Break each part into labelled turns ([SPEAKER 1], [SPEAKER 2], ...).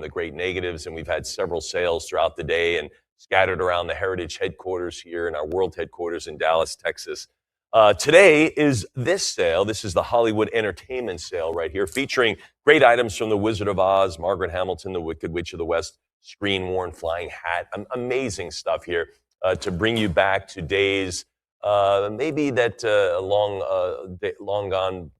[SPEAKER 1] the great negatives, and we've had several sales throughout the day and scattered around the Heritage headquarters here and our world headquarters in Dallas, Texas. Today is this sale. This is the Hollywood Entertainment Sale right here, featuring great items from The Wizard of Oz, Margaret Hamilton, The Wicked Witch of the West, screen-worn flying hat. Amazing stuff here to bring you back to days maybe that long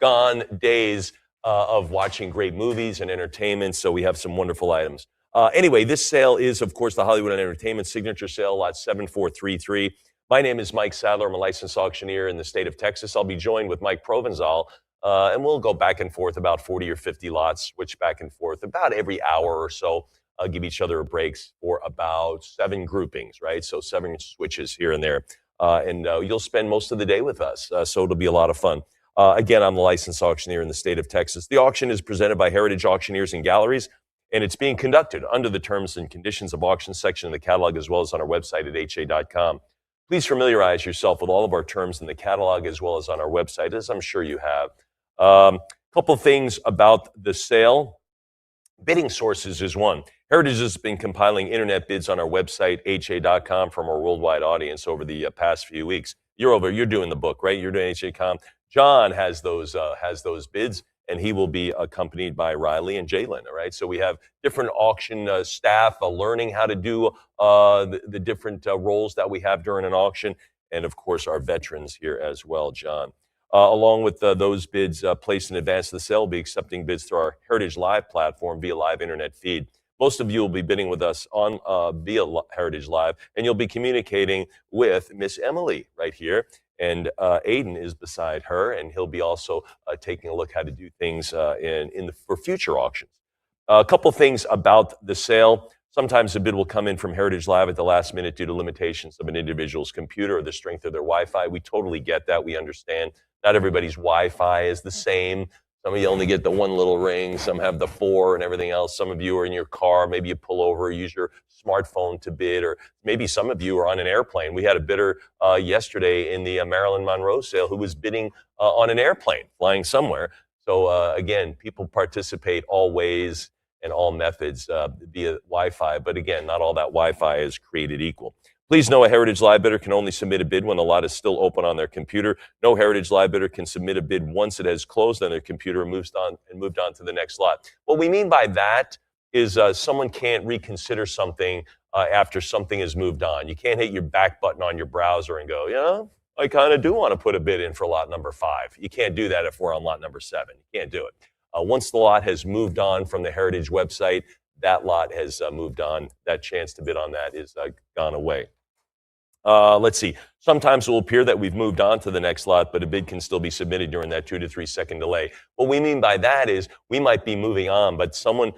[SPEAKER 1] gone days of watching great movies and entertainment. So we have some wonderful items. Anyway, this sale is, of course, the Hollywood Entertainment Signature Sale, lot 7433. My name is Mike Sadler. I'm a licensed auctioneer in the state of Texas. I'll be joined with Mike Provenzal, and we'll go back and forth about 40 or 50 lots, switch back and forth about every hour or so. I'll give each other breaks for about 7 groupings, right? So 7 switches here and there. And you'll spend most of the day with us, so it'll be a lot of fun. Again, I'm the licensed auctioneer in the state of Texas. The auction is presented by Heritage Auctioneers and Galleries, and it's being conducted under the terms and conditions of auction section in the catalog, as well as on our website at ha.com. Please familiarize yourself with all of our terms in the catalog, as well as on our website, as I'm sure you have. Couple things about the sale. Bidding sources is one. Heritage has been compiling internet bids on our website, ha.com, from our worldwide audience over the past few weeks. You're doing the book, right? You're doing ha.com. John has those bids, and he will be accompanied by Riley and Jalen, all right? So we have different auction staff learning how to do the different roles that we have during an auction, and of course our veterans here as well, John. Along with those bids placed in advance of the sale, we'll be accepting bids through our Heritage Live platform via live internet feed. Most of you will be bidding with us on via Heritage Live, and you'll be communicating with Miss Emily right here. And Aiden is beside her, and he'll be also taking a look how to do things for future auctions. A couple things about the sale. Sometimes a bid will come in from Heritage Live at the last minute due to limitations of an individual's computer or the strength of their Wi-Fi. We totally get that. We understand. Not everybody's Wi-Fi is the same. Some of you only get the one little ring. Some have the 4 and everything else. Some of you are in your car. Maybe you pull over, use your smartphone to bid, or maybe some of you are on an airplane. We had a bidder yesterday in the Marilyn Monroe sale who was bidding on an airplane flying somewhere. So again, people participate all ways and all methods via Wi-Fi. But again, not all that Wi-Fi is created equal. Please know a Heritage Live bidder can only submit a bid when the lot is still open on their computer. No Heritage Live bidder can submit a bid once it has closed on their computer and moved on to the next lot. What we mean by that is someone can't reconsider something after something has moved on. You can't hit your back button on your browser and go, I kind of do want to put a bid in for lot number 5. You can't do that if we're on lot number 7. You can't do it. Once the lot has moved on from the Heritage website, that lot has moved on. That chance to bid on that is gone away. Let's see. Sometimes it will appear that we've moved on to the next lot, but a bid can still be submitted during that 2 to 3 second delay. What we mean by that is we might be moving on, but someone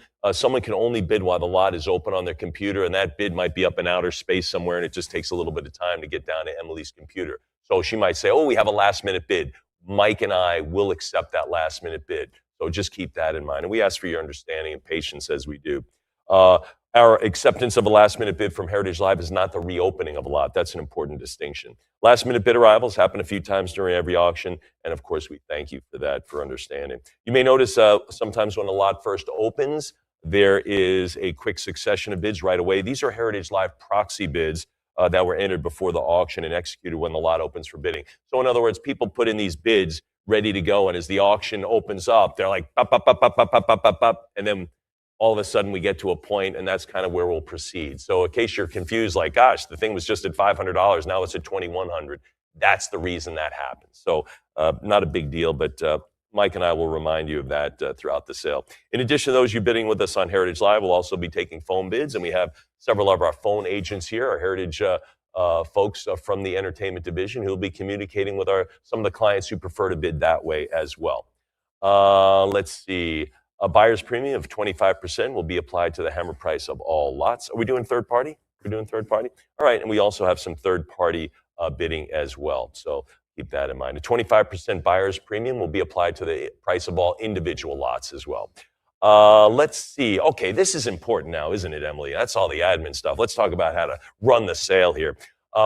[SPEAKER 1] can only bid while the lot is open on their computer, and that bid might be up in outer space somewhere, and it just takes a little bit of time to get down to Emily's computer. So she might say, we have a last-minute bid. Mike and I will accept that last-minute bid. So just keep that in mind. And we ask for your understanding and patience as we do. Our acceptance of a last-minute bid from Heritage Live is not the reopening of a lot. That's an important distinction. Last-minute bid arrivals happen a few times during every auction, and of course, we thank you for that, for understanding. You may notice sometimes when a lot first opens, there is a quick succession of bids right away. These are Heritage Live proxy bids that were entered before the auction and executed when the lot opens for bidding. So in other words, people put in these bids ready to go, and as the auction opens up, they're like, pop, pop, pop, pop, pop, pop, pop, pop, pop, and then all of a sudden we get to a point, and that's kind of where we'll proceed. So in case you're confused, like, gosh, the thing was just at $500, now it's at $2,100. That's the reason that happens. So not a big deal, but Mike and I will remind you of that throughout the sale. In addition to those you bidding with us on Heritage Live, we'll also be taking phone bids, and we have several of our phone agents here, our Heritage folks from the entertainment division who will be communicating with some of the clients who prefer to bid that way as well. Let's see. A buyer's premium of 25% will be applied to the hammer price of all lots. Are we doing third party? We're doing third party? All right, and we also have some third party bidding as well. So keep that in mind. A 25% buyer's premium will be applied to the price of all individual lots as well. Let's see. Okay, this is important now, isn't it, Emily? That's all the admin stuff. Let's talk about how to run the sale here.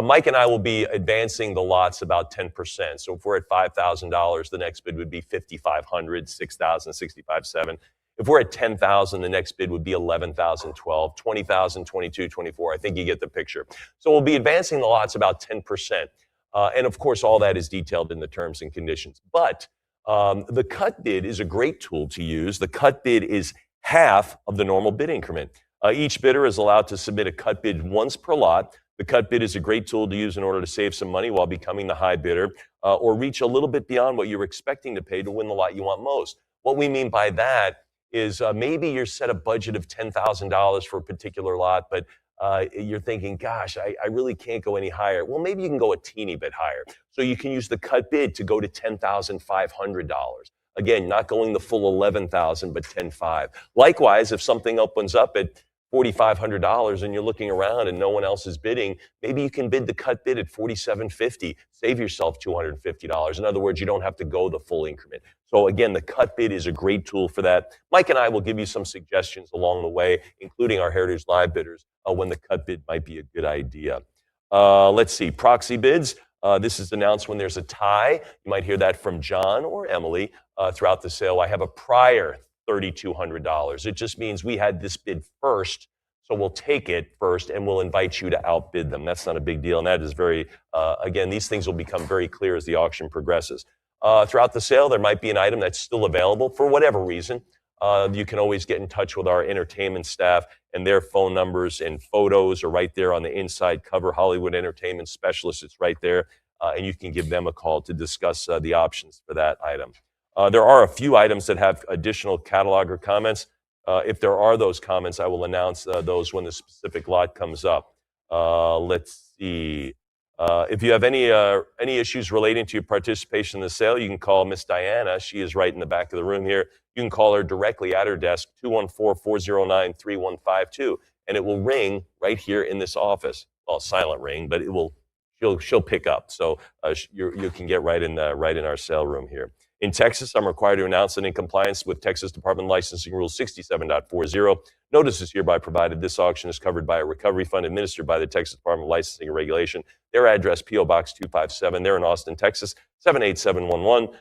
[SPEAKER 1] Mike and I will be advancing the lots about 10%. So if we're at $5,000, the next bid would be $5,500, $6,000, $65,700. If we're at 10,000, the next bid would be 11,000, 12, 20,000, 22, 24. I think you get the picture. So we'll be advancing the lots about 10%. And of course, all that is detailed in the terms and conditions. But the cut bid is a great tool to use. The cut bid is half of the normal bid increment. Each bidder is allowed to submit a cut bid once per lot. The cut bid is a great tool to use in order to save some money while becoming the high bidder or reach a little bit beyond what you're expecting to pay to win the lot you want most. What we mean by that is maybe you're set a budget of $10,000 for a particular lot, but you're thinking, gosh, I really can't go any higher. Well, maybe you can go a teeny bit higher. So you can use the cut bid to go to $10,500. Again, not going the full $11,000, but $10,500. Likewise, if something opens up at $4,500 and you're looking around and no one else is bidding, maybe you can bid the cut bid at $4,750. Save yourself $250. In other words, you don't have to go the full increment. So again, the cut bid is a great tool for that. Mike and I will give you some suggestions along the way, including our Heritage Live bidders, when the cut bid might be a good idea. Let's see, proxy bids. This is announced when there's a tie. You might hear that from John or Emily throughout the sale. I have a prior $3,200. It just means we had this bid first, so we'll take it first and we'll invite you to outbid them. That's not a big deal, and that is very, again, these things will become very clear as the auction progresses. Throughout the sale, there might be an item that's still available for whatever reason. You can always get in touch with our entertainment staff, and their phone numbers and photos are right there on the inside cover. Hollywood Entertainment Specialist, it's right there, and you can give them a call to discuss the options for that item. There are a few items that have additional catalog or comments. If there are those comments, I will announce those when the specific lot comes up. Let's see. If you have any issues relating to your participation in the sale, you can call Miss Diana. She is right in the back of the room here. You can call her directly at her desk, 214-409-3152, and it will ring right here in this office. Well, silent ring, but it will. She'll pick up. So you can get right in our sale room here. In Texas, I'm required to announce that in compliance with Texas Department Licensing Rule 67.40, notice is hereby provided this auction is covered by a recovery fund administered by the Texas Department of Licensing and Regulation. Their address, P.O. Box 257. They're in Austin, Texas, 78711.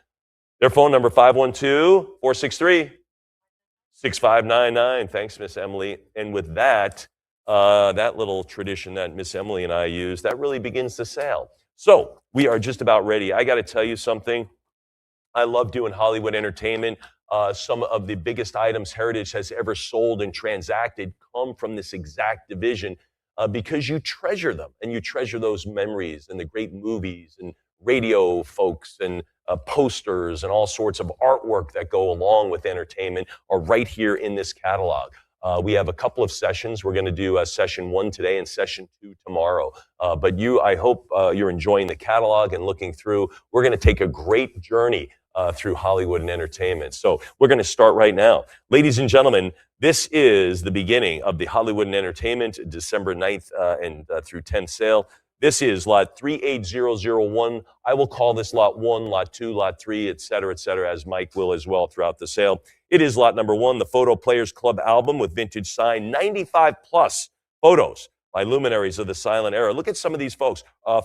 [SPEAKER 1] Their phone number, 512-463-6599. Thanks, Miss Emily. And with that, that little tradition that Miss Emily and I use, that really begins the sale. So we are just about ready. I got to tell you something. I love doing Hollywood entertainment. Some of the biggest items Heritage has ever sold and transacted come from this exact division because you treasure them and you treasure those memories and the great movies and radio folks and posters and all sorts of artwork that go along with entertainment are right here in this catalog. We have a couple of sessions. We're going to do session 1 today and session 2 tomorrow. But I hope you're enjoying the catalog and looking through. We're going to take a great journey through Hollywood and entertainment. So we're going to start right now. Ladies and gentlemen, this is the beginning of the Hollywood and Entertainment December 9th and through 10th sale. This is lot 38001. I will call this lot 1, lot 2, lot 3, et cetera, as Mike will as well throughout the sale. It is lot number 1, the Photo Players Club album with vintage sign, 95 plus photos by luminaries of the silent era. Look at some of these folks.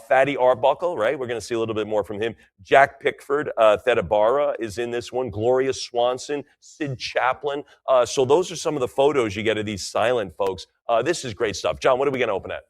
[SPEAKER 1] Fatty Arbuckle, right? We're going to see a little bit more from him. Jack Pickford, Theda Bara is in this one. Gloria Swanson, Sid Chaplin. So those are some of the photos you get of these silent folks. This is great stuff. John, what are we going to open at?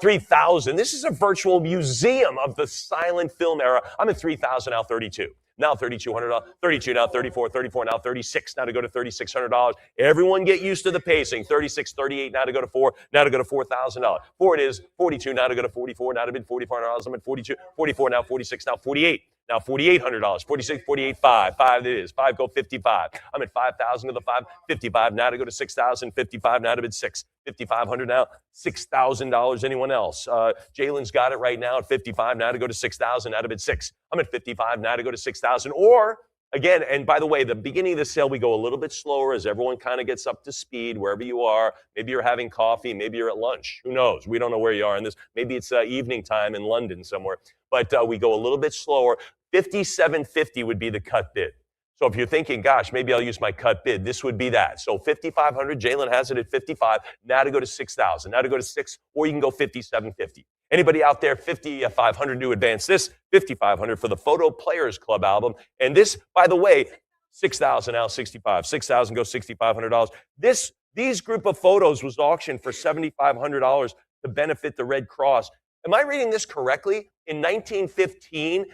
[SPEAKER 1] 3,000. This is a virtual museum of the silent film era. I'm at 3,000, now 32. Now $3,200, 32, now 34, 34, now 36, now to go to $3,600. Everyone get used to the pacing. 36, 38, now to go to 4, now to go to $4,000. 4 it is, 42, now to go to 44, now to bid $4,400. I'm at 42, 44, now 46, now 48. Now $4,800, 46, 48, 5. 5 it is. 5 go 55. I'm at 5,000 to the 5, 55. Now to go to 6,000, 55. Now to bid 6, 5,500 now, $6,000. Anyone else? Jalen's got it right now at 55. Now to go to 6,000. Now to bid 6. I'm at 55. Now to go to 6,000. Or again, and by the way, the beginning of the sale, we go a little bit slower as everyone kind of gets up to speed wherever you are. Maybe you're having coffee. Maybe you're at lunch. Who knows? We don't know where you are in this. Maybe it's evening time in London somewhere. But we go a little bit slower. 57.50 would be the cut bid. So if you're thinking, gosh, maybe I'll use my cut bid, this would be that. So 5,500, Jalen has it at 55. Now to go to 6,000. Now to go to 6, or you can go 57.50. Anybody out there, 5,500 to advance this, 5,500 for the Photo Players Club album. And this, by the way, 6,000 now 65. 6,000 goes $6,500. These group of photos was auctioned for $7,500 to benefit the Red Cross. Am I reading this correctly? In 1915,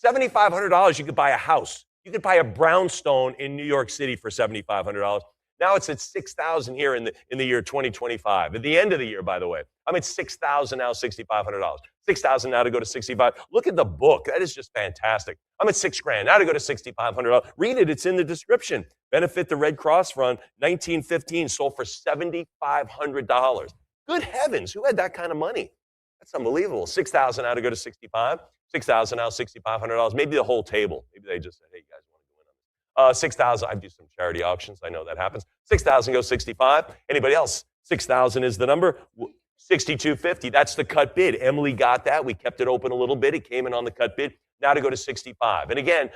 [SPEAKER 1] $7,500 you could buy a house. You could buy a brownstone in New York City for $7,500. Now it's at 6,000 here in the year 2025. At the end of the year, by the way, I'm at 6,000 now, $6,500. 6,000 now to go to 65. Look at the book. That is just fantastic. I'm at $6,000 now to go to $6,500. Read it. It's in the description. Benefit the Red Cross Fund. 1915 sold for $7,500. Good heavens, who had that kind of money? That's unbelievable. 6,000 now to go to 65. 6,000 now, $6,500. Maybe the whole table. Maybe they just said, hey, you guys want to go in on this? 6,000. I do some charity auctions. I know that happens. 6,000 goes 65. Anybody else? 6,000 is the number. 6,250. That's the cut bid. Emily got that. We kept it open a little bit. It came in on the cut bid. Now to go to 65. And again,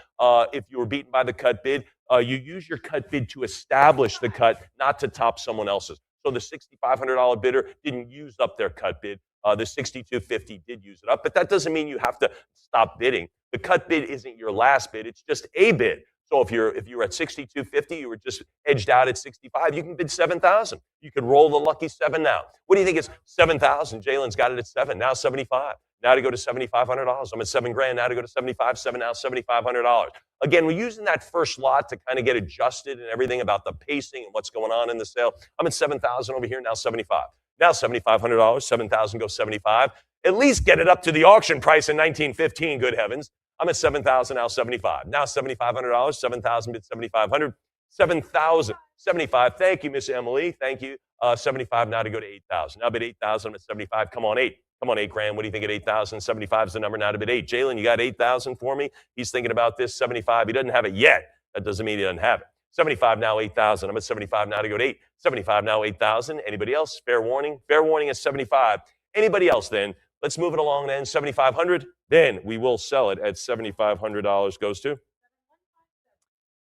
[SPEAKER 1] if you were beaten by the cut bid, you use your cut bid to establish the cut, not to top someone else's. So the $6,500 bidder didn't use up their cut bid. The $6,250 did use it up, but that doesn't mean you have to stop bidding. The cut bid isn't your last bid; it's just a bid. So if you're at $6,250, you were just edged out at 65. You can bid 7,000. You can roll the lucky 7 now. What do you think is 7,000? Jalen's got it at 7. Now 75. Now to go to $7,500. I'm at $7,000. Now to go to 75. 7 now $7,500. Again, we're using that first lot to kind of get adjusted and everything about the pacing and what's going on in the sale. I'm at 7,000 over here. Now 75. Now $7,500, 7,000 goes 75. At least get it up to the auction price in 1915, good heavens. I'm at 7,000, now 75. Now $7,500, 7,000 bid 7,500. 7,000, 75. Thank you, Miss Emily. Thank you. 75 now to go to 8,000. Now bid 8,000, I'm at 75. Come on, 8. Come on, $8,000. What do you think at 8,000? 75 is the number now to bid 8. Jalen, you got 8,000 for me? He's thinking about this, 75. He doesn't have it yet. That doesn't mean he doesn't have it. 75 now, 8,000. I'm at 75 now to go to 8. 75 now, 8,000. Anybody else? Fair warning. Fair warning at 75. Anybody else then? Let's move it along then. 7,500. Then we will sell it at $7,500. Goes to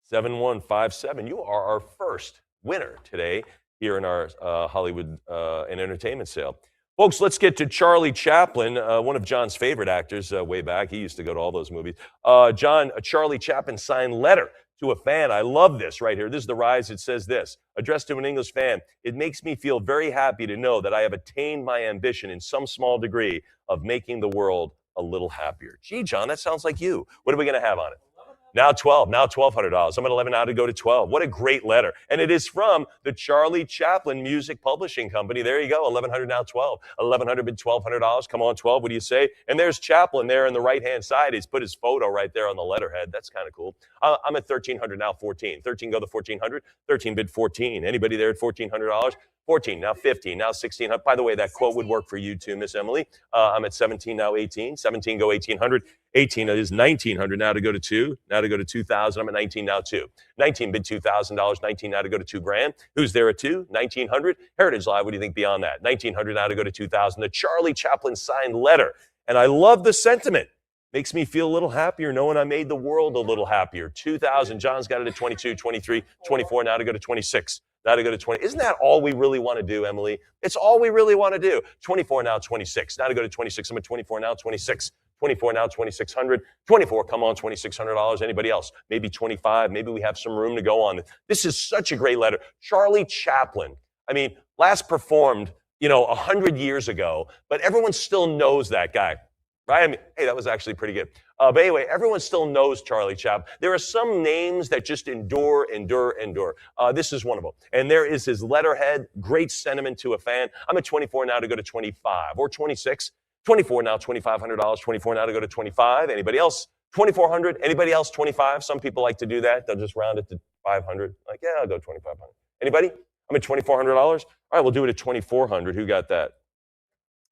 [SPEAKER 1] 7157. You are our first winner today here in our Hollywood and entertainment sale. Folks, let's get to Charlie Chaplin, one of John's favorite actors way back. He used to go to all those movies. Charlie Chaplin signed letter to a fan. I love this right here. This is the rise. It says this, addressed to an English fan. It makes me feel very happy to know that I have attained my ambition in some small degree of making the world a little happier. Gee, John, that sounds like you. What are we going to have on it? Now 12, now $1,200. I'm at 11 now to go to 12. What a great letter. And it is from the Charlie Chaplin Music Publishing Company. There you go, 1,100 now 12. 1,100 bid $1,200. Come on, 12, what do you say? And there's Chaplin there on the right-hand side. He's put his photo right there on the letterhead. That's kind of cool. I'm at 1,300 now 14. 13 go to 1,400. 13 bid 14. Anybody there at $1,400? 14, now 15, now 16. By the way, that quote would work for you too, Miss Emily. I'm at 17, now 18. 17 go 1,800. 18 is 1,900 now to go to 2. Now to go to 2,000. I'm at 19 now 2. 19 bid $2,000. 19 now to go to $2,000. Who's there at 2? 1,900. Heritage Live. What do you think beyond that? 1,900 now to go to 2,000. The Charlie Chaplin signed letter, and I love the sentiment. Makes me feel a little happier knowing I made the world a little happier. 2,000. John's got it at 22, 23, 24. Now to go to 26. Now to go to 20. Isn't that all we really want to do, Emily? It's all we really want to do. 24 now, 26. Now to go to 26. I'm at 24 now, 26. 24 now, 2,600. 24, come on, $2,600. Anybody else? Maybe 25. Maybe we have some room to go on. This is such a great letter. Charlie Chaplin. I mean, last performed, 100 years ago, but everyone still knows that guy. Right? I mean, hey, that was actually pretty good. But anyway, everyone still knows Charlie Chaplin. There are some names that just endure. This is one of them. And there is his letterhead, great sentiment to a fan. I'm at 24 now to go to 25 or 26. 24 now, $2,500. 24 now to go to 25. Anybody else? 2,400. Anybody else? 25. Some people like to do that. They'll just round it to 500. Like, yeah, I'll go 2,500. Anybody? I'm at $2,400. All right, we'll do it at 2,400. Who got that?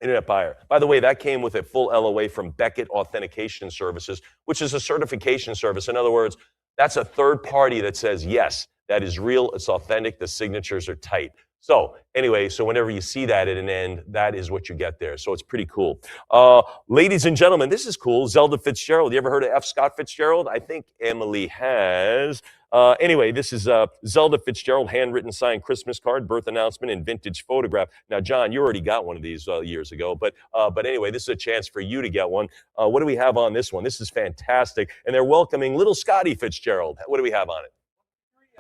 [SPEAKER 1] Internet buyer. By the way, that came with a full LOA from Beckett Authentication Services, which is a certification service. In other words, that's a third party that says, yes, that is real, it's authentic, the signatures are tight. So anyway, so whenever you see that at an end, that is what you get there. So it's pretty cool. Ladies and gentlemen, this is cool. Zelda Fitzgerald. You ever heard of F. Scott Fitzgerald? I think Emily has. Anyway, this is Zelda Fitzgerald, handwritten signed Christmas card, birth announcement, and vintage photograph. Now, John, you already got one of these years ago, but anyway, this is a chance for you to get one. What do we have on this one? This is fantastic, and they're welcoming little Scotty Fitzgerald. What do we have on it?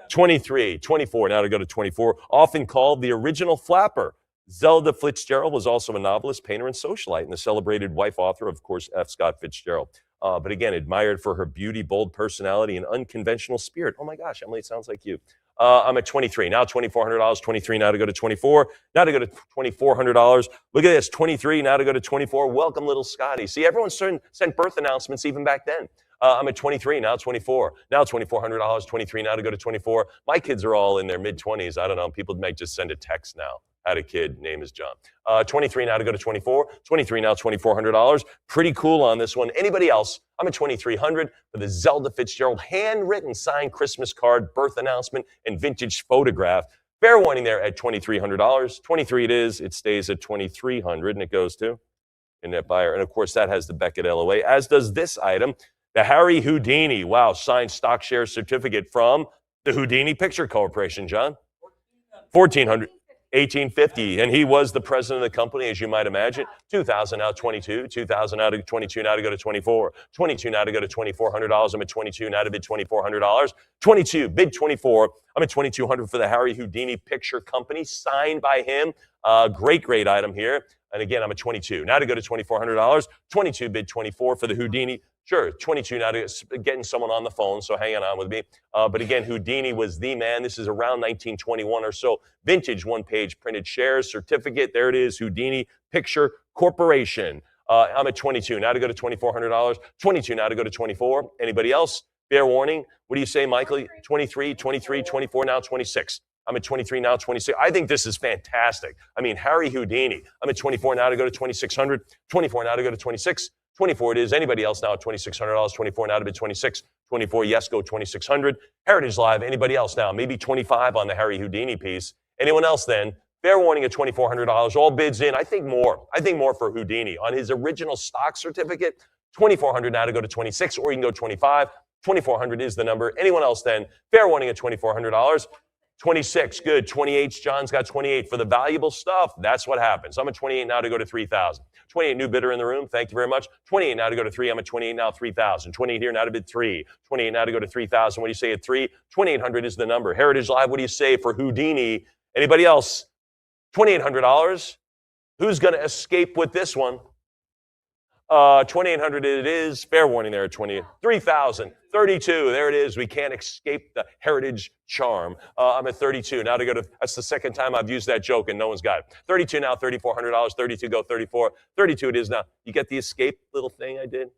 [SPEAKER 1] 23, 24, now to go to 24, often called the original flapper. Zelda Fitzgerald was also a novelist, painter, and socialite, and the celebrated wife author, of course, F. Scott Fitzgerald. But again, admired for her beauty, bold personality, and unconventional spirit. Oh my gosh, Emily, it sounds like you. I'm at 23, now $2,400, 23, now to go to 24, now to go to $2,400. Look at this, 23, now to go to 24. Welcome, little Scotty. See, everyone sent birth announcements even back then. I'm at 23, now 24, now $2,400, 23, now to go to 24. My kids are all in their mid-20s. I don't know. People might just send a text now. Had a kid, name is John. 23 now to go to 24, 23 now $2,400. Pretty cool on this one. Anybody else? I'm at 2,300 for the Zelda Fitzgerald handwritten signed Christmas card, birth announcement, and vintage photograph. Fair warning there at $2,300. 23 it is. It stays at 2,300 and it goes to in that buyer. And of course, that has the Beckett LOA, as does this item. The Harry Houdini, wow, signed stock share certificate from the Houdini Picture Corporation, John. 1,400, 1850, and he was the president of the company, as you might imagine. 2,000 now 22, 2,000 now to 22, now to go to 24, 22 now to go to $2,400. I'm at 22 now to bid $2,400. 22, bid 24. I'm at 2,200 for the Harry Houdini Picture Company, signed by him. Great item here. And again, I'm at 22. Now to go to $2,400. 22, bid 24 for the Houdini. Sure, 22 now to getting someone on the phone, so hang on with me. But again, Houdini was the man. This is around 1921 or so. Vintage one-page printed shares certificate. There it is, Houdini Picture Corporation. I'm at 22. Now to go to $2,400. 22 now to go to 24. Anybody else? Fair warning. What do you say, Michael? 23, 23, 24, now 26. I'm at 23 now, 26. I think this is fantastic. I mean, Harry Houdini. I'm at 24 now to go to 2,600. 24 now to go to 26. 24 it is. Anybody else now at $2,600? 24 now to bid 26. 24, yes, go 2,600. Heritage Live, anybody else now? Maybe 25 on the Harry Houdini piece. Anyone else then? Fair warning at $2,400. All bids in. I think more for Houdini. On his original stock certificate, $2,400 now to go to 26, or you can go 25. 2,400 is the number. Anyone else then? Fair warning at $2,400. 26, good. 28, John's got 28 for the valuable stuff. That's what happens. I'm at 28 now to go to 3,000. 28, new bidder in the room. Thank you very much. 28 now to go to 3. I'm at 28 now, 3,000. 28 here now to bid 3. 28 now to go to 3,000. What do you say at 3? 2,800 is the number. Heritage Live, what do you say for Houdini? Anybody else? $2,800. Who's going to escape with this one? 2,800 it is. Fair warning there at 20. 3,000. 32. There it is. We can't escape the heritage charm. I'm at 32. Now to go to, that's the second time I've used that joke and no one's got it. 32 now, $3,400. 32 go 34. 32 it is now. You get the escape little thing I did?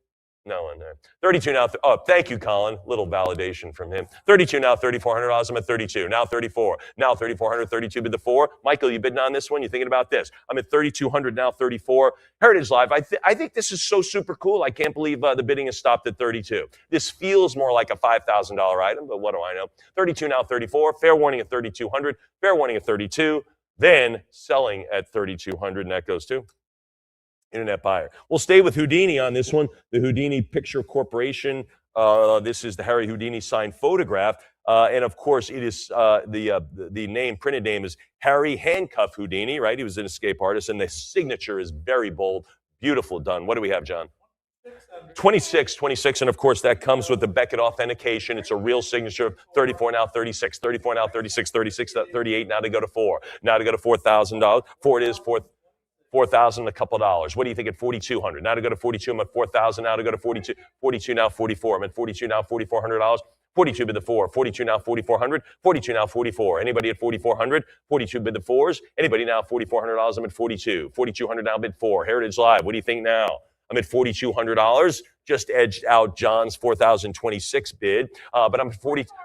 [SPEAKER 1] No one there. 32 now. Oh, thank you, Colin. Little validation from him. 32 now, $3,400. I'm at 32. Now 34. Now 3,400. 32 bid the 4. Michael, you bidding on this one? You thinking about this? I'm at 3,200 now. 34. Heritage Live. I think this is so super cool. I can't believe the bidding has stopped at 32. This feels more like a $5,000 item, but what do I know? 32 now. 34. Fair warning at 3,200. Fair warning at 32. Then selling at 3,200, and that goes to internet buyer. We'll stay with Houdini on this one. The Houdini Picture Corporation. This is the Harry Houdini signed photograph. And of course, it is the name, printed name is Harry Handcuff Houdini, right? He was an escape artist, and the signature is very bold, beautiful done. What do we have, John? 26, and of course that comes with the Beckett authentication. It's a real signature. 34 now, 36, 34 now, 36, 36, 38 now to go to 4. Now to go to $4,000. 4 it is, 4,000, a couple dollars. What do you think at 4,200? Now to go to 42, I'm at 4,000. Now to go to 42. 42 now, 44. I'm at 42 now, $4,400. 42 bid the 4. 42 now, 4,400. 42 now, 44. Anybody at 4,400? 42 bid the 4s. Anybody now, $4,400? I'm at 42. 4,200 now bid 4. Heritage Live, what do you think now? I'm at $4,200. Just edged out John's 4,026 bid, but I'm at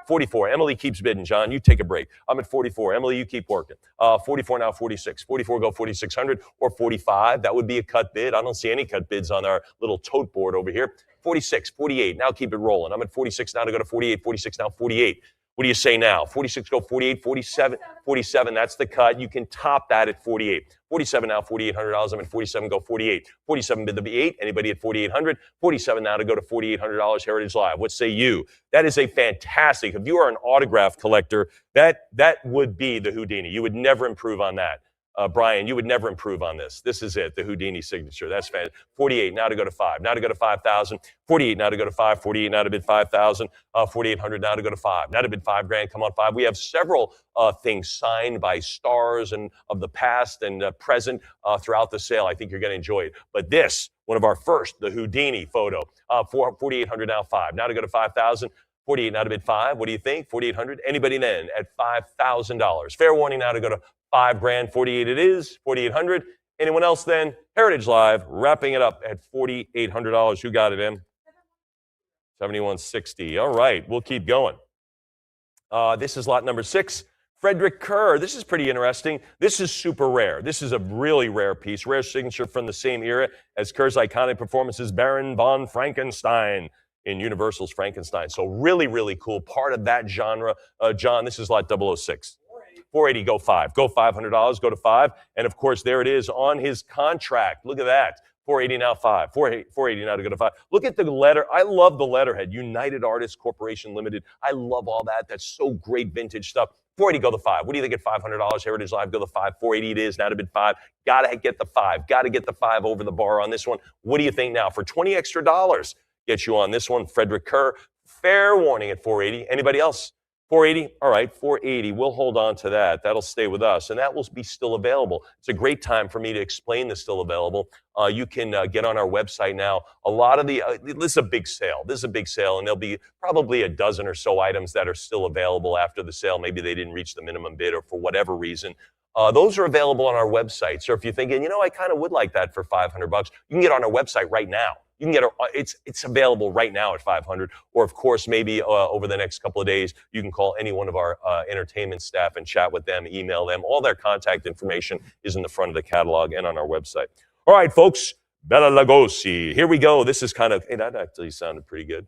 [SPEAKER 1] 44. Emily keeps bidding. John, you take a break. I'm at 44. Emily, you keep working. 44 now, 46. 44 go 4,600 or 45. That would be a cut bid. I don't see any cut bids on our little tote board over here. 46, 48. Now keep it rolling. I'm at 46 now to go to 48. 46 now, 48. What do you say now? 46 go 48, 47, 47. That's the cut. You can top that at 48. 47 now, $4,800. I'm at 47 go 48. 47 bid the 8. Anybody at 4,800? 47 now to go to $4,800 Heritage Live. What say you? That is a fantastic. If you are an autograph collector, that would be the Houdini. You would never improve on that. Brian, you would never improve on this. This is it, the Houdini signature. That's fantastic. 48 now to go to 5. Now to go to 5,000. 48 now to go to 5. 48 now to bid 5,000. 4,800 now to go to 5. Now to bid $5,000. Come on, 5. We have several things signed by stars and of the past and present throughout the sale. I think you're going to enjoy it. But this, one of our first, the Houdini photo. 4,800 now 5. Now to go to 5,000. 48 now to bid 5. What do you think? 4,800. Anybody then at $5,000. Fair warning now to go to $5,000. 48 it is. 4,800. Anyone else then? Heritage Live wrapping it up at $4,800. Who got it in? 7160. All right, we'll keep going. This is lot number 6. Frederick Kerr. This is pretty interesting. This is super rare. This is a really rare piece. Rare signature from the same era as Kerr's iconic performances, Baron von Frankenstein in Universal's Frankenstein. So really, really cool. Part of that genre. John, this is lot 006. 480, go 5. Go $500, go to 5. And of course, there it is on his contract. Look at that. 480 now 5. 480 now to go to 5. Look at the letter. I love the letterhead. United Artists Corporation Limited. I love all that. That's so great vintage stuff. 480, go the 5. What do you think at $500? Heritage Live, go the 5. 480 it is, now to bid 5. Gotta get the 5. Gotta get the 5 over the bar on this one. What do you think now? For $20 extra, get you on this one. Frederick Kerr, fair warning at 480. Anybody else? 480? All right, 480. We'll hold on to that. That'll stay with us, and that will be still available. It's a great time for me to explain the still available. You can get on our website now. A lot of the, this is a big sale. This is a big sale, and there'll be probably a dozen or so items that are still available after the sale. Maybe they didn't reach the minimum bid or for whatever reason. Those are available on our website. So if you're thinking, I kind of would like that for $500, you can get on our website right now. You can get it's available right now at $500, or of course, maybe over the next couple of days, you can call any one of our entertainment staff and chat with them, email them. All their contact information is in the front of the catalog and on our website. All right, folks, Bela Lugosi. Here we go. This is that actually sounded pretty good.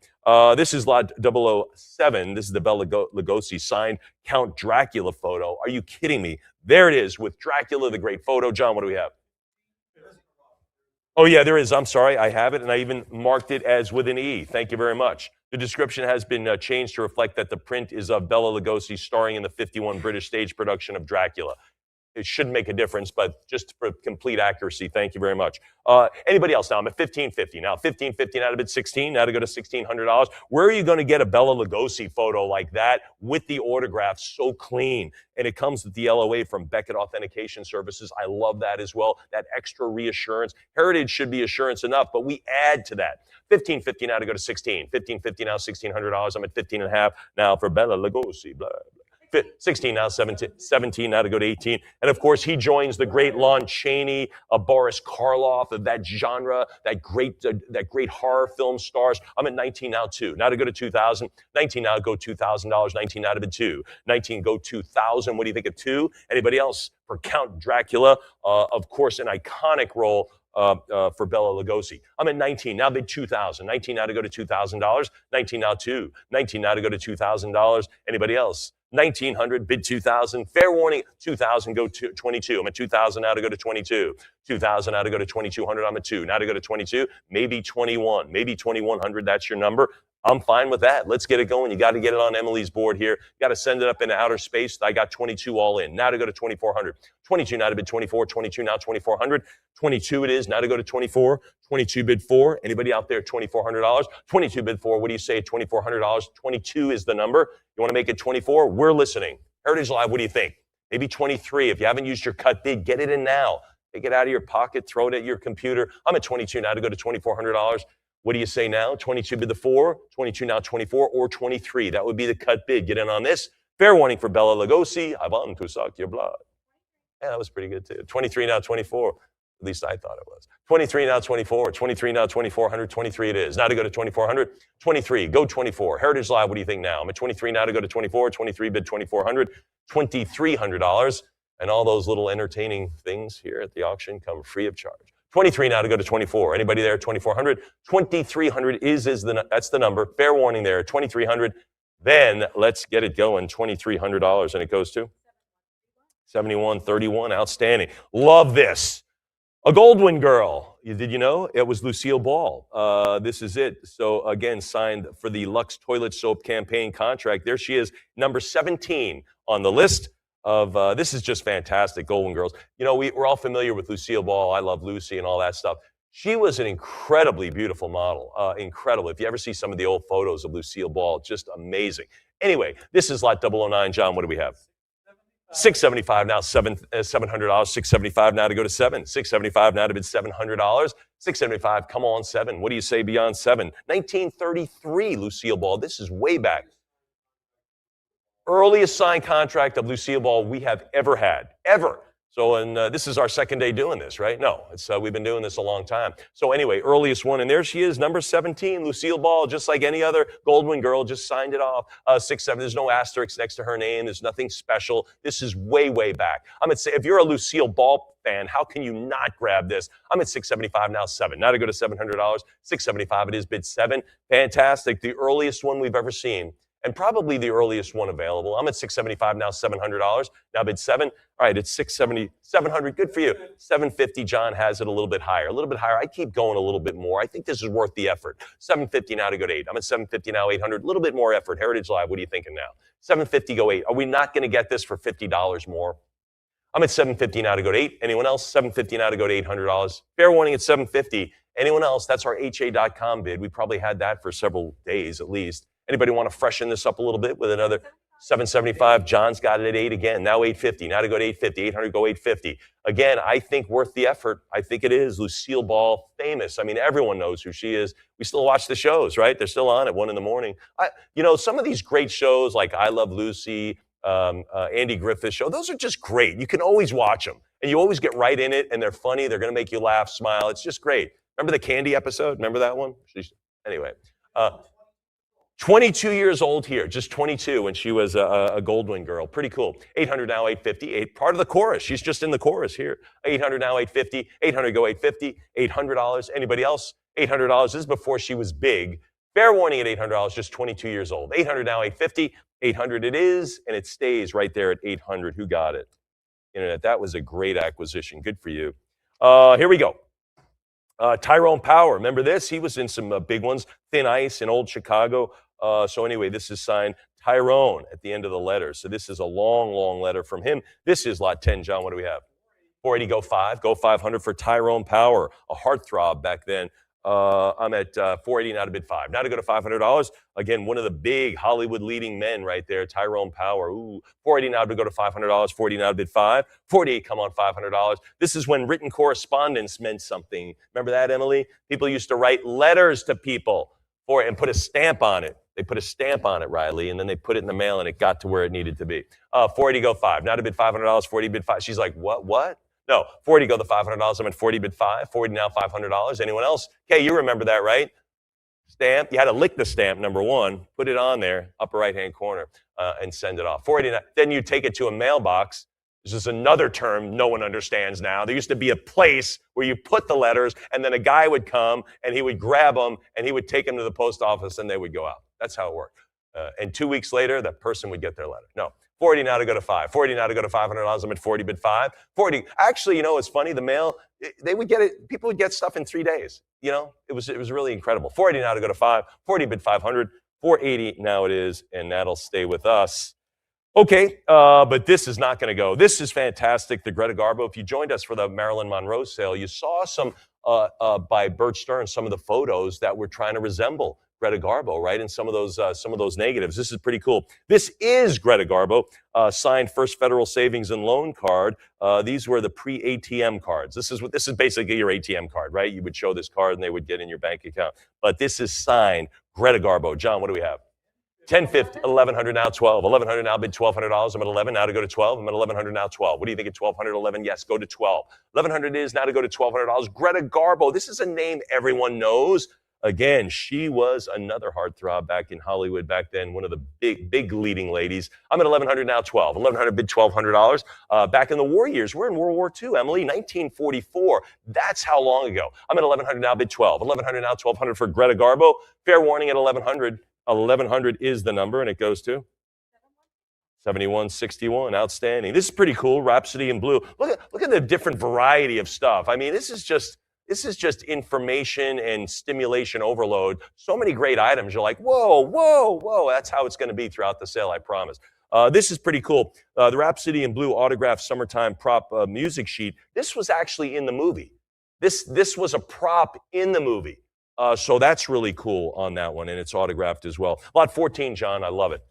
[SPEAKER 1] This is lot 007. This is the Bela Lugosi signed Count Dracula photo. Are you kidding me? There it is with Dracula, the great photo. John, what do we have? Oh, yeah, there is. I'm sorry. I have it, and I even marked it as with an E. Thank you very much. The description has been changed to reflect that the print is of Bela Lugosi starring in the 51 British stage production of Dracula. It shouldn't make a difference, but just for complete accuracy, thank you very much. Anybody else now? I'm at $1,550 now. $1,550 now to bid $16. Now to go to $1,600. Where are you going to get a Bela Lugosi photo like that with the autograph so clean? And it comes with the LOA from Beckett Authentication Services. I love that as well. That extra reassurance. Heritage should be assurance enough, but we add to that. $1,550 now to go to $16. $1,550 now, $1,600. I'm at $15.5 now for Bela Lugosi. Blah, blah. 16 now, 17 now to go to 18. And of course, he joins the great Lon Chaney, Boris Karloff of that genre, that great horror film stars. I'm at 19 now, 2. Now to go to 2,000. 19 now, go $2,000. 19 now to bid 2. 19, go 2,000. What do you think of 2? Anybody else? For Count Dracula, of course, an iconic role for Bela Lugosi. I'm at 19, now bid 2,000. 19 now to go to $2,000. 19 now 2. 19 now to go to $2,000. Anybody else? 1,900, bid 2,000. Fair warning, 2,000, go to 22. I'm at 2,000 now to go to 22. 2,000 now to go to 2,200. I'm at 2. Now to go to 22, maybe 21, maybe 2,100. That's your number. I'm fine with that. Let's get it going. You got to get it on Emily's board here. You got to send it up into outer space. I got 22 all in. Now to go to 2,400. 22 now to bid 24. 22 now 2,400. 22 it is. Now to go to 24. 22 bid 4. Anybody out there $2,400? 22 bid 4. What do you say? $2,400. 22 is the number. You want to make it 24? We're listening. Heritage Live, what do you think? Maybe 23. If you haven't used your cut bid, get it in now. Take it out of your pocket. Throw it at your computer. I'm at 22 now to go to $2,400. What do you say now? 22 bid the 4, 22 now 24, or 23. That would be the cut bid. Get in on this. Fair warning for Bela Lugosi. I want to suck your blood. Yeah, that was pretty good too. 23 now 24. At least I thought it was. 23 now 24. 23 now 2,400. 23 it is. Now to go to 2,400. 23. Go 24. Heritage Live, what do you think now? I'm at 23 now to go to 24. 23 bid 2,400. $2,300. And all those little entertaining things here at the auction come free of charge. 23 now to go to 24. Anybody there? 2,400. 2,300 that's the number. Fair warning there. 2,300. Then let's get it going. $2,300, and it goes to 7131. Outstanding. Love this. A Goldwyn girl. Did you know? It was Lucille Ball. This is it. So again, signed for the Lux Toilet Soap campaign contract. There she is, number 17 on the list of, this is just fantastic, Goldwyn girls. You know, we're all familiar with Lucille Ball. I Love Lucy and all that stuff. She was an incredibly beautiful model. Incredible. If you ever see some of the old photos of Lucille Ball, just amazing. Anyway, this is lot 009. John, what do we have? 675 now, $700. 675 now to go to 7. 675 now to bid $700. 675, come on, 7. What do you say beyond 7? 1933, Lucille Ball. This is way back. Earliest signed contract of Lucille Ball we have ever had, ever. So, and this is our second day doing this, right? No, it's we've been doing this a long time. So anyway, earliest one, and there she is, number 17, Lucille Ball, just like any other Goldwyn girl, just signed it off. 6-7. There's no asterisk next to her name. There's nothing special. This is way, way back. I'm at, if you're a Lucille Ball fan, how can you not grab this? I'm at 675 now, 7. Now to go to $700. 675. It is bid 7. Fantastic. The earliest one we've ever seen. And probably the earliest one available. I'm at 675 now, $700. Now bid 7. All right, it's 670, 700. Good for you. 750. John has it a little bit higher. A little bit higher. I keep going a little bit more. I think this is worth the effort. 750 now to go to 8. I'm at 750 now, 800. A little bit more effort. Heritage Live, what are you thinking now? 750, go 8. Are we not going to get this for $50 more? I'm at 750 now to go to 8. Anyone else? 750 now to go to $800. Fair warning at 750. Anyone else? That's our HA.com bid. We probably had that for several days at least. Anybody want to freshen this up a little bit with another 775? John's got it at 8 again. Now 850. Now to go to 850. 800, go 850. Again, I think worth the effort. I think it is. Lucille Ball, famous. I mean, everyone knows who she is. We still watch the shows, right? They're still on at 1 in the morning. You know, some of these great shows like I Love Lucy, Andy Griffith Show, those are just great. You can always watch them. And you always get right in it, and they're funny. They're going to make you laugh, smile. It's just great. Remember the Candy episode? Remember that one? Anyway. 22 years old here, just 22 when she was a Goldwyn girl. Pretty cool. 800 now, 850. Part of the chorus. She's just in the chorus here. 800 now, 850. 800 go 850. $800. Anybody else? $800. This is before she was big. Fair warning at $800, just 22 years old. 800 now, 850. 800 it is, and it stays right there at 800. Who got it? Internet, that was a great acquisition. Good for you. Here we go. Tyrone Power. Remember this? He was in some big ones. Thin Ice in Old Chicago. So anyway, this is signed Tyrone at the end of the letter. So this is a long, long letter from him. This is lot 10, John. What do we have? 480, go 5. Go 500 for Tyrone Power, a heartthrob back then. I'm at 480 now to bid 5. Now to go to $500. Again, one of the big Hollywood leading men right there, Tyrone Power. Ooh, 480 now to go to $500. 40 now to bid 5. 48, come on, $500. This is when written correspondence meant something. Remember that, Emily? People used to write letters to people and put a stamp on it. They put a stamp on it, Riley, and then they put it in the mail, and it got to where it needed to be. 40 go 5. Now to bid $500. 40 bid 5. She's like, what? No, 40 go the $500. I'm at 40 bid 5. 40 now $500. Anyone else? Okay, you remember that, right? Stamp. You had to lick the stamp, number 1, put it on there, upper right-hand corner, and send it off. 40. Then you take it to a mailbox. This is another term no one understands now. There used to be a place where you put the letters, and then a guy would come, and he would grab them, and he would take them to the post office, and they would go out. That's how it worked. And 2 weeks later, that person would get their letter. No, 40 now to go to 5. 40 now to go to $500. I'm at 40 bid 5. 40. Actually, you know, it's funny. The mail, they would get it. People would get stuff in 3 days. You know, it was really incredible. 40 now to go to 5. 40 bid 500. 480 now it is, and that'll stay with us. Okay, but this is not going to go. This is fantastic, the Greta Garbo. If you joined us for the Marilyn Monroe sale, you saw some, by Bert Stearns, some of the photos that were trying to resemble Greta Garbo, right? And some of those negatives. This is pretty cool. This is Greta Garbo, signed First Federal Savings and Loan card. These were the pre-ATM cards. This is basically your ATM card, right? You would show this card and they would get in your bank account. But this is signed Greta Garbo. John, what do we have? 1050, 1100 now, 12. 1100 now, bid $1,200. I'm at 11 now to go to 12. I'm at 1100 now, 12. What do you think at 1200, 11? Yes, go to 12. 1100 is now to go to $1,200. Greta Garbo. This is a name everyone knows. Again, she was another heartthrob back in Hollywood back then, one of the big leading ladies. I'm at 1100 now, 12. 1100 bid $1,200. Back in the war years, we're in World War II, Emily, 1944. That's how long ago. I'm at 1100 now, bid 12. 1100 now, 1200 for Greta Garbo. Fair warning at 1100. 1100 is the number, and it goes to 7161. Outstanding. This is pretty cool. Rhapsody in Blue. Look at the different variety of stuff. I mean, this is just information and stimulation overload. So many great items. You're like, whoa, whoa, whoa. That's how it's going to be throughout the sale, I promise. This is pretty cool. The Rhapsody in Blue autographed summertime prop music sheet. This was actually in the movie. This was a prop in the movie. So that's really cool on that one, and it's autographed as well. Lot 14, John. I love it.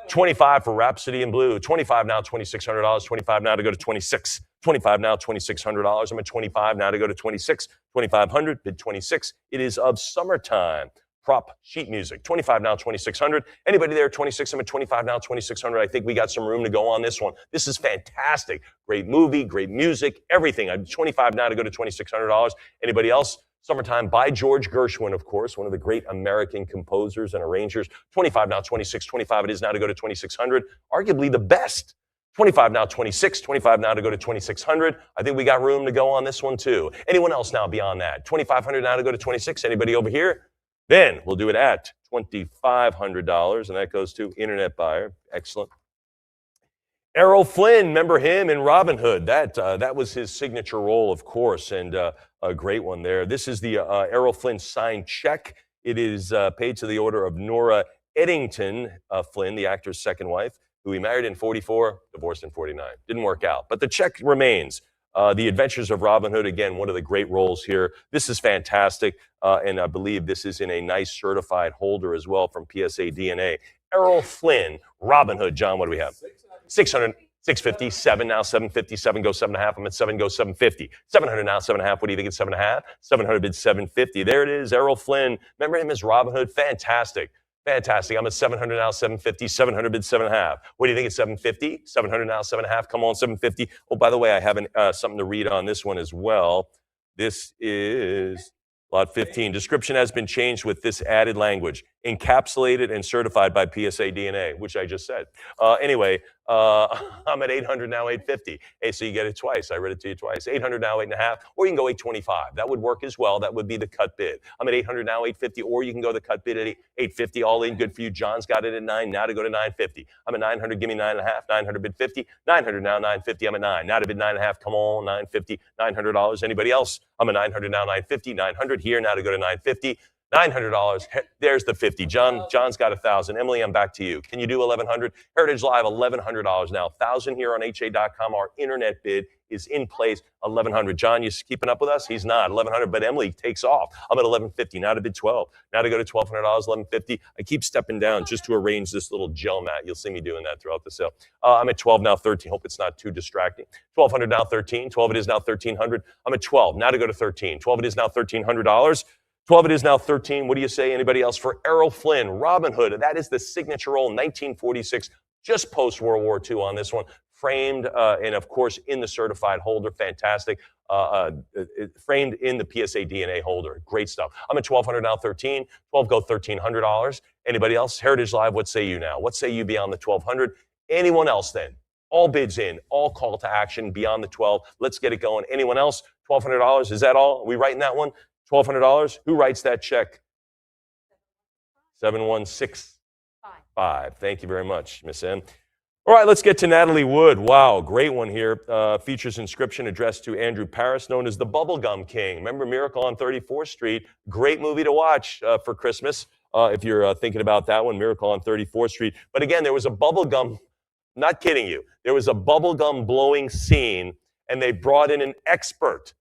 [SPEAKER 1] 25 for Rhapsody in Blue. 25 now, $2,600. 25 now to go to 26. 25 now, $2,600. I'm at 25 now to go to 26. 2,500, bid 26. It is of summertime. Prop sheet music. 25 now, 2,600. Anybody there? 26. I'm at 25 now, 2,600. I think we got some room to go on this one. This is fantastic. Great movie, great music, everything. I'm 25 now to go to $2,600. Anybody else? Summertime by George Gershwin, of course, one of the great American composers and arrangers. 25 now, 26. 25 it is now to go to 2,600. Arguably the best. 25 now, 26. 25 now to go to 2,600. I think we got room to go on this one too. Anyone else now beyond that? 2,500 now to go to 26. Anybody over here? Then we'll do it at $2,500, and that goes to Internet Buyer. Excellent. Errol Flynn, remember him in Robin Hood? That was his signature role, of course, and a great one there. This is the Errol Flynn signed check. It is paid to the order of Nora Eddington Flynn, the actor's second wife, who he married in 44, divorced in 49. Didn't work out, but the check remains. The Adventures of Robin Hood, again, one of the great roles here. This is fantastic, and I believe this is in a nice certified holder as well from PSA DNA. Errol Flynn, Robin Hood. John, what do we have? 600, 650, 7 now, 750, 7 goes 7.5. I'm at 7 goes 750. 700 now, 7.5. What do you think it's 7.5? 700 bid 750. There it is, Errol Flynn. Remember him as Robin Hood? Fantastic. Fantastic. I'm at 700 now, 750, 700 bid 7.5. What do you think it's 750? 700 now, 7.5. Come on, 750. Oh, by the way, I have something to read on this one as well. This is Lot 15. Description has been changed with this added language. Encapsulated and certified by PSA DNA, which I just said. Anyway, I'm at 800 now, 850. Hey, so you get it twice. I read it to you twice. 800 now, 8.5, or you can go 825. That would work as well. That would be the cut bid. I'm at 800 now, 850, or you can go the cut bid at 850. All in, good for you. John's got it at 9. Now to go to 950. I'm at 900. Give me 9.5. 900 bid 50. 900 now, 950. I'm at 9. Now to bid 9.5. Come on, 950. $900. Anybody else? I'm at 900 now, 950. 900 here. Now to go to 950. $900. There's the 50. John's got 1,000. Emily, I'm back to you. Can you do 1,100? Heritage Live, $1,100 now. 1,000 here on HA.com. Our internet bid is in place. 1,100. John, you keeping up with us? He's not. 1,100. But Emily takes off. I'm at 1,150. Now to bid 12. Now to go to $1,200. 1,150. I keep stepping down just to arrange this little gel mat. You'll see me doing that throughout the sale. I'm at 12 now. 13. Hope it's not too distracting. 1,200 now. 13. 12 it is now. 1,300. I'm at 12. Now to go to 13. 12 it is now. $1,300. 12 it is now 13. What do you say? Anybody else? For Errol Flynn, Robin Hood. That is the signature role, 1946, just post-World War II on this one. Framed and, of course, in the certified holder. Fantastic. Framed in the PSA DNA holder. Great stuff. I'm at 1,200 now, 13. 12 go $1,300. Anybody else? Heritage Live, what say you now? What say you beyond the 1,200? Anyone else then? All bids in. All call to action beyond the 12. Let's get it going. Anyone else? $1,200. Is that all? Are we writing that one? $1,200. Who writes that check? 7165. Thank you very much, Miss M. All right, let's get to Natalie Wood. Wow, great one here. Features inscription addressed to Andrew Paris, known as the Bubblegum King. Remember Miracle on 34th Street? Great movie to watch for Christmas if you're thinking about that one, Miracle on 34th Street. But again, there was a bubblegum, not kidding you, there was a bubblegum blowing scene, and they brought in an expert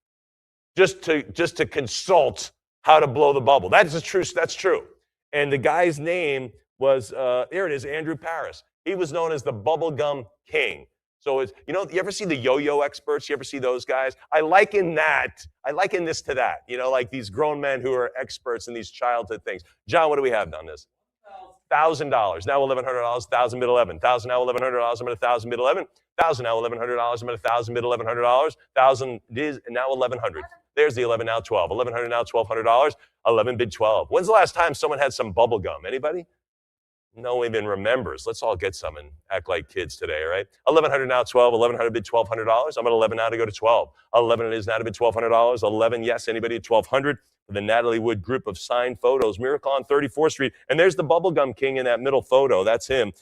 [SPEAKER 1] just to consult how to blow the bubble. That's true. And the guy's name was, there it is, Andrew Paris. He was known as the Bubblegum King. So it's, you ever see the yo-yo experts? You ever see those guys? I liken this to that. Like these grown men who are experts in these childhood things. John, what do we have on this? $1,000. Now $1,100. 1,000 bid 11. 1,000 now $1,100. I'm at 1,000 bid 11. 1,000 now $1,100. I'm at 1,000 bid $1,100. 1,000 is now 1,100. There's the 11 now 12. 1,100 now $1,200. 11 bid 12. When's the last time someone had some bubble gum? Anybody? No one even remembers. Let's all get some and act like kids today, all right? 1100 now, 12. 1100 bid $1,200. I'm at 11 now to go to 12. 11 it is now to bid $1,200. 11, yes, anybody at 1200. The Natalie Wood group of signed photos. Miracle on 34th Street. And there's the Bubblegum King in that middle photo. That's him.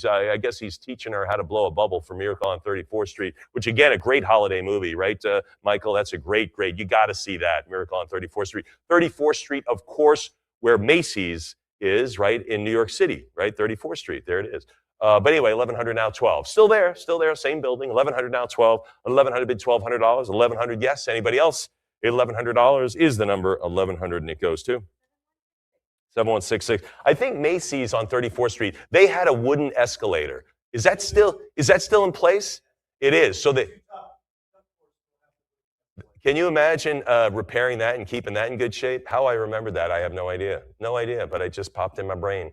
[SPEAKER 1] I guess he's teaching her how to blow a bubble for Miracle on 34th Street, which again, a great holiday movie, right, Michael? That's a great. You got to see that, Miracle on 34th Street. 34th Street, of course, where Macy's is, right, in New York City, right, 34th Street. There it is. But anyway, 1100 now, 12. Still there, same building. 1100 now, 12. 1100 bid $1,200. 1100, yes. Anybody else? $1,100 is the number. 1100, and it goes to 7166. I think Macy's on 34th Street, they had a wooden escalator. Is that still in place? It is. So can you imagine repairing that and keeping that in good shape? How I remembered that, I have no idea. No idea, but it just popped in my brain.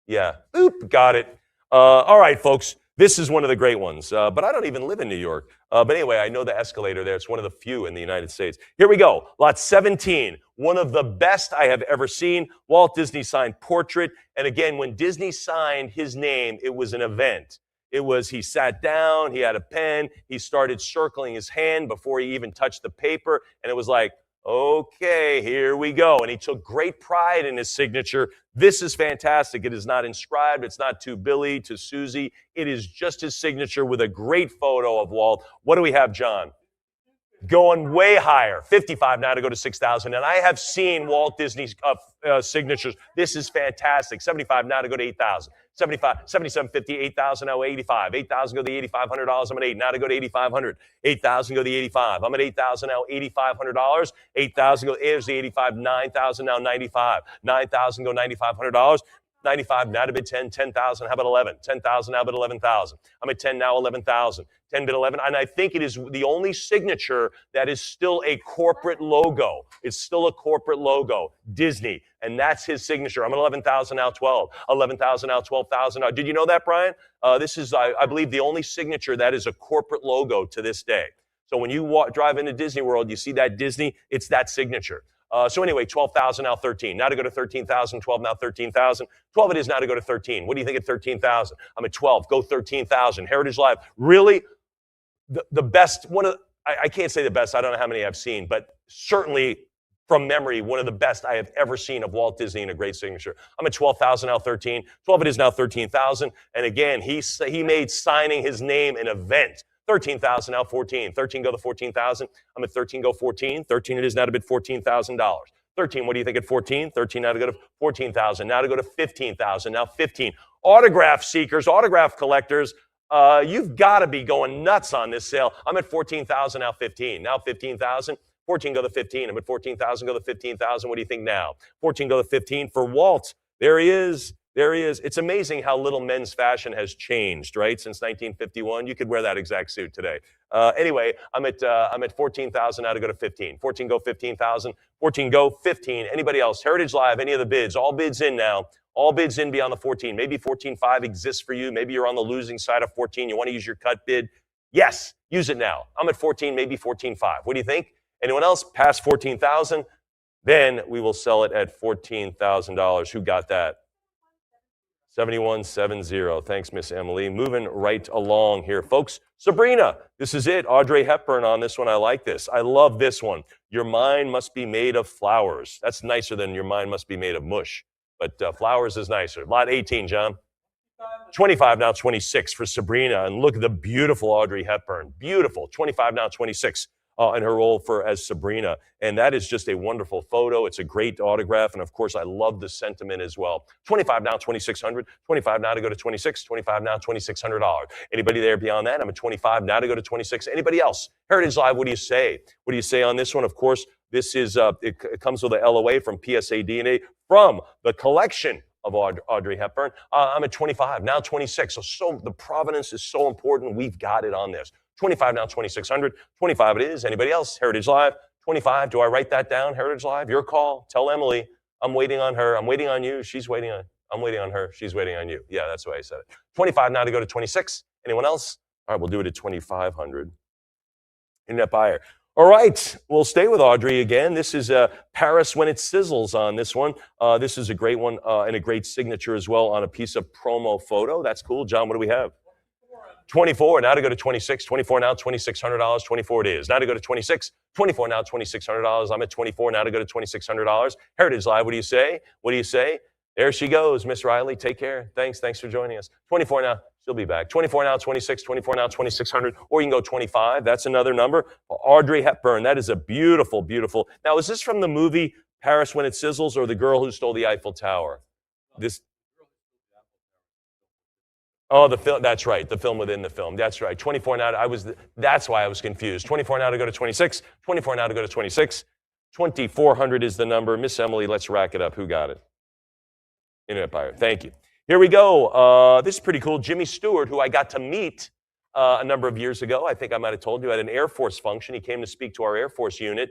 [SPEAKER 1] Yeah, boop, got it. All right, folks, this is one of the great ones, but I don't even live in New York. But anyway, I know the escalator there. It's one of the few in the United States. Here we go, lot 17, one of the best I have ever seen. Walt Disney signed portrait. And again, when Disney signed his name, it was an event. It was, he sat down, he had a pen, he started circling his hand before he even touched the paper, and it was like, okay, here we go. And he took great pride in his signature. This is fantastic. It is not inscribed. It's not to Billy, to Susie. It is just his signature with a great photo of Walt. What do we have, John? Going way higher, 55 now to go to 6,000. And I have seen Walt Disney's signatures. This is fantastic. 75 now to go to 8,000. 75, 7750, 8,000 now 85. 8,000 go to the $8,500. I'm at 8 now to go to 8,500. 8,000 go to the 85. I'm at 8,000 now, $8,500. 8,000 go, there's the 85. 9,000 now 95. 9,000 go $9,500. 95 now to bid 10, 10,000, how about 11? 10,000, how about 11,000? I'm at 10 now, 11,000. 10 bid 11, and I think it is the only signature that is still a corporate logo. It's still a corporate logo, Disney, and that's his signature. I'm at 11,000 now, 12. 11,000 now, 12,000. Did you know that, Brian? This is, I believe, the only signature that is a corporate logo to this day. So when you drive into Disney World, you see that Disney, it's that signature. So anyway, 12,000 now 13. Now to go to 13,000. 12 now 13,000. 12 it is now to go to 13. What do you think at 13,000? I'm at 12. Go 13,000. Heritage Live. Really, the best. I can't say the best. I don't know how many I've seen, but certainly from memory, one of the best I have ever seen of Walt Disney in a great signature. I'm at 12,000 now 13. 12 it is now 13,000. And again, he made signing his name an event. 13,000 now 14. 13 go to 14,000. I'm at 13 go 14. 13 it is now to bid $14,000. 13, what do you think at 14? 13 now to go to 14,000. Now to go to 15,000. Now 15. Autograph seekers, autograph collectors, you've got to be going nuts on this sale. I'm at 14,000 now 15. Now 15,000. 14 go to 15. I'm at 14,000 go to 15,000. What do you think now? 14 go to 15 for Walt. There he is. There he is. It's amazing how little men's fashion has changed, right? Since 1951, you could wear that exact suit today. Anyway, I'm at 14,000 now to go to 15. 14 go 15,000. 14 go 15. Anybody else? Heritage Live. Any of the bids? All bids in now. All bids in beyond the 14. Maybe 14.5 exists for you. Maybe you're on the losing side of 14. You want to use your cut bid? Yes, use it now. I'm at 14. Maybe 14.5. What do you think? Anyone else? Past 14,000? Then we will sell it at $14,000. Who got that? 7170. Thanks, Miss Emily. Moving right along here, folks. Sabrina, this is it. Audrey Hepburn on this one. I like this. I love this one. Your mind must be made of flowers. That's nicer than your mind must be made of mush. But flowers is nicer. Lot 18, John. 25 now 26 for Sabrina. And look at the beautiful Audrey Hepburn. Beautiful. 25 now 26. In her role as Sabrina. And that is just a wonderful photo. It's a great autograph. And of course, I love the sentiment as well. 25 now, 2,600. 25 now to go to 26. 25 now, $2,600. Anybody there beyond that? I'm at 25 now to go to 26. Anybody else? Heritage Live, what do you say? What do you say on this one? Of course, this is, it comes with a LOA from PSA DNA from the collection of Audrey Hepburn. I'm at 25, now 26. So the provenance is so important. We've got it on this. 25 now, 2,600. 25 it is. Anybody else? Heritage Live, 25. Do I write that down? Heritage Live, your call. Tell Emily I'm waiting on her. I'm waiting on you. I'm waiting on her. She's waiting on you. Yeah, that's the way I said it. 25 now to go to 26. Anyone else? All right, we'll do it at 2,500. Internet buyer. All right, we'll stay with Audrey again. This is Paris When It Sizzles on this one. This is a great one and a great signature as well on a piece of promo photo. That's cool. John, what do we have? 24, now to go to 26. 24 now, $2,600. 24 it is. Now to go to 26. 24 now, $2,600. I'm at 24, now to go to $2,600. Heritage Live, what do you say? What do you say? There she goes, Miss Riley. Take care. Thanks for joining us. 24 now, she'll be back. 24 now, 26. 24 now, 2,600. Or you can go 25. That's another number. Audrey Hepburn, that is a beautiful, beautiful. Now, is this from the movie Paris When It Sizzles or The Girl Who Stole the Eiffel Tower? This. Oh, the film. That's right. The film within the film. That's right. 24 now. That's why I was confused. 24 now to go to 26. 24 now to go to 26. 2,400 is the number. Miss Emily, let's rack it up. Who got it? Internet buyer. Thank you. Here we go. This is pretty cool. Jimmy Stewart, who I got to meet a number of years ago. I think I might have told you at an Air Force function. He came to speak to our Air Force unit.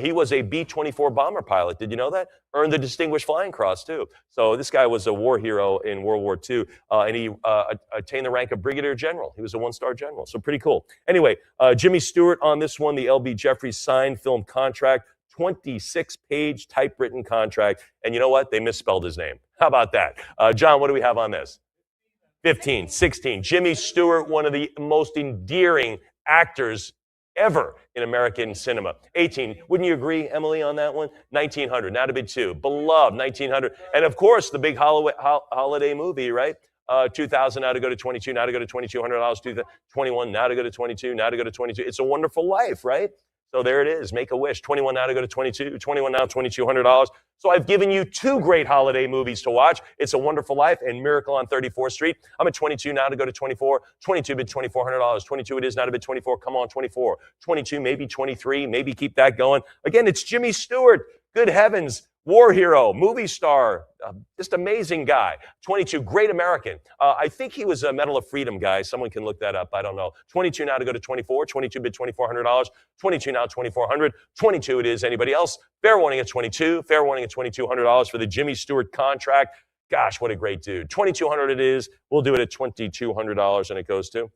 [SPEAKER 1] He was a B-24 bomber pilot. Did you know that? Earned the Distinguished Flying Cross, too. So this guy was a war hero in World War II, and he attained the rank of Brigadier General. He was a one-star general, so pretty cool. Anyway, Jimmy Stewart on this one, the L.B. Jeffries signed film contract, 26-page typewritten contract. And you know what? They misspelled his name. How about that? John, what do we have on this? 15, 16. Jimmy Stewart, one of the most endearing actors ever in American cinema. 18. Wouldn't you agree, Emily, on that one? 1900. Now to bid 2. Beloved, 1900. And of course, the big holiday movie, right? 2000. Now to go to 22. Now to go to $2,200. 21. Now to go to 22. Now to go to 22. It's a Wonderful Life, right? So there it is. Make a wish. 21 now to go to 22. 21 now, $2,200. So I've given you 2 great holiday movies to watch. It's a Wonderful Life and Miracle on 34th Street. I'm at 22 now to go to 24. 22 bid $2,400. 22 it is now to bid 24. Come on, 24. 22, maybe 23. Maybe keep that going. Again, it's Jimmy Stewart. Good heavens. War hero, movie star, just amazing guy. 22, great American. I think he was a Medal of Freedom guy. Someone can look that up. I don't know. 22 now to go to 24. 22 bid $2,400. 22 now, $2,400. 22 it is. Anybody else? Fair warning at 22. Fair warning at $2,200 for the Jimmy Stewart contract. Gosh, what a great dude. 2,200 it is. We'll do it at $2,200, and it goes to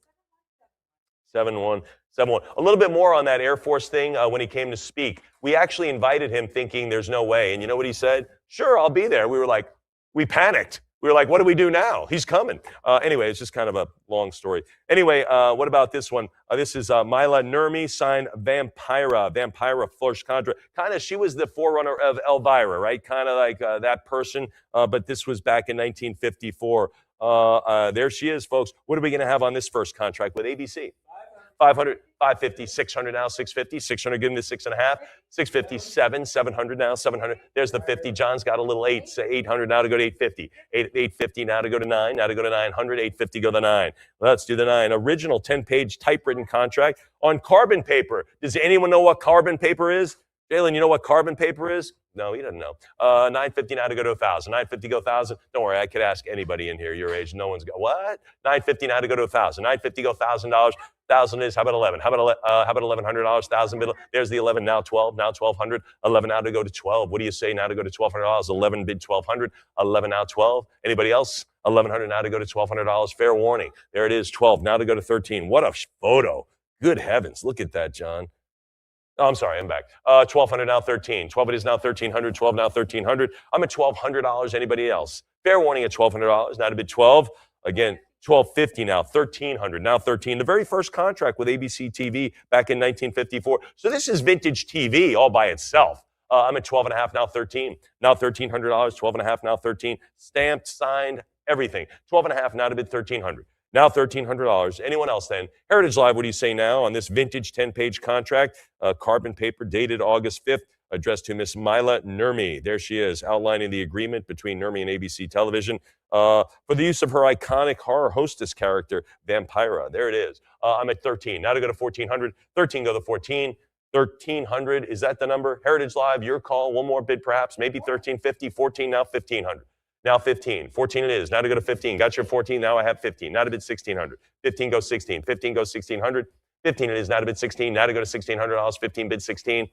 [SPEAKER 1] 7-1. 7-1. A little bit more on that Air Force thing when he came to speak. We actually invited him thinking there's no way. And you know what he said? Sure, I'll be there. We panicked. We were like, what do we do now? He's coming. Anyway, it's just kind of a long story. Anyway, what about this one? This is Mila Nurmi signed Vampira. Vampira first contract. Kind of, she was the forerunner of Elvira, right? Kind of like that person. But this was back in 1954. There she is, folks. What are we going to have on this first contract with ABC? 500, 550, 600 now, 650, 600, give him the 6.5, 650, 700 now, 700. There's the 50. John's got a little 8, 800 now to go to 850, 850 now to go to 9, now to go to 900, 850 go to 9. Let's do the 9. Original 10-page typewritten contract on carbon paper. Does anyone know what carbon paper is? Jalen, you know what carbon paper is? No, he doesn't know. 950 now to go to 1,000. 950 go 1,000. Don't worry, I could ask anybody in here your age. No one's got what? 950 now to go to 1,000. 950 go $1,000. 1,000 is how about 11? How about $1,100? 1,000 bid. There's the 11. Now 12. Now 1,200. 11 now to go to 12. What do you say now to go to $1,200? 11 bid 1,200. 11 now 12. Anybody else? 1,100 now to go to $1,200. Fair warning. There it is. 12 now to go to 13. What a photo! Good heavens! Look at that, John. Oh, I'm sorry, I'm back. 1,200 now 13. 12 it is now 1,300. 12 now 1,300. I'm at $1,200. Anybody else? Fair warning at $1,200. Now to bid 12. Again, 1,250 now, 1,300 now 13. The very first contract with ABC TV back in 1954. So this is vintage TV all by itself. I'm at 12.5 now 13. Now $1,300. 12.5 now 13. Stamped, signed, everything. 12.5 now to bid 1,300. Now $1,300. Anyone else then? Heritage Live, what do you say now on this vintage 10-page contract? Carbon paper dated August 5th, addressed to Miss Mila Nurmi. There she is, outlining the agreement between Nurmi and ABC Television for the use of her iconic horror hostess character, Vampira. There it is. I'm at 13. Now to go to 1,400. 13 go to 14. 1,300, is that the number? Heritage Live, your call. One more bid perhaps, maybe 1,350. 14 now, 1,500. Now 15. 14 it is. Now to go to 15. Got your 14. Now I have 15. Now to bid 1,600. 15 goes 16. 15 goes 1,600. 15 it is. Now to bid 16. Now to go to $1,600. 15 bid 16.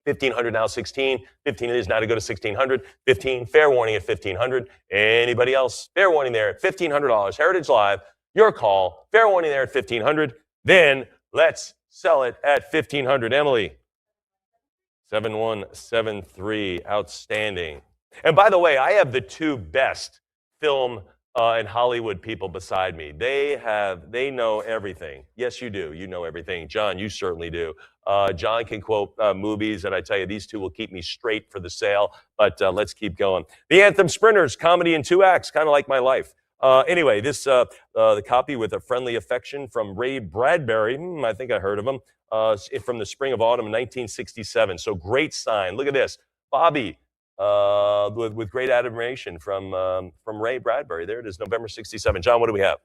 [SPEAKER 1] 1,500 now 16. 15 it is. Now to go to 1,600. 15. Fair warning at 1,500. Anybody else? Fair warning there at $1,500. Heritage Live. Your call. Fair warning there at 1,500. Then let's Sell it at 1500. Emily, 7173. Outstanding. And by the way, I have the two best film and Hollywood people beside me. They know everything. Yes, you do. You know everything. John, you certainly do. John can quote movies, and I tell you, these two will keep me straight for the sale. But let's keep going. The Anthem Sprinters, comedy in 2 acts, kind of like my life. Anyway, this the copy with a friendly affection from Ray Bradbury. I think I heard of him. From the spring of autumn 1967. So great sign. Look at this, Bobby, with great admiration from Ray Bradbury. There it is, November 67. John, what do we have?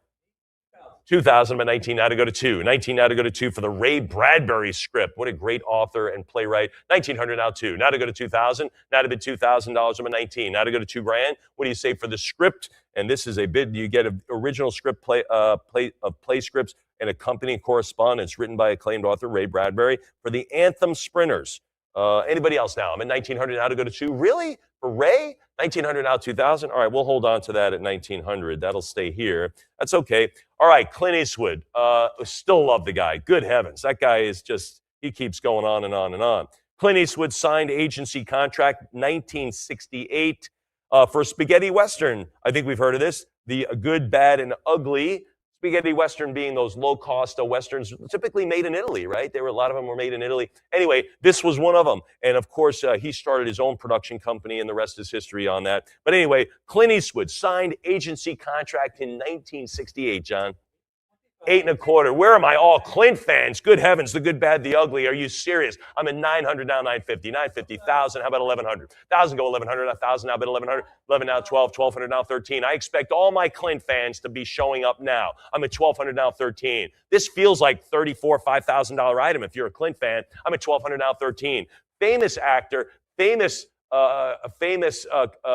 [SPEAKER 1] 2000, but 19 now to go to 2. 19 now to go to 2 for the Ray Bradbury script. What a great author and playwright. 1900 now 2. Now to go to 2000. Now to bid $2,000 number 19. Now to go to $2,000. What do you say for the script? And this is a bid. You get an original script play scripts and accompanying correspondence written by acclaimed author Ray Bradbury for the Anthem Sprinters. Anybody else now? I'm at 1900 now to go to 2. Really? For Ray? 1900 now 2000? All right, we'll hold on to that at 1900. That'll stay here. That's okay. All right, Clint Eastwood. Still love the guy. Good heavens. That guy is just, he keeps going on and on and on. Clint Eastwood signed agency contract 1968 for spaghetti western. I think we've heard of this. The Good, Bad, and Ugly. Spaghetti western being those low-cost westerns typically made in Italy, right? A lot of them were made in Italy. Anyway, this was one of them. And of course, he started his own production company, and the rest is history on that. But anyway, Clint Eastwood signed agency contract in 1968, John. 8 1/4. Where am I? All Clint fans. Good heavens, the good, bad, the ugly. Are you serious? I'm at 900 now, 950. 950, 1,000. How about 1,100? 1,000 go 1,100, 1,000 now, but 1,100. 11 now, 12. 1,200 now, 13. I expect all my Clint fans to be showing up now. I'm at 1,200 now, 13. This feels like $34,000, $5,000 item if you're a Clint fan. I'm at 1,200 now, 13. Famous actor, a famous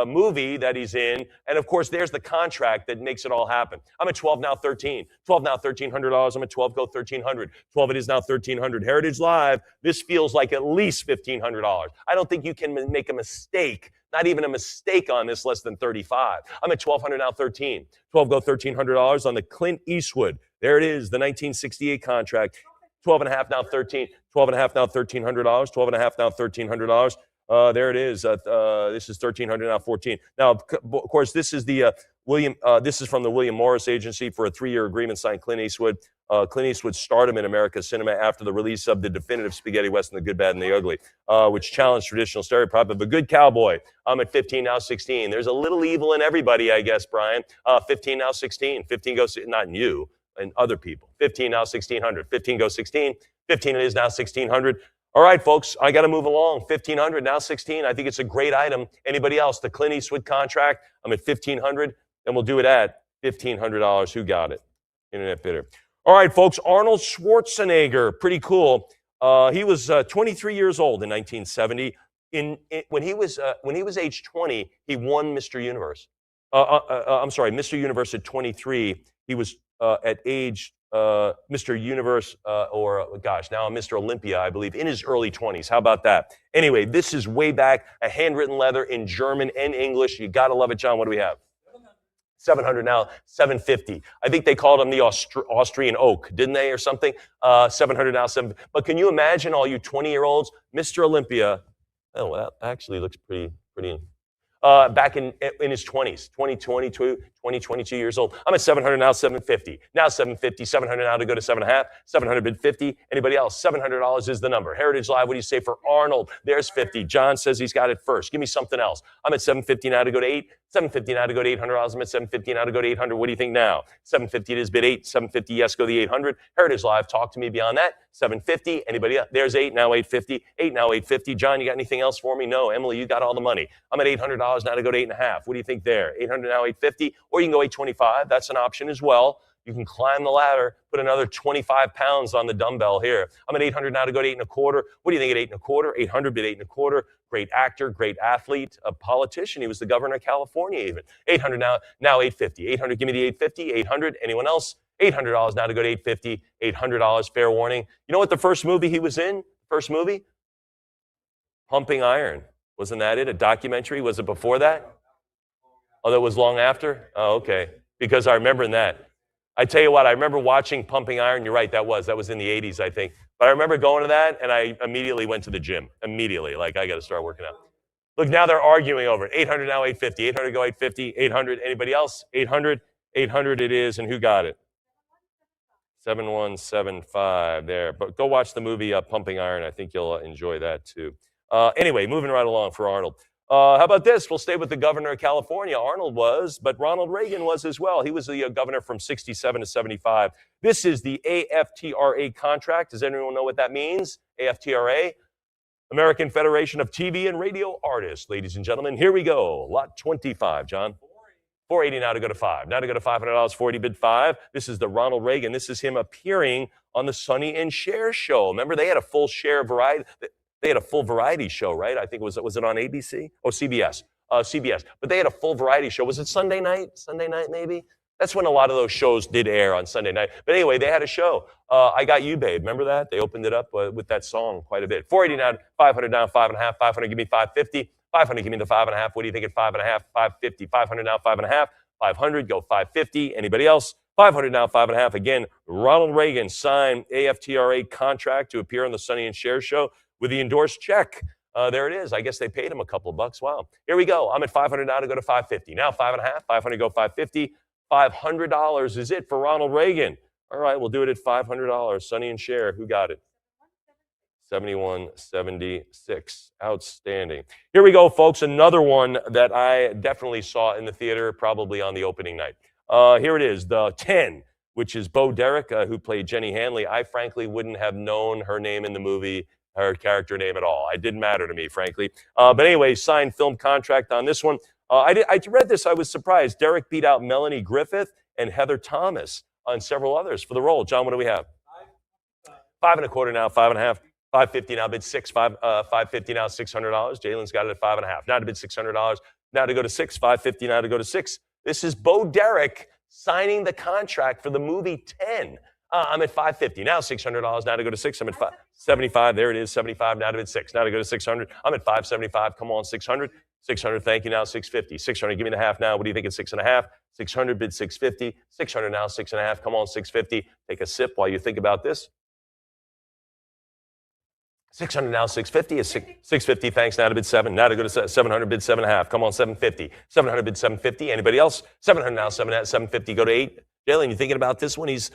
[SPEAKER 1] movie that he's in, and of course there's the contract that makes it all happen. I'm at 12 now, 13. 12 now, $1,300. I'm at 12, go 1,300. 12 it is now, 1,300. Heritage Live, this feels like at least $1,500. I don't think you can make a mistake, not even a mistake on this less than 35. I'm at 1,200 now, 13. 12 go $1,300 on the Clint Eastwood. There it is, the 1968 contract. 12 and a half now, 13. 12 and a half now, $1,300. 12 and a half now, $1,300. There it is. This is 1,300 now, 14. Now, of course, this is the this is from the William Morris Agency for a 3-year agreement signed Clint Eastwood. Clint Eastwood's stardom in America's cinema after the release of the definitive spaghetti western, The Good, Bad, and the Ugly, which challenged traditional stereotype of a good cowboy. I'm at 15 now, 16. There's a little evil in everybody, I guess, Brian. 15 now, 16. 15 goes, not in you, and other people. 15 now, 1,600. 15 goes 16. 15 it is now, 1,600. All right, folks, I got to move along. 1,500, now 16. I think it's a great item. Anybody else? The Clint Eastwood contract, I'm at 1,500, and we'll do it at $1,500. Who got it? Internet bidder. All right, folks, Arnold Schwarzenegger, pretty cool. He was 23 years old in 1970. When he was age 20, he won Mr. Universe. I'm sorry, Mr. Universe at 23. He was at age Mr. Universe, or gosh, now I'm Mr. Olympia, I believe, in his early 20s. How about that? Anyway, this is way back, a handwritten letter in German and English. You got to love it, John. What do we have? 700 now, 750. I think they called him the Austrian oak, didn't they, or something? 700 now, 7. But can you imagine all you 20-year-olds, Mr. Olympia? Oh, well, that actually looks pretty. Back in his 20s, 22 years old. I'm at 700 now, 750. Now 750, 700 now to go to 7.5, 700 bid 50. Anybody else? $700 is the number. Heritage Live, what do you say for Arnold? There's 50. John says he's got it first. Give me something else. I'm at 750 now to go to 8, 750 now to go to $800. I'm at 750 now to go to 800. What do you think now? 750 it is bid 8, 750 yes, go to the 800. Heritage Live, talk to me beyond that. 750. Anybody else? There's 8, now 850. 8, now 850. John, you got anything else for me? No. Emily, you got all the money. I'm at $800 now to go to 8.5. What do you think there? 800 now, 850. Or you can go 825. That's an option as well. You can climb the ladder, put another 25 pounds on the dumbbell here. I'm at 800 now to go to 8 1/4. What do you think at 8 1/4? 800 bid 8 1/4. Great actor, great athlete, a politician. He was the governor of California even. 800 now 850. 800, give me the 850. 800, anyone else? $800 now to go to 850. $800, fair warning. You know what the first movie he was in? First movie? Pumping Iron. Wasn't that it? A documentary? Was it before that? Oh, that was long after? Oh, okay. Because I remember that. I tell you what, I remember watching Pumping Iron. You're right, that was in the 80s, I think. But I remember going to that, and I immediately went to the gym. Immediately, like I got to start working out. Look, now they're arguing over it. 800 now, 850. 800 go 850. 800. Anybody else? 800. 800 it is, and who got it? 7175 there. But go watch the movie Pumping Iron. I think you'll enjoy that too. Anyway, moving right along for Arnold. How about this? We'll stay with the governor of California. Arnold was, but Ronald Reagan was as well. He was the governor from 67 to 75. This is the AFTRA contract. Does anyone know what that means? AFTRA? American Federation of TV and Radio Artists. Ladies and gentlemen, here we go. Lot 25, John. 480 now to go to 5. Now to go to $500, 40 bid 5. This is the Ronald Reagan. This is him appearing on the Sonny and Cher show. Remember, they had a full Cher variety. They had a full variety show, right? I think was it on ABC? Oh, CBS. CBS. But they had a full variety show. Was it Sunday night? Sunday night, maybe? That's when a lot of those shows did air on Sunday night. But anyway, they had a show. I Got You, Babe. Remember that? They opened it up with that song quite a bit. 480 down, 500 down, 5.5. 500, give me 550. 500, give me the 5.5. What do you think at 5.5? 550. 500 now, 5.5. 500, go 550. Anybody else? 500 now, 5.5. Again, Ronald Reagan signed AFTRA contract to appear on the Sonny and Cher show with the endorsed check. There it is. I guess they paid him a couple of bucks. Wow. Here we go. I'm at 500 now to go to 550. Now 5.5. 500, go 550. $500 is it for Ronald Reagan. All right, we'll do it at $500. Sonny and Cher, who got it? 7176. Outstanding. Here we go, folks. Another one that I definitely saw in the theater, probably on the opening night. Here it is, the 10, which is Bo Derek, who played Jenny Hanley. I frankly wouldn't have known her name in the movie, her character name at all. It didn't matter to me, frankly. But anyway, signed film contract on this one. I read this. I was surprised. Derek beat out Melanie Griffith and Heather Thomas on several others for the role. John, what do we have? 5.25 now, 5.5. 550 now, bid 6, 550 now, $600. Jalen's got it at 5.5. Now to bid $600. Now to go to 6, 550 now to go to 6. This is Bo Derek signing the contract for the movie 10. I'm at 550 now, $600. Now to go to 6. I'm at 575. There it is, 75. Now to bid 6. Now to go to 600. I'm at 575. Come on, 600. 600. Thank you. Now 650. 600. Give me the half now. What do you think at 6.5? 600 bid 650. 600 now, 6.5. Come on, 650. Take a sip while you think about this. 600 now, 650 is 650. Thanks. Now to bid 7. Now to go to 700, bid 7.5. Come on, 750. 700 bid 750. Anybody else? 700 now, 750. Go to 8. Jalen, you thinking about this one? He's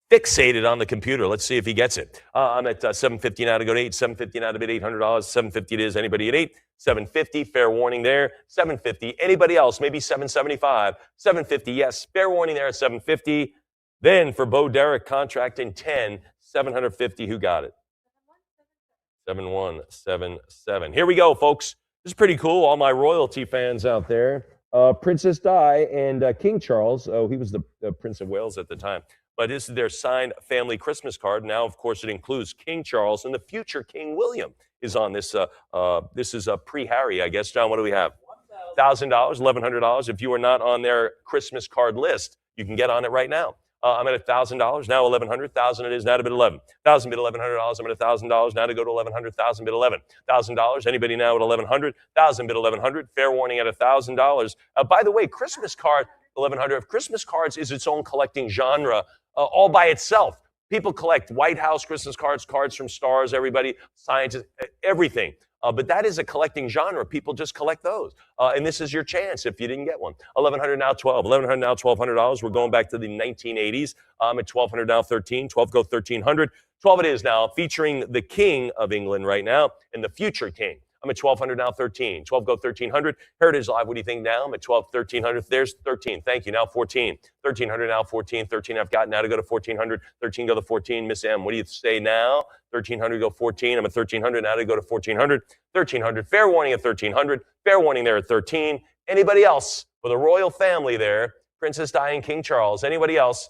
[SPEAKER 1] fixated on the computer. Let's see if he gets it. I'm at 750 now to go to 8. 750 now to bid $800. 750 it is. Anybody at 8? 750. Fair warning there. 750. Anybody else? Maybe 775. 750. Yes. Fair warning there at 750. Then for Bo Derek contract in 10, 750. Who got it? 7177. Here we go, folks. This is pretty cool. All my royalty fans out there. Princess Di and King Charles. Oh, he was the Prince of Wales at the time. But this is their signed family Christmas card. Now, of course, it includes King Charles and the future King William is on this. This is pre-Harry, I guess. John, what do we have? $1,000, $1,100. If you are not on their Christmas card list, you can get on it right now. I'm at $1,000 now, $1,100. 1,000 it is now to bid 11. 1,000 bid $1,100. I'm at $1,000 now to go to 1,100. 1,000 bid 11. $1,000. Anybody now at 1,100? 1,000 bid 1,100. Fair warning at $1,000. By the way, Christmas card 1,100. Christmas cards is its own collecting genre all by itself. People collect White House Christmas cards, cards from stars, everybody, scientists, everything. But that is a collecting genre. People just collect those. And this is your chance if you didn't get one. 1,100 now, 12. 1,100 now, $1,200. We're going back to the 1980s. I'm at 1,200 now, 13. 12 go 1,300. 12 it is now, featuring the King of England right now and the future King. I'm at 1,200 now, 13. 12 go 1,300. Heritage Live, what do you think now? I'm at 12, 1,300. There's 13. Thank you. Now 14. 1,300 now, 14. 13 I've got now to go to 1,400. 13 go to 14. Miss M, what do you say now? 1,300 go 14. I'm at 1,300 now to go to 1,400. 1,300. Fair warning at 1,300. Fair warning there at 13. Anybody else for the royal family there? Princess Di and King Charles. Anybody else?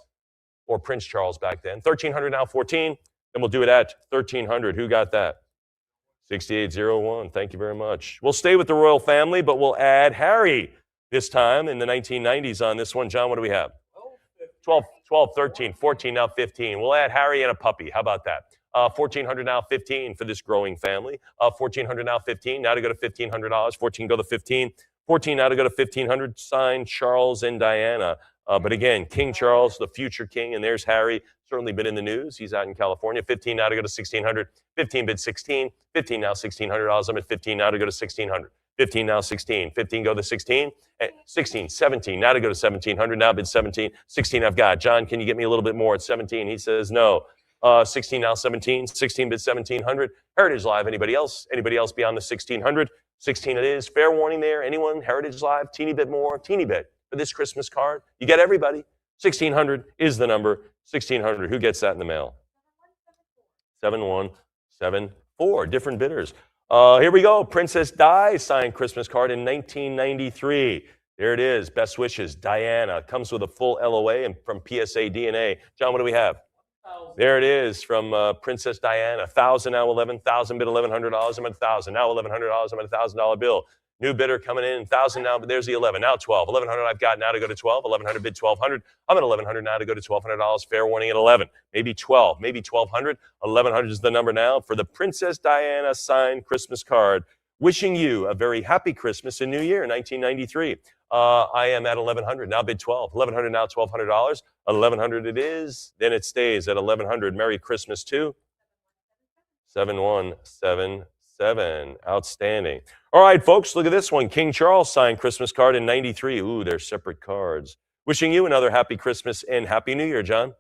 [SPEAKER 1] Or Prince Charles back then. 1,300 now, 14. Then we'll do it at 1,300. Who got that? 6801. Thank you very much. We'll stay with the royal family, but we'll add Harry this time in the 1990s on this one. John, what do we have? 12, 13, 14, now 15. We'll add Harry and a puppy. How about that? 1,400 now, 15 for this growing family. 1,400 now, 15. Now to go to $1,500. 14 go to 15. 14 now to go to 1500. Signed Charles and Diana. But again, King Charles, the future king, and there's Harry. Certainly been in the news. He's out in California. 15 now to go to 1600. 15 bid 16. 15 now $1,600. I'm at 15 now to go to 1600. 15 now 16. 15 go to 16. 16, 17 now to go to 1700. Now bid 17. 16 I've got. John, can you get me a little bit more at 17? He says no. 16 now 17. 16 bid 1700. Heritage Live. Anybody else? Anybody else beyond the 1600? 16 it is. Fair warning there. Anyone? Heritage Live. Teeny bit more. Teeny bit for this Christmas card. You get everybody. 1600 is the number. 1600. Who gets that in the mail? 7174. Different bidders. Here we go. Princess Di signed Christmas card in 1993. There it is. Best wishes. Diana. Comes with a full LOA and from PSA DNA. John, what do we have? 1,000. There it is from Princess Diana. 1,000 now 11,000 bid $1,100. I'm at 1,000 now $1,100. I'm at $1,000 bill. New bidder coming in, 1,000 now, but there's the 11. Now 12. 1,100 I've got now to go to 12. 1,100 bid 1,200. I'm at 1,100 now to go to $1,200. Fair warning at 11. Maybe 12. Maybe 1,200. 1,100 is the number now for the Princess Diana signed Christmas card. Wishing you a very happy Christmas and New Year, 1993. I am at 1,100. Now bid 12. 1,100 now $1,200. 1,100 it is. Then it stays at 1,100. Merry Christmas to 7177. Outstanding. All right, folks, look at this one. King Charles signed Christmas card in 93. Ooh, they're separate cards. Wishing you another happy Christmas and happy New Year, John.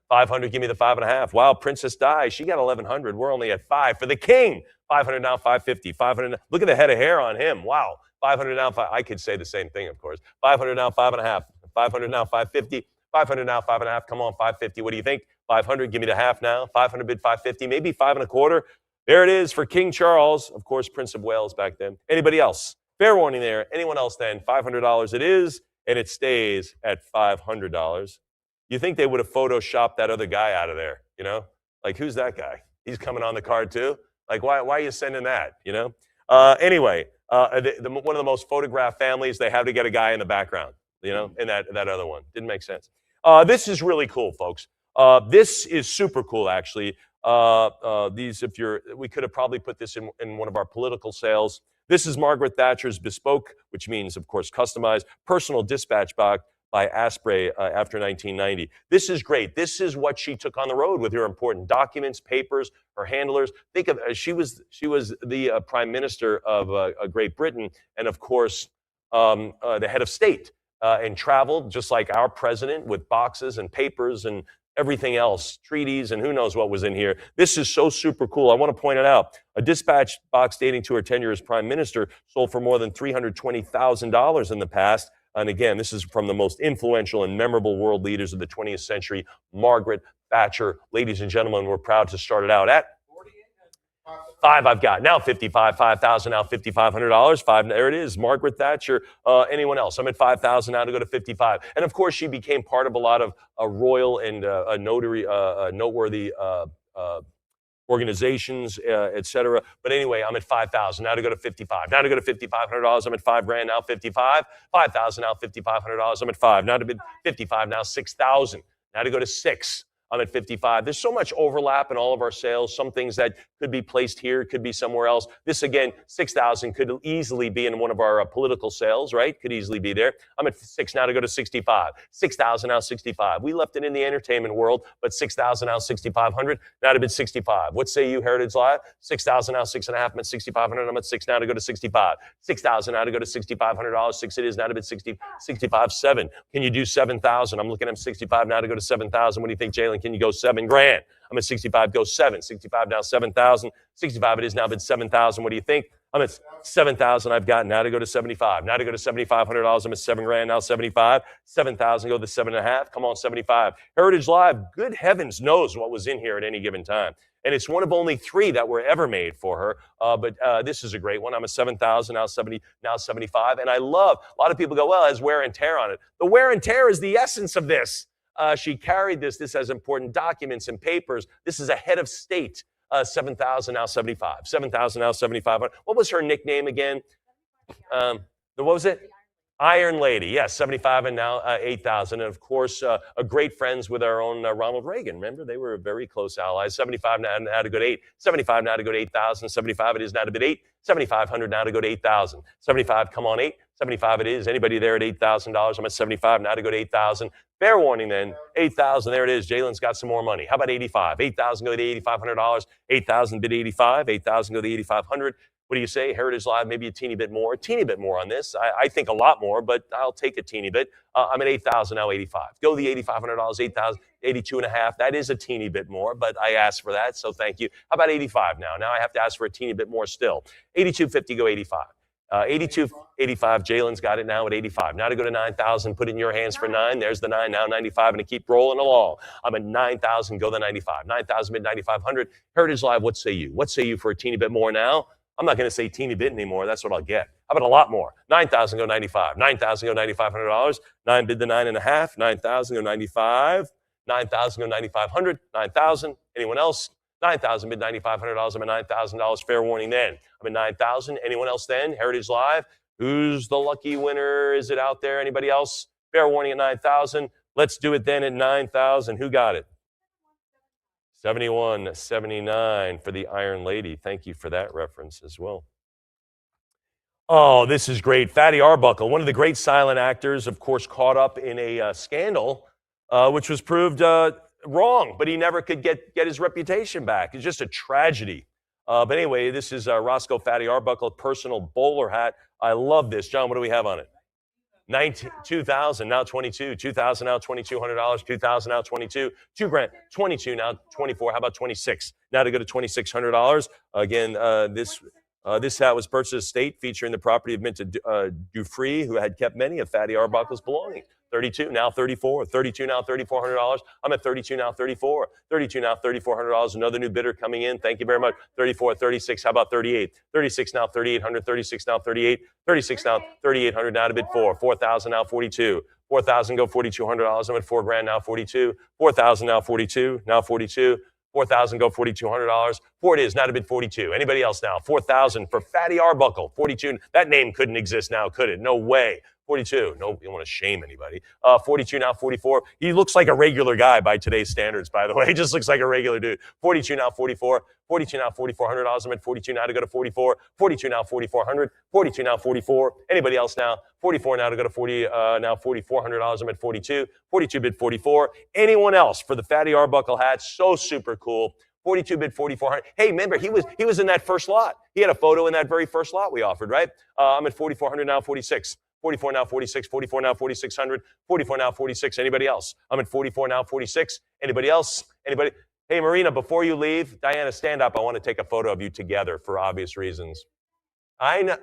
[SPEAKER 1] 500, give me the 5.5. Wow, Princess Di, she got 1,100. We're only at 5 for the king. 500 now, 550. 500. Look at the head of hair on him. Wow. 500 now, 5. I could say the same thing, of course. 500 now, 5.5. 500 now, 550. 500 now, 5.5. Come on, 550. What do you think? 500, give me the half now. 500 bid 550, maybe 5.25. There it is for King Charles, of course, Prince of Wales back then. Anybody else? Fair warning there. Anyone else then? $500 it is, and it stays at $500. You think they would have photoshopped that other guy out of there, you know? Like, who's that guy? He's coming on the card too? Like, why are you sending that, you know? Anyway, one of the most photographed families, they have to get a guy in the background, you know, in that other one. Didn't make sense. This is really cool, folks. This is super cool, actually. We could have probably put this in one of our political sales. This is Margaret Thatcher's bespoke, which means, of course, customized personal dispatch box by Asprey after 1990. This is great. This is what she took on the road with her important documents, papers, her handlers. Think of she was the Prime Minister of Great Britain, and of course the head of state, and traveled just like our president with boxes and papers and everything else, treaties, and who knows what was in here. This is so super cool. I want to point it out. A dispatch box dating to her tenure as Prime Minister sold for more than $320,000 in the past. And again, this is from the most influential and memorable world leaders of the 20th century, Margaret Thatcher. Ladies and gentlemen, we're proud to start it out at 5 I've got. Now 55, 5,000, now $5,500. 5, there it is, Margaret Thatcher. Anyone else? I'm at 5,000 now to go to 55. And of course, she became part of a lot of royal and noteworthy organizations, etc. But anyway, I'm at 5,000 now to go to 55. Now to go to $5,500. I'm at $5,000 now 55. 5,000 now $5,500. I'm at 5. Now to bid 55 now 6,000. Now to go to 6. I'm at 55. There's so much overlap in all of our sales. Some things that could be placed here, could be somewhere else. This, again, 6,000 could easily be in one of our political sales, right? Could easily be there. I'm at 6 now to go to 65. 6,000 now 65. We left it in the entertainment world, but 6,000 now 6,500. Now to bid 65. What say you, Heritage Live? 6,000 now 6.5. I'm at 6,500. I'm at 6 now to go to 65. 6,000 now to go to $6,500. 6 it is now to bid 60. 65. 7. Can you do 7,000? I'm looking at 65 now to go to 7,000. What do you think, Jalen? Can you go $7,000? I'm at 65, go 7. 65 now 7,000. 65 it is now bid 7,000. What do you think? I'm at 7,000 I've got. Now to go to 75. Now to go to $7,500. I'm at $7,000 now 75. 7,000 go to 7.5. Come on, 75. Heritage Live, good heavens knows what was in here at any given time. And it's one of only 3 that were ever made for her. But this is a great one. I'm at 7,000, now 70, now 75. And I love, a lot of people go, well, it has wear and tear on it. The wear and tear is the essence of this. She carried this. This has important documents and papers. This is a head of state. 7,000, now 75. 7,000, now 7,500. What was her nickname again? What was it? Iron Lady, yes, 75 and now 8,000. And of course, great friends with our own Ronald Reagan. Remember, they were very close allies. 75 now to go to 8. 75 now to go to 8,000. 75 it is now to bid 8. 7,500 now to go to 8,000. 75, come on 8. 75 it is. Anybody there at $8,000? I'm at 75 now to go to 8,000. Fair warning then, 8,000. There it is. Jalen's got some more money. How about 85? 8,000 go to $8,500. 8,000 bid 85. 8,000 go to 8,500. What do you say? Heritage Live, maybe a teeny bit more on this. I think a lot more, but I'll take a teeny bit. I'm at 8,000 now, 85. Go the $8,500, 8,000, 82 and a half. That is a teeny bit more, but I asked for that, so thank you. How about 85 now? Now I have to ask for a teeny bit more still. 82.50, go 85. 82.85, Jalen's got it now at 85. Now to go to 9,000, put it in your hands for 9. There's the 9, now 95, and to keep rolling along. I'm at 9,000, go the 95. 9,000 bid 9,500. Heritage Live, what say you? What say you for a teeny bit more now? I'm not going to say teeny bit anymore. That's what I'll get. How about a lot more? 9,000 go 95. 9,000 go $9,500. 9 bid the 9.5. 9,000 go 95. 9,000 go 9,500. 9,000. Anyone else? 9,000 bid $9,500. I'm at $9,000. Fair warning then. I'm at 9,000. Anyone else then? Heritage Live. Who's the lucky winner? Is it out there? Anybody else? Fair warning at 9,000. Let's do it then at 9,000. Who got it? 71.79 for the Iron Lady. Thank you for that reference as well. Oh, this is great. Fatty Arbuckle, one of the great silent actors, of course, caught up in a scandal, which was proved wrong, but he never could get his reputation back. It's just a tragedy. But anyway, this is Roscoe Fatty Arbuckle, personal bowler hat. I love this. John, what do we have on it? 2,000 now 22, 2,000 now $2,200, 2,000 now 22, $2,000, 22 now 24. How about 26? Now to go to $2,600. Again, this hat was purchased at State, featuring the property of Minta Dufree, who had kept many of Fatty Arbuckle's belongings. 32 now 34, 32 now $3,400. I'm at 32 now 34, 32 now $3,400. Another new bidder coming in. Thank you very much. 34, 36. How about 38? 36 now 3,800. 36 now 38. 36 now 3,800. Now to bid 4. 4,000 now 42. 4,000 go $4,200. I'm at $4,000 now 42. 4,000 now 42. Now 42. 4,000 go $4,200. 4 it is. Now to bid 42. Anybody else now? 4,000 for Fatty Arbuckle. 42. That name couldn't exist now, could it? No way. 42. No, you don't want to shame anybody. 42 now 44. He looks like a regular guy by today's standards, by the way. He just looks like a regular dude. 42 now 44. 42 now $4,400. I'm at 42 now to go to 44. 42 now 4,400. 42 now 44. Anybody else now? 44 now to go to 40. Now $4,400. I'm at 42. 42 bid 44. Anyone else for the Fatty Arbuckle hat? So super cool. 42 bid 4,400. Hey, remember he was in that first lot. He had a photo in that very first lot we offered, right? I'm at 4,400 now 46. 44 now 46, 44 now 4,600, 44 now 46. Anybody else? I'm at 44 now 46. Anybody else? Anybody? Hey, Marina, before you leave, Diana, stand up. I want to take a photo of you together for obvious reasons. I know.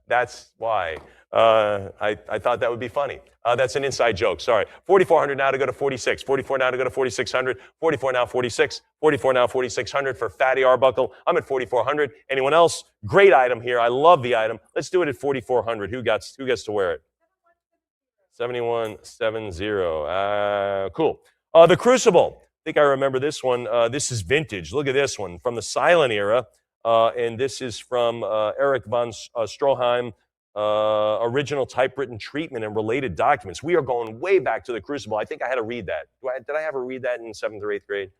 [SPEAKER 1] That's why. I thought that would be funny. That's an inside joke. Sorry. 4,400 now to go to 46. 44 now to go to 4,600. 44 now 46. 44 now 4,600 for Fatty Arbuckle. I'm at 4,400. Anyone else? Great item here. I love the item. Let's do it at 4,400. Who gets to wear it? 7170. Cool. The Crucible. I think I remember this one. This is vintage. Look at this one from the silent era. And this is from Eric von Stroheim, original typewritten treatment and related documents. We are going way back to the Crucible. I think I had to read that. Did I ever read that in 7th or 8th grade?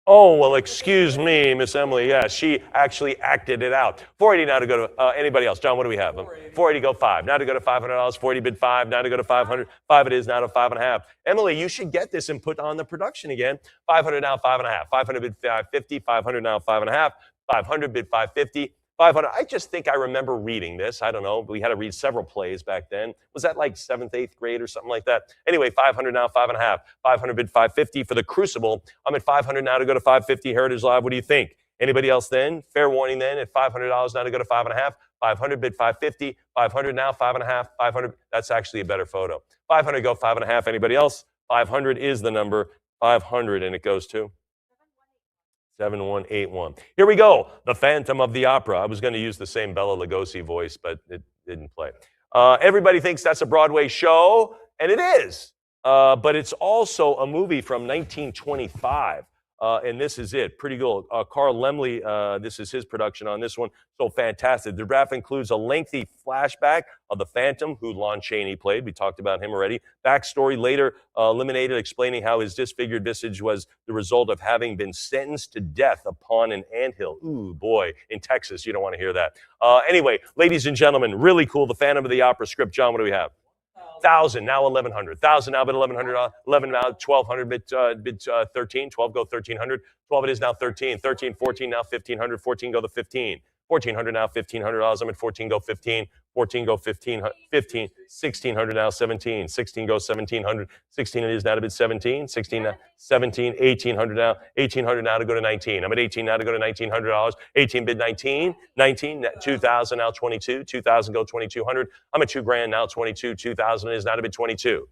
[SPEAKER 1] Oh, well, excuse me, Miss Emily. Yeah, she actually acted it out. 480 now to go to anybody else. John, what do we have? 480 go 5. Now to go to $500. 480 bid 5. Now to go to 500. 5 it is. Now to 5.5. Emily, you should get this and put on the production again. 500 now 5.5. 500 bid 550. 500 now 5.5. 500 bid 550. 500. I just think I remember reading this. I don't know. We had to read several plays back then. Was that like 7th, 8th grade or something like that? Anyway, 500 now, 5.5. 500 bid 550 for the Crucible. I'm at 500 now to go to 550. Heritage Live, what do you think? Anybody else then? Fair warning then at $500 now to go to 5.5. 500 bid 550. 500 now, 5.5. 500. That's actually a better photo. 500 go 5.5. Anybody else? 500 is the number. 500 and it goes to 7181. Here we go. The Phantom of the Opera. I was going to use the same Bela Lugosi voice, but it didn't play. Everybody thinks that's a Broadway show, and it is. But it's also a movie from 1925. and this is it. Pretty cool. Carl Lemley, this is his production on this one. So fantastic. The draft includes a lengthy flashback of the Phantom, who Lon Chaney played. We talked about him already. Backstory later eliminated, explaining how his disfigured visage was the result of having been sentenced to death upon an anthill. Ooh, boy, in Texas. You don't want to hear that. Anyway, ladies and gentlemen, really cool. The Phantom of the Opera script. John, what do we have? 1,000, now 1,100. 1,000 now bid 1,100. 11 now 1,200 bid 13. 12 go 1,300. 12 it is now 13. 13, 14 now 1,500. 14 go the 15. 1,400 now $1,500. I'm at 14 go 15. 14 go 15. 15. 1,600 now 17. 16 go 1,700. 16 it is now to bid 17. 16 now 17. 1,800 now. 1,800 now to go to 19. I'm at 18 now to go to $1,900. 18 bid 19. 19 2,000 now 22. 2,000 go 2,200. I'm at $2,000 now 22. 2,000 is now to bid 22.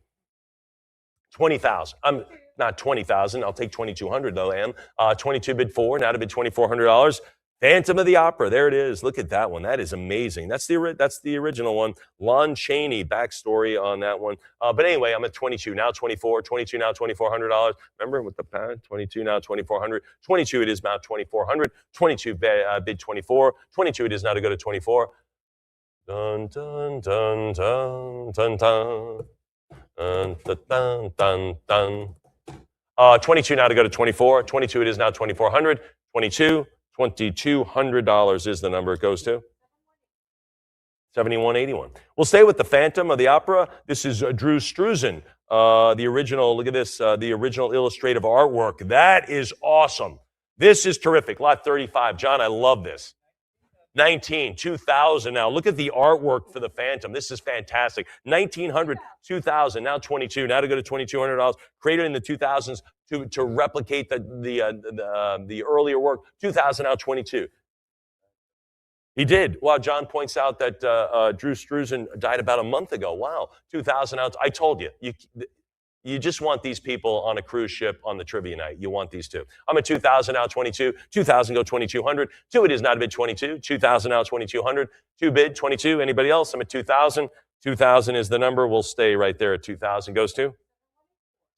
[SPEAKER 1] 20,000. I'm not 20,000. I'll take 2,200 though. Am 22 bid 4 now to bid $2,400. Phantom of the Opera. There it is. Look at that one. That is amazing. That's the original one. Lon Chaney backstory on that one. But anyway, I'm at 22 now 24. 22 now $2,400. Remember with the pad? 22 now 2,400. 22 it is now 2,400. 22 bid 24. 22 it is now to go to 24. Dun dun dun dun dun dun. Dun, dun, dun, dun. 22 now to go to 24. 22 it is now 2,400. 22. $2,200 is the number it goes to. 7181. We'll stay with the Phantom of the Opera. This is Drew Struzan, the original. Look at this, the original illustrative artwork. That is awesome. This is terrific. Lot 35. John, I love this. 19, 2,000 now. Look at the artwork for the Phantom. This is fantastic. 1,900, 2,000, now 22. Now to go to $2,200. Created in the 2000s to replicate the earlier work. 2,000, now 22. He did. Well, John points out that Drew Struzan died about a month ago. Wow, 2,000 out. I told you. You just want these people on a cruise ship on the trivia night. You want these two. I'm at 2,000 now, 22. 2,000 go 2,200. 2 it is now to bid 22. 2,000 now, 2,200. 2 bid 22. Anybody else? I'm at 2,000. 2,000 is the number. We'll stay right there at 2,000. Goes to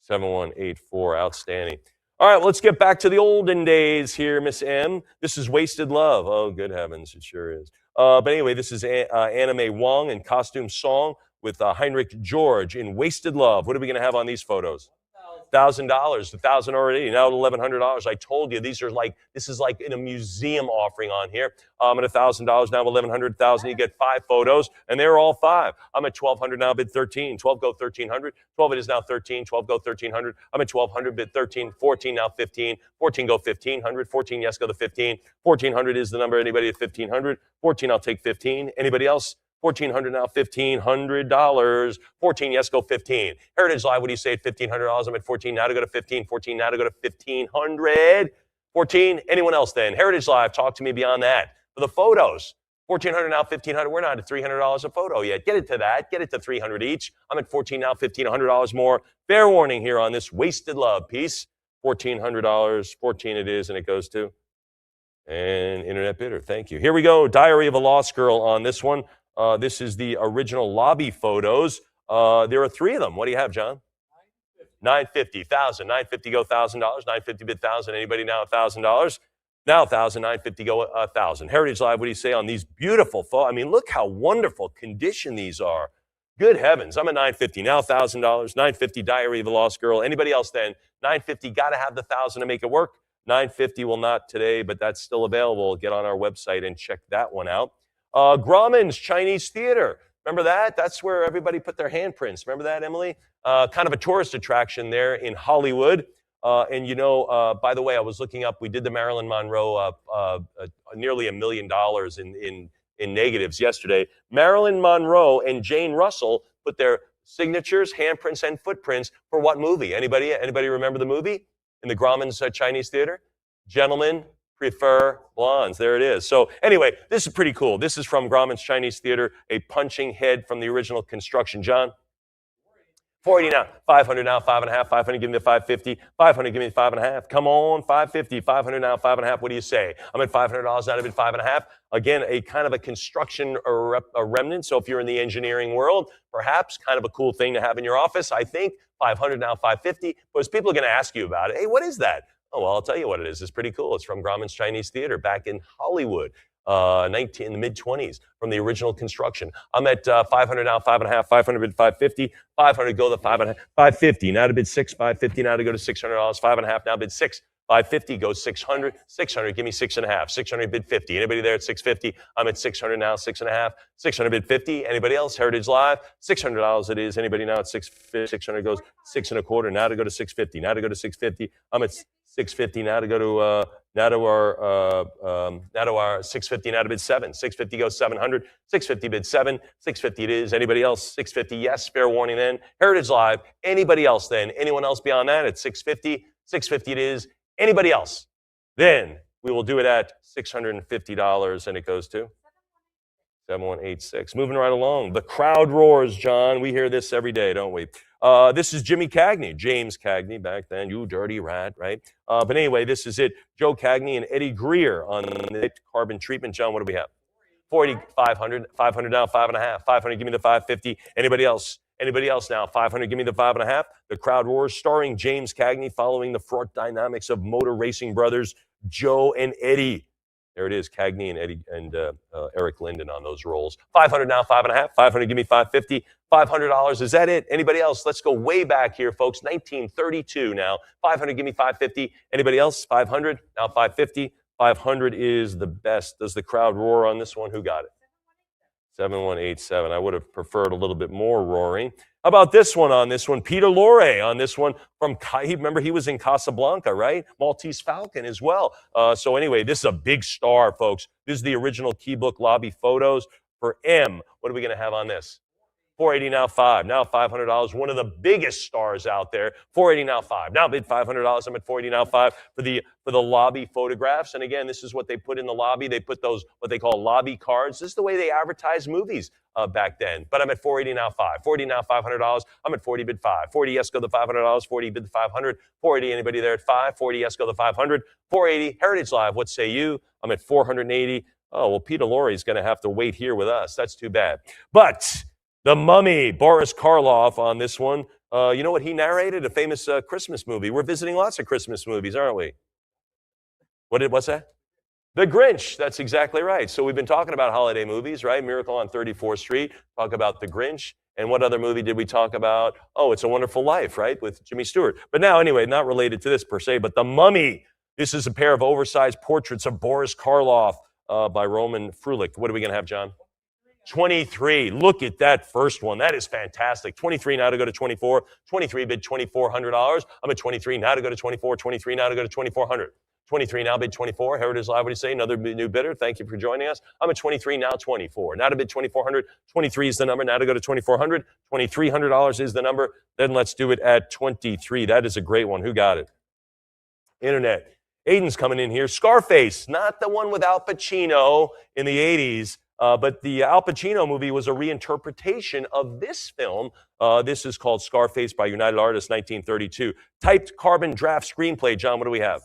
[SPEAKER 1] 7184. Outstanding. All right, well, let's get back to the olden days here, Miss M. This is Wasted Love. Oh, good heavens, it sure is. But anyway, this is Anna May Wong and Costume Song with Heinrich George in Wasted Love. What are we going to have on these photos? $1,000. $1,000 already. Now $1,100. I told you this is like in a museum offering on here. I'm at $1,000 now. $1,100. $1,000. You get 5 photos, and they're all 5. I'm at $1,200 now. Bid 13. 12 go 1,300. 12 it is now 13. 12 go 1,300. I'm at 1,200. Bid 13. 14 now 15. 14 go 1,500. 14 yes go to 15. 1,400 is the number. Anybody at 1,500? 14 I'll take 15. Anybody else? 1,400 now, $1,500. 14, yes, go 15. Heritage Live, what do you say at $1,500? I'm at 14 now to go to 15. 14 now to go to 1,500. 14, anyone else then? Heritage Live, talk to me beyond that. For the photos, 1,400 now, 1,500. We're not at $300 a photo yet. Get it to that. Get it to 300 each. I'm at 14 now, $1,500 more. Fair warning here on this Wasted Love piece. $1,400. 14 it is, and it goes to an internet bidder. Thank you. Here we go. Diary of a Lost Girl on this one. This is the original lobby photos. There are 3 of them. What do you have, John? 950, 1,000. 950 go $1,000. 950 bid 1,000. Anybody now $1,000? Now 1,000. 950 go 1,000. Heritage Live, what do you say on these beautiful photos? I mean, look how wonderful condition these are. Good heavens. I'm at 950 now, $1,000. 950 Diary of a Lost Girl. Anybody else then? 950, got to have the 1,000 to make it work. 950 will not today, but that's still available. Get on our website and check that one out. Grauman's Chinese Theater. Remember that? That's where everybody put their handprints. Remember that, Emily? Kind of a tourist attraction there in Hollywood. And by the way, I was looking up, we did the Marilyn Monroe nearly $1 million in negatives yesterday. Marilyn Monroe and Jane Russell put their signatures, handprints, and footprints for what movie? Anybody remember the movie in the Grauman's Chinese Theater? Gentlemen Prefer Blondes. There it is. So anyway, this is pretty cool. This is from Grauman's Chinese Theater, a punching head from the original construction. John? 480 now, 500 now, 5.5, 500, give me the 550, 500, give me the 5.5. Come on, 550, 500 now, 5.5. What do you say? I'm at $500 out of it, 5.5. Again, a kind of a construction a remnant. So if you're in the engineering world, perhaps kind of a cool thing to have in your office. I think 500 now, 550. Because people are going to ask you about it. Hey, what is that? Oh, well, I'll tell you what it is. It's pretty cool. It's from Grauman's Chinese Theater back in Hollywood, in the mid-20s, from the original construction. I'm at 500 now, 5.5, 500 bid 550, 500 go the 5.5, 550. Now to bid 6, 550. Now to go to $600, 5.5. Now bid 6. 550 goes 600. 600, give me 6.5. 600 bid 50. Anybody there at 650? I'm at 600 now, 6.5. 600 bid 50. Anybody else? Heritage Live. $600 it is. Anybody now at 650? 600 goes 6.25. Now to go to 650. Now to go to 650. I'm at 650 now to go to now to our 650 now to bid 7. 650 goes 700. 650 bid 7. 650 it is. Anybody else? 650 yes. Fair warning then. Heritage Live. Anybody else then? Anyone else beyond that at 650? 650 it is. Anybody else? Then we will do it at $650, and it goes to 7186. Moving right along. The crowd roars, John. We hear this every day, don't we? This is Jimmy Cagney, James Cagney back then, you dirty rat, right? But anyway, this is it. Joe Cagney and Eddie Greer on the carbon treatment. John, what do we have? 40, 500, 500 now, 5.5. 500, give me the 550. Anybody else? Anybody else now? 500, give me the 5.5. The crowd roars, starring James Cagney, following the fraught dynamics of motor racing brothers Joe and Eddie. There it is, Cagney and Eddie and Eric Linden on those roles. 500 now, 5.5. 500, give me 550. $500, is that it? Anybody else? Let's go way back here, folks. 1932 now. 500, give me 550. Anybody else? 500, now 550. 500 is the best. Does the crowd roar on this one? Who got it? 7187. I would have preferred a little bit more roaring. How about this one on this one? Peter Lorre on this one from, remember he was in Casablanca, right? Maltese Falcon as well. So anyway, this is a big star, folks. This is the original Keybook lobby photos for M. What are we going to have on this? 480 now 5. Now $500. One of the biggest stars out there. 480 now 5. Now bid $500. I'm at 480 now 5 for the lobby photographs. And again, this is what they put in the lobby. They put those what they call lobby cards. This is the way they advertised movies back then. But I'm at 480 now 5. 480 now $500. I'm at 40 bid 5. 40 yes go the $500. 40 bid the 500. 480 anybody there at 5. 40 yes go the 500. 480 Heritage Live. What say you? I'm at 480. Oh well, Peter Lorre is going to have to wait here with us. That's too bad. But The Mummy, Boris Karloff on this one. You know what he narrated? A famous Christmas movie. We're visiting lots of Christmas movies, aren't we? What's that? The Grinch. That's exactly right. So we've been talking about holiday movies, right? Miracle on 34th Street. Talk about The Grinch. And what other movie did we talk about? Oh, It's a Wonderful Life, right? With Jimmy Stewart. But now, anyway, not related to this per se, but The Mummy. This is a pair of oversized portraits of Boris Karloff by Roman Frulik. What are we going to have, John? 23. Look at that first one. That is fantastic. 23 now to go to 24. 23 bid $2,400. I'm at 23 now to go to 24. 23 now to go to 2,400. 23 now bid 24. Heritage Live, what do you say? Another new bidder. Thank you for joining us. I'm at 23 now 24. Now to bid 2,400. 23 is the number. Now to go to 2,400. $2,300 is the number. Then let's do it at 23. That is a great one. Who got it? Internet. Aiden's coming in here. Scarface, not the one with Al Pacino in the 80s. But the Al Pacino movie was a reinterpretation of this film. This is called Scarface by United Artists, 1932. Typed carbon draft screenplay. John, what do we have?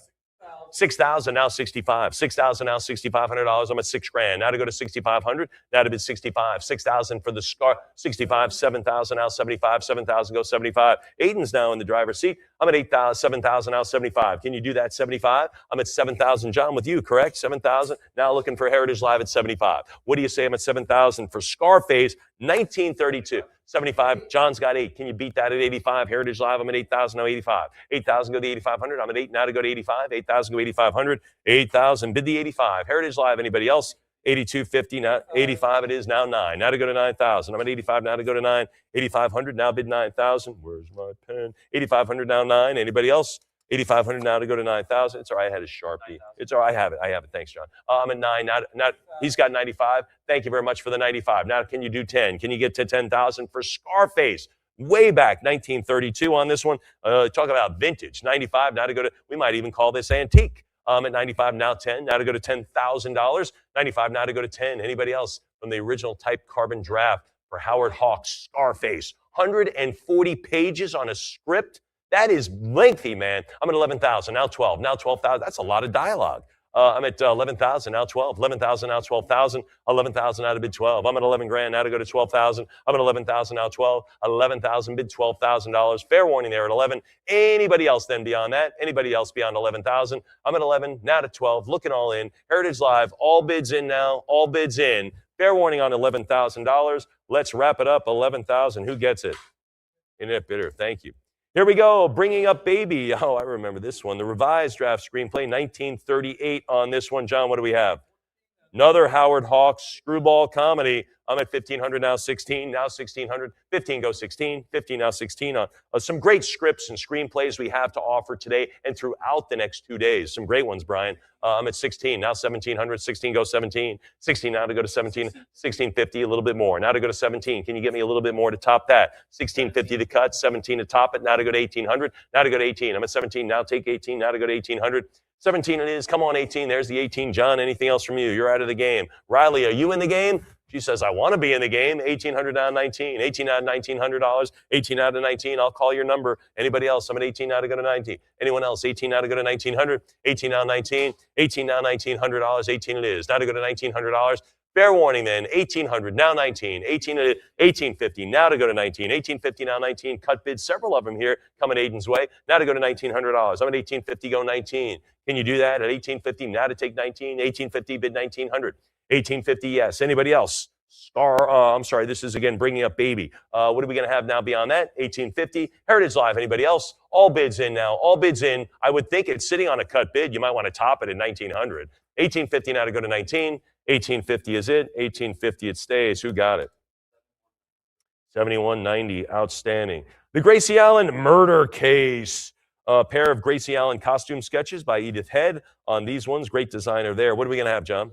[SPEAKER 1] 6,000 now 65. 6,000 now $6,500. I'm at $6,000. Now to go to 6,500. Now to bid 65. 6,000 for the Scar. 65. 7,000 now 75. 7,000 go 75. Aiden's now in the driver's seat. I'm at 8,000. 7,000 now 75. Can you do that 75? I'm at 7,000. John, with you, correct? 7,000. Now looking for Heritage Live at 75. What do you say? I'm at 7,000 for Scarface, 1932. 75. John's got 8. Can you beat that at 85? Heritage Live, I'm at 8,000, now 85. 8,000 go to 8,500. I'm at 8 now to go to 85. 8,000 go 8,500. 8,000 bid the 85. Heritage Live, anybody else? 82.50, now 85 it is, now 9. Now to go to 9,000. I'm at 85, now to go to 9. 8,500, now bid 9,000. Where's my pen? 8,500, now 9. Anybody else? 8,500 now to go to 9,000. It's all right. I had a Sharpie. It's all right. I have it. Thanks, John. I'm at 9. He's got 95. Thank you very much for the 95. Now, can you do 10? Can you get to 10,000 for Scarface? Way back, 1932 on this one. Talk about vintage. 95. Now to go to, we might even call this antique. At 95, now 10. Now to go to $10,000. 95, now to go to 10. Anybody else from the original type carbon draft for Howard Hawks, Scarface? 140 pages on a script. That is lengthy, man. I'm at 11,000, now 12, now 12,000. That's a lot of dialogue. I'm at 11,000, now 12. 11,000, now 12,000. 11,000 out of bid 12. I'm at 11 grand, now to go to 12,000. I'm at 11,000, now 12. 11,000, bid $12,000. Fair warning there at 11. Anybody else then beyond that? Anybody else beyond 11,000? I'm at 11, now to 12. Looking all in. Heritage Live, all bids in now. All bids in. Fair warning on $11,000. Let's wrap it up. 11,000. Who gets it? Internet bidder. Thank you. Here we go, Bringing Up Baby. Oh, I remember this one. The revised draft screenplay, 1938 on this one. John, what do we have? Another Howard Hawks screwball comedy. I'm at 1,500, now 16, now 1,600. 15 go 16, 15 now 16 on some great scripts and screenplays we have to offer today and throughout the next 2 days. Some great ones, Brian. I'm at 16, now 1,700. 16 go 17. 16 now to go to 17. 1,650, a little bit more. Now to go to 17. Can you get me a little bit more to top that? 1,650 to cut, 17 to top it. Now to go to 1,800. Now to go to 18. I'm at 17. Now take 18. Now to go to 1,800. 17 it is. Come on, 18. There's the 18. John, anything else from you? You're out of the game. Riley, are you in the game? She says, I want to be in the game. 1,800 down 19. 18 out of $1,900. 18 out of 19. I'll call your number. Anybody else? I'm at 18 now to go to 19. Anyone else? 18 now to go to 1,900. 18 now 19. 18 now $1,900. 18 it is. Now to go to $1,900. Fair warning then, 1,800, now 19, 1,850, now to go to 19, 1,850, now 19, cut bids, several of them here coming Aiden's way, now to go to $1,900. I'm at 1,850, go 19. Can you do that at 1,850, now to take 19, 1,850, bid 1,900, 1,850, yes. Anybody else? This is again Bringing Up Baby. What are we going to have now beyond that? 1,850, Heritage Live, anybody else? All bids in now, all bids in. I would think it's sitting on a cut bid. You might want to top it at 1,900. 1,850 now to go to 19. 1,850 is it. 1,850 it stays. Who got it? 7190. Outstanding. The Gracie Allen murder case. A pair of Gracie Allen costume sketches by Edith Head on these ones. Great designer there. What are we going to have, John?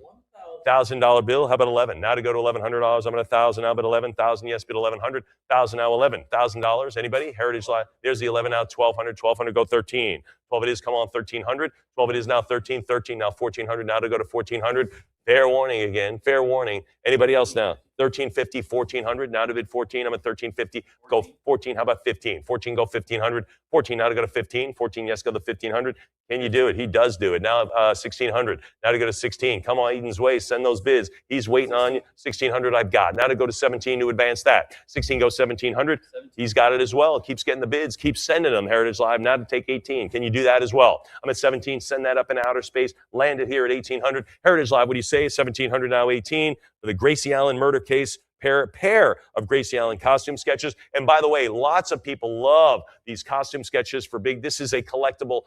[SPEAKER 1] $1,000 bill. How about 11? Now to go to $1,100. I'm at 1,000. Now bid 11,000. Yes, bid 1,100. 1,000 now 11. $1,000. Anybody? Heritage Live. There's the 11 now. 1,200. 1,200. Go 13. 12 it is. Come on. 1,300. 12 it is now. 13. 13 now. 1,400. Now to go to 1,400. Fair warning again. Fair warning. Anybody else now? 1,350, 1,400. Now to bid 14. I'm at 1,350. Go 14. How about 15? 14 go 1,500. 14 now to go to 15. 14 yes go to 1,500. Can you do it? He does do it. Now 1,600. Now to go to 16. Come on, Eden's Way. Send those bids. He's waiting on you. 1,600 I've got. Now to go to 17 to advance that. 16 go 1,700. He's got it as well. Keeps getting the bids. Keeps sending them. Heritage Live. Now to take 18. Can you do that as well? I'm at 17. Send that up in outer space. Land it here at 1,800. Heritage Live. What do you say? 1,700 now 18 for the Gracie Allen murder case. Pair of Gracie Allen costume sketches. And by the way, lots of people love these costume sketches for big. This is a collectible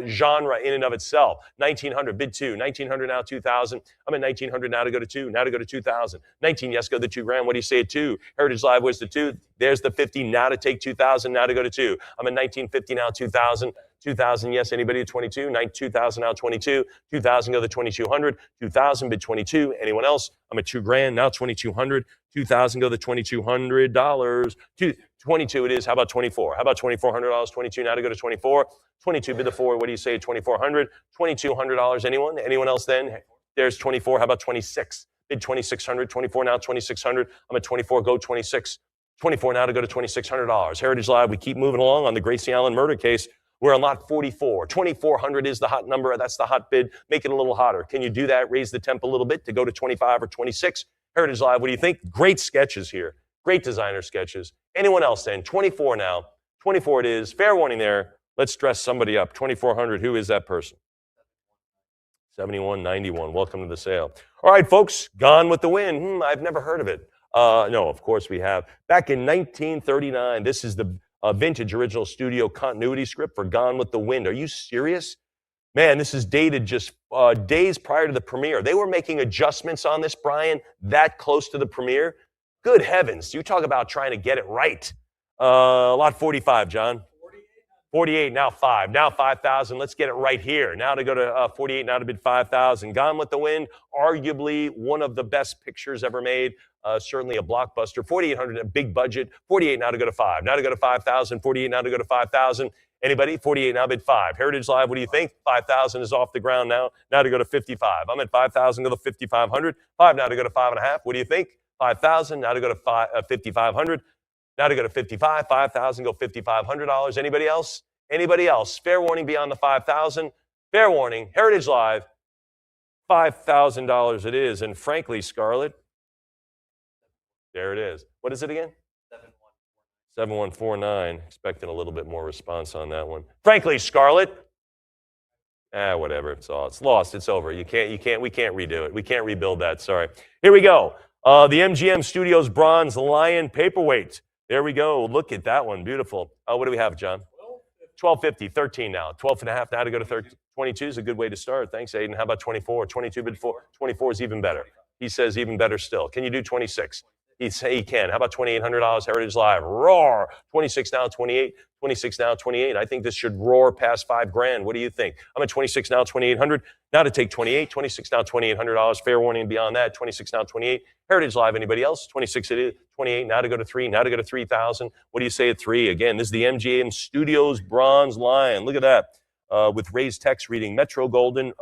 [SPEAKER 1] genre in and of itself. 1,900, bid 2. 1,900 now 2,000. I'm at 1,900 now to go to 2. Now to go to 2,000. 19, yes, go to 2 grand. What do you say at 2? Heritage Live was the 2. There's the 50. Now to take 2,000. Now to go to 2. I'm at 1,950 now 2,000. 2,000, yes, anybody at 22? 2,000 now 22. 2,000 go to 2,200. 2,000 bid 22. Anyone else? I'm at 2 grand now 2,200. 2,000 go to $2,200. 22 it is. How about 24? How about $2,400? 22 now to go to 24. 22 bid the 4. What do you say? 2,400. $2,200. Anyone? Anyone else then? There's 24. How about 26? Bid 2,600. 24 now 2,600. I'm at 24. Go 26. 24 now to go to $2,600. Heritage Live. We keep moving along on the Gracie Allen murder case. We're on lot 44. 2,400 is the hot number. That's the hot bid. Make it a little hotter. Can you do that? Raise the temp a little bit to go to 25 or 26. Heritage Live, what do you think? Great sketches here. Great designer sketches. Anyone else then? 24 now. 24 it is. Fair warning there. Let's dress somebody up. 2,400. Who is that person? 7191. Welcome to the sale. All right, folks. Gone with the Wind. I've never heard of it. No, of course we have. Back in 1939, this is the vintage original studio continuity script for Gone with the Wind. Are you serious? Man, this is dated just days prior to the premiere. They were making adjustments on this, Brian, that close to the premiere. Good heavens. You talk about trying to get it right. Lot 45, John. 48, now 5. Now 5,000. Let's get it right here. Now to go to 48, now to bid 5,000. Gone with the Wind, arguably one of the best pictures ever made. Certainly a blockbuster. 4,800, a big budget. 48 now to go to 5. Now to go to 5,000. 48 now to go to 5,000. Anybody? 48 now bid 5. Heritage Live, what do you think? 5,000 is off the ground now. Now to go to 55. I'm at 5,000, go to 5,500. 5 now to go to 5.5. What do you think? 5,000 now to go to 5,500. Now to go to 55. 5,000, go $5,500. Anybody else? Anybody else? Fair warning beyond the 5,000. Fair warning. Heritage Live. $5,000 it is. And frankly, Scarlett, there it is. What is it again? 7149. Expecting a little bit more response on that one. Frankly, Scarlett, whatever. It's lost. It's over. We can't redo it. We can't rebuild that. Sorry. Here we go. The MGM Studios Bronze Lion Paperweight. There we go. Look at that one. Beautiful. What do we have, John? 1250, 13 now. 12 and a half now to go to 13. 22 is a good way to start. Thanks, Aiden. How about 24? 22 bid 4. 24 is even better. He says even better still. Can you do 26? He can. How about $2,800 Heritage Live? Roar. 26 now, 28. 26 now, 28. I think this should roar past $5,000. What do you think? I'm at 26 now, 2,800. Now to take 28. 26 now, $2,800. Fair warning beyond that. 26 now, 28. Heritage Live. Anybody else? 26 it is. 28 now to go to 3. Now to go to 3,000. What do you say at 3? Again, this is the MGM Studios Bronze Lion. Look at that. With raised text reading Metro Golden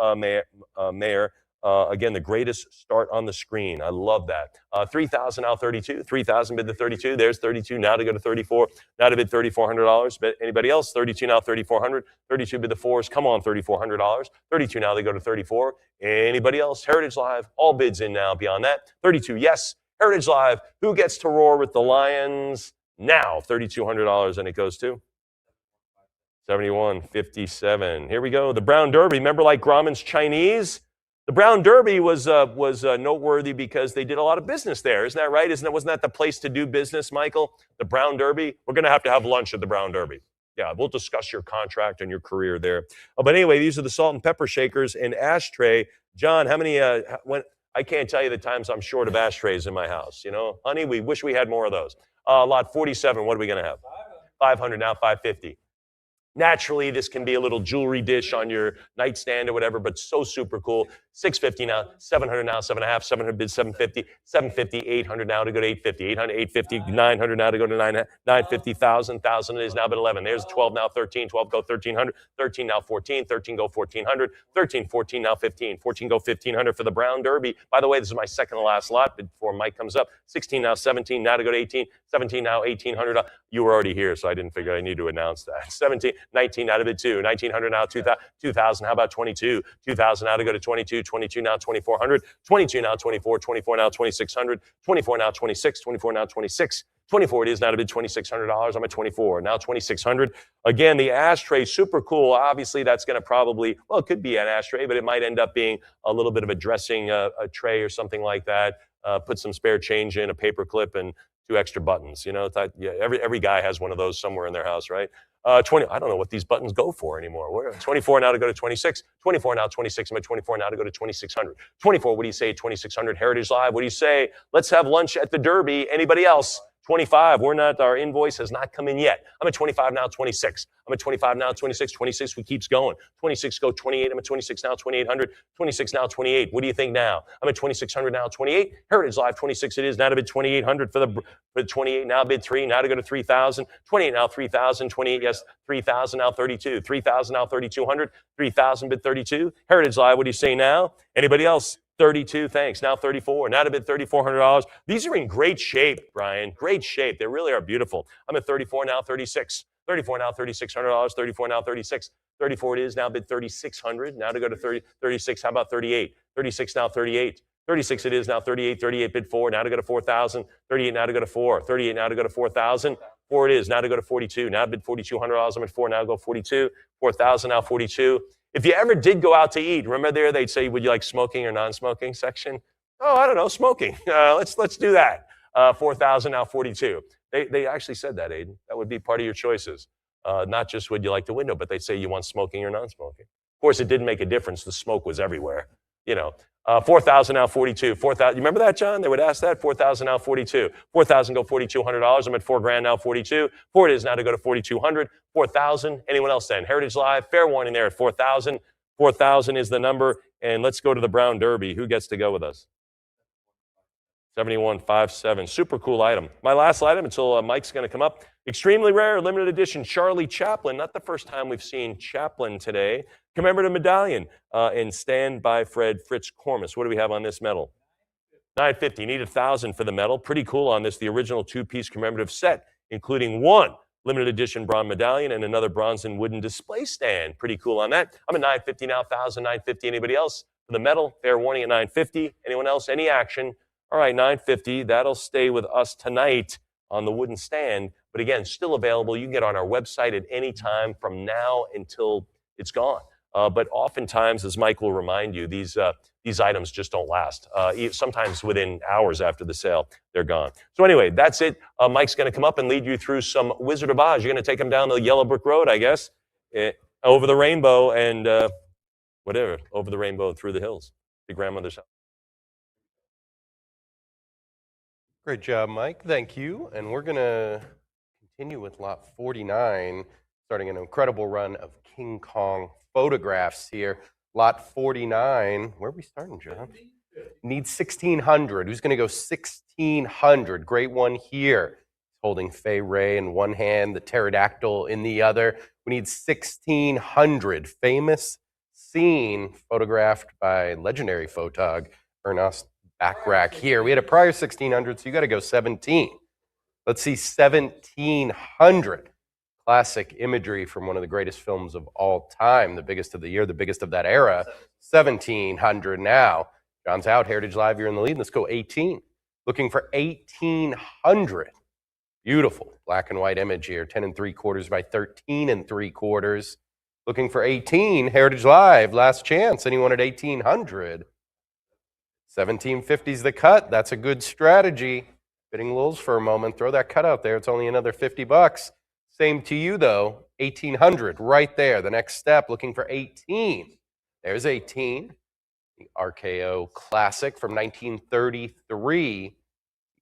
[SPEAKER 1] Mayor. Again, the greatest start on the screen. I love that. 3,000 now 32. 3,000 bid to 32. There's 32 now to go to 34. Now to bid $3,400. Bet anybody else? 32 now 3,400. 32 bid the 4s. Come on, $3,400. 32 now they go to 34. Anybody else? Heritage Live. All bids in now. Beyond that, 32. Yes, Heritage Live. Who gets to roar with the Lions now? $3,200, and it goes to 71.57. Here we go. The Brown Derby. Remember, like Grauman's Chinese. The Brown Derby was noteworthy because they did a lot of business there. Isn't that right? Wasn't that the place to do business, Michael? The Brown Derby? We're going to have lunch at the Brown Derby. Yeah, we'll discuss your contract and your career there. But anyway, these are the salt and pepper shakers and ashtray. John, how many, I can't tell you the times I'm short of ashtrays in my house. You know, honey, we wish we had more of those. Lot 47, what are we going to have? 500 now, 550. Naturally, this can be a little jewelry dish on your nightstand or whatever, but so super cool. 650 now, 700 now, 7.5, 700 bid 750, 750, 800 now to go to 850, 800, 850, 900 now to go to 950, 1,000 it is now bid 11. There's 12 now, 13, 12 go 1,300, 13 now 14, 13 go 1,400, 13, 14 now 15, 14 go 1,500 for the Brown Derby. By the way, this is my second to last lot before Mike comes up. 16 now 17, now to go to 18, 17 now 1,800. You were already here, so I didn't figure I need to announce that. 17, 19 out of bid 2, 1,900 now 2,000. How about 22? 2,000 now to go to 22, 22 now 2,400, 22 now 24, 24 now 2,600, 24 now 26, 24 now 26. 24 it is now to bid $2,600. I'm at 24. Now 2,600. Again, the ashtray, super cool. Obviously, that's going to probably, well, it could be an ashtray, but it might end up being a little bit of a dressing a tray or something like that. Put some spare change in, a paper clip, and 2 extra buttons. You know, every guy has one of those somewhere in their house, right? 20. I don't know what these buttons go for anymore. 24 now to go to 26. 24 now 26. I'm at 24 now to go to 2,600. 24. What do you say? 2,600 Heritage Live. What do you say? Let's have lunch at the Derby. Anybody else? 25. Our invoice has not come in yet. I'm at 25 now, 26. I'm at 25 now, 26. 26, we keeps going. 26 go 28. I'm at 26 now, 2,800. 26 now, 28. What do you think now? I'm at 2,600 now, 28. Heritage Live, 26 it is. Now to bid 2,800 for the 28. Now bid 3. Now to go to 3,000. 28 now, 3,000. 28, yes. 3,000 now, 32. 3,000 now, 3,200. 3,000 bid 32. Heritage Live, what do you say now? Anybody else? 32, thanks. Now 34. Now to bid $3,400. These are in great shape, Brian. Great shape. They really are beautiful. I'm at 34 now, 36. 34 now, $3,600. 34 now, 36. 34 it is. Now bid 3,600. Now to go to 36. How about 38? 36 now, 38. 36 it is. Now 38. 38 bid 4. Now to go to 4,000. 38 now to go to 4. 38 now to go to 4,000. 4 it is. Now to go to 42. Now bid $4,200. I'm at 4. Now go 42. 4,000 now 42. If you ever did go out to eat, remember there they'd say, would you like smoking or non-smoking section? Oh, I don't know, smoking. Let's do that. 4,000 now 42. They actually said that, Aiden. That would be part of your choices. Not just would you like the window, but they'd say you want smoking or non-smoking. Of course, it didn't make a difference. The smoke was everywhere. You know, 4,000 now 42. 4,000. You remember that, John? They would ask that. 4,000 now 42. 4,000 go $4,200. I'm at $4,000 now 42. 4 it is now to go to 4,200. 4,000. Anyone else then? Heritage Live. Fair warning there at 4,000. 4,000 is the number. And let's go to the Brown Derby. Who gets to go with us? 7157. Super cool item. My last item until Mike's going to come up. Extremely rare, limited edition Charlie Chaplin. Not the first time we've seen Chaplin today. Commemorative medallion and Stand by Fred Fritz Cormus. What do we have on this medal? $950. Need $1,000 for the medal. Pretty cool on this. The original 2-piece commemorative set, including 1 limited edition bronze medallion and another bronze and wooden display stand. Pretty cool on that. I'm at $950 now. $1,000, $950. Anybody else? For the metal, fair warning at 950. Anyone else? Any action? All right, 950. That'll stay with us tonight on the wooden stand. But again, still available. You can get on our website at any time from now until it's gone. But oftentimes, as Mike will remind you, these items just don't last. Sometimes within hours after the sale, they're gone. So anyway, that's it. Mike's going to come up and lead you through some Wizard of Oz. You're going to take him down the Yellow Brick Road, I guess, over the rainbow and whatever, over the rainbow and through the hills to grandmother's house.
[SPEAKER 2] Great job, Mike. Thank you. And we're going to continue with lot 49, starting an incredible run of King Kong photographs here. Lot 49. Where are we starting, John? Need 1,600. Who's going to go 1,600? Great one here. Holding Fay Ray in one hand, the pterodactyl in the other. We need 1,600. Famous scene photographed by legendary photog Ernest Bachrach here. We had a prior 1,600, so you got to go 17. Let's see 1,700. Classic imagery from one of the greatest films of all time, the biggest of the year, the biggest of that era. 1,700 now. John's out. Heritage Live, you're in the lead. Let's go 18. Looking for 1,800. Beautiful black and white image here. 10 3/4 by 13 3/4. Looking for 18. Heritage Live, last chance. Anyone at 1,800? 1750's the cut. That's a good strategy. Bidding lulls for a moment. Throw that cut out there. It's only another $50. Same to you, though. 1,800 right there. The next step, looking for 18. There's 18. The RKO Classic from 1933.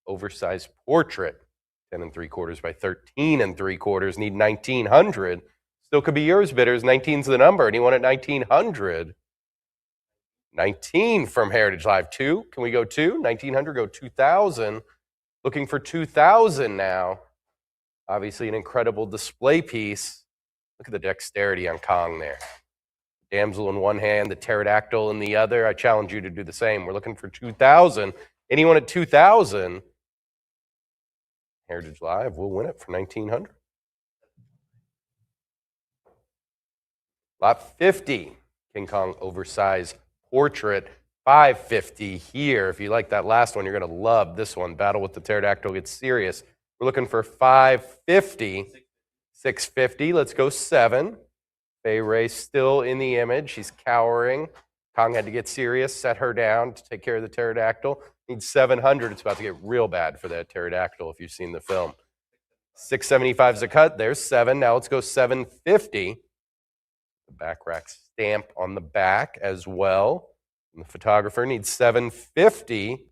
[SPEAKER 2] Oversized portrait. 10 3/4 by 13 3/4. Need 1,900. Still could be yours, bidders. 19's the number. Anyone at 1,900? 19 from Heritage Live. 2. Can we go 2? 1,900, go 2,000. Looking for 2,000 now. Obviously an incredible display piece. Look at the dexterity on Kong there. Damsel in one hand, the pterodactyl in the other. I challenge you to do the same. We're looking for 2,000. Anyone at 2,000? Heritage Live will win it for 1,900. Lot 50, King Kong oversized portrait. 550 here. If you like that last one, you're going to love this one. Battle with the Pterodactyl gets serious. We're looking for 550. 650. Let's go 7. Fay Ray still in the image. She's cowering. Kong had to get serious, set her down to take care of the pterodactyl. Needs 700. It's about to get real bad for that pterodactyl if you've seen the film. 675 is a cut. There's 7. Now let's go 750. The Bachrach stamp on the back as well. And the photographer needs 750.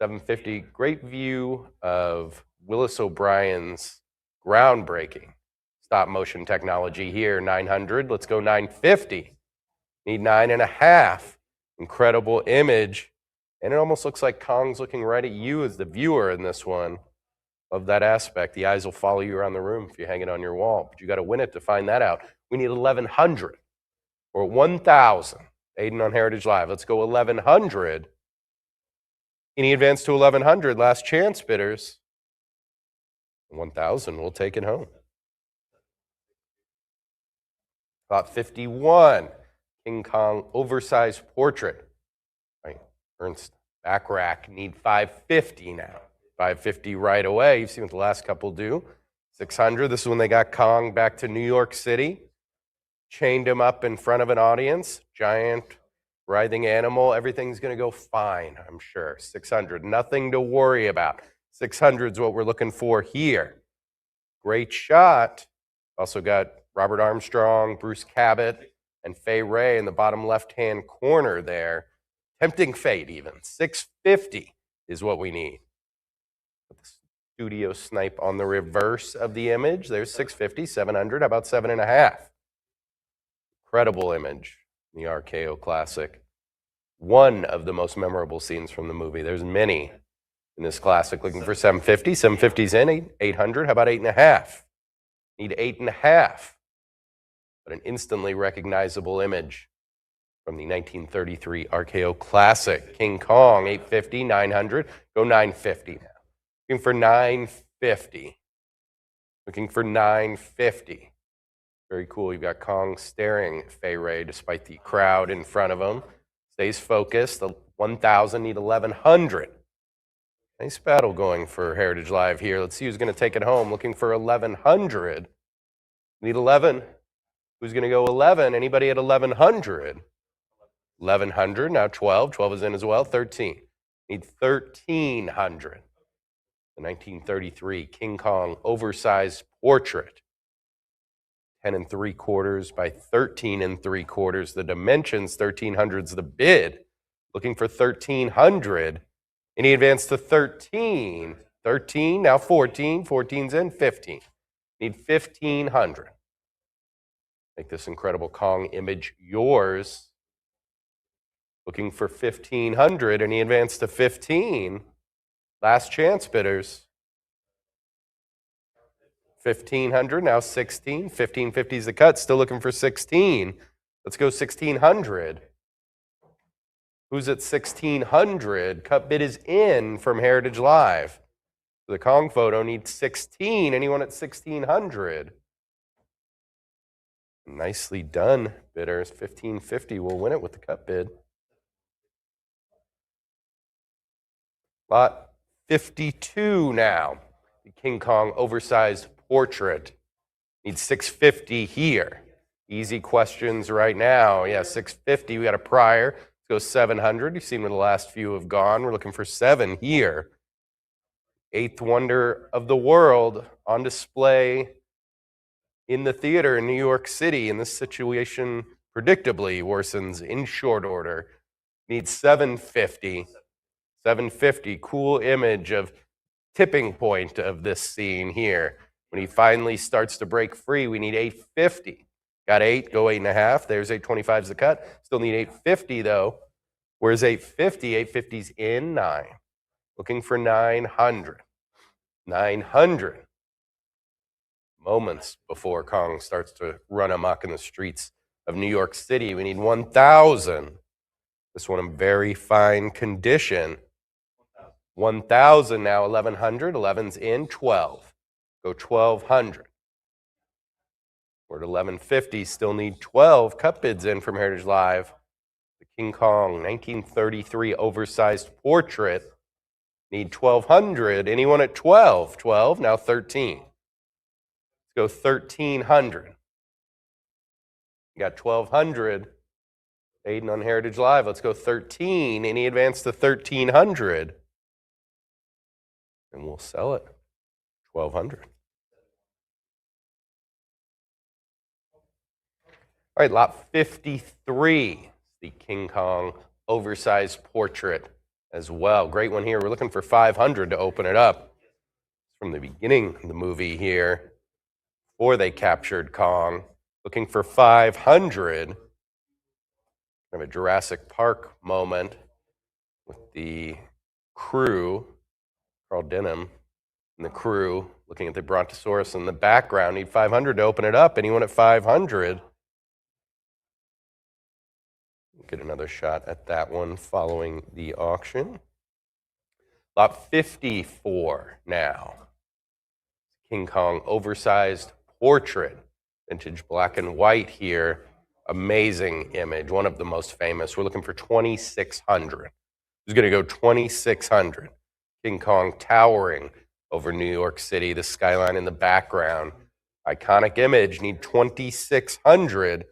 [SPEAKER 2] 750. Great view of Willis O'Brien's groundbreaking stop motion technology here. 900. Let's go 950. Need 9.5. Incredible image. And it almost looks like Kong's looking right at you as the viewer in this one. Love that aspect. The eyes will follow you around the room if you hang it on your wall. But you got to win it to find that out. We need 1,100 or 1,000. Aiden on Heritage Live. Let's go 1,100. Any advance to 1,100? Last chance, bidders. 1,000. We'll take it home. Lot 51. King Kong oversized portrait. Right. Ernest Bachrach need 550 now. 550 right away. You've seen what the last couple do. 600. This is when they got Kong back to New York City. Chained him up in front of an audience. Giant, writhing animal. Everything's going to go fine, I'm sure. 600. Nothing to worry about. 600 is what we're looking for here. Great shot. Also got Robert Armstrong, Bruce Cabot, and Fay Ray in the bottom left-hand corner there. Tempting fate, even. 650 is what we need. Put the studio snipe on the reverse of the image. There's 650, 700. How about 7.5? Incredible image. The RKO Classic. One of the most memorable scenes from the movie. There's many in this classic. Looking for 750. 750's in. 800. How about 8.5? Need 8.5. But an instantly recognizable image from the 1933 RKO Classic. King Kong, 850, 900. Go 950 now. Looking for 950. Looking for 950. Very cool. You've got Kong staring at Fay Ray despite the crowd in front of him. Stays focused. The 1,000 need 1,100. Nice battle going for Heritage Live here. Let's see who's going to take it home. Looking for 1,100. Need 11. Who's going to go 11? Anybody at 1,100? 1,100. Now 12. 12 is in as well. 13. Need 1,300. The 1933 King Kong oversized portrait. 10 3/4 by 13 3/4. The dimensions, 1,300's the bid. Looking for 1,300. Any advance to 13. 13, now 14. 14's in, 15. Need 1,500. Make this incredible Kong image yours. Looking for 1,500. Any advance to 15. Last chance, bidders. 1,500, now 16. 1,550's the cut. Still looking for 16. Let's go 1,600. Who's at 1,600? Cut bid is in from Heritage Live. The Kong photo needs 16. Anyone at 1,600? Nicely done, bidders. 1,550 will win it with the cut bid. Lot 52 now. The King Kong oversized portrait. Needs 650 here. Easy questions right now. Yeah, 650. We got a prior. Let's go 700. You've seen where the last few have gone. We're looking for 7 here. Eighth wonder of the world on display in the theater in New York City. And this situation predictably worsens in short order. Needs 750. 750. Cool image of tipping point of this scene here. When he finally starts to break free, we need 850. Got 8, go 8.5. There's 825's the cut. Still need 850 though. Where's 850? 850's in 9. Looking for 900. 900. Moments before Kong starts to run amok in the streets of New York City. We need 1,000. This one in very fine condition. 1,000 now, 1,100. 11's in, 12. Go 1,200. We're at 1,150. Still need 12. Cut bids in from Heritage Live. The King Kong 1933 oversized portrait. Need 1,200. Anyone at 12? 12, now 13. Let's go 1,300. You got 1,200. Aiden on Heritage Live. Let's go 13. Any advance to 1,300? And we'll sell it. 1,200. All right, lot 53. The King Kong oversized portrait as well. Great one here. We're looking for 500 to open it up. From the beginning of the movie here, before they captured Kong, looking for 500. Kind of a Jurassic Park moment with the crew, Carl Denham, and the crew looking at the Brontosaurus in the background. Need 500 to open it up. Anyone at 500? Get another shot at that one following the auction. Lot 54 now. King Kong oversized portrait. Vintage black and white here. Amazing image. One of the most famous. We're looking for 2,600. Who's going to go 2,600? King Kong towering over New York City. The skyline in the background. Iconic image. Need 2,600.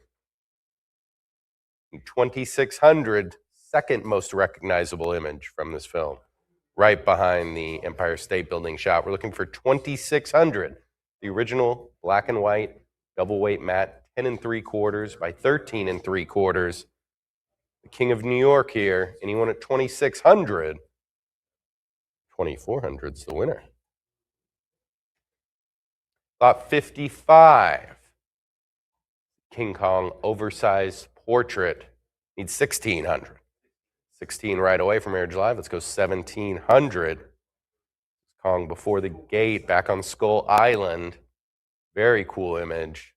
[SPEAKER 2] 2,600, second most recognizable image from this film, right behind the Empire State Building shot. We're looking for 2,600. The original black and white, double weight matte, 10 3/4 by 13 3/4. The King of New York here. Anyone at 2,600? 2,400's the winner. Lot 55. King Kong oversized portrait. Needs 1,600. 16 right away from Heritage Live. Let's go 1,700. Kong before the gate, back on Skull Island. Very cool image.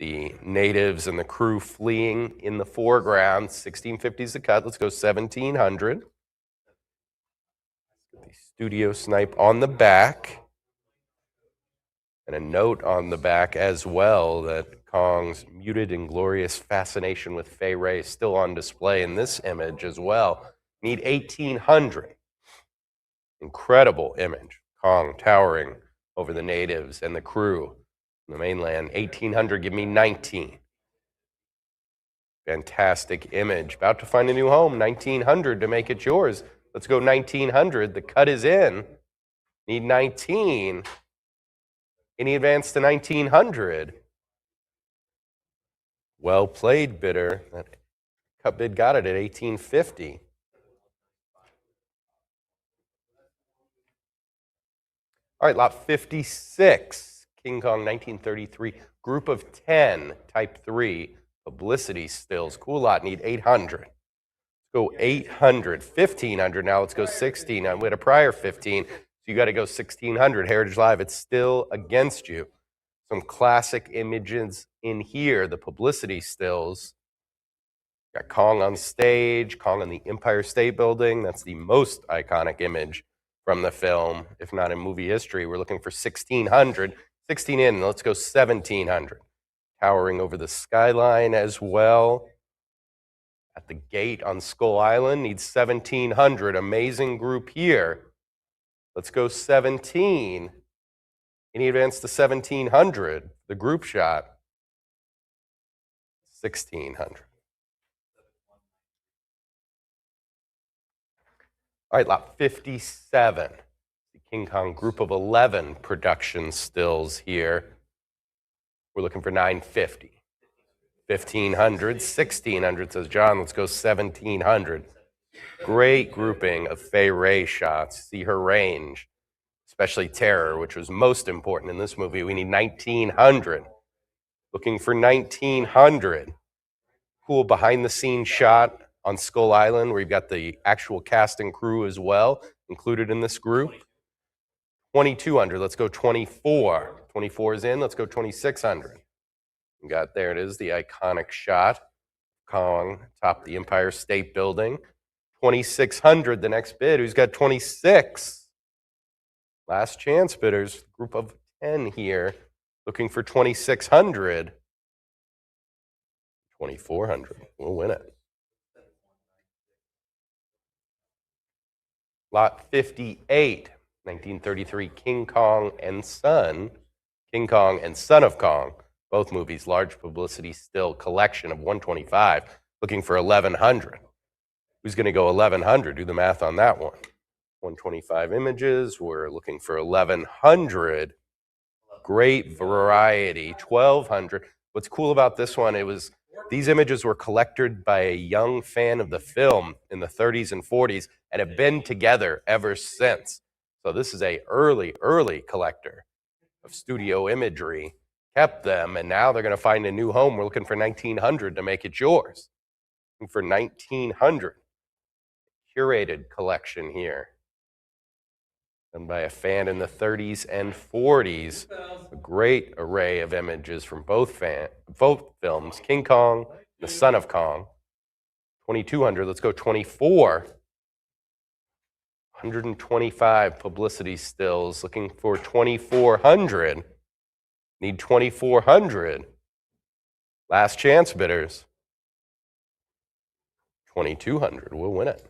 [SPEAKER 2] The natives and the crew fleeing in the foreground. 1,650's the cut. Let's go 1,700. The studio snipe on the back. And a note on the back as well that Kong's muted and glorious fascination with Fay Wray still on display in this image as well. Need 1800. Incredible image. Kong towering over the natives and the crew on the mainland. 1800, give me 19. Fantastic image. About to find a new home. 1900 to make it yours. Let's go 1900. The cut is in. Need 19. Any advance to 1900? Well played, bidder. That cut bid got it at 1850. All right, lot 56, King Kong 1933, group of 10, type 3, publicity stills. Cool lot, need 800. Let's go 800, 1500. Now let's go 16. We had a prior 15, so you got to go 1600. Heritage Live, it's still against you. Some classic images in here, the publicity stills. Got Kong on stage, Kong on the Empire State Building. That's the most iconic image from the film, if not in movie history. We're looking for 1600. 16 in, let's go 1700. Towering over the skyline as well. At the gate on Skull Island, needs 1700. Amazing group here. Let's go 17. Any advance to 1700? The group shot. 1600. All right, lot 57. The King Kong group of 11 production stills here. We're looking for 950. 1500, 1600, says John. Let's go 1700. Great grouping of Fay Wray shots. See her range, especially Terror, which was most important in this movie. We need 1900. Looking for 1900. Cool behind the scenes shot on Skull Island, where you've got the actual cast and crew as well, included in this group. 2200, let's go 24. 24 is in, let's go 2600. We got, there it is, the iconic shot. Kong atop the Empire State Building. 2600, the next bid. Who's got 26? Last chance bidders, group of 10 here, looking for 2600. 2400, we'll win it. Lot 58, 1933, King Kong and Son. King Kong and Son of Kong. Both movies, large publicity still collection of 125, looking for 1100. Who's going to go 1100? Do the math on that one. 125 images. We're looking for 1100. Great variety. 1200. What's cool about this one, these images were collected by a young fan of the film in the 30s and 40s and have been together ever since. So this is a early collector of studio imagery. Kept them, and now they're going to find a new home. We're looking for 1900 to make it yours. Looking for 1900. Curated collection here. Done by a fan in the 30s and 40s. A great array of images from both films. King Kong, the Son of Kong. 2200, let's go 24. 125 publicity stills, looking for 2400. Need 2400. Last chance bidders. 2200, we'll win it.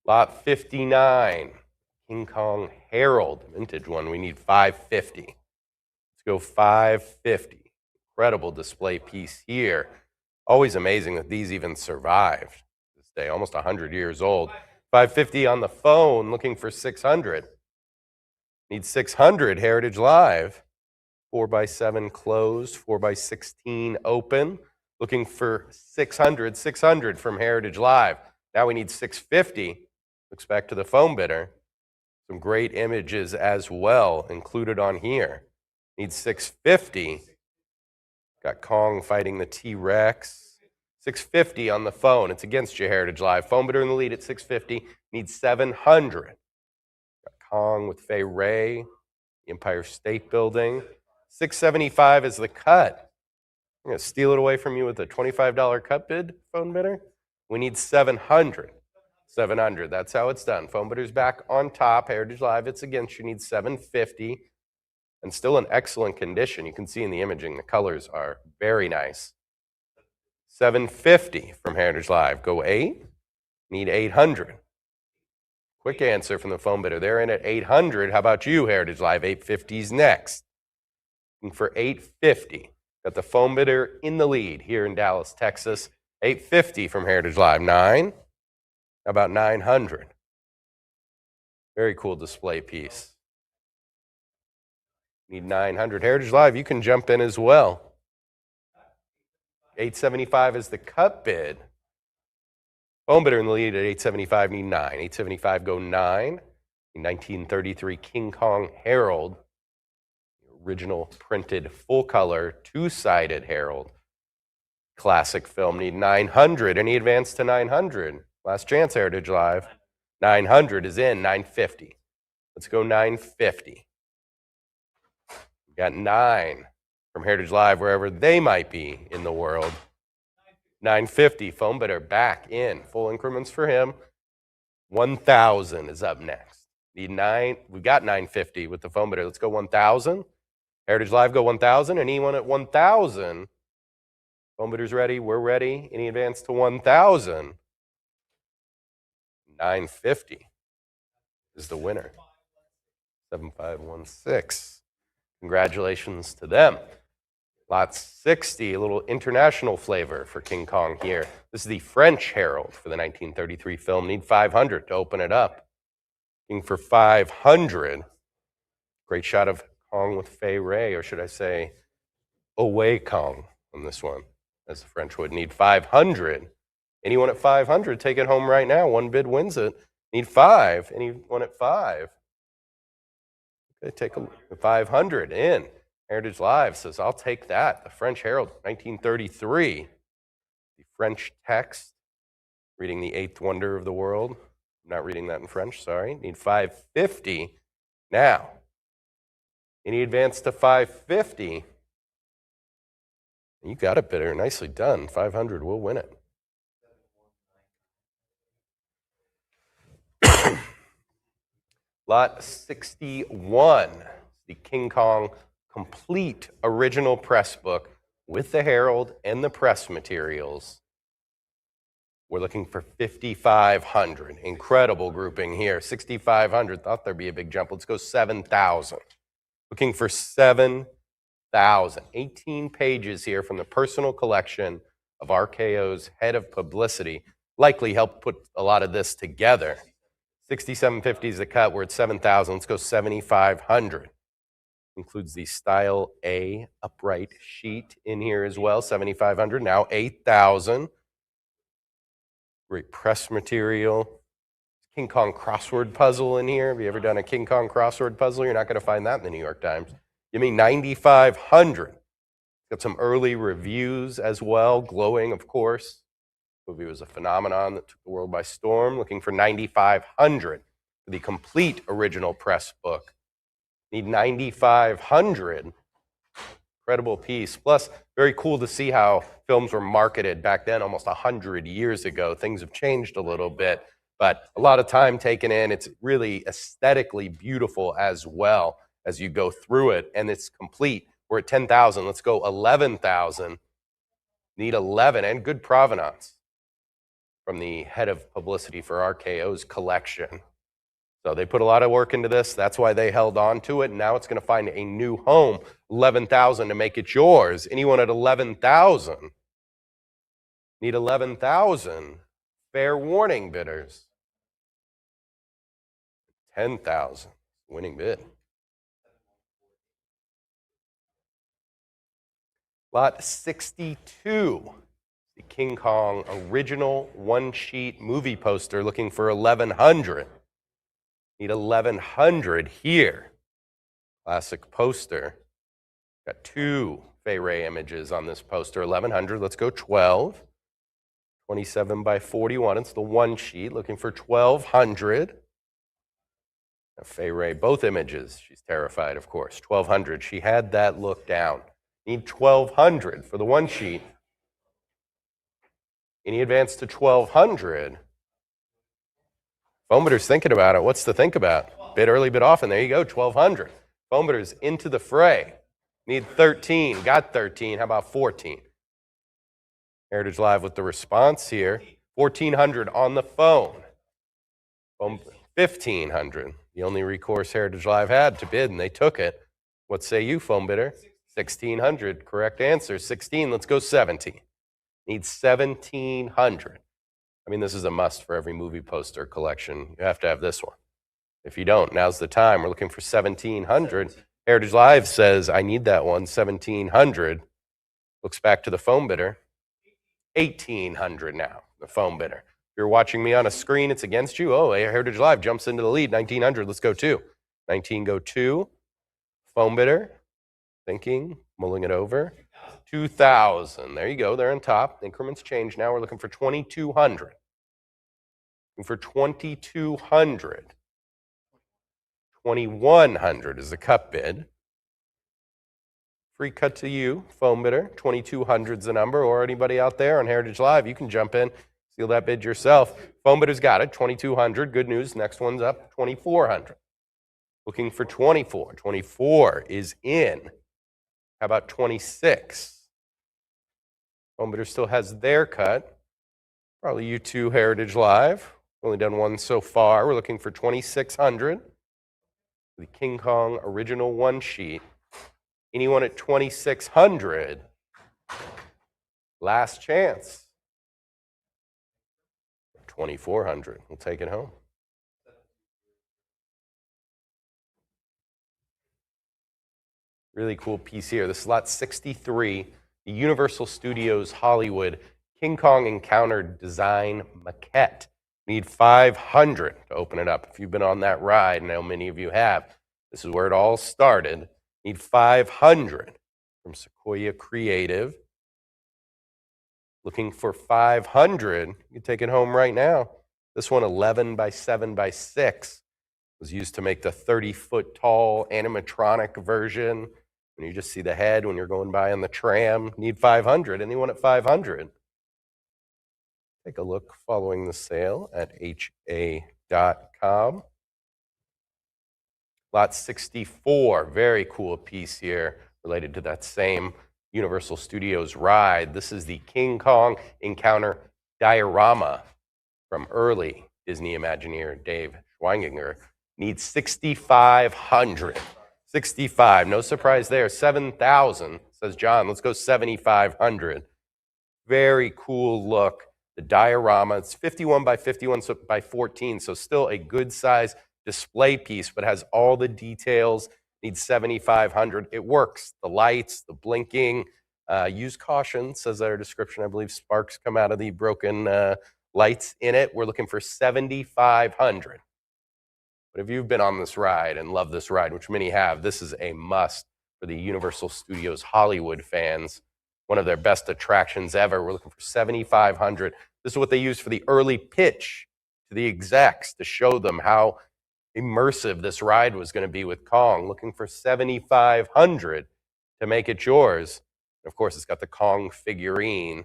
[SPEAKER 2] Lot 59, King Kong Herald, vintage one. We need 550. Let's go 550. Incredible display piece here. Always amazing that these even survived this day, almost 100 years old. 550 on the phone, looking for 600. Need 600, Heritage Live. 4x7 closed, 4x16 open. Looking for 600, 600 from Heritage Live. Now we need 650. Looks back to the phone bidder. Some great images as well included on here. Need 650. Got Kong fighting the T-Rex. 650 on the phone. It's against you, Heritage Live. Phone bidder in the lead at 650. Need 700. Got Kong with Fay Wray, the Empire State Building. 675 is the cut. I'm going to steal it away from you with a $25 cut bid, phone bidder. We need 700. 700, that's how it's done. Phone bidder's back on top. Heritage Live, it's against you. Need 750. and still in excellent condition. You can see in the imaging, the colors are very nice. $750 from Heritage Live. Go 8. Need 800. Quick answer from the phone bidder. They're in at 800. How about you, Heritage Live? 850's next. And for 850, got the phone bidder in the lead here in Dallas, Texas. 850 from Heritage Live. 9. How about 900? Very cool display piece. Need 900. Heritage Live, you can jump in as well. 875 is the cut bid. Phone bidder in the lead at 875, need 9. 875, go 9. 1933 King Kong Herald. The original printed full color, two-sided Herald. Classic film, need 900. Any advance to 900? Last chance, Heritage Live. 900 is in, 950. Let's go 950. We got 9 from Heritage Live, wherever they might be in the world. 950, phone bidder back in. Full increments for him. 1,000 is up next. Need 9. We've got 950 with the phone bidder. Let's go 1,000. Heritage Live, go 1,000. Anyone at 1,000? Phone bidder's ready. We're ready. Any advance to 1,000? 950 is the winner. 7516. Congratulations to them. Lot 60, a little international flavor for King Kong here. This is the French Herald for the 1933 film. Need 500 to open it up. Looking for 500. Great shot of Kong with Fay Ray, or should I say, Away Kong on this one, as the French would. Need 500. Anyone at 500, take it home right now. One bid wins it. Need 5. Anyone at 5? Okay, take a 500 in. Heritage Live says, I'll take that. The French Herald, 1933. The French text, reading the 8th wonder of the world. I'm not reading that in French, sorry. Need 550. Now, any advance to 550? You got it, bidder. Nicely done. 500 will win it. Lot 61, the King Kong complete original press book with the Herald and the press materials. We're looking for 5,500. Incredible grouping here. 6,500. Thought there'd be a big jump. Let's go 7,000. Looking for 7,000. 18 pages here from the personal collection of RKO's head of publicity. Likely helped put a lot of this together. 6,750 is the cut. We're at 7,000. Let's go 7,500. Includes the Style A upright sheet in here as well. 7,500. Now 8,000. Great press material. King Kong crossword puzzle in here. Have you ever done a King Kong crossword puzzle? You're not going to find that in the New York Times. Give me 9,500. Got some early reviews as well. Glowing, of course. The movie was a phenomenon that took the world by storm. Looking for 9,500 for the complete original press book. Need 9,500. Incredible piece. Plus, very cool to see how films were marketed back then, almost 100 years ago. Things have changed a little bit, but a lot of time taken in. It's really aesthetically beautiful as well as you go through it, and it's complete. We're at 10,000. Let's go 11,000. Need 11, and good provenance from the head of publicity for RKO's collection. So they put a lot of work into this. That's why they held on to it. And now it's going to find a new home. 11,000 to make it yours. Anyone at 11,000? Need 11,000. Fair warning, bidders. 10,000. Winning bid. Lot 62. The King Kong original one-sheet movie poster, looking for 1,100. Need 1,100 here. Classic poster. Got 2 Fay Ray images on this poster. 1,100. Let's go 12. 27 by 41. It's the one sheet. Looking for 1,200. Fay Ray, both images. She's terrified, of course. 1,200. She had that look down. Need 1,200 for the one sheet. Any advance to 1,200? Phone bidder's thinking about it. What's to think about? Bid early, bid often. There you go, 1,200. Phone bidders into the fray. Need 13. Got 13. How about 14? Heritage Live with the response here. 1,400 on the phone. 1,500. The only recourse Heritage Live had to bid, and they took it. What say you, phone bidder? 1,600. Correct answer. 16. Let's go 17. Need 1,700. I mean, this is a must for every movie poster collection. You have to have this one. If you don't, now's the time. We're looking for 1,700. Heritage Live says, I need that one, 1,700. Looks back to the phone bidder. 1,800 now, the phone bidder. If you're watching me on a screen, it's against you. Oh, Heritage Live jumps into the lead. 1,900, let's go 2. 19, go 2. Phone bidder, thinking, mulling it over. 2,000. There you go. They're on top. Increments change now. We're looking for 2,200. Looking for 2,200. 2,100 is the cut bid. Free cut to you, phone bidder. 2,200 is the number. Or anybody out there on Heritage Live, you can jump in, seal that bid yourself. Phone bidder's got it. 2,200. Good news. Next one's up. 2,400. Looking for 24. 24 is in. How about 26? Phone bidder still has their cut. Probably you two, Heritage Live. Only done one so far. We're looking for 2,600. The King Kong original one sheet. Anyone at 2,600? Last chance. 2,400. We'll take it home. Really cool piece here. This is lot 63, the Universal Studios Hollywood King Kong Encounter Design Maquette. Need 500 to open it up. If you've been on that ride, and I know many of you have, this is where it all started. Need 500 from Sequoia Creative. Looking for 500. You can take it home right now. This one, 11 by 7 by 6, was used to make the 30-foot tall animatronic version. When you just see the head when you're going by on the tram. Need 500. Anyone at 500? Take a look following the sale at ha.com. Lot 64, very cool piece here related to that same Universal Studios ride. This is the King Kong Encounter diorama from early Disney Imagineer Dave Schweiginger. Needs 6,500. 65, no surprise there. 7,000, says John. Let's go 7,500. Very cool look. The diorama, it's 51 by 51 by 14, so still a good size display piece, but has all the details. Needs 7,500. It works. The lights, the blinking. Use caution, says our description. I believe sparks come out of the broken lights in it. We're looking for 7,500. But if you've been on this ride and love this ride, which many have, this is a must for the Universal Studios Hollywood fans. One of their best attractions ever. We're looking for 7,500. This is what they used for the early pitch to the execs to show them how immersive this ride was going to be with Kong. Looking for 7,500 to make it yours. Of course, it's got the Kong figurine.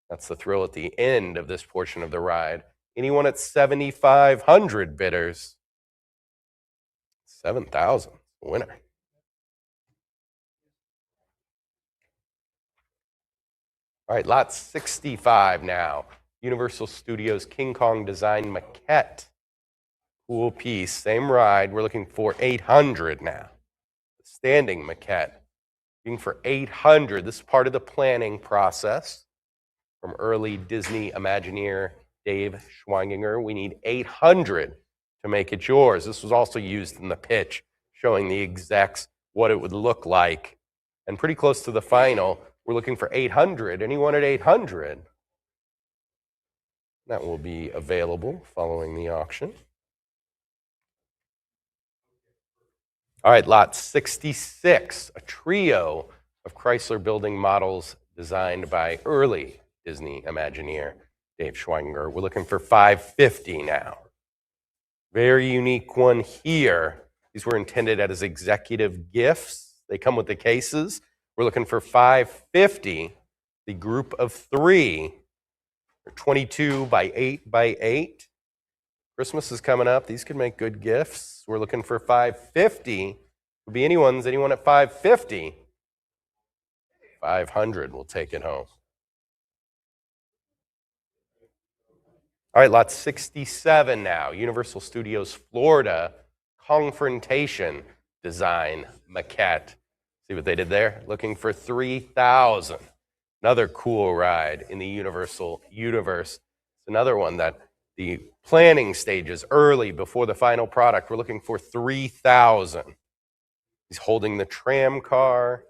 [SPEAKER 2] That's the thrill at the end of this portion of the ride. Anyone at 7,500 bidders? 7,000, winner. All right, lot 65 now. Universal Studios King Kong Design Maquette. Cool piece, same ride. We're looking for 800 now. Standing maquette. Looking for 800. This is part of the planning process from early Disney Imagineer Dave Schweiginger. We need 800 to make it yours. This was also used in the pitch, showing the execs what it would look like. And pretty close to the final, we're looking for 800. Anyone at 800? That will be available following the auction. All right, lot 66, a trio of Chrysler building models designed by early Disney Imagineer Dave Schweiginger. We're looking for 550 now. Very unique one here. These were intended as executive gifts. They come with the cases. We're looking for 550. The group of 3. 22 by 8 by 8. Christmas is coming up. These could make good gifts. We're looking for 550. Could be anyone's. Anyone at 550? 500 will take it home. All right, lot 67 now. Universal Studios Florida Confrontation Design Maquette. See what they did there? Looking for 3,000. Another cool ride in the Universal universe. It's another one that the planning stages early before the final product, we're looking for 3,000. He's holding the tram car,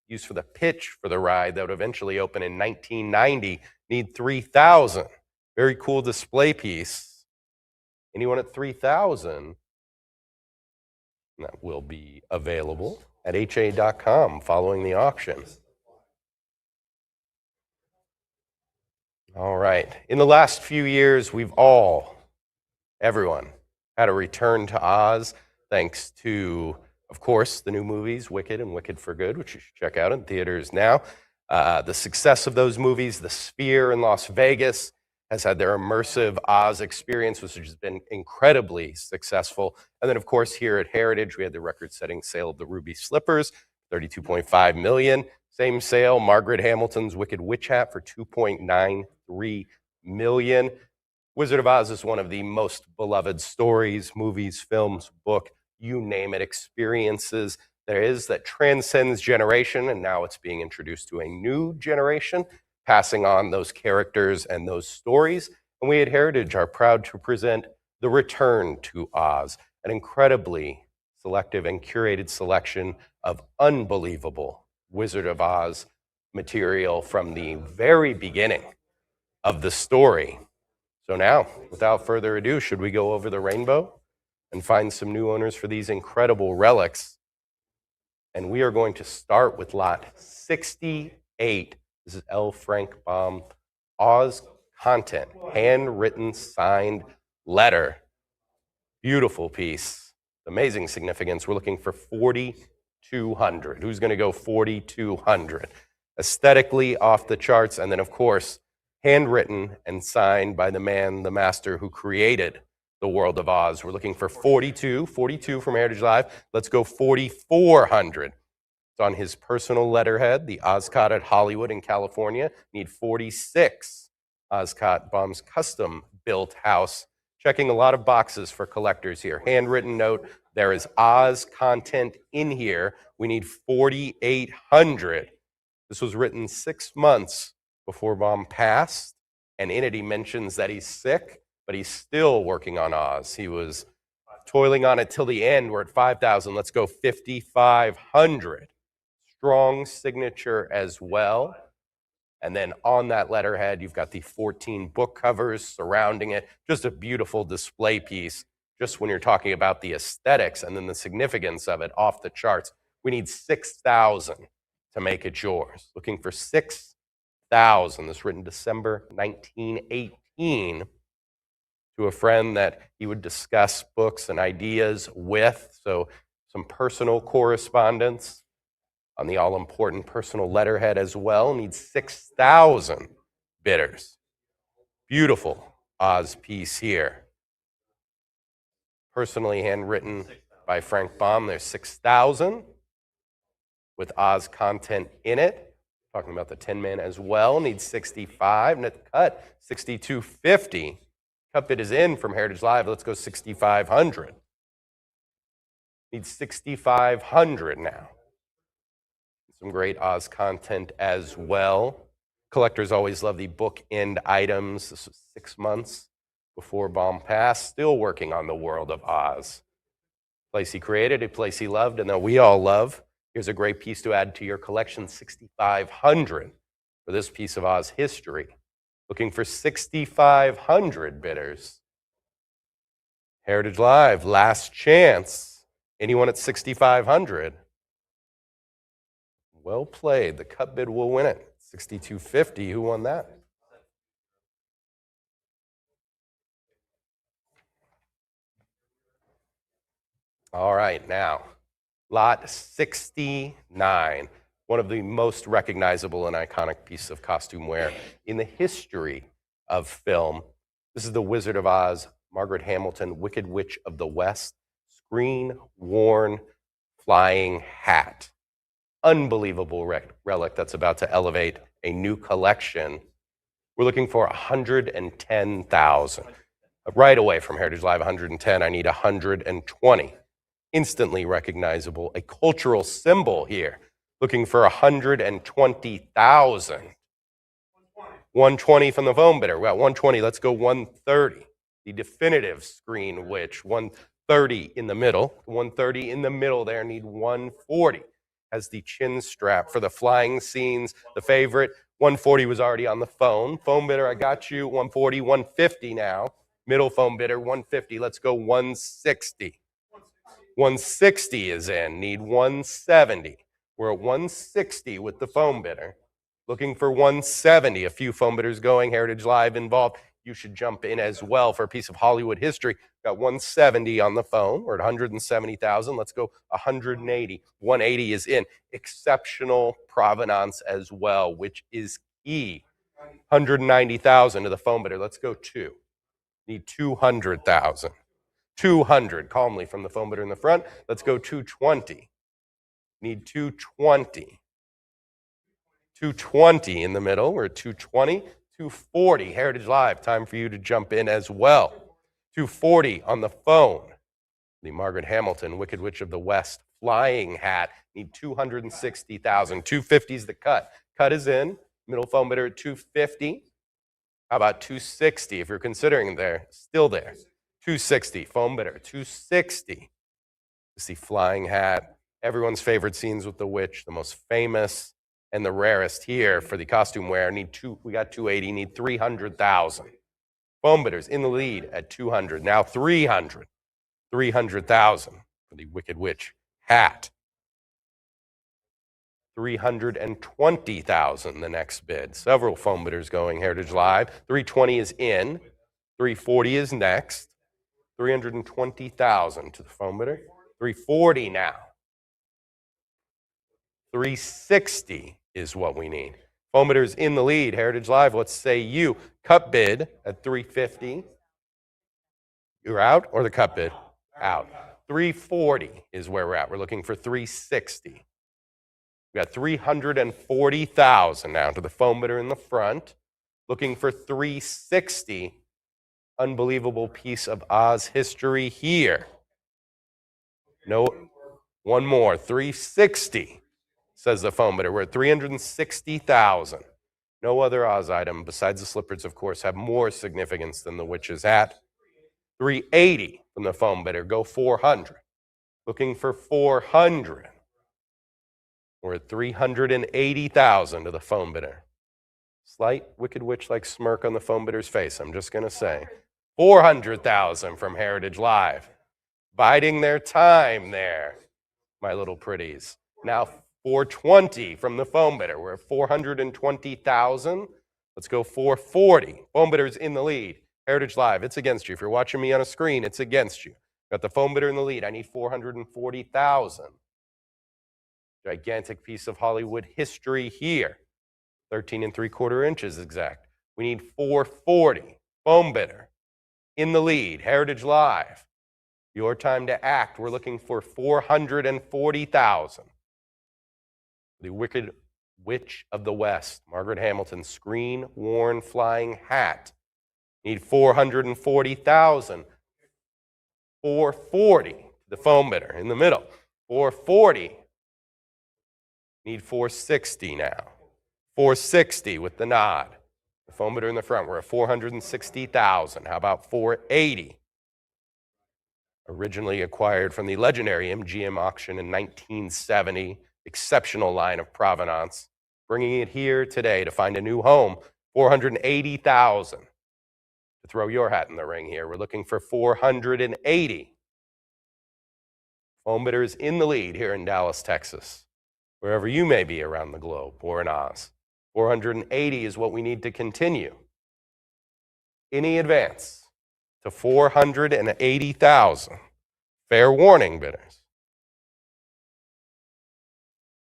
[SPEAKER 2] used for the pitch for the ride that would eventually open in 1990. Need 3,000. Very cool display piece. Anyone at 3,000? That will be available at ha.com following the auction. All right. In the last few years, we've everyone, had a return to Oz thanks to, of course, the new movies, Wicked and Wicked for Good, which you should check out in theaters now. The success of those movies, The Sphere in Las Vegas, has had their immersive Oz experience, which has been incredibly successful. And then, of course, here at Heritage, we had the record-setting sale of the Ruby Slippers, $32.5 million. Same sale, Margaret Hamilton's Wicked Witch Hat for $2.93 million. Wizard of Oz is one of the most beloved stories, movies, films, book, you name it, experiences there is that transcends generation, and now it's being introduced to a new generation, passing on those characters and those stories. And we at Heritage are proud to present The Return to Oz, an incredibly selective and curated selection of unbelievable Wizard of Oz material from the very beginning of the story. So now, without further ado, should we go over the rainbow and find some new owners for these incredible relics? And we are going to start with lot 68. This is L. Frank Baum, Oz content, handwritten, signed letter. Beautiful piece. Amazing significance. We're looking for 4,200. Who's going to go 4,200? Aesthetically off the charts, and then, of course, handwritten and signed by the man, the master who created the world of Oz. We're looking for 42 from Heritage Live. Let's go 4,400. It's on his personal letterhead, the Ozcott at Hollywood in California. Need 46. Ozcott Baum's custom-built house. Checking a lot of boxes for collectors here. Handwritten note, there is Oz content in here. We need 4,800. This was written 6 months before Baum passed, and in it he mentions that he's sick, but he's still working on Oz. He was toiling on it till the end. We're at 5,000. Let's go 5,500. Strong signature as well. And then on that letterhead, you've got the 14 book covers surrounding it. Just a beautiful display piece, just when you're talking about the aesthetics and then the significance of it off the charts. We need 6,000 to make it yours. Looking for 6,000. This written December 1918 to a friend that he would discuss books and ideas with. So some personal correspondence on the all-important personal letterhead as well. Needs 6,000 bidders. Beautiful Oz piece here. Personally handwritten by Frank Baum. There's 6,000 with Oz content in it. Talking about the Tin Man as well. Needs 65. Net cut, 6,250. Cut bid is in from Heritage Live. Let's go 6,500. Needs 6,500 now. Some great Oz content as well. Collectors always love the bookend items. This was 6 months before Baum passed. Still working on the world of Oz. Place he created, a place he loved, and that we all love. Here's a great piece to add to your collection, 6,500 for this piece of Oz history. Looking for 6,500 bidders. Heritage Live, last chance. Anyone at 6,500? Well played. The cut bid will win it. 6,250. Who won that? All right, now, lot 69. One of the most recognizable and iconic pieces of costume wear in the history of film. This is The Wizard of Oz, Margaret Hamilton, Wicked Witch of the West, screen-worn Flying Hat. Unbelievable relic that's about to elevate a new collection. We're looking for 110,000. Right away from Heritage Live, 110. I need 120. Instantly recognizable, a cultural symbol here. Looking for 120,000. 120 from the phone bidder. Well, 120. Let's go 130. The definitive screen witch. 130 in the middle. 130 in the middle there. Need 140. Has the chin strap for the flying scenes. The favorite. 140 was already on the phone. Phone bidder, I got you. 140, 150 now. Middle phone bidder, 150. Let's go 160. 160 is in. Need 170. We're at 160 with the phone bidder. Looking for 170. A few phone bidders going. Heritage Live involved. You should jump in as well for a piece of Hollywood history. Got 170 on the phone. We're at 170,000. Let's go 180. 180 is in. Exceptional provenance as well, which is key. 190,000 to the phone bidder. Let's go 2. Need 200,000. 200 calmly from the phone bidder in the front. Let's go 220. Need 220. 220 in the middle. We're at 220. 240. Heritage Live. Time for you to jump in as well. 240 on the phone. The Margaret Hamilton, Wicked Witch of the West, Flying Hat. Need 260,000. 250 is the cut. Cut is in. Middle phone bidder at 250. How about 260 if you're considering there? Still there. 260. Phone bidder. 260. It's the Flying Hat. Everyone's favorite scenes with the witch. The most famous and the rarest here for the costume wear. We got 280. Need 300,000. Phone bidders in the lead at 200. Now 300. 300,000 for the Wicked Witch hat. 320,000 the next bid. Several phone bidders going Heritage Live. 320 is in. 340 is next. 320,000 to the phone bidder. 340 now. 360 is what we need. Phone bidders in the lead. Heritage Live, what say you? Cut bid at 350. You're out or the cut bid? Out. 340 is where we're at. We're looking for 360. We got 340,000 now to the phone bidder in the front. Looking for 360. Unbelievable piece of Oz history here. No, one more. 360, says the phone bidder. We're at 360,000. No other Oz item besides the slippers, of course, have more significance than the witch's hat. 380 from the phone bidder. Go 400. Looking for 400. We're at 380,000 to the phone bidder. Slight Wicked Witch-like smirk on the phone bidder's face, I'm just going to say. 400,000 from Heritage Live. Biding their time there, my little pretties. Now 420 from the phone bidder. We're at 420,000. Let's go 440. Phone bidder's in the lead. Heritage Live, it's against you. If you're watching me on a screen, it's against you. Got the phone bidder in the lead. I need 440,000. Gigantic piece of Hollywood history here. 13 3/4 inches exact. We need 440. Phone bidder in the lead. Heritage Live. Your time to act. We're looking for 440,000. The Wicked Witch of the West, Margaret Hamilton, screen-worn flying hat. Need 440,000. 440. The phone bidder in the middle. 440. Need 460 now. 460 with the nod. The phone bidder in the front. We're at 460,000. How about 480? Originally acquired from the legendary MGM auction in 1970. Exceptional line of provenance. Bringing it here today to find a new home. 480,000. To throw your hat in the ring here. We're looking for 480. Phone bidders in the lead here in Dallas, Texas. Wherever you may be around the globe or in Oz. 480 is what we need to continue. Any advance to 480,000. Fair warning, bidders.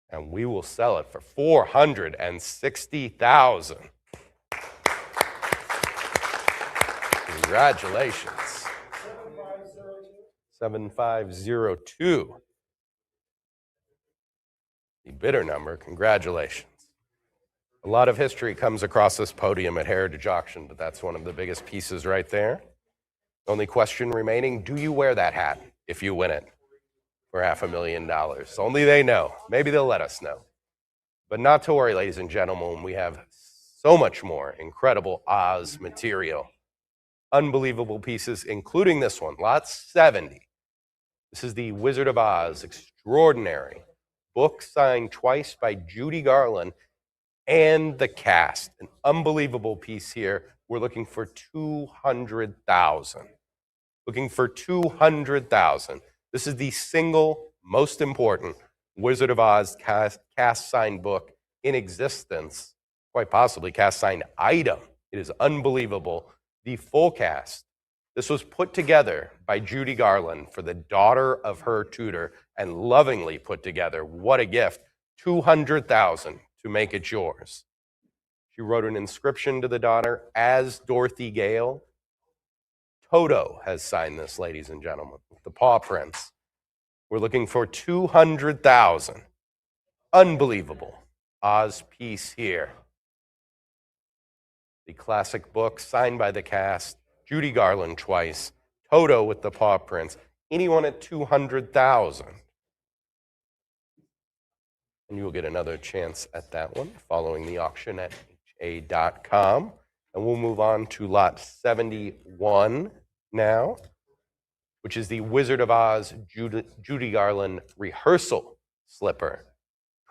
[SPEAKER 2] And we will sell it for 460,000. Congratulations. 7502. The bidder number, congratulations. A lot of history comes across this podium at Heritage Auction, but that's one of the biggest pieces right there. Only question remaining, do you wear that hat if you win it for $500,000? Only they know. Maybe they'll let us know. But not to worry, ladies and gentlemen, we have so much more incredible Oz material. Unbelievable pieces, including this one, lot 70. This is the Wizard of Oz, extraordinary book signed twice by Judy Garland and the cast. An unbelievable piece here. We're looking for $200,000. Looking for $200,000. This is the single most important Wizard of Oz cast signed book in existence, quite possibly cast signed item. It is unbelievable. The full cast. This was put together by Judy Garland for the daughter of her tutor and lovingly put together. What a gift. $200,000 to make it yours. She wrote an inscription to the daughter as Dorothy Gale. Toto has signed this, ladies and gentlemen, the paw prints. We're looking for $200,000. Unbelievable Oz piece here. The classic book signed by the cast, Judy Garland twice, Toto with the paw prints, anyone at $200,000. And you will get another chance at that one following the auction at ha.com. And we'll move on to lot 71 now, which is the Wizard of Oz Judy Garland rehearsal slipper.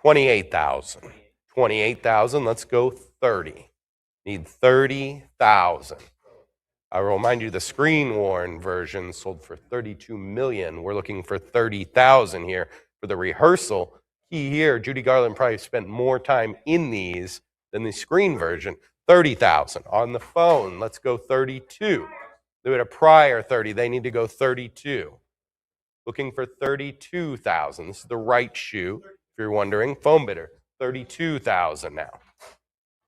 [SPEAKER 2] $28,000. $28,000. Let's go 30. Need $30,000. I will remind you the screen-worn version sold for $32 million. We're looking for $30,000 here for the rehearsal. Key here, Judy Garland probably spent more time in these than the screen version. $30,000. On the phone, let's go 32. They had a prior 30. They need to go 32. Looking for 32,000. This is the right shoe, if you're wondering. Phone bidder, 32,000 now.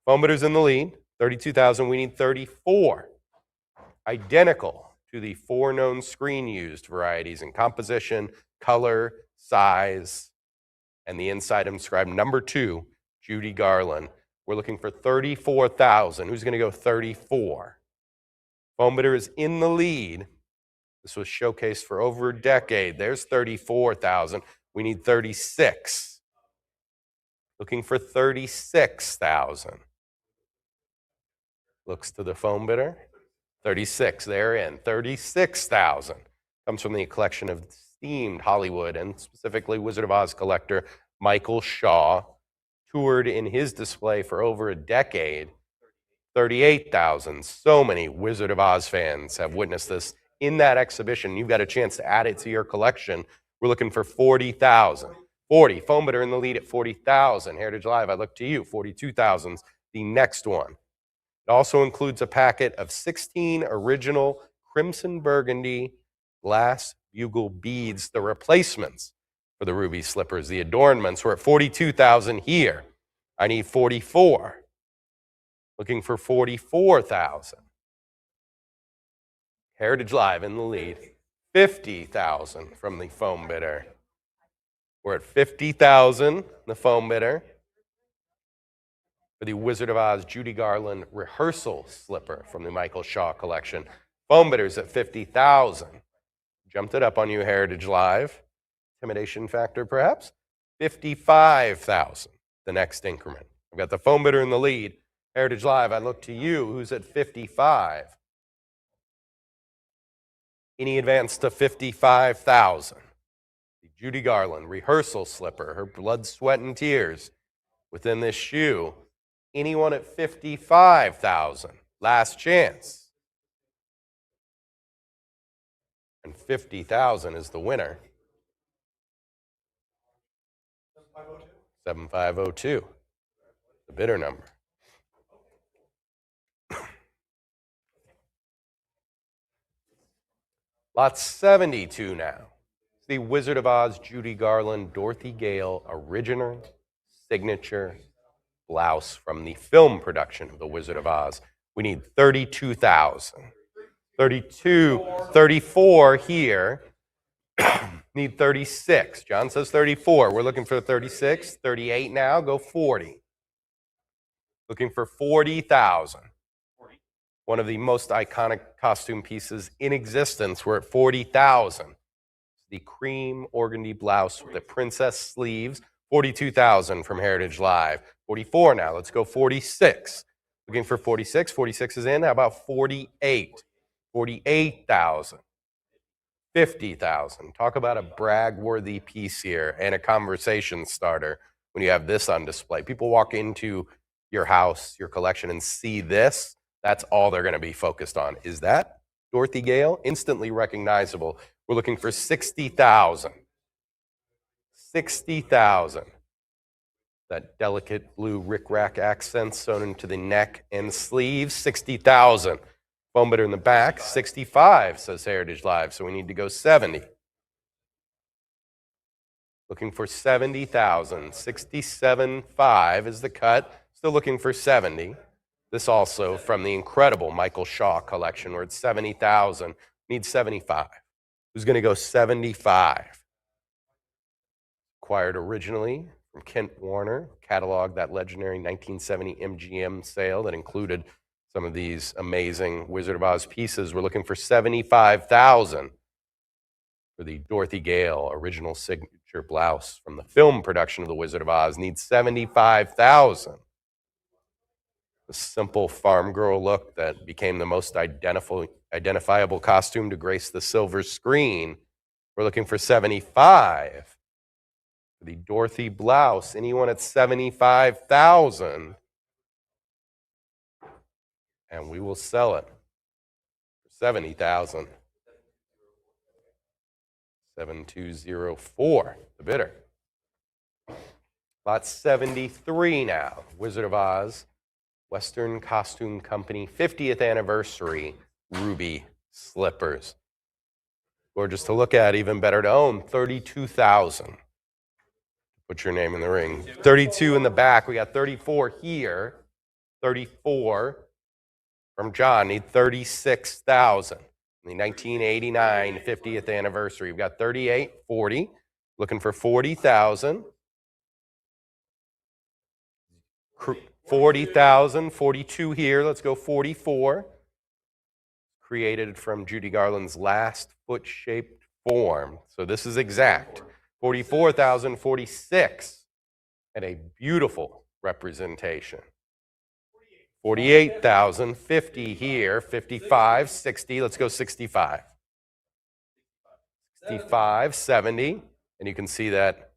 [SPEAKER 2] Phone bidder's in the lead. 32,000. We need 34. Identical to the four known screen used varieties in composition, color, size, and the inside inscribed number 2, Judy Garland. We're looking for 34,000. Who's going to go 34? Phone bidder is in the lead. This was showcased for over a decade. There's 34,000. We need 36. Looking for 36,000. Looks to the phone bidder. 36, they're in. 36,000. Comes from the collection of esteemed Hollywood and specifically Wizard of Oz collector Michael Shaw. Toured in his display for over a decade. 38,000. So many Wizard of Oz fans have witnessed this in that exhibition. You've got a chance to add it to your collection. We're looking for 40,000. 40. Phone bidder in the lead at 40,000. Heritage Live, I look to you. 42,000's the next one. It also includes a packet of 16 original crimson burgundy glass bugle beads, the replacements for the ruby slippers, the adornments. We're at 42,000 here. I need 44. Looking for 44,000. Heritage Live in the lead. 50,000 from the phone bidder. We're at 50,000, the phone bidder. For the Wizard of Oz Judy Garland rehearsal slipper from the Michael Shaw collection. Phone bidders at 50,000. Jumped it up on you, Heritage Live. Intimidation factor, perhaps. 55,000, the next increment. I've got the phone bidder in the lead. Heritage Live, I look to you. Who's at 55? Any advance to 55,000? The Judy Garland rehearsal slipper, her blood, sweat, and tears within this shoe. Anyone at 55,000? Last chance. And 50,000 is the winner. 7502. The bidder number. Lot 72 now. It's the Wizard of Oz Judy Garland Dorothy Gale original signature blouse from the film production of The Wizard of Oz. We need 32,000. 34 here. Need 36. John says 34. We're looking for 36. 38 now. Go 40. Looking for 40,000. One of the most iconic costume pieces in existence. We're at 40,000. The cream organdy blouse with the princess sleeves. 42,000 from Heritage Live. 44 now. Let's go 46. Looking for 46. 46 is in. How about 48? 48,000. 50,000. Talk about a brag-worthy piece here and a conversation starter when you have this on display. People walk into your house, your collection, and see this. That's all they're going to be focused on. Is that Dorothy Gale? Instantly recognizable. We're looking for 60,000. 60,000. That delicate blue rickrack accent sewn into the neck and sleeves. 60,000. Foam bidder in the back. 65, says Heritage Live. So we need to go 70. Looking for 70,000. 67.5 is the cut. Still looking for 70. This also from the incredible Michael Shaw collection. We're at 70,000. Need 75. Who's going to go 75? Acquired originally from Kent Warner. Cataloged that legendary 1970 MGM sale that included some of these amazing Wizard of Oz pieces. We're looking for 75,000 for the Dorothy Gale original signature blouse from the film production of The Wizard of Oz. Needs 75,000. The simple farm girl look that became the most identifiable costume to grace the silver screen. We're looking for 75. For the Dorothy blouse, anyone at 75,000. And we will sell it for 70,000. 7204, the bidder. Lot 73 now. Wizard of Oz, Western Costume Company, 50th anniversary ruby slippers. Gorgeous to look at, even better to own. 32,000. Put your name in the ring. 32 in the back. We got 34 here. 34 from John. Need 36,000. The 1989 50th anniversary. We've got 38, 40. Looking for 40,000. 40,000, 42 here. Let's go 44. Created from Judy Garland's last foot-shaped form. So this is exact. 44,046. And a beautiful representation. 48,000, 50 here, 55, 60. Let's go 65. 65, 70. And you can see that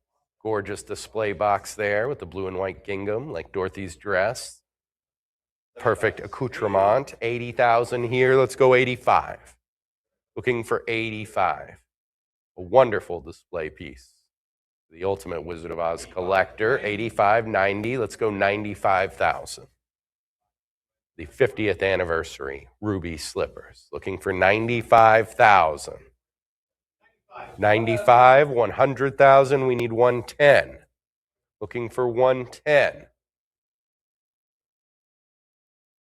[SPEAKER 2] gorgeous display box there with the blue and white gingham, like Dorothy's dress. Perfect accoutrement. 80,000 here. Let's go 85. Looking for 85. A wonderful display piece. The ultimate Wizard of Oz collector. 85, 90. Let's go 95,000. The 50th anniversary ruby slippers. Looking for 95,000. 95, 100,000. We need 110. Looking for 110.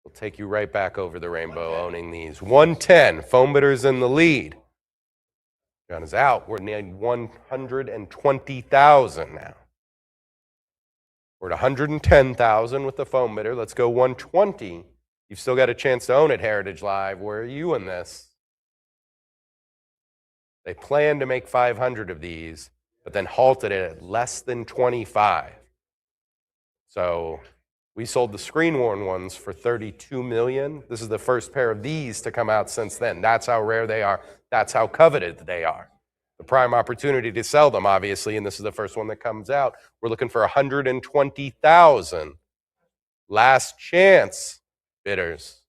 [SPEAKER 2] We'll take you right back over the rainbow owning these. 110. Foam bidders in the lead. John is out. We're needing 120,000 now. We're at 110,000 with the foam bidder. Let's go 120. You've still got a chance to own it, Heritage Live. Where are you in this? They planned to make 500 of these, but then halted it at less than 25. So we sold the screen-worn ones for $32 million. This is the first pair of these to come out since then. That's how rare they are. That's how coveted they are. The prime opportunity to sell them, obviously, and this is the first one that comes out. We're looking for 120,000. Last chance, bidders.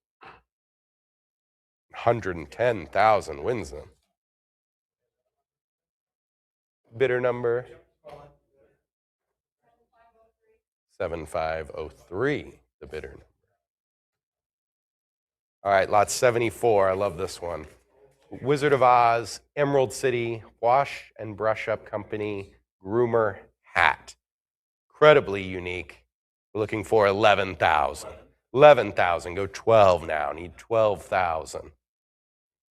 [SPEAKER 2] 110,000 wins them. Bidder number 7503, the bidder number. All right, lot 74. I love this one. Wizard of Oz, Emerald City, Wash and Brush Up Company, Groomer hat. Incredibly unique. We're looking for 11,000. 11,000. Go 12 now. Need 12,000.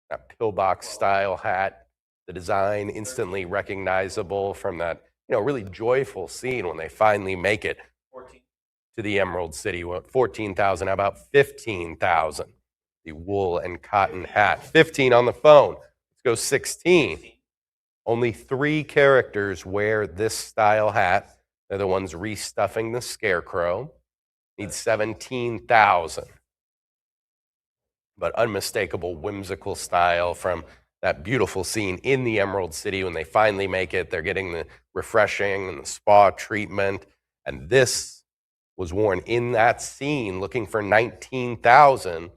[SPEAKER 2] That pillbox style hat. The design instantly recognizable from that, really joyful scene when they finally make it to the Emerald City. 14,000, how about 15,000? The wool and cotton hat. 15 on the phone. Let's go 16. Only 3 characters wear this style hat. They're the ones restuffing the scarecrow. Need 17,000. But unmistakable, whimsical style from that beautiful scene in the Emerald City when they finally make it. They're getting the refreshing and the spa treatment. And this was worn in that scene, looking for 19,000.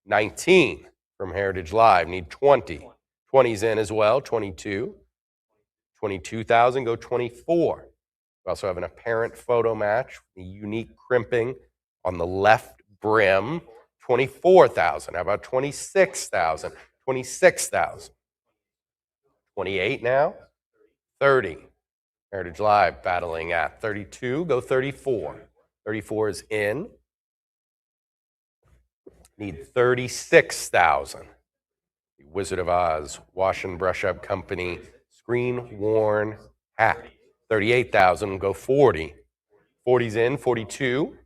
[SPEAKER 2] 19 from Heritage Live. Need 20. 20's in as well. 22. 22,000. Go 24. We also have an apparent photo match. The unique crimping on the left brim. 24,000. How about 26,000? 26,000. 28 now. 30. Heritage Live battling at 32. Go 34. 34 is in. Need 36,000. The Wizard of Oz Wash and Brush Up Company screen worn hat. 38,000. Go 40. 40's in. 42.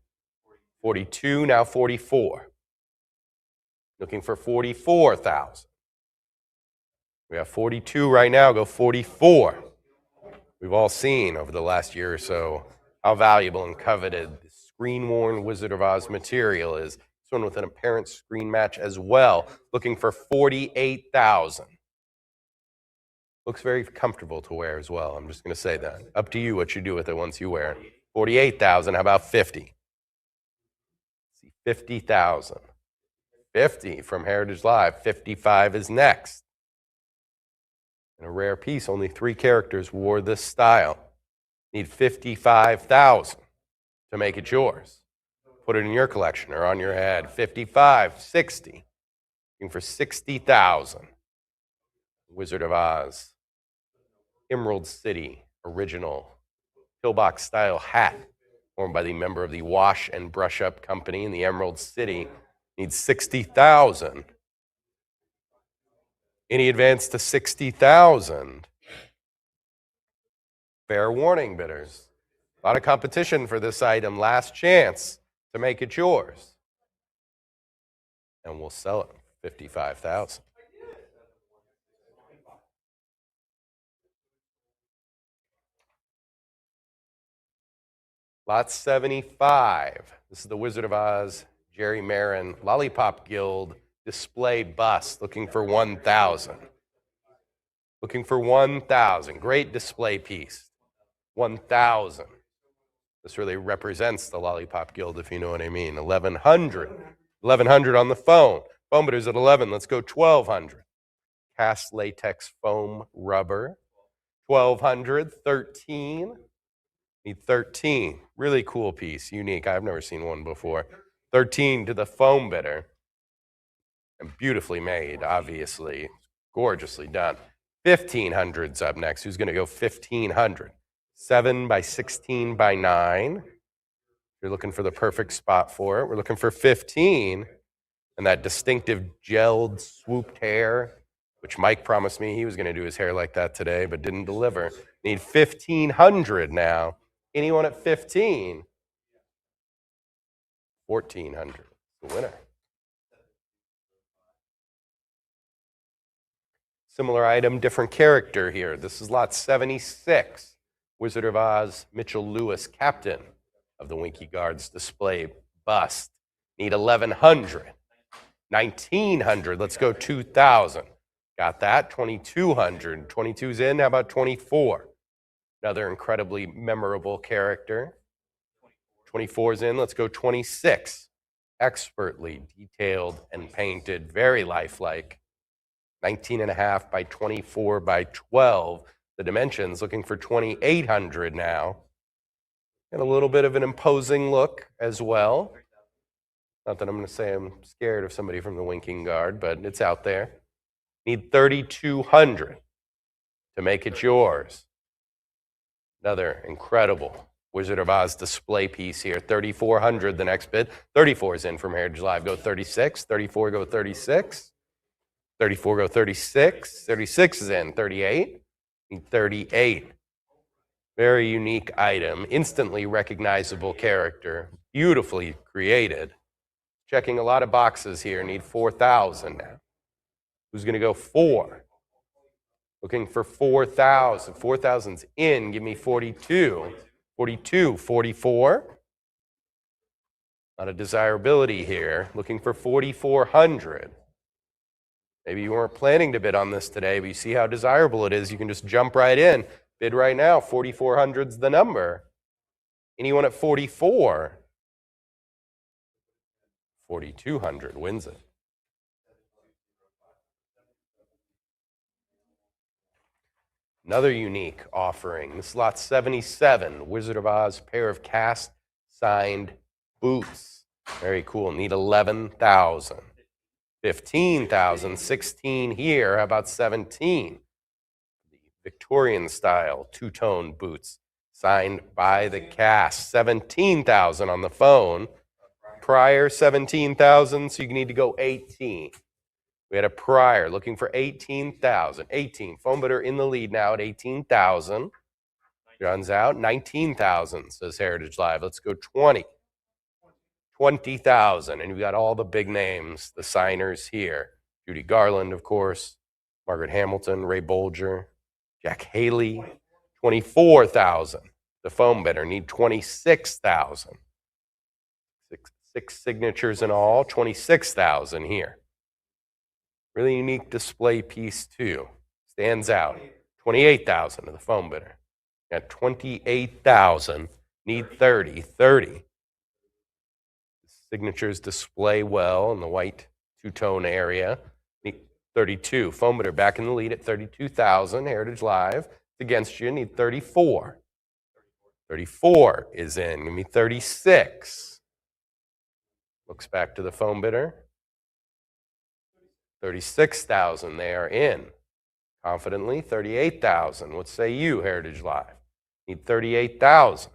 [SPEAKER 2] 42 now. 44. Looking for 44,000. We have 42 right now. Go 44. We've all seen over the last year or so how valuable and coveted the screen-worn Wizard of Oz material is. This one with an apparent screen match as well. Looking for 48,000. Looks very comfortable to wear as well. I'm just going to say that. Up to you what you do with it once you wear it. 48,000. How about 50? Let's see, 50,000. 50 from Heritage Live. 55 is next. And a rare piece, only 3 characters wore this style. Need 55,000 to make it yours. Put it in your collection or on your head. 55, 60. Looking for 60,000. Wizard of Oz. Emerald City original pillbox style hat worn by the member of the Wash and Brush Up Company in the Emerald City. Needs 60,000. Any advance to 60,000? Fair warning, bidders. A lot of competition for this item. Last chance to make it yours. And we'll sell it 55,000. Lot 75. This is the Wizard of Oz, Jerry Marin, Lollipop Guild display bust, looking for 1,000. Looking for 1,000. Great display piece. 1,000. This really represents the Lollipop Guild, if you know what I mean. 1,100. 1,100 on the phone. Phone bidders at 11. Let's go 1,200. Cast latex foam rubber. 1,200. 13. Need 13. Really cool piece. Unique. I've never seen one before. 13 to the foam bidder. And beautifully made, obviously. Gorgeously done. 1,500's up next. Who's going to go 1,500? 7 by 16 by 9. You're looking for the perfect spot for it. We're looking for 15. And that distinctive gelled, swooped hair, which Mike promised me he was going to do his hair like that today, but didn't deliver. Need 1,500 now. Anyone at 15? 1,400. The winner. Similar item, different character here. This is lot 76. Wizard of Oz, Mitchell Lewis, captain of the Winky Guards display bust. Need 1,100. 1,900. Let's go 2,000. Got that. 2,200. 22's in. How about 24? Another incredibly memorable character. 24's in. Let's go 26. Expertly detailed and painted. Very lifelike. 19.5 by 24 by 12. The dimensions looking for 2,800 now. And a little bit of an imposing look as well. Not that I'm going to say I'm scared of somebody from the Winking Guard, but it's out there. Need 3,200 to make it yours. Another incredible Wizard of Oz display piece here. 3,400 the next bid. 34 is in from Heritage Live. Go 36. 34, go 36. 34, go 36. 36 is in. 38. Need 38. Very unique item. Instantly recognizable character. Beautifully created. Checking a lot of boxes here. Need 4,000 now. Who's going to go 4? Looking for 4,000. 4,000's in. Give me 42. 42. 44. Not a desirability here. Looking for 4,400. Maybe you weren't planning to bid on this today, but you see how desirable it is. You can just jump right in. Bid right now. 4,400's the number. Anyone at 44? 4,200 wins it. Another unique offering. This is lot 77, Wizard of Oz pair of cast signed boots. Very cool. Need 11,000. 15,000. 16 here. How about 17? The Victorian style two-tone boots signed by the cast. 17,000 on the phone. Prior 17,000, so you need to go 18. We had a prior looking for 18,000. 18. Phone bidder in the lead now at 18,000. Guns out. 19,000, says Heritage Live. Let's go 20. 20,000. And we got all the big names, the signers here. Judy Garland, of course. Margaret Hamilton, Ray Bolger, Jack Haley. 24,000. The phone bidder need 26,000. Six signatures in all. 26,000 here. Really unique display piece too. Stands out. 28,000 to the phone bidder. Got 28,000. Need 30. 30. Signatures display well in the white two-tone area. Need 32. Phone bidder back in the lead at 32,000. Heritage Live. It's against you. Need 34. 34 is in. Give me 36. Looks back to the phone bidder. 36,000, they are in. Confidently, 38,000. What say you, Heritage Live? Need 38,000.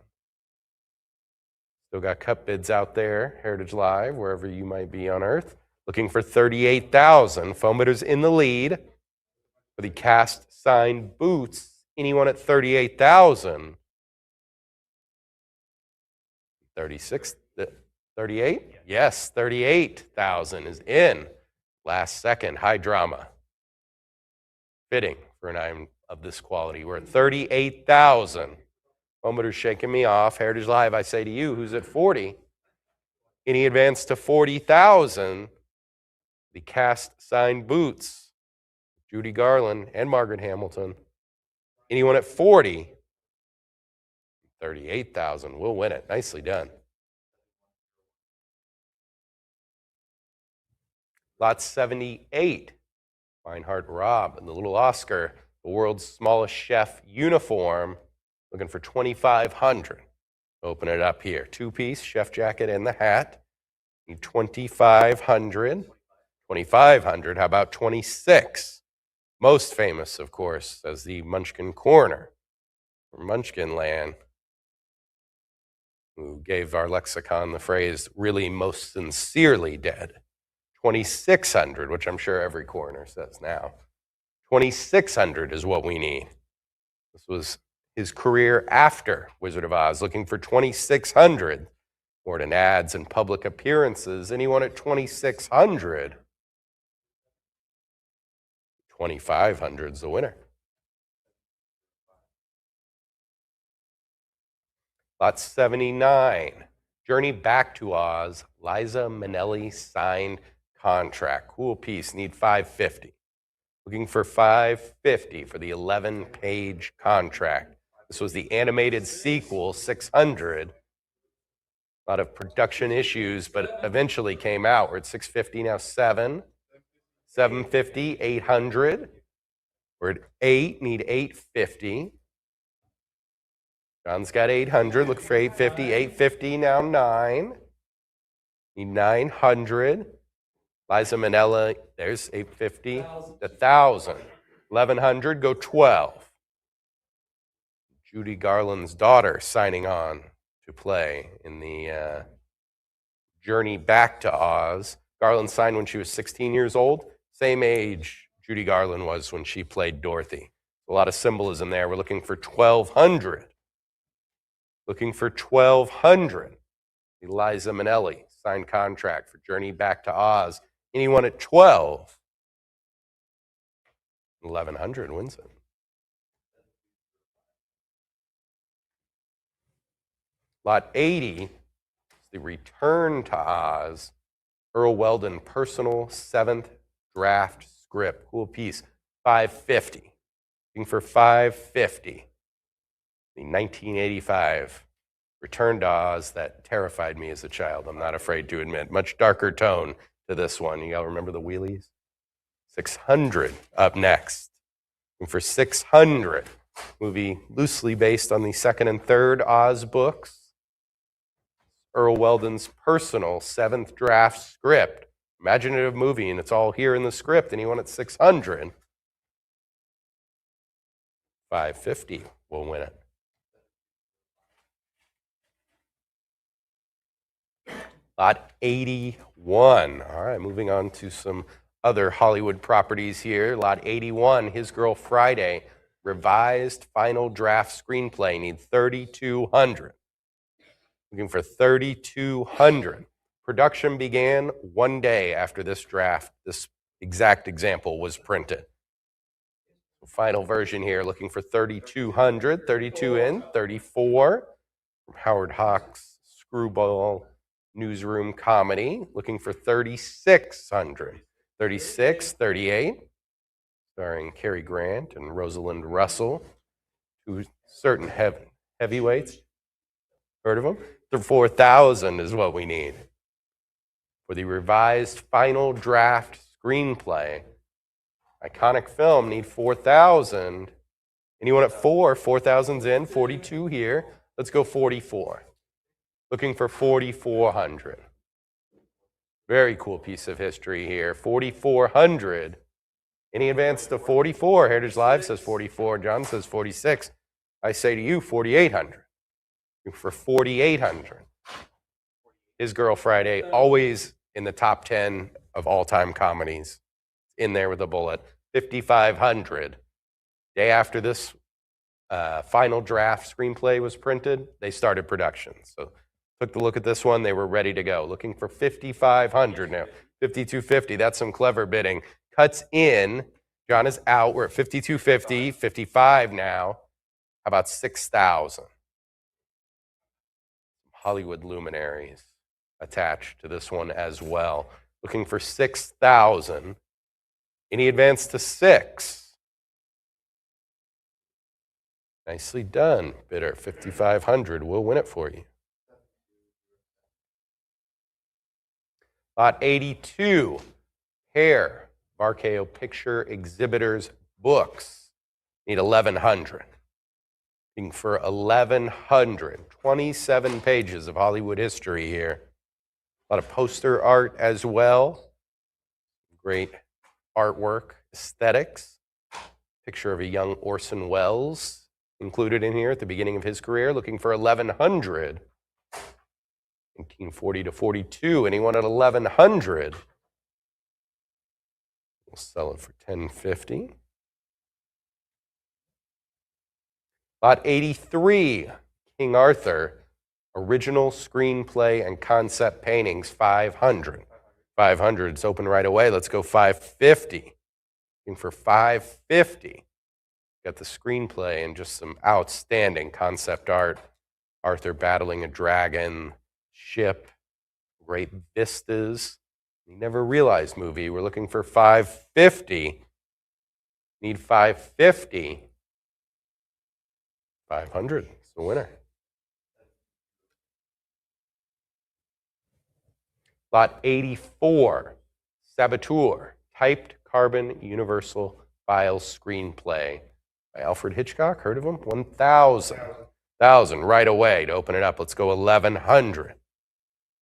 [SPEAKER 2] Still got cup bids out there, Heritage Live, wherever you might be on Earth. Looking for 38,000. Phone bidders in the lead for the cast signed boots. Anyone at 38,000? 36. 38? Yes, 38,000 is in. Last second, high drama. Fitting for an item of this quality. We're at 38,000. Phone bidder's shaking me off. Heritage Live, I say to you, who's at 40? Any advance to 40,000? The cast signed boots. Judy Garland and Margaret Hamilton. Anyone at 40? 38,000. We'll win it. Nicely done. Lot 78, Weinhardt Rob and the Little Oscar, the world's smallest chef uniform, looking for 2,500. Open it up here. Two-piece chef jacket and the hat. Need 2,500. 2,500. How about 26? Most famous, of course, as the Munchkin Corner from Munchkin Land, who gave our lexicon the phrase, really most sincerely dead. 2,600, which I'm sure every coroner says now. 2,600 is what we need. This was his career after Wizard of Oz, looking for 2,600. More than ads and public appearances. Anyone at 2,600? 2,500 is the winner. Lot 79, Journey Back to Oz, Liza Minnelli signed contract. Cool piece, need 550. Looking for 550 for the 11-page contract. This was the animated sequel, 600. A lot of production issues, but eventually came out. We're at 650 now, 750, 800. We're at 8, need 850. John's got 800, look for 850, 850 now, 9. Need 900. Liza Minnelli, there's 850, 1,000. 1,100, go 12. Judy Garland's daughter signing on to play in the Journey Back to Oz. Garland signed when she was 16 years old, same age Judy Garland was when she played Dorothy. A lot of symbolism there. We're looking for 1,200. Looking for 1,200. Eliza Minnelli, signed contract for Journey Back to Oz. Anyone at 12? 1,100 wins it. Lot 80 is the Return to Oz, Earl Weldon personal 7th draft script. Cool piece, $550. Looking for $550. The 1985 Return to Oz that terrified me as a child, I'm not afraid to admit. Much darker tone to this one. You all remember the wheelies? 600 up next. Looking for 600. Movie loosely based on the second and third Oz books. Earl Weldon's personal 7th draft script. Imaginative movie, and it's all here in the script. Anyone at 600? 550 will win it. Lot 81. All right, moving on to some other Hollywood properties here. Lot 81, His Girl Friday, revised final draft screenplay. Need 3,200. Looking for 3,200. Production began one day after this draft, this exact example was printed. Final version here, looking for 3,200. 32 in, 34. From Howard Hawks' Screwball Newsroom Comedy, looking for 3,600. 36, 38. Starring Cary Grant and Rosalind Russell, two certain heavyweights. Heard of them? 4,000 is what we need for the revised final draft screenplay. Iconic film, need 4,000. Anyone at 4? 4,000's in, 42 here. Let's go 44. Looking for 4,400. Very cool piece of history here. 4,400. Any advance to 44? Heritage Live says 44. John says 46. I say to you, 4,800. For 4,800. His Girl Friday, always in the top 10 of all-time comedies. In there with a bullet. 5,500. Day after this final draft screenplay was printed, they started production. So took the look at this one, they were ready to go. Looking for 5,500 now. 5,250, that's some clever bidding. Cuts in, John is out, we're at 5,250, 55 now. How about 6,000? Hollywood luminaries attached to this one as well. Looking for 6,000. Any advance to 6? Nicely done, bidder. 5,500. We'll win it for you. Lot 82. Hair. RKO Picture Exhibitors Books. Need 1,100. Looking for 1,100. 27 pages of Hollywood history here. A lot of poster art as well. Great artwork, aesthetics. Picture of a young Orson Welles included in here at the beginning of his career. Looking for 1,100. 1940 to 42. Anyone at 1,100? We'll sell it for 1,050. Lot 83, King Arthur, original screenplay and concept paintings, 500. 500, it's open right away. Let's go 550. Looking for 550. Got the screenplay and just some outstanding concept art. Arthur battling a dragon, ship, great vistas. You never realized movie. We're looking for 550. Need 550. 500. It's the winner. Lot 84. Saboteur. Typed Carbon Universal Files Screenplay by Alfred Hitchcock. Heard of him? 1,000. 1,000 right away to open it up. Let's go 1,100.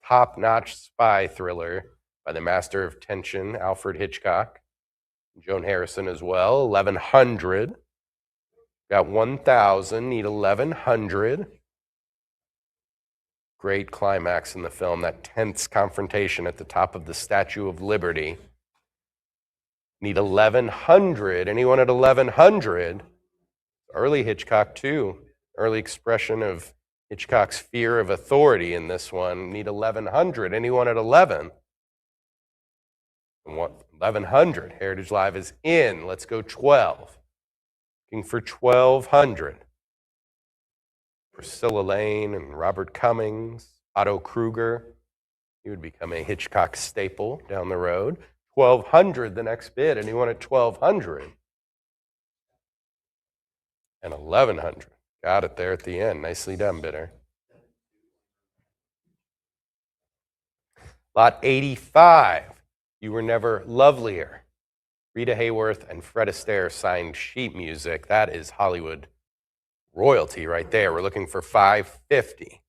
[SPEAKER 2] Top-notch spy thriller by the master of tension, Alfred Hitchcock. Joan Harrison as well. 1,100. Got 1,000. Need 1,100. Great climax in the film, that tense confrontation at the top of the Statue of Liberty. Need 1100. Anyone at 1100? Early Hitchcock, too. Early expression of Hitchcock's fear of authority in this one. Need 1100. Anyone at 11? 1100. Heritage Live is in. Let's go 12. Looking for 1200. Priscilla Lane and Robert Cummings, Otto Kruger. He would become a Hitchcock staple down the road. 1200, the next bid. Anyone at 1200? And 1100. Got it there at the end. Nicely done, bidder. Lot 85. You Were Never Lovelier. Rita Hayworth and Fred Astaire signed sheet music. That is Hollywood royalty right there. We're looking for 550.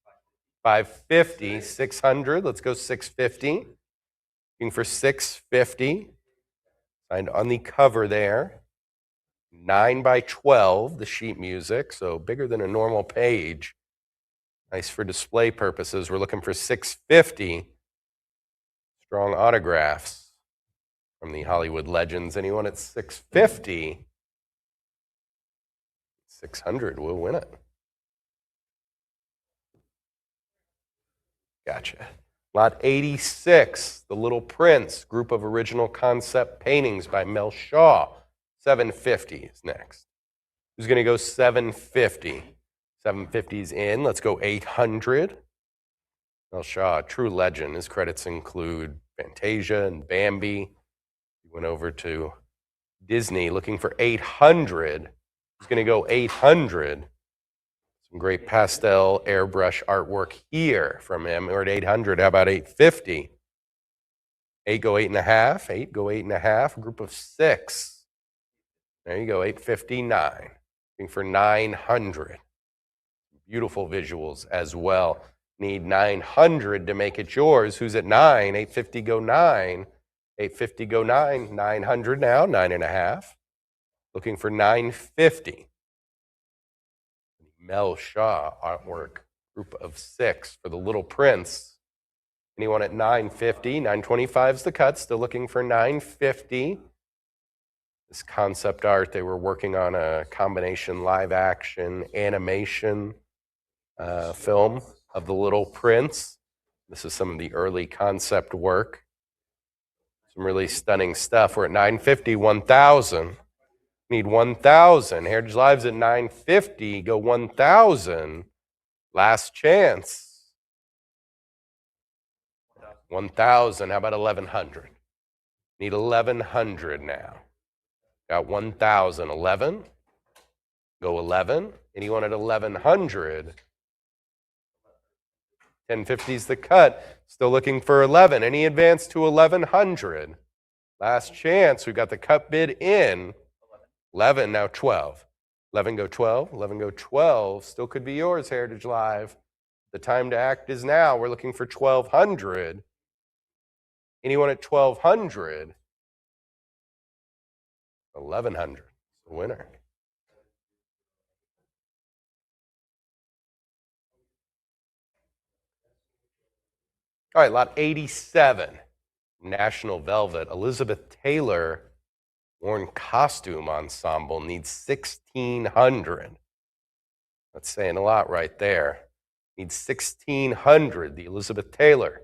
[SPEAKER 2] 550, 600. Let's go 650. Looking for 650. Signed on the cover there. 9 by 12, the sheet music, so bigger than a normal page. Nice for display purposes. We're looking for 650. Strong autographs from the Hollywood legends. Anyone at 650? 600 will win it. Gotcha. Lot 86, The Little Prince, group of original concept paintings by Mel Shaw. 750 is next. Who's going to go 750? 750's in. Let's go 800. Mel Shaw, a true legend. His credits include Fantasia and Bambi. He went over to Disney looking for 800. Who's going to go 800? Some great pastel airbrush artwork here from him. We're at 800. How about 850? 8 go 8.5. 8 go 8.5. A group of 6. There you go, 859. Looking for 900. Beautiful visuals as well. Need 900 to make it yours. Who's at 9? 850 go 9. 850 go 9. 900 now, 9.5. Looking for 950. Mel Shaw artwork, group of 6 for The Little Prince. Anyone at 950? 925's the cut. Still looking for 950. This concept art, they were working on a combination live action animation film of The Little Prince. This is some of the early concept work. Some really stunning stuff. We're at 950, 1,000. Need 1,000. Heritage Live's at 950. Go 1,000. Last chance. 1,000. How about 1,100? Need 1,100 now. Got 1,000. 11. Go 11. Anyone at 1,100? 1050's the cut. Still looking for 11. Any advance to 1,100? Last chance. We've got the cut bid in. 11, now 12. 11 go 12. 11 go 12. Still could be yours, Heritage Live. The time to act is now. We're looking for 1,200. Anyone at 1,200? 1,100. The winner. All right, lot 87. National Velvet. Elizabeth Taylor worn costume ensemble needs 1,600. That's saying a lot right there. Needs 1,600. The Elizabeth Taylor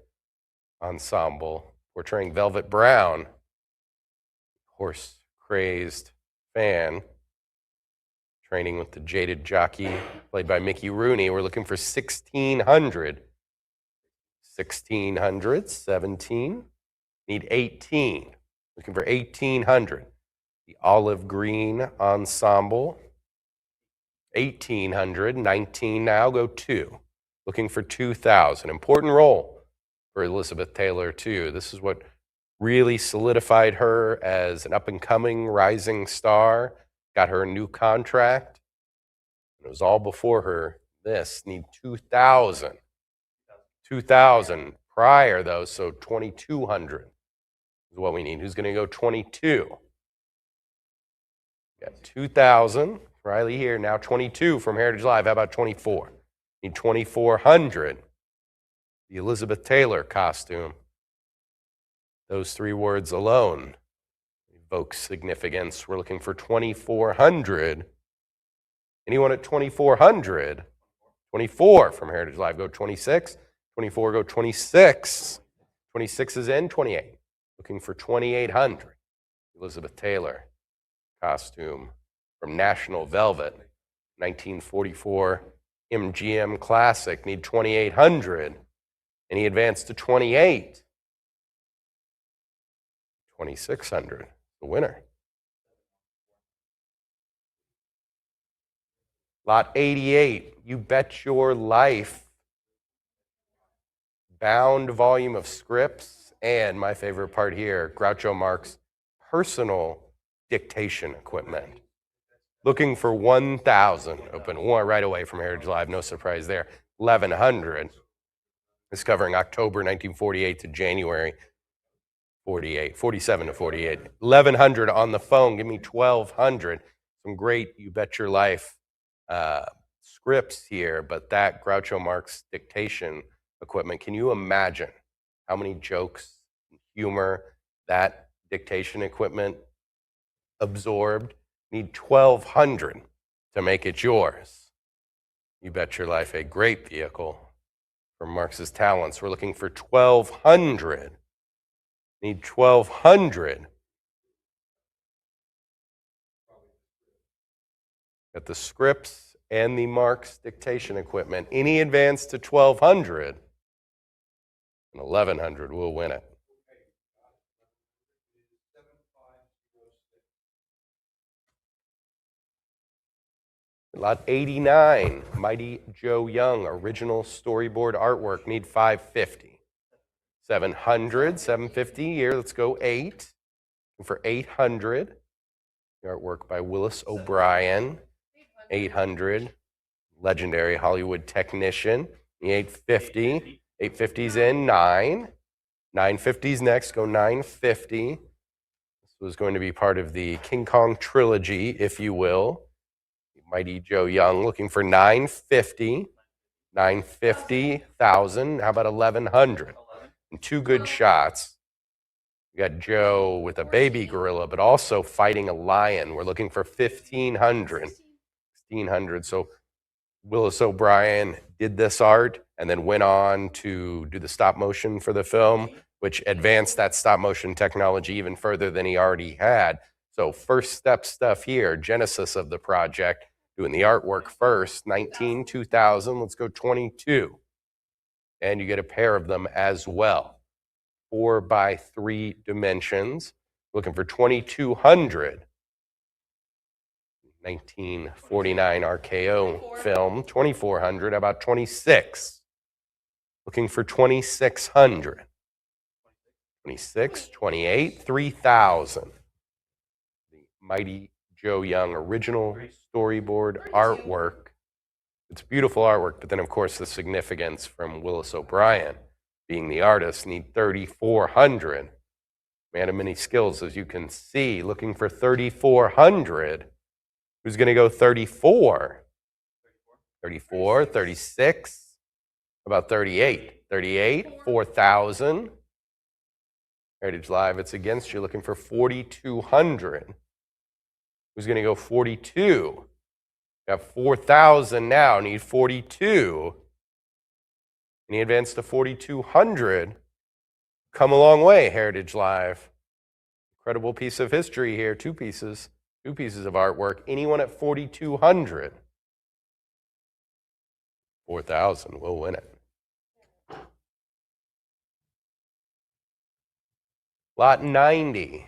[SPEAKER 2] ensemble portraying Velvet Brown, horse-crazed fan, training with the jaded jockey played by Mickey Rooney. We're looking for 1,600. 1,600, 17. Need 18. Looking for 1,800. The Olive Green Ensemble. 1,800, 19 now, go 2. Looking for 2,000. Important role for Elizabeth Taylor, too. This is what really solidified her as an up-and-coming rising star. Got her a new contract. It was all before her. This, need 2,000. 2,000 prior, though, so 2,200 is what we need. Who's going to go 22? Got 2,000. Riley here, now 22 from Heritage Live. How about 24? Need 2,400. The Elizabeth Taylor costume. Those 3 words alone. evokes significance. We're looking for 2,400. Anyone at 2,400? 24 from Heritage Live. Go 26. 24, go 26. 26 is in, 28. Looking for 2,800. Elizabeth Taylor costume from National Velvet, 1944 MGM Classic. Need 2,800. Any advance to 28? 2,600, the winner. Lot 88, You Bet Your Life. Bound volume of scripts, and my favorite part here, Groucho Marx personal dictation equipment. Looking for 1,000. Open one right away from Heritage Live, no surprise there. 1,100. It's covering October 1948 to January 47 to 48. 1,100 on the phone. Give me 1,200. Some great You Bet Your Life scripts here, but that Groucho Marx dictation equipment, can you imagine how many jokes, humor that dictation equipment absorbed? Need 1,200 to make it yours. You Bet Your Life, a great vehicle for Marx's talents. We're looking for 1,200. Need 1,200. Got the scripts and the Marx dictation equipment. Any advance to 1,200? And 1,100 will win it. Lot 89, Mighty Joe Young, original storyboard artwork. Need 550. 700, 750 here. Let's go 8. For 800, the artwork by Willis O'Brien. 800, legendary Hollywood technician. The 850. 850's in, 9. 950's next, go 950. This was going to be part of the King Kong trilogy, if you will. Mighty Joe Young looking for 950. 950,000. How about 1,100? And 2 good shots. You got Joe with a baby gorilla, but also fighting a lion. We're looking for 1,500. 1,500. So Willis O'Brien did this art and then went on to do the stop motion for the film, which advanced that stop motion technology even further than he already had. So first step stuff here, genesis of the project, doing the artwork first, 19, 2000, let's go 22. And you get a pair of them as well. 4 by 3 dimensions, looking for 2,200. 1949 RKO film, 2,400. How about 26? Looking for 2,600. 26, 28, 3,000. The Mighty Joe Young original storyboard artwork. It's beautiful artwork, but then of course the significance from Willis O'Brien being the artist. Need 3,400. Man of many skills, as you can see. Looking for 3,400. Who's going to go 34? 34, 36. About 38. 38, 4,000. Heritage Live, it's against you. Looking for 4,200. Who's going to go 42? You have 4,000 now. Need 42. Any advance to 4,200? Come a long way, Heritage Live. Incredible piece of history here. 2 pieces. 2 pieces of artwork. Anyone at 4,200? 4,000 will win it. Lot 90.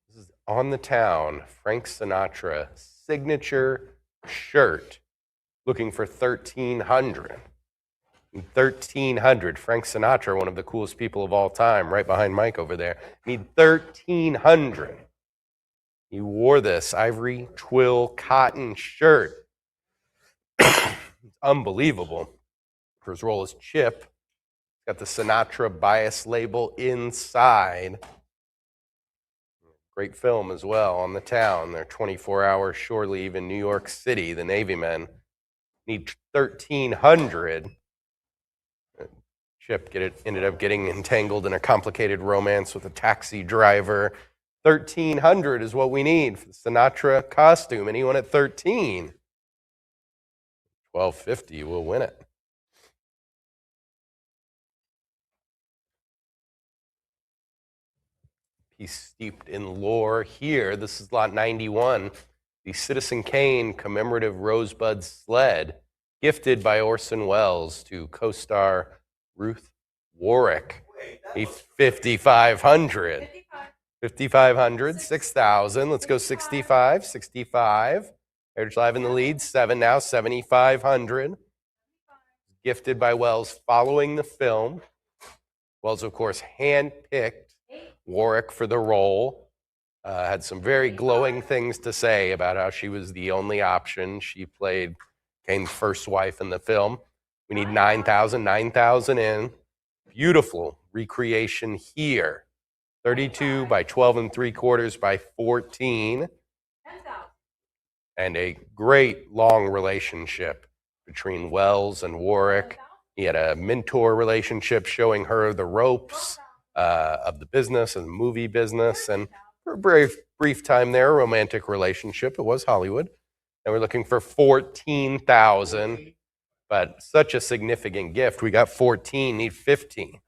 [SPEAKER 2] This is On the Town. Frank Sinatra signature shirt. Looking for 1,300. 1,300. Frank Sinatra, one of the coolest people of all time, right behind Mike over there. Need 1,300. He wore this ivory twill cotton shirt. It's unbelievable. For his role as Chip, got the Sinatra bias label inside. Great film as well, On the Town. They're 24-hour shore leave in New York City. The Navy men need 1,300. Chip ended up getting entangled in a complicated romance with a taxi driver. $1,300 is what we need for the Sinatra costume. Anyone at 13? $1,250 will win it. He's steeped in lore here. This is lot 91, the Citizen Kane commemorative Rosebud sled, gifted by Orson Welles to co-star Ruth Warrick. He's 5,500. 5,500, 6,000. Let's go 65, 65. Heritage Live in the lead, 7 now, 7,500. Gifted by Welles following the film. Welles, of course, handpicked Warrick for the role. Had some very glowing things to say about how she was the only option. She played Kane's first wife in the film. We need 9,000, 9,000 in. Beautiful recreation here. 32 by 12 3/4 by 14. And a great long relationship between Welles and Warrick. He had a mentor relationship showing her the ropes of the business and the movie business. And for a brief time there, a romantic relationship. It was Hollywood. And we're looking for 14,000. But such a significant gift. We got 14, need 15.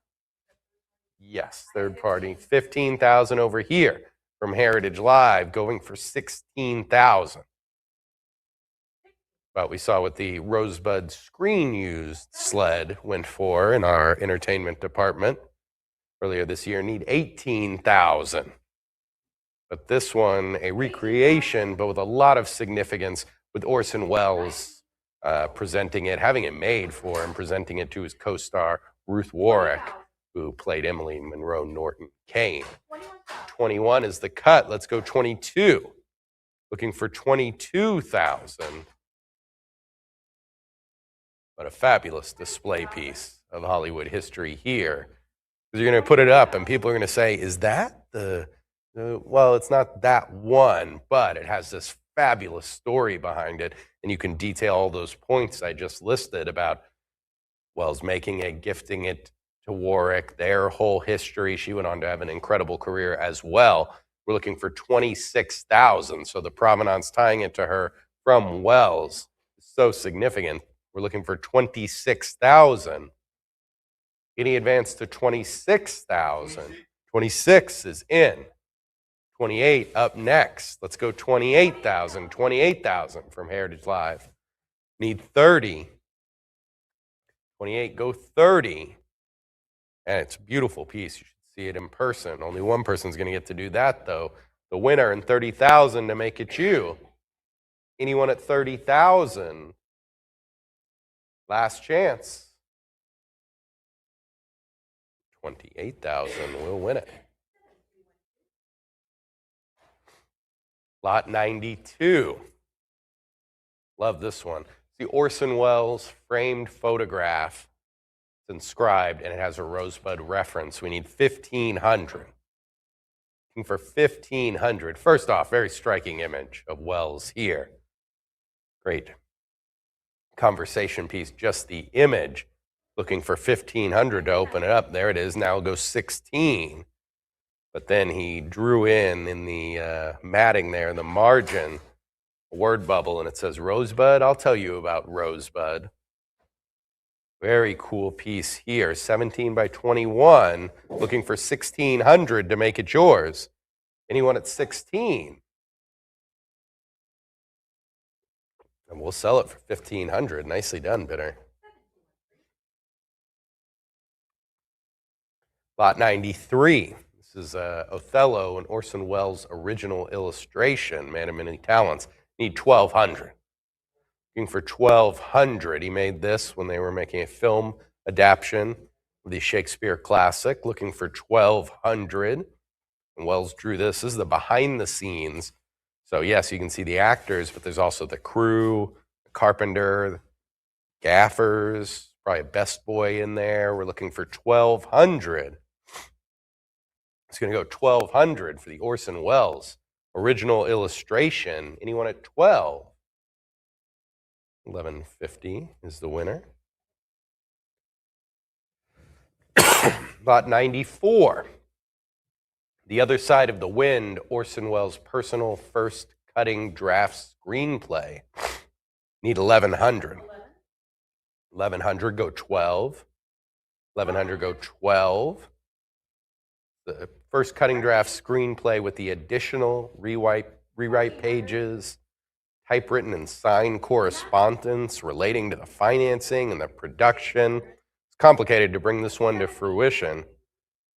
[SPEAKER 2] Yes, third party. 15,000 over here from Heritage Live, going for 16,000. But we saw what the Rosebud screen used sled went for in our entertainment department earlier this year. Need 18,000. But this one, a recreation, but with a lot of significance, with Orson Welles presenting it, having it made for him, presenting it to his co-star Ruth Warrick, who played Emily Monroe Norton Kane. 21 is the cut. Let's go 22. Looking for 22,000. But a fabulous display piece of Hollywood history here. Because you're going to put it up and people are going to say, is that the well, it's not that one, but it has this fabulous story behind it. And you can detail all those points I just listed about Welles making it, gifting it to Warrick, their whole history. She went on to have an incredible career as well. We're looking for 26,000. So the provenance tying it to her from Welles is so significant. We're looking for 26,000. Any advance to 26,000? 26 is in. 28 up next. Let's go 28,000. 28,000 from Heritage Live. Need 30. 28, go 30. And it's a beautiful piece. You should see it in person. Only one person's going to get to do that, though. The winner in 30,000 to make it you. Anyone at 30,000? Last chance. 28,000 will win it. Lot 92. Love this one. The Orson Welles framed photograph. It's inscribed and it has a Rosebud reference. We need 1,500. Looking for 1,500. First off, very striking image of Welles here. Great conversation piece, just the image. Looking for 1,500 to open it up. There it is. Now it'll go 16. But then he drew in the matting there, the margin, a word bubble, and it says Rosebud. I'll tell you about Rosebud. Very cool piece here. 17 by 21. Looking for 1,600 to make it yours. Anyone at 16? And we'll sell it for 1,500. Nicely done, bidder. Lot 93. This is Othello and Orson Welles' original illustration, man of many talents. Need 1,200. Looking for 1,200. He made this when they were making a film adaptation of the Shakespeare classic. Looking for 1,200. And Welles drew this. This is the behind the scenes. So yes, you can see the actors, but there's also the crew, the carpenter, the gaffers, probably a best boy in there. We're looking for 1,200. It's going to go 1,200 for the Orson Welles original illustration. Anyone at 12? 1,150 is the winner. Lot 94. The Other Side of the Wind, Orson Welles' personal first cutting draft screenplay. Need 1,100. 1,100, go 12. 1,100, go 12. The first cutting draft screenplay with the additional rewrite pages, typewritten and signed correspondence relating to the financing and the production. It's complicated to bring this one to fruition. It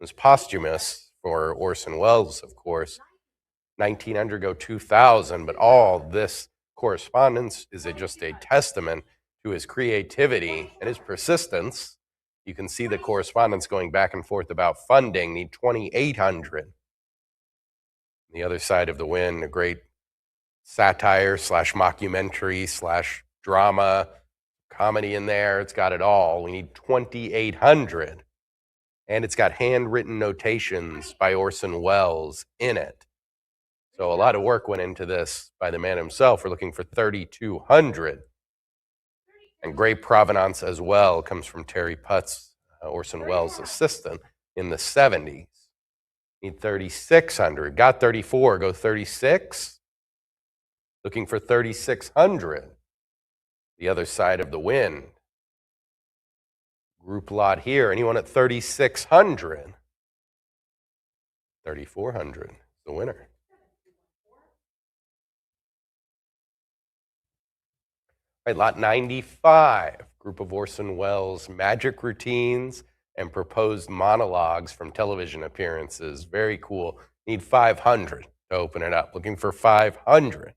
[SPEAKER 2] was posthumous for Orson Welles, of course. 1,900, go 2,000, but all this correspondence is just a testament to his creativity and his persistence. You can see the correspondence going back and forth about funding. Need 2,800. The Other Side of the Wind, a great satire / mockumentary / drama, comedy in there. It's got it all. We need 2,800. And it's got handwritten notations by Orson Welles in it. So a lot of work went into this by the man himself. We're looking for 3,200. And great provenance as well comes from Terry Putz, Orson Welles' assistant, in the 70s. Need 3,600. Got 34. Go 36. Looking for 3,600. The Other Side of the Wind. Group lot here. Anyone at 3,600? 3,400. The winner. All right, lot 95. Group of Orson Welles magic routines and proposed monologues from television appearances. Very cool. Need 500 to open it up. Looking for 500.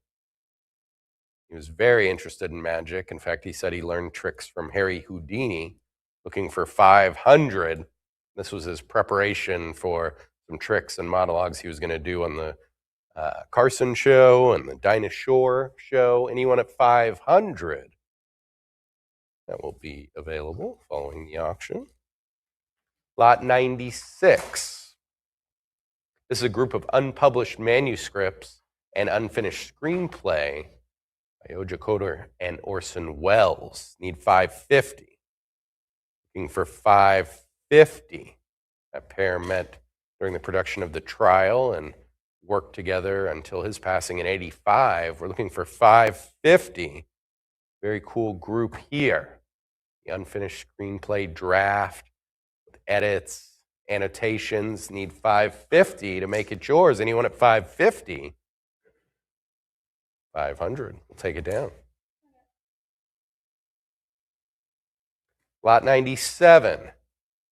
[SPEAKER 2] He was very interested in magic. In fact, he said he learned tricks from Harry Houdini. Looking for 500. This was his preparation for some tricks and monologues he was going to do on the Carson show and the Dinah Shore show. Anyone at 500? That will be available following the auction. Lot 96. This is a group of unpublished manuscripts and unfinished screenplay by Oja Coder and Orson Welles. Need 550. Looking for 550. That pair met during the production of The Trial and worked together until his passing in 85. We're looking for 550. Very cool group here. The unfinished screenplay draft with edits, annotations. Need 550 to make it yours. Anyone at 550? 500. We'll take it down. Lot 97.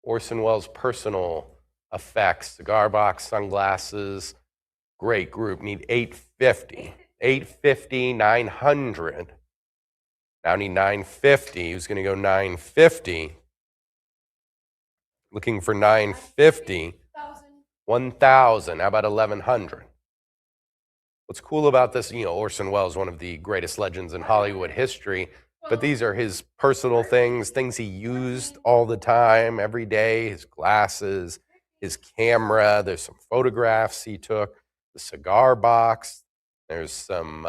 [SPEAKER 2] Orson Welles' personal effects, cigar box, sunglasses. Great group. Need 850. 850, 900. Now need 950. Who's going to go 950? Looking for 950. 1,000. How about 1,100? What's cool about this, Orson Welles, one of the greatest legends in Hollywood history, but these are his personal things he used all the time, every day, his glasses, his camera. There's some photographs he took, the cigar box. There's some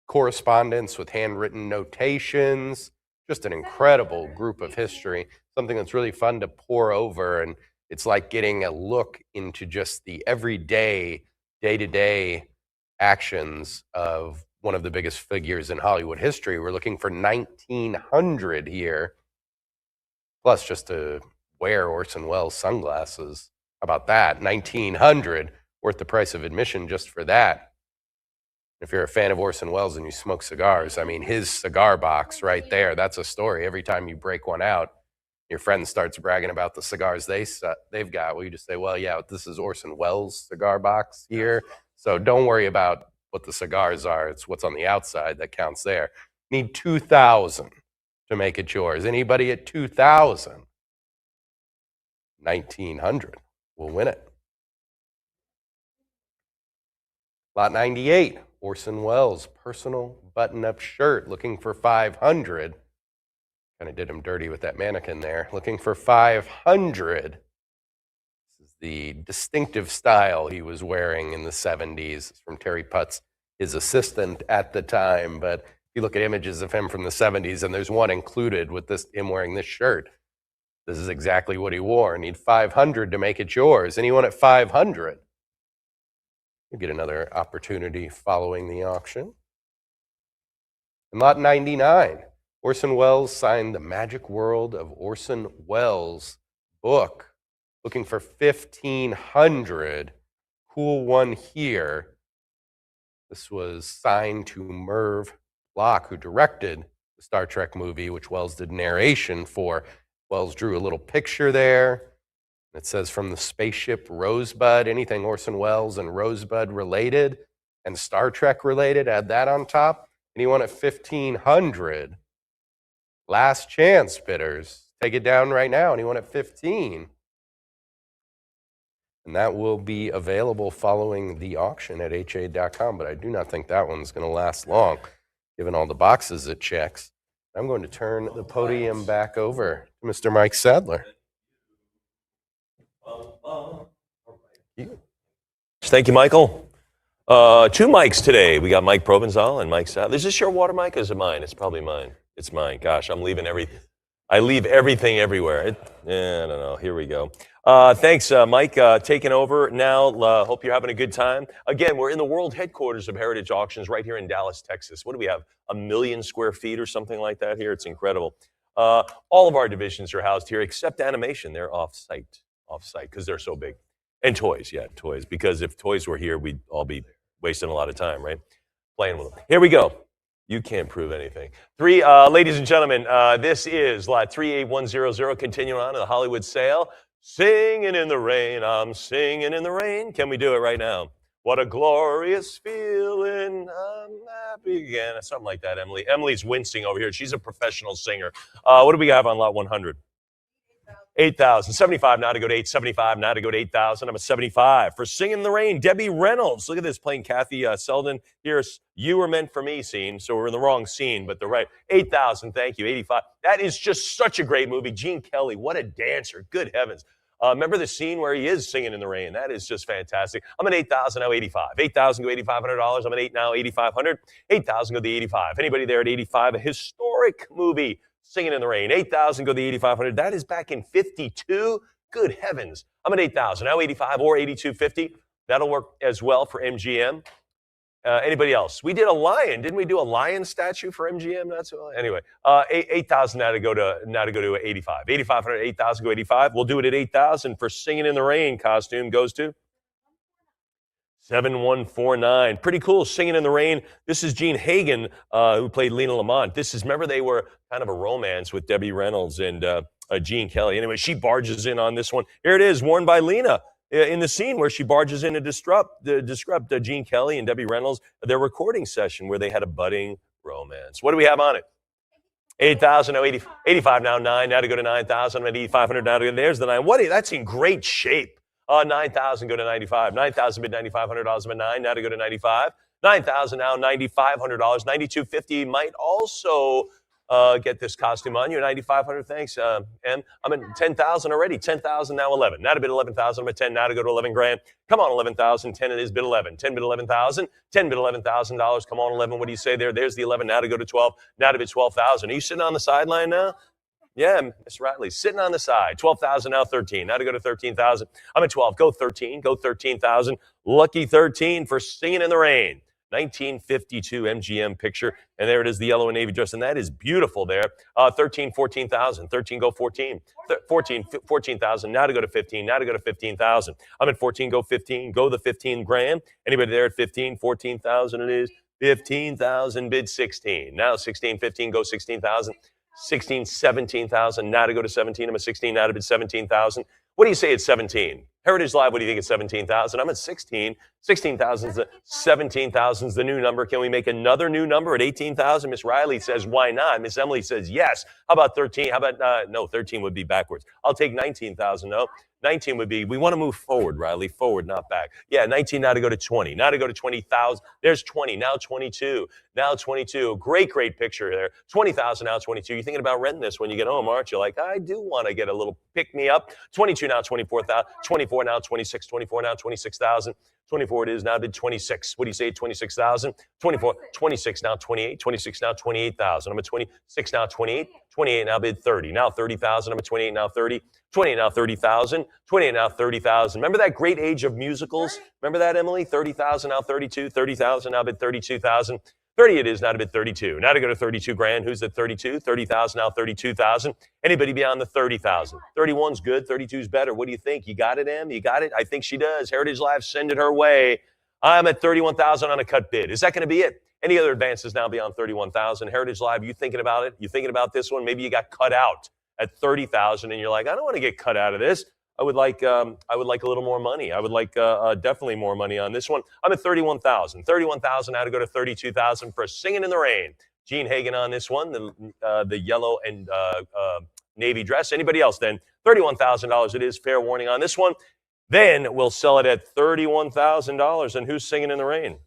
[SPEAKER 2] correspondence with handwritten notations. Just an incredible group of history, something that's really fun to pore over, and it's like getting a look into just the everyday, day-to-day actions of one of the biggest figures in Hollywood history. We're looking for 1,900 here, plus just to wear Orson Welles sunglasses. How about that? 1,900, worth the price of admission just for that. If you're a fan of Orson Welles and you smoke cigars, I mean, his cigar box right there, that's a story. Every time you break one out, your friend starts bragging about the cigars they've got. Well, you just say, well, yeah, this is Orson Welles' cigar box here. So don't worry about what the cigars are. It's what's on the outside that counts there. Need 2,000 to make it yours. Anybody at 2,000? 1,900 will win it. Lot 98, Orson Welles' personal button-up shirt. Looking for 500. Kind of did him dirty with that mannequin there. Looking for 500. The distinctive style he was wearing in the 70s. It's from Terry Putz, his assistant at the time. But if you look at images of him from the 70s, and there's one included with him wearing this shirt, This is exactly what he wore. I need 500 to make it yours. Anyone at 500? You get another opportunity following the auction. In lot 99, Orson Welles signed The Magic World of Orson Welles book. Looking for 1,500. Cool one here. This was signed to Merv Block, who directed the Star Trek movie, which Welles did narration for. Welles drew a little picture there. It says from the spaceship Rosebud, anything Orson Welles and Rosebud related and Star Trek related, add that on top. Anyone at 1,500? Last chance, bidders. Take it down right now. Anyone at 15? And that will be available following the auction at ha.com, but I do not think that one's going to last long, given all the boxes it checks. I'm going to turn the podium back over to Mr. Mike Sadler.
[SPEAKER 1] Thank you, Michael. 2 mics today. We got Mike Provenzal and Mike Sadler. Is this your water mic or is it mine? It's probably mine. It's mine. Gosh, I'm leaving everything. I leave everything everywhere. I don't know. Here we go. Thanks, Mike, taking over now. Hope you're having a good time. Again, we're in the world headquarters of Heritage Auctions right here in Dallas, Texas. What do we have? 1 million square feet or something like that here? It's incredible. All of our divisions are housed here except animation. They're off-site because they're so big. And toys, yeah, toys. Because if toys were here, we'd all be wasting a lot of time, right? Playing with them. Here we go. You can't prove anything. Ladies and gentlemen, this is lot 38100, continuing on to the Hollywood sale. Singing in the rain, I'm singing in the rain. Can we do it right now? What a glorious feeling, I'm happy again. Something like that, Emily. Emily's wincing over here. She's a professional singer. What do we have on lot 100? 8,000. 75 now to go to 875. Now to go to 8,000. I'm at 75 for Singing in the Rain. Debbie Reynolds. Look at this, playing Kathy Selden. Here's You Were Meant for Me scene. So we're in the wrong scene, but they're right. 8,000. Thank you. 85. That is just such a great movie. Gene Kelly, what a dancer. Good heavens. Remember the scene where he is singing in the rain? That is just fantastic. I'm at 8,000 now, 85. 8,000 go $8,500. I'm at 8 now, 8,500. 8,000 go the 85. Anybody there at 85? A historic movie. Singing in the Rain. 8,000 go the 8,500. That is back in 52. Good heavens. I'm at 8,000 now, 85 or 8,250. That'll work as well for MGM. Anybody else? We did a lion. Didn't we do a lion statue for MGM? That's anyway. 8,000 now to go to 85. 8,500, 8,000 go 85. We'll do it at 8,000 for Singing in the Rain. Costume goes to 7149. Pretty cool. Singing in the Rain. This is Jean Hagen, who played Lena Lamont. Remember they were kind of a romance with Debbie Reynolds and Gene Kelly. Anyway, she barges in on this one. Here it is, worn by Lena in the scene where she barges in to disrupt Gene Kelly and Debbie Reynolds, their recording session where they had a budding romance. What do we have on it? 8,000, no, 85 now, 9, now to go to 9,000, I'm at 8,500 now to go. There's the 9. That's in great shape. 9,000 go to 95. 9,000 bid $9,500. I'm at 9 now to go to 95. 9,000 now, $9,500. 9,250 might also get this costume on you. 9,500, thanks, M. I'm at 10,000 already. 10,000 now, 11. Now to bid 11,000. I'm at 10 now to go to 11 grand. Come on, 11,000. 10 it is, bid 11. 10 bid 11,000. 10 bid $11,000. Come on, 11. What do you say there? There's the 11. Now to go to 12. Now to bid 12,000. Are you sitting on the sideline now? Yeah, Miss Ratley, sitting on the side. 12,000 now, 13. Now to go to 13,000. I'm at 12. Go 13. Go 13,000. Lucky 13 for Singing in the Rain. 1952 MGM picture. And there it is, the yellow and navy dress. And that is beautiful there. 13, 14,000. 13, go 14. 14,000. Now to go to 15. Now to go to 15,000. I'm at 14. Go 15. Go the 15 grand. Anybody there at 15? 14,000 it is. 15,000. Bid 16. Now 16, 15. Go 16,000. 16, 17,000. Now to go to 17. I'm at 16. Now to bid 17,000. What do you say at 17? Heritage Live, what do you think at 17,000? I'm at 16. 16,000 17,000 is the new number. Can we make another new number at 18,000? Miss Riley says, why not? Miss Emily says, yes. How about 13? How about, no, 13 would be backwards. I'll take 19,000, no. 19 would be, we want to move forward, Riley, forward, not back. Yeah, 19 now to go to 20. Now to go to 20,000. There's 20, now 22. Now 22. Great, great picture there. 20,000, now 22. You're thinking about renting this when you get home, aren't you? Like, I do want to get a little pick-me-up. 22 now, 24,000. 24 now, 26. 24 now, 26,000. 24 it is, now bid 26. What do you say, 26,000? 24, 26 now, 28. 26 now, 28,000. I'm at 26 now, 28. 28 now, bid 30. Now 30,000. I'm at 28 now, 30. 28 now, 30,000. 28 now, 30,000. Remember that great age of musicals? Remember that, Emily? 30,000 now, 32. 30,000 now, bid 32,000. 30 it is, now to bid 32. Now to go to 32 grand. Who's at 32? 30,000 now, 32,000. Anybody beyond the 30,000? 31's good. 32's better. What do you think? You got it, Em? You got it? I think she does. Heritage Live, send it her way. I'm at 31,000 on a cut bid. Is that going to be it? Any other advances now beyond 31,000? Heritage Live, you thinking about it? You thinking about this one? Maybe you got cut out at 30,000 and you're like, I don't want to get cut out of this. I would like a little more money. I would like definitely more money on this one. I'm at 31,000. 31,000 now to go to 32,000 for Singing in the Rain. Gene Hagen on this one, the yellow and navy dress. Anybody else then? $31,000 it is. Fair warning on this one. Then we'll sell it at $31,000. And who's Singing in the Rain?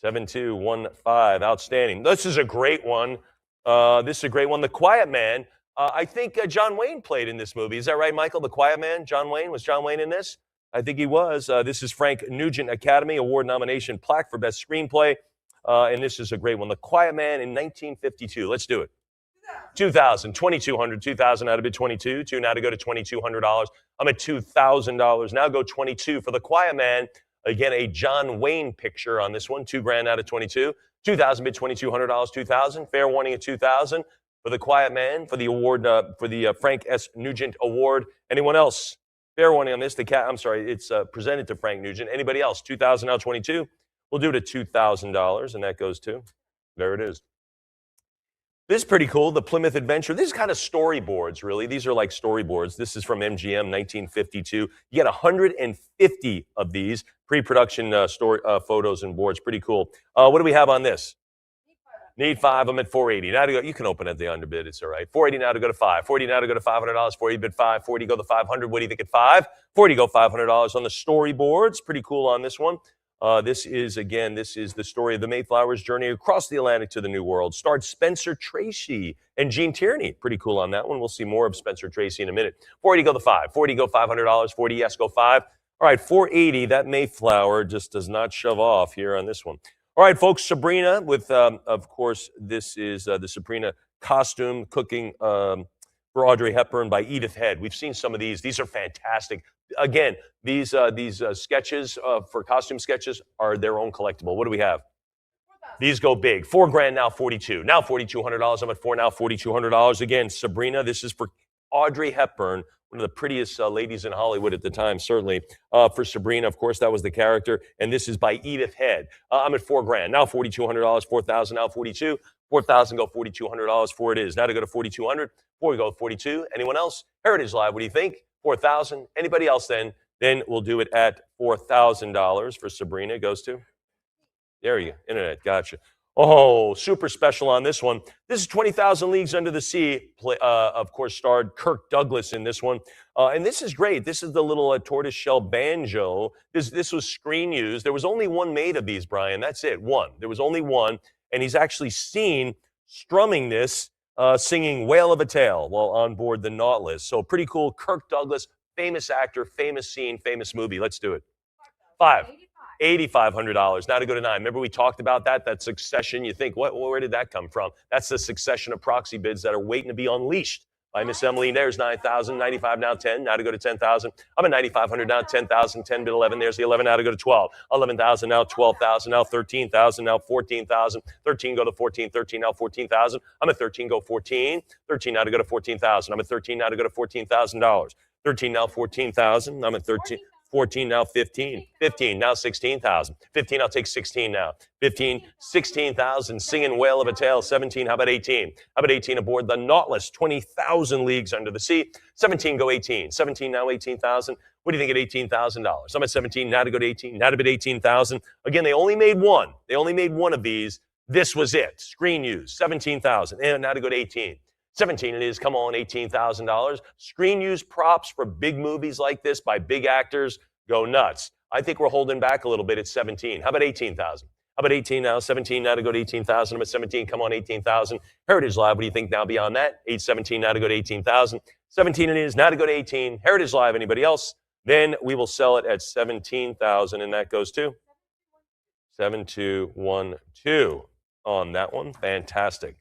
[SPEAKER 1] 7215. Outstanding. This is a great one. The Quiet Man. I think John Wayne played in this movie. Is that right, Michael? The Quiet Man, John Wayne? Was John Wayne in this? I think he was. This is Frank Nugent Academy Award nomination plaque for Best Screenplay. And this is a great one. The Quiet Man in 1952. Let's do it. 2,000, 2,200, 2,000 out of bid 22. Two now to go to $2,200. I'm at $2,000. Now go 22 for The Quiet Man. Again, a John Wayne picture on this one. 2 grand out of 22. 2,000 bid $2,200. 2,000. Fair warning at 2,000. For The Quiet Man, for the award, for the Frank S. Nugent Award. Anyone else? Fair warning on this. It's presented to Frank Nugent. Anybody else? 2,000 now, 22. We'll do it at $2,000, and that goes to. There it is. This is pretty cool. The Plymouth Adventure. These are kind of storyboards, really. These are like storyboards. This is from MGM, 1952. You get 150 of these pre-production photos and boards. Pretty cool. What do we have on this? Need 5. I'm at 480. Now to go. You can open at the underbid. It's all right. 480 now to go to 5. 40 now to go to $500. 40 bid 5. 40 go to 500. What do you think at 5? 40 go $500 on the storyboards. Pretty cool on this one. This is the story of the Mayflower's journey across the Atlantic to the New World. Starred Spencer Tracy and Gene Tierney. Pretty cool on that one. We'll see more of Spencer Tracy in a minute. 40 go the 5. 40 go $500. 40 yes go 5. All right, 480. That Mayflower just does not shove off here on this one. All right, folks, Sabrina with, of course, this is the Sabrina costume cooking for Audrey Hepburn by Edith Head. We've seen some of these. These are fantastic. Again, these sketches for costume sketches are their own collectible. What do we have? These go big. 4 grand now, 42. Now $4,200. I'm at 4 now, $4,200. Again, Sabrina, this is for Audrey Hepburn, one of the prettiest ladies in Hollywood at the time, certainly. For Sabrina, of course, that was the character. And this is by Edith Head. I'm at 4 grand. Now $4,200. 4,000 now 42. 4,000 go $4,200. 4 it is. Now to go to 4,200. 4 we go 42. Anyone else? Heritage Live, what do you think? 4,000. Anybody else then? Then we'll do it at $4,000 for Sabrina. It goes to? There you go. Internet. Gotcha. Oh, super special on this one. This is 20,000 Leagues Under the Sea. Of course, starred Kirk Douglas in this one. And this is great. This is the little tortoiseshell banjo. This was screen used. There was only one made of these, Brian. That's it. One. There was only one. And he's actually seen strumming this, singing Whale of a Tale while on board the Nautilus. So pretty cool. Kirk Douglas, famous actor, famous scene, famous movie. Let's do it. 5. $8,500. Now to go to 9. Remember we talked about that Succession. You think, where did that come from? That's the succession of proxy bids that are waiting to be unleashed by Miss Emily. There's 9,000, 95 now 10. Now to go to 10,000. I'm at 9,500 now, 10,000, 10 bid 11. There's the 11. Now to go to 12. 11,000 now, 12,000 now, 13,000 now, 14,000. 13 go to 14. 13 now, 14,000. I'm at 13 go 14. 13 now to go to 14,000. I'm at 13 now to go to $14,000. 13 now 14,000. I'm at 13. 14 now 15. 15 now 16,000. 15 I'll take 16 now. 15 16,000. Singing Whale of a Tale. 17 how about 18? How about 18 aboard the Nautilus? 20,000 Leagues Under the Sea. 17 go 18. 17 now 18,000. What do you think at $18,000? I'm at 17 now to go to 18. Now to bid 18,000. Again, they only made one. They only made one of these. This was it. Screen use 17,000. And now to go to 18. 17 it is. Come on, $18,000. Screen use props for big movies like this by big actors go nuts. I think we're holding back a little bit at 17. How about 18,000? How about 18 now? 17 now to go to 18,000. I'm at 17. Come on, 18,000. Heritage Live, what do you think now beyond that? 817 now to go to 18,000. 17 it is now to go to 18. Heritage Live, anybody else? Then we will sell it at 17,000, and that goes to 7212 on that one. Fantastic.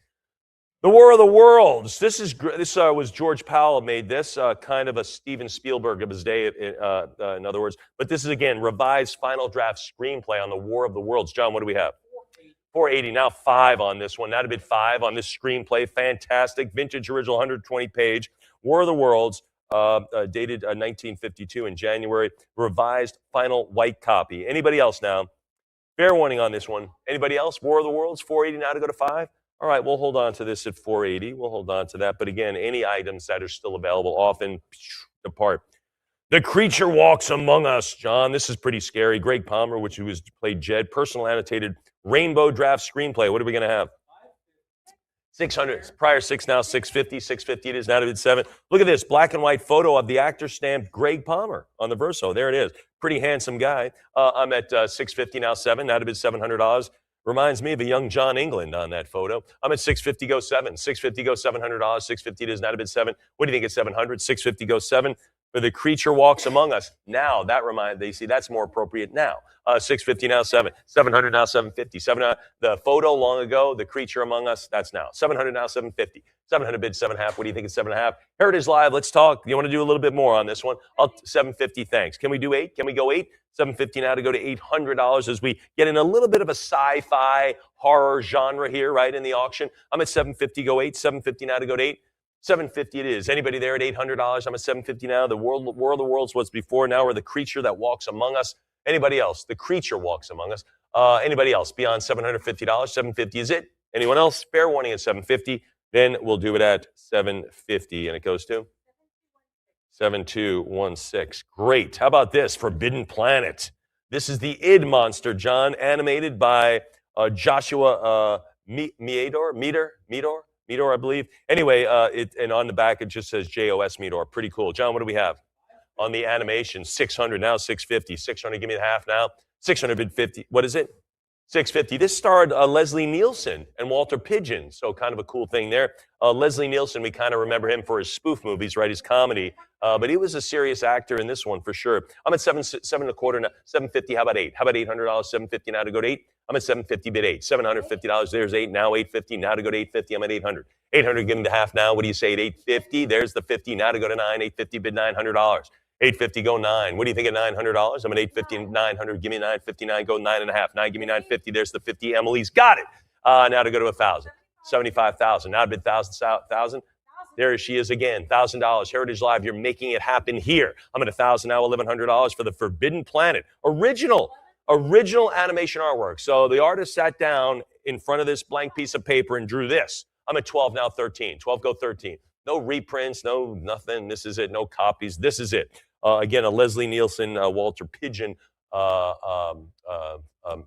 [SPEAKER 1] The War of the Worlds. This was George Powell made this, kind of a Steven Spielberg of his day, in other words. But this is, again, revised final draft screenplay on the War of the Worlds. John, what do we have? 480. Now 5 on this one. That'd have been 5 on this screenplay. Fantastic. Vintage original 120-page War of the Worlds, dated 1952 in January. Revised final white copy. Anybody else now? Fair warning on this one. Anybody else? War of the Worlds, 480 now to go to 5? All right, we'll hold on to this at 480. We'll hold on to that. But again, any items that are still available often depart. The Creature Walks Among Us, John. This is pretty scary. Greg Palmer, who played Jed, personal annotated rainbow draft screenplay. What are we going to have? 600. Prior 6 now, 650. 650 it is now to bid 7. Look at this black and white photo of the actor stamped Greg Palmer on the Verso. There it is. Pretty handsome guy. I'm at 650 now, 7. Now to bid $700. Reminds me of a young John England on that photo. I'm at 650, go 7. 650, go $700. 650 it is now to bid 7. What do you think at 700? 650, go 7. For The Creature Walks Among Us. Now, that's more appropriate now. 650 now, 7. 700 now, 750. The photo long ago, The Creature Among Us, that's now. 700 now, 750. 700 bid 7.5. What do you think at 7.5? Heritage Live, let's talk. You want to do a little bit more on this one? 750, thanks. Can we do 8? Can we go 8? 750 now to go to $800 as we get in a little bit of a sci-fi horror genre here, right, in the auction. I'm at 750, go 8. 750 now to go to 8. 750 it is. Anybody there at $800? I'm at 750 now. The War of the Worlds was before. Now we're The Creature That Walks Among Us. Anybody else? The Creature Walks Among Us. Anybody else beyond $750? 750 is it. Anyone else? Fair warning at 750. Then we'll do it at 750, and it goes to 7216. Great. How about this? Forbidden Planet. This is the id monster, John, animated by Joshua Meador, I believe. Anyway, and on the back it just says J-O-S Meador. Pretty cool. John, what do we have? On the animation, 600, now 650. 600, give me the half now. 600 bid 50. What is it? 650. This starred Leslie Nielsen and Walter Pidgeon, so kind of a cool thing there. Leslie Nielsen, we kind of remember him for his spoof movies, right? His comedy, but he was a serious actor in this one for sure. I'm at 7.25 now. 750. How about 8? How about $800? 750 now to go to 8. I'm at 750 bid 8. $750. There's 8. Now 850. Now to go to 850. I'm at 800. 800. Give me the half now. What do you say at 850? There's the 50. Now to go to 9. 850 bid $900. 850, go 9. What do you think at $900? I'm at 850, 900. Give me 959, go 9.5. 9, give me 950. There's the 50. Emily's got it. Now to go to 1,000. 75,000. Now to bid 1,000. There she is again. $1,000. Heritage Live, you're making it happen here. I'm at 1,000 now, $1,100 for the Forbidden Planet. Original animation artwork. So the artist sat down in front of this blank piece of paper and drew this. I'm at 12 now, 13. 12, go 13. No reprints, no nothing. This is it. No copies. This is it. Again, a Leslie Nielsen, Walter Pidgeon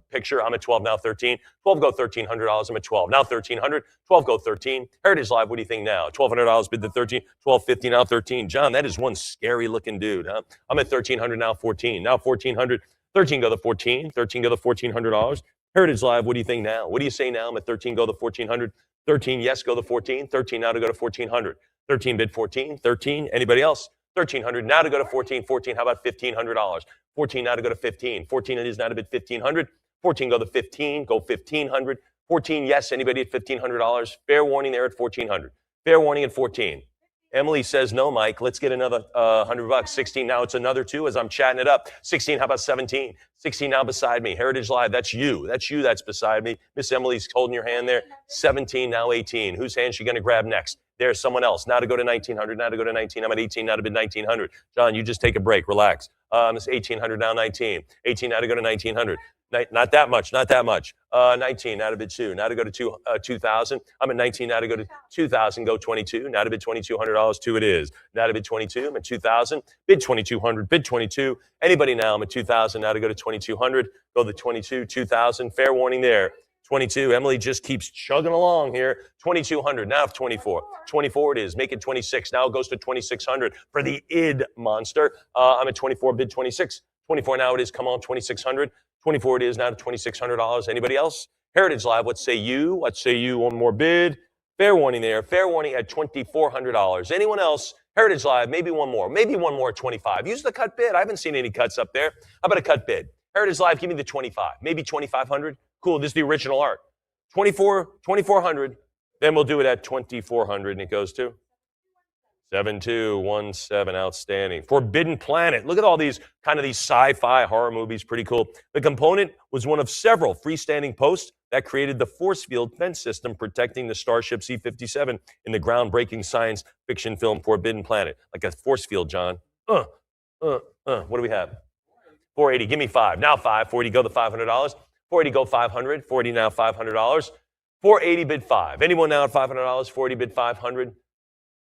[SPEAKER 1] picture. I'm at 12 now, 13. 12 go $1,300. I'm at 12 now, 1,300. 12 go 13. Heritage Live, what do you think now? $1,200 bid the 13. 1250 now, 13. John, that is one scary looking dude, huh? I'm at 1,300 now, 14. Now 1,400. 13 go the 14. 13 go the $1,400. Heritage Live, what do you think now? What do you say now? I'm at 13 go the 1,400. 13 yes go the 14. 13 now to go to 1,400. 13 bid 14. 13. Anybody else? 1,300 now to go to 14. 14. How about $1,500? 14 now to go to 15. 14 it is now to bid 1,500. 14 go to 15. Go 1,500. 14 yes. Anybody at $1,500? Fair warning there at 1,400. Fair warning at 14. Emily says no, Mike. Let's get another $100. 16 now. It's another 2 as I'm chatting it up. 16. How about 17? 16 now beside me. Heritage Live. That's you. That's you. That's beside me. Miss Emily's holding your hand there. 17 now 18. Whose hand is she going to grab next? There's someone else. Now to go to 1,900. Now to go to 19. I'm at 18. Now to bid 1,900. John, you just take a break. Relax. It's 1,800 now 19. 18 now to go to 1,900. Not that much. 19 now to bid 2. Now to go to 2,000. I'm at 19 now to go to 2,000. Go 22. Now to bid $2,200. 2 it is. Now to bid 22. I'm at 2,000. Bid 2,200. Bid 22. Anybody now? I'm at 2,000. Now to go to 2,200. Go to 22. 2,000. Fair warning there. 22. Emily just keeps chugging along here. 2200. Now 24. 24 it is. Make it 26. Now it goes to 2600 for the id monster. I'm at 24, bid 26. 24 now it is. Come on, 2600. 24 it is now to $2,600. Anybody else? Heritage Live, what say you? What say you? One more bid. Fair warning there. Fair warning at $2,400. Anyone else? Heritage Live, maybe one more. Maybe one more at 25. Use the cut bid. I haven't seen any cuts up there. How about a cut bid? Heritage Live, give me the 25. Maybe 2,500. Cool, this is the original art. 2,400. Then we'll do it at 2,400, and it goes to 7217. Outstanding. Forbidden Planet. Look at all these these sci-fi horror movies. Pretty cool. The component was one of several freestanding posts that created the force field fence system protecting the Starship C-57 in the groundbreaking science fiction film Forbidden Planet. Like a force field, John. What do we have? 480. Give me 5. Now 5. 480. Go the $500. 480 go 500. 480 now $500. 480 bid 5. Anyone now at $500? 480 bid 500.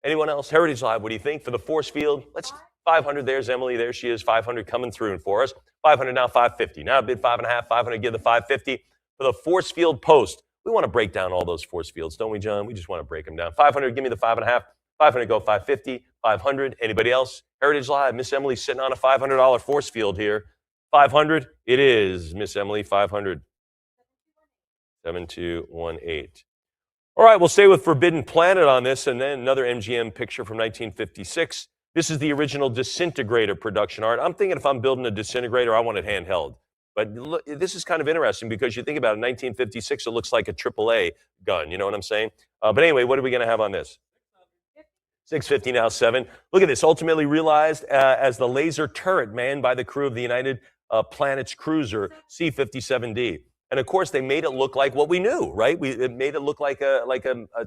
[SPEAKER 1] Anyone else? Heritage Live, what do you think for the force field? Let's 500. There's Emily. There she is. 500 coming through for us. 500 now 550. Now bid 5.5. 500 give the 550 for the force field post. We want to break down all those force fields, don't we, John? We just want to break them down. 500. Give me the 5.5. 500 go 550. 500. Anybody else? Heritage Live. Miss Emily's sitting on a $500 force field here. 500. It is Miss Emily. 500. 7218. All right, we'll stay with Forbidden Planet on this, and then another MGM picture from 1956. This is the original disintegrator production art. I'm thinking if I'm building a disintegrator, I want it handheld. But look, this is kind of interesting because you think about it, 1956, it looks like a AAA gun. You know what I'm saying? But anyway, what are we going to have on this? 650 now 7. Look at this, ultimately realized as the laser turret manned by the crew of the United Planets cruiser C-57D. And of course, they made it look like what we knew, right? It made it look like a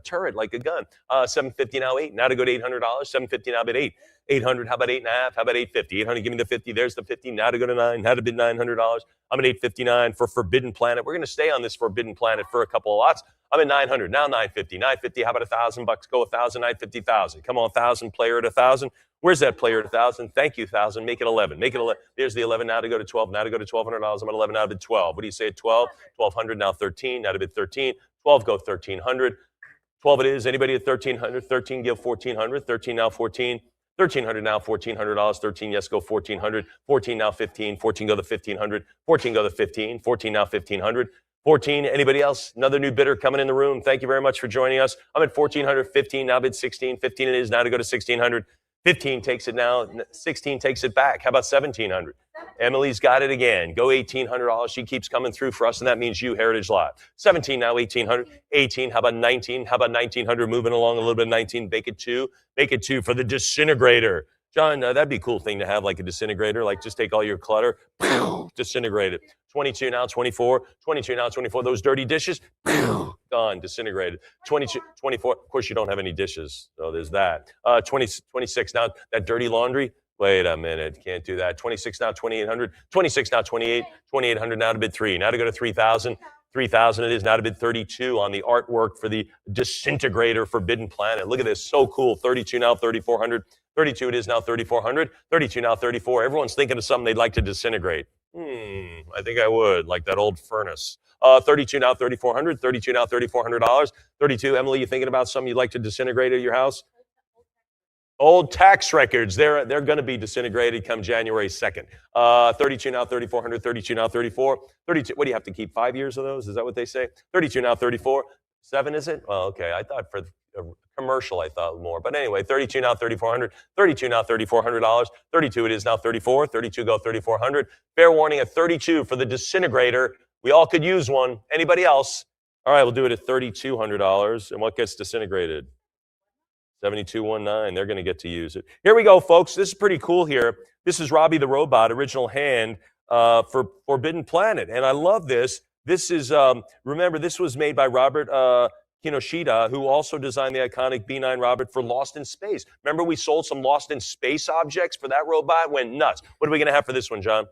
[SPEAKER 1] turret, like a gun. 750 now 8. Now to go to $800. 750 now bid 8. 800. How about 8.5? How about 850? 800. Give me the 50. There's the 50. Now to go to 9. How to bid $900? I'm at 859 for Forbidden Planet. We're going to stay on this Forbidden Planet for a couple of lots. I'm at 900. Now 950. 950. How about $1,000? Go 1,000. 950. 1,000. Come on, 1,000. Player at 1,000. Where's that player at 1,000? Thank you, 1,000. Make it 11. Make it 11. There's the 11. Now to go to 12. Now to go to $1,200. I'm at 11. Now to bid 12. What do you say at 12? 1,200. Now 13. Now to bid 13. 12. Go 1,300. 12 it is. Anybody at 1,300? 13. Give 1,400. 13 now 14. 1,300 now $1,400. 13 yes go 1,400. 14 now 15. 14 go the 1,500. 14 go the 15. 14 now 1,500. 14. Anybody else? Another new bidder coming in the room. Thank you very much for joining us. I'm at 1,400. 15 now bid 16. 15 it is. Now to go to 1,600. 15 takes it now. 16 takes it back. How about 1,700? Emily's got it again. Go $1,800. She keeps coming through for us, and that means you, Heritage Live. 17 now, 1,800. 18. How about 19? How about 1,900? Moving along a little bit. 19. Make it 2. Make it 2 for the disintegrator. John, that'd be a cool thing to have, like a disintegrator. Like just take all your clutter, disintegrate it. 22 now, 24. 22 now, 24. Those dirty dishes, gone, disintegrated. 22, 24. Of course, you don't have any dishes, so there's that. 26 now, that dirty laundry. Wait a minute, can't do that. 26 now, 2,800. 26 now, 28. 2,800 now to bid 3. Now to go to 3,000. 3,000 it is. Now to bid 32 on the artwork for the disintegrator Forbidden Planet. Look at this, so cool. 32 now, 3,400. 32 it is now, 3,400. 32 now, 34. Everyone's thinking of something they'd like to disintegrate. I think I would, like that old furnace. 32 now, 3,400. 32 now, $3,400. 32, Emily, you thinking about something you'd like to disintegrate at your house? Old tax records, they're going to be disintegrated come January 2nd. 32 now, 3,400. 32 now, 34. 32, what do you have to keep, 5 years of those? Is that what they say? 32 now, 34. 7, is it? Well, okay, I thought for a commercial, I thought more. But anyway, 32 now, 3,400. 32 now, $3,400. 32 it is now, 34. 32 go 3,400. Fair warning at 32 for the disintegrator. We all could use one. Anybody else? All right, we'll do it at $3,200. And what gets disintegrated? 7219. They're going to get to use it. Here we go, folks. This is pretty cool here. This is Robbie the Robot, original hand for Forbidden Planet. And I love this. This is, remember, this was made by Robert Kinoshita, who also designed the iconic B9 Robert for Lost in Space. Remember we sold some Lost in Space objects for that robot? Went nuts. What are we going to have for this one, John?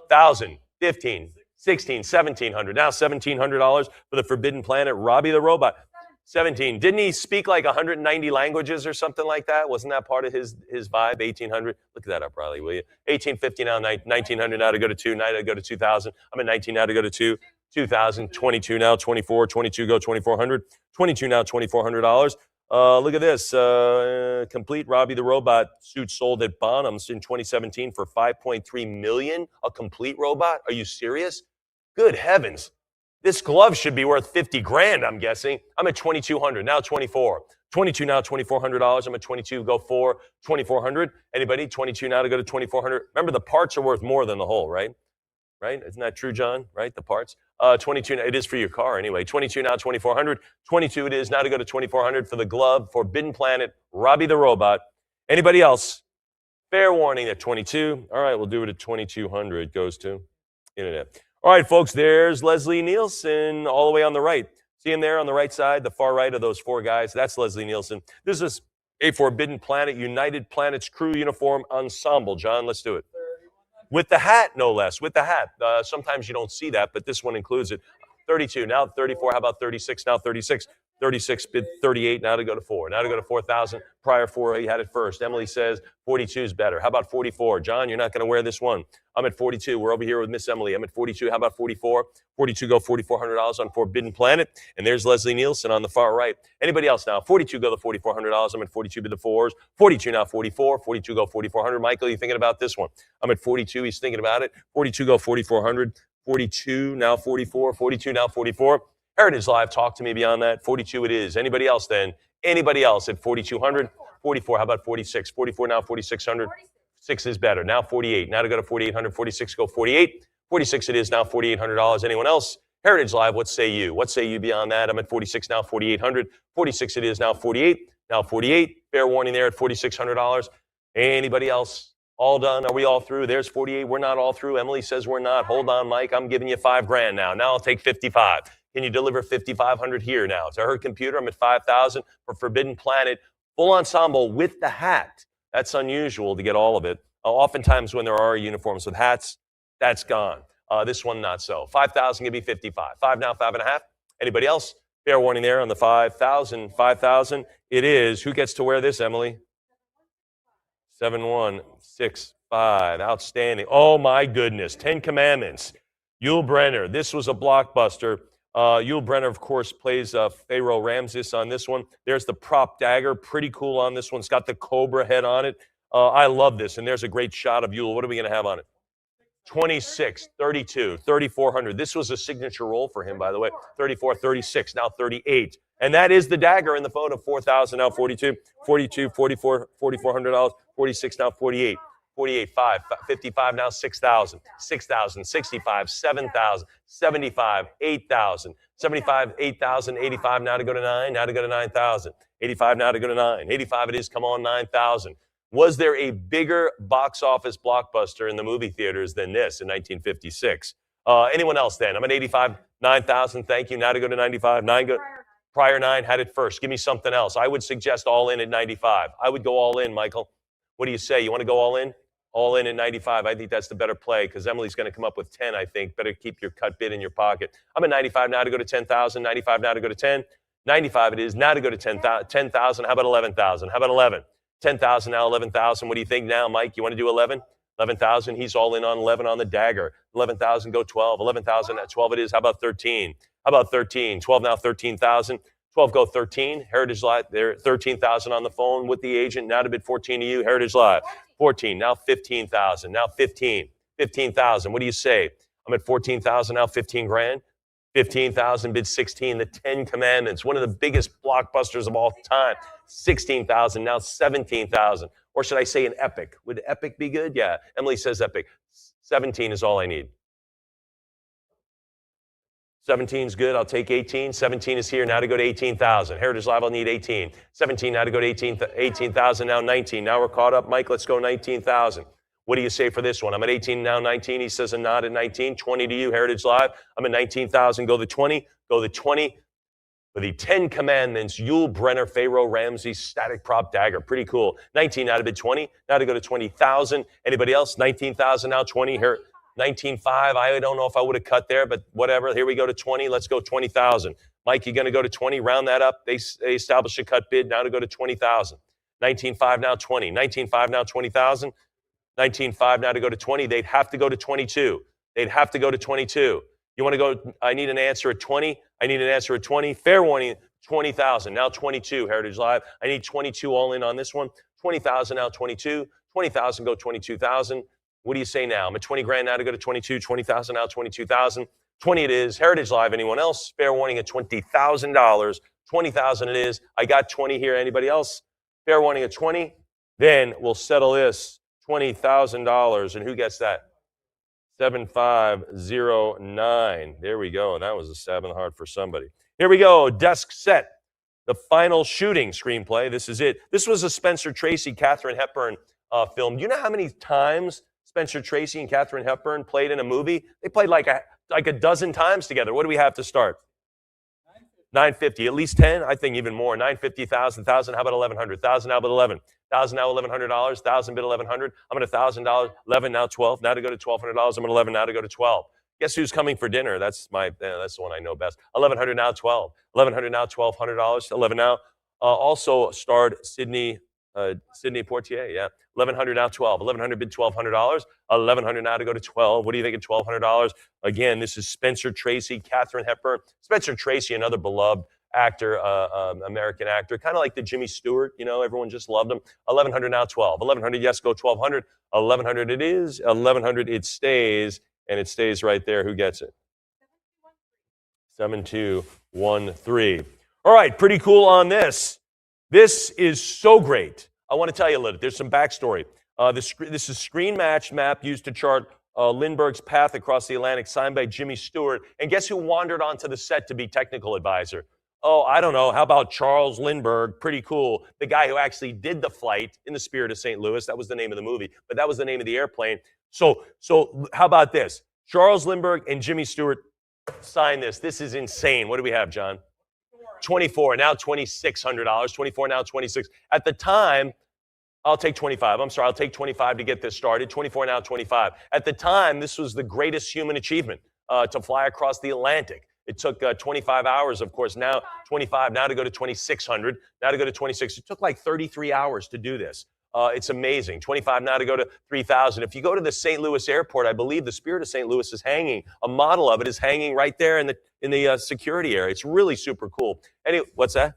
[SPEAKER 1] 1,000, 15, 16, 1,700. Now $1,700 for the Forbidden Planet, Robbie the Robot. 17. Didn't he speak like 190 languages or something like that? Wasn't that part of his vibe? 1,800. Look that up, Riley, will you? 1,850 now, 1,900 now to go to 2. Now to go to 2,000. I'm at 19 now to go to 2. 2,000, 22 now, 24, 22 go 2,400, 22 now, $2,400. Look at this. Complete Robbie the Robot suit sold at Bonhams in 2017 for $5.3 million. A complete robot? Are you serious? Good heavens. This glove should be worth 50 grand, I'm guessing. I'm at 2,200, now 24. 22 now, $2,400. I'm at 22, go 4, 2,400. Anybody? 22 now to go to 2,400. Remember, the parts are worth more than the whole, right? Right? Isn't that true, John? Right? The parts. 22, it is for your car anyway. 22 now, 2,400. 22 it is now to go to 2,400 for the glove, Forbidden Planet, Robbie the Robot. Anybody else? Fair warning at 22. All right, we'll do it at 2,200. Goes to internet. All right, folks, there's Leslie Nielsen all the way on the right. See him there on the right side, the far right of those four guys? That's Leslie Nielsen. This is a Forbidden Planet, United Planets crew uniform ensemble. John, let's do it. With the hat, no less, with the hat. Sometimes you don't see that, but this one includes it. 32, now 34, how about 36, now 36. 36 bid 38, now to go to 4. Now to go to 4,000. Prior 4, he had it first. Emily says 42 is better. How about 44? John, you're not going to wear this one. I'm at 42. We're over here with Miss Emily. I'm at 42. How about 44? 42 go $4,400 on Forbidden Planet. And there's Leslie Nielsen on the far right. Anybody else now? 42 go the $4,400. I'm at 42 bid the 4s. 42 now 44. 42 go 4,400. Michael, you thinking about this one? I'm at 42. He's thinking about it. 42 go 4,400. 42 now 44. 42 now 44. Heritage Live, talk to me beyond that. 42 it is. Anybody else then? Anybody else at 4,200? 44, how about 46? 44 now, 4,600. 6 is better. Now 48. Now to go to 4,800. 46 go 48. 46 it is now, $4,800. Anyone else? Heritage Live, what say you? What say you beyond that? I'm at 46 now, 4,800. 46 it is now, 48. Now 48. Fair warning there at $4,600. Anybody else? All done? Are we all through? There's 48. We're not all through. Emily says we're not. Hold on, Mike. I'm giving you $5 grand now. Now I'll take 55. Can you deliver 5,500 here now? To her computer, I'm at 5,000 for Forbidden Planet. Full ensemble with the hat. That's unusual to get all of it. Oftentimes when there are uniforms with hats, that's gone. This one, not so. 5,000 can be 55. 5 now, 5.5. Anybody else? Fair warning there on the 5,000. 5,000. It is. Who gets to wear this, Emily? 7,165. Outstanding. Oh, my goodness. 10 Commandments. Yul Brynner. This was a blockbuster. Yul Brynner, of course, plays Pharaoh Ramses on this one. There's the prop dagger. Pretty cool on this one. It's got the cobra head on it. I love this. And there's a great shot of Yul. What are we going to have on it? 26, 32, 3,400. This was a signature role for him, by the way. 34, 36, now 38. And that is the dagger in the photo. 4,000, now 42, 42, 44, $4,400, 46, now 48. 48, 5, 55, now 6,000, 6,000, 65, 7,000, 75, 8,000, 75, 8,000, 85, now to go to 9, now to go to 9,000, 85, now to go to 9, 85 it is, come on, 9,000. Was there a bigger box office blockbuster in the movie theaters than this in 1956? Anyone else then? I'm at 85, 9,000, thank you, now to go to 95, 9 go. Prior 9 had it first. Give me something else. I would suggest all in at 95. I would go all in, Michael. What do you say? You want to go all in? All in at 95. I think that's the better play because Emily's going to come up with 10, I think. Better keep your cut bid in your pocket. I'm at 95 now to go to 10,000. 95 now to go to 10. 95 it is now to go to 10,000. 10,000. How about 11,000? How about 11? 10,000 now, 11,000. What do you think now, Mike? You want to do 11? 11,000. He's all in on 11 on the dagger. 11,000 go 12. 11,000 at 12 it is. How about 13? How about 13? 12 now, 13,000. 12 go 13. Heritage Live there, 13,000 on the phone with the agent. Now to bid 14 to you. Heritage Live. 14, now 15,000, now 15, 15,000. What do you say? I'm at 14,000, now 15 grand. 15,000, bid 16, the 10 Commandments, one of the biggest blockbusters of all time. 16,000, now 17,000. Or should I say an epic? Would epic be good? Yeah, Emily says epic. 17 is all I need. 17 is good. I'll take 18. 17 is here. Now to go to 18,000. Heritage Live, I'll need 18. 17 now to go to 18,000. Now 19. Now we're caught up. Mike, let's go 19,000. What do you say for this one? I'm at 18 now, 19. He says a nod at 19. 20 to you, Heritage Live. I'm at 19,000. Go the 20. Go the 20. For the 10 Commandments, Yul Brynner, Pharaoh Ramses, static prop dagger. Pretty cool. 19 now to bid 20. Now to go to 20,000. Anybody else? 19,000 now, 20. Here. 19.5, I don't know if I would have cut there, but whatever. Here we go to 20. Let's go 20,000. Mike, you're going to go to 20. Round that up. They establish a cut bid. Now to go to 20,000. 19.5 now 20. 19.5 now 20,000. 19.5 now to go to 20. They'd have to go to 22. They'd have to go to 22. You want to go, I need an answer at 20. I need an answer at 20. Fair warning, 20,000. Now 22, Heritage Live. I need 22 all in on this one. 20,000 now 22. 20,000 go 22,000. What do you say now? I'm at 20 grand now to go to 22. 20,000 now 22,000. 20 it is. Heritage Live. Anyone else? Fair warning at $20,000. 20,000 it is. I got 20 here. Anybody else? Fair warning at 20. Then we'll settle this $20,000. And who gets that? 7509. There we go. That was a 7 hard for somebody. Here we go. Desk set. The Final Shooting screenplay. This is it. This was a Spencer Tracy, Katharine Hepburn film. Do you know how many times Spencer Tracy and Katharine Hepburn played in a movie? They played like a dozen times together. What do we have to start? 950. At least 10. I think even more. 950, 1,000. How about 1,100? 1,000. How about 11? 1,000 now, $1,100. 1,000 bid 1,100. I'm at $1,000. 11 now, 12. Now to go to $1,200. I'm at 11 now to go to 12. Guess who's coming for dinner? That's the one I know best. 1,100 now, 12. 1,100 now, $1,200. 11 now. Also starred Sidney Poitier. Yeah. 1,100 now, 12. 1,100 bid $1,200. 1,100 now to go to 12. What do you think at $1,200? Again, this is Spencer Tracy, Katharine Hepburn. Spencer Tracy, another beloved actor, American actor, kind of like the Jimmy Stewart. You know, everyone just loved him. 1,100 now, 12. 1,100, yes, go 1,200. 1,100 it is. 1,100 it stays, and it stays right there. Who gets it? 7213. All right, pretty cool on this. This is so great. I want to tell you a little. There's some backstory. This is screen match map used to chart Lindbergh's path across the Atlantic, signed by Jimmy Stewart. And guess who wandered onto the set to be technical advisor? Oh, I don't know. How about Charles Lindbergh? Pretty cool. The guy who actually did the flight in the Spirit of St. Louis. That was the name of the movie, but that was the name of the airplane. So how about this? Charles Lindbergh and Jimmy Stewart signed this. This is insane. What do we have, John? 24, now $2,600. 24, now 26. At the time, I'll take 25. I'm sorry, I'll take 25 to get this started. 24, now 25. At the time, this was the greatest human achievement to fly across the Atlantic. It took 25 hours, of course. Now 25, now to go to 2,600. Now to go to 26. It took like 33 hours to do this. It's amazing. 25 now to go to 3,000. If you go to the St. Louis airport, I believe the Spirit of St. Louis is hanging. A model of it is hanging right there in the security area. It's really super cool. Anyway, what's that?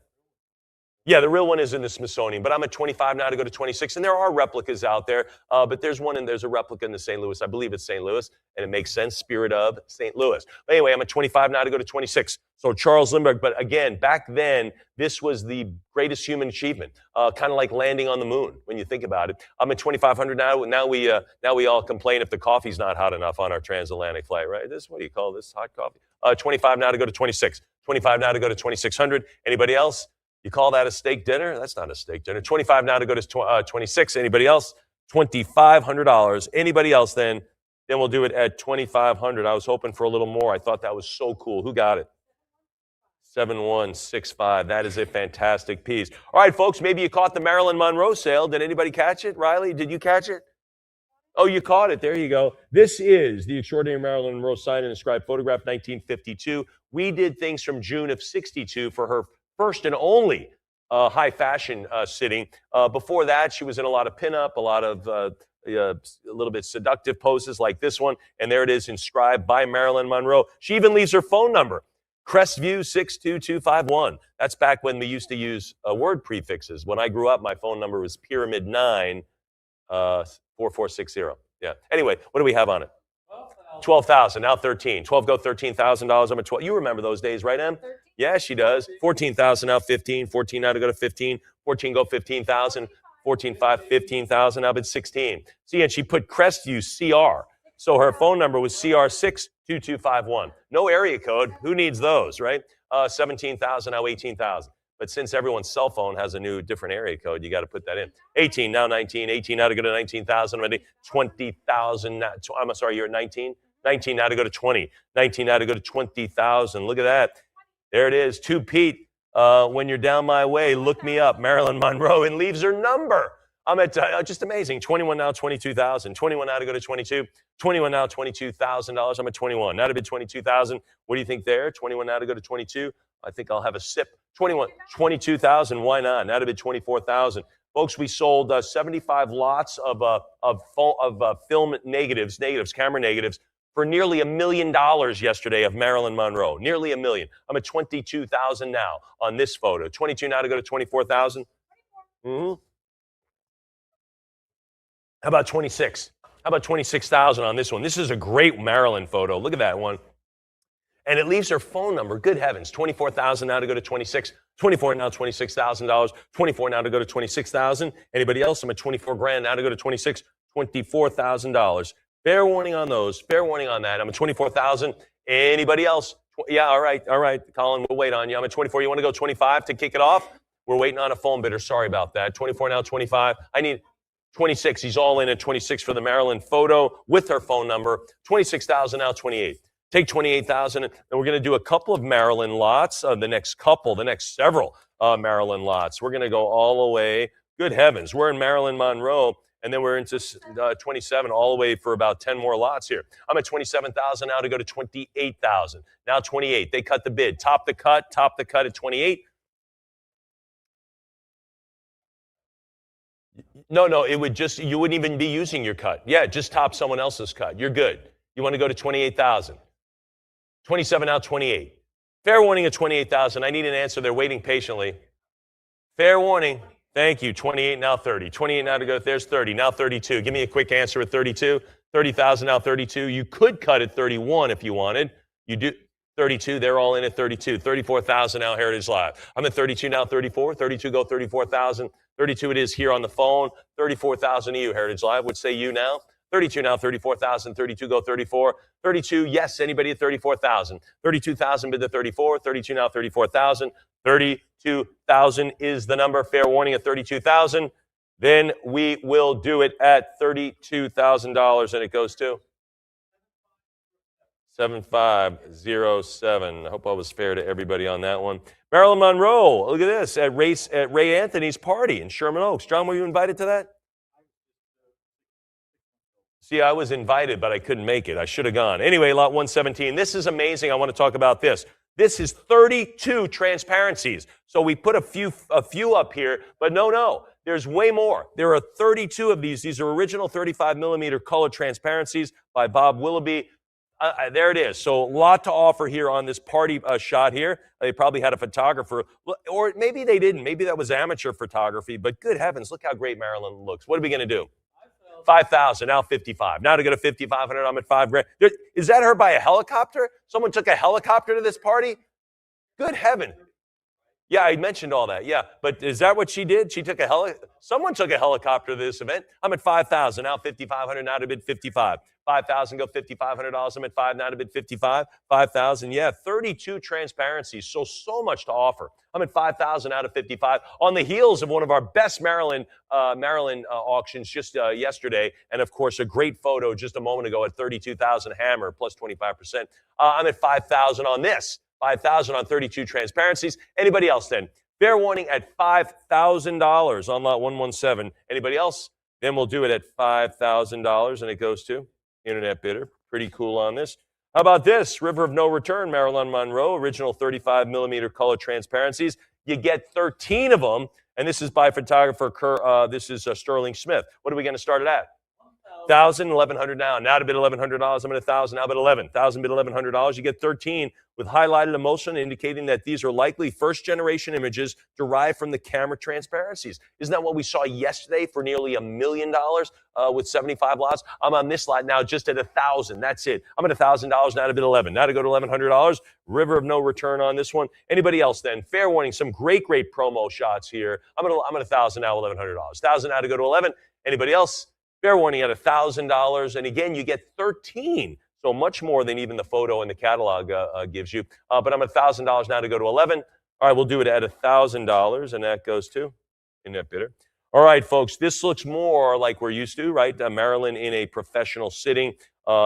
[SPEAKER 1] Yeah, the real one is in the Smithsonian, but I'm at 25 now to go to 26, and there are replicas out there, but there's one, and there's a replica in the St. Louis. I believe it's St. Louis, and it makes sense, Spirit of St. Louis. But anyway, I'm at 25 now to go to 26. So Charles Lindbergh, but again, back then, this was the greatest human achievement, kind of like landing on the moon when you think about it. I'm at 2,500 now. Now we all complain if the coffee's not hot enough on our transatlantic flight, right? What do you call this, hot coffee? 25 now to go to 26. 25 now to go to 2,600. Anybody else? You call that a steak dinner? That's not a steak dinner. 25 now to go to 26. Anybody else? $2,500. Anybody else then? Then we'll do it at 2,500. I was hoping for a little more. I thought that was so cool. Who got it? 7165. That is a fantastic piece. All right, folks, maybe you caught the Marilyn Monroe sale. Did anybody catch it? Riley, did you catch it? Oh, you caught it. There you go. This is the extraordinary Marilyn Monroe signed and inscribed photograph, 1952. We did things from June of 62 for her first and only high fashion sitting. Before that, she was in a lot of pinup, a lot of a little bit seductive poses like this one. And there it is, inscribed by Marilyn Monroe. She even leaves her phone number, Crestview 62251. That's back when we used to use word prefixes. When I grew up, my phone number was Pyramid 9 4460. Yeah. Anyway, what do we have on it? 12,000, now 13. 12 go $13,000. I'm at 12. You remember those days, right, Em? 13. Yeah, she does. 14,000 now 15. 14 now to go to 15. 14 go 15,000. 14 5 15,000. Now it's 16. See, and she put Crestview CR. So her phone number was CR62251. No area code. Who needs those, right? 17,000 now 18,000. But since everyone's cell phone has a new different area code, you got to put that in. 18 now 19. 18 now to go to 19,000 already. 20,000. I'm sorry, you're at 19. 19 now to go to 20. 19 now to go to 20,000. Look at that. There it is. To Pete. When you're down my way, look me up. Marilyn Monroe, and leaves her number. I'm at just amazing. 21 now, 22,000. 21 now to go to 22. 21 now, $22,000. I'm at 21. Now to bid 22,000. What do you think there? 21 now to go to 22. I think I'll have a sip. 21, 22,000. Why not? Now to bid 24,000. Folks, we sold 75 lots of film negatives, camera negatives, for nearly $1 million yesterday of Marilyn Monroe. Nearly $1 million. I'm at 22,000 now on this photo. 22 now to go to 24,000. Mm-hmm. How about 26? How about 26,000 on this one? This is a great Marilyn photo. Look at that one. And it leaves her phone number. Good heavens. 24,000 now to go to 26. 24 now, $26,000. 24 now to go to 26,000. Anybody else? I'm at 24 grand now to go to 26. $24,000. Fair warning on those. Fair warning on that. I'm at 24,000. Anybody else? Yeah, all right. Colin, we'll wait on you. I'm at 24. You want to go 25 to kick it off? We're waiting on a phone bidder. Sorry about that. 24 now, 25. I need 26. He's all in at 26 for the Marilyn photo with her phone number. 26,000 now, 28. Take 28,000, and we're going to do a couple of Marilyn lots, the next several Marilyn lots. We're going to go all the way. Good heavens, we're in Marilyn Monroe, and then we're into 27 all the way for about 10 more lots here. I'm at 27,000 now to go to 28,000. Now 28. They cut the bid. Top the cut at 28. No, it would just, you wouldn't even be using your cut. Yeah, just top someone else's cut. You're good. You want to go to 28,000. 27 now, 28. Fair warning at 28,000. I need an answer. They're waiting patiently. Fair warning. Thank you. 28 now, 30. 28 now to go. There's 30. Now 32. Give me a quick answer at 32. 30,000 now, 32. You could cut at 31 if you wanted. You do 32. They're all in at 32. 34,000 now, Heritage Live. I'm at 32 now, 34. 32 go 34,000. 32 it is here on the phone. 34,000 to you, Heritage Live. Would say you now. 32 now, 34,000. 32 go 34. 32, yes, anybody at 34,000. 32,000 bid the 34. 32 now, 34,000. 32,000 is the number. Fair warning at 32,000. Then we will do it at $32,000, and it goes to 7507. I hope I was fair to everybody on that one. Marilyn Monroe, look at this, at Ray Anthony's party in Sherman Oaks. John, were you invited to that? See, I was invited, but I couldn't make it. I should have gone. Anyway, lot 117. This is amazing. I want to talk about this. This is 32 transparencies. So we put a few up here, but no. There's way more. There are 32 of these. These are original 35 millimeter color transparencies by Bob Willoughby. There it is. So a lot to offer here on this party shot here. They probably had a photographer, or maybe they didn't. Maybe that was amateur photography, but good heavens, look how great Marilyn looks. What are we going to do? 5,000, now 55. Now to go to 5,500, I'm at $5 grand. Is that her by a helicopter? Someone took a helicopter to this party? Good heaven. Yeah, I mentioned all that. Yeah, but is that what she did? Someone took a helicopter to this event. I'm at 5,000, now 5,500, now to bid 55. 5,000, go $5,500. I'm at 5 now to bid 55. 5,000, yeah, 32 transparencies. So much to offer. I'm at 5,000 out of 55 on the heels of one of our best Marilyn auctions just yesterday, and of course a great photo just a moment ago at 32,000 hammer plus 25%. I'm at 5,000 on this. 5,000 on 32 transparencies. Anybody else then? Fair warning at $5,000 on lot 117. Anybody else? Then we'll do it at $5,000, and it goes to internet bidder. Pretty cool on this. How about this? River of No Return, Marilyn Monroe, original 35 millimeter color transparencies. You get 13 of them, and this is by photographer this is Sterling Smith. What are we going to start it at? 1,000, 1,100 now. Now to bid $1,100. I'm at 1,000. Now bid 11. 1,000 bid $1,100. You get 13 with highlighted emulsion, indicating that these are likely first-generation images derived from the camera transparencies. Isn't that what we saw yesterday for nearly $1 million with 75 lots? I'm on this lot now just at 1,000. That's it. I'm at $1,000 now to bid 11. Now to go to $1,100. River of No Return on this one. Anybody else then? Fair warning. Some great promo shots here. I'm at 1,000 now, $1,100. 1,000 now to go to 11. Anybody else? Fair warning at $1,000, and again, you get 13, so much more than even the photo and the catalog gives you. But I'm at $1,000 now to go to 11. All right, we'll do it at $1,000, and that goes to internet bidder. All right, folks, this looks more like we're used to, right? Marilyn in a professional sitting.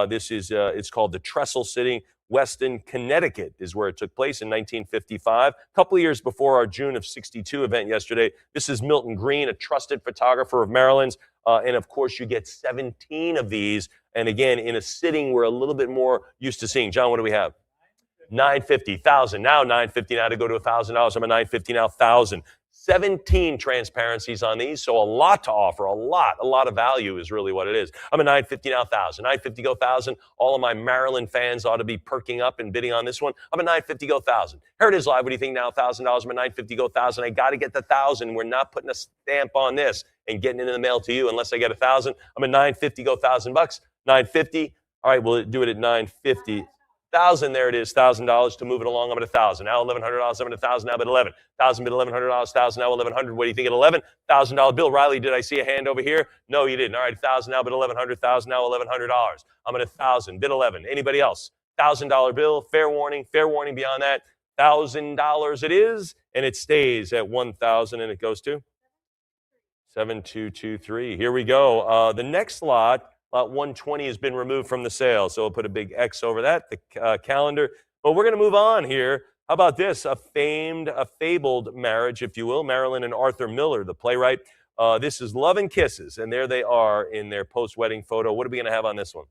[SPEAKER 1] This is it's called the Trestle Sitting. Weston, Connecticut is where it took place in 1955, a couple of years before our June of '62 event yesterday. This is Milton Green, a trusted photographer of Marilyn's. And of course, you get 17 of these. And again, in a sitting we're a little bit more used to seeing. John, what do we have? 950, 1,000. Now 950 now to go to $1,000. I'm at 950 now, 1,000. 17 transparencies on these, so a lot to offer, a lot of value is really what it is. I'm at 950 now, 1,000. 950 go 1,000. All of my Maryland fans ought to be perking up and bidding on this one. I'm at 950 go 1,000. Heritage Live, what do you think now? $1,000. I'm at 950 go 1,000. I got to get the 1,000. We're not putting a stamp on this and getting it in the mail to you unless I get 1,000. I'm at 950 go $1,000. 950. All right, we'll do it at 950. 1,000, there it is, $1,000 to move it along. I'm at 1,000. Now $1,100. I'm at 1,000. Now I'm at 11. 1,000 bid $1,100. 1,000 now 1,100. What do you think at 11? $1,000 bill. Riley, did I see a hand over here? No, you didn't. All right, 1,000 now bid 1,100. 1,000 now $1,100. I'm at 1,000. Bid 11. Anybody else? $1,000 bill. Fair warning. Fair warning beyond that. $1,000 it is, and it stays at 1,000, and it goes to 7223. Here we go. The next lot. Lot 120 has been removed from the sale, so we'll put a big X over that, the calendar. But we're going to move on here. How about this? A fabled marriage, if you will. Marilyn and Arthur Miller, the playwright. This is Love and Kisses, and there they are in their post-wedding photo. What are we going to have on this one?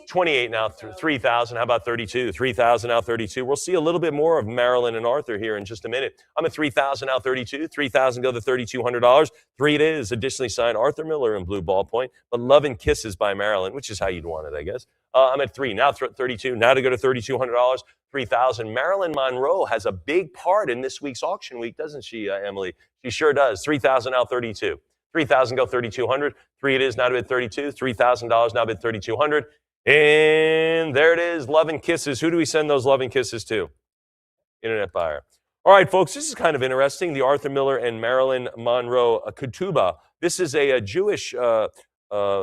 [SPEAKER 1] 28 now, 3,000. How about 32? 3,000 now, 32. We'll see a little bit more of Marilyn and Arthur here in just a minute. I'm at 3,000 now, 32. 3,000 go to $3,200. 3 it is. Additionally signed Arthur Miller in blue ballpoint, but Love and Kisses by Marilyn, which is how you'd want it, I guess. I'm at 3 now, 32. Now to go to $3,200. 3,000. Marilyn Monroe has a big part in this week's auction week, doesn't she, Emily? She sure does. 3,000 now, 32. 3,000 go 3,200. 3 it is now to bid 32. $3,000 now bid 3,200. And there it is, Love and Kisses. Who do we send those Love and Kisses to? Internet buyer. All right, folks, this is kind of interesting. The Arthur Miller and Marilyn Monroe ketubah. This is a Jewish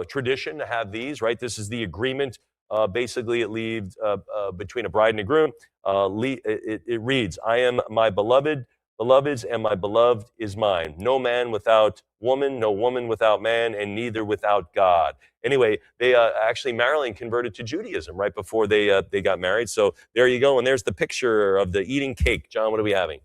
[SPEAKER 1] tradition to have these, right? This is the agreement. Basically, it leaves between a bride and a groom. It reads, I am my beloved's, and my beloved is mine. No man without woman, no woman without man, and neither without God. Anyway, they actually, Marilyn converted to Judaism right before they got married. So there you go. And there's the picture of the eating cake. John, what are we having?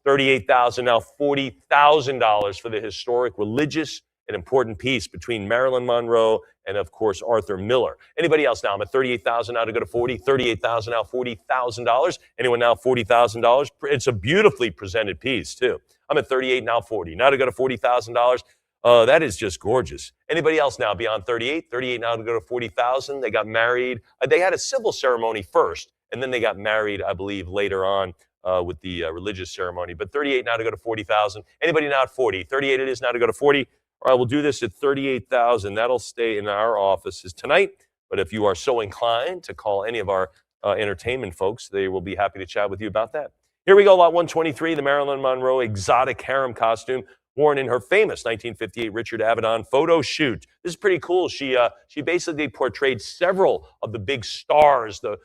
[SPEAKER 1] $38,000, now $40,000 for the historic, religious, and important piece between Marilyn Monroe and, of course, Arthur Miller. Anybody else now? I'm at $38,000 now to go to 40. $38,000 now, $40,000. Anyone now? $40,000. It's a beautifully presented piece too. I'm at 38 now, 40. Now to go to $40,000. That is just gorgeous. Anybody else now beyond 38? 38 now to go to 40,000. They got married. They had a civil ceremony first, and then they got married, I believe, later on with the religious ceremony. But 38 now to go to 40,000. Anybody now at 40? 38 it is now to go to 40. All right, we'll do this at 38,000. That'll stay in our offices tonight. But if you are so inclined to call any of our entertainment folks, they will be happy to chat with you about that. Here we go, lot 123, the Marilyn Monroe exotic harem costume worn in her famous 1958 Richard Avedon photo shoot. This is pretty cool. She basically portrayed several of the big stars, the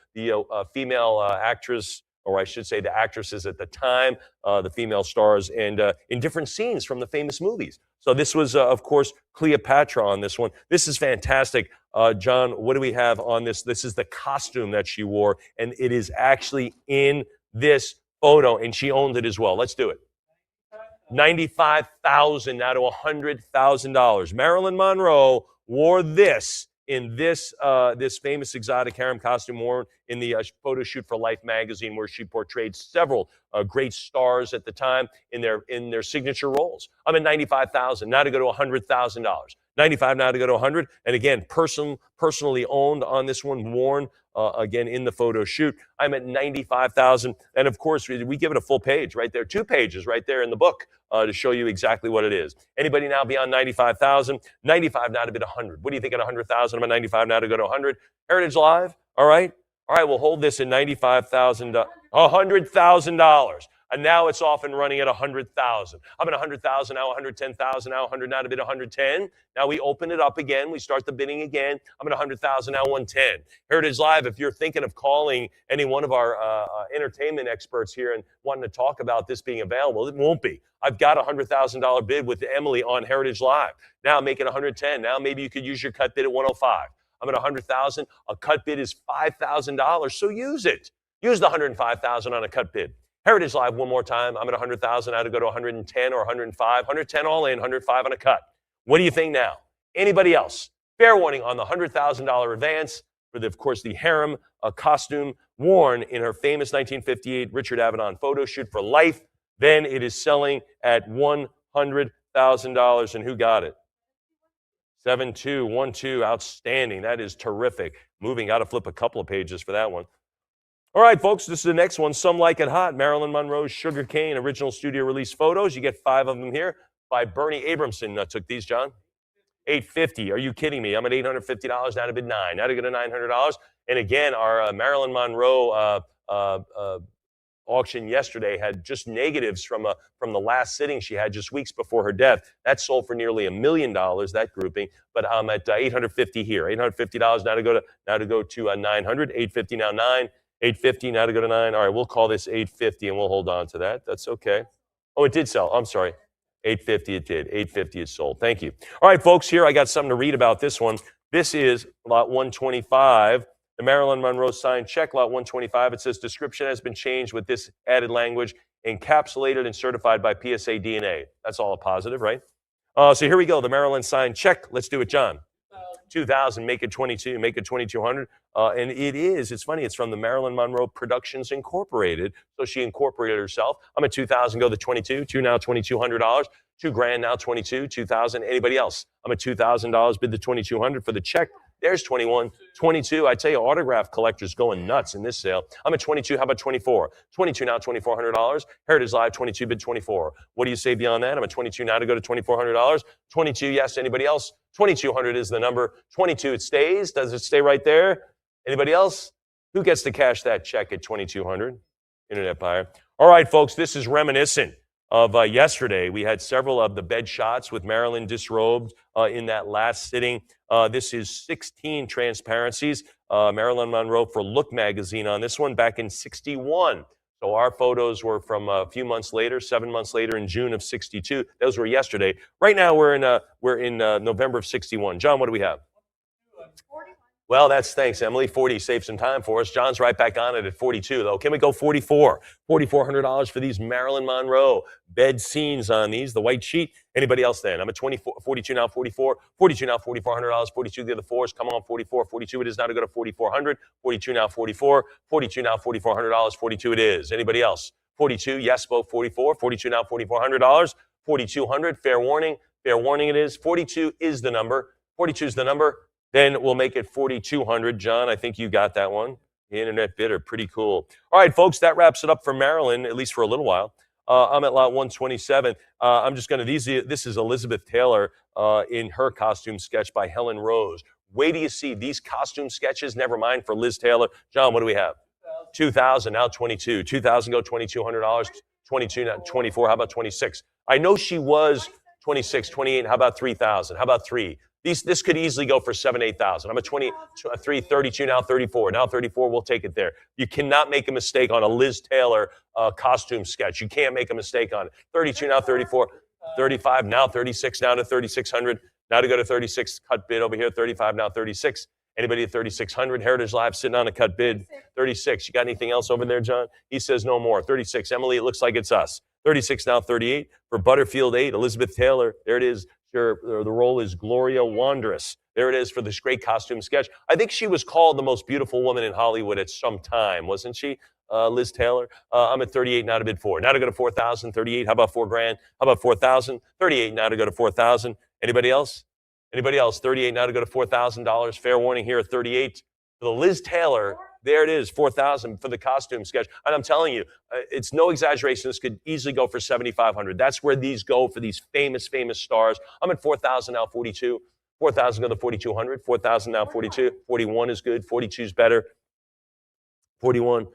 [SPEAKER 1] female actress, or I should say the actresses at the time, the female stars, and in different scenes from the famous movies. So this was, of course, Cleopatra on this one. This is fantastic. John, what do we have on this? This is the costume that she wore, and it is actually in this photo, and she owned it as well. Let's do it. $95,000 now to $100,000. Marilyn Monroe wore this in this famous exotic harem costume worn in the photo shoot for Life magazine, where she portrayed several great stars at the time in their signature roles. I'm at $95,000 now to go to $100,000. 95 now to go to 100, and again, personally owned on this one, worn again in the photo shoot. I'm at $95,000, and of course, we give it a full page right there, 2 pages right there in the book to show you exactly what it is. Anybody now beyond $95,000? 95 now to bid 100. What do you think at 100,000? I'm at 95 now to go to 100. Heritage Live, all right, we'll hold this at $95,000, $100,000. And now it's off and running at 100,000. I'm at 100,000 now, 110,000 now, 100 now to bid 110. Now we open it up again. We start the bidding again. I'm at 100,000 now, 110. Heritage Live, if you're thinking of calling any one of our entertainment experts here and wanting to talk about this being available, it won't be. I've got a $100,000 bid with Emily on Heritage Live. Now make it 110. Now maybe you could use your cut bid at 105. I'm at 100,000. A cut bid is $5,000, so use it. Use the 105,000 on a cut bid. Heritage Live one more time. I'm at 100,000 now to go to 110 or 105. 110 all in, 105 on a cut. What do you think now? Anybody else? Fair warning on the $100,000 advance for, of course, the harem costume worn in her famous 1958 Richard Avedon photo shoot for Life Then it is selling at $100,000. And who got it? 7212, outstanding. That is terrific. Moving, got to flip a couple of pages for that one. All right, folks, this is the next one. Some Like It Hot, Marilyn Monroe's Sugar Cane, original studio release photos. You get 5 of them here by Bernie Abramson. Took these, John. $850. Are you kidding me? I'm at $850, now to bid 9. Now to go to $900. And again, our Marilyn Monroe auction yesterday had just negatives from the last sitting she had just weeks before her death. That sold for nearly $1 million, that grouping. But I'm at $850 here. $850 now to go to 900. $850 now 9. $850 now to go to 9. All right, we'll call this $850 and we'll hold on to that. That's okay. Oh, it did sell. I'm sorry. $850 it did. $850 it sold. Thank you. All right, folks, here I got something to read about this one. This is lot 125. The Marilyn Monroe signed check, lot 125. It says description has been changed with this added language, encapsulated and certified by PSA DNA. That's all a positive, right? So here we go. The Marilyn signed check. Let's do it, John. 2000, make it 22, make it 2200. And it's funny, it's from the Marilyn Monroe Productions Incorporated. So she incorporated herself. I'm at 2000, go to 22, two now $2,200, $2,000 now 22, 2000. Anybody else? I'm at $2,000, bid the 2200 for the check. There's 21, 22. I tell you, autograph collectors going nuts in this sale. I'm at 22. How about 24? 22 now, $2,400. Heritage Live, 22, bid 24. What do you say beyond that? I'm at 22 now to go to $2,400. 22, yes. Anybody else? 2,200 is the number. 22, it stays. Does it stay right there? Anybody else? Who gets to cash that check at 2,200? Internet buyer. All right, folks, this is reminiscent of yesterday. We had several of the bed shots with Marilyn disrobed in that last sitting. This is 16 transparencies. Marilyn Monroe for Look magazine on this one back in 61. So our photos were from a few months later, 7 months later in June of 62. Those were yesterday. Right now we're in November of 61. John, what do we have? 41. Well, thanks, Emily. 40 saved some time for us. John's right back on it at 42, though. Can we go 44? $4,400 for these Marilyn Monroe bed scenes on these, the white sheet. Anybody else then? I'm at 42 now, 44. 42 now, $4,400. 42 the other fours. Come on, 44. 42 it is now to go to 4,400. 42 now, 44. 42 now, $4,400. 42 it is. Anybody else? 42, yes, both 44. 42 now, $4,400. 4,200, fair warning. Fair warning it is. 42 is the number. 42 is the number. Then we'll make it 4,200. John, I think you got that one. The internet bidder, pretty cool. All right, folks, that wraps it up for Marilyn, at least for a little while. I'm at lot 127. I'm just going to, this is Elizabeth Taylor in her costume sketch by Helen Rose. Wait till you see these costume sketches, never mind for Liz Taylor. John, what do we have? 2,000, now 22. 2,000, go $2,200. 22, now 24. How about 26? I know she was 26, 28. How about 3,000? How about 3? This could easily go for 7,000, 8,000. I'm at 23, 32, now 34. Now 34, we'll take it there. You cannot make a mistake on a Liz Taylor costume sketch. You can't make a mistake on it. 32, now 34. 35, now 36, now to 3,600. Now to go to 36, cut bid over here. 35, now 36. Anybody at 3,600? Heritage Live sitting on a cut bid. 36. You got anything else over there, John? He says no more. 36. Emily, it looks like it's us. 36, now 38. For Butterfield 8, Elizabeth Taylor. There it is. Sure, the role is Gloria Wandress. There it is for this great costume sketch. I think she was called the most beautiful woman in Hollywood at some time, wasn't she, Liz Taylor? I'm at 38 now to bid 4. Now to go to 4,000. 38. How about $4,000? How about 4,000? 38 now to go to 4,000. Anybody else? Anybody else? 38 now to go to $4,000. Fair warning here at 38 for the Liz Taylor. There it is, 4,000 for the costume sketch. And I'm telling you, it's no exaggeration. This could easily go for 7,500. That's where these go for these famous, famous stars. I'm at 4,000 now, 42. 4,000 go to 4,200. 4,000 now, 42. 41 is good. 42 is better. 41.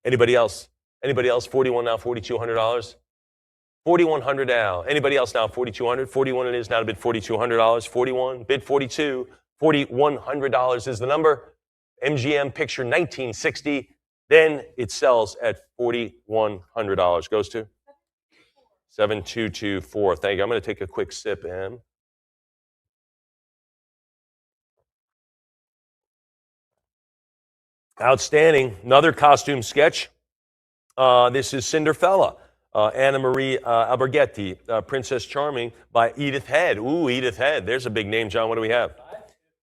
[SPEAKER 1] Anybody else? Anybody else? 41 now, $4,200. 4,100 now. Anybody else now? 4,200. 41 it is now to bid $4,200. 41. Bid 42. $4,100 is the number. MGM picture 1960. Then it sells at $4,100. Goes to 7224. Thank you. I'm going to take a quick sip, Em. Outstanding. Another costume sketch. This is Cinderella. Anna Marie Alberghetti, Princess Charming by Edith Head. Ooh, Edith Head. There's a big name, John. What do we have?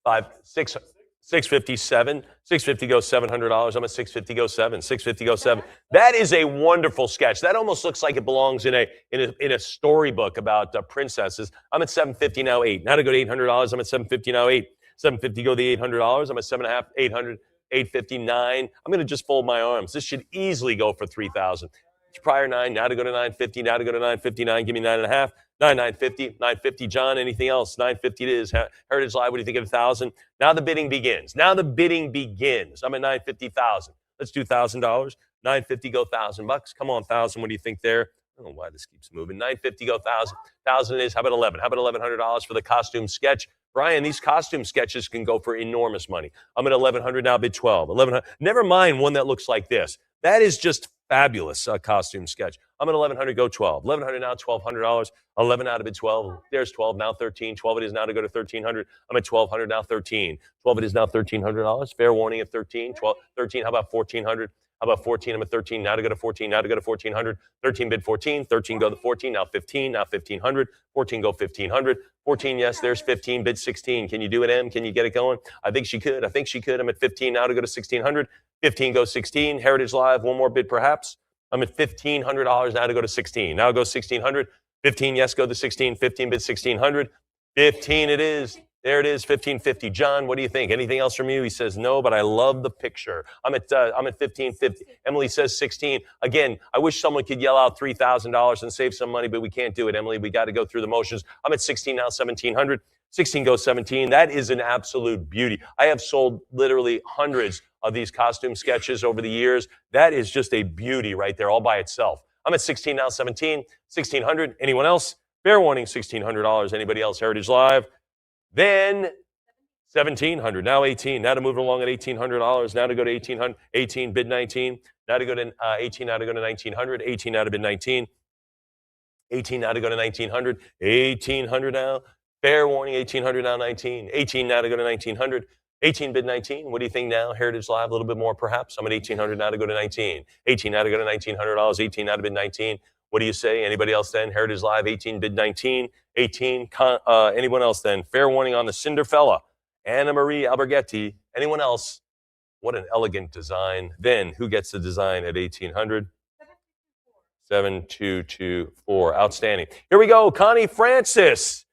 [SPEAKER 1] 5, 6. 657. 650 goes $700. I'm at 650 go 7. 650 go 7. That is a wonderful sketch. That almost looks like it belongs in a storybook about princesses. I'm at 750 now 8. Now to go to $800. I'm at 750 now 8. 750 go the $800. I'm at 7.5, 800, 859. I'm going to just fold my arms. This should easily go for 3,000. Prior 9. Now to go to 950. Now to go to 959. Give me 9.5. 950, 950, John, anything else? 950 it is. Heritage Live, what do you think of 1,000? Now the bidding begins. Now the bidding begins. I'm at 950,000. Let's do $1,000. 950 go $1,000. Come on, 1,000. What do you think there? I don't know why this keeps moving. 950 go 1,000. 1,000 is. How about 11? How about $1,100 for the costume sketch? Brian, these costume sketches can go for enormous money. I'm at 1,100 now, bid 12. 1,100. Never mind one that looks like this. That is just fabulous costume sketch. I'm at 1,100, go 12. 1,100 now, $1,200. 11 out of bid 12. There's 12, now 13. 12 it is now to go to 1,300. I'm at 1,200 now, 13. 12 it is now $1,300. Fair warning at 13. 12, 13, how about 1,400? How about 14? I'm at 13. Now to go to 14. Now to go to 1,400. 13 bid 14. 13 go to 14. Now 15. Now 1,500. 14 go 1,500. 14, yes, there's 15. Bid 16. Can you do it, Em? Can you get it going? I think she could. I'm at 15 now to go to 1,600. 15 goes 16. Heritage Live, one more bid perhaps. I'm at $1,500 now to go to 16. Now go 1,600. 15, yes, go to 16. 15 bid 1,600. 15 it is. There it is, 1,550. John, what do you think? Anything else from you? He says no, but I love the picture. I'm at 1,550. Emily says 16. Again, I wish someone could yell out $3,000 and save some money, but we can't do it, Emily. We got to go through the motions. I'm at 16 now, 1,700. 16 goes 17. That is an absolute beauty. I have sold literally hundreds of these costume sketches over the years. That is just a beauty right there, all by itself. I'm at 16 now, 17. 1,600. Anyone else? Fair warning, $1,600. Anybody else? Heritage Live. Then 1,700, now 18, now to move it along at $1,800, now to go to 1,800, 18, bid 19, now to go to 18, now to go to 1,900, 18, now to bid 19, 18, now to go to 1,900, 1,800 now, fair warning, 1,800 now, 19, 18, now to go to 1,900, 18, bid 19, what do you think now? Heritage Live, a little bit more perhaps, I'm at 1,800 now to go to 19, 18, now to go to $1,900, 18, now to bid 19, what do you say? Anybody else then? Heritage Live, 18, bid 19. 18, anyone else then? Fair warning on the Cinderfella. Anna Marie Alberghetti. Anyone else? What an elegant design. Then, who gets the design at 1,800? 7224. Outstanding. Here we go. Connie Francis.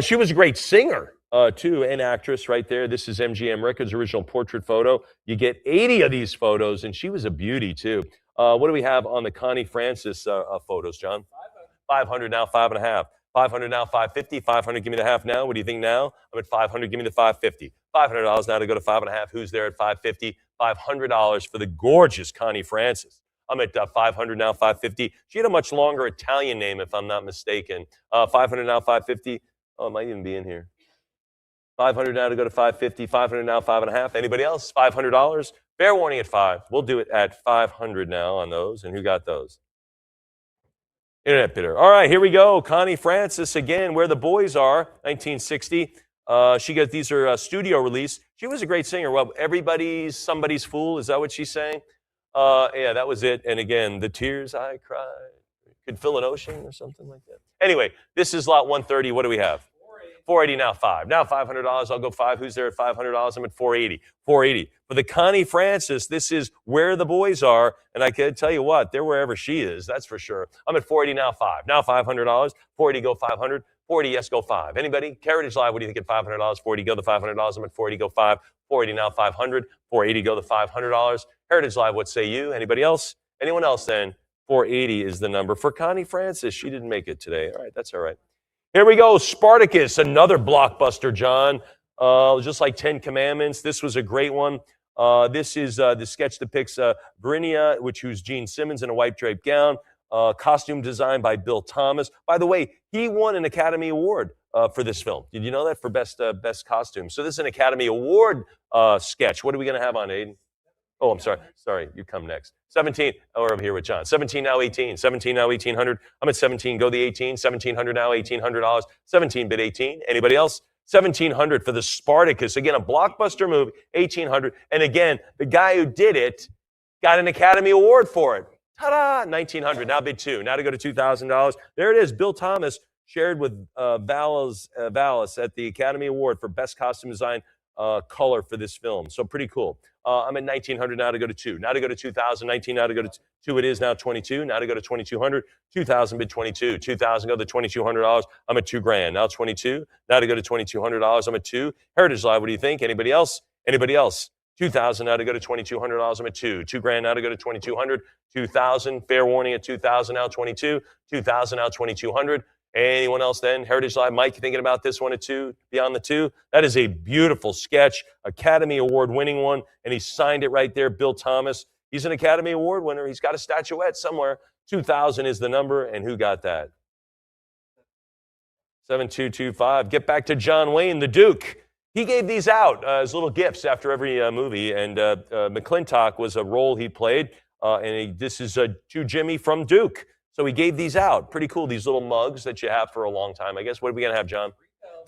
[SPEAKER 1] She was a great singer, too, and actress right there. This is MGM Records' original portrait photo. You get 80 of these photos, and she was a beauty, too. What do we have on the Connie Francis photos, John? 500 now, 5.5. 500 now, 550. 500, give me the half now. What do you think now? I'm at 500, give me the 550. $500 now to go to 5.5. Who's there at 550? $500 for the gorgeous Connie Francis. I'm at 500 now, 550. She had a much longer Italian name, if I'm not mistaken. 500 now, 550. Oh, it might even be in here. 500 now to go to 550. 500 now, 5.5. Anybody else? $500. Fair warning at 5. We'll do it at 500 now on those. And who got those? Internet bidder. All right, here we go. Connie Francis again, Where the Boys Are, 1960. These are studio release. She was a great singer. Well, everybody's somebody's fool. Is that what she's saying? Yeah, that was it. And again, the tears I cried could fill an ocean or something like that. Anyway, this is lot 130. What do we have? 480 now, 5. Now $500. I'll go 5. Who's there at $500? I'm at 480. 480. For the Connie Francis, this is Where the Boys Are. And I can tell you what, they're wherever she is. That's for sure. I'm at 480 now, 5. Now $500. 480 go 500. 480 yes, go 5. Anybody? Heritage Live, what do you think at $500? 480 go the $500. I'm at 480 go 5. 480 now 500. 480 go the $500. Heritage Live, what say you? Anybody else? Anyone else then? 480 is the number. For Connie Francis, she didn't make it today. All right, that's all right. Here we go, Spartacus, another blockbuster, John. Just like 10 Commandments. This was a great one. This is the sketch depicts Verinia, who's Gene Simmons in a white draped gown. Costume design by Bill Thomas. By the way, he won an Academy Award for this film. Did you know that? For best costume. So this is an Academy Award sketch. What are we going to have on, Aiden? Oh, I'm sorry. Sorry, you come next. 17. Oh, we're over here with John. 17 now, 18. 17 now, 1,800. I'm at 17. Go the 18. 1,700 now, $1,800. 17 bid 18. Anybody else? 1,700 for the Spartacus. Again, a blockbuster movie. 1,800. And again, the guy who did it got an Academy Award for it. Ta-da! 1,900. Now bid 2. Now to go to $2,000. There it is. Bill Thomas shared with Vallis at the Academy Award for Best Costume Design color for this film. So pretty cool. I'm at 1900 now to go to 2. Now to go to 2000, 19 now to go to 2. It is now 22. Now to go to 2200, 2000 bid 22. 2000 go to $2,200. I'm at $2,000. Now 22. Now to go to $2,200. I'm at 2. Heritage Live, what do you think? Anybody else? Anybody else? 2000 now to go to $2,200. I'm at 2. $2,000 now to go to 2200. 2000. Fair warning at 2000 now 22. 2000 now 2200. Anyone else then? Heritage Live, Mike, you thinking about this one at 2, Beyond the 2? That is a beautiful sketch, Academy Award winning one, and he signed it right there, Bill Thomas. He's an Academy Award winner. He's got a statuette somewhere. 2000 is the number, and who got that? 7225. Get back to John Wayne, the Duke. He gave these out as little gifts after every movie, and McClintock was a role he played, this is to Jimmy from Duke. So he gave these out. Pretty cool, these little mugs that you have for a long time. I guess, what are we going to have, John?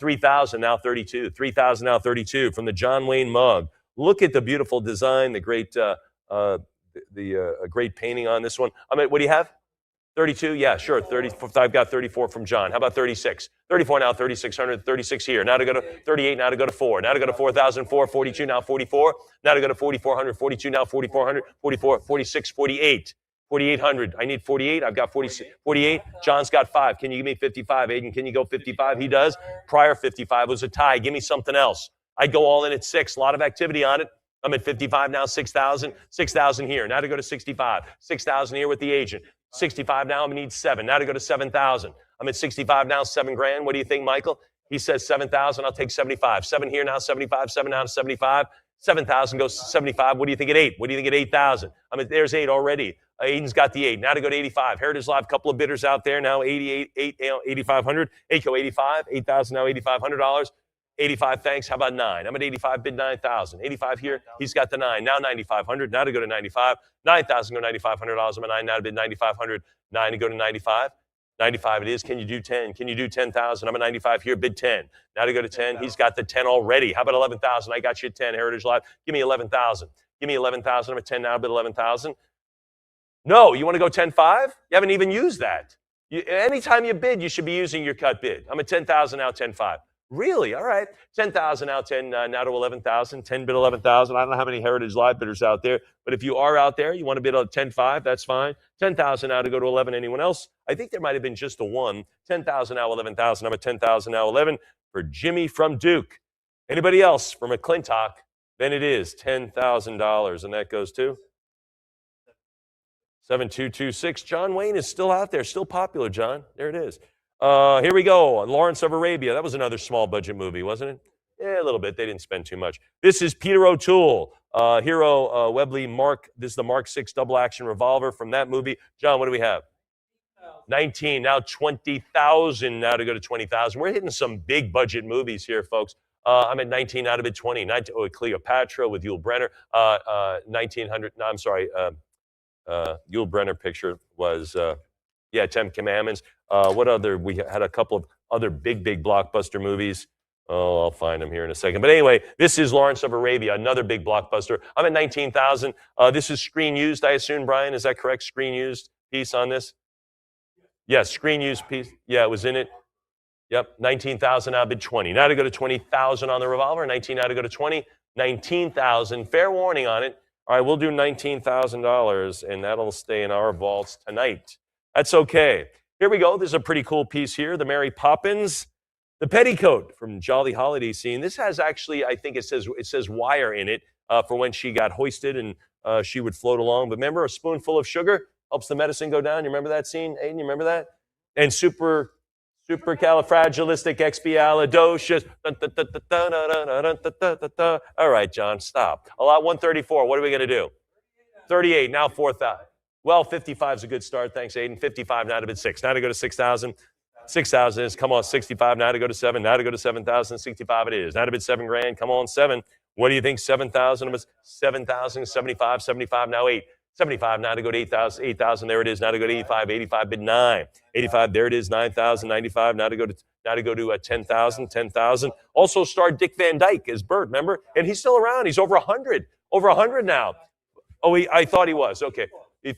[SPEAKER 1] 3,000, now 32. 3,000, now 32 from the John Wayne mug. Look at the beautiful design, the great great painting on this one. I mean, what do you have? 32? Yeah, sure. 30. I've got 34 from John. How about 36? 34 now, 3,600, 36 here. Now to go to 38, now to go to 4. Now to go to 4,004, 42, now 44. Now to go to 4,400, 42, now 4,400, 44, 46, 48. 4,800. I need 48. I've got 48. John's got 5. Can you give me 55? Aiden, can you go 55? He does. Prior 55 was a tie. Give me something else. I'd go all in at 6. A lot of activity on it. I'm at 55 now, 6,000. 6,000 here. Now to go to 65. 6,000 here with the agent. 65 now, I'm going to need 7. Now to go to 7,000. I'm at 65 now, $7,000. What do you think, Michael? He says 7,000. I'll take 75. 7 here now, 75. 7 now to 75. 7,000 goes to 75. What do you think at 8? What do you think at 8,000? I mean, there's 8 already. Aiden's got the 8. Now to go to 85. Heritage Live, couple of bidders out there now. 8,500. 85. 8,000 now, $8,500. 85, thanks. How about 9? I'm at 85, bid 9,000. 85 here. He's got the 9. Now 9,500. Now to go to 95. 9,000 go $9,500. I'm at 9 now to bid 9,500. 9 to go to 95. 95 it is. Can you do 10? Can you do 10,000? I'm at 95 here, bid 10. Now to go to 10. He's got the 10 already. How about 11,000? I got you at 10, Heritage Live. Give me 11,000. Give me 11,000. I'm at 10 now, bid 11,000. No, you want to go 10.5? You haven't even used that. Anytime you bid, you should be using your cut bid. I'm at 10,000 now, 10.5. Really? All right. 10,000 now, 10 now to 11,000. 10 bid 11,000. I don't know how many Heritage Live bidders out there, but if you are out there, you want to bid on 10.5, that's fine. 10,000 now to go to 11. Anyone else? I think there might have been just the one. 10,000 now, 11,000. I'm at 10,000 now, 11 for Jimmy from Duke. Anybody else from McClintock? Then it is $10,000, and that goes to 7226. John Wayne is still out there, still popular, John. There it is. Here we go. Lawrence of Arabia. That was another small budget movie, wasn't it? Yeah, a little bit. They didn't spend too much. This is Peter O'Toole, Hero Webley Mark. This is the Mark 6 double action revolver from that movie. John, what do we have? 19. Now 20,000. Now to go to 20,000. We're hitting some big budget movies here, folks. I'm at 19 out of bid 20. Cleopatra with Yul Brynner. 1900. No, I'm sorry. Yul Brynner picture was, 10 Commandments. What other? We had a couple of other big blockbuster movies. Oh, I'll find them here in a second. But anyway, this is Lawrence of Arabia, another big blockbuster. I'm at 19,000. This is screen used, I assume, Brian. Is that correct? Screen used piece on this? Yes, screen used piece. Yeah, it was in it. Yep, 19,000 now bid 20. Now to go to 20,000 on the revolver. 19 now to go to 20. 19,000. Fair warning on it. All right, we'll do $19,000, and that'll stay in our vaults tonight. That's okay. Here we go. There's a pretty cool piece here. The Mary Poppins, the petticoat from Jolly Holiday Scene. This has actually, I think it says wire in it for when she got hoisted and she would float along. But remember, a spoonful of sugar helps the medicine go down. You remember that scene, Aiden? You remember that? And supercalifragilisticexpialidocious. All right, John, stop. A lot 134. What are we going to do? 38. Now 4,000. Well, 55 is a good start. Thanks, Aiden. 55 now to bid 6. Now to go to 6,000. 6,000 is, come on, 65. Now to go to 7. Now to go to 7,000. 65 it is. Now to bid $7,000. Come on, 7. What do you think? 7,000. 7,000. 75. 75 now 8. 75 now to go to 8,000. 8,000. There it is. Now to go to 85. 85 bid 9. 85. There it is. 9,000. 95. Now to go to 10,000. 10,000. Also starred Dick Van Dyke as Bert. Remember? And he's still around. He's over 100. Over 100 now. Oh, I thought he was. Okay.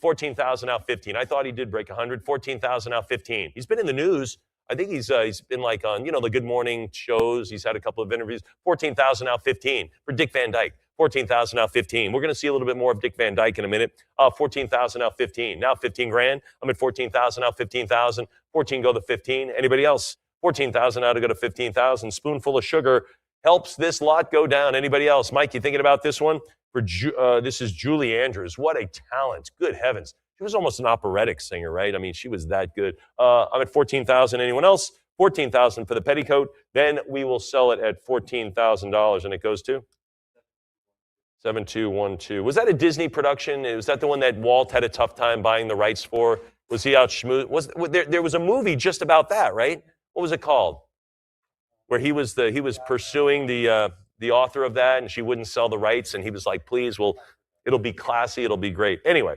[SPEAKER 1] 14,000 now 15. I thought he did break 100. 14,000 now 15. He's been in the news. I think he's been like on, the Good Morning shows. He's had a couple of interviews. 14,000 now 15 for Dick Van Dyke. 14,000 now 15. We're going to see a little bit more of Dick Van Dyke in a minute. 14,000 now 15. Now 15 grand. I'm at 14,000 now 15,000. 14 go to 15. Anybody else? 14,000 now to go to 15,000. Spoonful of sugar helps this lot go down. Anybody else? Mike, you thinking about this one? This is Julie Andrews. What a talent. Good heavens. She was almost an operatic singer, right? I mean, she was that good. I'm at 14,000. Anyone else? 14,000 for the petticoat. Then we will sell it at $14,000, and it goes to 7212. Was that a Disney production? Was that the one that Walt had a tough time buying the rights for? Was he out there was a movie just about that, right? What was it called? Where he was pursuing the author of that, and she wouldn't sell the rights, and he was like, please, well, it'll be classy, it'll be great. Anyway,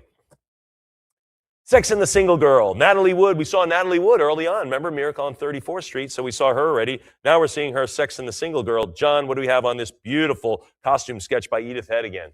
[SPEAKER 1] Sex and the Single Girl. Natalie Wood. We saw Natalie Wood early on. Remember Miracle on 34th Street? So we saw her already. Now we're seeing her, Sex and the Single Girl. John, what do we have on this beautiful costume sketch by Edith Head again?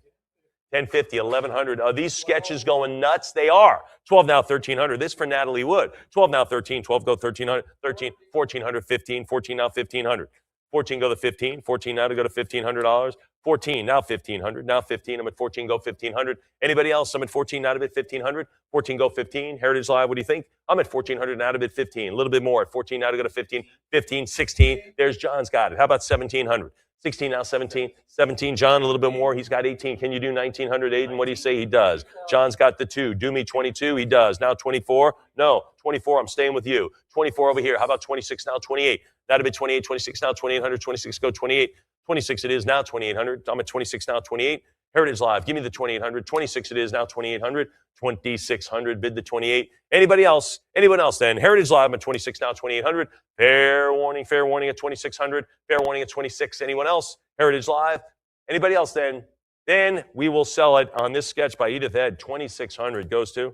[SPEAKER 1] 1050, 1100. Are these sketches going nuts? They are. 12 now, 1300. This for Natalie Wood. 12 now, 13. 12 go 1300. 13, 1400, 15. 14 now, 1500. 14 go to 15. 14 now to go to $1,500. 14 now 1,500. Now 15. I'm at 14 go 1,500. Anybody else? I'm at 14 now to bid 1,500. 14 go 15. Heritage Live. What do you think? I'm at 1,400 now to bid 15. A little bit more at 14 now to go to 15. 15, 16. There's John's got it. How about 1,700? 16 now 17. 17. John a little bit more. He's got 18. Can you do 1,900, Aiden? What do you say? He does. John's got the 2. Do me 22. He does. Now 24. No. 24. I'm staying with you. 24 over here. How about 26 now? 28. That'll be 28. 26 now. 2,800. 26 go 28. 26 it is now 2,800. I'm at 26 now, 28. Heritage Live, give me the 2,800. 26 it is now 2,800. 2,600, bid the 28. Anybody else? Anyone else then? Heritage Live, I'm at 26 now, 2,800. Fair warning at 2,600. Fair warning at 26. Anyone else? Heritage Live. Anybody else then? Then we will sell it on this sketch by Edith Head. 2,600 goes to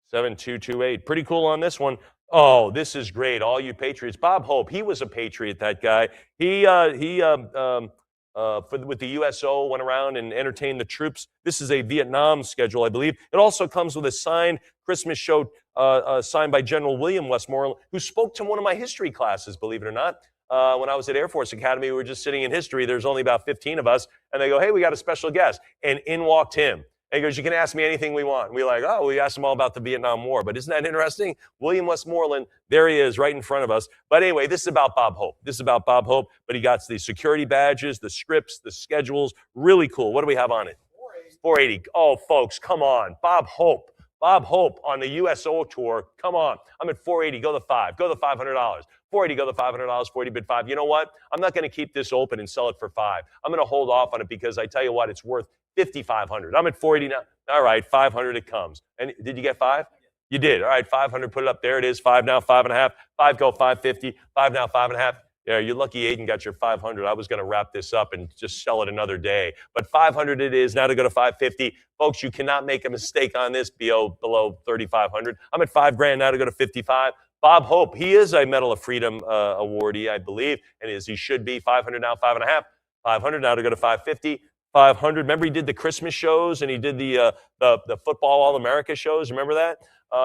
[SPEAKER 1] 7,228. Pretty cool on this one. Oh, this is great. All you Patriots. Bob Hope, he was a Patriot, that guy. With the USO, went around and entertained the troops. This is a Vietnam schedule, I believe. It also comes with a signed Christmas show signed by General William Westmoreland, who spoke to one of my history classes, believe it or not. When I was at Air Force Academy, we were just sitting in history. There's only about 15 of us. And they go, hey, we got a special guest. And in walked him. And he goes, you can ask me anything we want. And we're like, oh, we asked him all about the Vietnam War. But isn't that interesting? William Westmoreland, there he is right in front of us. But anyway, this is about Bob Hope. This is about Bob Hope. But he got the security badges, the scripts, the schedules. Really cool. What do we have on it? 480. Oh, folks, come on. Bob Hope. Bob Hope on the USO tour. Come on. I'm at 480. Go to 5. Go to $500. 480, go to $500, 480 bid 5. You know what? I'm not going to keep this open and sell it for 5. I'm going to hold off on it because I tell you what, it's worth 5,500. I'm at 480 now. All right, 500 it comes. And did you get 5? You did. All right, 500, put it up there. It is 5 now, 5.5. 5 go 550. 5 now, 5.5. Yeah, you're lucky Aiden got your 500. I was going to wrap this up and just sell it another day. But 500 it is now to go to 550. Folks, you cannot make a mistake on this below 3,500. I'm at $5,000 now to go to 55. Bob Hope, he is a Medal of Freedom awardee, I believe, and as he should be. 500 now, 5.5. 500 now to go to 550. 500. Remember, he did the Christmas shows and he did the football All-America shows. Remember that?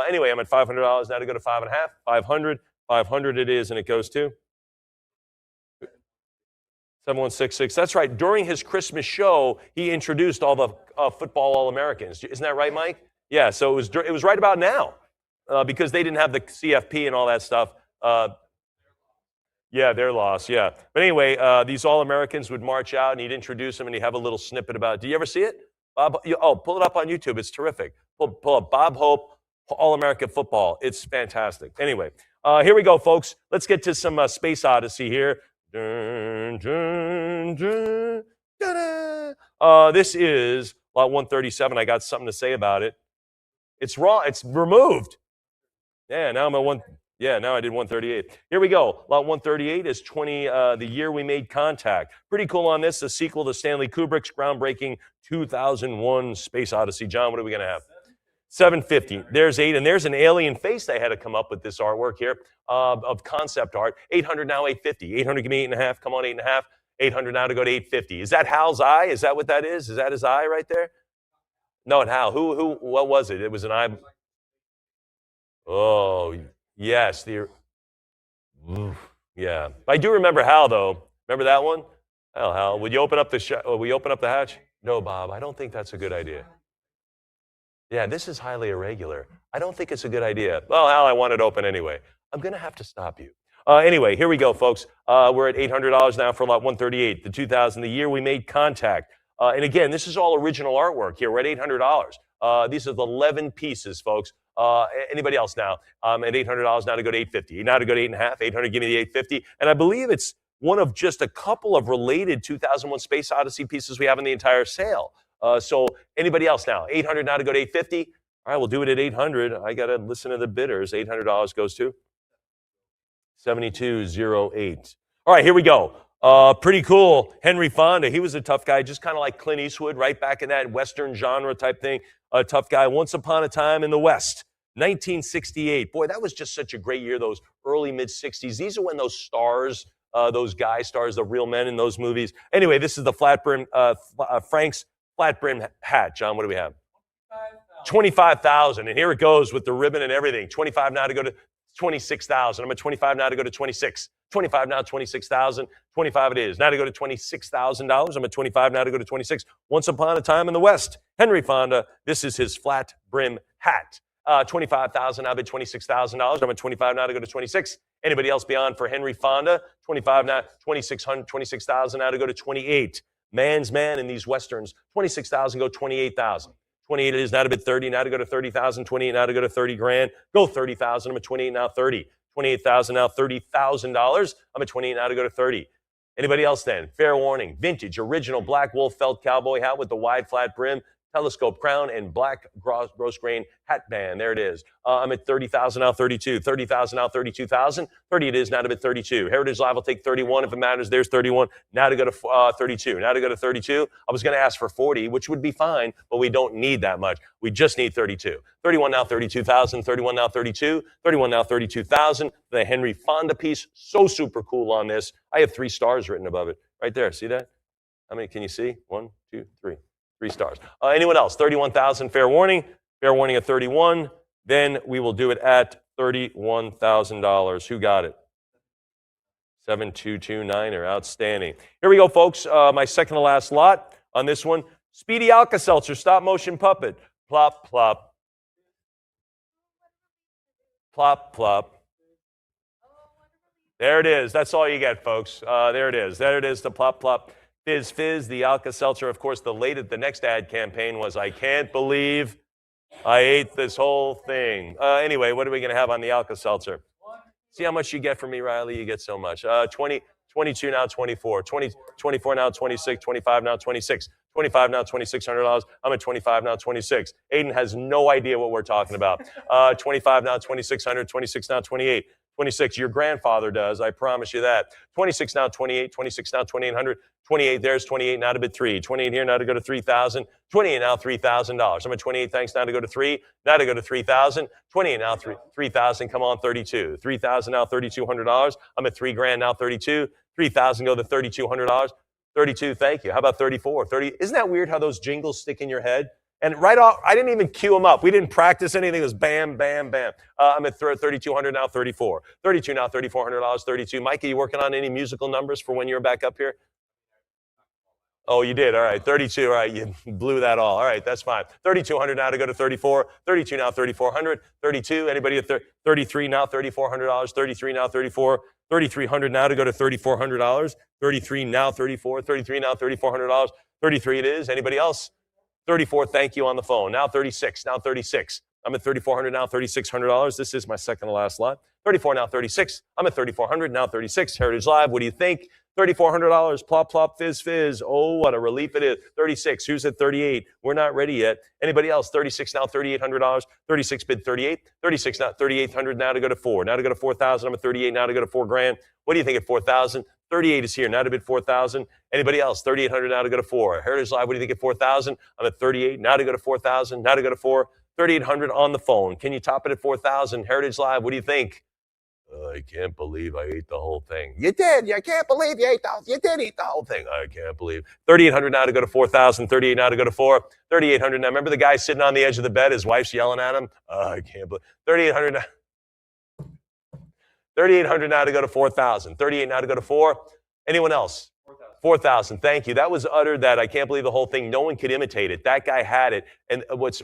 [SPEAKER 1] Anyway, I'm at $500 now to go to 5.5. 500. 500 it is, and it goes to 7166. That's right. During his Christmas show, he introduced all the football All-Americans. Isn't that right, Mike? Yeah. So it was right about now because they didn't have the CFP and all that stuff. Yeah, their loss, yeah. But anyway, these All-Americans would march out, and he'd introduce them, and he'd have a little snippet about it. Do you ever see it? Pull it up on YouTube. It's terrific. Pull up Bob Hope, All-America Football. It's fantastic. Anyway, here we go, folks. Let's get to some Space Odyssey here. Dun, dun, dun, dun. This is Lot 137. I got something to say about it. It's wrong. It's removed. Yeah, now I'm at one. Yeah, now I did 138. Here we go. Lot 138 is the year we made contact. Pretty cool on this, a sequel to Stanley Kubrick's groundbreaking 2001 Space Odyssey. John, what are we going to have? 750. There's 8, and there's an alien face they had to come up with this artwork here of concept art. 800 now, 850. 800, give me 8.5. Come on, 8.5. 800 now to go to 850. Is that Hal's eye? Is that what that is? Is that his eye right there? No, Hal. What was it? It was an eye. Oh, yes, Oof. Yeah. I do remember Hal, though. Remember that one? Hal, would you open up the will you open up the hatch? No, Bob, I don't think that's a good idea. Yeah, this is highly irregular. I don't think it's a good idea. Well, Hal, I want it open anyway. I'm going to have to stop you. Anyway, here we go, folks. We're at $800 now for lot 138, the 2000, the year we made contact. And again, this is all original artwork here. We're at $800. These are the 11 pieces, folks. Anybody else now? At $800 now to go to $850. Now to go to 8.5. 800, give me the 850. And I believe it's one of just a couple of related 2001 Space Odyssey pieces we have in the entire sale. So anybody else now? 800 now to go to 850. All right, we'll do it at 800. I got to listen to the bidders. $800 goes to 7208. All right, here we go. Pretty cool. Henry Fonda. He was a tough guy, just kind of like Clint Eastwood, right back in that Western genre type thing. A tough guy. Once Upon a Time in the West. 1968. Boy, that was just such a great year, those early mid-60s. These are when those stars, those guy stars, the real men in those movies. Anyway, this is the flat brim, Frank's flat brim hat. John, what do we have? 25,000. And here it goes with the ribbon and everything. 25 now to go to 26,000. I'm at 25 now to go to 26. 25 now, 26,000. 25 it is. Now to go to $26,000. I'm at 25 now to go to 26. Once Upon a Time in the West. Henry Fonda. This is his flat brim hat. 25,000. I'll bid $26,000. I'm at 25 now to go to 26. Anybody else beyond for Henry Fonda? 25 now, 2,600, 26,000 now to go to 28. Man's man in these westerns. 26,000 go 28,000. 28 it is now to bid 30. Now to go to 30,000. 28 now to go to 30 grand. Go 30,000. I'm at 28 now 30. 28,000 now $30,000. I'm at 28 now to go to 30. Anybody else then? Fair warning. Vintage original black wool felt cowboy hat with the wide flat brim, telescope crown, and black gross grain hat band. There it is. I'm at 30,000 now 32. 30,000 now 32,000. 30 it is now to bid 32. Heritage Live will take 31 if it matters. There's 31. Now to go to 32. Now to go to 32. I was going to ask for 40, which would be fine, but we don't need that much. We just need 32. 31 now 32,000. 31 now 32. 31 now 32,000. The Henry Fonda piece, so super cool on this. I have 3 stars written above it. Right there. See that? How many can you see? 1, 2, 3. 3 stars. Anyone else? 31,000, fair warning. Fair warning at 31. Then we will do it at $31,000. Who got it? 7229er. Outstanding. Here we go, folks. My second to last lot on this one. Speedy Alka-Seltzer, stop motion puppet. Plop, plop. Plop, plop. There it is. That's all you get, folks. There it is. There it is, the plop, plop. Fizz Fizz, the Alka-Seltzer. Of course, the next ad campaign was, I can't believe I ate this whole thing. Anyway, what are we going to have on the Alka-Seltzer? See how much you get from me, Riley? You get so much. 20, 22 now, 24. 20, 24 now, 26. 25 now, 26. 25 now, $2,600. I'm at 25 now, 26. Aiden has no idea what we're talking about. 25 now, 2,600. 26 now, 28. 26, your grandfather does, I promise you that. 26 now, 28, 26 now, 2,800, 28 there's 28 now to bid 3, 28 here now to go to 3,000, 28 now $3,000. I'm at 28, thanks, now to go to 3, now to go to 3,000, 28 now 3,000, come on, 32, 3,000 now $3,200. I'm at 3 grand now 32, 3,000 go to $3,200, 32, thank you. How about 34? 30, isn't that weird how those jingles stick in your head? And right off, I didn't even cue them up. We didn't practice anything. It was bam, bam, bam. I'm at 3,200 now, 34. 32 now, $3,400, 32. Mike, are you working on any musical numbers for when you're back up here? Oh, you did. All right. 32. All right. You blew that all. All right. That's fine. 3,200 now to go to 34. 32 now, 3,400. 32. Anybody at 33 now, $3,400. 33 now, 34. 3,300 now to go to $3,400. 33 now, 34. 33 now, $3,400. 33 it is. Anybody else? 34, thank you on the phone. Now 36, now 36. I'm at 3,400 now, $3,600. This is my second to last lot. 34 now, 36. I'm at 3,400 now, 36. Heritage Live, what do you think? $3,400, plop, plop, fizz, fizz. Oh, what a relief it is. 36, who's at 38? We're not ready yet. Anybody else? 36 now, $3,800. 36 bid 38. 36 now, 3,800 now to go to 4. Now to go to 4,000. I'm at 38 now to go to 4 grand. What do you think at 4,000? 38 is here, now to bid 4,000. Anybody else? 3,800 now to go to 4. Heritage Live, what do you think at 4,000? I'm at 38, now to go to 4,000, now to go to 4. 3,800 on the phone. Can you top it at 4,000? Heritage Live, what do you think? I can't believe I ate the whole thing. You did. I can't believe you ate the whole thing. You did eat the whole thing. I can't believe. 3,800 now to go to 4,000. 38 now to go to 4. 3,800 now. Remember the guy sitting on the edge of the bed? His wife's yelling at him. I can't believe. 3,800 now. 3,800 now to go to 4,000. 38 now to go to 4. Anyone else? 4,000. Thank you. That was uttered that I can't believe the whole thing. No one could imitate it. That guy had it. And what's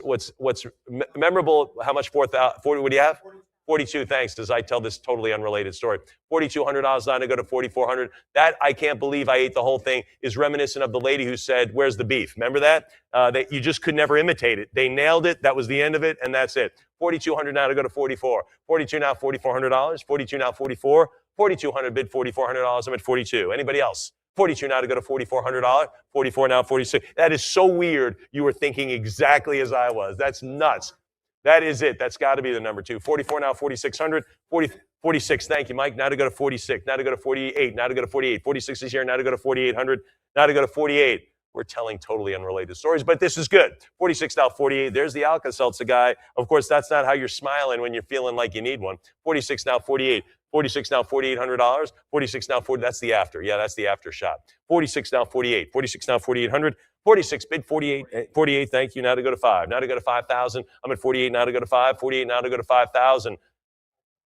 [SPEAKER 1] memorable, how much 4,000, 40, what do you have? 42, thanks, as I tell this totally unrelated story. $4,200 now to go to 4,400. That, I can't believe I ate the whole thing, is reminiscent of the lady who said, where's the beef? Remember that? That you just could never imitate it. They nailed it. That was the end of it, and that's it. 4,200 now to go to 44. 42 now, $4,400. 42 now, 44. 4,200 bid $4,400. I'm at 42. Anybody else? 42 now to go to $4,400. 44 now, 46. That is so weird. You were thinking exactly as I was. That's nuts. That is it. That's got to be the number 2. 44 now, 4,600. 46, thank you, Mike. Now to go to 46. Now to go to 48. Now to go to 48. 46 is here. Now to go to 4,800. Now to go to 48. We're telling totally unrelated stories, but this is good. 46 now, 48. There's the Alka-Seltzer guy. Of course, that's not how you're smiling when you're feeling like you need one. 46 now, 48. 46 now, $4,800. 46 now, 40. That's the after. Yeah, that's the after shot. 46 now, 48. 46 now, 4,800. 46 bid 48. 48. Thank you. Now to go to 5. Now to go to 5,000. I'm at 48. Now to go to 5. 48. Now to go to 5,000.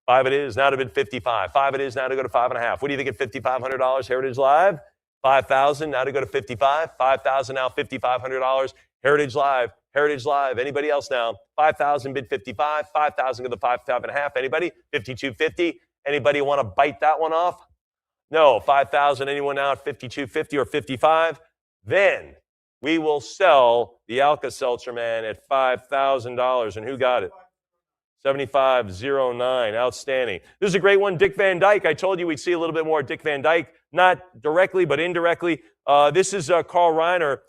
[SPEAKER 1] 5 it is. Now to bid 55. 5 it is. Now to go to 5.5. What do you think at $5,500? Heritage Live. 5,000. Now to go to 55. 5,000 now. $5,500. Heritage Live. Heritage Live. Anybody else now? 5,000 bid 55. 5,000 go to 5.5. Anybody? 52.50. Anybody want to bite that one off? No. 5,000. Anyone now at 52.50 or 55? Then we will sell the Alka-Seltzer man at $5,000. And who got it? 7509. Outstanding. This is a great one. Dick Van Dyke. I told you we'd see a little bit more Dick Van Dyke, not directly, but indirectly. This is Carl Reiner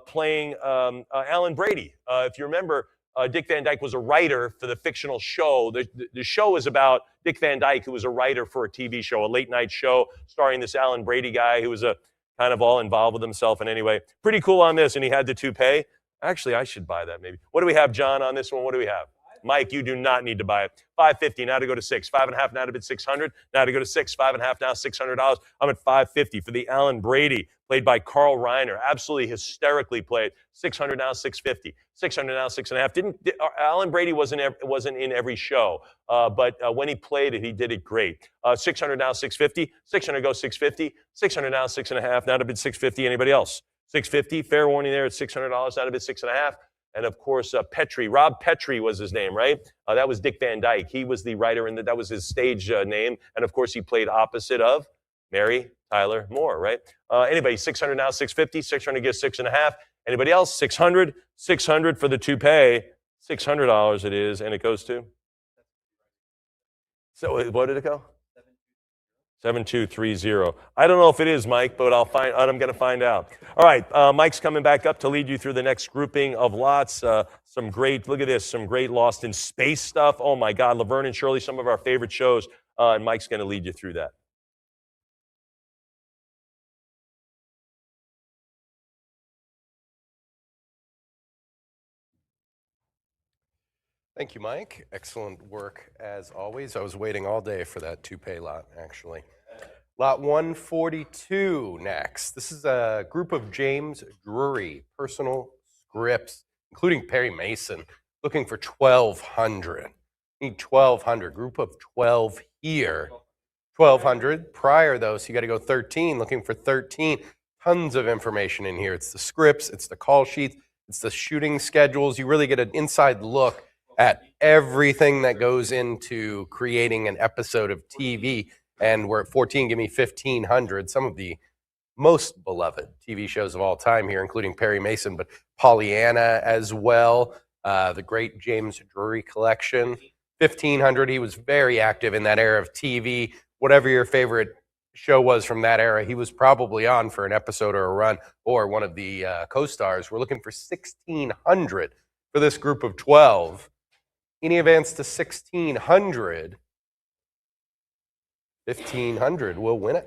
[SPEAKER 1] playing Alan Brady. If you remember, Dick Van Dyke was a writer for the fictional show. The show is about Dick Van Dyke, who was a writer for a TV show, a late-night show starring this Alan Brady guy who was a kind of all involved with himself. And anyway, pretty cool on this. And he had the toupee. Actually, I should buy that maybe. What do we have, John, on this one? What do we have? Mike, you do not need to buy it. 550 now to go to 6. 5.5 now to bid 600. Now to go to 6. 5.5 now, $600. I'm at 550 for the Alan Brady, played by Carl Reiner. Absolutely hysterically played. 600 now, 650. 600 now, 6.5. Alan Brady wasn't in every show, but when he played it, he did it great. 600 now, 650. 600 goes 650. 600 now, 6.5. Now to bid 650. Anybody else? 650. Fair warning there at $600. Now to bid 6.5. And of course, Petrie, Rob Petrie was his name, right? That was Dick Van Dyke. He was the writer, and that was his stage name. And of course, he played opposite of Mary Tyler Moore, right? Anybody, 600 now, 650, 600 gives 6.5. Anybody else? 600, 600 for the toupee, $600 it is, and it goes to? So what did it go? 7230. I don't know if it is, Mike, but I'm going to find out. All right, Mike's coming back up to lead you through the next grouping of lots. Some great, look at this, some great Lost in Space stuff. Oh my God, Laverne and Shirley, some of our favorite shows, and Mike's going to lead you through that.
[SPEAKER 2] Thank you, Mike. Excellent work as always. I was waiting all day for that toupee lot, actually. Lot 142 next. This is a group of James Drury personal scripts, including Perry Mason, looking for 1,200. Need 1,200. Group of 12 here. 1,200. Prior, though, so you got to go 13, looking for 13. Tons of information in here. It's the scripts, it's the call sheets, it's the shooting schedules. You really get an inside look at everything that goes into creating an episode of TV. And we're at 14, give me 1,500. Some of the most beloved TV shows of all time here, including Perry Mason, but Pollyanna as well, the great James Drury collection. 1,500, he was very active in that era of TV. Whatever your favorite show was from that era, he was probably on for an episode or a run, or one of the co-stars. We're looking for 1,600 for this group of 12. Any advance to 1,600, 1,500 will win it.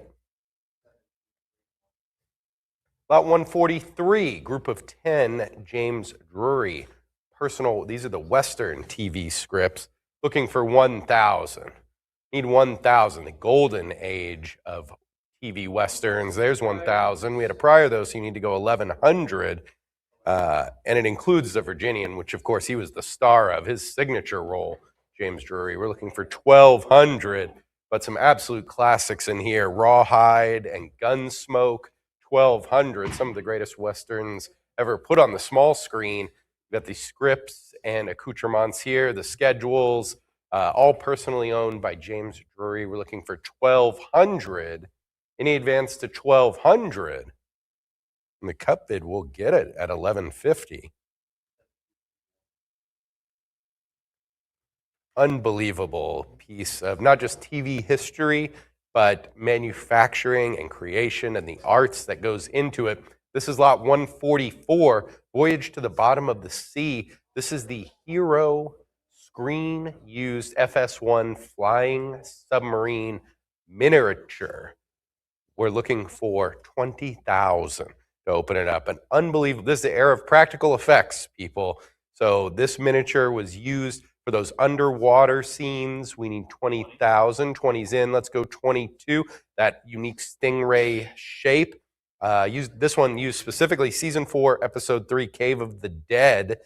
[SPEAKER 2] Lot 143, group of 10, James Drury. Personal, these are the Western TV scripts, looking for 1,000. Need 1,000, the golden age of TV Westerns. There's 1,000. We had a prior, though, so you need to go 1,100. And it includes The Virginian, which, of course, he was the star of his signature role, James Drury. We're looking for 1,200 but some absolute classics in here. Rawhide and Gunsmoke, 1200, some of the greatest Westerns ever put on the small screen. We've got the scripts and accoutrements here, the schedules, all personally owned by James Drury. We're looking for 1200. Any advance to 1200? And the cup bid will get it at 1150. Unbelievable piece of not just TV history, but manufacturing and creation and the arts that goes into it. This is lot 144, Voyage to the Bottom of the Sea. This is the Hero screen-used FS1 flying submarine miniature. We're looking for 20,000 to open it up. An unbelievable, this is the era of practical effects, people. So this miniature was used for those underwater scenes. We need 20,000, 20's in, let's go 22. That unique stingray shape. This one used specifically season 4, episode 3, Cave of the Dead.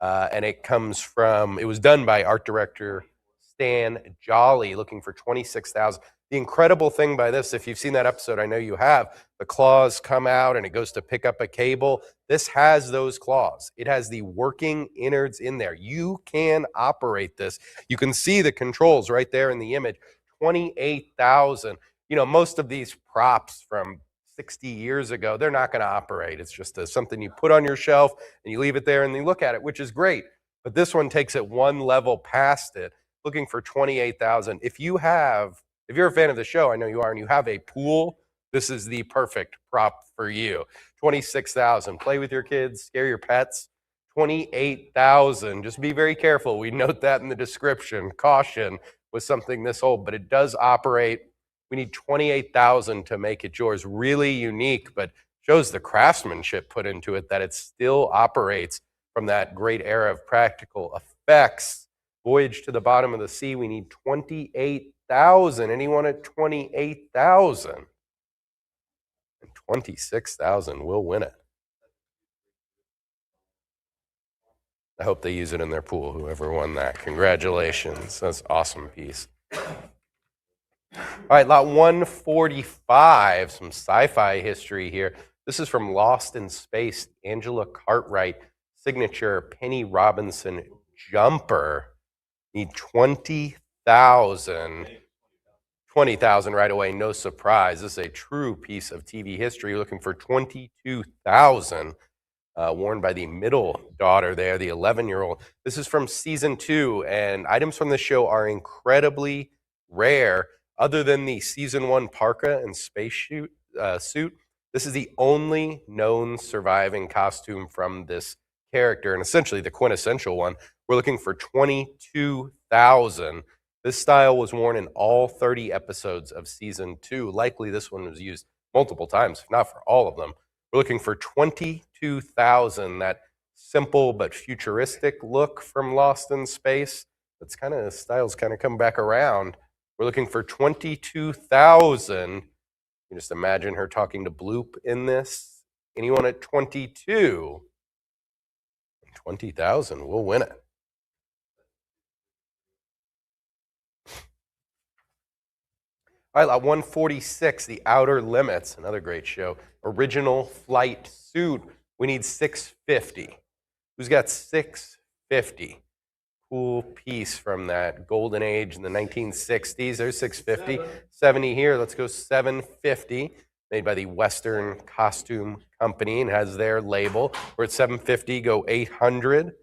[SPEAKER 2] And it was done by art director Stan Jolly, looking for 26,000. The incredible thing by this, if you've seen that episode, I know you have, the claws come out and it goes to pick up a cable. This has those claws. It has the working innards in there. You can operate this. You can see the controls right there in the image. 28,000. You know, most of these props from 60 years ago, they're not going to operate. It's just something you put on your shelf and you leave it there and you look at it, which is great. But this one takes it one level past it, looking for 28,000. If you're a fan of the show, I know you are, and you have a pool, this is the perfect prop for you. 26,000. Play with your kids, scare your pets. 28,000. Just be very careful. We note that in the description. Caution with something this old, but it does operate. We need 28,000 to make it yours. Really unique, but shows the craftsmanship put into it, that it still operates from that great era of practical effects. Voyage to the Bottom of the Sea, we need 28,000. Anyone at 28,000? And 26,000 will win it. I hope they use it in their pool, whoever won that. Congratulations. That's an awesome piece. All right, lot 145, some sci-fi history here. This is from Lost in Space, Angela Cartwright, signature Penny Robinson jumper. Need 20,000. 20,000 right away, no surprise. This is a true piece of TV history. You're looking for 22,000. Worn by the middle daughter there, the 11-year-old. This is from season 2, and items from the show are incredibly rare. Other than the season 1 parka and space suit, this is the only known surviving costume from this character, and essentially the quintessential one. We're looking for 22,000. This style was worn in all 30 episodes of season 2. Likely this one was used multiple times, if not for all of them. We're looking for 22,000, that simple but futuristic look from Lost in Space. That's kind of, styles kind of come back around. We're looking for 22,000. You can just imagine her talking to Bloop in this. Anyone at 22? 20,000 will win it. All right, lot 146, The Outer Limits, another great show. Original flight suit. We need 650. Who's got 650? Cool piece from that golden age in the 1960s. There's 650. 70 here. Let's go 750. Made by the Western Costume Company and has their label. We're at 750. Go 800.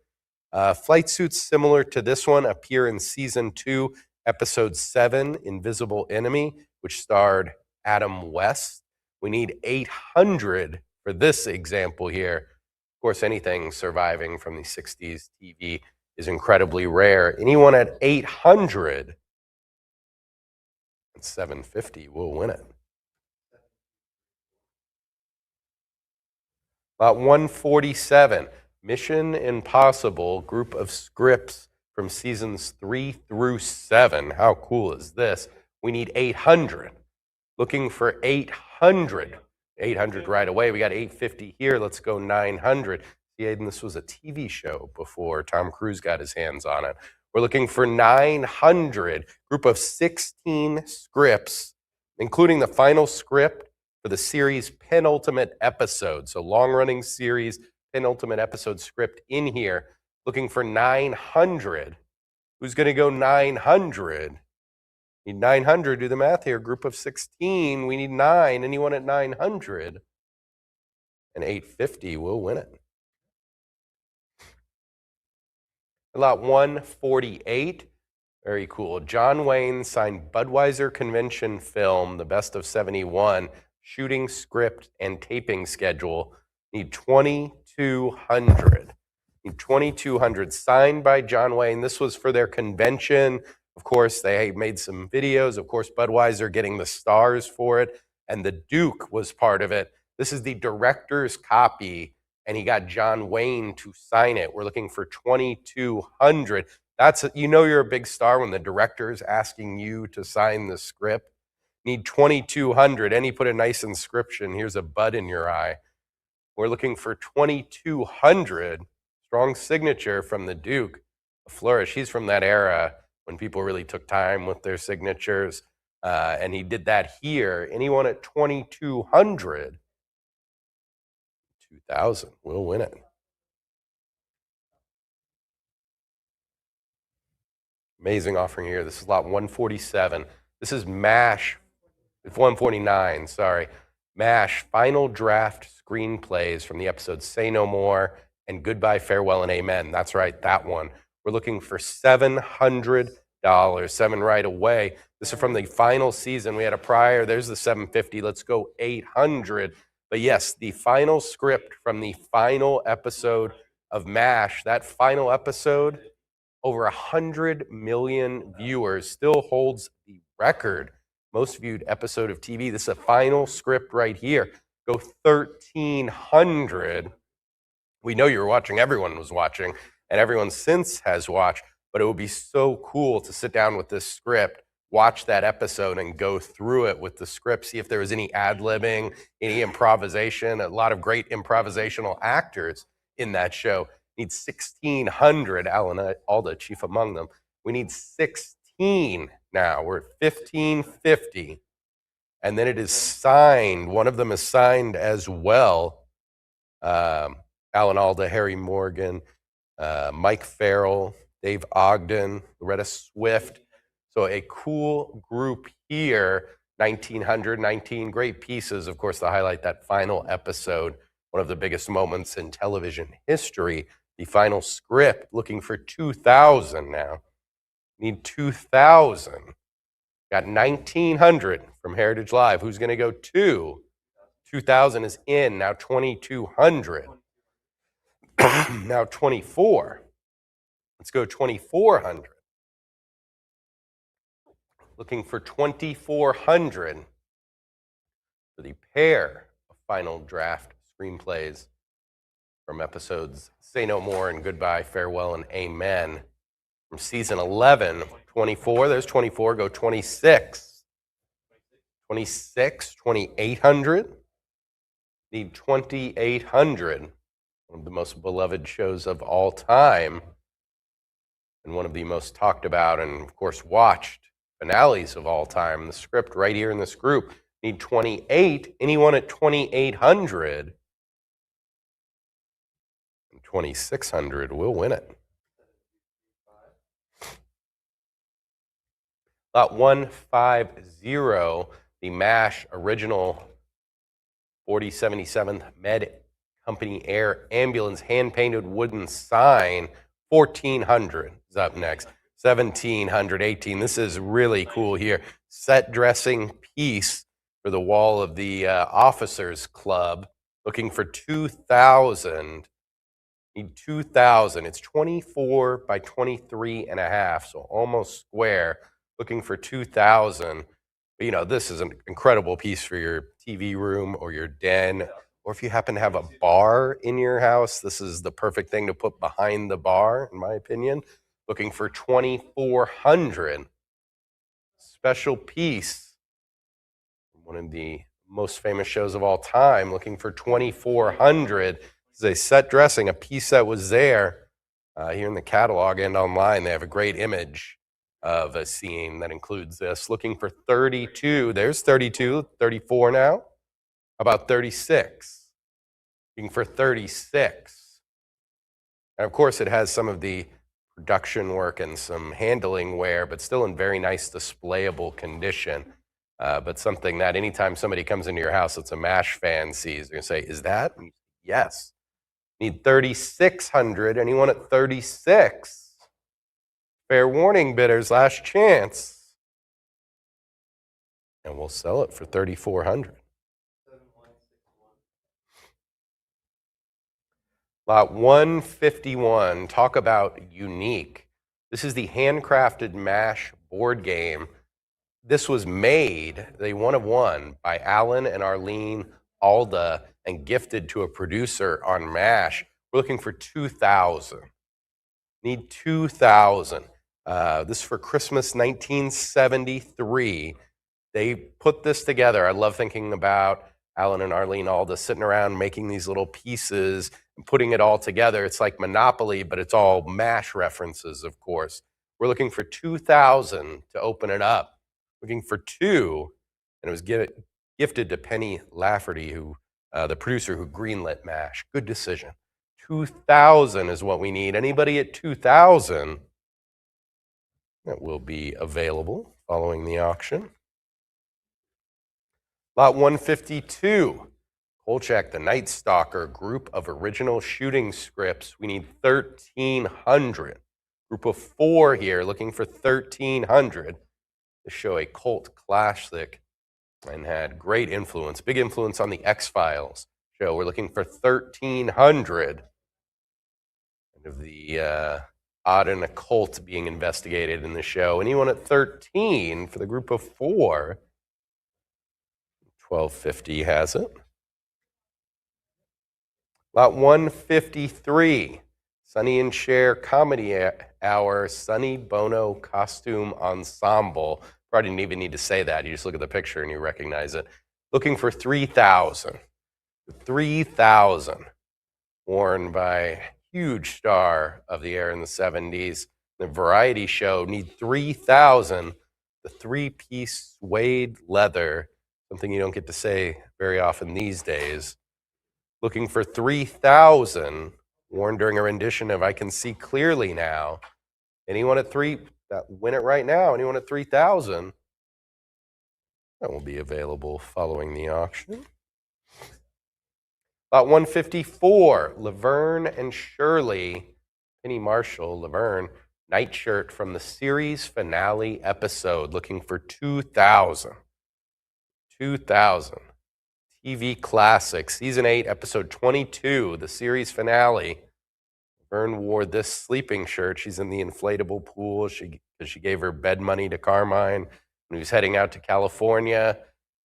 [SPEAKER 2] Flight suits similar to this one appear in season 2, episode 7, Invisible Enemy, which starred Adam West. We need 800 for this example here. Of course, anything surviving from the 60s TV is incredibly rare. Anyone at 800 and 750 will win it. Lot 147, Mission Impossible, group of scripts from seasons 3 through 7. How cool is this? We need 800. Looking for 800. 800 right away. We got 850 here. Let's go 900. See, Aiden, this was a TV show before Tom Cruise got his hands on it. We're looking for 900, group of 16 scripts, including the final script for the series' penultimate episode. So long-running series, penultimate episode script in here. Looking for 900. Who's going to go 900? Need 900. Do the math here. Group of 16. We need 9. Anyone at 900? And 850 will win it. Lot 148. Very cool. John Wayne signed Budweiser convention film, The Best of 71, shooting script and taping schedule. Need 2,200. Need 2,200 signed by John Wayne. This was for their convention. Of course, they made some videos. Of course, Budweiser getting the stars for it, and the Duke was part of it. This is the director's copy, and he got John Wayne to sign it. We're looking for 2,200. That's, you know, you're a big star when the director is asking you to sign the script. Need 2,200. And he put a nice inscription. Here's a bud in your eye. We're looking for 2,200. Strong signature from the Duke. A flourish. He's from that era when people really took time with their signatures. And he did that here. Anyone at 2,200? 2,000 will win it. Amazing offering here. This is lot 147. This is MASH. It's 149, sorry. MASH final draft screenplays from the episodes Say No More and Goodbye, Farewell, and Amen. That's right, that one. We're looking for $700. 7 right away. This is from the final season. We had a prior. There's the 750. Let's go 800. But yes, the final script from the final episode of MASH, that final episode, over 100 million viewers, still holds the record. Most viewed episode of TV. This is a final script right here. Go 1,300. We know you were watching. Everyone was watching, and everyone since has watched. But it would be so cool to sit down with this script, watch that episode, and go through it with the script, see if there was any ad-libbing, any improvisation. A lot of great improvisational actors in that show. Need 1,600. Alan Alda, chief among them. We need 16 now. We're at 1,550. And then it is signed. One of them is signed as well. Alan Alda, Harry Morgan, Mike Farrell, Dave Ogden, Loretta Swift. So a cool group here. 1,919 great pieces. Of course, to highlight that final episode, one of the biggest moments in television history. The final script, looking for 2,000 now. Need 2,000. Got 1,900 from Heritage Live. Who's going to go 2? 2,000 is in. Now 2,200. Now 24. Let's go 2,400. Looking for 2,400 for the pair of final draft screenplays from episodes Say No More and Goodbye, Farewell, and Amen. From season 11, 24. There's 24. Go 26. 26, 2,800. Need 2,800. One of the most beloved shows of all time. And one of the most talked about and, of course, watched finales of all time. The script right here in this group. Need 28. Anyone at 2,800? 2,600 will win it. Lot 150, the MASH original 4077th Med Company Air Ambulance hand-painted wooden sign. 1,400 is up next. 1,718. This is really cool here. Set dressing piece for the wall of the Officers Club. Looking for 2,000. Need 2,000. It's 24 by 23 and a half, so almost square. Looking for 2,000. You know, this is an incredible piece for your TV room or your den, or if you happen to have a bar in your house, this is the perfect thing to put behind the bar, in my opinion. Looking for 2,400. Special piece. One of the most famous shows of all time. Looking for 2,400. This is a set dressing, a piece that was there Here in the catalog and online, they have a great image of a scene that includes this. Looking for 32. There's 32, 34 now. How about 36? Looking for 36. And of course, it has some of the production work and some handling wear, but still in very nice displayable condition. But something that anytime somebody comes into your house that's a MASH fan sees, they're going to say, is that? Yes. Need 3,600. Anyone at 36? Fair warning, bidders, last chance. And we'll sell it for 3,400. Lot 151, talk about unique. This is the handcrafted MASH board game. This was made, they one of one, by Alan and Arlene Alda and gifted to a producer on MASH. We're looking for 2,000. Need 2,000. This is for Christmas 1973. They put this together. I love thinking about Alan and Arlene Alda sitting around making these little pieces and putting it all together. It's like Monopoly, but it's all MASH references, of course. We're looking for 2,000 to open it up. Looking for 2, and it was gifted to Penny Lafferty, who the producer who greenlit MASH. Good decision. 2,000 is what we need. Anybody at 2,000 that will be available following the auction. Lot 152, Kolchak, the Night Stalker, group of original shooting scripts. We need 1,300. Group of 4 here, looking for 1,300. To show a cult classic and had great influence, big influence on the X-Files show. We're looking for 1,300 of the odd and occult being investigated in the show. Anyone at 13 for the group of 4? 1,250 has it. Lot 153, Sonny and Cher Comedy Hour, Sonny Bono Costume Ensemble. Probably didn't even need to say that. You just look at the picture and you recognize it. Looking for 3,000. 3,000. Worn by a huge star of the air in the 70s. The variety show need 3,000. The 3-piece suede leather, something you don't get to say very often these days. Looking for 3,000. Worn during a rendition of I Can See Clearly Now. Anyone at 3, that win it right now. Anyone at 3,000? That will be available following the auction. Lot 154, Laverne and Shirley, Penny Marshall, Laverne, nightshirt from the series finale episode, looking for 2,000. 2,000. TV Classic, Season 8, Episode 22, the series finale. Laverne wore this sleeping shirt. She's in the inflatable pool because she gave her bed money to Carmine when he was heading out to California.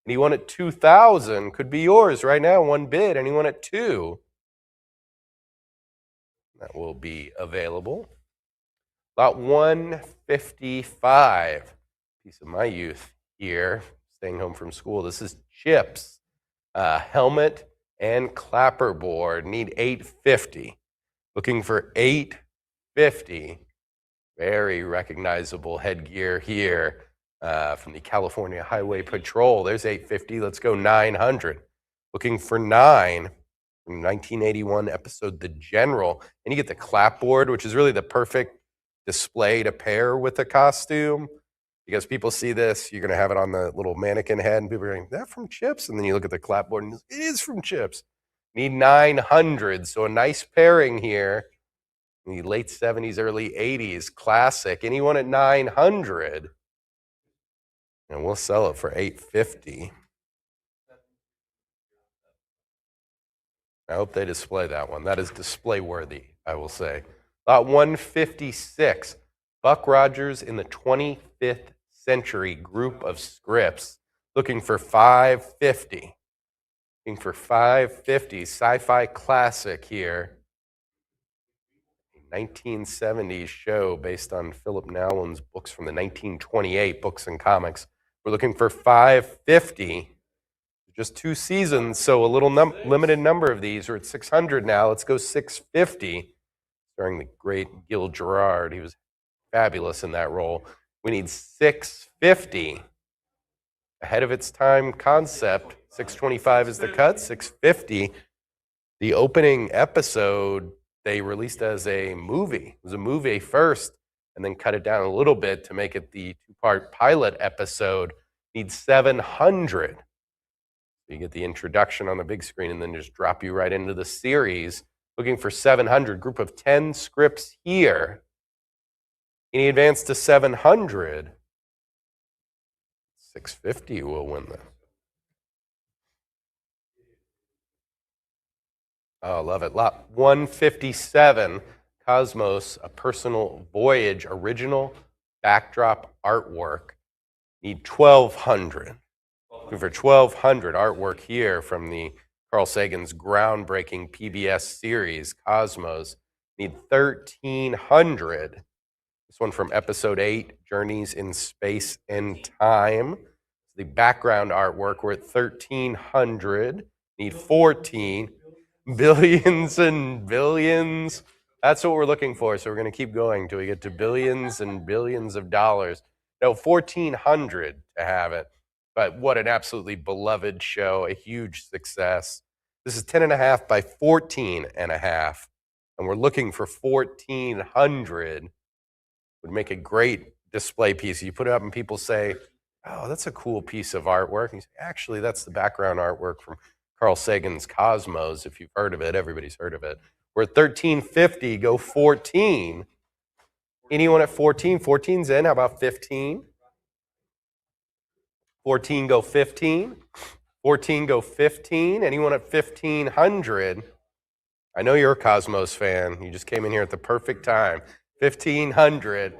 [SPEAKER 2] And he won at 2,000. Could be yours right now. One bid. Anyone at 2? That will be available. Lot 155. Piece of my youth here, staying home from school. This is Chips. Helmet and clapperboard. Need 850. Looking for 850. Very recognizable headgear here. From the California Highway Patrol. There's 850. Let's go 900. Looking for 9 from 1981 episode The General. And you get the clapboard, which is really the perfect display to pair with the costume. Because people see this, you're going to have it on the little mannequin head, and people are going, that from Chips? And then you look at the clapboard, and it is from Chips. Need 900. So a nice pairing here. In the late 70s, early 80s. Classic. Anyone at 900? And we'll sell it for 850. I hope they display that one. That is display worthy, I will say. Lot 156, Buck Rogers in the 25th Century group of scripts. Looking for 550. Looking for 550. Sci-fi classic here. 1970s show based on Philip Nowlan's books from the 1928 books and comics. We're looking for 550. Just 2 seasons, so a little limited number of these. We're at 600 now. Let's go 650. starring the great Gil Gerard. He was fabulous in that role. We need 650. Ahead of its time concept. 625 is the cut, 650. The opening episode they released as a movie. It was a movie first, and then cut it down a little bit to make it the two-part pilot episode. Need 700. You get the introduction on the big screen and then just drop you right into the series. Looking for 700. Group of 10 scripts here. Any advance to 700? 650 will win this. Oh, love it. Lot 157, Cosmos, A Personal Voyage, original backdrop artwork. Need 1,200. Looking for 1,200 artwork here from the Carl Sagan's groundbreaking PBS series, Cosmos. Need 1,300. This one from episode 8, Journeys in Space and Time. The background artwork, we're at 1,300. Need 14. Billions and billions. That's what we're looking for. So we're going to keep going till we get to billions and billions of dollars. No, 1,400 to have it. But what an absolutely beloved show, a huge success. This is 10.5 by 14.5. And we're looking for 1,400. Would make a great display piece. You put it up and people say, oh, that's a cool piece of artwork. And you say, actually, that's the background artwork from Carl Sagan's Cosmos. If you've heard of it, everybody's heard of it. We're at 1,350, go 14. Anyone at 14? 14's in, how about 15? 14, go 15. 14, go 15. Anyone at 1,500? I know you're a Cosmos fan. You just came in here at the perfect time. 1,500.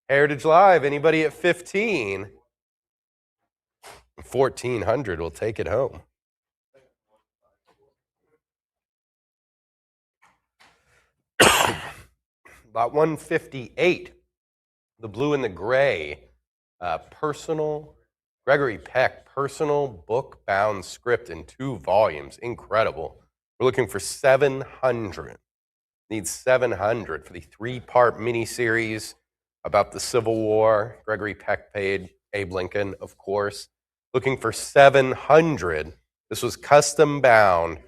[SPEAKER 2] Heritage Live, anybody at 15? 1,400 will take it home. Lot 158, The Blue and the Gray, personal, Gregory Peck, personal book-bound script in 2 volumes. Incredible. We're looking for 700. Needs 700 for the 3-part miniseries about the Civil War. Gregory Peck paid Abe Lincoln, of course. Looking for 700. This was custom bound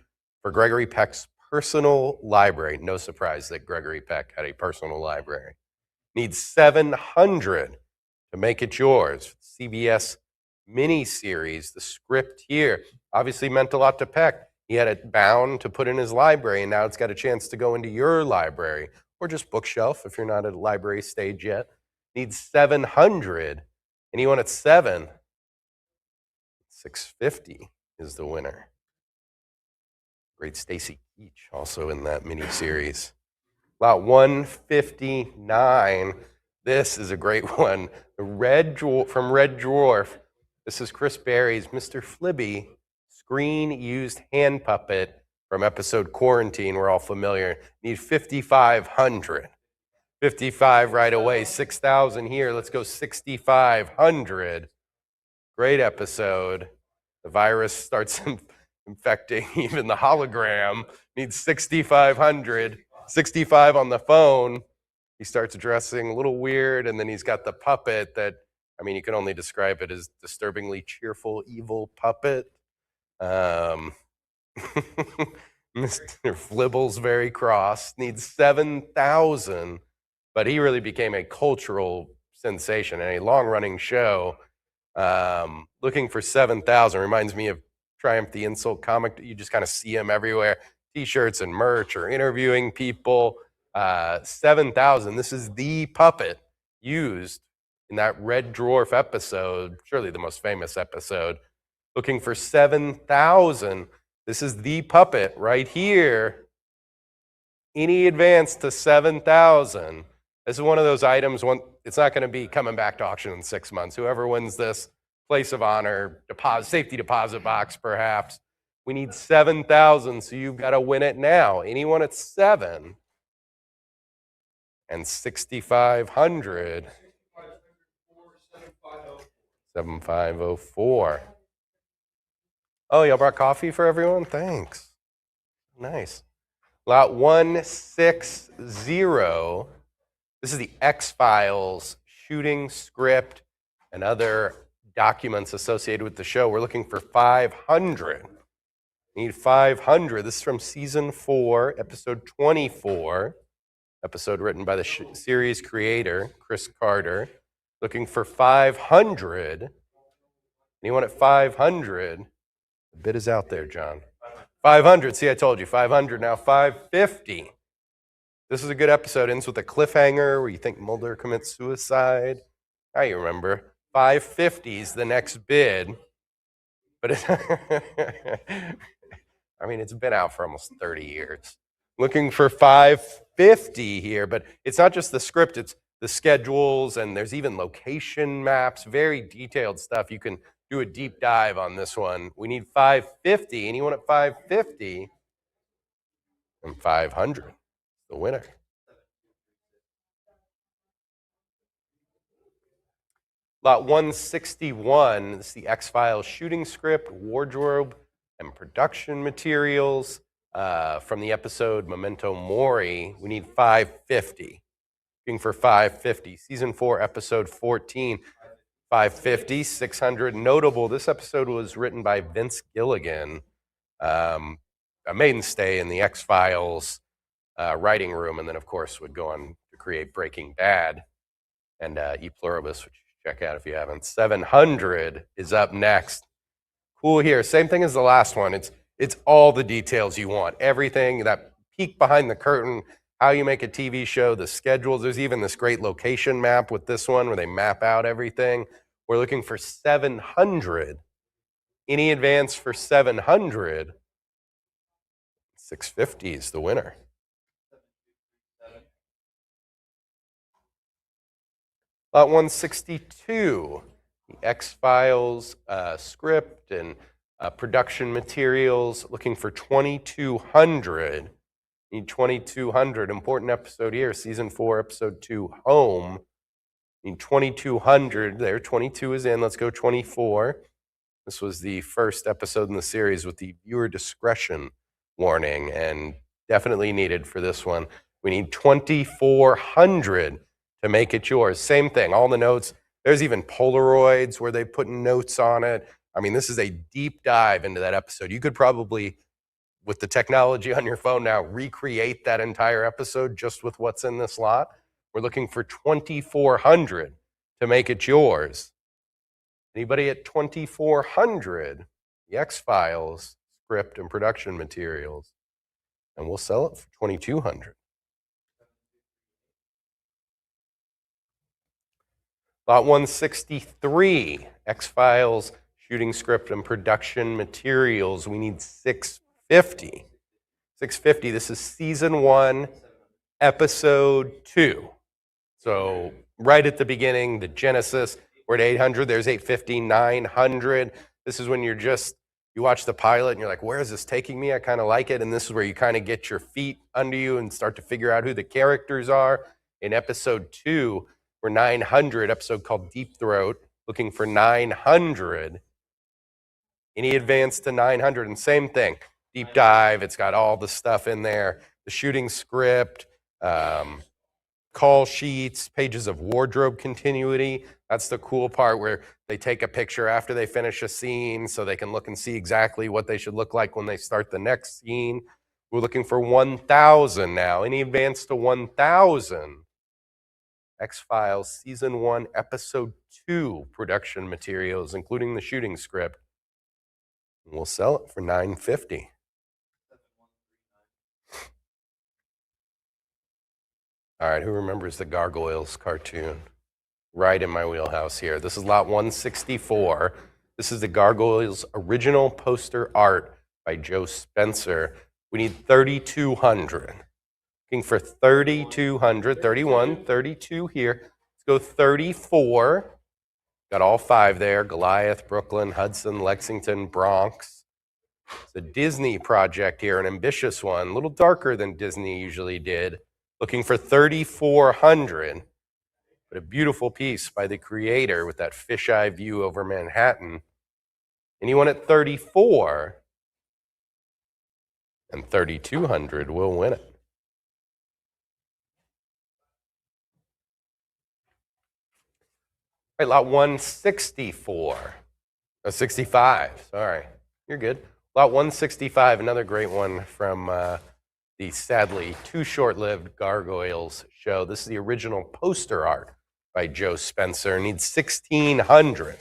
[SPEAKER 2] for Gregory Peck's personal library. No surprise that Gregory Peck had a personal library. Needs 700 to make it yours. CBS miniseries, the script here, obviously meant a lot to Peck. He had it bound to put in his library, and now it's got a chance to go into your library, or just bookshelf if you're not at a library stage yet. Needs 700. Anyone at 7? 650 is the winner. Great Stacy Keach also in that miniseries. Lot 159. This is a great one. The Red Dwarf, from Red Dwarf. This is Chris Berry's Mr. Flibby screen-used hand puppet from episode Quarantine. We're all familiar. Need 5,500. 55 right away. 6,000 here. Let's go 6,500. Great episode. The virus starts infecting even the hologram. Needs 6,500. 65 on the phone. He starts dressing a little weird, and then he's got the puppet that, I mean, you can only describe it as disturbingly cheerful, evil puppet. Mr. Flibble's very cross. Needs 7,000, but he really became a cultural sensation and a long-running show. Looking for 7,000 reminds me of Triumph the Insult comic. You just kind of see him everywhere. T-shirts and merch or interviewing people. 7,000. This is the puppet used in that Red Dwarf episode, surely the most famous episode. Looking for 7,000. This is the puppet right here. Any advance to 7,000. This is one of those items, it's not going to be coming back to auction in 6 months. Whoever wins this, place of honor, safety deposit box perhaps. We need 7,000, so you've got to win it now. Anyone at 7? And 6,500. 7,504. Oh, y'all brought coffee for everyone? Thanks. Nice. Lot 160. This is the X-Files shooting script and other documents associated with the show. We're looking for 500. Need 500. This is from season 4, episode 24. Episode written by the series creator, Chris Carter. Looking for 500. Anyone at 500? The bid is out there, John. 500. See, I told you. 500. Now 550. This is a good episode. Ends with a cliffhanger where you think Mulder commits suicide. Now you remember. 550 is the next bid. But I mean, it's been out for almost 30 years. Looking for 550 here, but it's not just the script, it's the schedules, and there's even location maps, very detailed stuff. You can do a deep dive on this one. We need 550. Anyone at 550? And 500. The winner. Lot 161, this is the X-Files shooting script, wardrobe, and production materials from the episode Memento Mori. We need 550. Looking for 550. Season 4, episode 14. 550, 600. Notable, this episode was written by Vince Gilligan, a mainstay in the X-Files writing room, and then, of course, would go on to create Breaking Bad and E Pluribus, which you should check out if you haven't. 700 is up next. Cool here. Same thing as the last one. It's all the details you want. Everything, that peek behind the curtain, how you make a TV show, the schedules. There's even this great location map with this one where they map out everything. We're looking for 700. Any advance for 700? 650 is the winner. Lot 162, the X-Files script and production materials, looking for 2,200. Need 2,200. Important episode here, season 4, episode 2, Home. Need 2,200 there. 22 is in. Let's go 24. This was the first episode in the series with the viewer discretion warning, and definitely needed for this one. We need 2,400 to make it yours. Same thing, all the notes. There's even Polaroids where they put notes on it. I mean, this is a deep dive into that episode. You could probably, with the technology on your phone now, recreate that entire episode just with what's in this lot. We're looking for 2,400 to make it yours. Anybody at 2,400? The X-Files script and production materials. And we'll sell it for 2,200. Lot 163, X-Files shooting script and production materials. We need 650. 650, this is season 1, episode 2. So right at the beginning, the Genesis, we're at 800, there's 850, 900. This is when you watch the pilot and you're like, where is this taking me? I kind of like it. And this is where you kind of get your feet under you and start to figure out who the characters are. In episode 2, we're 900, episode called Deep Throat, looking for 900. Any advance to 900? And same thing, deep dive. It's got all the stuff in there. The shooting script, call sheets, pages of wardrobe continuity. That's the cool part where they take a picture after they finish a scene so they can look and see exactly what they should look like when they start the next scene. We're looking for 1,000 now. Any advance to 1,000? X-Files Season 1, Episode 2 production materials, including the shooting script. And we'll sell it for $950. All right, who remembers the Gargoyles cartoon? Right in my wheelhouse here. This is lot 164. This is the Gargoyles original poster art by Joe Spencer. We need 3,200. Looking for 3,200, 31, 32 here. Let's go 34. Got all 5 there. Goliath, Brooklyn, Hudson, Lexington, Bronx. It's a Disney project here, an ambitious one, a little darker than Disney usually did. Looking for 3,400. But a beautiful piece by the creator with that fisheye view over Manhattan. Anyone at 34? And 3,200 will win it. All right, lot 164. 65, sorry. You're good. Lot 165, another great one from the sadly too short-lived Gargoyles show. This is the original poster art by Joe Spencer. Needs 1,600.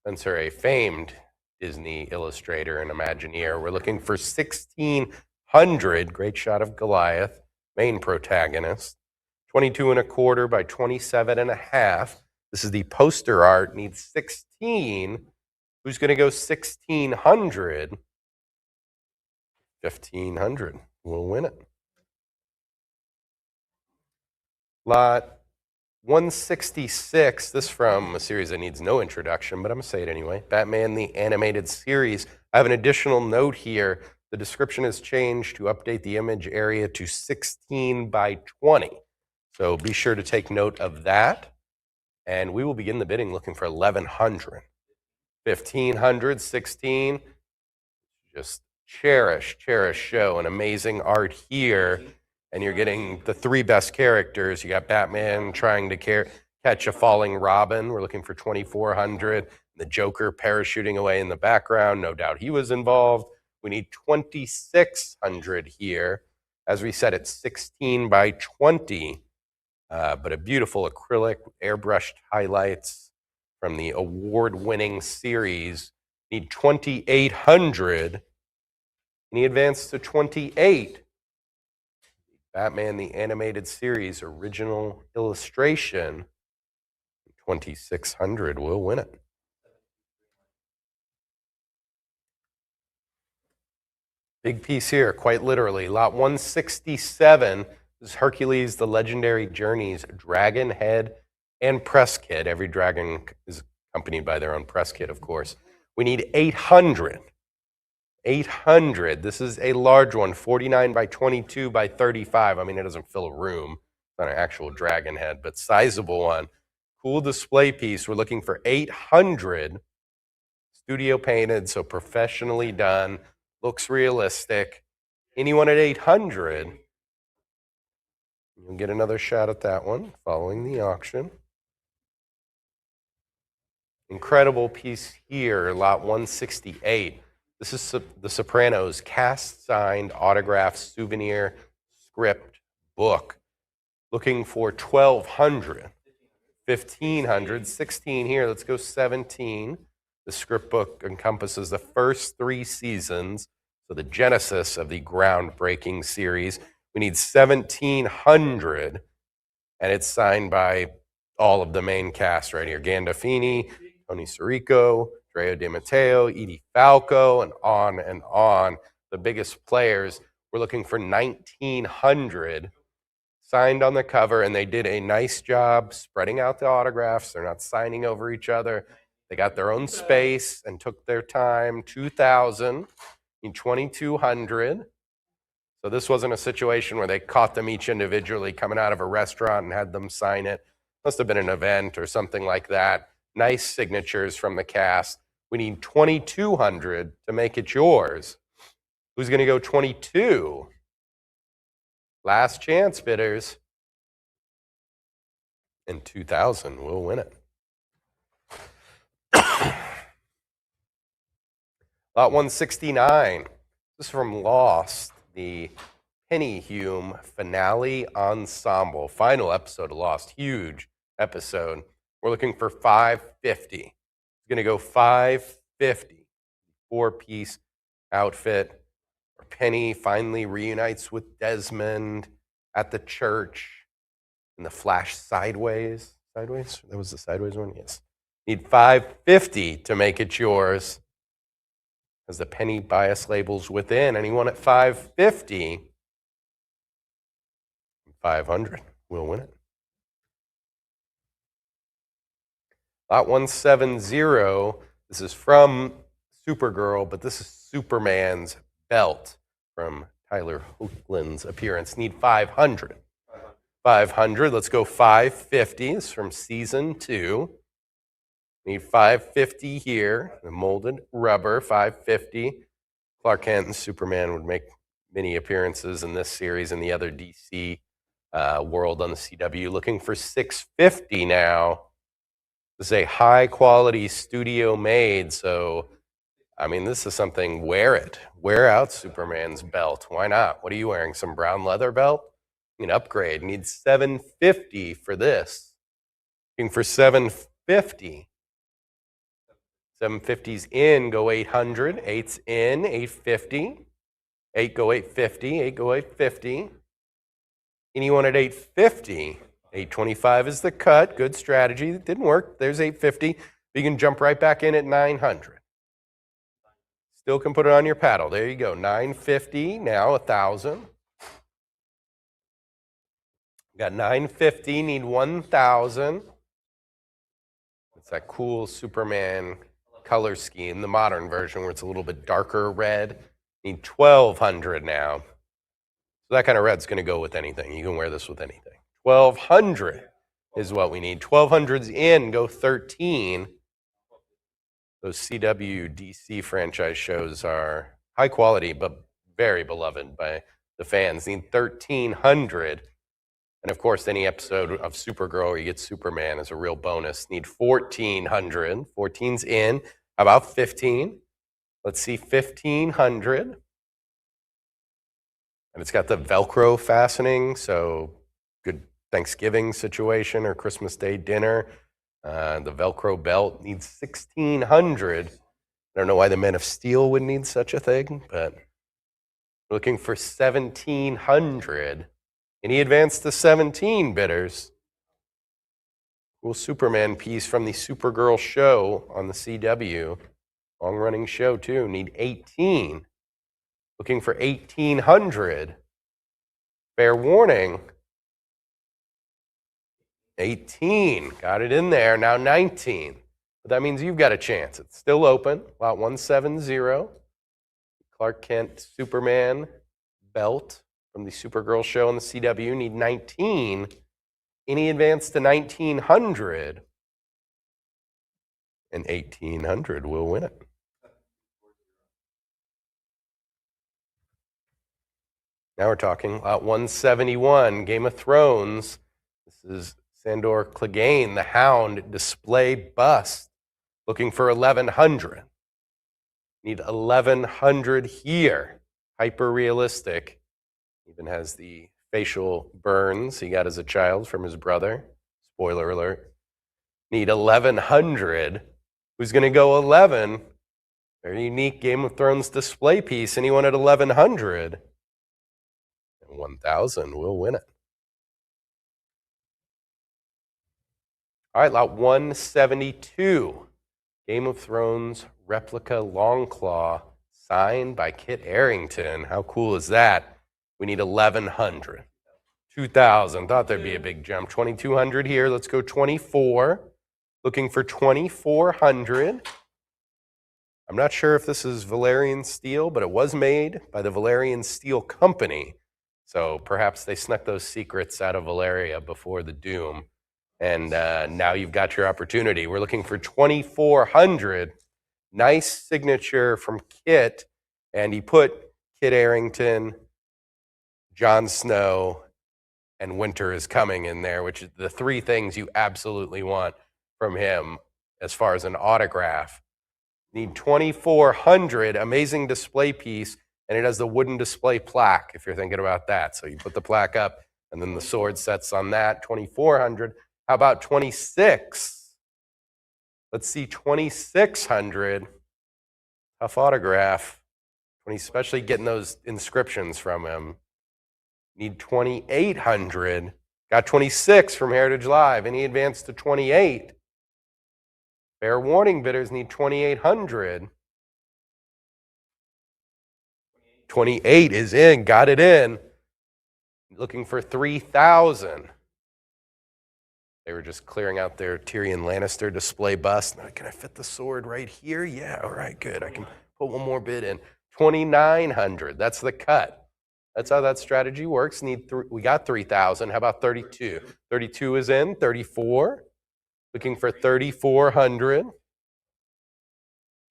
[SPEAKER 2] Spencer, a famed Disney illustrator and Imagineer. We're looking for 1,600. Great shot of Goliath, main protagonist. 22 and a quarter by 27 and a half. This is the poster art. Needs 16. Who's going to go 1,600? 1,500 will win it. Lot 166, this from a series that needs no introduction, but I'm going to say it anyway. Batman the Animated Series. I have an additional note here. The description has changed to update the image area to 16 by 20. So be sure to take note of that. And we will begin the bidding looking for 1,100. 1,500, 16. Just cherish show. An amazing art here. And you're getting the three best characters. You got Batman trying to catch a falling Robin. We're looking for 2,400. The Joker parachuting away in the background. No doubt he was involved. We need 2,600 here. As we said, it's 16 by 20. But a beautiful acrylic, airbrushed highlights from the award-winning series. Need 2,800. Any advance to 28? Batman the Animated Series original illustration. 2,600 will win it. Big piece here, quite literally. Lot 167 is Hercules, the Legendary Journeys Dragon Head and Press Kit. Every dragon is accompanied by their own press kit, of course. We need 800. 800. This is a large one, 49 by 22 by 35. I mean, it doesn't fill a room. It's not an actual dragon head, but sizable one. Cool display piece. We're looking for 800. Studio painted, so professionally done. Looks realistic. Anyone at 800? You'll get another shot at that one following the auction. Incredible piece here, lot 168. This is The Sopranos cast, signed, autographed, souvenir, script, book. Looking for 1,200. 1,500, 16 here. Let's go 17. The script book encompasses the first 3 seasons, so the genesis of the groundbreaking series. We need 1,700, and it's signed by all of the main cast right here. Gandolfini, Tony Sirico, Andrea Di Matteo, Edie Falco, and on and on. The biggest players. We're looking for 1,900 signed on the cover, and they did a nice job spreading out the autographs. They're not signing over each other. They got their own space and took their time. 2,000 in 2,200. So this wasn't a situation where they caught them each individually coming out of a restaurant and had them sign it. Must have been an event or something like that. Nice signatures from the cast. We need 2,200 to make it yours. Who's going to go 22? Last chance, bidders. And 2,000 will win it. Lot 169. This is from Lost, the Penny Hume finale ensemble. Final episode of Lost. Huge episode. We're looking for 550. It's going to go 550. 4-piece outfit. Where Penny finally reunites with Desmond at the church in the flash sideways. Sideways? That was the sideways one? Yes. Need 550 to make it yours. As the penny bias labels within. Anyone at 550? 500 will win it. Lot 170. This is from Supergirl, but this is Superman's belt from Tyler Hoechlin's appearance. Need 500. 500. Let's go 550. This is from season 2. Need 550 here. The molded rubber, 550. Clark Kent and Superman would make many appearances in this series and the other DC world on the CW. Looking for 650 now. This is a high quality studio made, so I mean, this is something, wear it. Wear out Superman's belt. Why not? What are you wearing? Some brown leather belt? You can upgrade. Need 750 for this. Looking for 750. 750's in, go 800. 8's in, 850. 8 go 850. 8 go 850. Anyone at 850? 825 is the cut. Good strategy. It didn't work. There's 850. You can jump right back in at 900. Still can put it on your paddle. There you go. 950, now 1,000. Got 950, need 1,000. It's that cool Superman color scheme, the modern version where it's a little bit darker red. Need 1,200 now. So that kind of red's going to go with anything. You can wear this with anything. 1,200 is what we need. 1,200's in, go 13. Those CW DC franchise shows are high quality, but very beloved by the fans. Need 1,300. And of course, any episode of Supergirl where you get Superman is a real bonus. Need 1,400. 14's in. How about 15? Let's see, 1,500. And it's got the Velcro fastening, so good Thanksgiving situation or Christmas Day dinner. The Velcro belt needs 1,600. I don't know why the Men of Steel would need such a thing, but we're looking for 1,700. Any advance to 17 bidders? Cool Superman piece from the Supergirl show on the CW. Long-running show, too. Need 18. Looking for 1,800. Fair warning. 18. Got it in there. Now 19. But that means you've got a chance. It's still open. Lot 170. Clark Kent Superman belt from the Supergirl show on the CW. Need 19. Any advance to 1,900? And 1,800 will win it. Now we're talking Lot 171, Game of Thrones. This is Sandor Clegane, the Hound display bust. Looking for 1,100. Need 1,100 here. Hyper realistic. Even has the facial burns he got as a child from his brother. Spoiler alert. Need 1,100. Who's going to go 11? Very unique Game of Thrones display piece. Anyone at 1,100? 1,000 will win it. All right, lot 172. Game of Thrones replica Longclaw, signed by Kit Harington. How cool is that? We need 1,100. 2,000. Thought there'd be a big jump. 2,200 here. Let's go 24. Looking for 2,400. I'm not sure if this is Valerian steel, but it was made by the Valerian Steel Company. So perhaps they snuck those secrets out of Valeria before the doom. And now you've got your opportunity. We're looking for 2,400. Nice signature from Kit. And he put Kit Harington, Jon Snow, and Winter is Coming in there, which is the three things you absolutely want from him as far as an autograph. Need 2,400. Amazing display piece. And it has the wooden display plaque, if you're thinking about that. So you put the plaque up, and then the sword sets on that. 2,400. How about 26? Let's see, 2,600. Tough autograph. Especially getting those inscriptions from him. Need 2,800. Got 26 from Heritage Live. Any advance to 28? Fair warning, bidders need 2,800. 28 is in, got it in. Looking for 3,000. They were just clearing out their Tyrion Lannister display bust. Now, can I fit the sword right here? Yeah, all right, good. I can put one more bid in. 2,900, that's the cut. That's how that strategy works. We got 3,000, how about 32? 32 is in, 34. Looking for 3,400.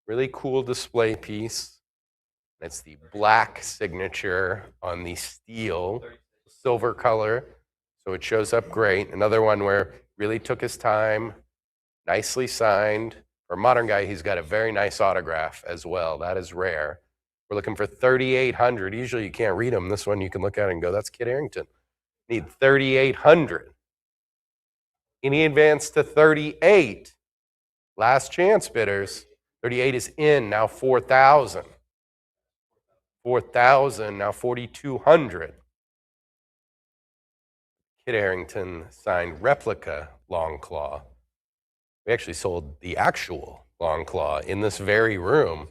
[SPEAKER 2] Really cool display piece. It's the black signature on the steel, silver color, so it shows up great. Another one where really took his time, nicely signed. For a modern guy, he's got a very nice autograph as well. That is rare. We're looking for 3,800. Usually you can't read them. This one you can look at and go, that's Kit Harington. Need 3,800. Any advance to 38? Last chance, bidders. 38 is in, now 4,000. 4,000, now 4,200. Kit Harington signed replica Long Claw. We actually sold the actual Long Claw in this very room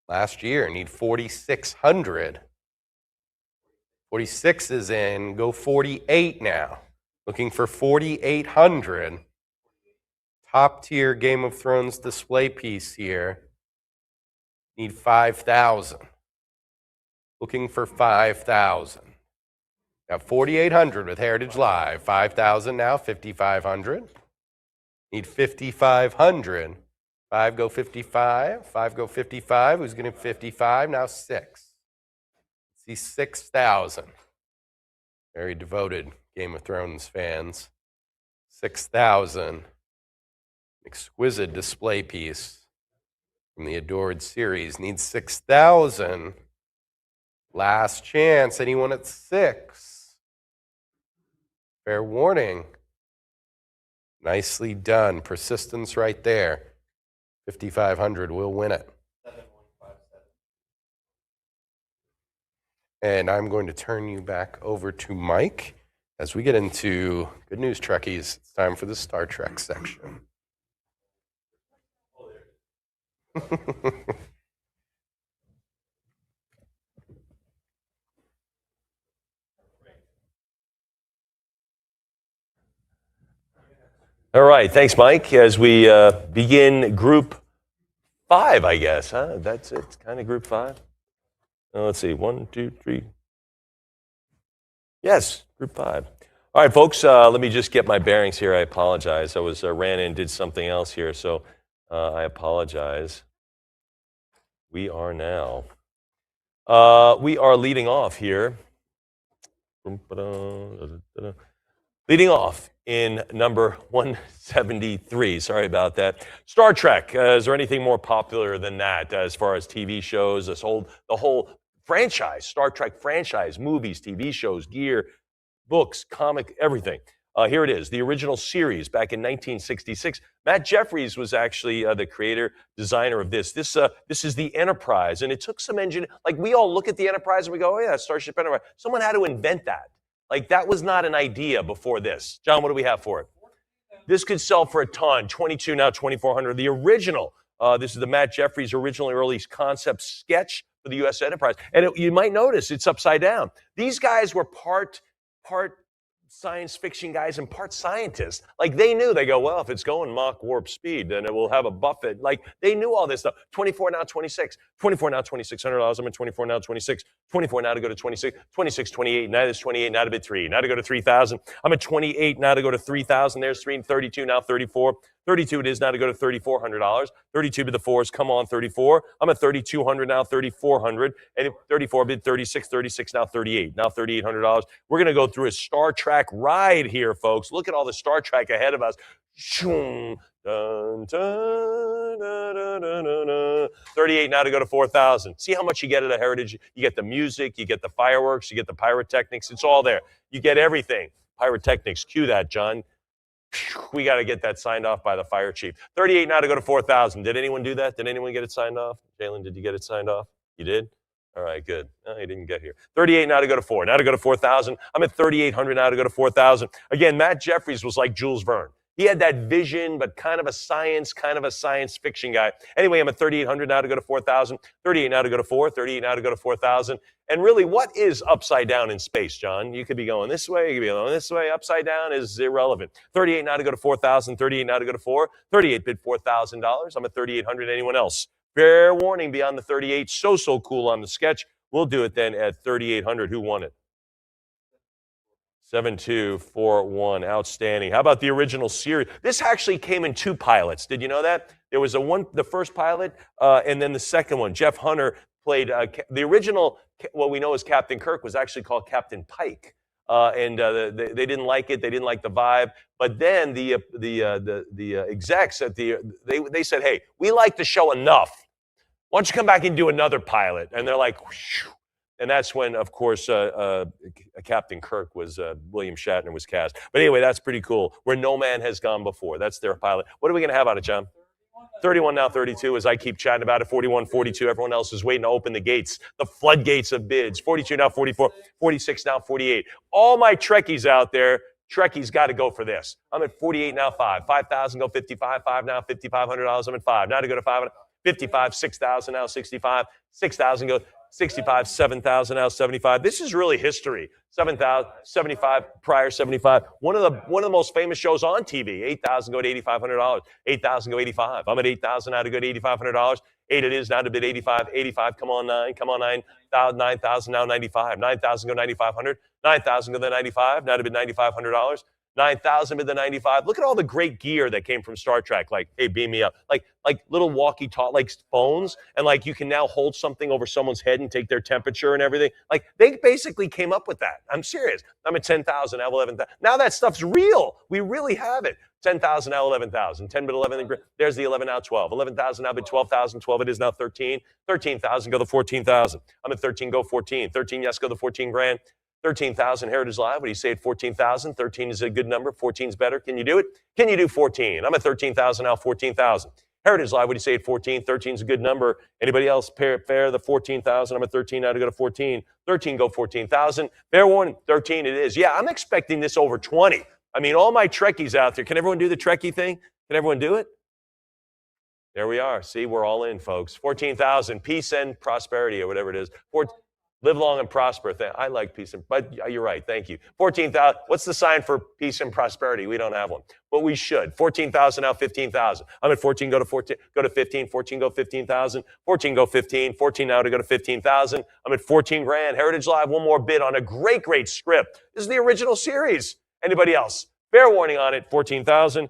[SPEAKER 2] last year. Need 4,600. 46 is in, go 48 now. Looking for 4,800. Top tier Game of Thrones display piece here. Need 5,000. Looking for 5,000. Got 4,800 with Heritage Live. 5,000 now, 5,500. Need 5,500. 5 go 55. 5 go 55. Who's getting 55? Now 6. See 6,000. Very devoted Game of Thrones fans. 6,000. Exquisite display piece from the adored series. Needs 6,000. Last chance. Anyone at 6? Fair warning. Nicely done. Persistence right there. 5,500 will win it. And I'm going to turn you back over to Mike as we get into Good News Trekkies. It's time for the Star Trek section.
[SPEAKER 1] All right, thanks, Mike. As we begin Group 5, I guess, huh? That's it, kind of Group 5. Let's see, 1, 2, 3. Yes, Group 5. All right, folks, let me just get my bearings here. I apologize. I was ran in and did something else here, so I apologize. We are now. We are leading off here. Leading off in number 173. Sorry about that. Star Trek. Is there anything more popular than that as far as TV shows? The whole franchise, Star Trek franchise, movies, TV shows, gear, books, comic, everything. Here it is, the original series back in 1966. Matt Jeffries was actually the creator, designer of this. This is the Enterprise, and it took some like we all look at the Enterprise and we go, oh yeah, Starship Enterprise. Someone had to invent that. Like that was not an idea before this. John, what do we have for it? This could sell for a ton. 22 now, 2,400. The original. This is the Matt Jeffries original early concept sketch for the U.S. Enterprise, and you might notice it's upside down. These guys were part science fiction guys and part scientists. Like they knew, they go, well, if it's going Mach warp speed, then it will have a buffet. Like they knew all this stuff. 24 now, 26. 24 now, $2,600. I'm at 24 now, 26. 24 now to go to 26. 26, 28. Now there's 28. Now to bid 3. Now to go to 3,000. I'm at 28 now to go to 3,000. There's 3 and 32 now 34. 32 it is now to go to $3,400. 32 bid the 4s. Come on, 34. I'm at 3,200 now, 3,400. And 34 bid 36, 36 now 38. Now $3,800. We're going to go through a Star Trek ride here, folks. Look at all the Star Trek ahead of us. Dun, dun, dun, dun, dun, dun. 38 now to go to 4,000. See how much you get at a Heritage? You get the music, you get the fireworks, you get the pyrotechnics. It's all there. You get everything. Pyrotechnics, cue that, John. We got to get that signed off by the fire chief. 38 now to go to 4,000. Did anyone do that? Did anyone get it signed off? Jalen, did you get it signed off? You did? All right, good. No, you didn't get here. 38 now to go to 4. Now to go to 4,000. I'm at 3,800 now to go to 4,000. Again, Matt Jeffries was like Jules Verne. He had that vision, but kind of a science fiction guy. Anyway, I'm at 3,800 now to go to 4,000. 38 now to go to 4. 38 now to go to 4,000. And really, what is upside down in space, John? You could be going this way, you could be going this way. Upside down is irrelevant. 38 now to go to 4,000. 38 now to go to 4. 38 bid $4,000. I'm at 3,800. Anyone else? Fair warning beyond the 38. So cool on the sketch. We'll do it then at 3,800. Who won it? 7241. Outstanding. How about the original series? This actually came in 2 pilots. Did you know that? There was the first pilot, and then the second one. Jeff Hunter played the original. What we know as Captain Kirk was actually called Captain Pike, and they didn't like it. They didn't like the vibe. But then the execs at they said, "Hey, we like the show enough. Why don't you come back and do another pilot?" And they're like, whew. And that's when, of course, Captain Kirk was William Shatner was cast. But anyway, that's pretty cool. Where no man has gone before. That's their pilot. What are we going to have on it, John? 31 now, 32, as I keep chatting about it. 41, 42. Everyone else is waiting to open the gates, the floodgates of bids. 42 now, 44. 46 now, 48. All my Trekkies out there, Trekkies got to go for this. I'm at 48 now, 5. 5,000, go 55. 5 now, $5,500. I'm at 5. Now to go to 5. 55, 6,000 now, 65. 6,000 go 65, 7,000 now, 75. This is really history. 7,000, 75, prior 75. One of the most famous shows on TV. 8,000 go to $8,500. 8,000 go 85. I'm at 8,000 now to go to $8,500. 8 it is now to bid 85. 85, come on 9. Come on 9. 9,000 now 95. 9,000 go 9,500. 9,000 go to 95. Now to bid $9,500. 9,000 bid the 95. Look at all the great gear that came from Star Trek. Like, hey, beam me up. Like little walkie-talkie, like phones, and like you can now hold something over someone's head and take their temperature and everything. Like they basically came up with that. I'm serious. I'm at 10,000. Now 11,000. Now that stuff's real. We really have it. 10,000 now 11,000. 10 bid 11. There's the 11 now 12. 11,000 now bid 12,000. 12 it is now 13. 13,000 go the 14,000. I'm at 13 go 14. 13 yes go the 14 grand. 13,000 Heritage Live. What do you say at 14,000? 13 is a good number. 14 is better. Can you do it? Can you do 14? I'm at 13,000 now, 14,000. Heritage Live. What do you say at 14? 13 is a good number. Anybody else fair the 14,000? I'm at 13 now to go to 14. 13 go 14,000. Fair warning, 13 it is. Yeah, I'm expecting this over 20. I mean, all my Trekkies out there. Can everyone do the Trekkie thing? Can everyone do it? There we are. See, we're all in, folks. 14,000. Peace and prosperity or whatever it is. Live long and prosper. I like peace but you're right. Thank you. 14,000. What's the sign for peace and prosperity? We don't have one, but we should. 14,000 now, 15,000. I'm at 14. Go to 14. Go to 15. 14. Go 15,000. 14. Go 15. 14 now to go to 15,000. I'm at 14 grand. Heritage Live. One more bid on a great script. This is the original series. Anybody else? Fair warning on it. 14,000.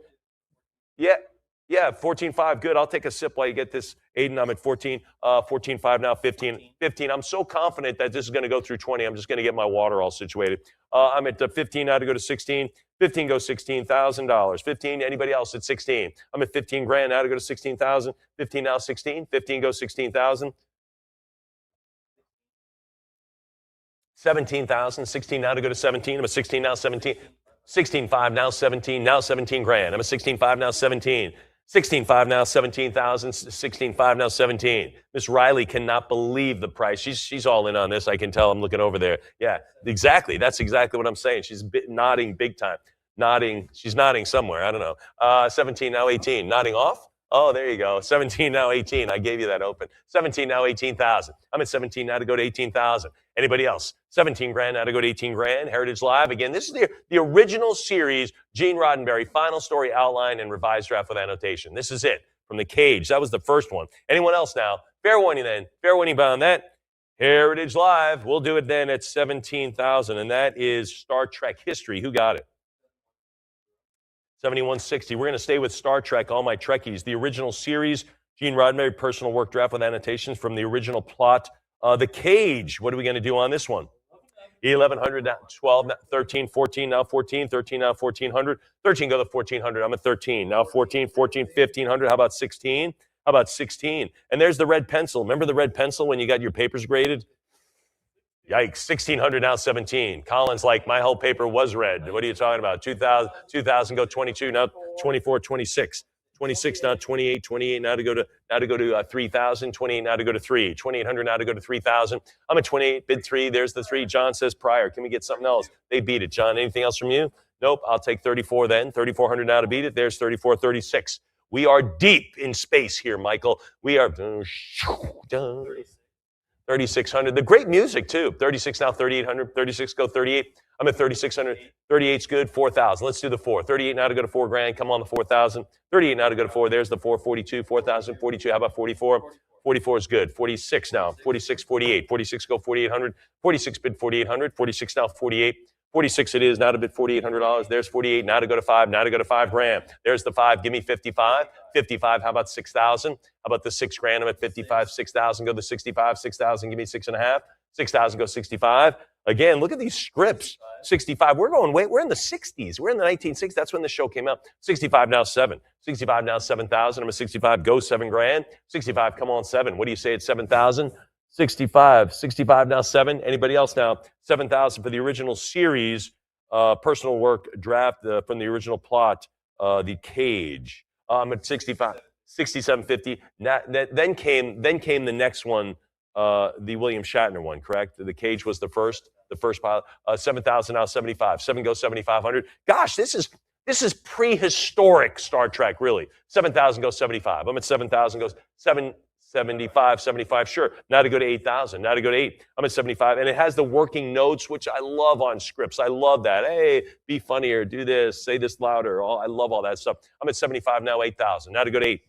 [SPEAKER 1] Yeah, 14.5, good. I'll take a sip while you get this. Aiden, I'm at 14. 14.5 now, 15. 15. I'm so confident that this is going to go through 20. I'm just going to get my water all situated. I'm at 15 now to go to 16. 15 goes $16,000. 15, anybody else at 16? I'm at 15 grand now to go to 16,000. 15 now, 16. 15 goes 16,000. 17,000. 16 now to go to 17. I'm at 16 now, 17. 16.5 now, 17. Now 17 grand. I'm at 16.5 now, 17. 16.5 now, 17,000. 16.5 now, 17. Miss Riley cannot believe the price. She's all in on this. I can tell. I'm looking over there. Yeah, exactly. That's exactly what I'm saying. She's nodding big time. Nodding. She's nodding somewhere. I don't know. 17 now, 18. Nodding off? Oh, there you go. 17 now, 18. I gave you that open. 17 now, 18,000. I'm at 17 now to go to 18,000. Anybody else? 17 grand now to go to 18 grand. Heritage Live. Again, this is the original series, Gene Roddenberry, final story outline and revised draft with annotation. This is it from The Cage. That was the first one. Anyone else now? Fair warning then. Fair warning beyond that. Heritage Live. We'll do it then at 17,000. And that is Star Trek history. Who got it? 7160. We're going to stay with Star Trek, all my Trekkies. The original series, Gene Roddenberry, personal work draft with annotations from the original plot. The Cage. What are we going to do on this one? 1,100, now 12, 13, 14, now 14, 13, now 1,400. 13, go to 1,400. I'm at 13. Now 14, 14, 1,500. How about 16? How about 16? And there's the red pencil. Remember the red pencil when you got your papers graded? Yikes, 1,600 now 17. Colin's like, my whole paper was red. What are you talking about? 2,000 go 22, now 24, 26. 26 now 28, 28 now to go to 3,000, 28 now to go to 3, 2,800 now to go to 3,000. I'm at 28, bid 3, there's the 3. John says prior. Can we get something else? They beat it. John, anything else from you? Nope, I'll take 34 then. 3,400 now to beat it. There's 34, 36. We are deep in space here, Michael. We are 3,600. The great music, too. 36 now, 3,800. 36 go 38. I'm at 3,600. 38's good. 4,000. Let's do the 4. 38 now to go to 4 grand. Come on, the 4,000. 38 now to go to 4. There's the 4. 42. 4,000. 42. How about 44? 44 is good. 46 now. 46, 48. 46 go 4,800. 46 bid 4,800. 46 now, 48. 46 it is, now to bid $4,800. There's 48, now to go to 5, now to go to $5,000. There's the 5, give me 55. 55, how about 6,000? How about the $6,000? I'm at 55, 6,000, go to 65, 6,000, give me 6.5. 6,000, go 65. Again, look at these scripts. 65, we're in the 60s. We're in the 1960s. That's when the show came out. 65, now 7. 65, now 7,000. I'm at 65, go $7,000. 65, come on, 7. What do you say at 7,000? 65, 65, now 7. Anybody else now? 7,000 for the original series, personal work draft from the original plot, The Cage. I'm at 65, 67.50. Then came the next one, the William Shatner one, correct? The Cage was the first pilot. 7,000, now 75. 7 goes 7,500. Gosh, this is prehistoric Star Trek, really. 7,000 goes 75. I'm at 7,000 goes 775, 75, sure. Now to go to 8,000. Now to go to 8. I'm at 75. And it has the working notes, which I love on scripts. I love that. Hey, be funnier, do this, say this louder. I love all that stuff. I'm at 75 now, 8,000. Now to go to 8.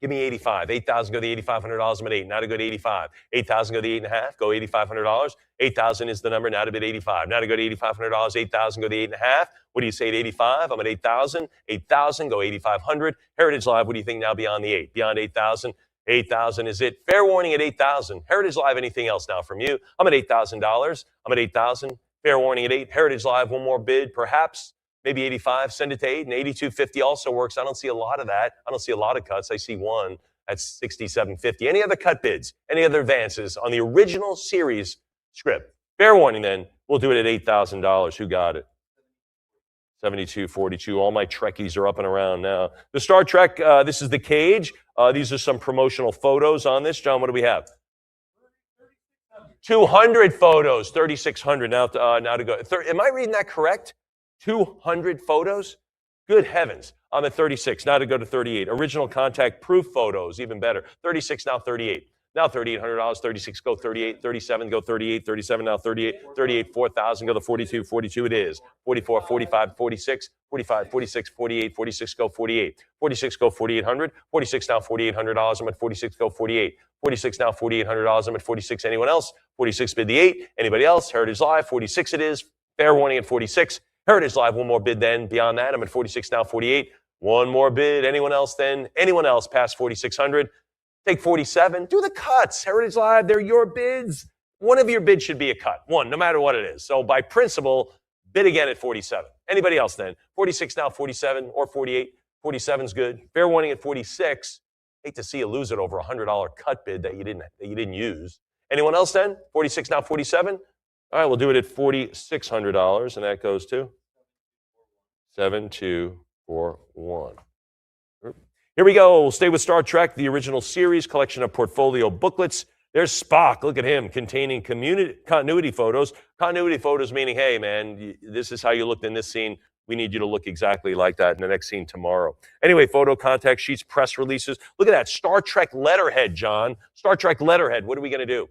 [SPEAKER 1] Give me 85. 8,000, go to $8,500. I'm at 8. Now to go to 85. 8,000, go to 8.5. Go $8,500. 8,000 is the number. Now to bid 85. Now to go to $8,500. 8,000, go to 8.5. What do you say at 85? I'm at 8,000. 8,000, go 8,500. Heritage Live, what do you think now beyond the 8? Beyond 8,000? 8,000 is it. Fair warning at 8,000. Heritage Live, anything else now from you? I'm at $8,000. I'm at 8,000. Fair warning at 8. Heritage Live, one more bid, perhaps. Maybe 85, send it to 8, and 82.50 also works. I don't see a lot of that. I don't see a lot of cuts. I see one at 67.50. Any other cut bids? Any other advances on the original series script? Fair warning then, we'll do it at $8,000. Who got it? 72.42. All my Trekkies are up and around now. The Star Trek, this is The Cage. These are some promotional photos on this. John, what do we have? 200 photos, 3,600 now to go. Am I reading that correct? 200 photos? Good heavens. I'm at 36. Now to go to 38. Original contact proof photos, even better. 36, now 38. Now $3,800. 36, go 38. 37, go 38. 37, now 38. 38, 4,000, go to 42. 42 it is. 44, 45, 46. 45, 46, 48. 46, go 48. 46, go 4,800. 46, now $4,800. I'm at 46, go 48. 46, now $4,800. I'm at 46. Anyone else? 46 bid the 8. Anybody else? Heritage Live, 46 it is. Fair warning at 46. Heritage Live, one more bid then. Beyond that, I'm at 46 now, 48. One more bid. Anyone else then? Anyone else past 4,600? Take 47. Do the cuts. Heritage Live, they're your bids. One of your bids should be a cut. One, no matter what it is. So by principle, bid again at 47. Anybody else then? 46 now, 47 or 48. 47's good. Fair warning at 46. Hate to see you lose it over a $100 cut bid that you didn't use. Anyone else then? 46 now, 47. All right, we'll do it at $4,600, and that goes to 7241. Here we go. We'll stay with Star Trek, the original series, collection of portfolio booklets. There's Spock. Look at him, containing continuity photos. Continuity photos meaning, hey, man, this is how you looked in this scene. We need you to look exactly like that in the next scene tomorrow. Anyway, photo contact sheets, press releases. Look at that Star Trek letterhead, John. Star Trek letterhead. What are we going to do?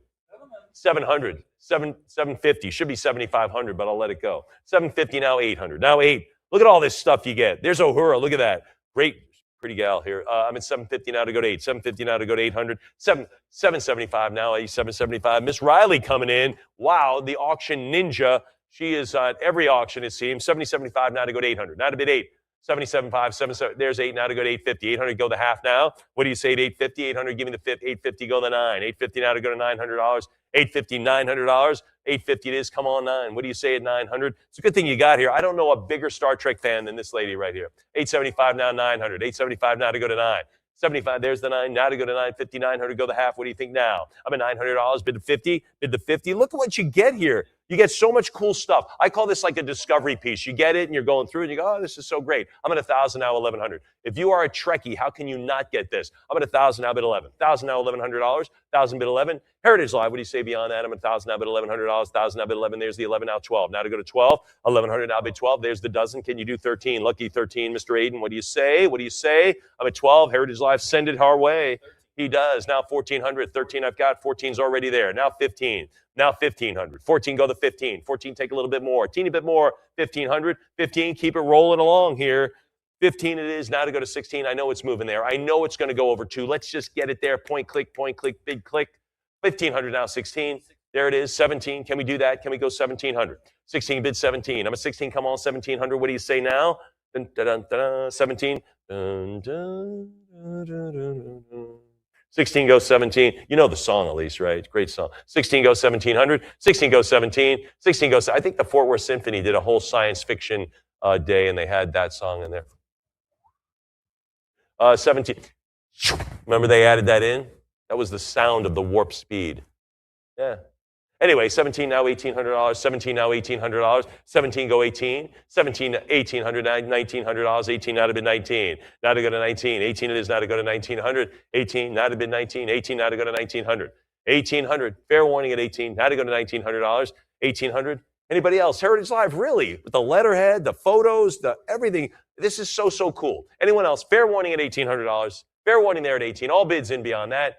[SPEAKER 1] 700. 750. Should be 7,500, but I'll let it go. 750 now, 800. Now 8. Look at all this stuff you get. There's Uhura. Look at that. Great, pretty gal here. I'm at 750 now to go to 8. 750 now to go to 800. 775 now, 775. Miss Riley coming in. Wow, the auction ninja. She is at every auction, it seems. 7075 now to go to 800. Now to bid 8. 77.5, 77. There's 8 now to go to 850. 800 go the half now. What do you say at 850? 800 give me the fifth. 850 go the 9. 850 now to go to $900. 850, $900. 850 it is. Come on, 9. What do you say at 900? It's a good thing you got here. I don't know a bigger Star Trek fan than this lady right here. 875 now, 900. 875 now to go to 9. 75, there's the 9. Now to go to 950, 900 go the half. What do you think now? I'm at $900. Bid the 50. Bid the 50. Look at what you get here. You get so much cool stuff. I call this like a discovery piece. You get it and you're going through it and you go, oh, this is so great. I'm at 1,000 now, 1,100. If you are a Trekkie, how can you not get this? I'm at 1,000 now, bid 11. 1,000 now, $1,100. 1,000 bid 11. Heritage Live, what do you say beyond that? I'm at 1,000 now, bid $1,100. 1,000 now, bid 11. There's the 11 now, 12. Now to go to 12. 1,100 now, bid 12. There's the dozen. Can you do 13? Lucky 13, Mr. Aiden. What do you say? What do you say? I'm at 12. Heritage Live, send it our way. He does. Now 1,400. 13 I've got. 14's already there. Now 15. Now 1,500. 14 go to 15. 14 take a little bit more. Teeny bit more. 1,500. 15 keep it rolling along here. 15 it is. Now to go to 16. I know it's moving there. I know it's going to go over 2. Let's just get it there. Point, click, big click. 1,500 now 16. There it is, 17. Can we do that? Can we go 1700? 16 bid 17. I'm at 16. Come on, 1700. What do you say now? Dun, dun, dun, dun, 17. Dun, dun, dun, dun, dun, dun. 16 goes 17. You know the song at least, right? Great song. 16 goes 1700. 16 goes 17. 16 goes. I think the Fort Worth Symphony did a whole science fiction day, and they had that song in there. 17. Remember they added that in? That was the sound of the warp speed. Yeah. Anyway, 17 now $1,800. 17 now $1,800. 17 go 18. 17 $1,800 $1,900. 18 now to bid 19. Now to go to 19. 18 it is now to go to 1900. 18 now to bid 19. 18 now to go to 1900. 1800. Fair warning at 18. Now to go to $1,900. 1800. Anybody else? Heritage Live, really? With the letterhead, the photos, the everything. This is so, so cool. Anyone else? Fair warning at $1,800. Fair warning there at 18. All bids in beyond that.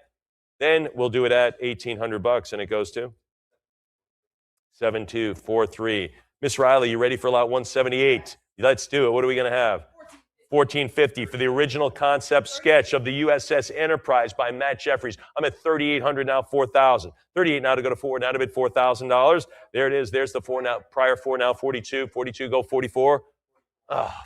[SPEAKER 1] Then we'll do it at $1,800, and it goes to 7243. Miss Riley, you ready for lot 178? Let's do it. What are we going to have? 1450 for the original concept sketch of the USS Enterprise by Matt Jeffries. I'm at 3,800 now, 4,000. 38 now to go to 4, now to bid $4,000. There it is. There's the 4 now, prior 4 now, 42. 42 go 44.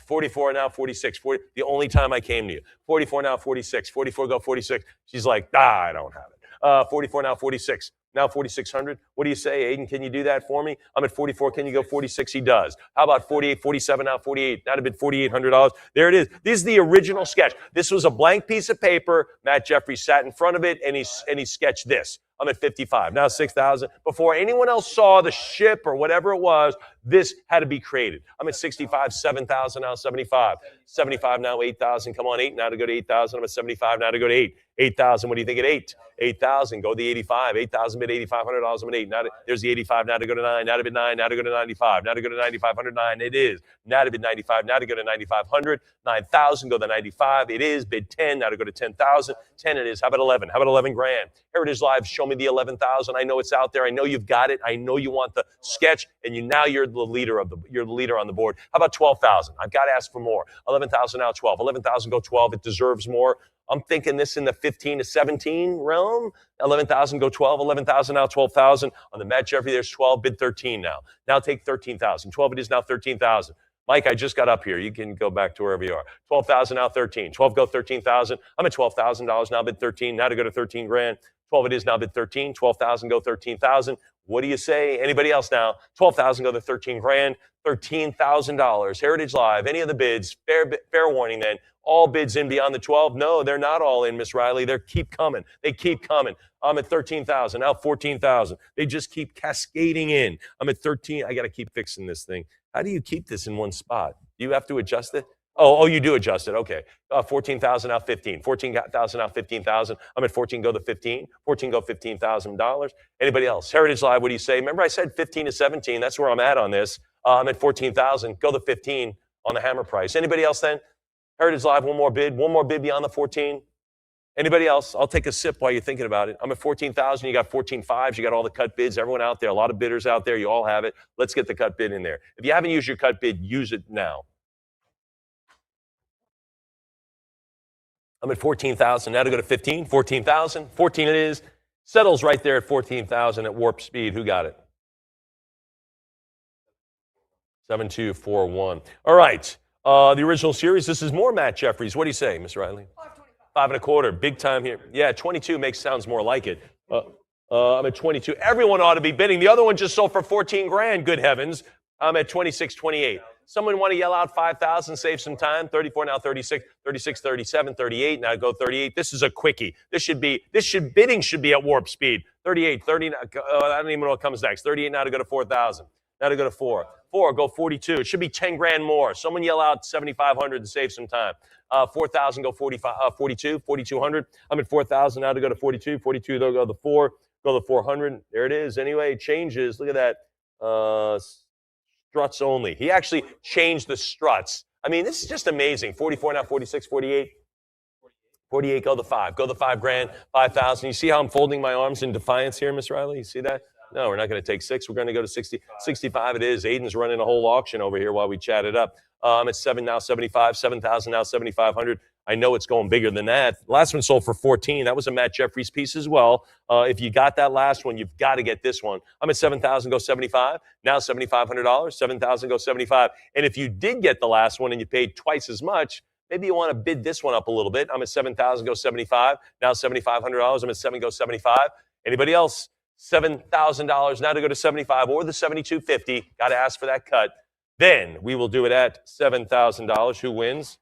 [SPEAKER 1] 44 now, 46. 40, the only time I came to you. 44 now, 46. 44 go 46. She's like, I don't have it. 44 now, 46. Now 4,600. What do you say, Aiden? Can you do that for me? I'm at 44. Can you go 46? He does. How about 48, 47, now 48? Now to bid $4,800. There it is. This is the original sketch. This was a blank piece of paper. Matt Jeffries sat in front of it, and he sketched this. I'm at 55. Now 6,000. Before anyone else saw the ship or whatever it was, this had to be created. I'm at 65, 7,000 now, 75. 75 now, 8,000. Come on, 8 now to go to 8,000. I'm at 75 now to go to 8. 8,000. What do you think at 8? 8,000. Go to the 85. 8,000 bid $8,500. I'm at 8. Now there's the 85. Now to go to 9. Now to bid 9. Now to go to 95. Now to go to 9,509. It is. Now to bid 95. Now to go to 9,500. 9,000. Go to 95. It is. Bid 10. Now to go to 10,000. 10 it is. How about 11? How about 11 grand? Heritage Live, show me the 11,000. I know it's out there. I know you've got it. I know you want the sketch, and you're the leader on the board. How about 12,000? I've got to ask for more. 11,000 now 12. 11,000 go 12. It deserves more. I'm thinking this in the 15 to 17 realm. 11,000 go 12. 11,000 now 12,000. On the Matt Jeffrey, there's 12. Bid 13 now. Now take 13,000. 12 it is now 13,000. Mike, I just got up here. You can go back to wherever you are. 12,000 now 13. 12 go 13,000. I'm at $12,000 now. Bid 13. Now to go to 13 grand. 12 it is now. Bid 13. 12,000 go 13,000. What do you say? Anybody else now? 12,000 go to 13 grand. $13,000. Heritage Live. Any of the bids? Fair warning then. All bids in beyond the 12? No, they're not all in, Miss Riley. They keep coming. They keep coming. I'm at 13,000. Now 14,000. They just keep cascading in. I'm at 13. I got to keep fixing this thing. How do you keep this in one spot? Do you have to adjust it? Oh, you do adjust it. Okay. 14,000 now 15. 14,000 now 15,000. I'm at 14. Go to 15. 14 go $15,000. Anybody else? Heritage Live. What do you say? Remember I said 15 to 17. That's where I'm at on this. I'm at 14,000. Go to 15 on the hammer price. Anybody else then? Heritage Live. One more bid beyond the 14. Anybody else? I'll take a sip while you're thinking about it. I'm at 14,000. You got 14.5s. You got all the cut bids. Everyone out there, a lot of bidders out there. You all have it. Let's get the cut bid in there. If you haven't used your cut bid, use it now. I'm at 14,000. Now to go to 15. 14,000. 14 it is. Settles right there at 14,000 at warp speed. Who got it? 7241. All right. The original series. This is more Matt Jeffries. What do you say, Miss Riley? 5.25. Big time here. Yeah, 22 sounds more like it. I'm at 22. Everyone ought to be bidding. The other one just sold for 14 grand. Good heavens. I'm at 26.28. Someone want to yell out 5,000, save some time? 34 now 36, 36, 37, 38. Now go 38. This is a quickie. Bidding should be at warp speed. 38, 30. I don't even know what comes next. 38 now to go to 4,000. Now to go to 4. 4, go 42. It should be 10 grand more. Someone yell out 7,500 and save some time. 4,000, go 45, 42, 4,200. I'm at 4,000 now to go to 42. 42, they'll go to 4. Go to 400. There it is. Anyway, it changes. Look at that. Struts only. He actually changed the struts. I mean, this is just amazing. 44 now, 46, 48. 48, go to 5. Go to 5 grand, 5,000. You see how I'm folding my arms in defiance here, Miss Riley? You see that? No, we're not going to take 6. We're going to go to 60. 65 it is. Aiden's running a whole auction over here while we chat it up. I'm at 7 now, 75. 7,000 now, 7,500. I know it's going bigger than that. Last one sold for 14. That was a Matt Jeffries piece as well. If you got that last one, you've got to get this one. I'm at 7,000, go 75. Now $7,500, 7,000, go 75. And if you did get the last one and you paid twice as much, maybe you want to bid this one up a little bit. I'm at 7,000, go 75. Now $7,500. I'm at 7, go 75. Anybody else? $7,000 now to go to 75 or the 7,250. Got to ask for that cut. Then we will do it at $7,000. Who wins?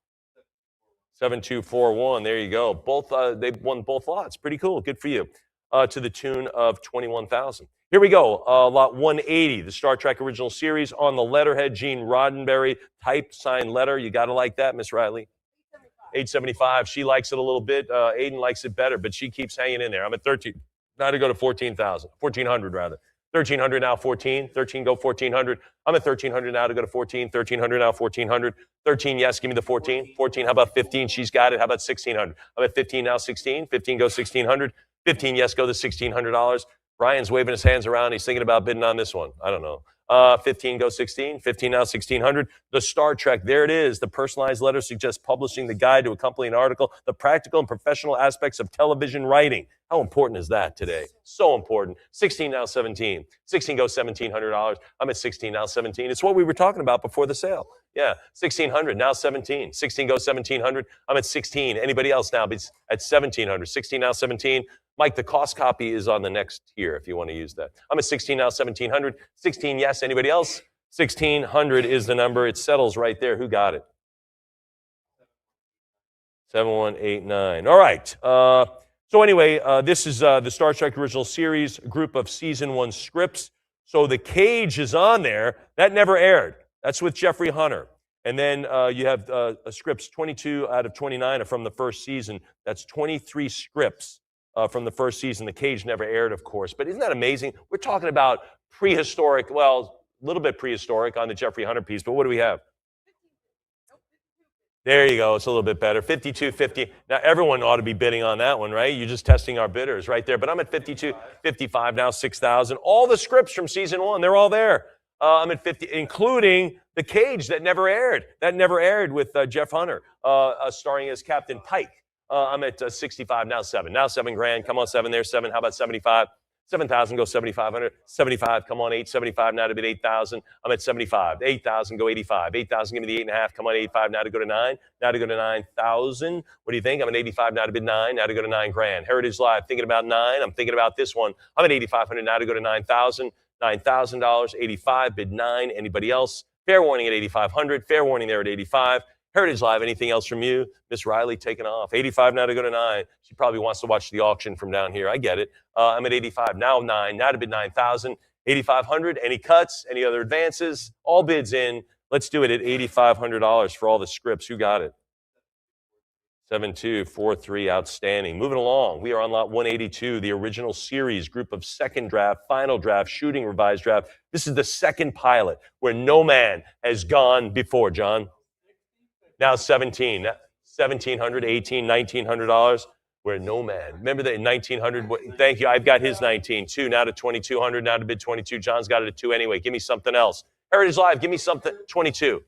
[SPEAKER 1] 7,241. There you go. Both they won both lots. Pretty cool. Good for you. To the tune of 21,000. Here we go. Lot 180, the Star Trek original series on the letterhead. Gene Roddenberry typed signed letter. You got to like that, Miss Riley. 875. She likes it a little bit. Aiden likes it better, but she keeps hanging in there. I'm at 13. Now to go to 14,000. 1,400 rather. 1,300 now 14. 13 go 1,400. I'm at 1,300 now to go to 14. 1,300 now 1,400. 13 yes, give me the 14. 14 how about 15? She's got it. How about 1,600? I'm at 15 now 16. 15 go 1,600. 15 yes, go the $1,600. Brian's waving his hands around. He's thinking about bidding on this one. I don't know. 15 go 16. 15 now 1,600. The Star Trek, there it is. The personalized letter suggests publishing the guide to accompany an article. The practical and professional aspects of television writing. How important is that today? So important. 16 now 17. 16 go $1,700. I'm at 16 now 17. It's what we were talking about before the sale. Yeah, 1,600 now 17. 16 go 1,700. I'm at 16. Anybody else now? It's at 1,700. 16 now 17. Mike, the cost copy is on the next tier if you want to use that. I'm at 16 now 1,700. 16 yes. Anybody else? 1,600 is the number. It settles right there. Who got it? 7189. All right. So anyway, this is the Star Trek original series, group of season 1 scripts. So The Cage is on there. That never aired. That's with Jeffrey Hunter. And then you have scripts 22 out of 29 are from the first season. That's 23 scripts from the first season. The Cage never aired, of course. But isn't that amazing? We're talking about prehistoric, well, a little bit prehistoric on the Jeffrey Hunter piece. But what do we have? There you go. It's a little bit better. 52.50. Now, everyone ought to be bidding on that one, right? You're just testing our bidders right there. But I'm at 52.55 now, 6,000. All the scripts from season 1, they're all there. I'm at 50, including The Cage that never aired. That never aired with Jeff Hunter, starring as Captain Pike. I'm at 65 now, 7. Now $7,000. Come on, 7 there. 7. How about 75? 7,000 go 7,500. 75. Come on, 875 now to bid 8,000. I'm at 75. 8,000 go 85. 8,000 give me the 8.5. Come on, 85 now to go to 9. Now to go to 9,000. What do you think? I'm at 85 now to bid 9. Now to go to $9,000. Heritage Live thinking about 9. I'm thinking about this one. I'm at 8,500 now to go to 9,000. $9,000. 85 bid 9. Anybody else? Fair warning at 8,500. Fair warning there at 85. Heritage Live, anything else from you? Miss Riley taking off. 85 now to go to 9. She probably wants to watch the auction from down here. I get it. I'm at 85. Now 9. Now to bid 9,000. 8,500. Any cuts? Any other advances? All bids in. Let's do it at $8,500 for all the scripts. Who got it? 7243. Outstanding. Moving along. We are on lot 182, the original series, group of second draft, final draft, shooting revised draft. This is the second pilot where no man has gone before, John. Now 17, 1,700, 18, $1,900, where no man. Remember that 1,900, thank you, I've got his 19, 2, now to 2,200, now to bid 22. John's got it at 2 anyway. Give me something else. Heritage Live, give me something, 22.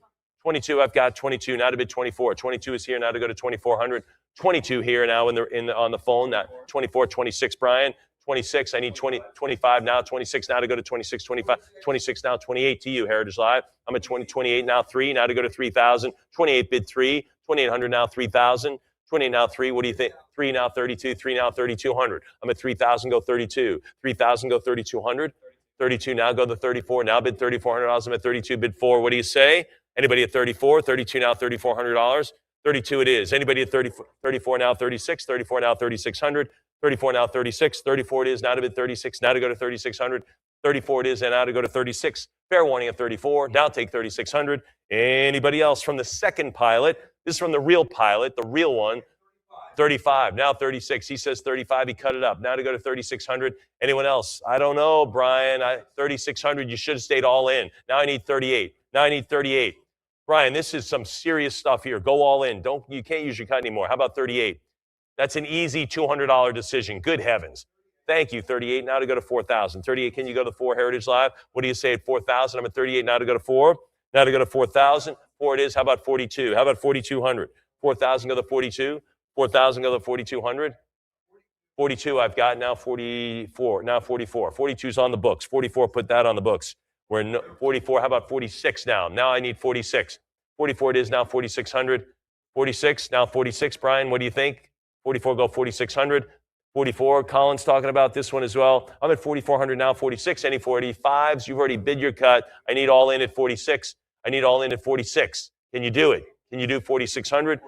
[SPEAKER 1] 22, I've got 22, now to bid 24. 22 is here, now to go to 2,400. 22 here now on the phone, now 24, 26, Brian. 26, I need 20, 25 now, 26 now to go to 26, 25, 26 now, 28 to you, Heritage Live. I'm at 20, 28 now, 3, now to go to 3,000, 28 bid 3, 2,800 now, 3,000, 28 now, 3, what do you think? 3 now, 32, 3 now, 3,200. I'm at 3,000, go 32, 3,000, go 3,200, 32 now, go to 34, now bid $3,400, I'm at 32, bid 4, what do you say? Anybody at 34, 32 now, $3,400, 32 it is. Anybody at 34 now, 36, 34 now, 3,600, 34 now, 36, 34 it is, now to bid 36, now to go to 3,600, 34 it is, and now to go to 36. Fair warning at 34, now take 3,600. Anybody else from the second pilot? This is from the real pilot, the real one. 35, now 36. He says 35, he cut it up. Now to go to 3,600. Anyone else? I don't know, Brian. 3,600, you should have stayed all in. Now I need 38. Now I need 38. Brian, this is some serious stuff here. Go all in. You can't use your cut anymore. How about 38? That's an easy $200 decision. Good heavens. Thank you, 38. Now to go to 4,000. 38, can you go to 4, Heritage Live? What do you say at 4,000? I'm at 38. Now to go to 4. Now to go to 4,000. 4 it is. How about 42? How about 4,200? 4,000 go to 42. 4,000 go to 4,200. 42 I've got now. 44 now. 44. 42's on the books. 44, put that on the books. We're in 44. How about 46 now? Now I need 46. 44 it is now. 4,600. 46 now. 46. Brian, what do you think? 44 go 4,600. 44. Colin's talking about this one as well. I'm at 4,400 now. 46. Any 45s? You've already bid your cut. I need all in at 46. I need all in at 46. Can you do it? Can you do 4,600?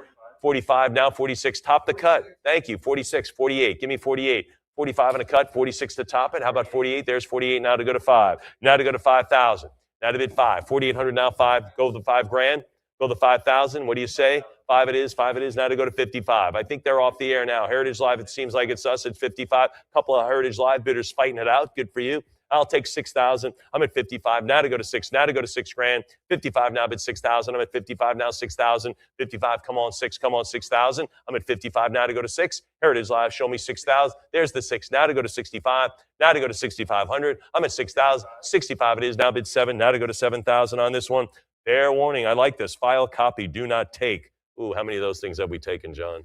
[SPEAKER 1] 45 now. 46. Top the cut. Thank you. 46. 48. Give me 48. 45 on a cut. 46 to top it. How about 48? There's 48 now to go to 5. Now to go to 5,000. Now to bid 5. 4,800 now. 5. Go the 5 grand. Go the 5,000. What do you say? 5 it is. 5 it is. Now to go to 55. I think they're off the air now. Heritage Live, it seems like it's us at 55. A couple of Heritage Live bidders fighting it out. Good for you. I'll take 6,000. I'm at 55. Now to go to 6. Now to go to 6 grand. 55 now bid 6,000. I'm at 55 now. 6,000. 55. Come on 6. Come on 6,000. I'm at 55 now to go to 6. Heritage Live. Show me 6,000. There's the 6. Now to go to 65. Now to go to 6,500. I'm at 6,000. 65 it is. Now bid 7. Now to go to 7,000 on this one. Fair warning. I like this. File copy. Do not take. Ooh, how many of those things have we taken, John?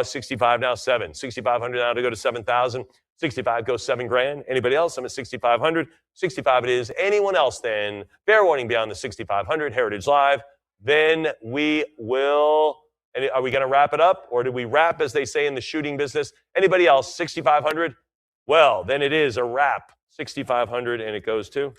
[SPEAKER 1] 65 now. 7. 6,500 now to go to 7,000. 65 goes 7 grand. Anybody else? I'm at 6,500. 65 it is. Anyone else then? Fair warning beyond the 6,500. Heritage Live. Then we will. Are we going to wrap it up? Or do we wrap, as they say in the shooting business? Anybody else? 6,500? Well, then it is a wrap. 6,500 and it goes to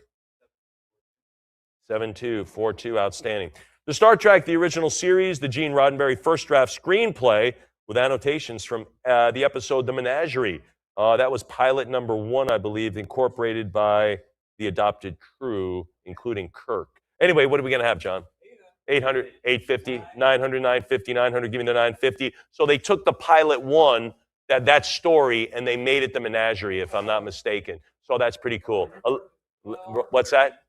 [SPEAKER 1] 7-2, 4-2. Outstanding. The Star Trek, the original series, the Gene Roddenberry first draft screenplay with annotations from the episode The Menagerie. That was pilot number 1, I believe, incorporated by the adopted crew, including Kirk. Anyway, what are we going to have, John? 800, 850, 900, 950, 900, give me the 950. So they took the pilot 1, that story, and they made it The Menagerie, if I'm not mistaken. So that's pretty cool. What's that?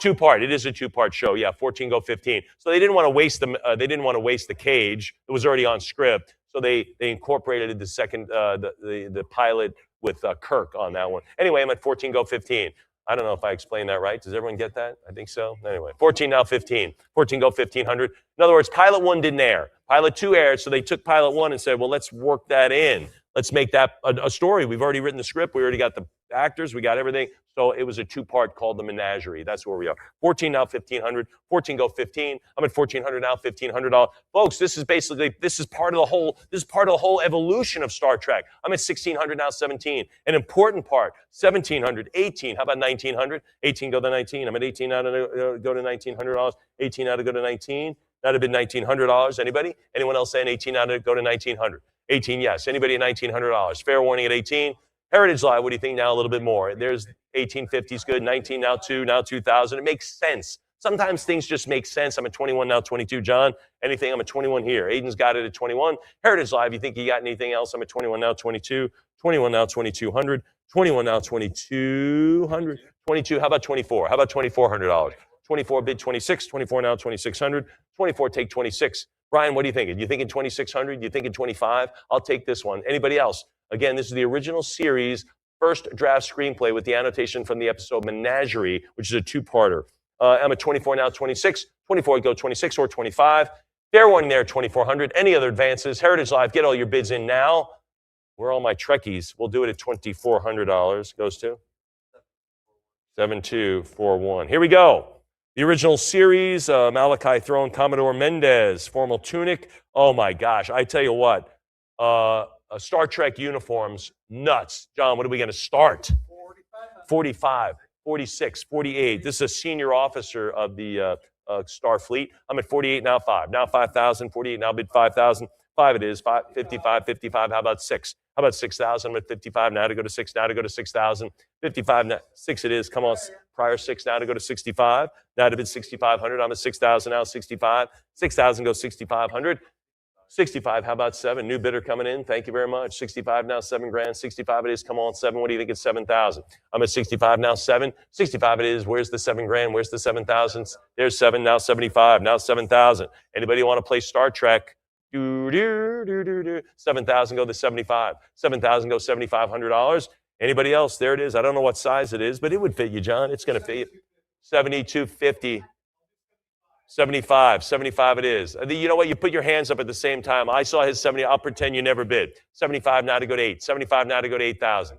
[SPEAKER 1] 2-part. It is a 2-part show. Yeah, 14 go 15. So they didn't want to waste the cage. It was already on script. So they incorporated the second the pilot with Kirk on that one. Anyway, I'm at 14 go 15. I don't know if I explained that right. Does everyone get that? I think so. Anyway, 14 now 15. 14 go 1,500. In other words, pilot 1 didn't air. Pilot 2 aired, so they took pilot 1 and said, well, let's work that in. Let's make that a story. We've already written the script. We already got the actors. We got everything. So it was a 2-part called The Menagerie. That's where we are. 14 now, 1,500. 14 go 15. I'm at 1,400 now, $1,500. Folks, this is part of the whole evolution of Star Trek. I'm at 1,600 now, 17. An important part. 1,700, 18. How about 1,900? 18 go to 19. I'm at 18 now to go to $1,900. 18 now to go to 19. That'd have been $1,900. Anybody? Anyone else saying 18 now to go to 1,900? 18, yes. Anybody at $1,900? Fair warning at 18. Heritage Live, what do you think now? A little bit more. There's 1850 is good. 19 now 2, now 2,000. It makes sense. Sometimes things just make sense. I'm at 21 now 22. John, anything? I'm at 21 here. Aiden's got it at 21. Heritage Live, you think you got anything else? I'm at 21 now 22. 21 now 2,200. 21 now 2,200. 22. How about 24? How about $2,400? 24 bid 26. 24 now 2,600. 24 take 26. Brian, what are you thinking? You thinking 2,600? You thinking 25? I'll take this one. Anybody else? Again, this is the original series, first draft screenplay with the annotation from the episode Menagerie, which is a 2-parter. I'm at 24 now, 26. 24 go 26 or 25. Fair warning there, 2,400. Any other advances? Heritage Live, get all your bids in now. Where are all my Trekkies? We'll do it at $2,400. Goes to 7-2-4-1. Here we go. The original series, Malachi Throne, Commodore Mendez, formal tunic. Oh my gosh, I tell you what, Star Trek uniforms, nuts. John, what are we going to start? 45, 46, 48. This is a senior officer of the Starfleet. I'm at 48 now 5. Now 5,000, 48 now bid 5,000. 5 it is, 55, 55. How about 6? How about 6,000? I'm at 55 now to go to 6, now to go to 6,000. 55 now, 6 it is. Come on, prior 6 now to go to 65. Now to bid 6,500. I'm at 6,000 now, 65. 6,000 goes 6,500. 65, how about 7? New bidder coming in. Thank you very much. 65 now, 7 grand. 65 it is. Come on, 7. What do you think? It's 7,000. I'm at 65 now, 7. 65 it is. Where's the 7 grand? Where's the 7,000? There's 7 now, 75. Now 7,000. Anybody want to play Star Trek? 7,000 go to 75. 7,000 go $7,500. Anybody else? There it is. I don't know what size it is, but it would fit you, John. It's going to fit you. 72.50. 75. 75 it is. You know what? You put your hands up at the same time. I saw his 70. I'll pretend you never bid. 75 now to go to 8. 75 now to go to 8,000.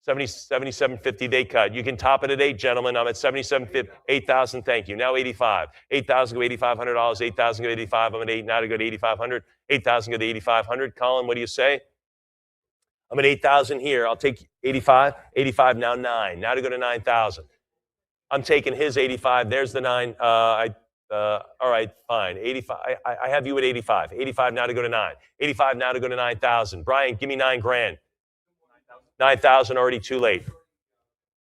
[SPEAKER 1] 77.50 they cut. You can top it at 8, gentlemen. I'm at 77.50. 8,000, thank you. Now 85. 8,000 go $8,500. 8,000 go 85. I'm at 8 now to go to 8,500. 8,000 go to 8,500. Colin, what do you say? I'm at 8,000 here. I'll take 85. 85 now 9. Now to go to 9,000. I'm taking his 85. There's the 9. All right, fine. 85. I have you at 85. 85 now to go to 9. 85 now to go to 9,000. Brian, give me $9,000. 9,000 already too late.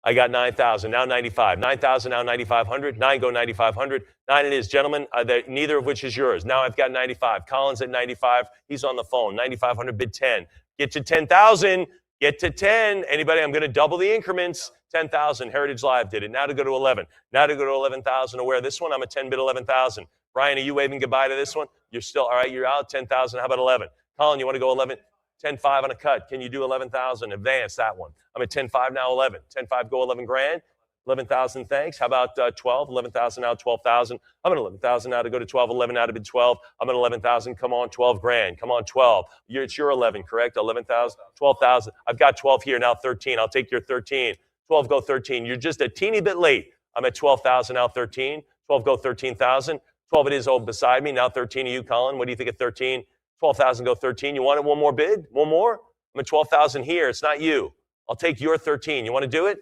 [SPEAKER 1] I got 9,000. Now 95. 9,000 now 9,500. 9 go 9,500. 9 it is, gentlemen. Neither of which is yours. Now I've got 95. Colin's at 95. He's on the phone. 9,500 bid 10. Get to 10,000. Get to 10. Anybody? I'm going to double the increments. 10,000. Heritage Live did it. Now to go to 11. Now to go to 11,000. Aware this one? I'm at 10 bid 11,000. Brian, are you waving goodbye to this one? You're still all right. You're out. 10,000. How about 11? Colin, you want to go 11? 10.5 on a cut. Can you do 11,000? Advance that one. I'm at 10.5 now 11. 10.5 go 11 grand. 11,000, thanks. How about 12? 11,000 now 12,000. I'm at 11,000 now to go to 12. 11 now to bid 12. I'm at 11,000. Come on, 12 grand. Come on, 12. It's your 11, correct? 11,000, 12,000. I've got 12 here now 13. I'll take your 13. 12 go 13. You're just a teeny bit late. I'm at 12,000 now 13. 12 go 13,000. 12 it is beside me. Now 13 of you, Colin. What do you think at 13? 12,000 go 13. You want it? One more bid? One more? I'm at 12,000 here. It's not you. I'll take your 13. You want to do it?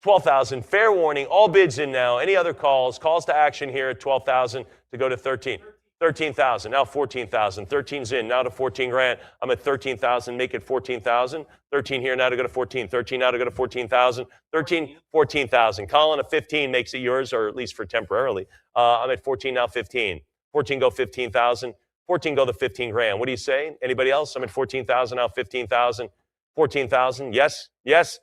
[SPEAKER 1] 12,000. Fair warning. All bids in now. Any other calls? Calls to action here at 12,000 to go to 13. 13,000. Now 14,000. 13's in. Now to 14 grand. I'm at 13,000. Make it 14,000. 13 here. Now to go to 14. 13 now to go to 14,000. 13, 14,000. Colin, a 15 makes it yours, or at least for temporarily. I'm at 14 now 15. 14 go 15,000. 14 go the 15 grand. What do you say? Anybody else? I'm at 14,000 now 15,000. 14,000. Yes? Yes?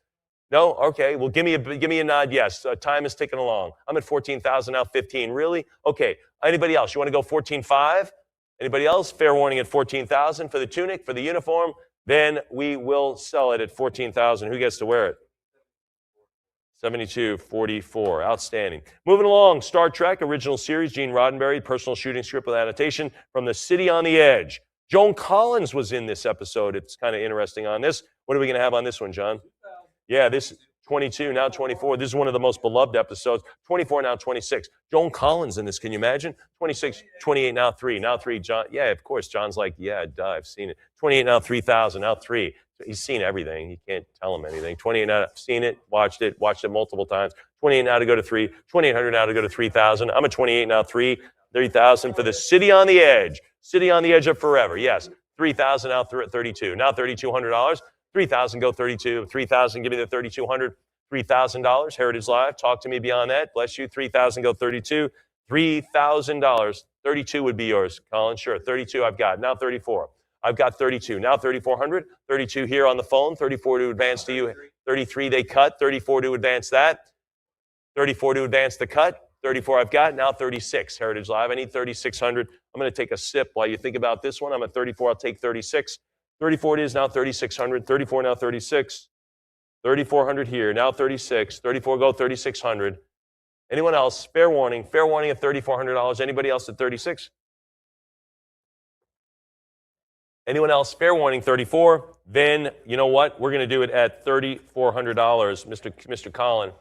[SPEAKER 1] No? Okay. Well, give me a nod. Yes. Time is ticking along. I'm at 14,000 now 15. Really? Okay. Anybody else? You want to go 14.5? Anybody else? Fair warning at 14,000 for the tunic, for the uniform. Then we will sell it at 14,000. Who gets to wear it? 72-44. Outstanding. Moving along, Star Trek original series, Gene Roddenberry, personal shooting script with annotation from The City on the Edge. Joan Collins was in this episode. It's kind of interesting on this. What are we going to have on this one, John? Yeah, this 22, now 24. This is one of the most beloved episodes. 24, now 26. Joan Collins in this. Can you imagine? 26, 28, now 3. Now 3, John. Yeah, of course. John's like, yeah, duh, I've seen it. 28, now 3,000. Now 3. He's seen everything. You can't tell him anything. 28, now, I've seen it, watched it multiple times. 28 now to go to 3. 2,800 now to go to 3,000. I'm at 28 now, 3,000 for The City on the Edge. City on the Edge of Forever. Yes. 3,000 now 32. Now $3,200. 3,000 go 32. 3,000, give me the 3,200. $3,000. Heritage Live. Talk to me beyond that. Bless you. 3,000 go 32. $3,000. 32 would be yours, Colin. Sure. 32 I've got. Now 34. I've got 32. Now 3,400. 32 here on the phone. 34 to advance to you. 33 they cut. 34 to advance that. 34 to advance the cut. 34 I've got. Now 36. Heritage Live. I need 3,600. I'm going to take a sip while you think about this one. I'm at 34. I'll take 36. 34 it is. Now 3,600. 34 now 36. 3,400 here. Now 36. 34 go 3,600. Anyone else? Fair warning. Fair warning at $3,400. Anybody else at 36? Anyone else? Fair warning, 34. Then, you know what? We're going to do it at $3,400, Mr. Colin.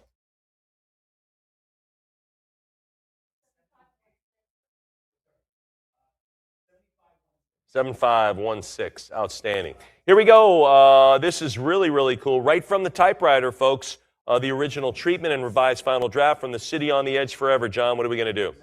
[SPEAKER 1] $7,516. Outstanding. Here we go. This is really, really cool. Right from the typewriter, folks. The original treatment and revised final draft from The City on the Edge Forever. John, what are we going to do?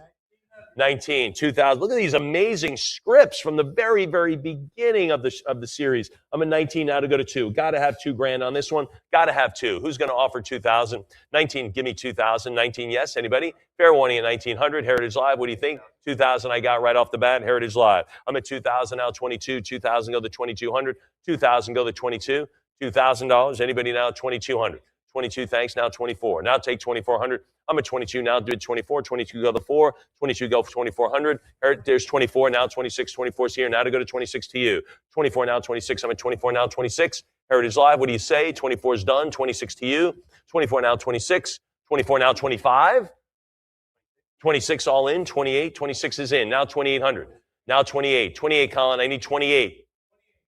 [SPEAKER 1] 19, 2000. Look at these amazing scripts from the very, very beginning of the series. I'm at 19 now to go to 2. Got to have $2,000 on this one. Got to have 2. Who's going to offer 2,000? 19, give me 2,000. 19, yes. Anybody? Fair warning at 1,900. Heritage Live. What do you think? 2,000 I got right off the bat. Heritage Live. I'm at 2,000 now. 22. 2,000 go to 2,200. 2,000 go to 22. $2,000. Anybody now? 2,200. 22, thanks. Now 24. Now take 2,400. I'm at 22. Now do it 24. 22 go to 4. 22 go for 2,400. There's 24. Now 26. 24's here. Now to go to 26 to you. 24 now 26. I'm at 24 now 26. Heritage Live. What do you say? 24 is done. 26 to you. 24 now 26. 24 now, 25. 26 all in, 28. 26 is in. Now 2,800. Now 28. 28, Colin. I need 28.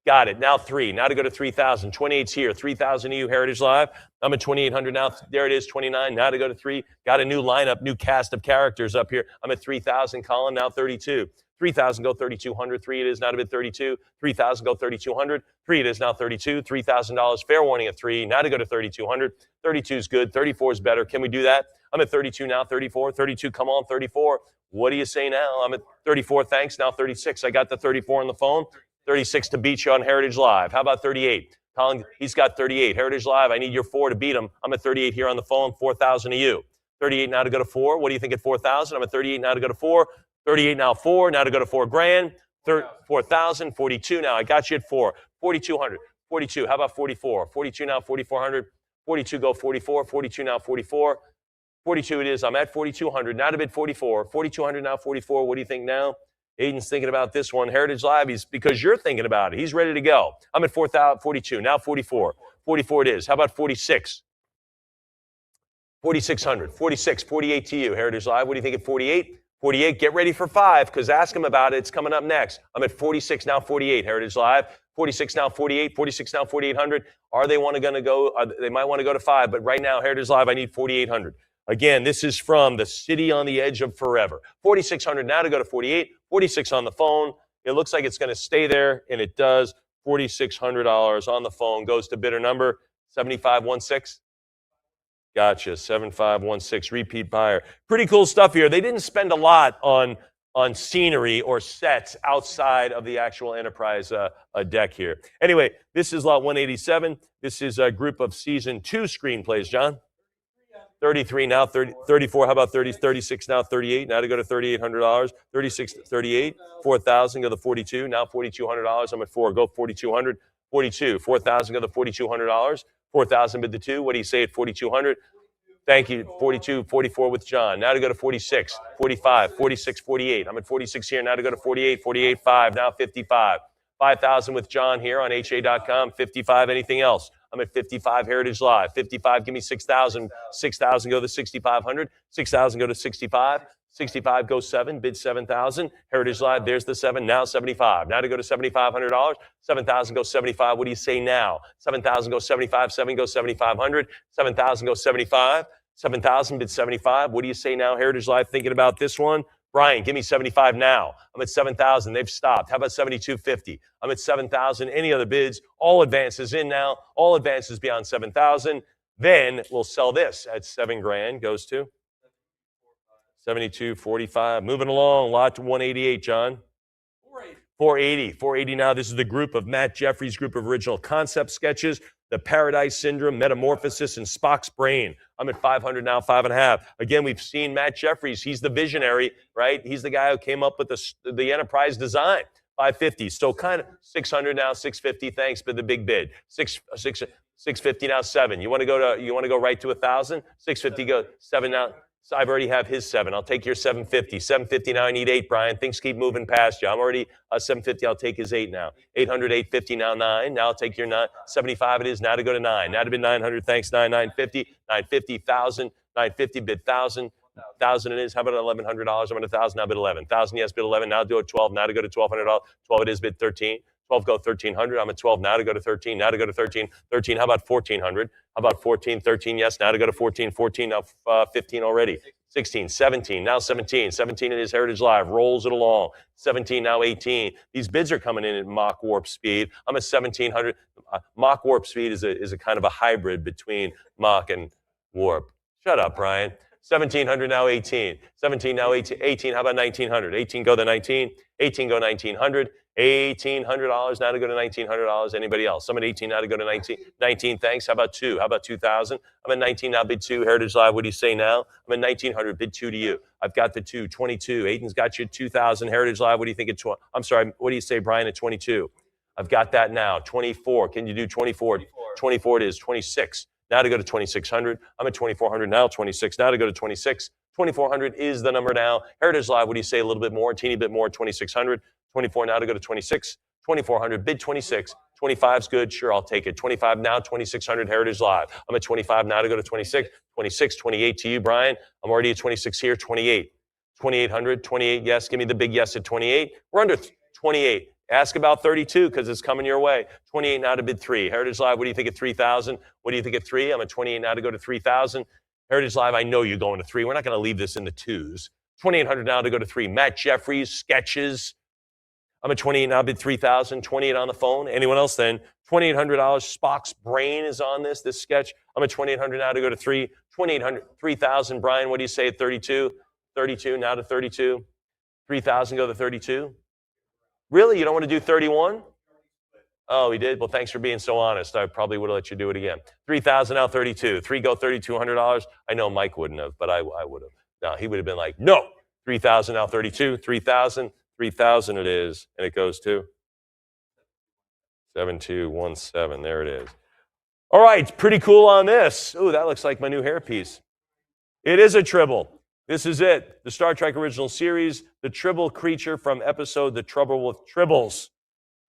[SPEAKER 1] Got it. Now 3. Now to go to 3,000. 28's here. 3,000 to you, Heritage Live. I'm at 2,800 now. There it is, 29. Now to go to 3. Got a new lineup, new cast of characters up here. I'm at 3,000, Colin. Now 32. 3,000 go 3,200. 3 it is now to bid 32. 3,000 go 3,200. 3 it is now 32. $3,000. Fair warning at 3. Now to go to 3,200. 32 is good. 34 is better. Can we do that? I'm at 32 now. 34. 32. Come on. 34. What do you say now? I'm at 34. Thanks. Now 36. I got the 34 on the phone. 36 to beat you on Heritage Live. How about 38? Colin, he's got 38. Heritage Live, I need your 4 to beat him. I'm at 38 here on the phone. 4,000 to you. 38 now to go to 4. What do you think at 4,000? I'm at 38 now to go to 4. 38 now 4. Now to go to $4,000. 4,000. 42 now. I got you at 4. 4,200. 42. How about 44? 42 now. 4,400. 42 go 44. 42 now. 44. 42 it is. I'm at 4,200. Now to bid 44. 4,200 now. 44. What do you think now? Aiden's thinking about this one. Heritage Live, because you're thinking about it. He's ready to go. I'm at 4,042. Now 44. 44 it is. How about 46? 4,600. 46. 48 to you, Heritage Live. What do you think at 48? 48. Get ready for 5, because ask him about it. It's coming up next. I'm at 46 now. 48, Heritage Live. 46 now. 48. 46 now. 4,800. Are they going to go? They might want to go to 5, but right now, Heritage Live, I need 4,800. Again, this is from the city on the edge of forever. 4,600 now to go to 48. 46 on the phone. It looks like it's going to stay there, and it does. $4,600 on the phone goes to bidder number 7516. Gotcha, 7516, repeat buyer. Pretty cool stuff here. They didn't spend a lot on scenery or sets outside of the actual Enterprise deck here. Anyway, this is lot 187. This is a group of season 2 screenplays, John. 33 now, 34. How about 30? 36 now, 38. Now to go to $3,800. 36, 38. 4,000 go to 42. Now $4,200. I'm at 4. Go 4,200. 42. 4,000 go to $4,200. 4,000 bid the 2. What do you say at 4,200? Thank you. 42, 44 with John. Now to go to 46, 45, 46, 48. I'm at 46 here. Now to go to 48, 48, 5. Now 55. 5,000 with John here on HA.com. 55. Anything else? I'm at 55 Heritage Live. 55, give me 6,000. 6,000 go to 6,500. 6,000 go to 65. 65 go 7, bid 7,000. Heritage Live, there's the 7. Now 75. Now to go to $7,500. 7,000 go 75. What do you say now? 7,000 go 75. 7 go 7,500. 7,000 go 75. 7,000 bid 75. What do you say now? Heritage Live, thinking about this one. Brian, give me 75 now. I'm at 7,000. They've stopped. How about 7,250? I'm at 7,000. Any other bids? All advances in now. All advances beyond 7,000. Then we'll sell this at $7,000. Goes to 72.45. Moving along. Lot 188, John. 480. 480 now. This is the group of Matt Jeffries' group of original concept sketches. The Paradise Syndrome, Metamorphosis, and Spock's Brain. I'm at 500 now, 5.5. Again, we've seen Matt Jeffries. He's the visionary, right? He's the guy who came up with the Enterprise design. 550. So kind of 600 now, 650. Thanks for the big bid. 650 now, 7. You want to go right to 1,000? 650 go 7 now. So I've already have his 7. I'll take your 750. 750 now. I need 8, Brian. Things keep moving past you. I'm already 750. I'll take his 8 now. 800, 850 now 9. Now I'll take your 9. 75 it is. Now to go to 9. Now to bid 900. Thanks 9. 950. 950. 1,000. 950 bid 1,000. 1,000 it is. How about $1,100? I'm at 1,000. Now bid 11. 1,000 yes. Bid 11. Now do it 12. Now to go to $1,200. 12 it is. Bid 13. 12 go 1,300. I'm at 12. Now to go to 13. Now to go to 13. 13. How about 1,400? How about 14? 13 yes. Now to go to 14. 14 now 15 already. 16, 17, now 17. 17 it is. Heritage Live rolls it along. 17 now 18. These bids are coming in at Mach warp speed. I'm at 1,700. Mach warp speed is a kind of a hybrid between Mach and warp. Shut up, Brian. 1,700 now 18. 17 now 18. 18. How about 1,900? 18 go to 19. 18 go 1,900. $1,800 now to go to $1,900. Anybody else? I'm at 18 now to go to 19. 19, thanks. How about 2? How about 2,000? I'm at 19 now, bid 2. Heritage Live, what do you say now? I'm at 1,900, bid 2 to you. I've got the 2, 22. Aiden's got you at 2,000. Heritage Live, what do you think at 20? I'm sorry, what do you say, Brian, at 22? I've got that now. 24. Can you do 24? 24 it is. 26. Now to go to 2,600. I'm at 2,400 now. 26. Now to go to 26. 2,400 is the number now. Heritage Live, what do you say? A little bit more, a teeny bit more, 2,600. 24 now to go to 26. 2400, bid 26. 25's good. Sure, I'll take it. 25 now, 2600 Heritage Live. I'm at 25 now to go to 26. 26, 28 to you, Brian. I'm already at 26 here. 28. 2800, 28, yes. Give me the big yes at 28. We're under 28. Ask about 32 because it's coming your way. 28 now to bid 3. Heritage Live, what do you think at 3,000? What do you think at 3? I'm at 28 now to go to 3,000. Heritage Live, I know you're going to 3. We're not going to leave this in the 2s. 2,800 now to go to 3. Matt Jeffries, Sketches. I'm at 28 now, bid 3,000. 28 on the phone. Anyone else then? $2,800. Spock's Brain is on this sketch. I'm at 2,800 now to go to 3. 2,800, 3,000. Brian, what do you say at 32? 32 now to 32. 3,000 go to 32. Really? You don't want to do 31? Oh, he did? Well, thanks for being so honest. I probably would have let you do it again. 3,000 now 32. 3 go $3,200. I know Mike wouldn't have, but I would have. No, he would have been like, no. 3,000 now 32. 3,000. 3,000 it is. And it goes to 7217. There it is. All right. Pretty cool on this. Ooh, that looks like my new hairpiece. It is a Tribble. This is it. The Star Trek original series, the Tribble creature from episode The Trouble with Tribbles.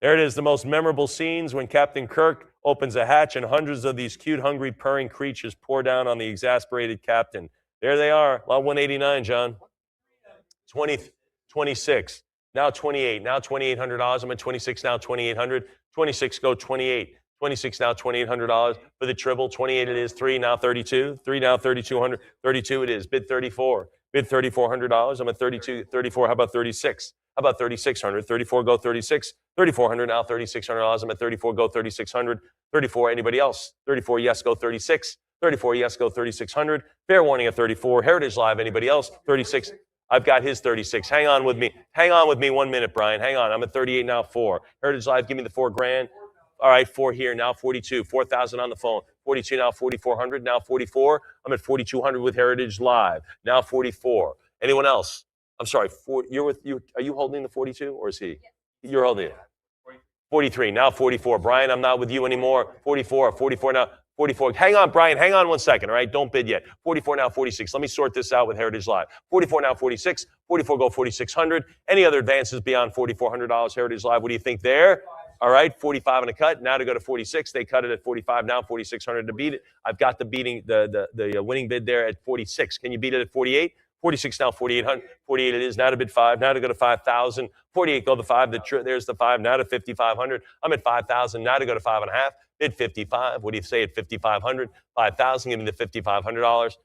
[SPEAKER 1] There it is, the most memorable scenes when Captain Kirk opens a hatch and hundreds of these cute, hungry, purring creatures pour down on the exasperated captain. There they are. Lot 189, John. 20, 26. Now 28. Now $2,800. I'm at 26 now, 2,800. 26 go 28. 26 now, $2,800 for the Tribble. 28 it is. 3 now 32. 3 now 3,200. 32 it is. Bid 34. Bid $3,400. I'm at 32. 34. How about 36? How about 3,600? 34 go 36. 3,400 now. $3,600. I'm at 34. Go 3,600. 34. Anybody else? 34. Yes. Go 36. 34. Yes. Go 3,600. Fair warning at 34. Heritage Live. Anybody else? 36. I've got his 36. Hang on with me. Hang on with me 1 minute, Brian. Hang on. I'm at 38 now. 4. Heritage Live. Give me the $4,000. All right, 4 here, now 42. 4,000 on the phone. 42 now, 4,400. Now 44. I'm at 4,200 with Heritage Live. Now 44. Anyone else? I'm sorry, you're with you. Are you holding the 42 or is he? Yes. You're holding it. 43. Now 44. Brian, I'm not with you anymore. 44. 44 now. 44. Hang on, Brian. Hang on 1 second, all right? Don't bid yet. 44 now, 46. Let me sort this out with Heritage Live. 44 now, 46. 44 go 4,600. Any other advances beyond $4,400? Heritage Live, what do you think there? All right, 45 and a cut. Now to go to 46. They cut it at 45 now, 4,600 to beat it. I've got the winning bid there at 46. Can you beat it at 48? 46 now, 4,800. 48 it is. Now to bid 5. Now to go to 5,000. 48 go to 5. There's the 5. Now to 5,500. I'm at 5,000. Now to go to 5.5. Bid 55. What do you say at 5,500? 5,000. Give me the $5,500.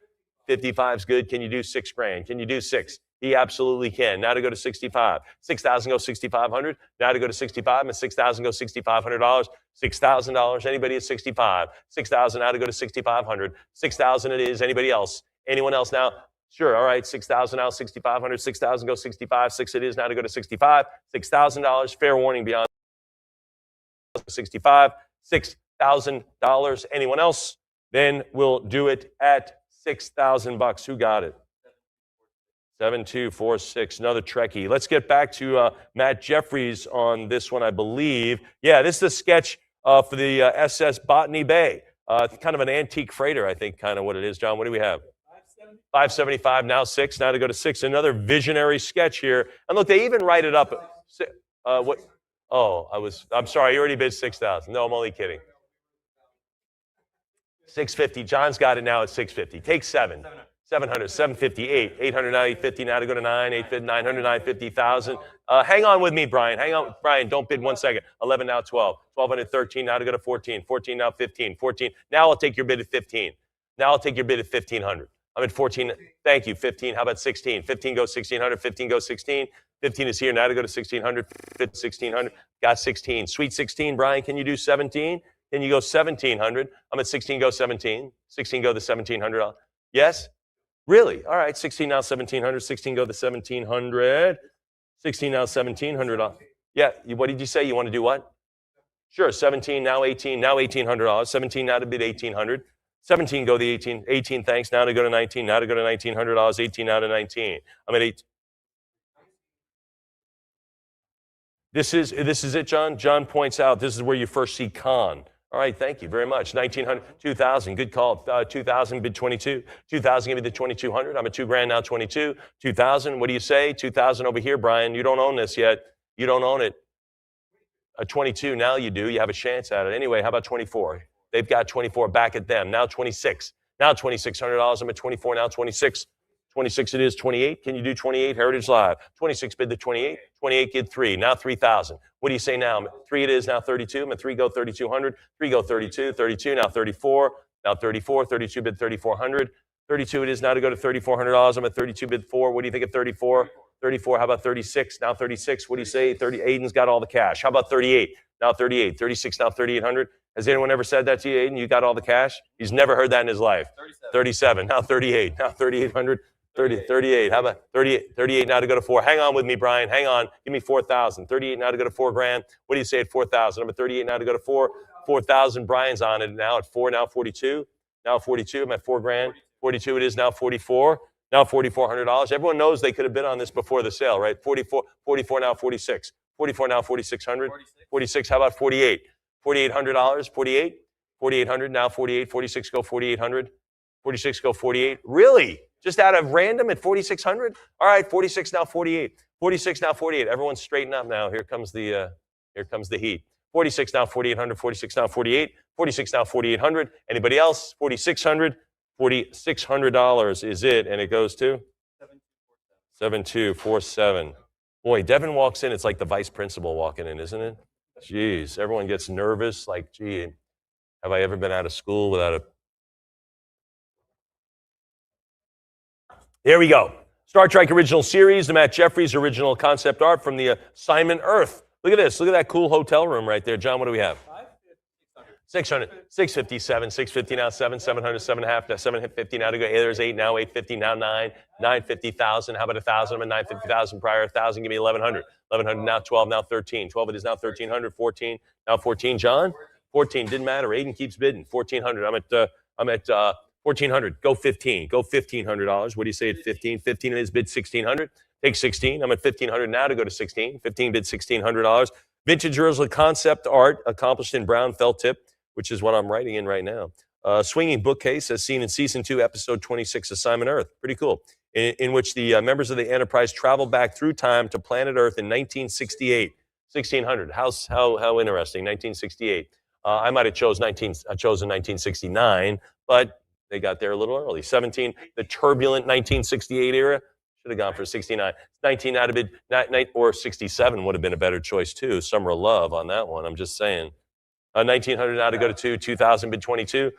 [SPEAKER 1] 55's good. Can you do $6,000? Can you do 6? He absolutely can. Now to go to 65. 6,000 go 6,500. Now to go to 65. And 6,000 go $6,500. $6,000. Anybody at 65. 6,000 now to go to 6,500. 6,000 it is. Anybody else? Anyone else now? Sure. All right. 6,000 now, 6,500. 6,000 go 65. 6 it is. Now to go to 65. $6,000. Fair warning beyond 65. $6,000. Anyone else? Then we'll do it at $6,000. Who got it? 7246, another Trekkie. Let's get back to Matt Jeffries on this one, I believe. Yeah, this is a sketch for the SS Botany Bay. Kind of an antique freighter, I think, kind of what it is. John, what do we have? 575, now 6, now to go to 6. Another visionary sketch here. And look, they even write it up. What? Oh, I'm sorry, you already bid 6,000. No, I'm only kidding. 650. John's got it now at 650. Take 7. 700, 758, 800, 850, now to go to 9, 850, 900, 950,000. Hang on with me, Brian. Hang on. Brian, don't bid 1 second. 11 now 12. 1,213 now to go to 14. 14 now 15. 14. Now I'll take your bid at 15. Now I'll take your bid at 1,500. I'm at 14. Thank you. 15. How about 16? 15 goes 1,600. 15 goes 16. 15 is here. Now to go to 1,600. 1,600. Got 16. Sweet 16. Brian, can you do 17? Can you go 1,700? I'm at 16 go 17. 16 go the 1,700. Yes? Really? All right, 16 now, 1,700. 16 go to 1,700. 16 now, 1,700. Yeah, what did you say? You want to do what? Sure, 17 now, 18. Now $1,800. 17 now to bid 1,800. 17 go the 18. 18, thanks. Now to go to 19. Now to go to $1,900. 18 now to 19. I'm at 8. This is it, John. John points out this is where you first see Khan. All right, thank you very much. 1,900, 2,000, good call. 2,000, bid 22. 2,000, give me the 2,200. I'm at $2,000 now, 22. 2,000, what do you say? 2,000 over here, Brian. You don't own this yet. You don't own it. A 22, now you do. You have a chance at it. Anyway, how about 24? They've got 24 back at them. Now 26. Now $2,600. I'm at 24, now 26. 26 it is. 28. Can you do 28? Heritage Live. 26 bid the 28. 28 get 3. Now 3,000. What do you say now? 3 it is. Now 32. I'm at 3 go 3,200. 3 go 32. 32. Now 34. Now 34. 32 bid 3,400. 32 it is now to go to $3,400. I'm at 32 bid 4. What do you think of 34? 34. How about 36? Now 36. What do you say? 30. Aiden's got all the cash. How about 38? Now 38. 36. Now 3,800. Has anyone ever said that to you, Aiden? You got all the cash? He's never heard that in his life. 37. Now 38. Now 3,800. 38. How about 38? 38 now to go to 4. Hang on with me, Brian. Hang on. Give me 4,000. 38 now to go to $4,000. What do you say at 4,000? I'm at 38 now to go to 4. 4,000. Brian's on it now at 4. Now 42. Now 42. I'm at $4,000. 42 it is now 44. Now $4,400. Everyone knows they could have been on this before the sale, right? 44 now 46. 44 now 4,600. 46. How about 48? $4,800. 48. 4,800 now 48. 46 go 4,800. 46 go 48. Really? Just out of random at 4,600? All right, 46 now 48. 46 now 48. Everyone straighten up now. Here comes the heat. 46 now 4,800. 46 now 48. 46 now 4,800. Anybody else? 4,600. $4,600 is it, and it goes to 7247. Boy, Devin walks in. It's like the vice principal walking in, isn't it? Jeez, everyone gets nervous. Like, gee, have I ever been out of school without a? There we go. Star Trek original series, the Matt Jeffries original concept art from the Assignment Earth. Look at this. Look at that cool hotel room right there. John, what do we have? 600, 657, 650 now, 700, 7.5, now 750 now to go. There's 8 now, 850 now, 9, 950,000. How about 1,000? I'm at 950,000 prior, 1,000. Give me 1,100. 1,100 now, 12 now, 13. 12 it is now 1,300, 14 now 14. John, 14 didn't matter. Aiden keeps bidding. 1,400. I'm at 1,400. Go 15. Go $1,500. What do you say at 15? 15 it is bid 1,600. Take 16. I'm at 1,500 now to go to 16. 15 bid $1,600. Vintage original concept art accomplished in brown felt tip, which is what I'm writing in right now. Swinging bookcase as seen in Season 2, Episode 26, Assignment Earth. Pretty cool. In which the members of the Enterprise travel back through time to planet Earth in 1968. 1600. How interesting. 1968. I might have chosen 1969, but they got there a little early. 17, the turbulent 1968 era. Should have gone for 69. 19 out of bid, or 67 would have been a better choice too. Summer of Love on that one. I'm just saying. 1,900 now to go to 2, 2,000 bid 22,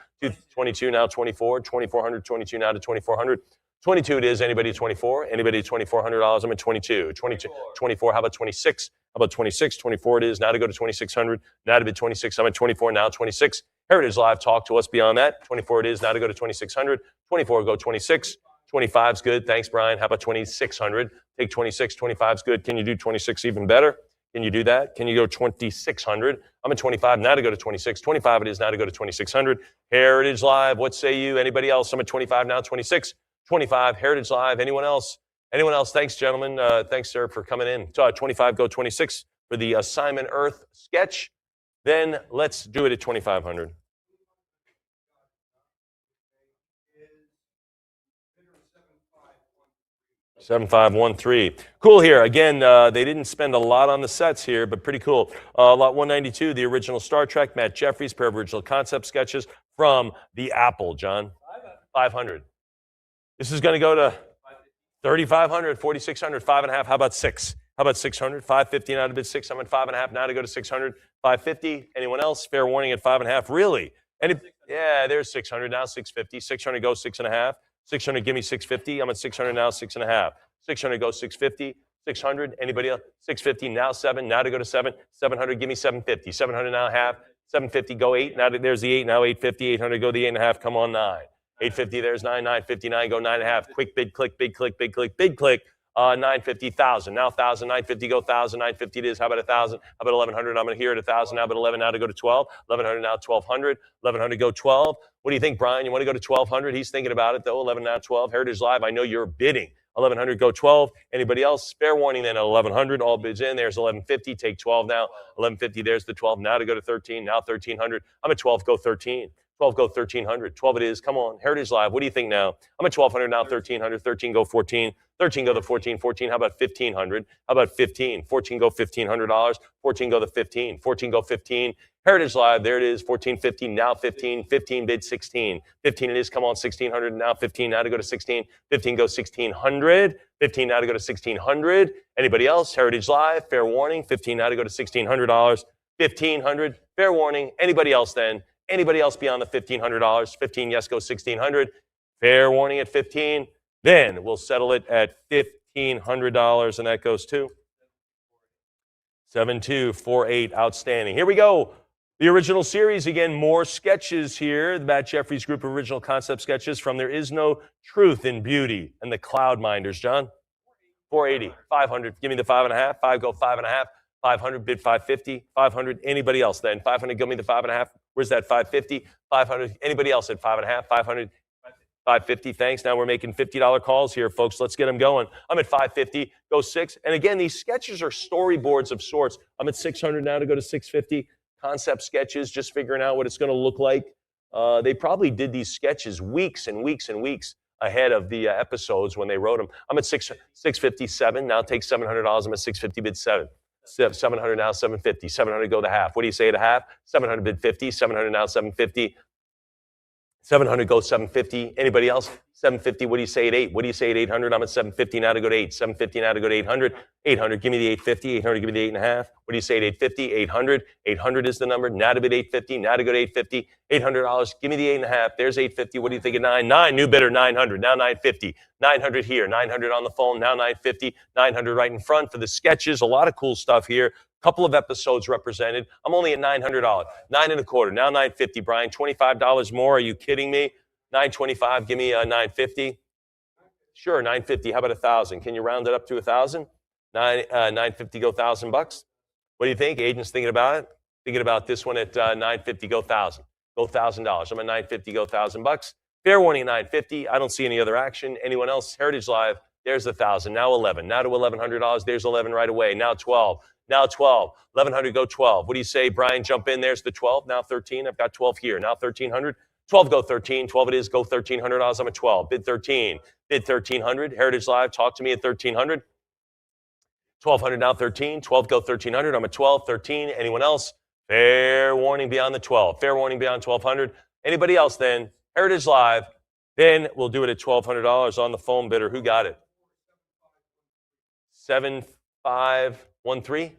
[SPEAKER 1] 22 now 24, 2,400, 22 now to 2,400. 22 it is. Anybody at 24? Anybody at $2,400? I'm at 22. 22, 24. How about 26? How about 26? 24 it is. Now to go to 2,600. Now to bid 26. I'm at 24 now. 26. Heritage Live, talk to us beyond that. 24 it is. Now to go to 2,600. 24 go 26. 25's good. Thanks, Brian. How about 2,600? Take 26. 25's good. Can you do 26 even better? Can you do that? Can you go 2,600? I'm at 25 now to go to 26. 25 it is now to go to 2,600. Heritage Live, what say you? Anybody else? I'm at 25 now, 26. 25, Heritage Live. Anyone else? Anyone else? Thanks, gentlemen. Thanks, sir, for coming in. 25 go 26 for the Assignment Earth sketch. Then let's do it at 2,500. 7513. Cool here. Again, they didn't spend a lot on the sets here, but pretty cool. Lot 192, the original Star Trek, Matt Jeffries, pair of original concept sketches from the Apple, John. 500. This is going to go to 3,500, 4,600, 5.5. How about 6? How about 600? 550 now to bid 6. I'm at 5.5 now to go to 600. 550. Anyone else? Fair warning at 5.5. Really? Yeah, there's 600 now, 650. 600 go 6.5. 600, give me 650. I'm at 600 now, 6.5. 600 go 650. 600, anybody else? 650 now 7. Now to go to 7. 700, give me 750. 700 now half. 750 go 8. Now there's the 8. Now 850. 800 go the 8.5. Come on 9. 850 there's 9. 959 go 9.5. Quick bid click, big click, big click, big click. 950, 1,000. Now 1,000, 950 go 1,000. 950 it is. How about 1,000? How about 1,100? I'm going to hear it 1,000 now, but 11 now to go to 12. 1,100 now 1,200. 1,100 go 12. What do you think, Brian? You want to go to 1,200? He's thinking about it though. 11 now 12. Heritage Live, I know you're bidding. 1,100 go 12. Anybody else? Fair warning then at 1,100. All bids in. There's 1,150. Take 12 now. 1,150. There's the 12. Now to go to 13. Now 1,300. I'm at 12. Go 13. 12 go 1300. 12 it is. Come on. Heritage Live. What do you think now? I'm at 1200 now. 1300. 13 go 14. 13 go the 14. 14. How about 1500? How about 15? 14 go $1,500. 14 go the 15. 14 go 15. Heritage Live. There it is. 1450. Now 15. 15 bid 16. 15 it is. Come on. 1600. Now 15. Now to go to 16. 15 go 1600. 15 now to go to 1600. Anybody else? Heritage Live. Fair warning. 15 now to go to $1,600. 1500. Fair warning. Anybody else then? Anybody else beyond the $1,500? 15, yes, go 1,600. Fair warning at 15. Then we'll settle it at $1,500, and that goes to 7248. Outstanding. Here we go. The original series again. More sketches here. The Matt Jeffries Group of original concept sketches from There Is No Truth in Beauty and the Cloud Minders. John, 480, 500. Give me the 5.5. 5 go 5.5. 500 bid 550. 500. Anybody else then? 500. Give me the 5.5. Where's that 550? 500. Anybody else at 5.5? 500. 550. Thanks. Now we're making $50 calls here, folks. Let's get them going. I'm at 550. Go 6. And again, these sketches are storyboards of sorts. I'm at 600 now to go to 650. Concept sketches, just figuring out what it's going to look like. They probably did these sketches weeks and weeks and weeks ahead of the episodes when they wrote them. I'm at 657. Now take $700. I'm at 650 bid 7. 700 now, 750. 700 go the half. What do you say at a half? 700 bid 50. 700 now, 750. 700 go 750. Anybody else? 750. What do you say at 8? What do you say at 800? I'm at 750 now to go to 8. 750 now to go to 800. 800. Give me the 850. 800. Give me the 8.5. What do you say at 850? 800. 800 is the number. Now to bid 850. Now to go to 850. $800. Give me the 8.5. There's 850. What do you think at 9? 9. New bidder 900. Now 950. 900 here. 900 on the phone. Now 950. 900 right in front for the sketches. A lot of cool stuff here. Couple of episodes represented. I'm only at $900. 9.25. Now 950. Brian, $25 more. Are you kidding me? 925. Give me 950. Sure, 950. How about 1,000? Can you round it up to 1,000? 950. Go $1,000 bucks. What do you think? Agents thinking about it? Thinking about this one at 950. Go 1,000. Go $1,000. I'm at 950. Go $1,000 bucks. Fair warning at 950. I don't see any other action. Anyone else? Heritage Live. There's 1,000. Now 11. Now to $1,100. There's 11 right away. Now 12. Now 12. 1,100 go 12. What do you say, Brian? Jump in. There's the 12. Now 13. I've got 12 here. Now 1,300. 12 go 13. 12 it is. Go $1,300. I'm at 12. Bid 13. Bid 1,300. Heritage Live. Talk to me at 1,300. 1,200 now 13. 12 go 1,300. I'm at 12. 13. Anyone else? Fair warning beyond the 12. Fair warning beyond 1,200. Anybody else then? Heritage Live. Then we'll do it at $1,200 on the phone bidder. Who got it? 7513.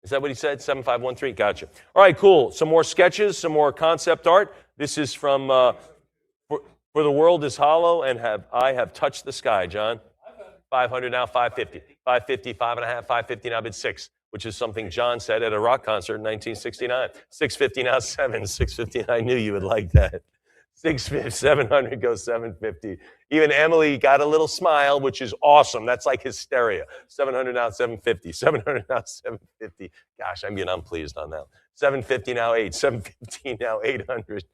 [SPEAKER 1] Is that what he said? 7513. Gotcha. All right, cool. Some more sketches, some more concept art. This is from For the World is Hollow and I have touched the sky, John. 500 now, 550. 550, 5.5, 550 now bid 6, which is something John said at a rock concert in 1969. 650 now 7. 650. I knew you would like that. 650, 700 goes 750. Even Emily got a little smile, which is awesome. That's like hysteria. 700 now 750. 700 now 750. Gosh, I'm getting unpleased on that. 750 now 8. 750 now 800.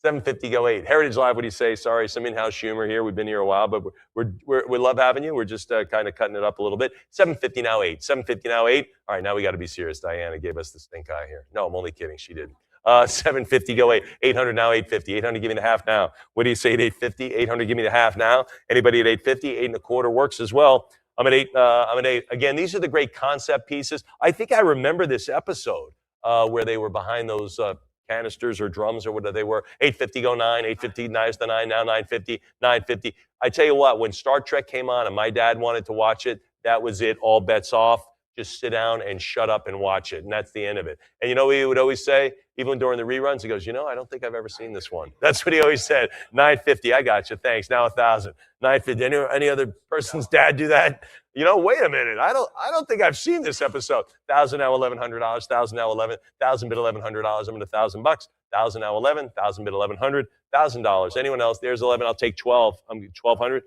[SPEAKER 1] 750 go 8. Heritage Live, what do you say? Sorry, some in-house humor here. We've been here a while, but we love having you. We're just kind of cutting it up a little bit. 750 now 8. 750 now 8. All right, now we got to be serious. Diana gave us the stink eye here. No, I'm only kidding. She didn't. 750 go 8. 800 now 850. 800 give me the half now. What do you say at 850? 800 give me the half now. Anybody at 850? 8.25 works as well. I'm at 8. I'm at 8. Again, these are the great concept pieces. I think I remember this episode where they were behind those canisters or drums or whatever they were. 850 go 9. 850 nice the 9. Now 950. 950. I tell you what, when Star Trek came on and my dad wanted to watch it, that was it. All bets off. Just sit down and shut up and watch it. And that's the end of it. And you know what he would always say? Even during the reruns, he goes, I don't think I've ever seen this one. That's what he always said. 950, I got you. Thanks. Now 1,000. 950. Any other person's dad do that? Wait a minute. I don't think I've seen this episode. 1,000 now $1,100. 1,000 now 11. 1,000 bid $1,100. I'm at $1,000 bucks. 1,000 now 11. 1,000 bid $1,100. $1,000. Anyone else? There's 11. I'll take 12. I'm 1,200.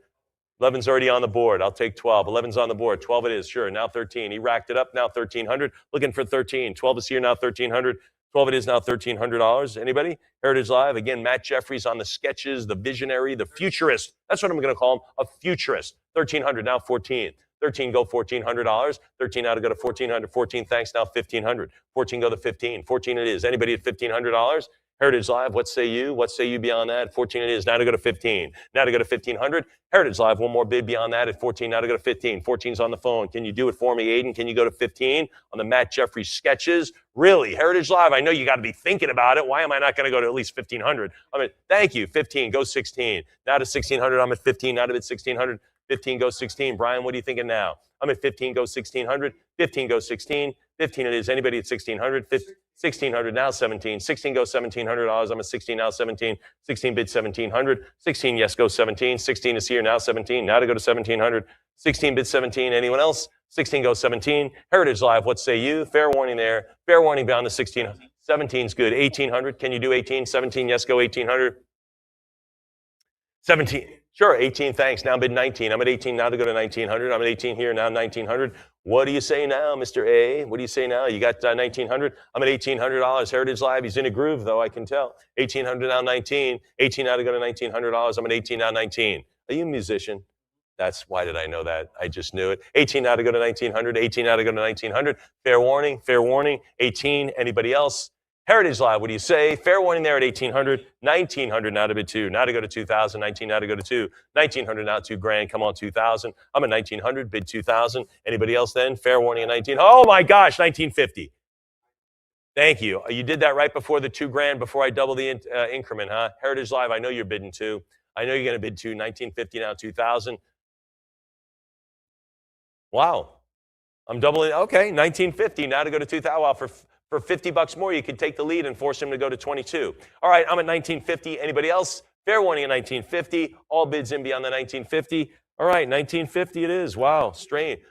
[SPEAKER 1] 11's already on the board. I'll take 12. 11's on the board. 12 it is. Sure. Now 13. He racked it up. Now 1,300. Looking for 13. 12 is here. Now 1,300. 12 it is. Now $1,300. Anybody? Heritage Live. Again, Matt Jeffries on the sketches, the visionary, the futurist. That's what I'm going to call him. A futurist. 1,300. Now 14. 13 go $1,400. 13 now to go to 1,400. 14 thanks. Now 1,500. 14 go to 15. 14 it is. Anybody at $1,500? Heritage Live, what say you? What say you beyond that? 14 it is. Now to go to 15. Now to go to 1500. Heritage Live, one more bid beyond that at 14. Now to go to 15. 14's on the phone. Can you do it for me, Aiden? Can you go to 15 on the Matt Jeffries sketches? Really? Heritage Live, I know you got to be thinking about it. Why am I not going to go to at least 1500? Thank you. 15, go 16. Now to 1600. I'm at 15. Now to bid 1600. 15 goes 16. Brian, what are you thinking now? I'm at 15 goes 1600. 15 goes 16. 15 it is. Anybody at 1600? 1600 now 17. 16 goes $1,700. I'm at 16 now 17. 16 bid 1700. 16 yes goes 17. 16 is here now 17. Now to go to 1700. 16 bid 17. Anyone else? 16 goes 17. Heritage Live, what say you? Fair warning there. Fair warning beyond the 16. 17's good. 1800. Can you do 18? 17 yes go 1800. 17. Sure, 18, thanks. Now bid 19. I'm at 18 now to go to 1900. I'm at 18 here now, 1900. What do you say now, Mr. A? What do you say now? You got 1900. I'm at $1,800. Heritage Live. He's in a groove, though, I can tell. 1800 now, 19. 18 now to go to $1,900. I'm at 18 now, 19. Are you a musician? Why did I know that? I just knew it. 18 now to go to 1900. 18 now to go to 1900. Fair warning, fair warning. 18. Anybody else? Heritage Live, what do you say? Fair warning there at 1800, 1900 now to bid 2, now to go to 2000, 19 now to go to 2, 1900 now $2,000, come on 2000. I'm at 1900, bid 2000. Anybody else then? Fair warning at 19. Oh my gosh, 1950. Thank you. You did that right before the $2,000, before I double the increment, huh? Heritage Live, I know you're bidding 2. I know you're going to bid 2, 1950 now 2000. Wow. I'm doubling. Okay, 1950 now to go to 2000. Wow, for $50 more, you could take the lead and force him to go to 22. All right, I'm at 1950. Anybody else? Fair warning at 1950. All bids in beyond the 1950. All right, 1950 it is. Wow, strange.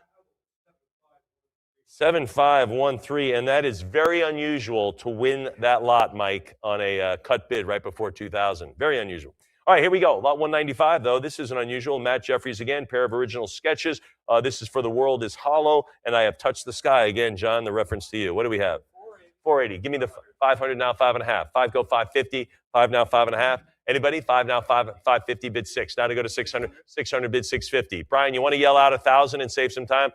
[SPEAKER 1] 7513, and that is very unusual to win that lot, Mike, on a cut bid right before 2000. Very unusual. All right, here we go. Lot 195, though. This is an unusual. Matt Jeffries again, pair of original sketches. This is for The World is Hollow, and I have touched the sky. Again, John, the reference to you. What do we have? 480. Give me the 500 now, 5.5. 5 go 550. 5 now, 5.5. Anybody? 5 now, 550 bid 6. Now to go to 600. 600 bid 650. Brian, you want to yell out 1,000 and save some time?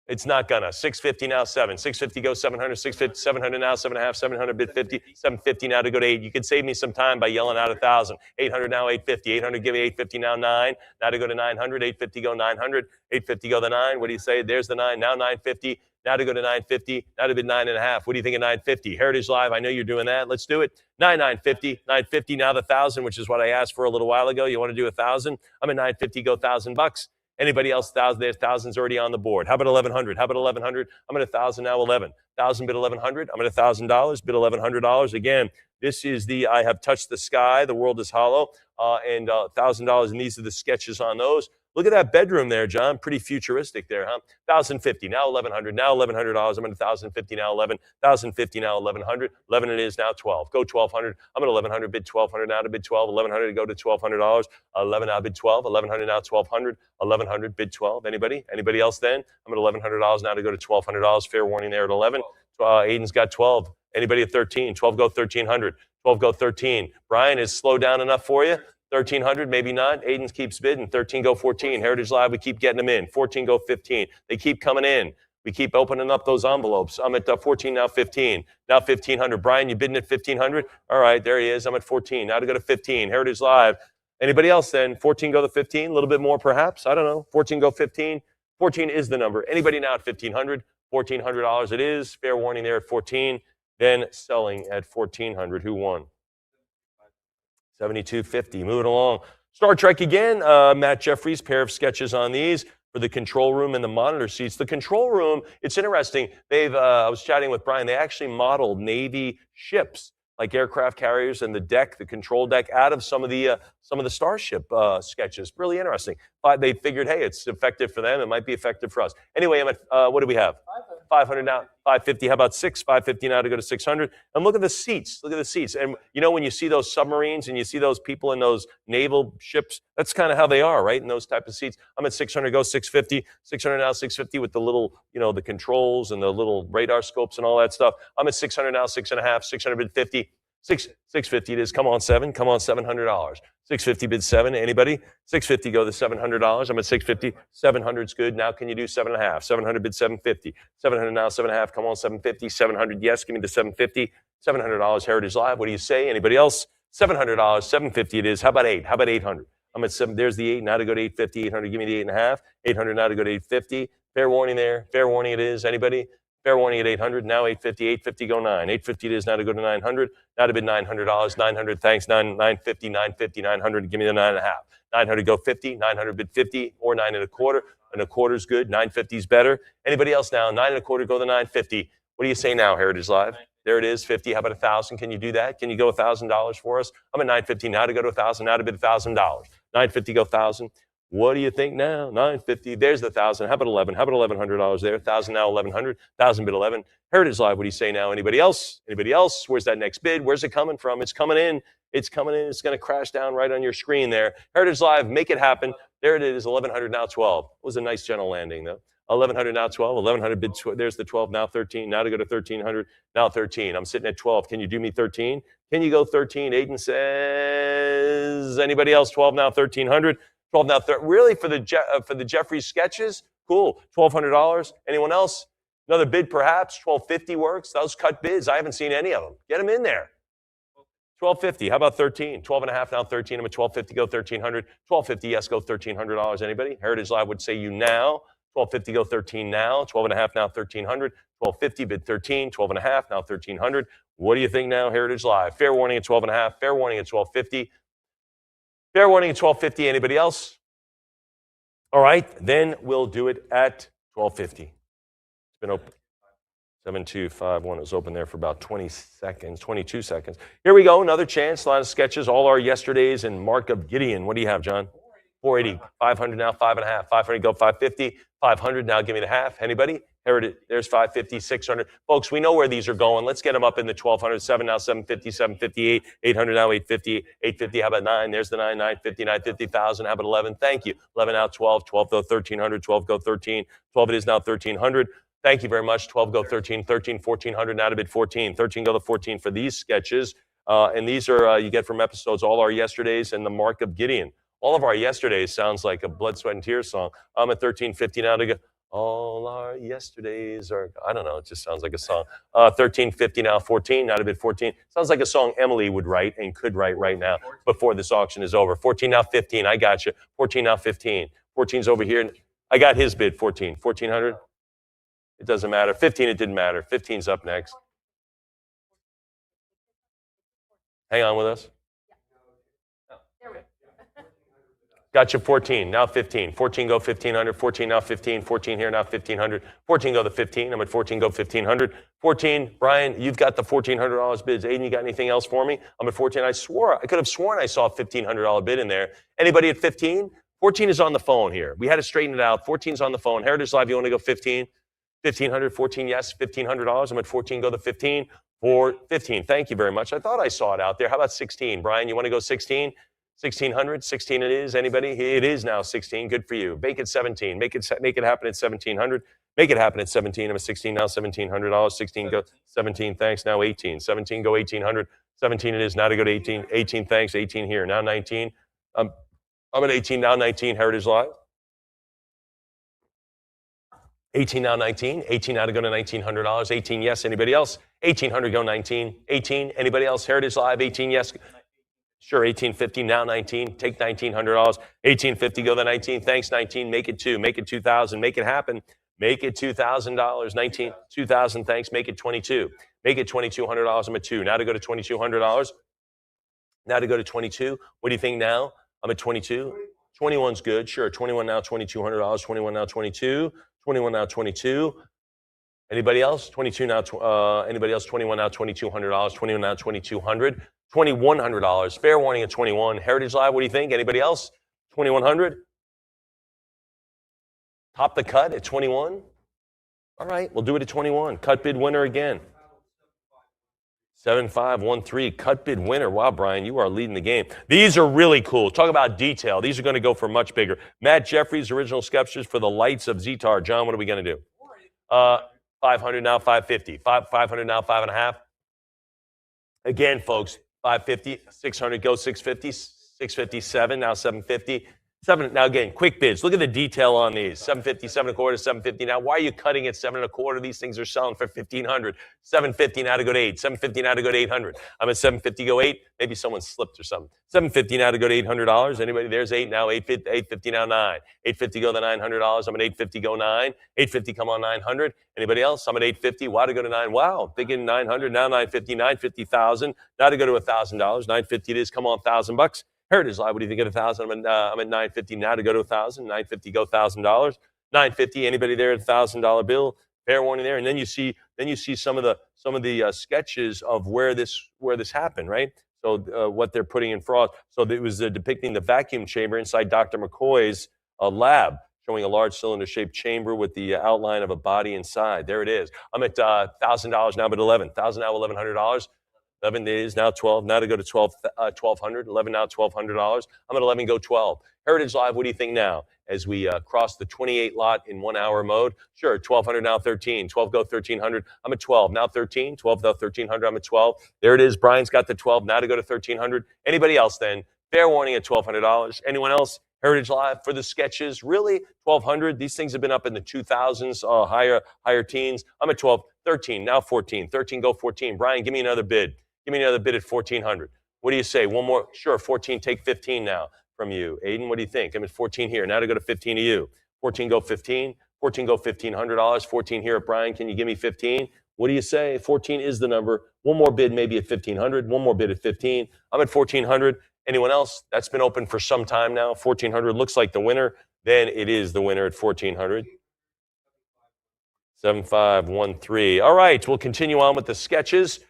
[SPEAKER 1] It's not gonna. 650 now, 7. 650 goes 700. 650, 700 now, 7.5. 700 bid 50. 750 now to go to 8. You could save me some time by yelling out 1,000. 800 now, 850. 800 give me 850 now, 9. Now to go to 900. 850 go 900. 850 go the 9. What do you say? There's the 9. Now 950. Now to go to 950. Now to bid 9.5. What do you think of 950? Heritage Live, I know you're doing that. Let's do it. 950. 950 now the 1,000, which is what I asked for a little while ago. You want to do 1,000? I'm at 950. Go $1,000. Anybody else? 1,000? There's 1,000's already on the board. How about 1,100? How about 1,100? I'm at 1,000 now. 11. 1,000 bid 1,100. I'm at $1,000. Bid $1,100. Again, this is the I have touched the sky. The world is hollow. And $1,000. And these are the sketches on those. Look at that bedroom there, John. Pretty futuristic there, huh? 1,050 now, 1,100 now, $1,100. I'm at 1,050 now, 11. 1,050 now, 1,100. 11 it is now, 12. Go 1,200. I'm at 1,100. Bid 1,200 now to bid 12. 1,100 to go to $1,200. 11 now bid 12. 1,100 now 1,200. 1,100 bid 12. Anybody? Anybody else then? I'm at $1,100 now to go to $1,200. Fair warning there at 11. Aiden's got 12. Anybody at 13? 12 go 1,300. 12 go 13. Brian, is slow down enough for you? 1,300, maybe not. Aiden keeps bidding. 13 go 14. Heritage Live, we keep getting them in. 14 go 15. They keep coming in. We keep opening up those envelopes. I'm at 14 now, 15. Now 1,500. Brian, you bidding at 1,500? All right, there he is. I'm at 14. Now to go to 15. Heritage Live. Anybody else then? 14 go to 15. A little bit more perhaps. I don't know. 14 go 15. 14 is the number. Anybody now at 1,500? $1,400 it is. Fair warning there at 14. Then selling at 1,400. Who won? 7250. Moving along. Star Trek again. Matt Jeffries, pair of sketches on these for the control room and the monitor seats. The control room, it's interesting. I was chatting with Brian. They actually modeled Navy ships, like aircraft carriers, and the deck, the control deck, out of some of the Starship sketches. Really interesting. But they figured, hey, it's effective for them. It might be effective for us. Anyway, I'm at, what do we have? 500 now. 550. How about 550 now to go to 600? And look at the seats. Look at the seats. And you know, when you see those submarines and you see those people in those naval ships, that's kind of how they are, right? In those type of seats. I'm at 600. Go 650. 600 now. 650 with the little, you know, the controls and the little radar scopes and all that stuff. I'm at 600 now. 6.5. 600 bid 50. 650 it is. Come on, 7. Come on, $700. 650 bid 7. Anybody? 650 go the $700. I'm at 650. 700's good. Now can you do 7.5? 700 bid 750. 700 now 7.5. Come on, 750. 700 yes. Give me the 750. $700 Heritage Live. What do you say? Anybody else? $700. 750 it is. How about 8? How about 800? I'm at 7. There's the 8. Now to go to 850. 800. Give me the 8.5. 800 now to go to 850. Fair warning there. Fair warning it is. Anybody? Fair warning at 800. Now 850. 850 go 9. 850 it is. Now to go to 900. Now to bid $900. 900. Thanks. 950. 950. 900. Give me the 9.5. 900 go 50. 900 bid 50 or 9.25. And a quarter's good. 950 is better. Anybody else now? 9.25 go the 950. What do you say now, Heritage Live? There it is. 50. How about 1,000? Can you do that? Can you go $1,000 for us? I'm at 950 now to go to 1,000. Now to bid $1,000. 950 go 1,000. What do you think now? 950. There's the 1,000. How about 11? How about $1,100 there? 1,000 now 1,100. 1,000 bid 11. Heritage Live. What do you say now? Anybody else? Anybody else? Where's that next bid? Where's it coming from? It's coming in. It's coming in. It's going to crash down right on your screen there. Heritage Live. Make it happen. There it is. 1,100 now 12. It was a nice gentle landing though. 1,100 now 12. 1,100 bid. There's the 12 now 13. Now to go to 1,300. Now 13. I'm sitting at 12. Can you do me 13? Can you go 13? Aiden says. Anybody else? 12 now 1,300. 12 now 13. Really for the Jeffries sketches? Cool. $1,200. Anyone else? Another bid perhaps. 1,250 works. Those cut bids. I haven't seen any of them. Get them in there. 1,250. How about 13? 12.5 now 13. I'm at 1,250. Go 1,300. 1,250. Yes, go $1,300. Anybody? Heritage Live would say you now. 1,250 go 13 now. 12.5 now 1,300. 1,250 bid 13. 12.5 now 1,300. What do you think now, Heritage Live? Fair warning at 12.5. Fair warning at 1,250. Fair warning at 1,250. Anybody else? All right, then we'll do it at 1,250. It's been open. 7251. It was open there for about 20 seconds, 22 seconds. Here we go. Another chance. A lot of sketches. All our yesterdays and Mark of Gideon. What do you have, John? 480. 500 now. 5.5. 500 go 550. 500 now. Give me the half. Anybody? There's 550, 600. Folks, we know where these are going. Let's get them up in the 1,200. 7 now 750, 758. 800 now 850. 850. How about 9? There's the 9. 950, 950, 1,000. How about 11? Thank you. 11 now 12. 12 go 1,300. 12 go 13. 12 it is now 1,300. Thank you very much. 12 go 13. 13, 1,400. Now to bid 14. 13 go to 14 for these sketches. And these are you get from episodes all our yesterdays and the Mark of Gideon. All of our yesterdays sounds like a Blood, Sweat, and Tears song. I'm at 1350 now to go. All our yesterdays are, I don't know, it just sounds like a song. 1350 now 14, now to bid 14. Sounds like a song Emily would write and could write right now before this auction is over. 14 now 15, I got you. 14 now 15. 14's over here. I got his bid, 14. 1,400? It doesn't matter. 15, it didn't matter. 15's up next. Hang on with us. Got you 14, now 15. 14 go 1,500, 14 now 15, 14 here, now 1,500. 14 go the 15, I'm at 14 go 1,500. 14, Brian, you've got the $1,400 bids. Aiden, you got anything else for me? I'm at 14. I could have sworn I saw a $1,500 bid in there. Anybody at 15? 14 is on the phone here. We had to straighten it out. 14's on the phone. Heritage Live, you want to go 15? 1,500, 14, yes, $1,500. I'm at 14, go the 15. For 15, thank you very much. I thought I saw it out there. How about 16? Brian, you want to go 16? 1,600, 16 it is. Anybody? It is now 16. Good for you. Make it 17. Make it happen at 1,700. Make it happen at 17. I'm at 16 now. $1,700. 16 go 17. Thanks. Now 18. 17 go 1,800. 17 it is. Now to go to 18. 18. Thanks. 18 here. Now 19. I'm at 18 now. 19. Heritage Live. 18 now. 19. 18 now to go to $1,900. 18 yes. Anybody else? 1,800 go 19. 18. Anybody else? Heritage Live. 18 yes. Sure, 1,850, now 19. Take $1,900. 1,850, go to 19. Thanks, 19. Make it 2. Make it 2,000. Make it happen. Make it $2,000. 19, 2,000. Thanks. Make it 22. Make it $2,200. I'm at 2. Now to go to $2,200. Now to go to 22. What do you think now? I'm at 22. 21's good. Sure, 21 now, $2,200. 21 now, 22. 21 now, 22. Anybody else? 22 now. Anybody else? 21 now, $2,200. 21 now, 2,200. $2,100. Fair warning at 21. Heritage Live, what do you think? Anybody else? 2,100? Top the cut at 21? All right, we'll do it at 21. Cut bid winner again. 7513, cut bid winner. Wow, Brian, you are leading the game. These are really cool. Talk about detail. These are going to go for much bigger. Matt Jeffries, original sketches for the lights of Zetar. John, what are we going to do? 500 now, 550. 500 now, 5.5. Again, folks, 550, 600, go 650, 657, now 750. Now again, quick bids. Look at the detail on these. 750, 7 1/4, 750. Now, why are you cutting at 7 1/4? These things are selling for 1,500. 750 now to go to 8. 750 now to go to 800. I'm at 750, go 8. Maybe someone slipped or something. 750 now to go to $800. Anybody? There's 8 now. 850 now 9. 850 go to $900. I'm at 850 go 9. 850 come on 900. Anybody else? I'm at 850. Why to go to 9? Wow, thinking 900 now 950. 950,000 now to go to $1,000. 950 it is. Come on, $1,000. Heritage Live, what do you think of 1,000? I'm at 950 now to go to 1,000. 950 go $1,000. 950. Anybody there at $1,000 bill? Fair warning there. And then you see some of the sketches of where this happened, right? So what they're putting in fraud. So it was depicting the vacuum chamber inside Dr. McCoy's lab, showing a large cylinder-shaped chamber with the outline of a body inside. There it is. I'm at $1,000 now, but 11. 1,000 now, $1,100. 11 days, now 12. Now to go to 1,200. 11 now, $1,200. I'm at 11, go 12. Heritage Live, what do you think now? As we cross the 28 lot in 1 hour mode. Sure, 1,200 now, 13. 12 go 1,300. I'm at 12. Now 13. 12 go 1,300. I'm at 12. There it is. Brian's got the 12. Now to go to 1,300. Anybody else then? Fair warning at $1,200. Anyone else? Heritage Live for the sketches. Really? 1,200. These things have been up in the 2,000s, higher teens. I'm at 12. 13. Now 14. 13 go 14. Brian, give me another bid. Give me another bid at 1,400. What do you say? One more? Sure, 14, take 15 now from you. Aiden, what do you think? I'm at 14 here. Now to go to 15 to you. 14, go 15. 14, go $1,500. 14 here at Brian. Can you give me 15? What do you say? 14 is the number. One more bid maybe at 1,500. One more bid at 15. I'm at 1,400. Anyone else? That's been open for some time now. 1,400 looks like the winner. Then it is the winner at 1,400. 7513. All right, we'll continue on with the sketches.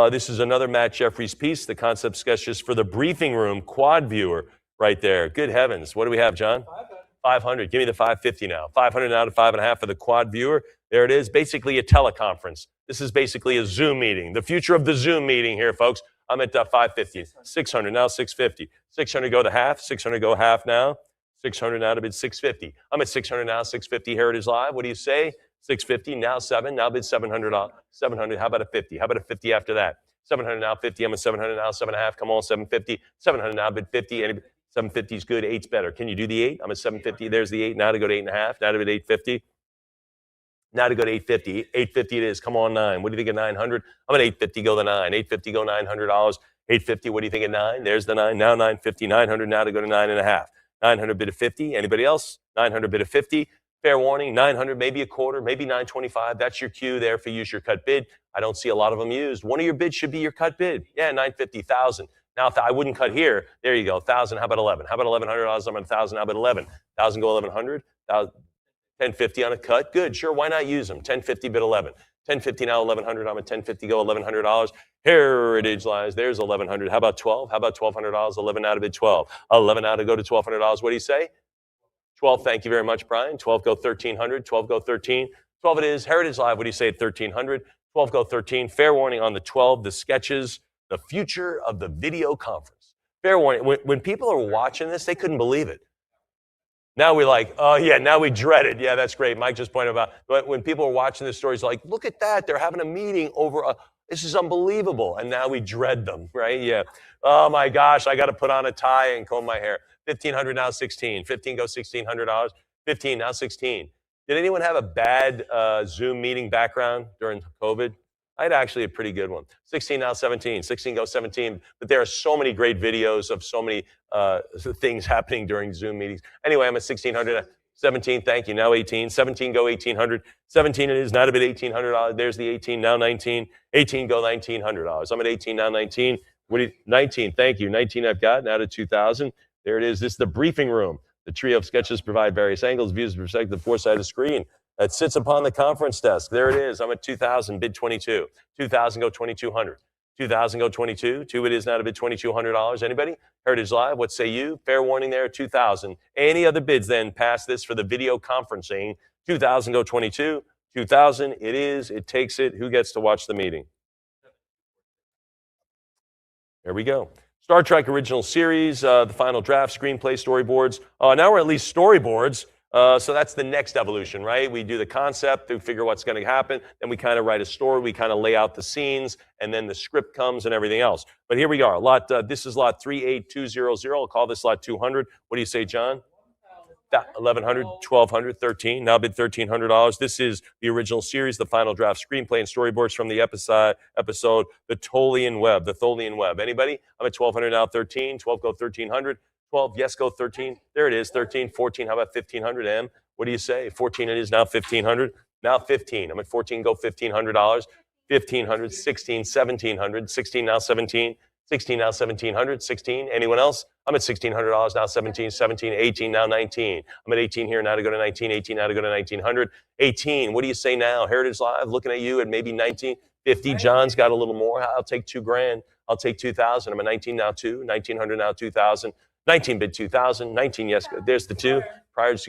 [SPEAKER 1] This is another Matt Jeffries piece, the concept sketches for the briefing room quad viewer right there. Good heavens. What do we have, John? 500. Give me the 550 now. 500 now to 5.5 for the quad viewer. There it is. Basically a teleconference. This is basically a Zoom meeting. The future of the Zoom meeting here, folks. I'm at 550. 600 now, 650. 600 go to half. 600 go half now. 600 now to bid 650. I'm at 600 now, 650 Heritage Live. What do you say? 650, now 7, now bid $700. 700, how about a 50? How about a 50 after that? 700 now, 50, I'm at 700 now, 7.5, come on, 750. 700 now, bid 50, 750 is good, 8's better. Can you do the 8? I'm at 750, there's the 8, now to go to 8.5, now to bid 850. Now to go to 850, 850 it is, come on, 9. What do you think of 900? I'm at 850, go the 9, 850 go $900. 850, what do you think of 9? There's the 9, now 950, 900 now to go to 9.5. 900 bid of 50, anybody else? 900 bid of 50. Fair warning, 900, maybe a quarter, maybe 925. That's your cue there for use your cut bid. I don't see a lot of them used. One of your bids should be your cut bid. Yeah, 950, 1,000. Now, I wouldn't cut here. There you go, 1,000. How about 11? How about $1,100? I'm at 1,000. How about 11? 1,000 go 1,100. 1050 on a cut. Good, sure. Why not use them? 1050 bid 11. 1050 now 1,100. I'm at 1050 go $1,100. Heritage Lives. There's 1,100. How about 12? How about $1,200? 11 now to bid 12. 11 now to go to $1,200. What do you say? 12, thank you very much, Brian. 12 go 1,300. 12 go 13. 12 it is. Heritage Live, what do you say at 1,300? 12 go 13. Fair warning on the 12, the sketches, the future of the video conference. Fair warning. When people are watching this, they couldn't believe it. Now we're like, oh, yeah, now we dread it. Yeah, that's great. Mike just pointed out. But when people are watching this story, it's like, look at that. They're having a meeting over this is unbelievable. And now we dread them, right? Yeah. Oh, my gosh, I got to put on a tie and comb my hair. 1,500 now 16. 15 go $1,600. 15 now 16. Did anyone have a bad Zoom meeting background during COVID? I had actually a pretty good one. 16 now 17. 16 go 17. But there are so many great videos of so many things happening during Zoom meetings. Anyway, I'm at 1,600. 17, thank you. Now 18. 17 go 1,800. 17 it is. Now to bid $1,800. There's the 18. Now 19. 18 go $1,900. I'm at 18 now 19. 19, thank you. 19 I've got. Now to 2,000. There it is. This is the briefing room. The trio of sketches provide various angles, views, perspective, the four-sided screen that sits upon the conference desk. There it is. I'm at 2,000, bid 22. 2,000 go 2,200. 2,000 go 22. 2 it is now to bid $2,200. Anybody? Heritage Live, what say you? Fair warning there, 2,000. Any other bids then past this for the video conferencing? 2,000 go 22. 2,000 it is. It takes it. Who gets to watch the meeting? There we go. Star Trek original series, the final draft, screenplay, storyboards. Now we're at least storyboards. So that's the next evolution, right? We do the concept to figure what's going to happen. Then we kind of write a story. We kind of lay out the scenes, and then the script comes and everything else. But here we are. This is lot 38200. I'll call this lot 200. What do you say, John? 1,100, 1,200, 13. Now bid $1,300. This is the original series, the final draft screenplay and storyboards from the episode, The Tholian Web. The Tholian Web. Anybody? I'm at 1,200 now, 13. 12 go 1,300. 12, yes, go 13. There it is, 13. 14, how about 1,500, M? What do you say? 14 it is now, 1,500. Now 15. I'm at 14, go $1,500. 1,500, 16, 1,700. 16, now 17. 16, now 1,700. 16, anyone else? I'm at $1,600 now, 17, 17, 18, now 19. I'm at 18 here, now to go to 19, 18, now to go to 1,900. 18, what do you say now? Heritage Live, looking at you at maybe 1950. John's got a little more. I'll take $2,000. I'll take 2,000. I'm at 19 now, 2. 1,900 now, 2,000. 19 bid 2,000. 19, yes, there's the 2.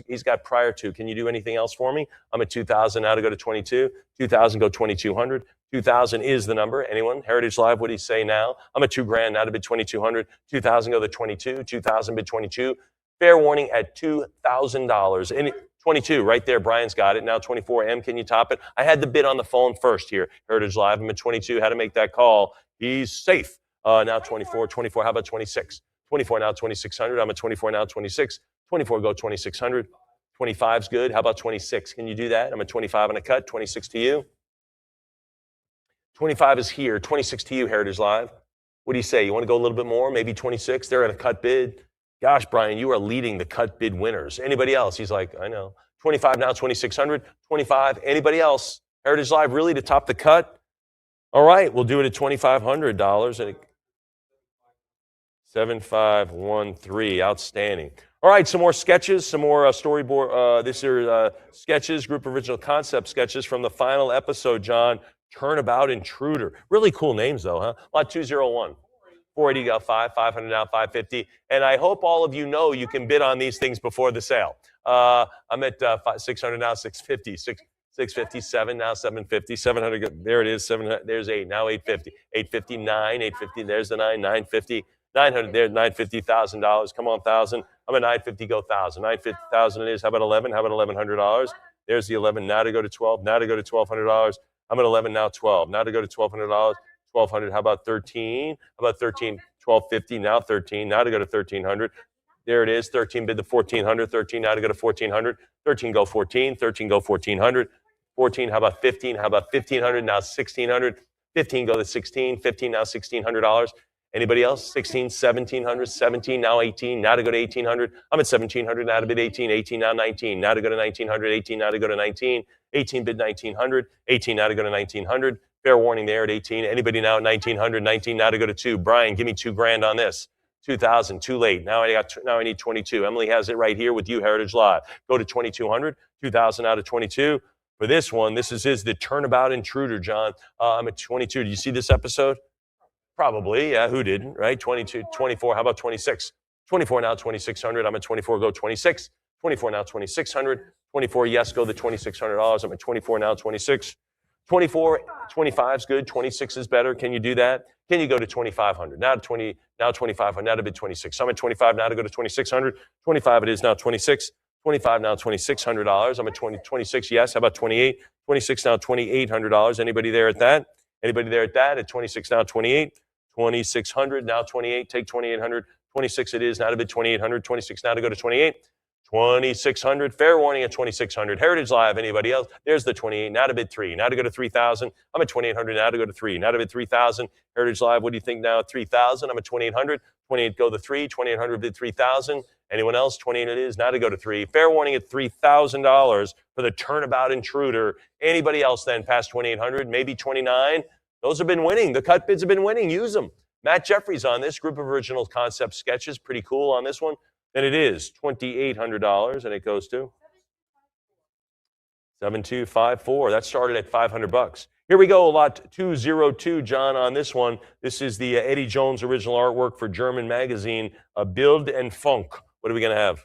[SPEAKER 1] He's got prior to. Can you do anything else for me? I'm at 2,000 now to go to 22. 2,000, go 2,200. 2,000 is the number. Anyone? Heritage Live, what do you say now? I'm at $2,000 now to bid 2,200. 2,000, go to 22. 2,000 bid 22. Fair warning at $2,000. 22, right there. Brian's got it. Now 24. M, can you top it? I had the bid on the phone first here. Heritage Live, I'm at 22. How to make that call? He's safe. Now 24. 24, how about 26? 24 now, 2,600. I'm at 24 now, 26. 24, go 2,600. 25's good. How about 26? Can you do that? I'm at 25 on a cut. 26 to you. 25 is here. 26 to you, Heritage Live. What do you say? You want to go a little bit more? Maybe 26? They're at a cut bid. Gosh, Brian, you are leading the cut bid winners. Anybody else? He's like, I know. 25 now, 2,600. 25. Anybody else? Heritage Live, really to top the cut? All right, we'll do it at $2,500. And 7513, outstanding. All right, some more sketches, some more storyboard. These are sketches, group original concept sketches from the final episode, John. Turnabout Intruder. Really cool names, though, huh? Lot 201. 480 got 5, 500 now, 550. And I hope all of you know you can bid on these things before the sale. I'm at 600 now, 650. 657 now, 750. 700, there it is. 700, there's 8, now 850. 850, 9, 850, there's the 9, 950. 900 there, $950,000. Come on, 1,000. I'm at 950, go 1,000. 950,000 it is. How about 11? How about $1,100? There's the 11. Now to go to 12. Now to go to $1,200. I'm at 11 now, 12. Now to go to $1,200. 1,200. How about 13? How about 13? 1,250. Now 13. Now to go to 1,300. There it is. 13 bid the 1,400. 13 now to go to 1,400. 13 go 14. 13 go 1,400. 14. How about 15? How about 1,500? Now 1,600. 15 go to 16. 15 now $1,600. Anybody else? 16, 1,700, 17, now 18, now to go to 1,800. I'm at 1,700, now to bid 18, 18 now 19, now to go to 1,900, 18 now to go to 19, 18 bid 1,900, 18 now to go to 1,900. Fair warning there at 18. Anybody now at 1,900, 19 now to go to 2. Brian, give me $2,000 on this. 2,000, too late. Now I need 22. Emily has it right here with you, Heritage Live. Go to 2,200, 2,000 out of 22. For this one, this is the Turnabout Intruder, John. I'm at 22. Do you see this episode? Probably, yeah, who didn't, right? 22, 24, how about 26? 24 now, 2,600. I'm at 24, go 26. 24 now, 2,600. 24, yes, go the $2,600. I'm at 24 now, 26. 24, 25 is good. 26 is better. Can you do that? Can you go to 2,500? Now to 20, now 2,500, now to bid 26. So I'm at 25 now to go to 2,600. 25 it is now 26. 25 now $2,600. I'm at 26, yes. How about 28? 26 now $2,800. Anybody there at that? Anybody there at that? At 26 now 28. 2,600, now 28, take 2,800. 26 it is, now to bid 2,800. 26 now to go to 28. 2,600, fair warning at 2,600. Heritage Live, anybody else? There's the 28, now to bid 3. Now to go to 3,000. I'm at 2,800, now to go to 3. Now to bid 3,000. Heritage Live, what do you think now at 3,000? I'm at 2,800. 28 go to 3. 2,800 bid 3,000. Anyone else? 28 it is, now to go to 3. Fair warning at $3,000 for the Turnabout Intruder. Anybody else then past 2,800? Maybe 29? Those have been winning. The cut bids have been winning. Use them. Matt Jeffries on this group of original concept sketches. Pretty cool on this one. Then it is $2,800, and it goes to 7254. That started at $500. Here we go, lot 202, John, on this one. This is the Eddie Jones original artwork for German magazine, Bild and Funk. What are we going to have?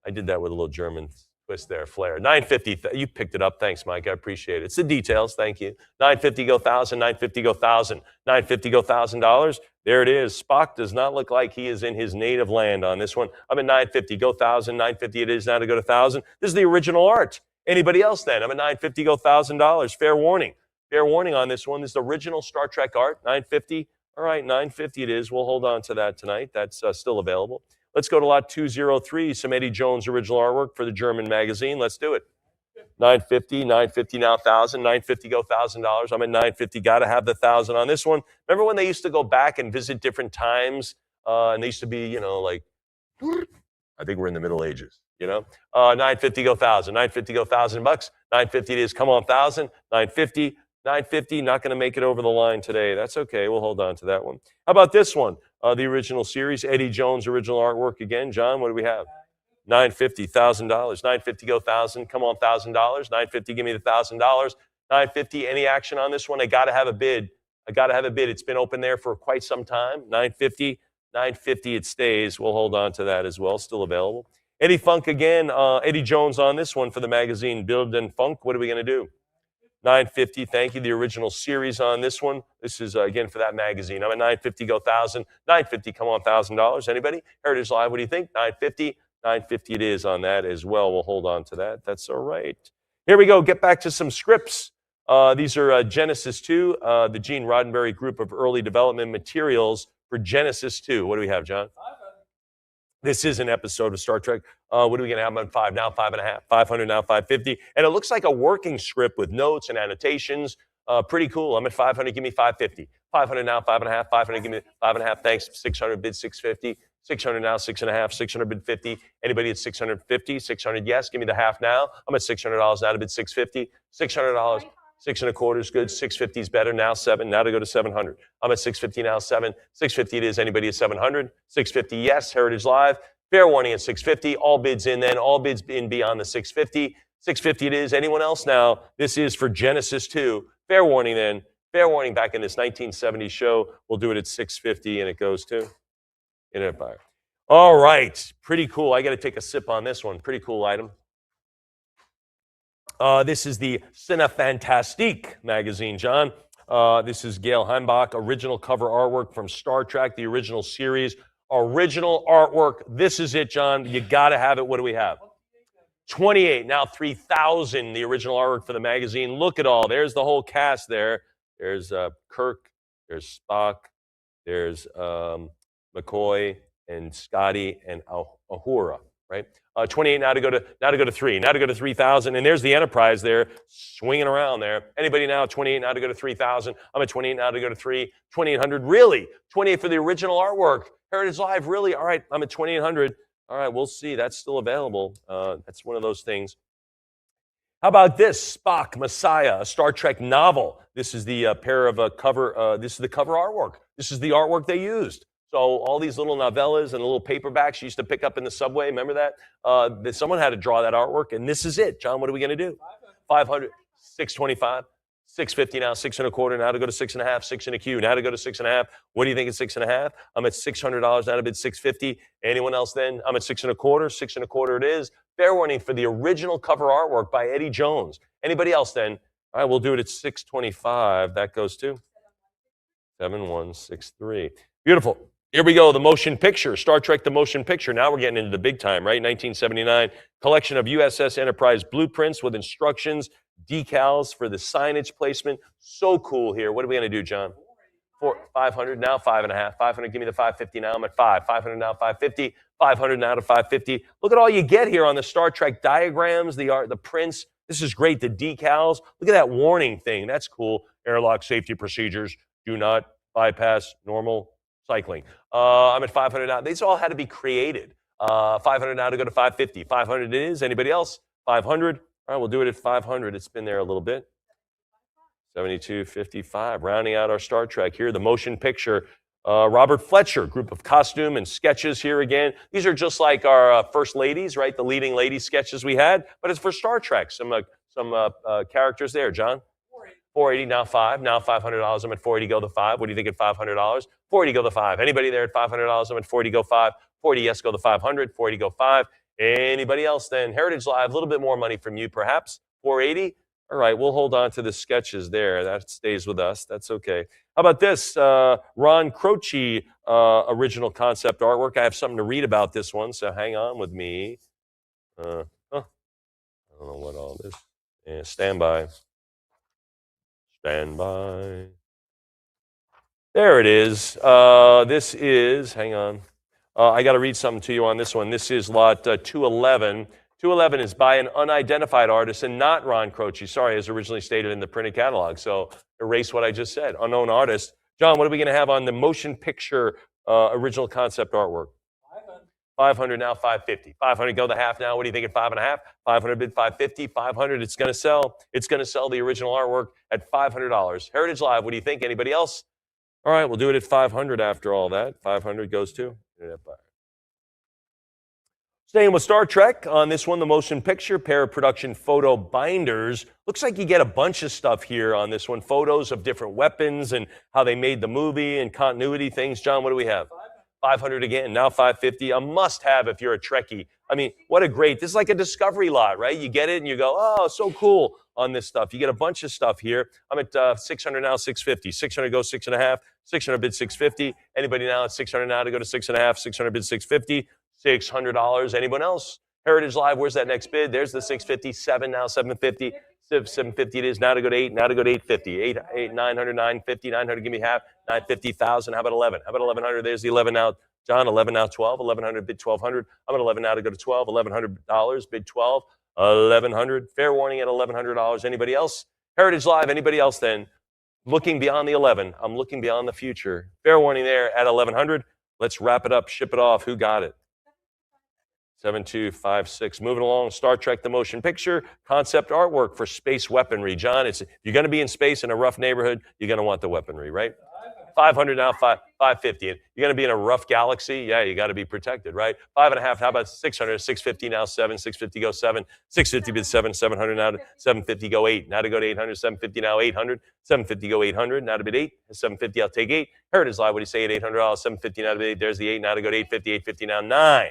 [SPEAKER 1] I did that with a little German twist there, flair. 950, you picked it up. Thanks, Mike. I appreciate it. It's the details. Thank you. 950 go 1,000. 950 go 1,000. 950 go $1,000. There it is. Spock does not look like he is in his native land on this one. I'm at 950. Go 1,000. 950 it is now to go to 1,000. This is the original art. Anybody else then? I'm at 950. Go $1,000. Fair warning. Fair warning on this one. This is the original Star Trek art. 950. All right, 950 it is. We'll hold on to that tonight. That's still available. Let's go to lot 203. Some Eddie Jones original artwork for the German magazine. Let's do it. 950, 950 now 1,000, 950 go $1,000. I'm at 950. Got to have the 1,000 on this one. Remember when they used to go back and visit different times, and they used to be, like, I think we're in the Middle Ages. 950 go 1,000, 950 go $1,000. 950 it is. Come on, 1,000, 950. 950, not going to make it over the line today. That's okay. We'll hold on to that one. How about this one? The original series, Eddie Jones original artwork again. John, what do we have? 950, $1,000. 950 go 1,000. Come on, $1,000. 950, give me the $1,000. 950, any action on this one? I got to have a bid. It's been open there for quite some time. 950, 950 it stays. We'll hold on to that as well. Still available. Eddie Funk again. Eddie Jones on this one for the magazine Bild and Funk. What are we going to do? 950, thank you. The original series on this one. This is, again, for that magazine. I'm at 950, go 1,000. 950, come on, $1,000. Anybody? Heritage Live, what do you think? 950? 950 it is on that as well. We'll hold on to that. That's all right. Here we go. Get back to some scripts. These are Genesis 2, the Gene Roddenberry group of early development materials for Genesis 2. What do we have, John? This is an episode of Star Trek. What are we going to have on 5? Now 5.5. 500, now 550. And it looks like a working script with notes and annotations. Pretty cool. I'm at 500. Give me 550. 500 now 5.5. 500. Give me 5.5. Thanks. 600 bid 650. 600 now 6.5. 600 bid 50. Anybody at 650? 600 yes. Give me the half now. I'm at $600 now to bid 650. $600. 6.25 is good. 650 is better. Now 7. Now to go to 700. I'm at 650 now 7. 650 it is. Anybody at 700? 650 yes. Heritage Live. Fair warning at 650. All bids in then. All bids in beyond the 650. 650 it is. Anyone else now? This is for Genesis 2. Fair warning then. Fair warning back in this 1970 show. We'll do it at 650 and it goes to Internet Buyer. All right. Pretty cool. I got to take a sip on this one. Pretty cool item. This is the Cinefantastique magazine, John. This is Gail Heimbach, original cover artwork from Star Trek, the original series. Original artwork. This is it, John. You got to have it. What do we have? 28, now 3,000, the original artwork for the magazine. Look at all. There's the whole cast there. There's Kirk, there's Spock, there's McCoy and Scotty and Uhura, right? 28 now to go to 3. Now to go to 3,000. And there's the Enterprise there swinging around there. Anybody now? 28 now to go to 3,000. I'm at 28 now to go to 3. 2,800. Really? 28 for the original artwork. Heritage Live. Really? All right. I'm at 2,800. All right. We'll see. That's still available. That's one of those things. How about this? Spock, Messiah, a Star Trek novel. This is the pair of cover. This is the cover artwork. This is the artwork they used. So all these little novellas and little paperbacks you used to pick up in the subway, remember that? Someone had to draw that artwork, and this is it. John, what are we going to do? 500, 625, 650 now, 6.25, now to go to 6.5, 6 in a queue, now to go to 6.5. What do you think at 6.5? I'm at $600, now to bid 650. Anyone else then? I'm at 6.25, 6.25 it is. Fair warning for the original cover artwork by Eddie Jones. Anybody else then? All right, we'll do it at 625. That goes to 7163. Beautiful. Here we go, the motion picture, Star Trek the Motion Picture. Now we're getting into the big time, right? 1979, collection of USS Enterprise blueprints with instructions, decals for the signage placement. So cool here. What are we going to do, John? 500, now 5.5. 500, give me the 550 now. I'm at 5. 500 now, 550. 500 now to 550. Look at all you get here on the Star Trek diagrams, the art, the prints. This is great, the decals. Look at that warning thing. That's cool. Airlock safety procedures. Do not bypass normal cycling. I'm at 500 now. These all had to be created. 500 now to go to 550. 500 it is. Anybody else? 500. All right, we'll do it at 500. It's been there a little bit. 72.55. Rounding out our Star Trek here. The motion picture. Robert Fletcher, group of costume and sketches here again. These are just like our first ladies, right? The leading lady sketches we had, but it's for Star Trek. Some characters there. John? 480, now 5. Now $500. I'm at 480, go the 5. What do you think at $500? 480, go the 5. Anybody there at $500? I'm at 480, go 5. 480, yes, go the 500. 480, go 5. Anybody else then? Heritage Live, a little bit more money from you, perhaps. 480. All right, we'll hold on to the sketches there. That stays with us. That's okay. How about this? Ron Croce original concept artwork. I have something to read about this one, so hang on with me. I don't know what all this. Yeah, stand by. Stand by. There it is. This is, hang on. I got to read something to you on this one. This is lot 211. 211 is by an unidentified artist and not Ron Croce. Sorry, as originally stated in the printed catalog. So erase what I just said. Unknown artist. John, what are we going to have on the motion picture original concept artwork? 500 now, 550. 500 go the half now. What do you think at 5.5? 500 bid 550. 500. It's going to sell. It's going to sell the original artwork at $500. Heritage Live. What do you think? Anybody else? All right, we'll do it at 500 after all that. 500 goes to. Staying with Star Trek, on this one, the motion picture, pair of production photo binders. Looks like you get a bunch of stuff here on this one. Photos of different weapons and how they made the movie and continuity things. John, what do we have? 500 again, now 550. A must-have if you're a Trekkie. I mean, what a great, this is like a discovery lot, right? You get it and you go, oh, so cool on this stuff. You get a bunch of stuff here. I'm at 600 now, 650. 600 goes 6.5. 600 bid 650. Anybody now at 600 now to go to 6.5. 600 bid 650. $600. Anyone else? Heritage Live, where's that next bid? There's the 650. 7 now, 750. 750 it is now to go to 8. Now to go to 850. 900, 950. 900, give me half. 950, 1,000. How about 11? How about 1,100? There's the 11 now. John, 11 now, 12. 1,100 bid 1,200. I'm at 11 now to go to 12. $1,100 bid 12. 1,100. Fair warning at $1,100. Anybody else? Heritage Live. Anybody else then? Looking beyond the 11. I'm looking beyond the future. Fair warning there at 1,100. Let's wrap it up. Ship it off. Who got it? 7256. Moving along, Star Trek The Motion Picture, concept artwork for space weaponry. John, if you're going to be in space in a rough neighborhood, you're going to want the weaponry, right? 500 now, 550. You're going to be in a rough galaxy, yeah, you got to be protected, right? 5.5, how about 600? 650 now, 7. 650 go 7. 650 bid 7. 700 now to 750 go 8. Now to go to 800. 750 now, 800. 750 go 800. Now to bid 8. 750, I'll take 8. Heritage Live, what do you say at $800? 750 now to bid 8. There's the 8. Now to go to 850. 850 now, 9.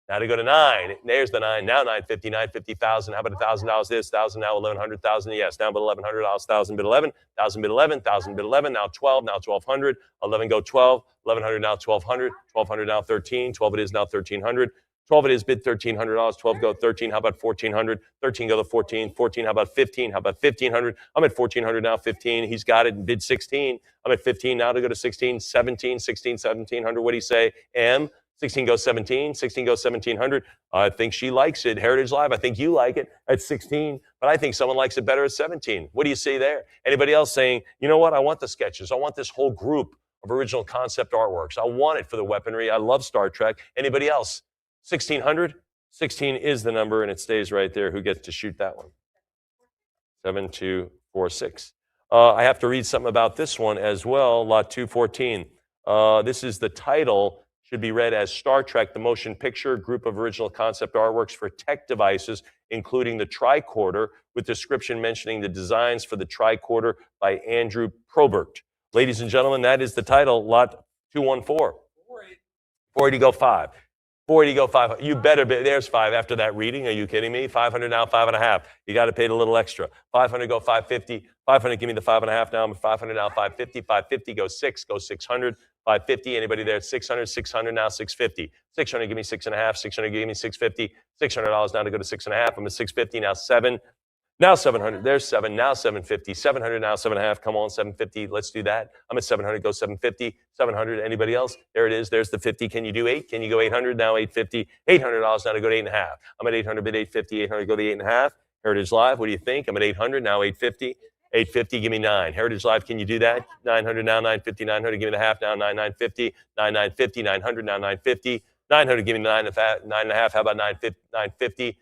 [SPEAKER 1] Now to go to 9. There's the 9. Now 950, 950,000. How about $1,000 this? 1,000 now, 1,100,000. Yes, now but $1,100. 1,000 bid 11. 1,000 bid 11. 1,000 bid 11. Now 12. Now 1,200. 11 go 12. 1,100 now 1,200. 1,200 now 13. 12 it is now 1,300. 12 it is bid $1,300. 12 go 13. How about 1,400? 13 go to 14. 14. How about 15? How about 1,500? I'm at 1,400 now. 15. He's got it. Bid 16. I'm at 15 now to go to 16. 17. 16. 1,700. What do you say? M. 16 goes 17, 16 goes 1,700. I think she likes it. Heritage Live, I think you like it at 16, but I think someone likes it better at 17. What do you see there? Anybody else saying, you know what, I want the sketches. I want this whole group of original concept artworks. I want it for the weaponry. I love Star Trek. Anybody else? 1,600? 16 is the number, and it stays right there. Who gets to shoot that one? 7246. I have to read something about this one as well, lot 214. This is the title. Should be read as Star Trek, the motion picture, group of original concept artworks for tech devices, including the tricorder, with description mentioning the designs for the tricorder by Andrew Probert. Ladies and gentlemen, that is the title, lot 214. 480 go 5. 480 go 5. You better be, there's 5 after that reading. Are you kidding me? 500 now, 5.5. You got to pay the little extra. 500 go 550. 500, give me the 5.5 now. I'm 500 now, 550. 550 go 6, go 600. 550, anybody there at 600? 600 now, 650. 600, give me 6.5. 600, give me 650. $600 now to go to 6.5. I'm at 650 now, 7. Now 700. There's 7. Now 750. 700 now, 7.5. Come on, 750. Let's do that. I'm at 700. Go 750. 700. Anybody else? There it is. There's the 50. Can you do 8? Can you go 800? Now 850. $800 now to go to 8.5. I'm at 800. Bid 850. 800. Go to 8.5. Heritage Live. What do you think? I'm at 800. Now 850. 850, give me 9. Heritage Live, can you do that? 900 now, 950, 900, give me the half now, 950, 9950, 900 now, 950, 900, give me 9.5, how about 950?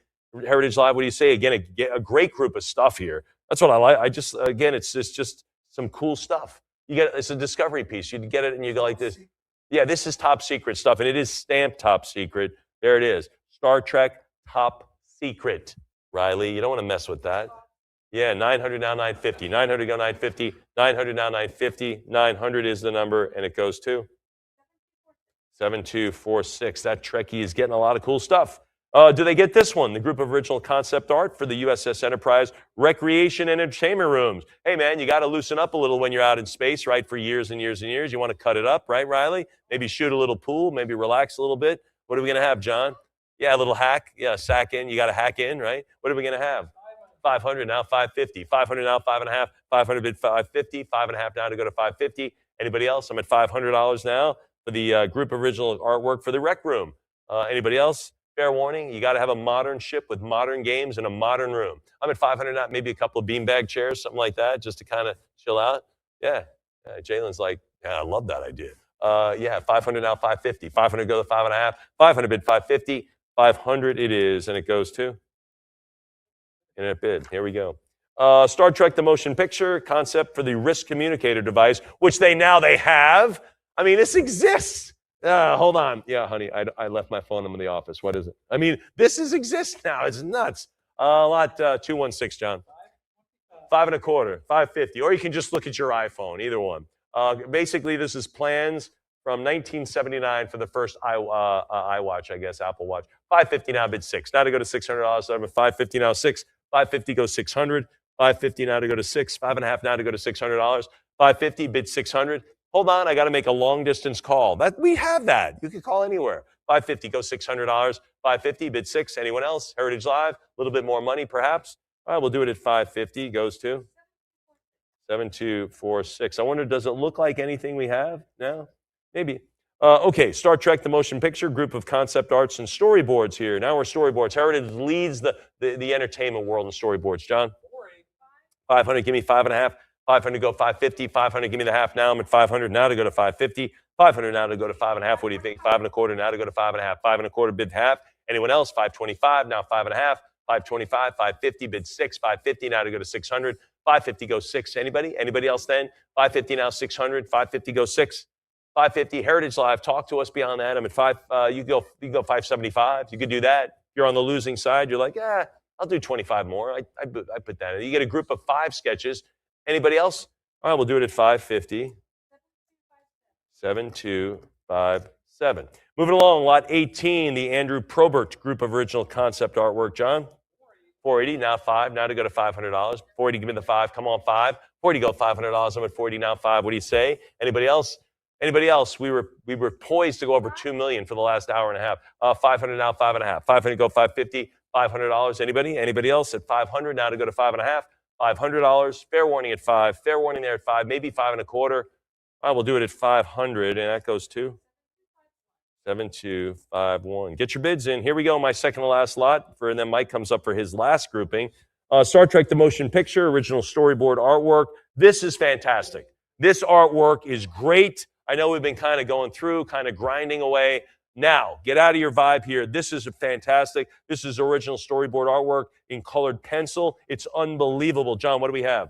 [SPEAKER 1] Heritage Live, what do you say? Again, a great group of stuff here. That's what I like. Again, it's just some cool stuff. It's a discovery piece. You get it and you go like this. Yeah, this is top secret stuff, and it is stamped top secret. There it is. Star Trek top secret. Riley, you don't want to mess with that. Yeah, 900 now, 950. 900 go 950. 900 now, 950. 900 is the number, and it goes to 7246. That Trekkie is getting a lot of cool stuff. Do they get this one? The group of original concept art for the USS Enterprise Recreation and Entertainment Rooms. Hey, man, you got to loosen up a little when you're out in space, right? For years and years and years. You want to cut it up, right, Riley? Maybe shoot a little pool, maybe relax a little bit. What are we going to have, John? Yeah, a little hack. Yeah, sack in. You got to hack in, right? What are we going to have? 500 now, 550. 500 now, 5.5. 500 bid 550. 5.5 now to go to 550. Anybody else? I'm at $500 now for the group original artwork for the rec room. Anybody else? Fair warning, you got to have a modern ship with modern games in a modern room. I'm at 500 now, maybe a couple of beanbag chairs, something like that, just to kind of chill out. Yeah. Jalen's like, yeah, I love that idea. Yeah, 500 now, 550. 500 go to 5.5. 500 bid 550. 500 it is, and it goes to internet bid. Here we go. Star Trek: The Motion Picture concept for the Risk Communicator device, which they have. I mean, this exists. Hold on. Yeah, honey, I left my phone in the office. What is it? I mean, this exists now. It's nuts. Lot 216, John. 5.25, 550. Or you can just look at your iPhone, either one. Basically, this is plans from 1979 for the first iWatch, I guess, Apple Watch. 550 now, bid 6. Now to go to $600. So I'm at 550 now, 6. 550 goes 600. 550 now to go to 6. 5.5 now to go to $600. 550 bid 600. Hold on, I got to make a long distance call. We have that. You can call anywhere. 550 goes $600. 550 bid 6. Anyone else? Heritage Live, a little bit more money perhaps. All right, we'll do it at 550. Goes to 7246. I wonder, does it look like anything we have? No? Maybe. Okay, Star Trek: The Motion Picture, group of concept arts and storyboards here. Now we're storyboards. Heritage leads the entertainment world in storyboards. John? 500, give me 5.5. 500 go 550. 500, give me the half now. I'm at 500 now to go to 550. 500 now to go to 5.5. What do you think? 5.25 now to go to 5.5. 5.25 bid half. Anyone else? 525 now 5.5. 525. 550 bid 6. 550 now to go to 600. 550 goes 6. Anybody? Anybody else then? 550 now 600. 550 goes 6. 550 Heritage Live. Talk to us beyond that. I'm at 5. You go 575. You could do that. You're on the losing side. You're like, yeah, I'll do 25 more. I put that in. You get a group of 5 sketches. Anybody else? All right, we'll do it at 550. 7257. Moving along, lot 18, the Andrew Probert group of original concept artwork. John? 480, now 5, now to go to $500. 480, give me the 5, come on, 5. 480, go $500, I'm at 40, now 5. What do you say? Anybody else? Anybody else? We were poised to go over 2 million for the last hour and a half. 500 now, 5.5. 500 go 550. $500. Anybody? Anybody else at 500 now to go to 5.5? $500. Fair warning at 5. Fair warning there at 5. Maybe 5.25. All right, we'll do it at 500, and that goes to 7251. Get your bids in. Here we go. My second to last lot. And then Mike comes up for his last grouping. Star Trek: The Motion Picture, original storyboard artwork. This is fantastic. This artwork is great. I know we've been kind of going through, kind of grinding away. Now, get out of your vibe here. This is fantastic. This is original storyboard artwork in colored pencil. It's unbelievable. John, what do we have?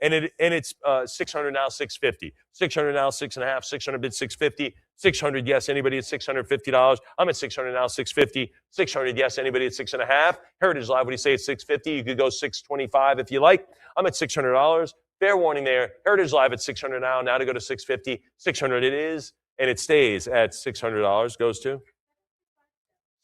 [SPEAKER 1] And it's 600 now, 650. 600 now, 6.5. 600 bid 650. 600, yes. Anybody at $650? I'm at 600 now, 650. 600, yes. Anybody at 6.5? Heritage Live, what do you say at 650? You could go 625 if you like. I'm at $600. Fair warning there. Heritage Live at 600 now. Now to go to 650. 600 it is. And it stays at $600, goes to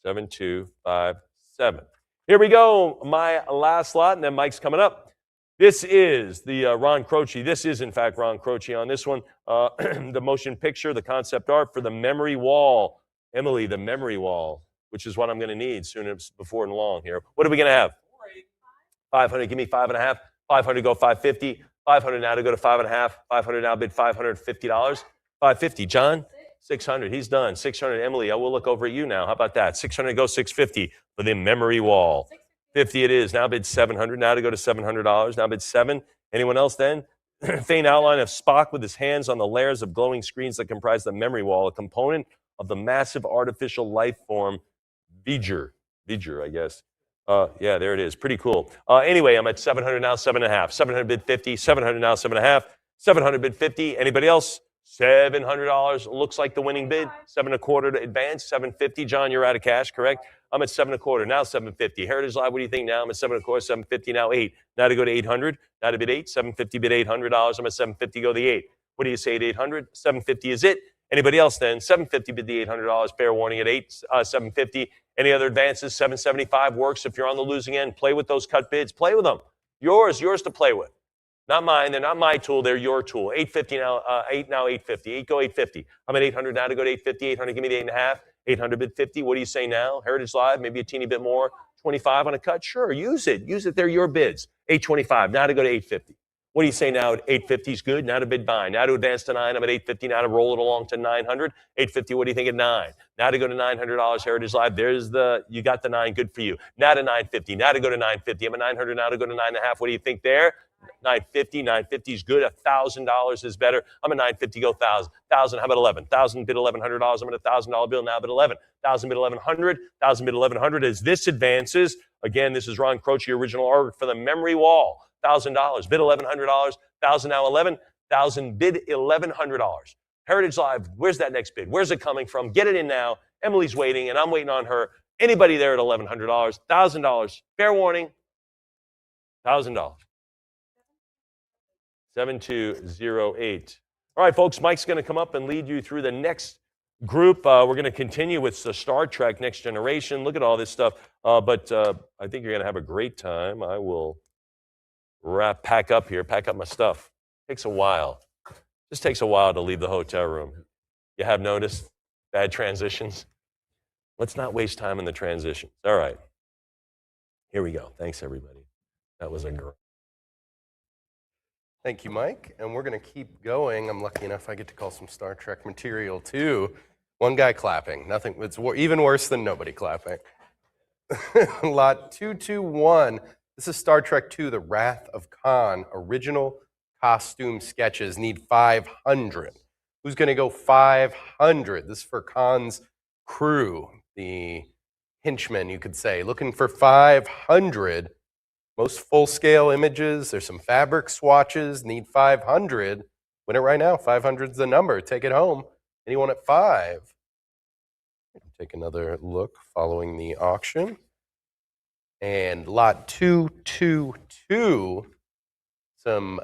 [SPEAKER 1] 7257. Here we go, my last lot, and then Mike's coming up. This is the Ron Croce. This is, in fact, Ron Croce on this one. The motion picture, the concept art for the memory wall. Emily, the memory wall, which is what I'm going to need soon before and long here. What are we going to have? 500, give me 5.5. 500, go 550. 500 now to go to 5.5. 500 now bid $550. 550. John? 600. He's done. 600. Emily, I will look over at you now. How about that? 600 go 650 for the memory wall. 50 it is. Now bid 700. Now to go to $700. Now bid 7. Anyone else then? Faint outline of Spock with his hands on the layers of glowing screens that comprise the memory wall, a component of the massive artificial life form V'ger, I guess. Yeah, there it is. Pretty cool. Anyway, I'm at 700 now, 7.5. 700 bid 50. 700 now, 7.5. 700 bid 50. Anybody else? $700 looks like the winning bid. 7.25 to advance. 750. John, you're out of cash, correct? I'm at 7.25. Now 750. Heritage Live, what do you think now? I'm at 7.25. 750. Now 8. Now to go to 800. Now to bid 8. 750 bid $800. I'm at 750. Go the 8. What do you say at 800? 750 is it. Anybody else then? 750 bid the $800. Fair warning at 8. 750. Any other advances? 775 works if you're on the losing end. Play with those cut bids. Play with them. Yours to play with. Not mine. They're not my tool. They're your tool. 850 now. 850. 8 go 850. I'm at 800 now to go to 850. 800. Give me the 8.5. 800 bid 50. What do you say now? Heritage Live. Maybe a teeny bit more. 25 on a cut. Sure. Use it. Use it. They're your bids. 825. Now to go to 850. What do you say now? 850 is good. Now to bid buy. Now to advance to 9. I'm at 850. Now to roll it along to 900. 850. What do you think at 9? Now to go to $900. Heritage Live. You got the 9. Good for you. Now to 950. Now to go to 950. I'm at 900. Now to go to 9.5. What do you think there? 950. 950 is good. $1,000 is better. I'm at 950. Go 1,000. 1,000. How about 11? 1,000 bid $1,100. I'm at $1,000 bill. Now bid 11. 1,000 bid 1,100. 1,000 bid 1,100. As this advances, again, this is Ron Croce, original artwork for the memory wall. $1,000. Bid $1,100. 1,000 now 11. 1,000 bid $1,100. Heritage Live. Where's that next bid? Where's it coming from? Get it in now. Emily's waiting, and I'm waiting on her. Anybody there at $1,100? $1,000. Fair warning. $1,000. 7208. All right, folks, Mike's going to come up and lead you through the next group. We're going to continue with the Star Trek Next Generation. Look at all this stuff. But I think you're going to have a great time. I will pack up my stuff. Takes a while. Just takes a while to leave the hotel room. You have noticed bad transitions? Let's not waste time in the transitions. All right. Here we go. Thanks, everybody. That was a great.
[SPEAKER 2] Thank you, Mike. And we're going to keep going. I'm lucky enough I get to call some Star Trek material, too. One guy clapping. Nothing. It's even worse than nobody clapping. Lot 221. This is Star Trek II, The Wrath of Khan. Original costume sketches need 500. Who's going to go 500? This is for Khan's crew, the henchmen, you could say. Looking for 500. Most full-scale images. There's some fabric swatches. Need 500. Win it right now. 500's the number. Take it home. Anyone at 5? Take another look following the auction. And lot 222, some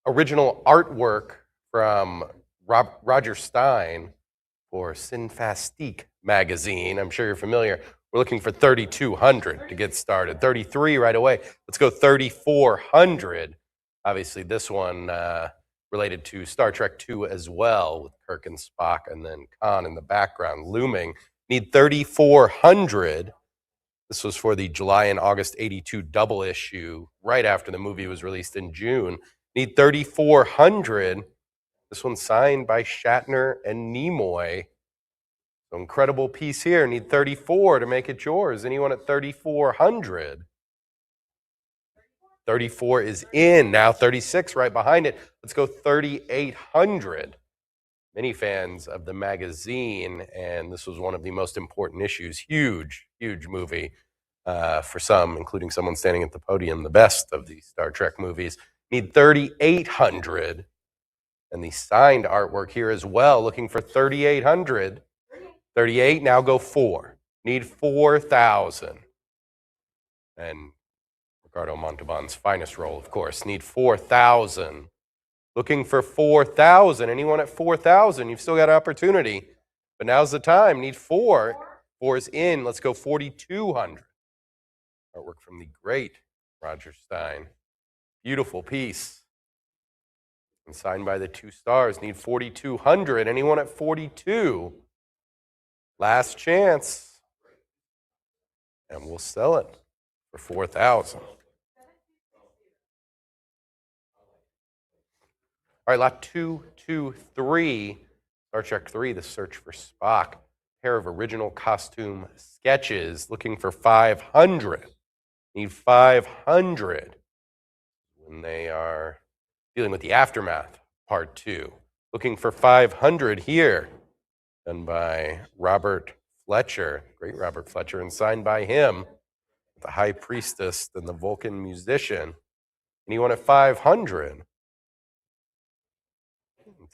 [SPEAKER 2] original artwork from Roger Stein for Cinefastique magazine. I'm sure you're familiar. We're looking for 3,200 to get started. 33 right away. Let's go 3,400. Obviously, this one related to Star Trek II as well, with Kirk and Spock and then Khan in the background looming. Need 3,400. This was for the July and August 82 double issue, right after the movie was released in June. Need 3,400. This one's signed by Shatner and Nimoy. So incredible piece here. Need 34 to make it yours. Anyone at 3,400? 34 is in. Now 36 right behind it. Let's go 3,800. Many fans of the magazine, and this was one of the most important issues. Huge, huge movie for some, including someone standing at the podium, the best of the Star Trek movies. Need 3,800. And the signed artwork here as well, looking for 3,800. 38, now go 4. Need 4,000. And Ricardo Montalban's finest role, of course. Need 4,000. Looking for 4,000. Anyone at 4,000? You've still got an opportunity. But now's the time. Need 4. 4 is in. Let's go 4,200. Artwork from the great Roger Stein. Beautiful piece. And signed by the 2 stars. Need 4,200. Anyone at 42? Last chance. And we'll sell it for 4,000. All right, lot 223, Star Trek III, The Search for Spock. Pair of original costume sketches, looking for 500. Need 500 when they are dealing with the aftermath, part 2. Looking for 500 here, done by Robert Fletcher, great Robert Fletcher, and signed by him, the High Priestess and the Vulcan musician. Anyone at 500?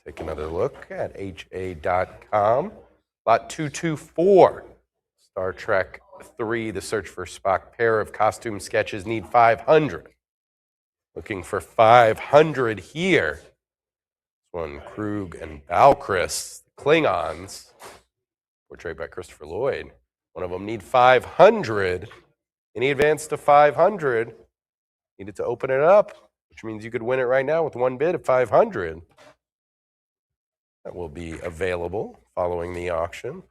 [SPEAKER 2] Take another look at HA.com. Lot 224, Star Trek III, The Search for Spock. Pair of costume sketches need 500. Looking for 500 here. This one, Krug and Balkris, Klingons, portrayed by Christopher Lloyd. One One of them need 500. Any advance to 500, needed to open it up, which means you could win it right now with one bid at 500. That will be available following the auction.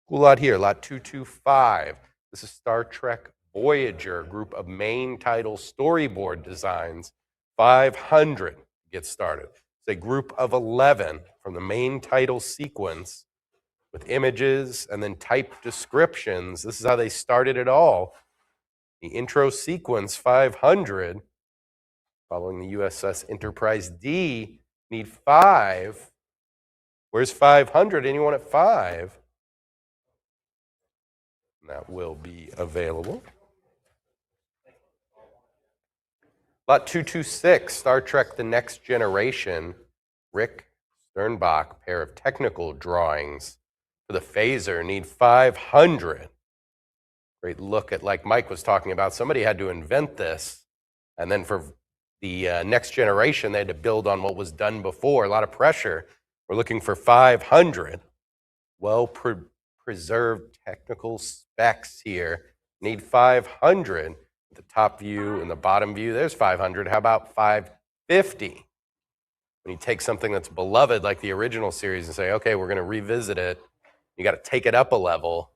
[SPEAKER 2] Cool lot here, lot 225. This is Star Trek Voyager, group of main title storyboard designs. 500 get started. It's a group of 11 from the main title sequence with images and then typed descriptions. This is how they started it all. The intro sequence, 500, following the USS Enterprise D, need 5. Where's 500? Anyone at 5? That will be available. Lot 226, Star Trek The Next Generation, Rick Sternbach, pair of technical drawings for the phaser, need 500. Great look at, like Mike was talking about, somebody had to invent this, and then for the next generation, they had to build on what was done before. A lot of pressure. We're looking for 500. Well-preserved technical specs here. Need 500. The top view and the bottom view, there's 500. How about 550? When you take something that's beloved like the original series and say, okay, we're going to revisit it, you got to take it up a level.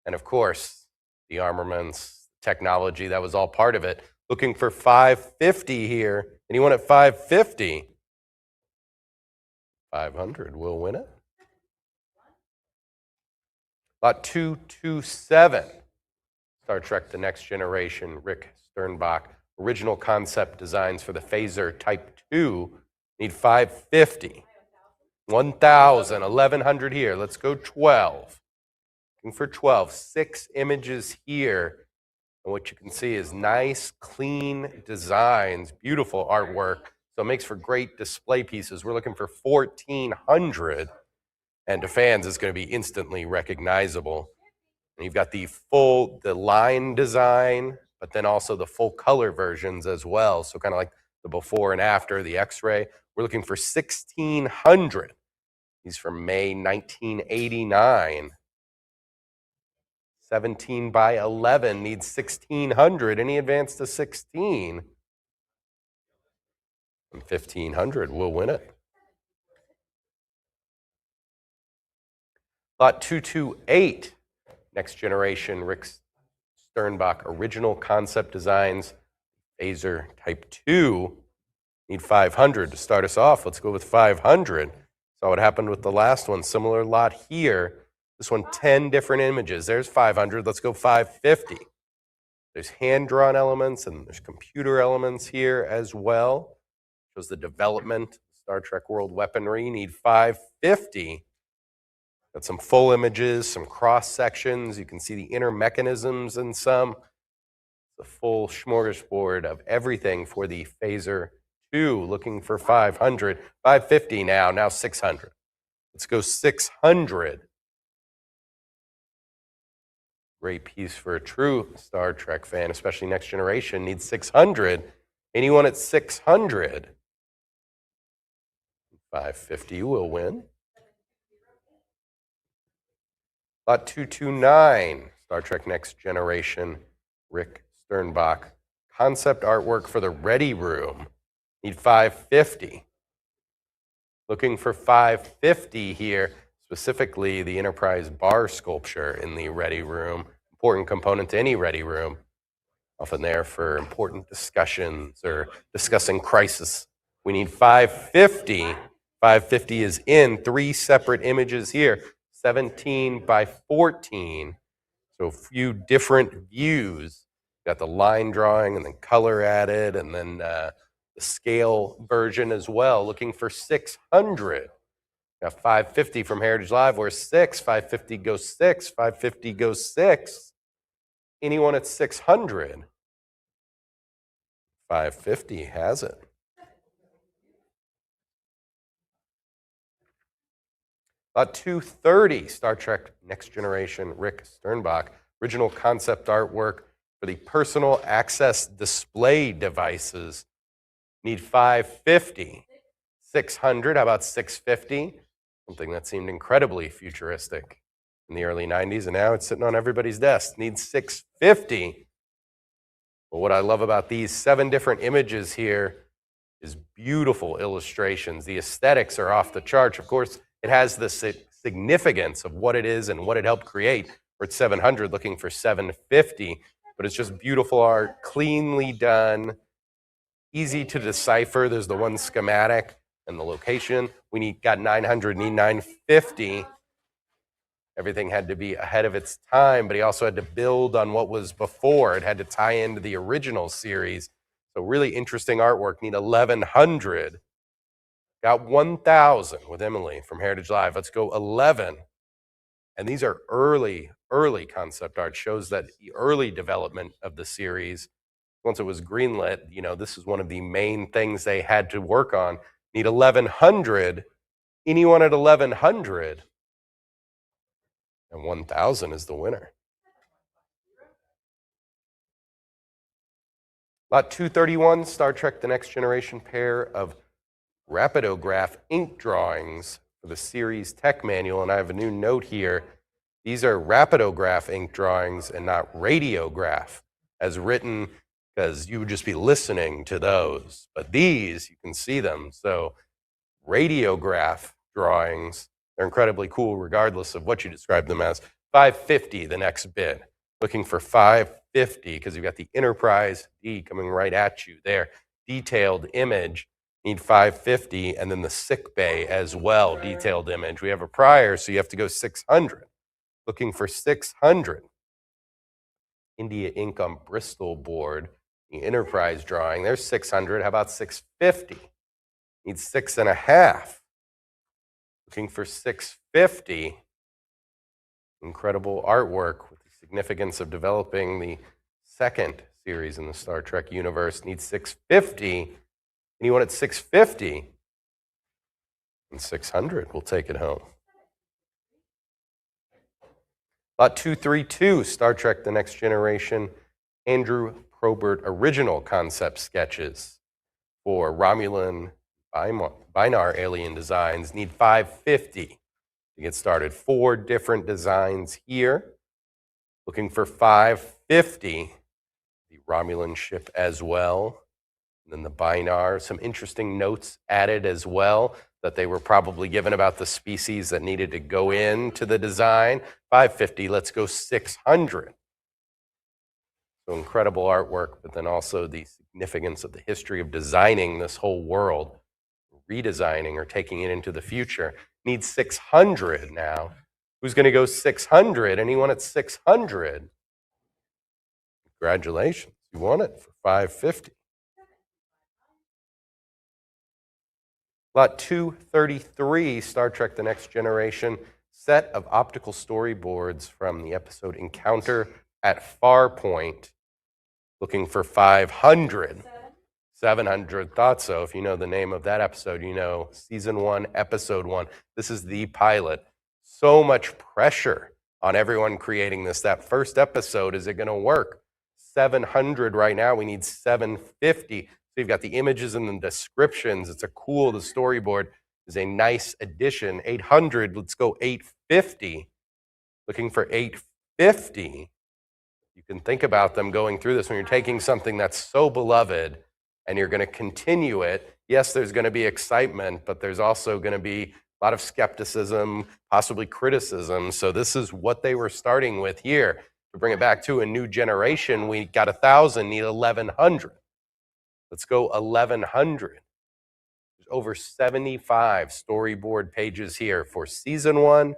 [SPEAKER 2] And of course, the armaments, technology, that was all part of it. Looking for 550 here. Anyone at 550? 500 will win it. Lot 227. Star Trek The Next Generation, Rick Sternbach. Original concept designs for the phaser Type 2 need 550. 1,000, 1,100 here. Let's go 12. Looking for 12. 6 images here. And what you can see is nice, clean designs, beautiful artwork. So it makes for great display pieces. We're looking for 1,400. And to fans, it's going to be instantly recognizable. And you've got the line design, but then also the full color versions as well. So kind of like the before and after, the X-ray. We're looking for 1,600. These from May 1989. 17 by 11 needs 1,600. Any advance to 16? And 1,500 will win it. Lot 228. Next Generation, Rick Sternbach, original concept designs, phaser Type 2, need 500 to start us off. Let's go with 500. Saw what happened with the last one. Similar lot here. This one, 10 different images. There's 500. Let's go 550. There's hand-drawn elements and there's computer elements here as well. Shows the development, Star Trek World weaponry. Need 550. Got some full images, some cross sections. You can see the inner mechanisms in some. The full smorgasbord of everything for the Phaser 2. Looking for 500. 550 now 600. Let's go 600. Great piece for a true Star Trek fan, especially Next Generation. Needs 600. Anyone at 600? 550 will win. Lot 229, Star Trek Next Generation, Rick Sternbach. Concept artwork for the Ready Room. Need 550. Looking for 550 here, specifically the Enterprise bar sculpture in the Ready Room. Important component to any Ready Room. Often there for important discussions or discussing crisis. We need 550. 550 is in 3 separate images here. 17 by 14. So a few different views. Got the line drawing and then color added and then the scale version as well. Looking for 600. Got 550 from Heritage Live. We're 6. 550 goes 6. 550 goes 6. Anyone at 600? 550 has it. Lot 230, Star Trek Next Generation, Rick Sternbach. Original concept artwork for the personal access display devices. Need 550. 600, how about 650? Something that seemed incredibly futuristic in the early 90s, and now it's sitting on everybody's desk. Needs 650. But what I love about these 7 different images here is beautiful illustrations. The aesthetics are off the charts. Of course, it has the significance of what it is and what it helped create. We're at 700, looking for 750, but it's just beautiful art, cleanly done, easy to decipher. There's the one schematic and the location. We got 900, need 950. Everything had to be ahead of its time, but he also had to build on what was before. It had to tie into the original series. So really interesting artwork. Need 1,100. Got 1,000 with Emily from Heritage Live. Let's go 11. And these are early concept art. Shows that the early development of the series. Once it was greenlit, this is one of the main things they had to work on. Need 1,100. Anyone at 1,100? And 1,000 is the winner. Lot 231, Star Trek The Next Generation, pair of Rapidograph ink drawings for the series tech manual. And I have a new note here. These are Rapidograph ink drawings and not radiograph as written, because you would just be listening to those. But these, you can see them. So radiograph drawings, they're incredibly cool regardless of what you describe them as. 550, the next bid. Looking for 550 because you've got the Enterprise D coming right at you there. Detailed image, need 550, and then the sick bay as well, detailed image. We have a prior, so you have to go 600. Looking for 600. India ink on Bristol board, the Enterprise drawing. There's 600. How about 650? Need 6.5. Looking for 650. Incredible artwork with the significance of developing the second series in the Star Trek universe. Need 650. Anyone at 650? And 600 will take it home. Lot 232, Star Trek The Next Generation, Andrew Probert original concept sketches for Romulan Binar alien designs. Need 550 to get started. 4 different designs here. Looking for 550. The Romulan ship as well. And then the Binar. Some interesting notes added as well that they were probably given about the species that needed to go into the design. 550, let's go 600. So incredible artwork, but then also the significance of the history of designing this whole world, redesigning or taking it into the future. Needs 600 now. Who's going to go 600? Anyone at 600? Congratulations, you won it for 550. Lot 233, Star Trek The Next Generation, set of optical storyboards from the episode Encounter at Farpoint. Looking for 500. 700, thought so. If you know the name of that episode, you know Season 1, Episode 1. This is the pilot. So much pressure on everyone creating this. That first episode, is it going to work? 700 right now. We need 750. So you've got the images and the descriptions. It's the storyboard is a nice addition. 800, let's go 850. Looking for 850. You can think about them going through this when you're taking something that's so beloved and you're going to continue it. Yes, there's going to be excitement, but there's also going to be a lot of skepticism, possibly criticism. So this is what they were starting with here. To bring it back to a new generation, we got 1,000, need 1,100. Let's go 1,100. There's over 75 storyboard pages here for Season 1,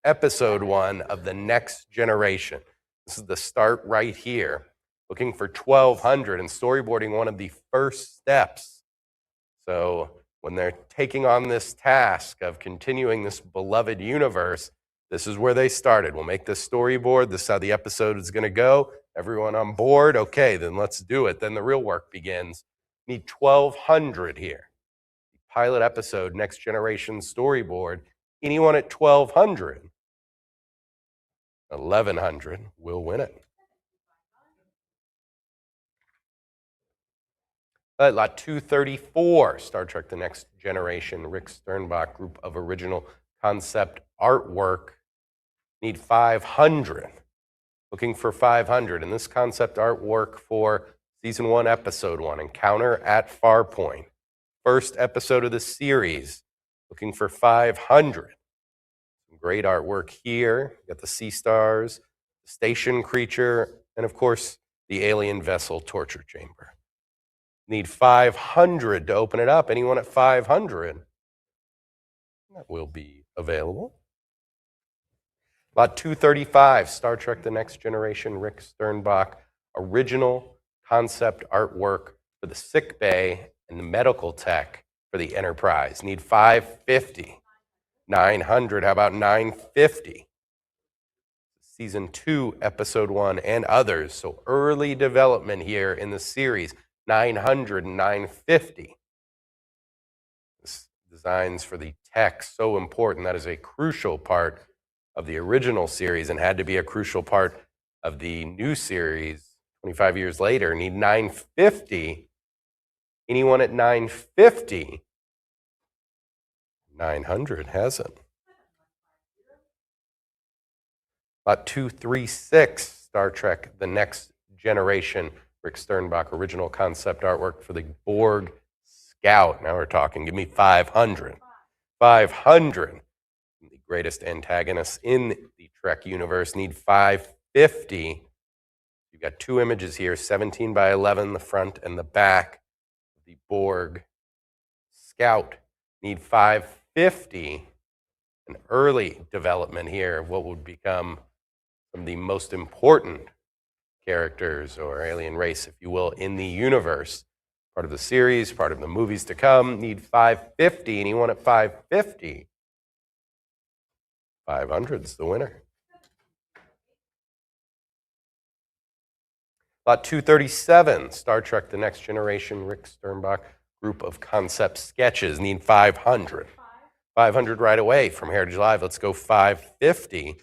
[SPEAKER 2] Episode 1 of The Next Generation. This is the start right here. Looking for 1,200 and storyboarding, one of the first steps. So when they're taking on this task of continuing this beloved universe, this is where they started. We'll make this storyboard. This is how the episode is going to go. Everyone on board? Okay, then let's do it. Then the real work begins. Need 1,200 here. Pilot episode, Next Generation storyboard. Anyone at 1,200? 1,100 will win it. Lot 234, Star Trek The Next Generation, Rick Sternbach group of original concept artwork. Need 500. Looking for 500. And this concept artwork for Season 1, Episode 1, Encounter at Farpoint. First episode of the series. Looking for 500. Some great artwork here. You got the sea stars, the station creature, and of course, the alien vessel torture chamber. Need 500 to open it up. Anyone at 500? That will be available. Lot 235, Star Trek The Next Generation, Rick Sternbach, original concept artwork for the sick bay and the medical tech for the Enterprise. Need 550. 900, how about 950? Season 2, Episode 1, and others. So early development here in the series. 900 and 950. This designs for the tech, so important. That is a crucial part of the original series and had to be a crucial part of the new series 25 years later. Need 950. Anyone at 950? 900 has it. Lot 236, Star Trek The Next Generation, Rick Sternbach, original concept artwork for the Borg Scout. Now we're talking. Give me 500. 500. The greatest antagonists in the Trek universe. Need 550. You've got two images here, 17 by 11, the front and the back. The Borg Scout. Need 550. An early development here of what would become some of the most important characters or alien race, if you will, in the universe. Part of the series, part of the movies to come. Need 550. Anyone at 550? 500's the winner. Lot 237, Star Trek The Next Generation, Rick Sternbach, group of concept sketches. Need 500. 500 right away from Heritage Live. Let's go 550.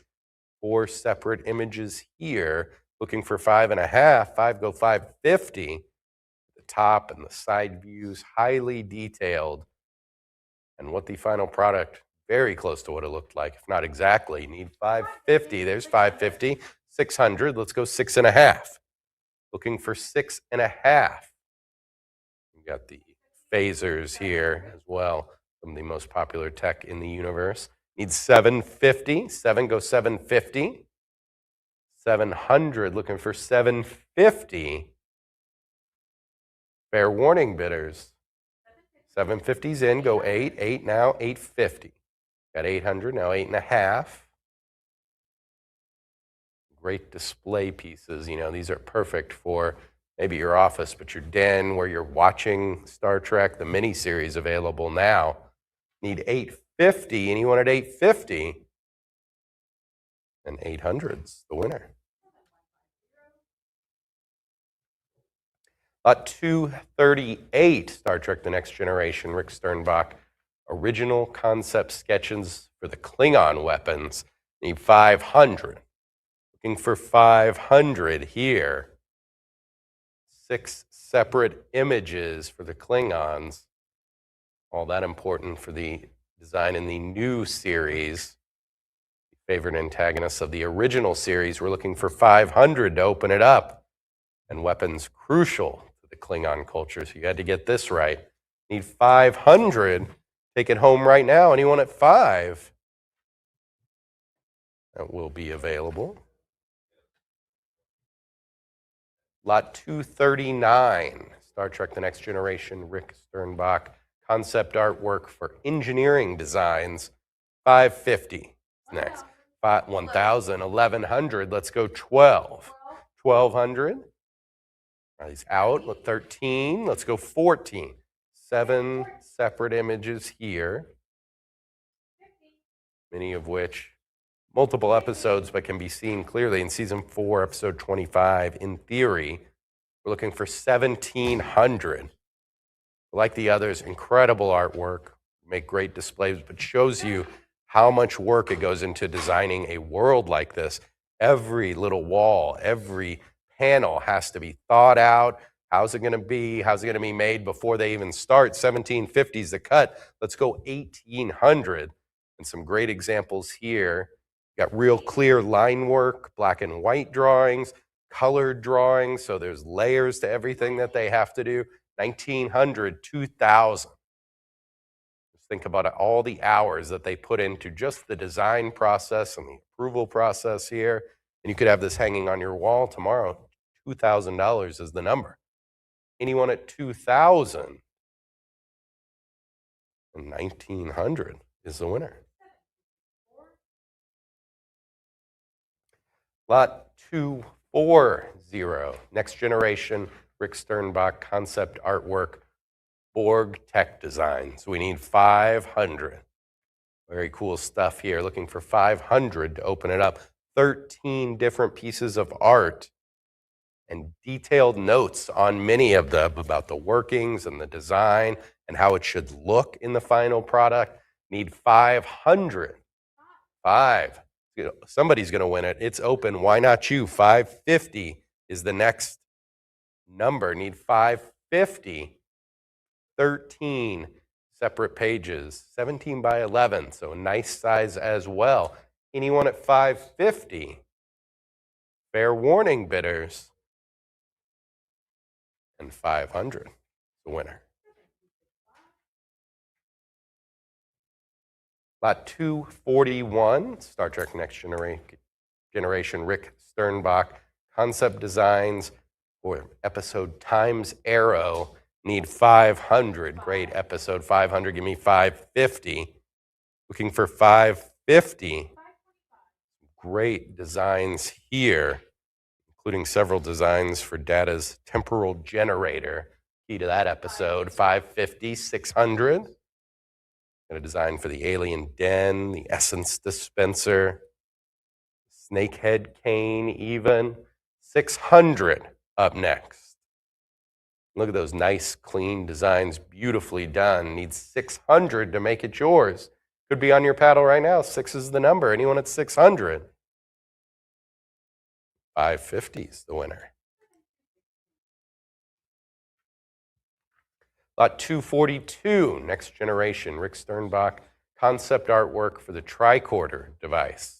[SPEAKER 2] 4 separate images here. Looking for 5.5. 5 go 550. The top and the side views, highly detailed. And what the final product, very close to what it looked like, if not exactly. Need 550. There's 550. 600. Let's go 6.5. Looking for 6.5. We've got the phasers here as well. Some of the most popular tech in the universe. Need 750. 7 go 750. 700. Looking for 750. Fair warning, bidders. 750's in. Go 8. 8 now. 850. Got 800. Now 8.5. Great display pieces. You know, these are perfect for maybe your office, but your den where you're watching Star Trek, the miniseries available now. Need 850. Anyone at 850? And 800's the winner. Lot 238, Star Trek The Next Generation, Rick Sternbach, original concept sketches for the Klingon weapons. Need 500. Looking for 500 here. 6 separate images for the Klingons. All that important for the design in the new series. Favorite antagonists of the original series. We're looking for 500 to open it up. And weapons crucial to the Klingon culture. So you had to get this right. Need 500. Take it home right now. Anyone at 5? That will be available. Lot 239, Star Trek The Next Generation, Rick Sternbach, concept artwork for engineering designs, 550. Next, 1,000, 1,100, let's go 12. 1,200, he's out, 13, let's go 14. 7 separate images here, many of which multiple episodes, but can be seen clearly in Season 4, Episode 25. In theory, we're looking for 1,700. Like the others, incredible artwork, make great displays, but shows you how much work it goes into designing a world like this. Every little wall, every panel has to be thought out. How's it going to be? How's it going to be made before they even start? 1750 is the cut. Let's go 1,800. And some great examples here. Got real clear line work, black and white drawings, colored drawings, so there's layers to everything that they have to do. 1900, 2000. Just think about it, all the hours that they put into just the design process and the approval process here. And you could have this hanging on your wall tomorrow. $2,000 is the number. Anyone at 2000 and 1900 is the winner. Lot 240, next generation Rick Sternbach concept artwork, Borg Tech Design. So we need 500. Very cool stuff here. Looking for 500 to open it up. 13 different pieces of art and detailed notes on many of them about the workings and the design and how it should look in the final product. Need 500. 5. Somebody's going to win it. It's open. Why not you? 550 is the next number. Need 550. 13 separate pages. 17 by 11, so a nice size as well. Anyone at 550? Fair warning, bidders. And 500, the winner. Lot 241, Star Trek Next Generation Rick Sternbach concept designs for episode Time's Arrow. Need 500. Great episode. 500. Give me 550. Looking for 550. Great designs here, including several designs for Data's temporal generator. Key to that episode. 550, 600. Got a design for the alien den, the essence dispenser, snakehead cane even. 600 up next. Look at those nice, clean designs, beautifully done. Needs 600 to make it yours. Could be on your paddle right now. 6 is the number. Anyone at 600? 550 is the winner. Lot 242, next generation, Rick Sternbach, concept artwork for the tricorder device.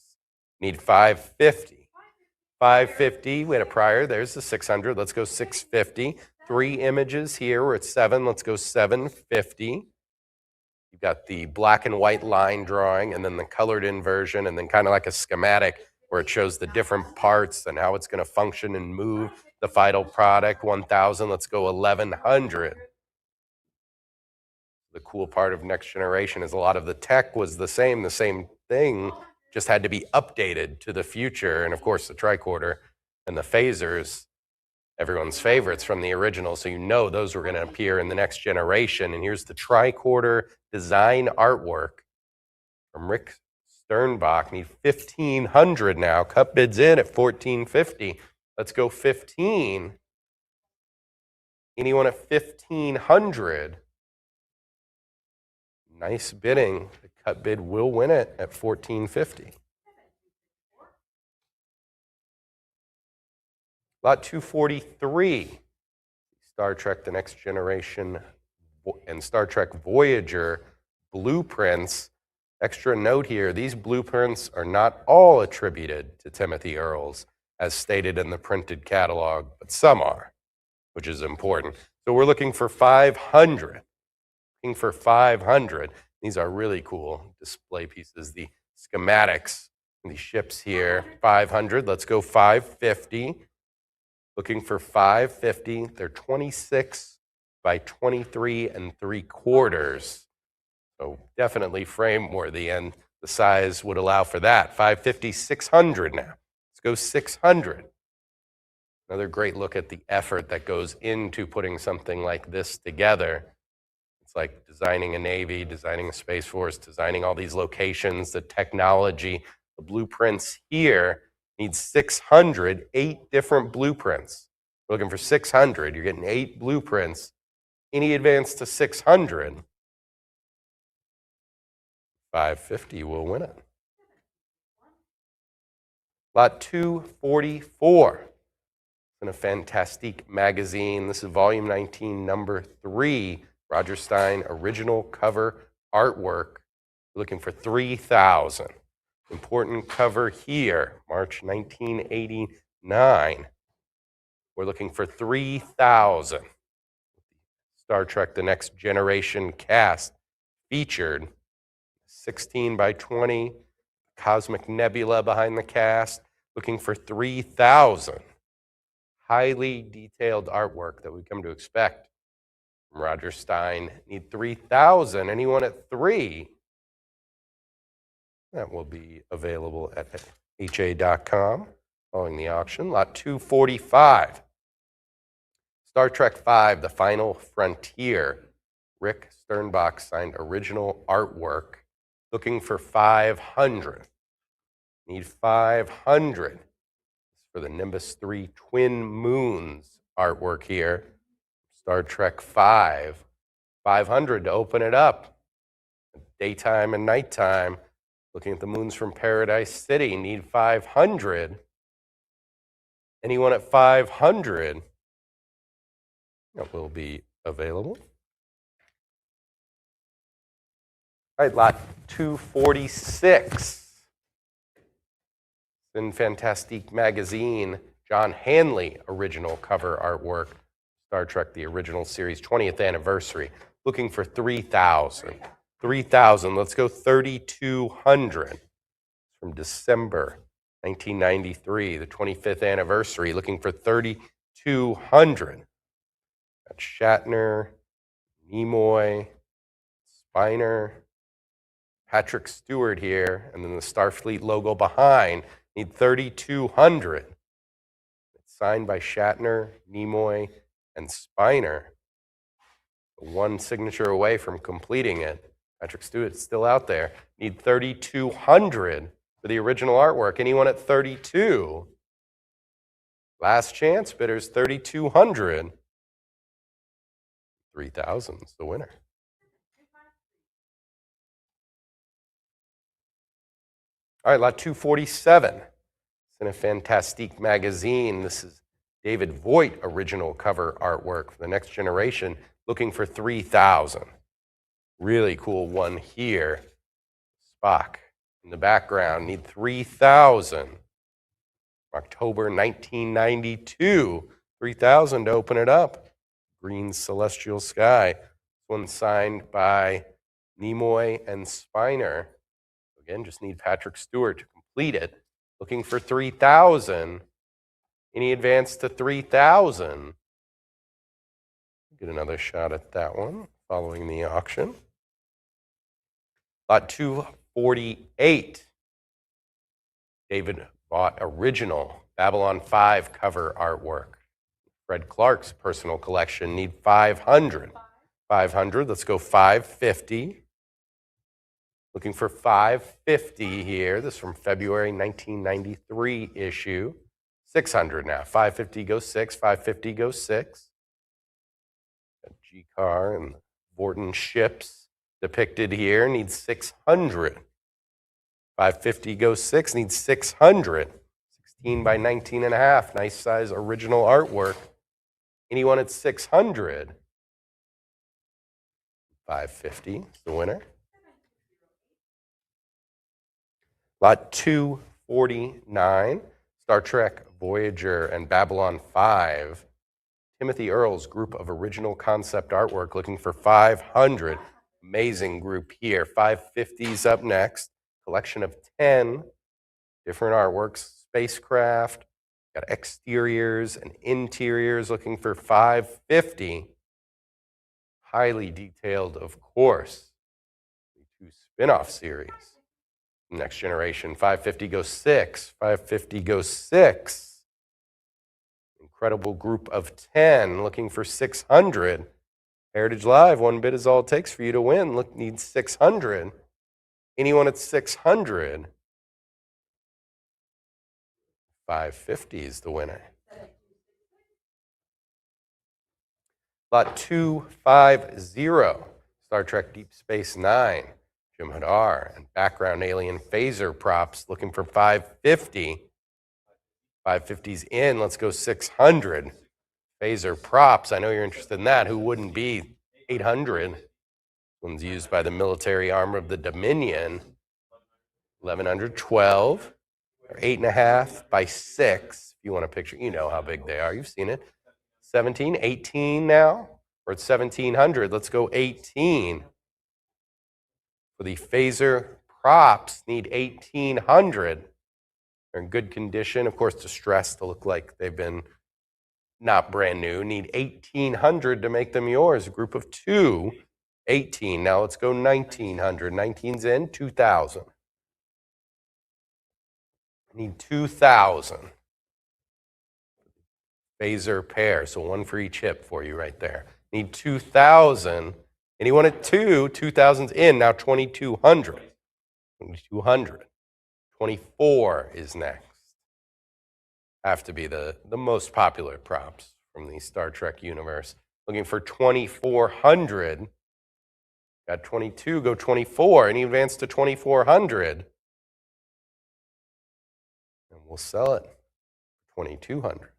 [SPEAKER 2] Need 550. 550, we had a prior, there's the 600, let's go 650. 3 images here, we're at 7, let's go 750. You've got the black and white line drawing and then the colored in version and then kind of like a schematic where it shows the different parts and how it's going to function and move the final product. 1,000, let's go 1,100. The cool part of Next Generation is a lot of the tech was the same thing, just had to be updated to the future. And of course, the tricorder and the phasers, everyone's favorites from the original, so you know those were going to appear in the Next Generation. And here's the tricorder design artwork from Rick Sternbach. Need 1,500 now. Cup bids in at 1,450. Let's go 15. Anyone at 1,500? Nice bidding. The cut bid will win it at 1,450. Lot 243, Star Trek The Next Generation and Star Trek Voyager blueprints. Extra note here, these blueprints are not all attributed to Timothy Earls, as stated in the printed catalog, but some are, which is important. So we're looking for 500. Looking for 500. These are really cool display pieces. The schematics, these ships here, 500. Let's go 550. Looking for 550. They're 26 by 23 3/4. So definitely frame worthy, and the size would allow for that. 550, 600 now. Let's go 600. Another great look at the effort that goes into putting something like this together. It's like designing a Navy, designing a Space Force, designing all these locations, the technology, the blueprints here need 600, 8 different blueprints. We're looking for 600. You're getting 8 blueprints. Any advance to 600, 550 will win it. Lot 244. In a Fantastique magazine. This is volume 19, number 3. Roger Stein original cover artwork. We're looking for 3,000. Important cover here, March 1989. We're looking for 3,000. Star Trek The Next Generation cast featured 16 by 20, cosmic nebula behind the cast, looking for 3,000. Highly detailed artwork that we come to expect from Roger Stein. Need 3,000. Anyone at 3? That will be available at ha.com following the auction. Lot 245. Star Trek V, The Final Frontier. Rick Sternbach signed original artwork. Looking for 500. Need 500. For the Nimbus 3 Twin Moons artwork here. Star Trek V. 500 to open it up. Daytime and nighttime. Looking at the moons from Paradise City. Need 500. Anyone at 500? That will be available. All right, lot 246. In Fantastique magazine, John Hanley original cover artwork. Star Trek, the original series, 20th anniversary. Looking for 3,000. 3,000. Let's go 3,200. From December 1993, the 25th anniversary. Looking for 3,200. Got Shatner, Nimoy, Spiner, Patrick Stewart here, and then the Starfleet logo behind. Need 3,200. It's signed by Shatner, Nimoy, and Spiner. One signature away from completing it. Patrick Stewart's still out there. Need 3,200 for the original artwork. Anyone at 32? Last chance, bidders, 3,200. 3,000 is the winner. All right, lot 247. It's in a Fantastique magazine. This is David Voigt original cover artwork for The Next Generation. Looking for 3,000. Really cool one here. Spock in the background. Need 3,000. October 1992. 3,000 to open it up. Green Celestial Sky. This one's signed by Nimoy and Spiner. Again, just need Patrick Stewart to complete it. Looking for 3,000. Any advance to 3,000? Get another shot at that one following the auction. Lot 248. David bought original Babylon 5 cover artwork. Fred Clark's personal collection. Need 500. 500. Let's go 550. Looking for 550 here. This is from February 1993 issue. 600 now. 550 goes 6. 550 goes 6. G-Car and Vorton ships depicted here. Needs 600. 550 goes 6. Needs 600. 16 by 19 and a half. Nice size original artwork. Anyone at 600? 550 is the winner. Lot 249, Star Trek, Voyager, and Babylon 5. Timothy Earle's group of original concept artwork looking for 500. Amazing group here. 550's up next. Collection of 10 different artworks. Spacecraft, got exteriors and interiors looking for 550. Highly detailed, of course. The 2 spin-off series. Next Generation, 550 goes 6. 550 goes 6. Incredible group of 10 looking for 600. Heritage Live, one bid is all it takes for you to win. Look, needs 600. Anyone at 600? 550 is the winner. Lot 250, Star Trek Deep Space Nine. Jim Hadar and background alien phaser props looking for 550. 550's in. Let's go 600. Phaser props. I know you're interested in that. Who wouldn't be? 800. One's used by the military arm of the Dominion. 1100, 12, or 8.5 by 6. If you want a picture, you know how big they are. You've seen it. 17, 18 now. We're at 1700. Let's go 18. For the phaser props, need 1800. They're in good condition. Of course, distressed to look like they've been not brand new. Need 1800 to make them yours. A group of 2, 18. Now let's go 1900. 19's in, 2000. Need 2,000. Phaser pair, so one for each hip for you right there. Need 2,000. Anyone at 2, 2,000's in. Now 2,200. 2,200. 24 is next. Have to be the most popular props from the Star Trek universe. Looking for 2,400. Got 22, go 24. Any advance to 2,400. And we'll sell it for 2,200.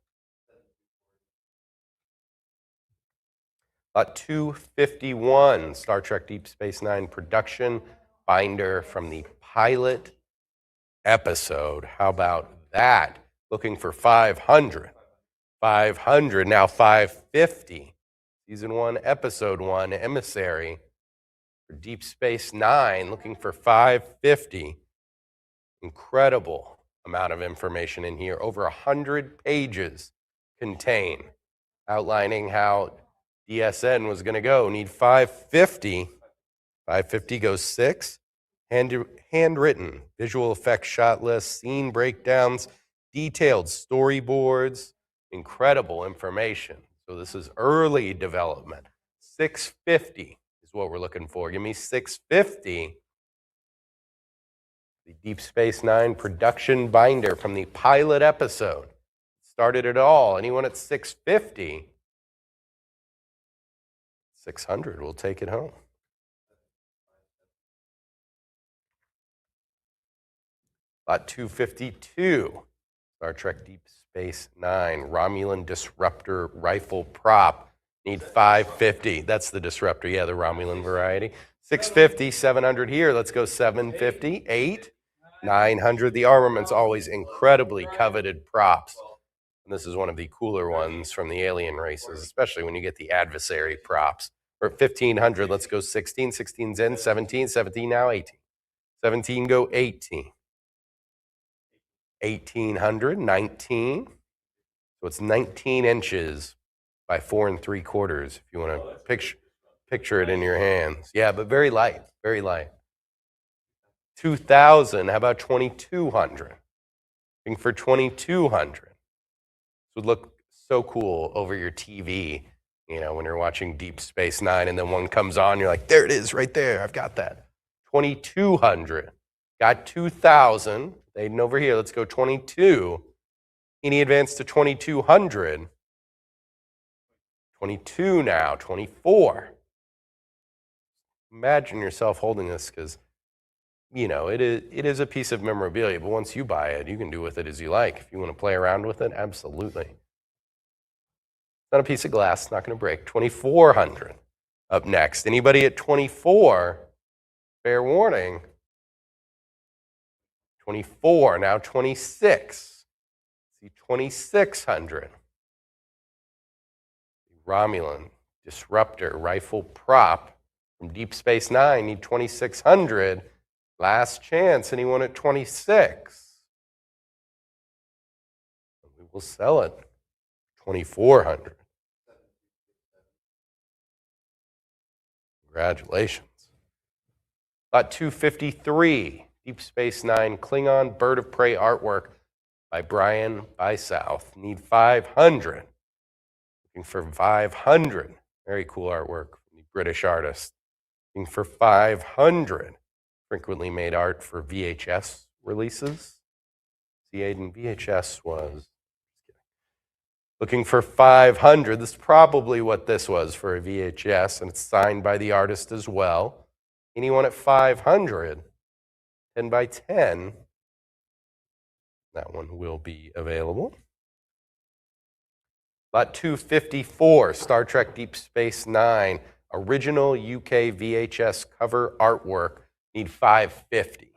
[SPEAKER 2] 251, Star Trek Deep Space Nine production binder from the pilot episode. How about that? Looking for 500. 500, now 550. Season 1, Episode 1, Emissary for Deep Space Nine. Looking for 550. Incredible amount of information in here. Over 100 pages contain outlining how DSN was going to go. Need 550. 550 goes 6. Handwritten, visual effects shot list, scene breakdowns, detailed storyboards, incredible information. So this is early development. 650 is what we're looking for. Give me 650. The Deep Space Nine production binder from the pilot episode. Started it all. Anyone at 650? 600, we'll take it home. Lot 252, Star Trek Deep Space Nine, Romulan Disruptor Rifle Prop. Need 550. That's the Disruptor, yeah, the Romulan variety. 650, 700 here. Let's go 750, 8, 900. The armament's always incredibly coveted props. And this is one of the cooler ones from the alien races, especially when you get the adversary props. We're at 1,500. Let's go 16. 16's in. 17. 17 now. 18. 17 go 18. 1,800. 19. So it's 19 inches by 4 3/4. If you want to picture it in your hands. Yeah, but very light. Very light. 2,000. How about 2,200? Looking for 2,200. This would look so cool over your TV. You know, when you're watching Deep Space Nine and then one comes on, you're like, there it is right there. I've got that. 2,200. Got 2,000. Aiden over here. Let's go 22. Any advance to 2,200? 22 now. 24. Imagine yourself holding this because, you know, it is a piece of memorabilia, but once you buy it, you can do with it as you like. If you want to play around with it, absolutely. Not a piece of glass, not going to break. 2,400 up next. Anybody at 24? Fair warning. 24, now 26. See, 2,600. Romulan Disruptor Rifle Prop from Deep Space Nine. Need 2,600. Last chance. Anyone at 26? We will sell it. 2,400. Congratulations. Lot 253, Deep Space Nine Klingon Bird of Prey artwork by Brian Bysouth. Need 500. Looking for 500. Very cool artwork from the British artist. Looking for 500. Frequently made art for VHS releases. See, Aiden, VHS was... Looking for 500. This is probably what this was for a VHS, and it's signed by the artist as well. Anyone at 500? 10 by 10. That one will be available. Lot 254, Star Trek Deep Space Nine, original UK VHS cover artwork. Need 550.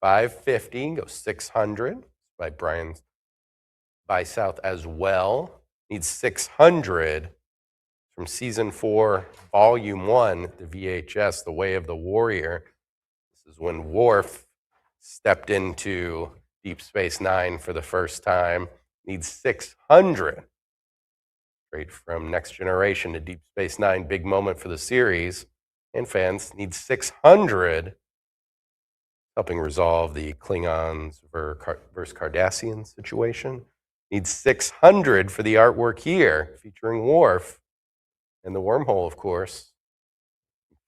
[SPEAKER 2] 550, go 600 by Brian by South as well. Needs 600 from season 4, volume 1, the VHS, The Way of the Warrior. This is when Worf stepped into Deep Space Nine for the first time. Needs 600. Straight from Next Generation to Deep Space Nine, big moment for the series and fans. Needs 600, helping resolve the Klingons versus Cardassian situation. Needs 600 for the artwork here, featuring Worf and the wormhole, of course.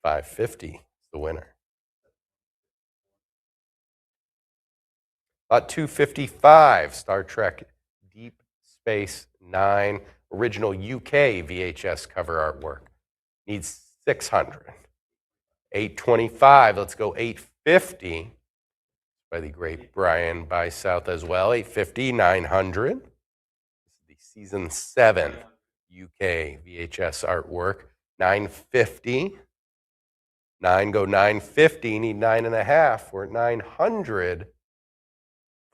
[SPEAKER 2] 550 is the winner. Lot 255, Star Trek Deep Space Nine, original UK VHS cover artwork. Needs 600. 825, let's go 850 by the great Brian by South as well. 850, 900. This is the season 7 UK VHS artwork. 950. 9 go 950, need 9.5. We're at 900.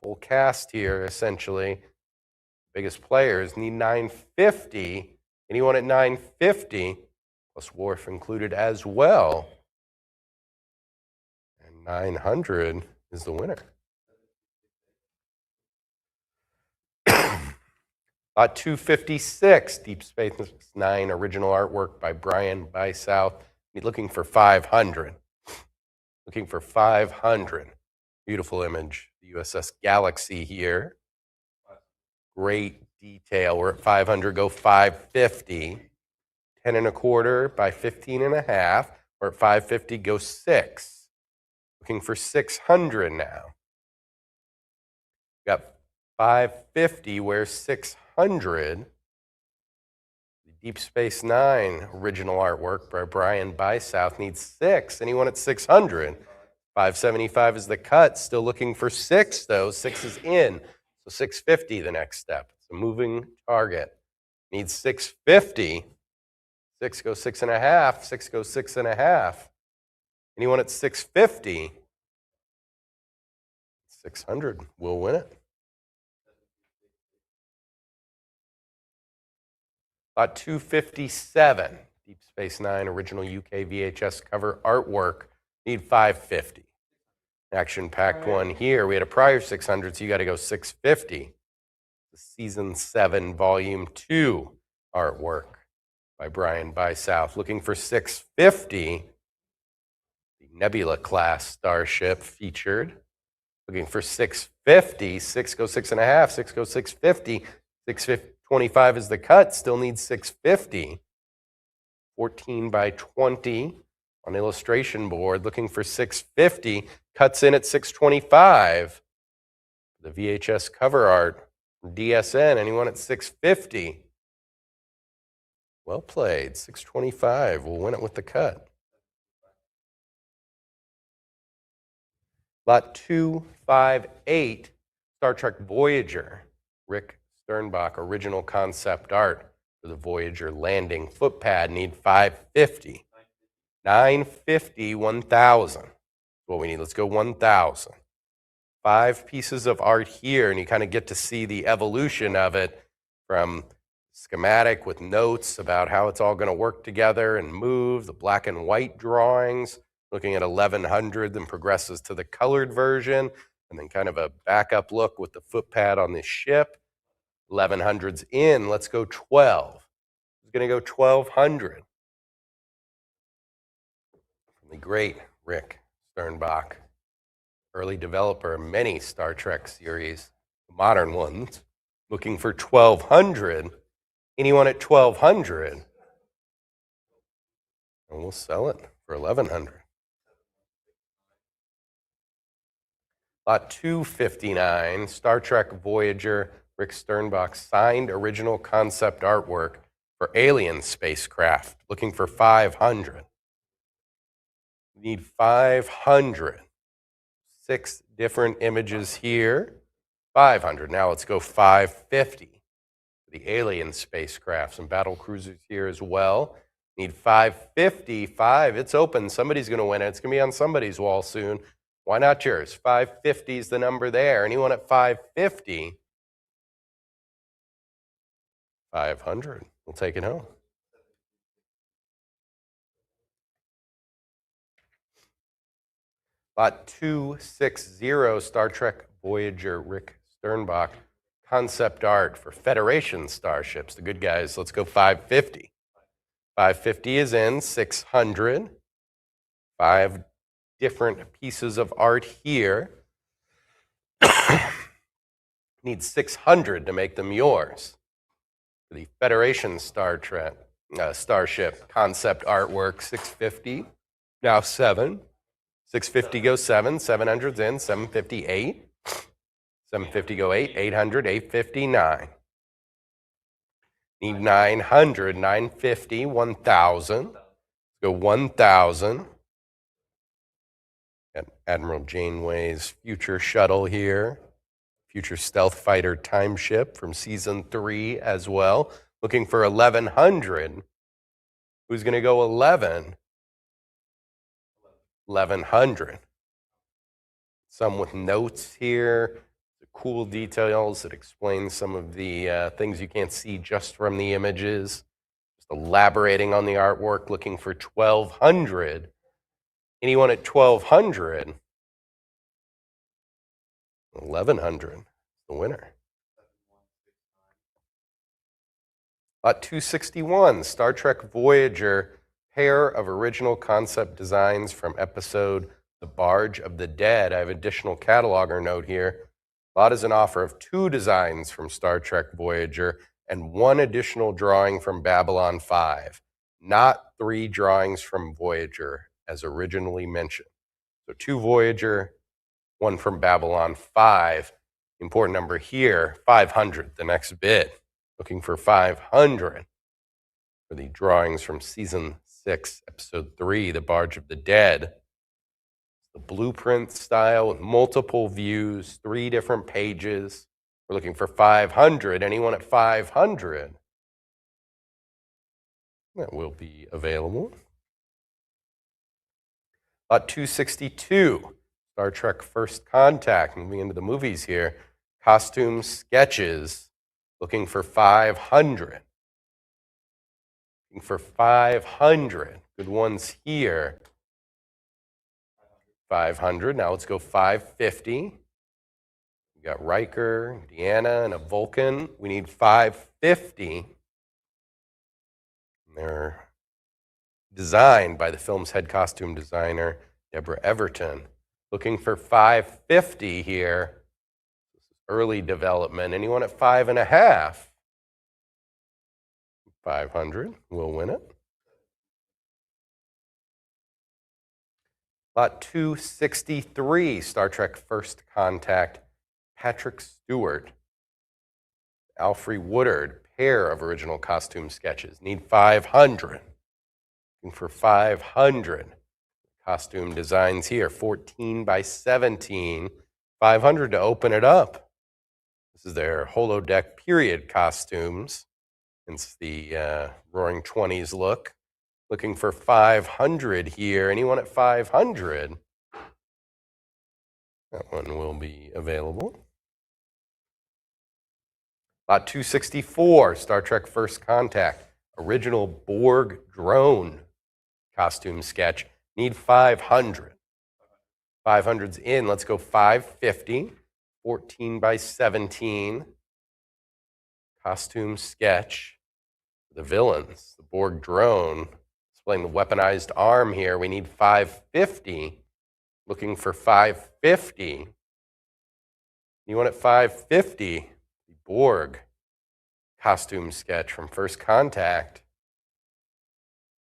[SPEAKER 2] Full cast here, essentially. Biggest players need 950. Anyone at 950, plus Worf included as well. And 900 is the winner. Lot 256, Deep Space Nine, original artwork by Brian by South. Looking for 500. Looking for 500. Beautiful image. The USS Galaxy here. Great detail. We're at 500, go 550. 10.25 by 15.5. We're at 550, go 6. Looking for 600 now. Got 550, where's 600? The Deep Space Nine original artwork by Brian by South needs 6. Anyone at 600? 575 is the cut. Still looking for 6, though. 6 is in. So 650, the next step. It's a moving target. Needs 650. 6 goes 6.5. 6 goes 6.5. Anyone at 650? 600 will win it. Lot 257, Deep Space Nine, original UK VHS cover artwork. Need 550. Action-packed one here. We had a prior 600, so you got to go 650. The season 7, volume 2 artwork by Brian by South. Looking for 650. The Nebula class starship featured. Looking for 650. 6 goes 6.5. 6 goes 650. 625 is the cut. Still needs 650. 14 by 20 on illustration board. Looking for 650. Cuts in at 625. The VHS cover art from DSN. Anyone at 650? Well played. 625. We'll win it with the cut. Lot 258, Star Trek Voyager. Rick Sternbach, original concept art for the Voyager landing footpad. Need 550. 950, 1,000. What we need. Let's go 1,000. 5 pieces of art here, and you kind of get to see the evolution of it from schematic with notes about how it's all going to work together and move, the black and white drawings, looking at 1100, then progresses to the colored version, and then kind of a backup look with the footpad on the ship. 1100's in. Let's go 12. Who's going to go 1200? From the great Rick Sternbach, early developer of many Star Trek series, modern ones, looking for 1200. Anyone at 1200? And we'll sell it for 1100. Lot 259, Star Trek Voyager, Rick Sternbach signed original concept artwork for alien spacecraft, looking for 500. Need 500. 6 different images here. 500. Now let's go 550. The alien spacecraft, some battle cruisers here as well. Need 550. 5. It's open. Somebody's going to win it. It's going to be on somebody's wall soon. Why not yours? 550 is the number there. Anyone at 550? 500. We'll take it home. Lot 260, Star Trek Voyager, Rick Sternbach. Concept art for Federation starships. The good guys, let's go 550. 550 is in, 600. 5 different pieces of art here. Need 600 to make them yours. For the Federation starship concept artwork, 650. Now 7. 650 goes 7. 700's in. 750, 8. 750 go 8. 800, 850, 9. Need 900. 950, 1,000. Go 1,000. Got Admiral Janeway's future shuttle here. Future stealth fighter time ship from season 3 as well. Looking for 1,100. Who's going to go 11? 1,100. Some with notes here, the cool details that explain some of the things you can't see just from the images. Just elaborating on the artwork, looking for 1,200. Anyone at 1,200? 1,100, the winner. Lot 261, Star Trek Voyager, pair of original concept designs from episode The Barge of the Dead. I have additional cataloger note here. Lot is an offer of 2 designs from Star Trek Voyager and 1 additional drawing from Babylon 5, not 3 drawings from Voyager as originally mentioned. So 2 Voyager, 1 from Babylon 5. Important number here, 500, the next bid. Looking for 500 for the drawings from season 6, episode 3, The Barge of the Dead. The blueprint style with multiple views, 3 different pages. We're looking for 500. Anyone at 500? That will be available. Lot 262. Star Trek First Contact, moving into the movies here. Costume sketches, looking for 500. Looking for 500. Good ones here. 500. Now let's go 550. We got Riker, Deanna, and a Vulcan. We need 550. They're designed by the film's head costume designer, Deborah Everton. Looking for 550 here. This is early development. Anyone at 5.5? 500 will win it. Lot 263, Star Trek First Contact, Patrick Stewart, Alfre Woodard, pair of original costume sketches. Need 500. Looking for 500. Costume designs here, 14 by 17, 500 to open it up. This is their holodeck period costumes. It's the Roaring '20s look. Looking for 500 here. Anyone at 500? That one will be available. Lot 264, Star Trek First Contact, original Borg drone costume sketch. Need 500. 500's in. Let's go 550. 14 by 17. Costume sketch. The villains, the Borg drone. Displaying the weaponized arm here. We need 550. Looking for 550. Anyone at 550? The Borg costume sketch from First Contact.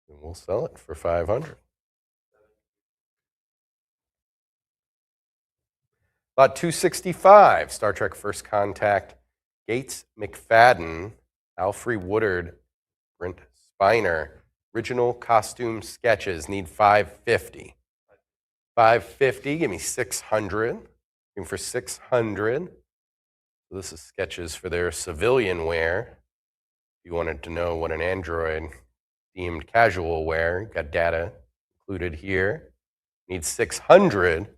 [SPEAKER 2] And we'll sell it for 500. Lot 265, Star Trek First Contact, Gates McFadden, Alfre Woodard, Brent Spiner, original costume sketches. Need 550. 550, give me 600. Looking for 600. So this is sketches for their civilian wear. If you wanted to know what an android deemed casual wear, got data included here. Need 600.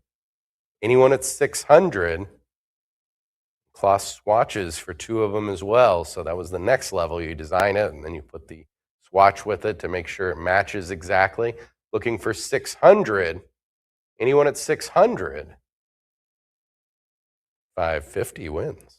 [SPEAKER 2] Anyone at 600? Cloth swatches for 2 of them as well. So that was the next level. You design it and then you put the swatch with it to make sure it matches exactly. Looking for 600. Anyone at 600? 550 wins.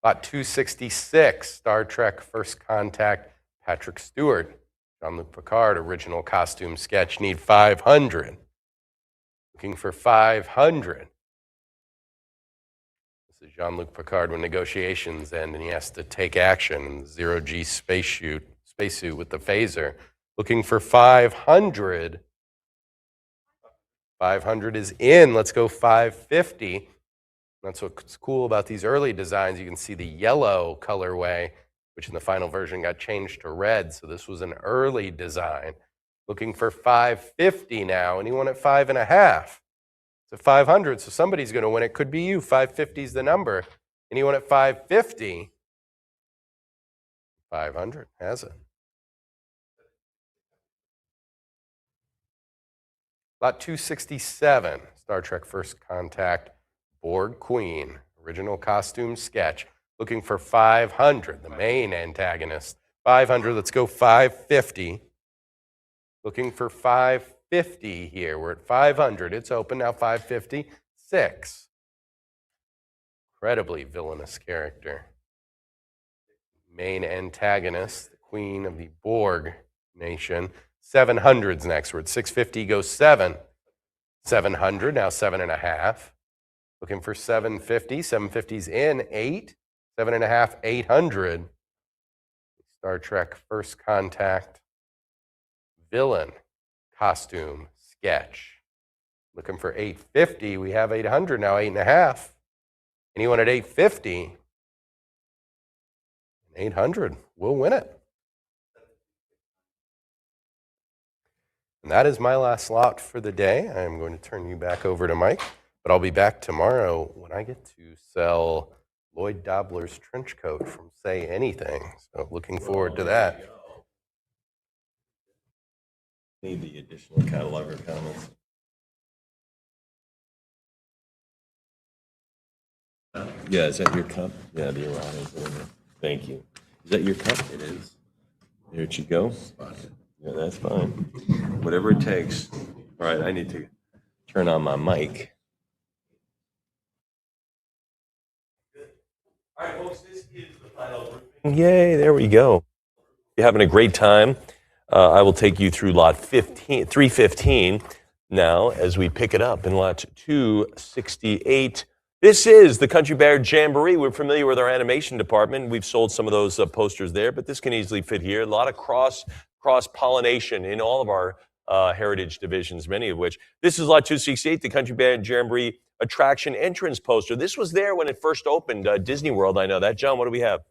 [SPEAKER 2] Lot 266, Star Trek First Contact, Patrick Stewart. Jean-Luc Picard, original costume sketch, need 500. Looking for 500. This is Jean-Luc Picard when negotiations end and he has to take action in the zero-G spacesuit with the phaser. Looking for 500. 500 is in. Let's go 550. That's what's cool about these early designs. You can see the yellow colorway, which in the final version got changed to red. So this was an early design. Looking for 550 now. Anyone at 5.5? It's at 500, so somebody's going to win. It could be you. 550 is the number. Anyone at 550? 500 has it. Lot 267, Star Trek First Contact, Borg Queen, original costume sketch. Looking for 500, the main antagonist. 500, let's go 550. Looking for 550 here. We're at 500. It's open now, 550. 6. Incredibly villainous character. Main antagonist, the queen of the Borg nation. 700's next. We're at 650, goes 7. 700, now 7.5. Looking for 750. 750's in. 8. 7.5, 800. Star Trek First Contact villain costume sketch. Looking for 850. We have 800 now, 8.5. Anyone at 850? 800. We'll win it. And that is my last lot for the day. I am going to turn you back over to Mike, but I'll be back tomorrow when I get to sell Lloyd Dobler's trench coat from Say Anything. So looking forward to that.
[SPEAKER 1] Need the additional catalog or comments. Yeah, is that your cup? Yeah, the errata's in there. Thank you. Is that your cup? It is. There you go. Yeah, that's fine. Whatever it takes. All right, I need to turn on my mic. All right, folks, this is the final briefing. Yay, there we go. You're having a great time. I will take you through lot 315 now as we pick it up in lot 268. This is the Country Bear Jamboree. We're familiar with our animation department. We've sold some of those posters there, but this can easily fit here. A lot of cross-pollination in all of our heritage divisions, many of which. This is lot 268, the Country Bear Jamboree attraction entrance poster. This was there when it first opened, Disney World. I know that. John, what do we have?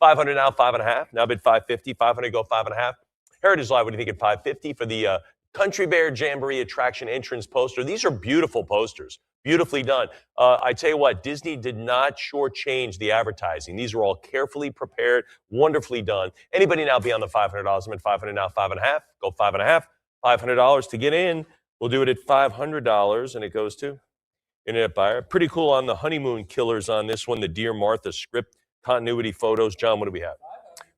[SPEAKER 1] 500 now, 5.5. Now bid 550. 500 go 5.5. Heritage Live, what do you think at 550 for the Country Bear Jamboree attraction entrance poster? These are beautiful posters, beautifully done. I tell you what, Disney did not shortchange the advertising. These were all carefully prepared, wonderfully done. Anybody now beyond the $500? I'm at 500 now, 5.5. Go 5.5. $500 to get in. We'll do it at $500, and it goes to Internet Buyer. Pretty cool on the honeymoon killers on this one, the Dear Martha script continuity photos. John, what do we have?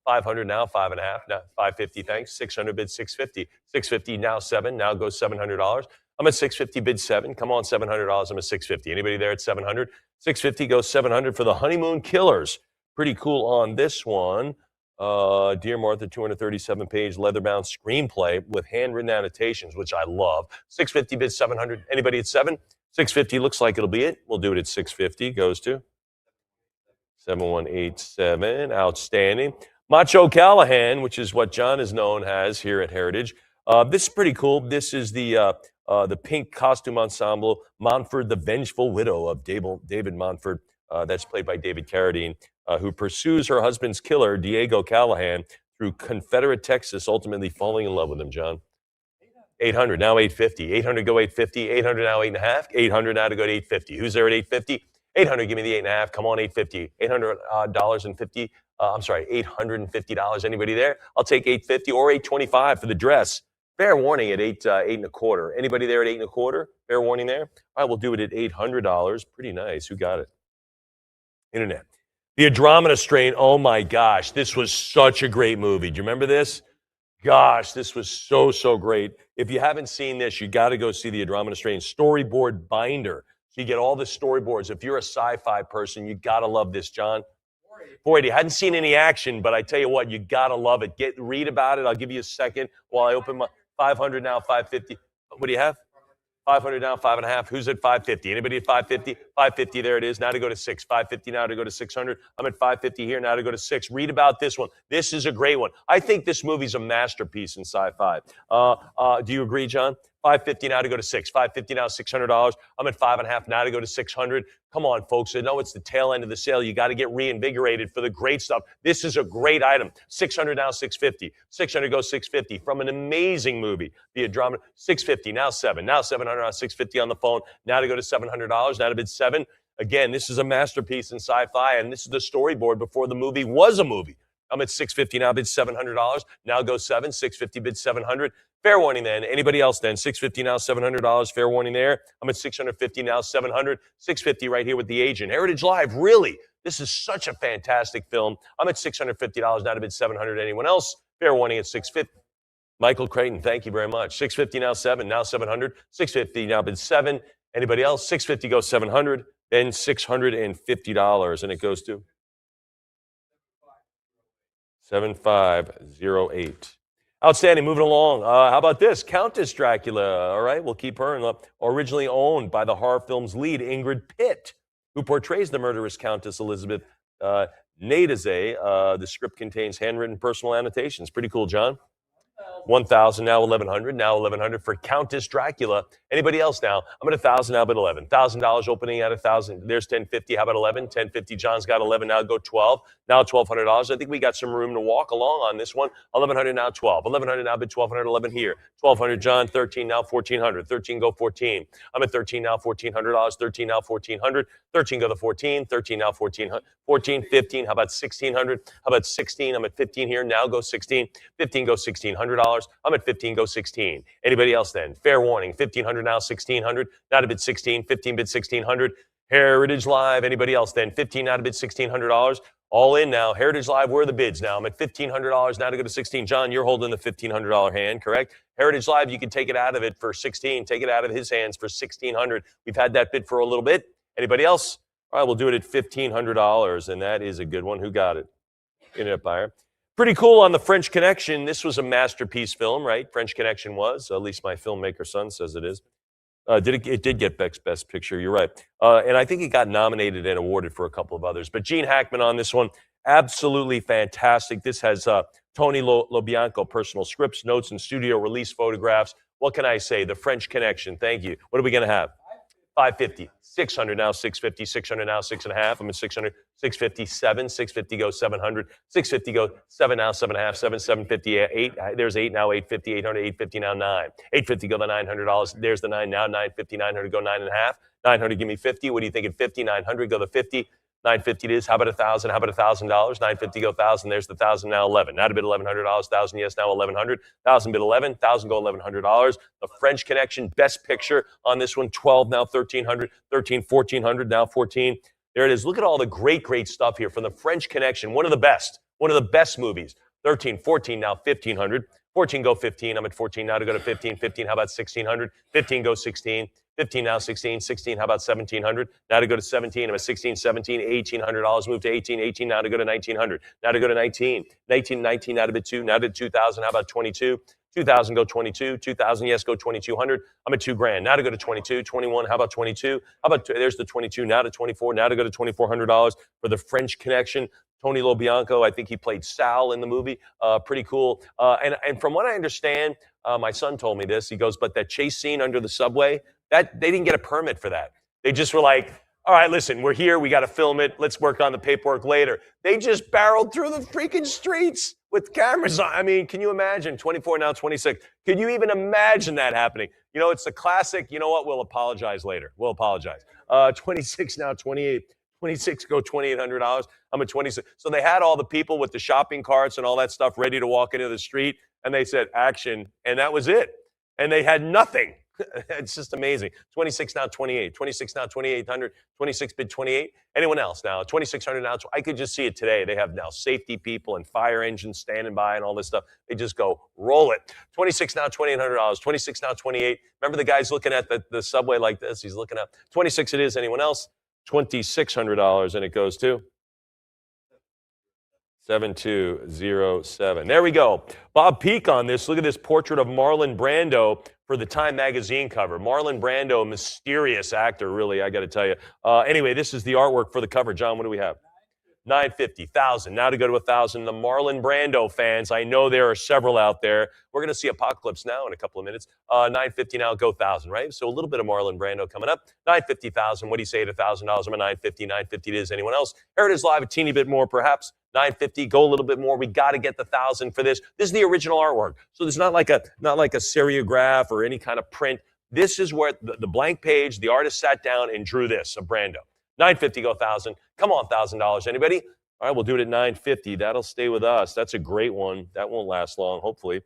[SPEAKER 1] 500 now, 5.5, now 550, thanks. 600 bid 650. 650 now 7, now goes $700. I'm at 650 bid 7. Come on, $700. I'm at 650. Anybody there at 700? 650 goes 700 for the honeymoon killers. Pretty cool on this one. Dear Martha, 237-page leather-bound screenplay with handwritten annotations, which I love. 650 bid 700. Anybody at 7? 650 looks like it'll be it. We'll do it at 650. Goes to 7187. Outstanding. Macho Callahan, which is what John is known as here at Heritage. This is pretty cool. This is the pink costume ensemble, Montford, the vengeful widow of David Montford. That's played by David Carradine, who pursues her husband's killer, Diego Callahan, through Confederate Texas, ultimately falling in love with him, John. 800, now 850. 800 go 850. 800 now 8.5. 800 now to go to 850. Who's there at 850? 800, give me the 8.5. Come on, 850. $800.50. $850. Anybody there? I'll take 850 or 825 for the dress. Fair warning at eight and a quarter. Anybody there at 8 and a quarter? Fair warning there. All right, we'll do it at $800. Pretty nice. Who got it? Internet. The Andromeda Strain. Oh my gosh, this was such a great movie. Do you remember this? Gosh, this was so great. If you haven't seen this, you got to go see the Andromeda Strain storyboard binder. So you get all the storyboards. If you're a sci-fi person, you got to love this, John. 480. Hadn't seen any action, but I tell you what, you got to love it. Read about it. I'll give you a second while I open my 500 now, 550. What do you have? 500 now, 5.5. Who's at 550? Anybody at 550? 550, there it is. Now to go to 6. 550 now to go to 600. I'm at 550 here, now to go to 6. Read about this one. This is a great one. I think this movie's a masterpiece in sci-fi. Do you agree, John? 550 now to go to 6. 550 now, $600. I'm at 5.5 now to go to 600. Come on, folks. I know it's the tail end of the sale. You got to get reinvigorated for the great stuff. This is a great item. 600 now, 650. 600 goes 650 from an amazing movie. The Andromeda. 650 now 7. Now 700 now 650 on the phone. Now to go to $700. Now to bid 7. Again, this is a masterpiece in sci-fi, and this is the storyboard before the movie was a movie. I'm at 650 now, bid $700. Now go 7. 650 bid 700. Fair warning then. Anybody else then? 650 now, $700. Fair warning there. I'm at 650 now, 700. 650 right here with The Agent. Heritage Live, really. This is such a fantastic film. I'm at $650 now to bid 700. Anyone else? Fair warning at 650. Michael Creighton, thank you very much. 650 now 7, now 700. 650 now bid 7. Anybody else? 650 goes 700, then $650, and it goes to 7508. Outstanding. Moving along. How about this? Countess Dracula. All right, we'll keep her. Originally owned by the horror film's lead, Ingrid Pitt, who portrays the murderous Countess Elizabeth Nadezhday. The script contains handwritten personal annotations. Pretty cool, John. 1,000 now 1,100 now 1,100 for Countess Dracula. Anybody else now? I'm at 1,000 now, but $11,000 opening at 1,000. There's 1050. How about 11? 1050. John's got 11. Now go 12. Now $1,200. I think we got some room to walk along on this one. 1,100 now 12. 1,100 now bid 1,200. 11 here. 1,200. John 13 now 1,400. 13 go 14. I'm at 13 now $1,400. 13 now 1,400. 13 go to 14. 13 now 1,400. 14 15. How about 1,600? How about 16? I'm at 15 here. Now go 16. 15 go $1,600. I'm at 15, go 16. Anybody else then? Fair warning. 1,500 now, 1,600. Now to bid 16. 15 bid 1,600. Heritage Live. Anybody else then? 15 now to bid $1,600. All in now. Heritage Live, where are the bids now? I'm at $1,500 now to go to 16. John, you're holding the $1,500 hand, correct? Heritage Live, you can take it out of it for 16. Take it out of his hands for 1,600. We've had that bid for a little bit. Anybody else? All right, we'll do it at $1,500, and that is a good one. Who got it? Internet buyer. Pretty cool on The French Connection. This was a masterpiece film, right? French Connection was. At least my filmmaker son says it is. It did get Best Picture. You're right. And I think it got nominated and awarded for a couple of others. But Gene Hackman on this one, absolutely fantastic. This has Tony LoBianco personal scripts, notes, and studio release photographs. What can I say? The French Connection. Thank you. What are we going to have? 550, 600 now, 650, 600 now, 6.5. I'm at 600, 650, 7, 650 go 700, 650 go 7 now, 7.5, 7, 750, 8. There's 8 now, 850, 800, 850 now, 9. 850 go the $900. There's the 9 now, 950, 900 go 9.5. 900 give me 50. What do you think at 50? 900 go the 50. 950 it is. How about 1,000? How about $1,000? 950 go 1,000. There's the 1,000 now 11. Now to bid $1,100. 1,000 yes now 1,100. 1,000 bid 11. 1,000 go $1,100. The French Connection Best Picture on this one. 12 now 1,300. 13 1,400 now 14. There it is. Look at all the great stuff here from The French Connection. One of the best movies. 13 14 now 1,500. 14 go 15. I'm at 14 now to go to 15. 15 how about 1,600? 15 go 16. 15 now 16. 16 how about 1,700? Now to go to 17. I'm at 16, 17, $1,800. Move to 18. 18 now to go to 1,900. Now to go to 19. 19 now to bid 2. Now to 2,000. How about 22? 2,000 go 22. 2,000 yes go 2,200. I'm at $2,000. Now to go to 22. 21. How about 22? How about there's the 22. Now to 24. Now to go to $2,400 for The French Connection. Tony LoBianco, I think he played Sal in the movie. Pretty cool. And from what I understand, my son told me this. He goes, but that chase scene under the subway, that they didn't get a permit for that. They just were like, all right, listen, we're here. We got to film it. Let's work on the paperwork later. They just barreled through the freaking streets with cameras on. I mean, can you imagine? 24 now 26. Can you even imagine that happening? You know, it's the classic, you know what? We'll apologize later. We'll apologize. 26 now 28. 26 go $2,800. I'm at 26. So they had all the people with the shopping carts and all that stuff ready to walk into the street, and they said action, and that was it. And they had nothing. It's just amazing. 26 now 28. 26 now 2,800. 26 bid 28. Anyone else now? 2,600 now. I could just see it today. They have now safety people and fire engines standing by and all this stuff. They just go roll it. 26 now $2,800. 26 now 28. Remember the guy's looking at the subway like this. He's looking up. 26 it is. Anyone else? $2,600, and it goes to 7207. There we go. Bob Peak on this. Look at this portrait of Marlon Brando for the Time magazine cover. Marlon Brando, mysterious actor, really, I got to tell you. Anyway, this is the artwork for the cover. John, what do we have? 950, 1,000. Now to go to 1,000. The Marlon Brando fans, I know there are several out there. We're going to see Apocalypse Now in a couple of minutes. 950 now, go 1,000, right? So a little bit of Marlon Brando coming up. 950, 1,000. What do you say at $1,000? I'm at 950. 950 it is. Anyone else? Heritage Live, a teeny bit more, perhaps. 950, go a little bit more. We got to get the 1,000 for this. This is the original artwork. So there's not like a seriograph or any kind of print. This is where the blank page, the artist sat down and drew this, of Brando. 950 go 1,000. Come on, $1,000. Anybody? All right, we'll do it at 950. That'll stay with us. That's a great one. That won't last long, hopefully.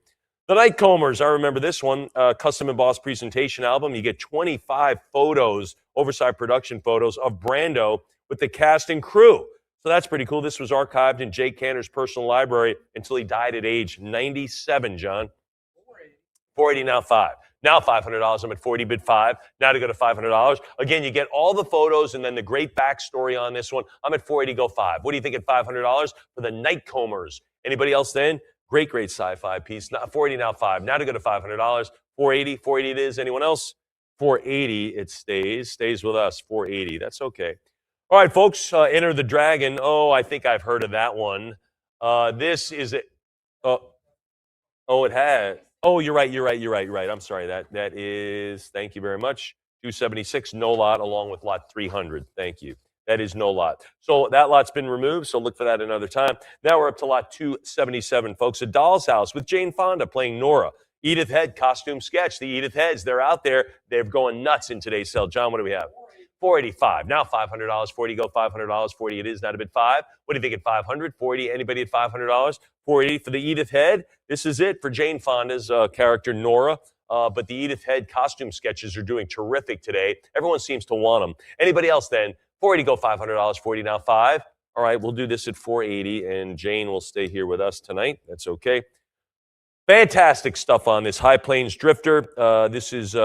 [SPEAKER 1] The Nightcombers. I remember this one. Custom embossed presentation album. You get 25 photos, oversized production photos of Brando with the cast and crew. So that's pretty cool. This was archived in Jake Cantor's personal library until he died at age 97, John. 480 now 5. Now $500. I'm at 40 bid 5. Now to go to $500. Again, you get all the photos and then the great backstory on this one. I'm at 480 go 5. What do you think at $500 for the Nightcombers? Anybody else then? Great sci-fi piece. 480 now 5. Now to go to $500. 480 it is. Anyone else? 480 it stays with us. 480. That's okay. All right, folks. Enter the Dragon. Oh, I think I've heard of that one. This is it. Oh, it has. Oh, you're right. I'm sorry. That is, thank you very much, 276, no lot, along with lot 300. Thank you. That is no lot. So that lot's been removed, so look for that another time. Now we're up to lot 277, folks. A Doll's House with Jane Fonda playing Nora. Edith Head costume sketch. The Edith Heads, they're out there. They're going nuts in today's sale. John, what do we have? 485. Now $500. 40 go $500. 40 it is. Not a bid 5. What do you think at 500? 40. Anybody at $500? 480 for the Edith Head. This is it for Jane Fonda's character Nora. But the Edith Head costume sketches are doing terrific today. Everyone seems to want them. Anybody else then? 480 go $500. 40 now 5. All right, we'll do this at 480, and Jane will stay here with us tonight. That's okay. Fantastic stuff on this High Plains Drifter. This is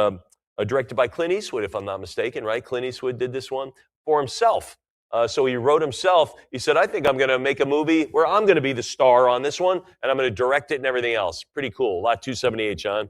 [SPEAKER 1] directed by Clint Eastwood, if I'm not mistaken, right? Clint Eastwood did this one for himself. So he wrote himself. He said, I think I'm going to make a movie where I'm going to be the star on this one, and I'm going to direct it and everything else. Pretty cool. Lot 278, John.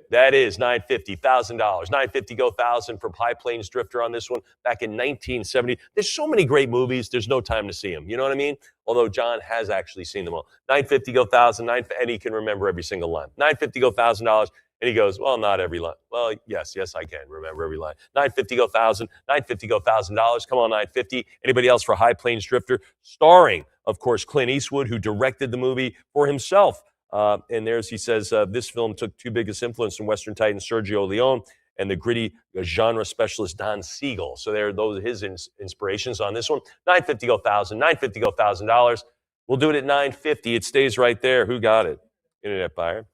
[SPEAKER 1] That is $950, $1,000. $950 go 1,000 for High Plains Drifter on this one back in 1970. There's so many great movies. There's no time to see them. You know what I mean? Although John has actually seen them all. $950 go 1,000, and he can remember every single line. $950 go $1,000. And he goes, well, not every line. Well, yes, I can remember every line. $950 go 1,000. $950 go $1,000. Come on, $950. Anybody else for High Plains Drifter? Starring, of course, Clint Eastwood, who directed the movie for himself. And there's, he says, this film took two biggest influences from Western Titan Sergio Leone and the gritty genre specialist Don Siegel. So there are those his inspirations on this one. $950 go 1,000. $950 go $1,000. We'll do it at $950. It stays right there. Who got it? Internet buyer.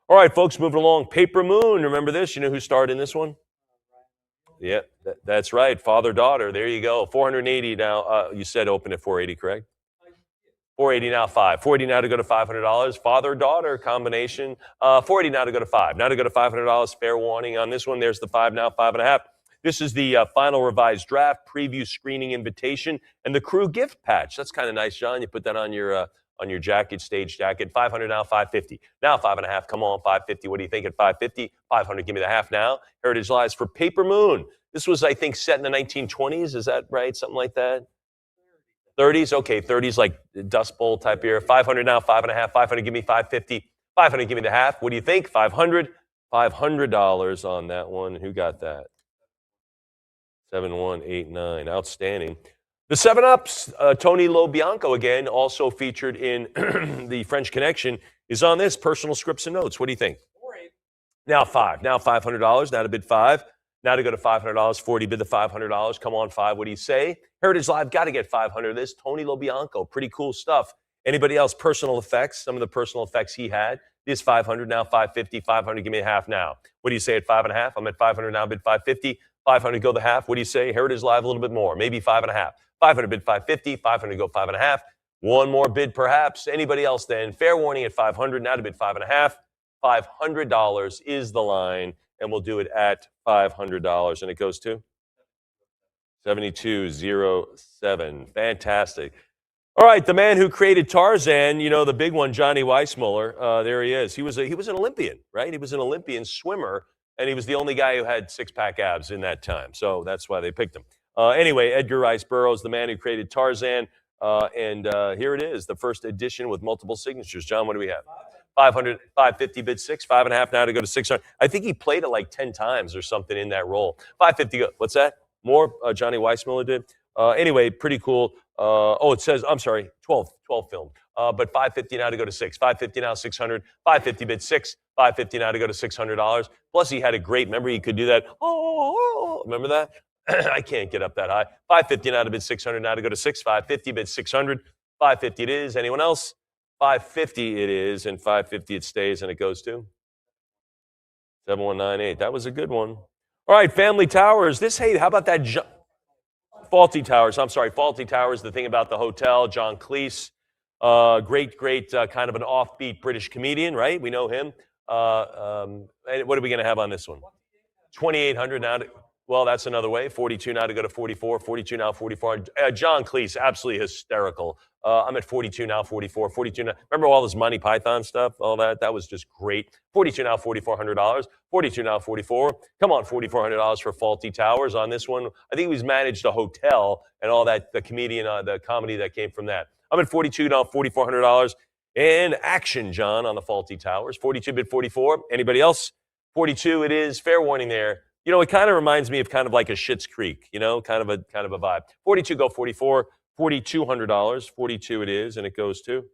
[SPEAKER 1] All right, folks, moving along. Paper Moon. Remember this? You know who starred in this one? Yeah, that's right. Father-daughter. There you go. 480 now. You said open at 480, correct? 480 now 5. 480 now to go to $500. Father-daughter combination. 480 now to go to 5. Now to go to $500. Fair warning on this one. There's the 5 now, 5.5. This is the final revised draft, preview screening invitation, and the crew gift patch. That's kind of nice, John. You put that on your jacket, stage jacket. 500 now, 550. Now 5.5. Come on, 550. What do you think at 550? 500. Give me the half now. Heritage Lives for Paper Moon. This was, I think, set in the 1920s. Is that right? Something like that? 30s? Okay, 30s like Dust Bowl type year. 500 now, 5.5. 500. Give me 550. 500. Give me the half. What do you think? 500. $500 on that one. Who got that? 7189. Outstanding. The 7-Ups, Tony LoBianco again, also featured in the French Connection, is on this, personal scripts and notes. What do you think? 480. Now 5. Now $500. Now to bid 5. now to go to $500. 40 bid the $500. Come on, 5. What do you say? Heritage Live, got to get 500 of this. Tony LoBianco, pretty cool stuff. Anybody else? Personal effects, some of the personal effects he had. This 500 now, 550, 500, give me a half now. What do you say at 5.5? I'm at 500 now, bid 550. 500 go the half. What do you say? Heritage Live a little bit more, maybe 5.5. 500 bid 550, 500 go 5.5. One more bid perhaps. Anybody else then? Fair warning at 500, now to bid 5.5. $500 is the line, and we'll do it at $500. And it goes to 7207. Fantastic. All right, the man who created Tarzan, you know, the big one, Johnny Weissmuller, there he is. He was an Olympian, right? He was an Olympian swimmer, and he was the only guy who had six-pack abs in that time. So that's why they picked him. Anyway, Edgar Rice Burroughs, the man who created Tarzan, and here it is, the first edition with multiple signatures. John, what do we have? 500, 550 bid 6, 5.5 now to go to 600. I think he played it like 10 times or something in that role. 550, what's that? More Johnny Weissmuller did. Anyway, pretty cool. It says, I'm sorry, 12 filmed. But 550 now to go to 6. 550 now, 600. 550 bid 6. 550 now to go to $600. Plus, he had a great, remember, he could do that. Oh, remember that? I can't get up that high. 550 now to bid 600. Now to go to 6. 550 bid 600. 550 it is. Anyone else? 550 it is, and 550 it stays, and it goes to 7198. That was a good one. All right, Family Towers. How about that? Faulty Towers. I'm sorry, Faulty Towers. The thing about the hotel. John Cleese, great, kind of an offbeat British comedian, right? We know him. And what are we going to have on this one? 2,800 now. Well, that's another way. 42 now to go to 44. 42 now, 44. John Cleese, absolutely hysterical. I'm at 42 now, 44. 42 now. Remember all this Monty Python stuff? All that? That was just great. 42 now, $4,400. 42 now, 44. Come on, $4,400 for Faulty Towers on this one. I think he's managed a hotel and all that, the comedy that came from that. I'm at 42 now, $4,400. And action, John, on the Faulty Towers. 42 bid 44. Anybody else? 42 it is. Fair warning there. You know, it kind of reminds me of kind of like a Schitt's Creek, you know, kind of a vibe. 42 go 44, $4,200. 42 it is, and it goes to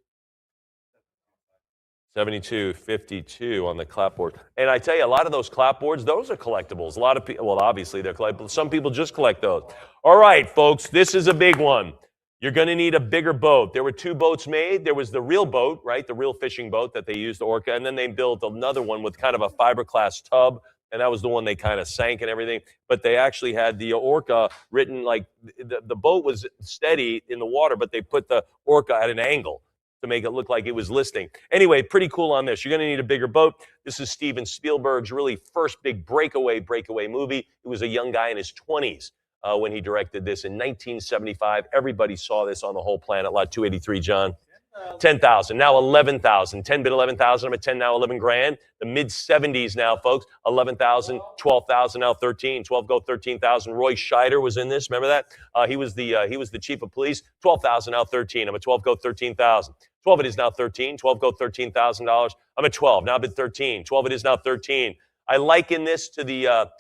[SPEAKER 1] 72.52 on the clapboard. And I tell you, a lot of those clapboards, those are collectibles. A lot of people, well, obviously they're collectibles. Some people just collect those. All right, folks, this is a big one. You're going to need a bigger boat. There were 2 boats made. There was the real boat, right, the real fishing boat that they used, the Orca, and then they built another one with kind of a fiberglass tub. And that was the one they kind of sank and everything. But they actually had the Orca written like the boat was steady in the water, but they put the Orca at an angle to make it look like it was listing. Anyway, pretty cool on this. You're going to need a bigger boat. This is Steven Spielberg's really first big breakaway movie. He was a young guy in his 20s when he directed this in 1975. Everybody saw this on the whole planet. Lot 283, John. 10,000, now 11,000. 10 bid 11,000. I'm at 10 now, 11 grand. The mid 70s now, folks. 11,000, 12,000 now, 13. 12 go 13,000. Roy Scheider was in this. Remember that? He was the chief of police. 12,000 now, 13. I'm at 12 go 13,000. 12 it is now 13. 12 go $13,000. I'm at 12 now, bid 13. 12 it is now 13. I liken this to the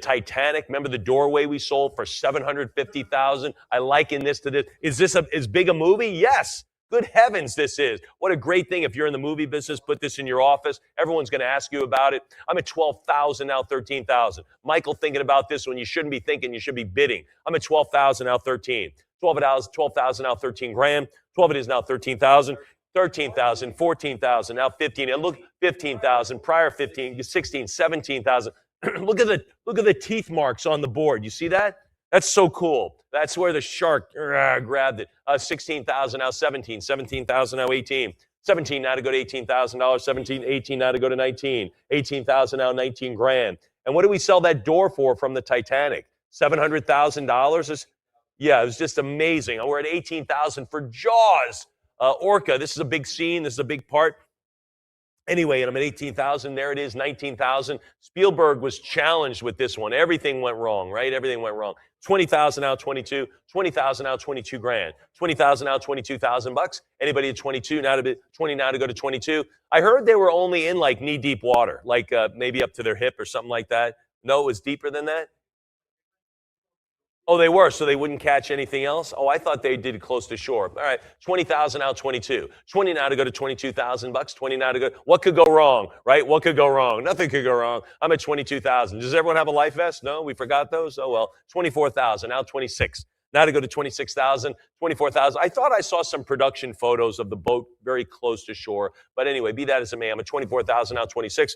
[SPEAKER 1] Titanic. Remember the doorway we sold for $750,000? I liken this to this. Is this as big a movie? Yes. Good heavens, this is. What a great thing if you're in the movie business, put this in your office. Everyone's going to ask you about it. I'm at 12,000 now, 13,000. Michael thinking about this when you shouldn't be thinking, you should be bidding. I'm at 12,000 now, 13. 12,000 now, 13 grand. 12 it is now, 13,000. 13,000, 14,000, now 15. And look, 15,000, prior 15, 16, 17,000. Look at the teeth marks on the board. You see that? That's so cool. That's where the shark grabbed it. 16,000 now 17. 17,000 now 18. 17 now to go to $18,000. 17, 18 now to go to 19. 18,000 now 19 grand. And what did we sell that door for from the Titanic? $700,000. Yeah, it was just amazing. We're at 18,000 for Jaws. Orca. This is a big scene. This is a big part. Anyway, and I'm at 18,000. There it is, 19,000. Spielberg was challenged with this one. Everything went wrong, right? Everything went wrong. 20,000 now, 22. 20,000 now, 22 grand. 20,000 now, 22,000 bucks. Anybody at 22 now to 20 now to go to 22? I heard they were only in like knee-deep water, like maybe up to their hip or something like that. No, it was deeper than that. Oh, they were, so they wouldn't catch anything else? Oh, I thought they did close to shore. All right, 20,000 now, 22. 20 now to go to 22,000 bucks. 20 now to go. What could go wrong, right? What could go wrong? Nothing could go wrong. I'm at 22,000. Does everyone have a life vest? No, we forgot those? Oh, well, 24,000, now 26. Now to go to 26,000, 24,000. I thought I saw some production photos of the boat very close to shore. But anyway, be that as it may, I'm at 24,000, now 26.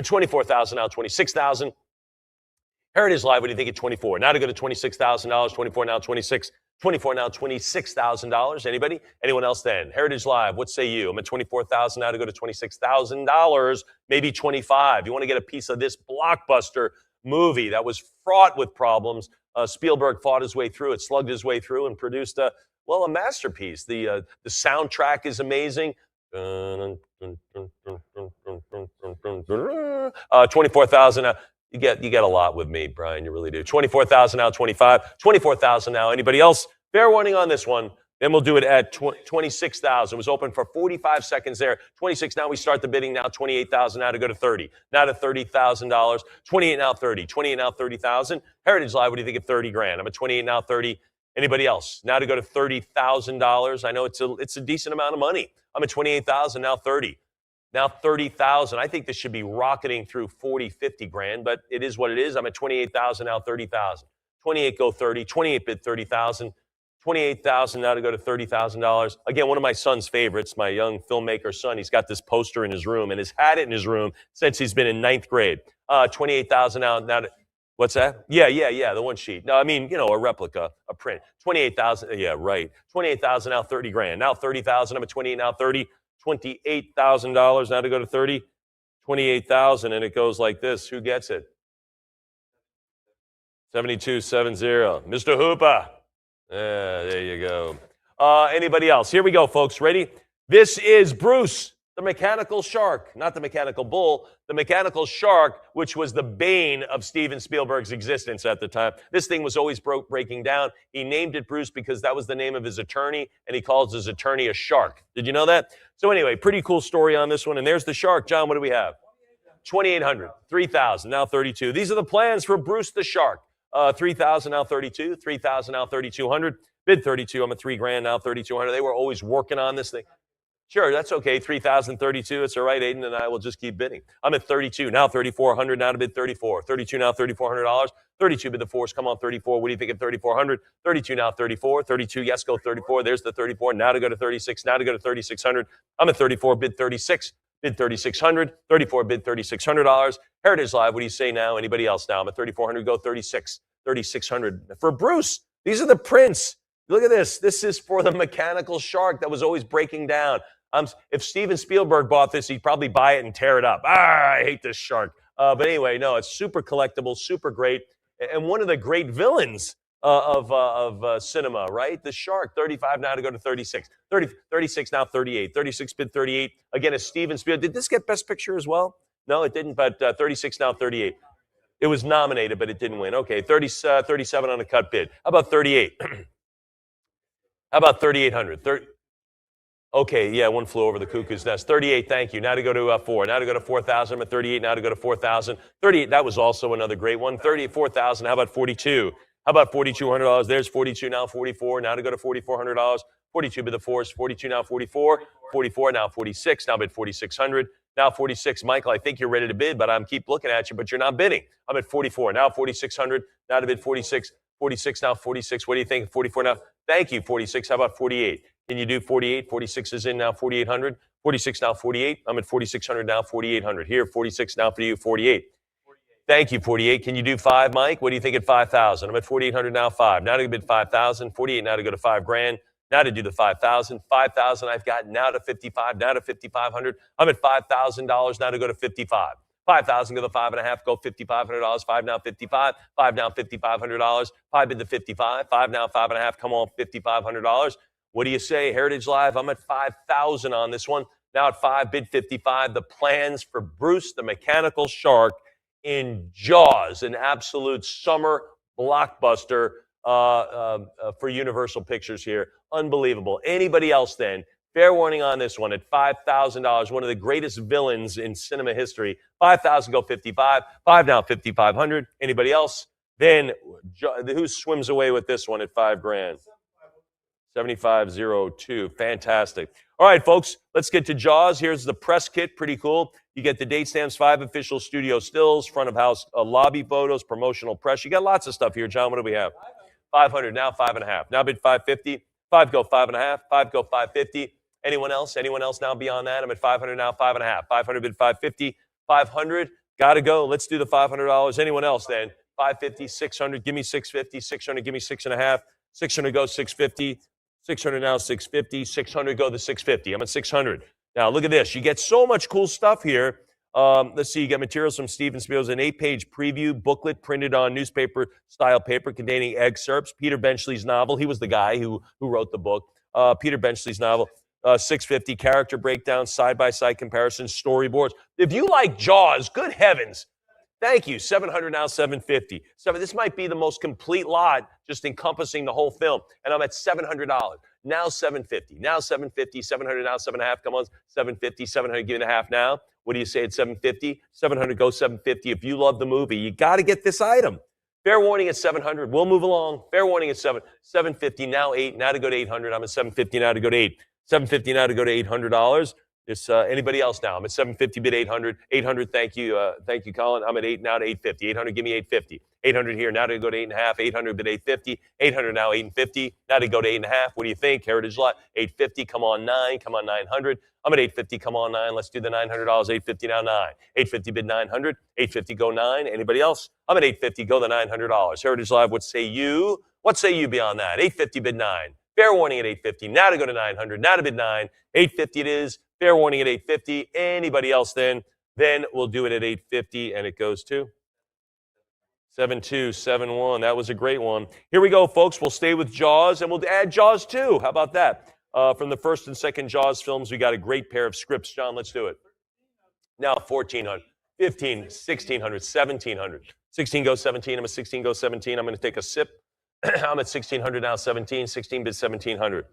[SPEAKER 1] 24,000, now 26,000. Heritage Live, what do you think at 24? Now to go to $26,000, 24 now 26, 24 now $26,000. Anybody? Anyone else then? Heritage Live, what say you? I'm at 24,000 now to go to $26,000, maybe 25. You want to get a piece of this blockbuster movie that was fraught with problems. Spielberg fought his way through it, slugged his way through, and produced a masterpiece. The soundtrack is amazing. 24,000. You get a lot with me, Brian. You really do. 24,000 now, 25. 24,000 now. Anybody else? Fair warning on this one. Then we'll do it at 26,000. It was open for 45 seconds there. 26 now. We start the bidding now. 28,000 now to go to 30. Now to $30,000. 28 now 30. 28 now 30,000. Heritage Live. What do you think of 30 grand? I'm at 28 now 30. Anybody else? Now to go to $30,000. I know it's a decent amount of money. I'm at 28,000 now 30. Now 30,000. I think this should be rocketing through 40, 50 grand, but it is what it is. I'm at 28,000 now 30,000. 28 go 30. 28 bid 30,000. 28,000 now to go to $30,000. Again, one of my son's favorites, my young filmmaker son. He's got this poster in his room and has had it in his room since he's been in 9th grade. 28,000 now to, what's that? Yeah, the one sheet. No, I mean, a replica, a print. 28,000. Yeah, right. 28,000 now 30 grand. Now 30,000. I'm at 28 now 30. $28,000 now to go to 30. 28,000, and it goes like this. Who gets it? 7270. Mr. Hooper. There you go. Anybody else? Here we go, folks. Ready? This is Bruce, the mechanical shark, not the mechanical bull, the mechanical shark, which was the bane of Steven Spielberg's existence at the time. This thing was always breaking down. He named it Bruce because that was the name of his attorney, and he calls his attorney a shark. Did you know that? So anyway, pretty cool story on this one. And there's the shark. John, what do we have? 2,800, 3,000, now 32. These are the plans for Bruce the shark. 3,000, now 32. 3,000, now 3,200. Bid 32. I'm at 3 grand, now 3,200. They were always working on this thing. Sure, that's okay. 3,032. It's all right. Aiden and I will just keep bidding. I'm at 32. Now 3,400. Now to bid 34. 32 now $3,400. 32 bid the force. Come on, 34. What do you think of 3,400? 32 now 34. 32. Yes, go 34. There's the 34. Now to go to 36. Now to go to 3,600. I'm at 34. Bid 36. Bid 3,600. 34 bid $3,600. Heritage Live. What do you say now? Anybody else now? I'm at 3,400. Go 36. 3,600 for Bruce. These are the prints. Look at this. This is for the mechanical shark that was always breaking down. If Steven Spielberg bought this, he'd probably buy it and tear it up. I hate this shark. But anyway, no, it's super collectible, super great, and one of the great villains of cinema, right? The shark. 35 now to go to 36. 36 now 38. 36 bid 38. Again, a Steven Spielberg. Did this get Best Picture as well? No, it didn't. But 36 now 38. It was nominated, but it didn't win. Okay, 37 on a cut bid. How about 38? How about 3,800? Okay, yeah, one flew over the cuckoo's nest. 38, thank you. Now to go to 4. Now to go to 4,000. I'm at 38. Now to go to 4,000. 38, that was also another great one. 34,000. How about 42? How about $4,200? There's 42. Now 44. Now to go to $4,400. 42 bid the force. 42 now 44. 44 now 46. Now bid 4,600. Now 46. Michael, I think you're ready to bid, but I'm keep looking at you, but you're not bidding. I'm at 44. Now 4,600. Now to bid 46. 46 now 46. What do you think? 44 now. Thank you. 46. How about 48? Can you do 48? 46 is in now 4,800. 46 now 48. I'm at 4,600 now 4,800. Here, 46 now for you, 48. Thank you, 48. Can you do 5, Mike? What do you think at 5,000? I'm at 4,800 now 5. Now to bid 5,000. 48 now to go to 5 grand. Now to do the 5,000. 5,000 I've got now to 55. Now to 5,500. I'm at $5,000 now to go to 55. 5,000 go to 5.5. Go $5,500. 5 now 55. 5 now $5,500. 5 bid the 55. 5 now 5.5. Come on, $5,500. What do you say, Heritage Live? I'm at 5,000 on this one. Now at 5, bid 55. The plans for Bruce the Mechanical Shark in Jaws, an absolute summer blockbuster for Universal Pictures here. Unbelievable. Anybody else then? Fair warning on this one at $5,000. One of the greatest villains in cinema history. 5,000 go 55. 5 now 5,500. Anybody else? Then who swims away with this one at $5,000? 7502. Fantastic. All right, folks, let's get to Jaws. Here's the press kit. Pretty cool. You get the date stamps, 5 official studio stills, front of house lobby photos, promotional press. You got lots of stuff here, John. What do we have? 500, now 5.5. Now bid 550. 5 go 5.5. 5 go 550. Anyone else? Anyone else now beyond that? I'm at 500 now, 5.5. 500 bid 550. 500. Got to go. Let's do the $500. Anyone else then? 550, 600. Give me 650. 600. Give me 6.5. 600 go 650. 600 now, 650. 600 go the 650. I'm at 600. Now look at this. You get so much cool stuff here. Let's see. You get materials from Steven Spielberg, an 8-page preview booklet printed on newspaper-style paper containing excerpts. Peter Benchley's novel. He was the guy who wrote the book. Peter Benchley's novel. 650 character breakdowns, side-by-side comparisons, storyboards. If you like Jaws, good heavens. Thank you. 700 now, 750. This might be the most complete lot, just encompassing the whole film. And I'm at $700. Now 750. Now 750. 700 now, 7.5. Come on, 750. 700, give it a half now. What do you say at 750? 700 go 750. If you love the movie, you got to get this item. Fair warning at 700. We'll move along. Fair warning at 750. Now 8. Now to go to 800. I'm at 750 now to go to 8. 750 now to go to $800. This anybody else now? I'm at 750 bid 800. 800, thank you, Colin. I'm at 8 now to 850. 800, give me 850. 800 here now to go to 8.5. 800 bid 850. 800 now 850. Now to go to 8.5. What do you think? Heritage lot 850. Come on 9. Come on 900. I'm at 850. Come on 9. Let's do the $900. 850 now 9. 850 bid 900. 850 go 9. Anybody else? I'm at 850. Go the $900. Heritage Live. What say you? What say you beyond that? 850 bid 9. Fair warning at 850. Now to go to 900. Now to bid 9. 850 it is. Fair warning at 850. Anybody else then? Then we'll do it at 850, and it goes to 7271. That was a great one. Here we go, folks. We'll stay with Jaws, and we'll add Jaws 2. How about that? From the first and second Jaws films, we got a great pair of scripts. John, let's do it. Now 1,400, 15, 1,600, 1,700. 16 goes 17. I'm at 16 goes 17. I'm going to take a sip. I'm at 1,600 now, 17. 16 bid 1,700.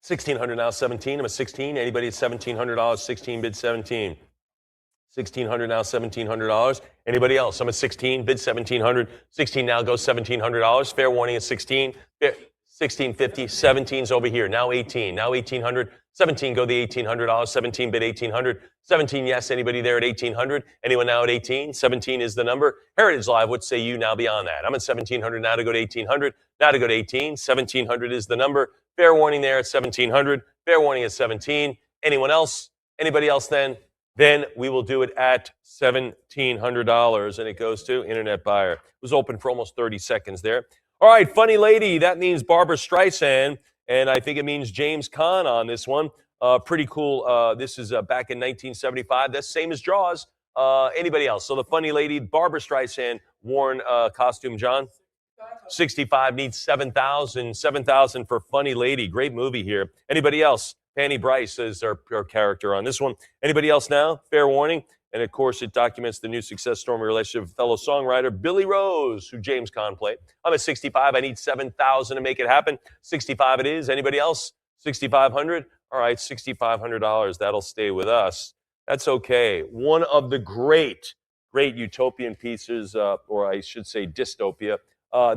[SPEAKER 1] 1,600 now, 17. I'm at 16. Anybody at $1,700? 16 bid 17. 1,600 now, $1,700. Anybody else? I'm at 16. Bid 1,700. 16 now goes $1,700. Fair warning at 16. 1,650. 17's over here. Now 18. Now 1,800. 17 go the $1,800. 17 bid 1,800. 17 yes. Anybody there at 1,800? Anyone now at 18? 17 is the number. Heritage Live. What say you now beyond that? I'm at 1,700 now to go to 1,800. Now to go to 18. 1,700 is the number. Fair warning there at 1,700. Fair warning at 17. Anyone else? Anybody else then? Then we will do it at $1,700, and it goes to Internet Buyer. It was open for almost 30 seconds there. All right, funny lady. That means Barbara Streisand, and I think it means James Caan on this one. Pretty cool. This is back in 1975. That's same as Jaws. Anybody else? So the funny lady, Barbara Streisand, worn costume, John? 65 needs 7,000. 7,000 for funny lady. Great movie here. Anybody else? Fanny Bryce is our character on this one. Anybody else now? Fair warning. And of course, it documents the new success story relationship with fellow songwriter Billy Rose, who James Caan played. I'm at 65. I need 7,000 to make it happen. 65 it is. Anybody else? 6,500. All right, $6,500. That'll stay with us. That's okay. One of the great utopian pieces, or I should say dystopia.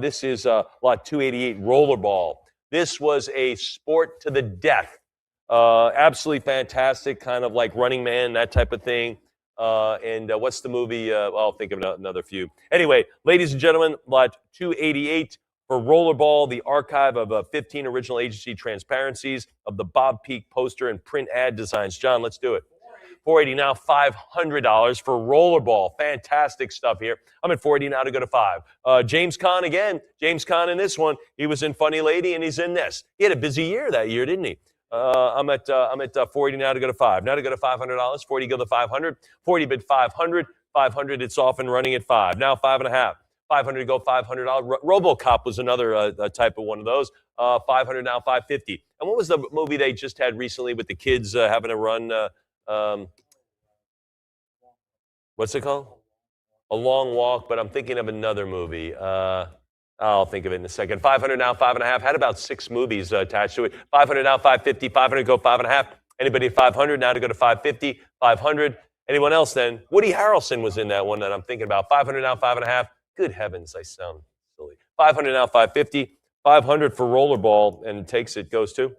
[SPEAKER 1] This is lot 288, Rollerball. This was a sport to the death. Absolutely fantastic, kind of like Running Man, that type of thing. And what's the movie? I'll think of another few. Anyway, ladies and gentlemen, lot 288 for Rollerball, the archive of 15 original agency transparencies of the Bob Peak poster and print ad designs. John, let's do it. 480 now, $500 for Rollerball. Fantastic stuff here. I'm at 480 now to go to 5. James Caan again. James Caan in this one. He was in Funny Lady, and he's in this. He had a busy year that year, didn't he? I'm at 480 now to go to 5. Now to go to $500. 40 go to 500. 40 bid 500. 500. It's off and running at 5. Now 5.5. 500 go $500. RoboCop was another type of one of those. 500 now 550. And what was the movie they just had recently with the kids having a run? What's it called? A Long Walk. But I'm thinking of another movie. I'll think of it in a second. 500 now, 5.5. Had about 6 movies attached to it. 500 now, 550. 500 go 5.5. Anybody at 500 now to go to 550. 500. Anyone else then? Woody Harrelson was in that one that I'm thinking about. 500 now, 5.5. Good heavens, I sound silly. 500 now, 550. 500 for rollerball, and it takes it, goes to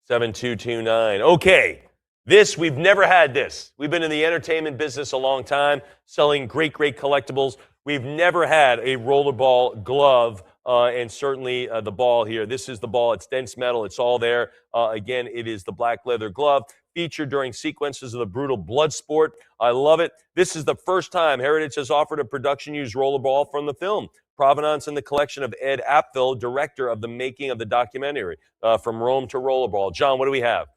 [SPEAKER 1] 7229. Okay. We've never had this. We've been in the entertainment business a long time, selling great collectibles. We've never had a rollerball glove, and certainly the ball here. This is the ball. It's dense metal. It's all there. Again, it is the black leather glove featured during sequences of the brutal blood sport. I love it. This is the first time Heritage has offered a production-used rollerball from the film. Provenance in the collection of Ed Apfel, director of the making of the documentary, From Rome to Rollerball. John, what do we have?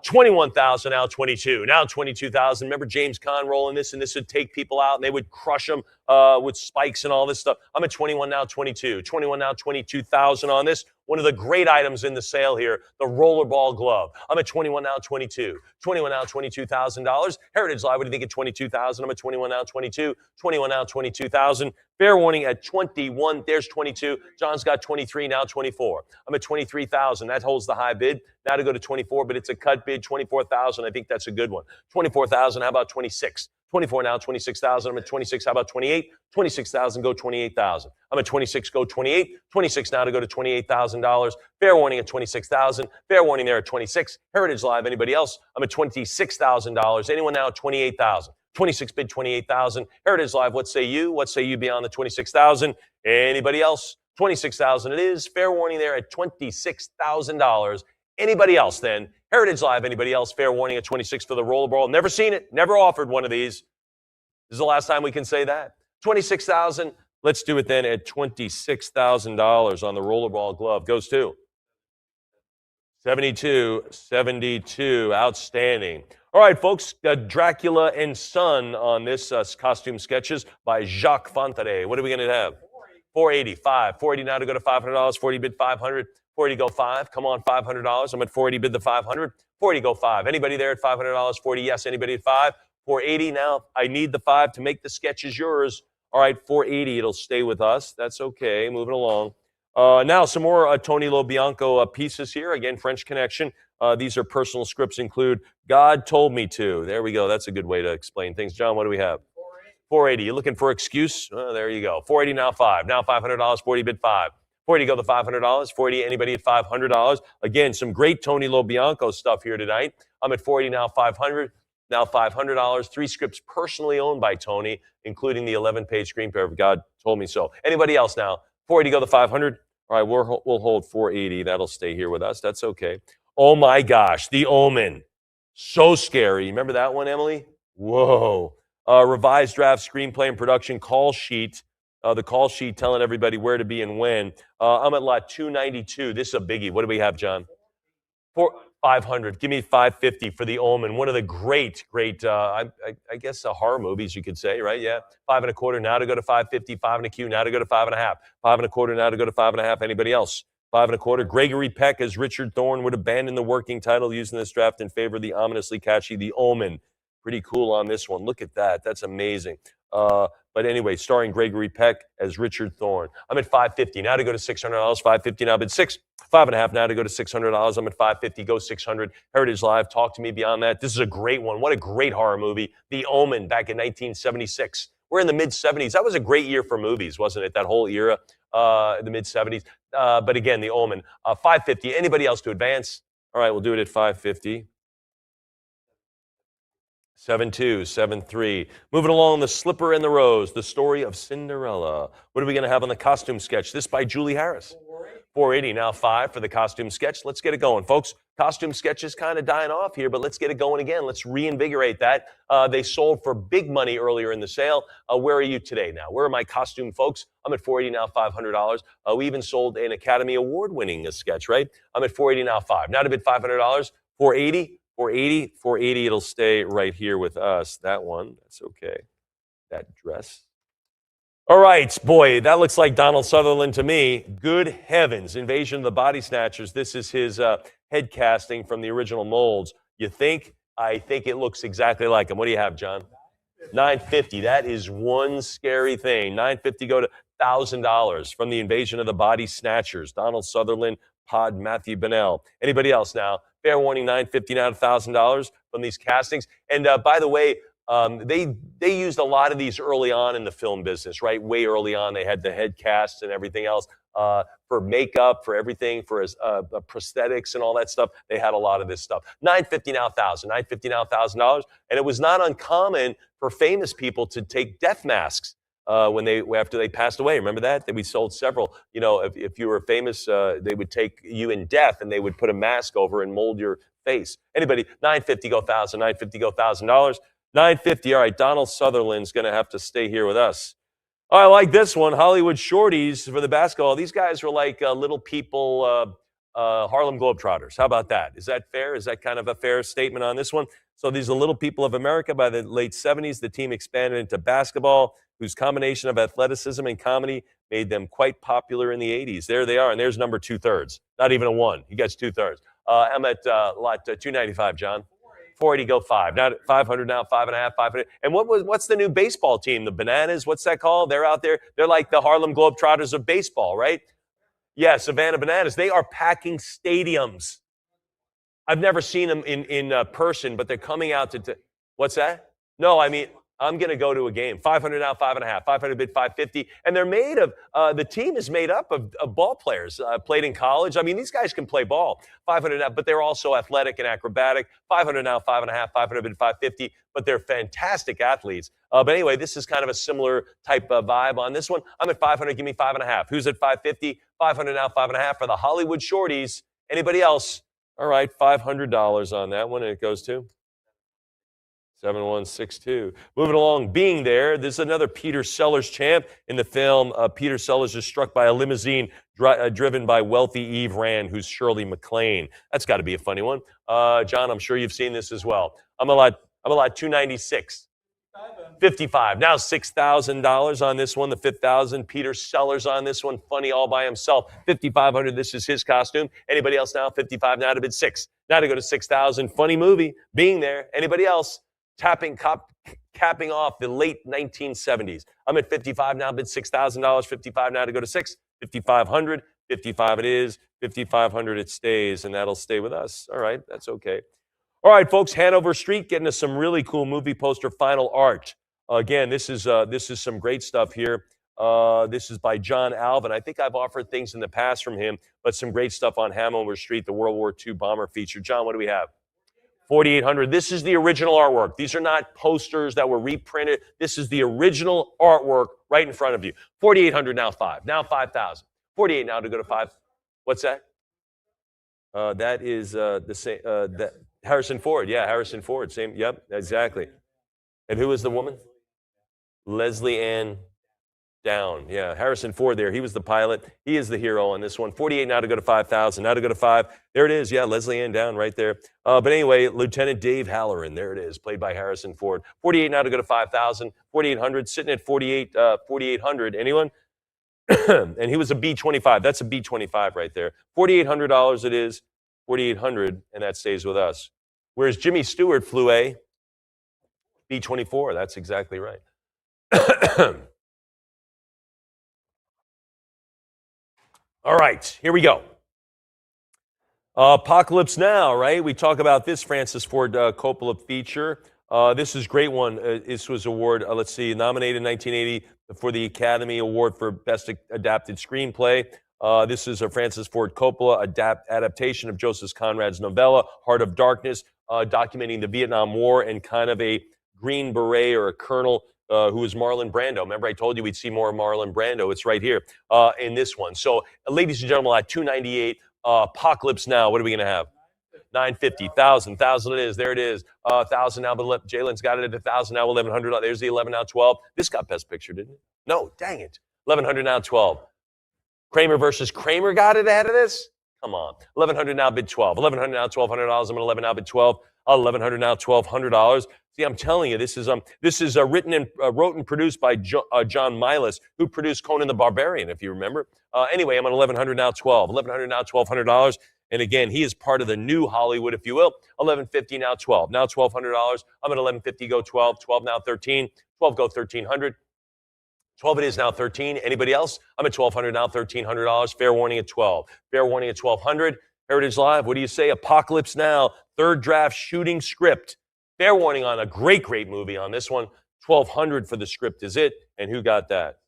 [SPEAKER 1] 21,000, now 22. Now 22,000. Remember James Caan rolling this, and this would take people out, and they would crush them with spikes and all this stuff. I'm at 21, now 22. 21, now 22,000 on this. One of the great items in the sale here, the rollerball glove. I'm at 21, now 22. 21, now $22,000. Heritage Live, what do you think at 22,000? I'm at 21, now 22. 21, now 22,000. Fair warning at 21. There's 22. John's got 23, now 24. I'm at 23,000. That holds the high bid. Now to go to 24, but it's a cut bid. 24,000. I think that's a good one. 24,000. How about 26? 24 now, 26,000. I'm at 26. How about 28? 26,000. Go 28,000. I'm at 26. Go 28. 26 now to go to $28,000. Fair warning at 26,000. Fair warning there at 26. Heritage Live. Anybody else? I'm at $26,000. Anyone now at 28,000? 26 bid 28,000. Heritage Live. What say you? What say you beyond the 26,000? Anybody else? 26,000 it is. Fair warning there at $26,000. Anybody else then? Heritage Live, anybody else? Fair warning at 26 for the rollerball. Never seen it. Never offered one of these. This is the last time we can say that. 26,000. Let's do it then at $26,000 on the rollerball glove. Goes to 72. Outstanding. All right, folks. Dracula and Son on this costume sketches by Jacques Fontanet. What are we going to have? 480. 480 now to go to $500. 40 bid 500. 40 go 5. Come on, $500. I'm at 480 bid the 500. 40 go 5. Anybody there at $500? 40 yes. Anybody at 5? 480 now. I need the 5 to make the sketches yours. All right, 480. It'll stay with us. That's okay. Moving along. Now some more Tony LoBianco pieces here. Again, French Connection. These are personal scripts. Include God Told Me To. There we go. That's a good way to explain things. John, what do we have? 480. You looking for excuse? There you go. 480 now 5. Now $500. 40 bid 5. 40 go the $500. 40 anybody at $500. Again, some great Tony LoBianco stuff here tonight. I'm at 40 now 500. Now $500. 3 scripts personally owned by Tony, including the 11-page screenplay of God Told Me So. Anybody else now? 480 go the 500. All right, we'll hold 480. That'll stay here with us. That's okay. Oh my gosh, The Omen. So scary. Remember that one, Emily? Whoa. Revised draft screenplay and production call sheet. The call sheet telling everybody where to be and when. I'm at lot 292. This is a biggie. What do we have, John? 500. Give me 550 for The Omen. One of the great, I guess, horror movies, you could say, right? Yeah. 5 1/4 now to go to 550. 5 1/4 now to go to 5 1/2. 5 1/4 now to go to 5 1/2. Anybody else? 5 1/4. Gregory Peck as Richard Thorne would abandon the working title using this draft in favor of the ominously catchy The Omen. Pretty cool on this one. Look at that. That's amazing. But anyway, starring Gregory Peck as Richard Thorne. I'm at 550 now to go to $600. 550 now bid 6. 5 1/2 now to go to $600. I'm at 550. Go 600. Heritage Live. Talk to me beyond that. This is a great one. What a great horror movie. The Omen back in 1976. We're in the mid 70s. That was a great year for movies, wasn't it? That whole era, the mid 70s. But again, The Omen. 550. Anybody else to advance? All right, we'll do it at 550. 7-2, 7-3. Moving along, The Slipper and the Rose, the story of Cinderella. What are we going to have on the costume sketch? This by Julie Harris. 480, now 5 for the costume sketch. Let's get it going, folks. Costume sketch is kind of dying off here, but let's get it going again. Let's reinvigorate that. They sold for big money earlier in the sale. Where are you today now? Where are my costume folks? I'm at 480 now, $500. We even sold an Academy Award-winning sketch, right? I'm at 480 now, 5. Now to bid $500, 480. 480, it'll stay right here with us. That one, that's okay. That dress. All right, boy, that looks like Donald Sutherland to me. Good heavens, Invasion of the Body Snatchers. This is his head casting from the original molds. You think? I think it looks exactly like him. What do you have, John? $950. That is one scary thing. $950 go to $1,000 from the Invasion of the Body Snatchers. Donald Sutherland, Pod Matthew Bennell. Anybody else now? Fair warning, $950 now to $1,000 from these castings. And by the way, they used a lot of these early on in the film business, right? Way early on, they had the head casts and everything else for makeup, for everything, for prosthetics and all that stuff. They had a lot of this stuff. $950 now, $950 now, $1,000, and it was not uncommon for famous people to take death masks after they passed away. Remember that? We sold several. You know, if you were famous, they would take you in death and they would put a mask over and mold your face. Anybody? $950 go $1,000. $950 go $1,000. $950. All right, Donald Sutherland's going to have to stay here with us. Oh, I like this one. Hollywood Shorties for the basketball. These guys were like little people, Harlem Globetrotters. How about that? Is that fair? Is that kind of a fair statement on this one? So these are little people of America. By the late 70s, the team expanded into basketball, whose combination of athleticism and comedy made them quite popular in the 80s. There they are, and there's number 2/3. Not even a 1. He gets 2/3. I'm at lot 295, John. 480 go 5. Now 500 now, 5.5, 500. And what's the new baseball team? The Bananas? What's that called? They're out there. They're like the Harlem Globetrotters of baseball, right? Yeah, Savannah Bananas. They are packing stadiums. I've never seen them in person, but they're coming out to what's that? No, I mean, I'm going to go to a game. 500 now, 5.5. 500 bid 550. And they're made of, the team is made up of ball players, played in college. I mean, these guys can play ball. 500 now, but they're also athletic and acrobatic. 500 now, 5.5. 500 bid 550. But they're fantastic athletes. But anyway, this is kind of a similar type of vibe on this one. I'm at 500, give me 5.5. Who's at 550? 500 now, 5.5 for the Hollywood Shorties. Anybody else? All right, $500 on that one, and it goes to 7162. Moving along, Being There. This is another Peter Sellers champ in the film. Peter Sellers is struck by a limousine driven by wealthy Eve Rand, who's Shirley MacLaine. That's got to be a funny one. John, I'm sure you've seen this as well. I'm a lot 296. 55. Now $6,000 on this one. The 5,000. Peter Sellers on this one. Funny all by himself. 5,500. This is his costume. Anybody else now? 55. Now to bid 6. Now to go to 6,000. Funny movie. Being There. Anybody else? Capping off the late 1970s. I'm at 55 now. Bid $6,000. 55 now to go to 6. 5,500. 55 it is. 5,500 it stays, and that'll stay with us. All right. That's okay. All right, folks, Hanover Street, getting us some really cool movie poster final art. Again, this is some great stuff here. This is by John Alvin. I think I've offered things in the past from him, but some great stuff on Hanover Street, the World War II bomber feature. John, what do we have? 4,800. This is the original artwork. These are not posters that were reprinted. This is the original artwork right in front of you. 4,800, now 5. Now 5,000. 48 now to go to 5. What's that? That is the same. Harrison Ford, yeah, Harrison Ford, same, yep, exactly. And who was the woman? Leslie Ann Down, yeah, Harrison Ford there, he was the pilot, he is the hero on this one. 48 now to go to 5,000, now to go to 5, there it is, yeah, Leslie Ann Down right there. But anyway, Lieutenant Dave Halloran, there it is, played by Harrison Ford. 48 now to go to 5,000, 4,800, sitting at 4,800, anyone? And he was a B-25, that's a B-25 right there. $4,800 it is. 4,800, and that stays with us. Whereas Jimmy Stewart flew a B-24. That's exactly right. All right, here we go. Apocalypse Now, right? We talk about this Francis Ford Coppola feature. This is a great one. This was award, let's see, nominated in 1980 for the Academy Award for Best Adapted Screenplay. This is a Francis Ford Coppola adaptation of Joseph Conrad's novella, Heart of Darkness, documenting the Vietnam War and kind of a Green Beret or a colonel who was Marlon Brando. Remember I told you we'd see more of Marlon Brando. It's right here in this one. So, ladies and gentlemen, at 298, Apocalypse Now, what are we going to have? 950, 1,000 it is. There it is. 1,000 now, but Jalen's got it at 1,000 now, 1,100. There's the 11 now, 12. This got Best Picture, didn't it? No, dang it. 1,100 now, 12. Kramer versus Kramer got it ahead of this? Come on. 1,100 now, bid 12. 1,100 now, $1,200. I'm at 11 now, bid 12. 1,100 now, $1,200. See, I'm telling you, this is written and wrote and produced by John Milas, who produced Conan the Barbarian, if you remember. Anyway, I'm at 1,100 now, 12. 1,100 now, $1,200. And again, he is part of the new Hollywood, if you will. 1,150 now, 12. Now $1,200. I'm at 1,150, go 12. 12 now, 13. 12 go 1,300. 12 it is now, 13. Anybody else? I'm at 1,200 now, $1,300. Fair warning at 12. Fair warning at 1,200. Heritage Live, what do you say? Apocalypse Now, third draft shooting script. Fair warning on a great movie on this one. 1,200 for the script is it. And who got that?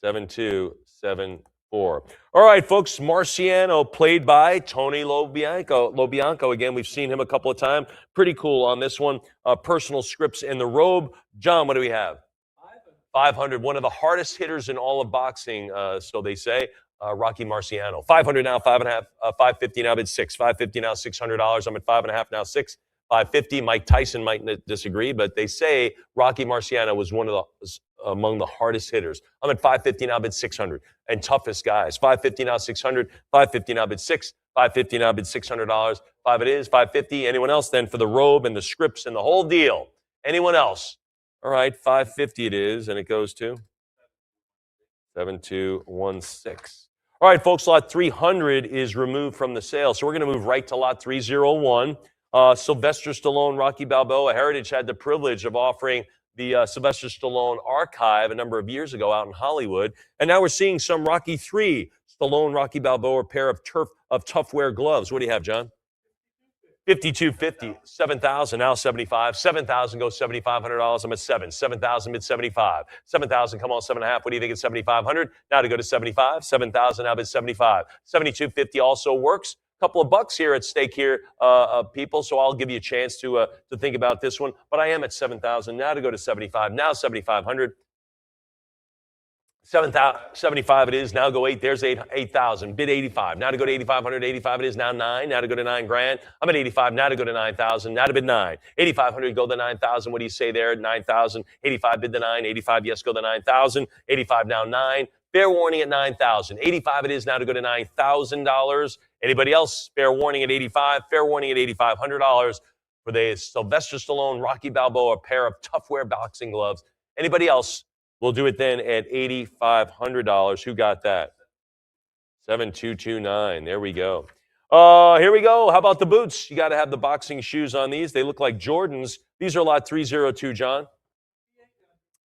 [SPEAKER 1] 7274. All right, folks. Marciano, played by Tony Lobianco. Again, we've seen him a couple of times. Pretty cool on this one. Personal scripts in the robe. John, what do we have? 500. One of the hardest hitters in all of boxing, so they say. Rocky Marciano. 500 now, 5.5, 550 now, bid 6. 550 now, $600. I'm at 5.5 now, 6. 550. Mike Tyson might disagree, but they say Rocky Marciano was among the hardest hitters. I'm at 550 now, bid 600. And toughest guys. 550 now, 600. 550 now, bid 6. 550 now, bid $600. 5 it is. 550. Anyone else then for the robe and the scripts and the whole deal? Anyone else? All right, 550 it is, and it goes to 7216. All right, folks, lot 300 is removed from the sale. So we're going to move right to lot 301. Sylvester Stallone, Rocky Balboa. Heritage had the privilege of offering the Sylvester Stallone archive a number of years ago out in Hollywood. And now we're seeing some Rocky 3, Stallone, Rocky Balboa, pair of tough wear gloves. What do you have, John? 5250, 7,000, now 75. 7,000 goes $7,500. I'm at 7. 7,000 bid 75. 7,000, come on, 7.5. What do you think at 7,500? Now to go to 75. 7,000, now bid 75. 7,250 also works. Couple of bucks here at stake here, people. So I'll give you a chance to think about this one. But I am at 7,000 now to go to 75. Now 7,500. 75 it is. Now go 8. There's 8,000. Bid 85. Now to go to 8,500. 85 it is. Now 9. Now to go to 9 grand. I'm at 85. Now to go to 9,000. Now to bid 9. 8,500. Go to 9,000. What do you say there? 9,000. 85 bid the 9. 85 yes. Go to 9,000. 85 now 9. Fair warning at 9,000. 85 it is. Now to go to $9,000. Anybody else? Fair warning at 85. Fair warning at $8,500 for the Sylvester Stallone, Rocky Balboa pair of tough wear boxing gloves. Anybody else? We'll do it then at $8,500. Who got that? 7229. There we go. Here we go. How about the boots? You got to have the boxing shoes on these. They look like Jordans. These are lot 302, John.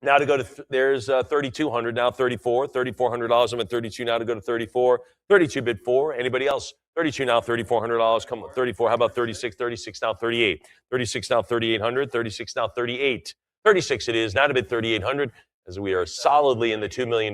[SPEAKER 1] Now to go to, there's 3,200, now 34. $3,400. I'm at 32 now to go to 34. 32 bid 4. Anybody else? 32 now, $3,400. Come on, 34. How about 36? 36 now, 38. 36 now, 3,800. 36 now, 38. 36 it is. Now to bid 3,800. As we are solidly in the $2 million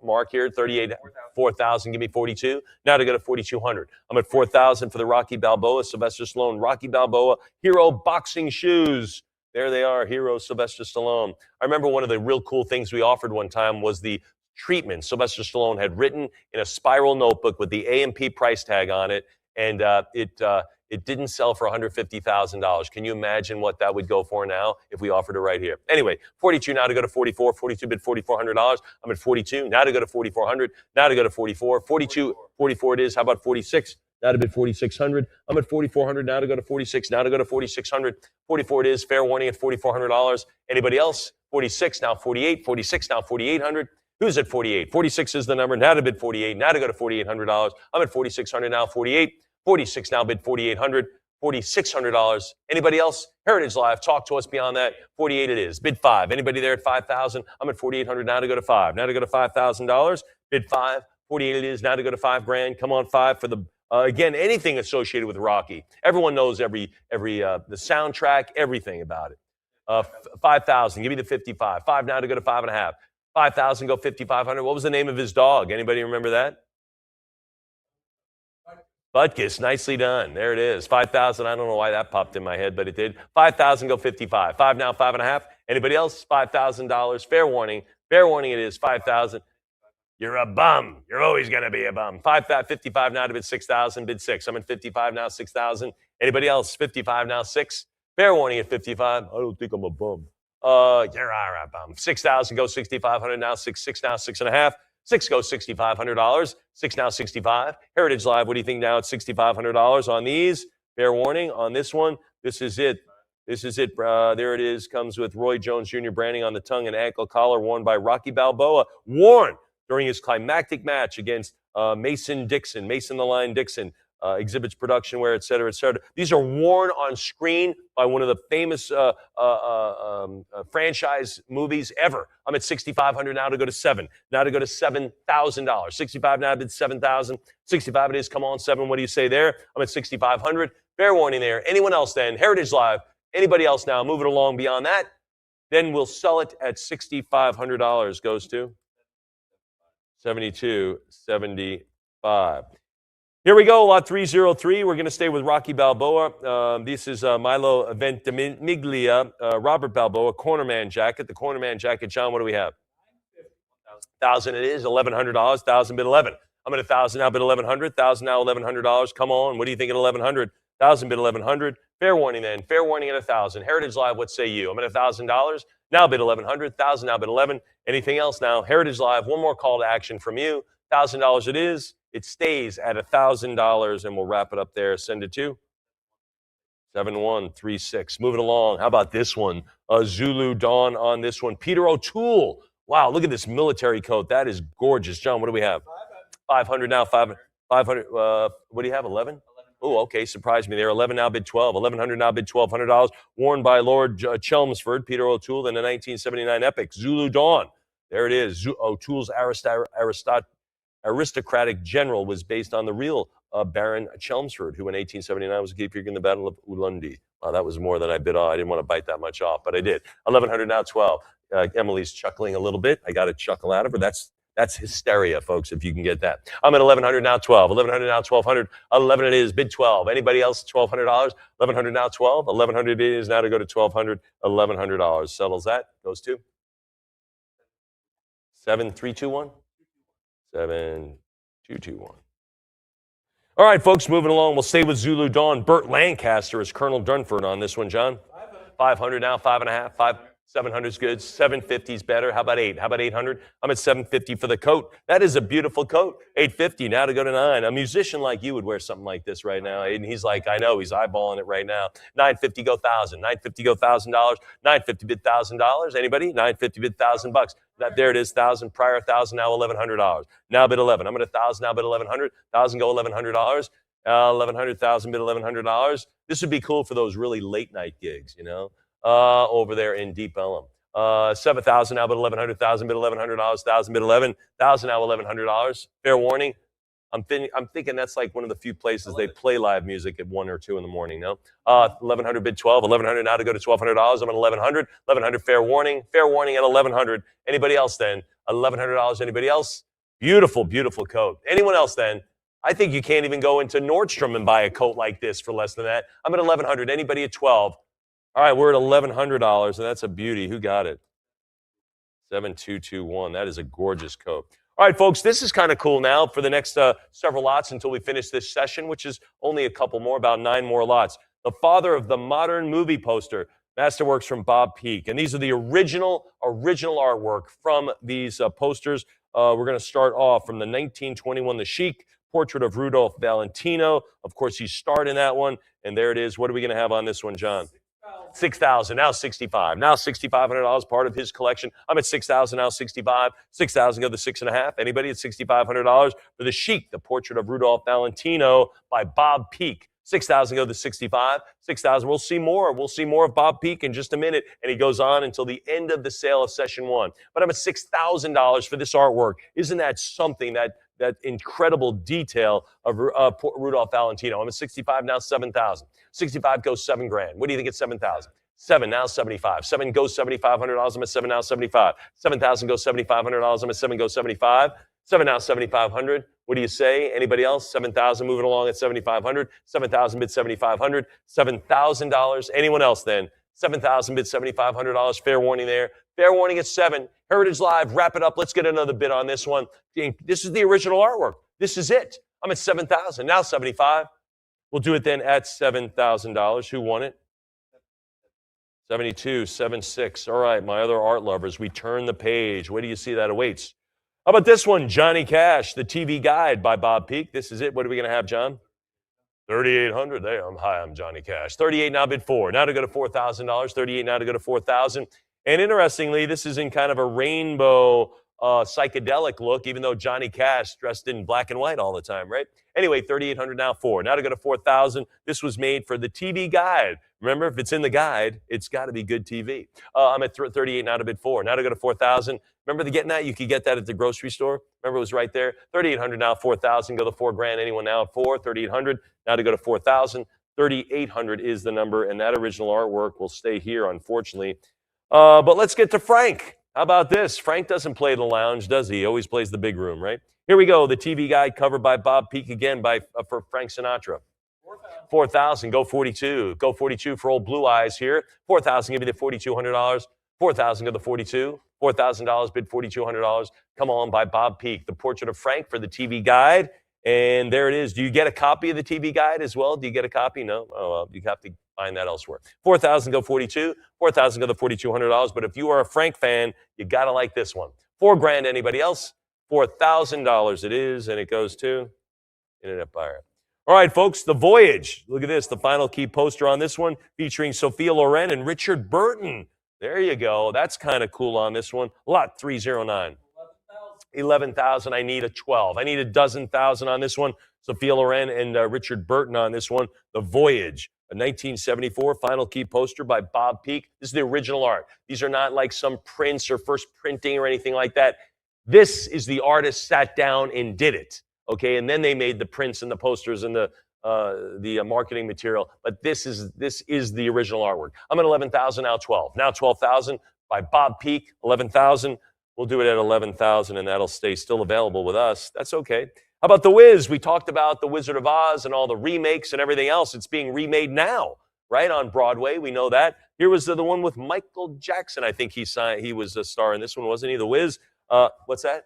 [SPEAKER 1] mark here. 38, 4,000, give me 42. Now to go to 4,200. I'm at 4,000 for the Rocky Balboa, Sylvester Stallone, Rocky Balboa, Hero boxing shoes. There they are, Hero Sylvester Stallone. I remember one of the real cool things we offered one time was the treatment Sylvester Stallone had written in a spiral notebook with the A&P price tag on it, and it didn't sell for $150,000. Can you imagine what that would go for now if we offered it right here? Anyway, 42 now to go to 44. 42 bid $4,400. I'm at 42. Now to go to 4,400. Now to go to 44. 42, 44 it is. How about 46? Now to bid 4,600. I'm at 4,400. Now to go to 46. Now to go to 4,600. 44 it is. Fair warning at $4,400. Anybody else? 46 now 48. 46 now 4,800. Who's at 48? 46 is the number. Now to bid 48. Now to go to $4,800. I'm at 4,600 now 48. 46 now bid 4,800, $4,600. Anybody else? Heritage Live, talk to us beyond that. 48 it is. Bid 5. Anybody there at 5,000? I'm at 4,800 now to go to 5. Now to go to $5,000. Bid 5. 48 it is. Now to go to 5 grand. Come on, 5 for the again anything associated with Rocky. Everyone knows the soundtrack, everything about it. 5,000. Give me the 55. 5 now to go to 5.5. 5,000 go 5,500. What was the name of his dog? Anybody remember that? Butkus, nicely done. There it is. 5,000. I don't know why that popped in my head, but it did. 5,000 go 55. 5 now, 5.5. Anybody else? $5,000. Fair warning. Fair warning it is. 5,000. You're a bum. You're always going to be a bum. 55 now to bid 6,000. Bid 6. I'm at 55 now, 6,000. Anybody else? 55 now, 6. Fair warning at 55. I don't think I'm a bum. You're a bum. 6,000 go 6,500 now. 6 now, 6.5. 6 goes $6,500. 6 now 65. Heritage Live, what do you think now at $6,500 on these? Fair warning on this one. This is it. This is it. There it is. Comes with Roy Jones Jr. branding on the tongue and ankle collar worn by Rocky Balboa. Worn during his climactic match against Mason the Lion Dixon. exhibits production wear, et cetera, et cetera. These are worn on screen by one of the famous franchise movies ever. I'm at $6,500 now to go to $7. Now to go to $7,000. 65 now bid 7,000. 65 it is. Come on, 7. What do you say there? I'm at 6,500. Fair warning there. Anyone else then? Heritage Live. Anybody else now? Move it along beyond that. Then we'll sell it at $6,500. Goes to 72.75. Here we go, lot 303. We're going to stay with Rocky Balboa. This is Milo Ventimiglia, Robert Balboa, Cornerman jacket. The Cornerman jacket, John, what do we have? 1,000 it is, $1,100, 1,000 bid 11. I'm at 1,000 now, bid 1,100, 1,000 now, $1,100. Come on, what do you think at 1,100? 1,000 bid 1,100. Fair warning then, fair warning at 1,000. Heritage Live, what say you? I'm at $1,000, now bid 1,100, 1,000 now, bid 11. Anything else now? Heritage Live, one more call to action from you. $1,000 it is. It stays at $1,000, and we'll wrap it up there. Send it to 7136. Moving along. How about this one? Zulu Dawn on this one. Peter O'Toole. Wow, look at this military coat. That is gorgeous. John, what do we have? 500 now. 500. What do you have? 11? Oh, okay. Surprised me there. 11 now, bid 12. 1,100 now, bid $1,200. Worn by Lord Chelmsford, Peter O'Toole, in the 1979 epic Zulu Dawn. There it is. O'Toole's aristocratic general was based on the real Baron Chelmsford, who in 1879 was a key figure in the Battle of Ulundi. Wow, that was more than I bid on. I didn't want to bite that much off, but I did. 1,100 now, 12. Emily's chuckling a little bit. I got a chuckle out of her. That's hysteria, folks, if you can get that. I'm at 1,100 now, 12. 1,100 now, 1,200. 11 it is, bid 12. Anybody else, $1,200? 1,100 now, 12. 1,100 it is now to go to 1,200. $1,100 settles that. Goes to 7,321. 7,221. All right, folks, moving along. We'll stay with Zulu Dawn. Burt Lancaster is Colonel Dunford on this one, John. 500 now, 5.5. 700 is good. 750 is better. How about 8? How about 800? I'm at 750 for the coat. That is a beautiful coat. 850 now to go to 9. A musician like you would wear something like this right now. And he's like, I know, he's eyeballing it right now. 950 go 1,000. 950 go $1,000. 950 bid $1,000. Anybody? 950 bid $1,000. There it is, 1,000. Prior 1,000. Now $1,100. Now bid 11. I'm at 1,000. Now bid 1,100. 1,000 go $1,100. 1,100. 1,000 bid $1,100. This would be cool for those really late night gigs, you know. Over there in Deep Ellum. 7,000 now, but 1,100. 1,000 bid $1,100. 1,000 bid 11. 1,000 now, $1,100. Fair warning. I'm thinking that's like one of the few places they play live music at 1 or 2 in the morning. No. 1,100 bid 12. 1,100 now to go to $1,200. I'm at 1,100. 1,100 fair warning. Fair warning at 1,100. Anybody else then? $1,100. Anybody else? Beautiful, beautiful coat. Anyone else then? I think you can't even go into Nordstrom and buy a coat like this for less than that. I'm at 1,100. Anybody at 12? All right, we're at $1,100, and that's a beauty. Who got it? 7221. That is a gorgeous coat. All right, folks, this is kind of cool now for the next several lots until we finish this session, which is only a couple more, about 9 more lots. The father of the modern movie poster, masterworks from Bob Peak. And these are the original artwork from these posters. We're going to start off from the 1921 The Sheik, portrait of Rudolph Valentino. Of course, he starred in that one. And there it is. What are we going to have on this one, John? 6,000, now 65. Now $6,500, part of his collection. I'm at 6,000, now 65. 6,000 go to 6.5. Anybody at $6,500 for The Sheik, the portrait of Rudolph Valentino by Bob Peak. 6,000 go to 65. 6,000. We'll see more. We'll see more of Bob Peak in just a minute, and he goes on until the end of the sale of session 1. But I'm at $6,000 for this artwork. Isn't that something, that incredible detail of Rudolph Valentino? I'm at 65, now 7,000. 65 goes $7,000. What do you think at 7,000? 7, now 75. 7 goes $7,500. I'm at 7, now 75. 7,000 goes $7,500. I'm at 7, goes 75. 7, now 7,500. What do you say? Anybody else? 7,000 moving along at 7,500. 7,000 bid 7,500. $7,000. Anyone else then? 7,000 bid $7,500. Fair warning there. Fair warning at 7. Heritage Live, wrap it up. Let's get another bid on this one. This is the original artwork. This is it. I'm at 7,000. Now 75. We'll do it then at $7,000. Who won it? 72, 76. All right, my other art lovers, we turn the page. Where do you see that awaits? How about this one? Johnny Cash, the TV Guide by Bob Peak. This is it. What are we going to have, John? 3,800. There, I'm Johnny Cash. 38 now bid 4. Now to go to $4,000. 38 now to go to 4,000. And interestingly, this is in kind of a rainbow psychedelic look, even though Johnny Cash dressed in black and white all the time, right? Anyway, 3,800 now 4. Now to go to 4,000. This was made for the TV Guide. Remember, if it's in the guide, it's got to be good TV. I'm at 38 now to bid 4. Now to go to 4,000. Remember getting that? You could get that at the grocery store. Remember, it was right there. 3,800 now 4,000. Go to $4,000. Anyone now at 4? 3,800. Now to go to 4,000. 3,800 is the number, and that original artwork will stay here, unfortunately. But let's get to Frank. How about this? Frank doesn't play the lounge, does he? He always plays the big room, right? Here we go. The TV Guide covered by Bob Peak again for Frank Sinatra. 4,000. Go 42. Go 42 for old Blue Eyes here. 4,000. Give me the $4,200. 4,000. Go the 42. $4,000 bid $4,200. Come on by Bob Peak. The Portrait of Frank for the TV Guide. And there it is. Do you get a copy of the TV Guide as well? Do you get a copy? No? Oh, well, you have to find that elsewhere. 4,000, go 42. 4,000, go the $4,200. But if you are a Frank fan, you got to like this one. $4,000, anybody else? $4,000 it is, and it goes to Internet Buyer. All right, folks, The Voyage. Look at this, the final key poster on this one, featuring Sophia Loren and Richard Burton. There you go. That's kind of cool on this one. Lot 309. 11,000. I need a 12. I need a dozen thousand on this one. Sophia Loren and Richard Burton on this one. The Voyage, a 1974 final key poster by Bob Peak. This is the original art. These are not like some prints or first printing or anything like that. This is the artist sat down and did it. Okay, and then they made the prints and the posters and the marketing material. But this is the original artwork. I'm at 11,000, now 12. Now 12,000 by Bob Peak. 11,000. We'll do it at 11,000, and that'll stay still available with us. That's okay. How about The Wiz? We talked about The Wizard of Oz and all the remakes and everything else. It's being remade now, right, on Broadway. We know that. Here was the one with Michael Jackson. I think he was a star in this one, wasn't he? The Wiz. What's that?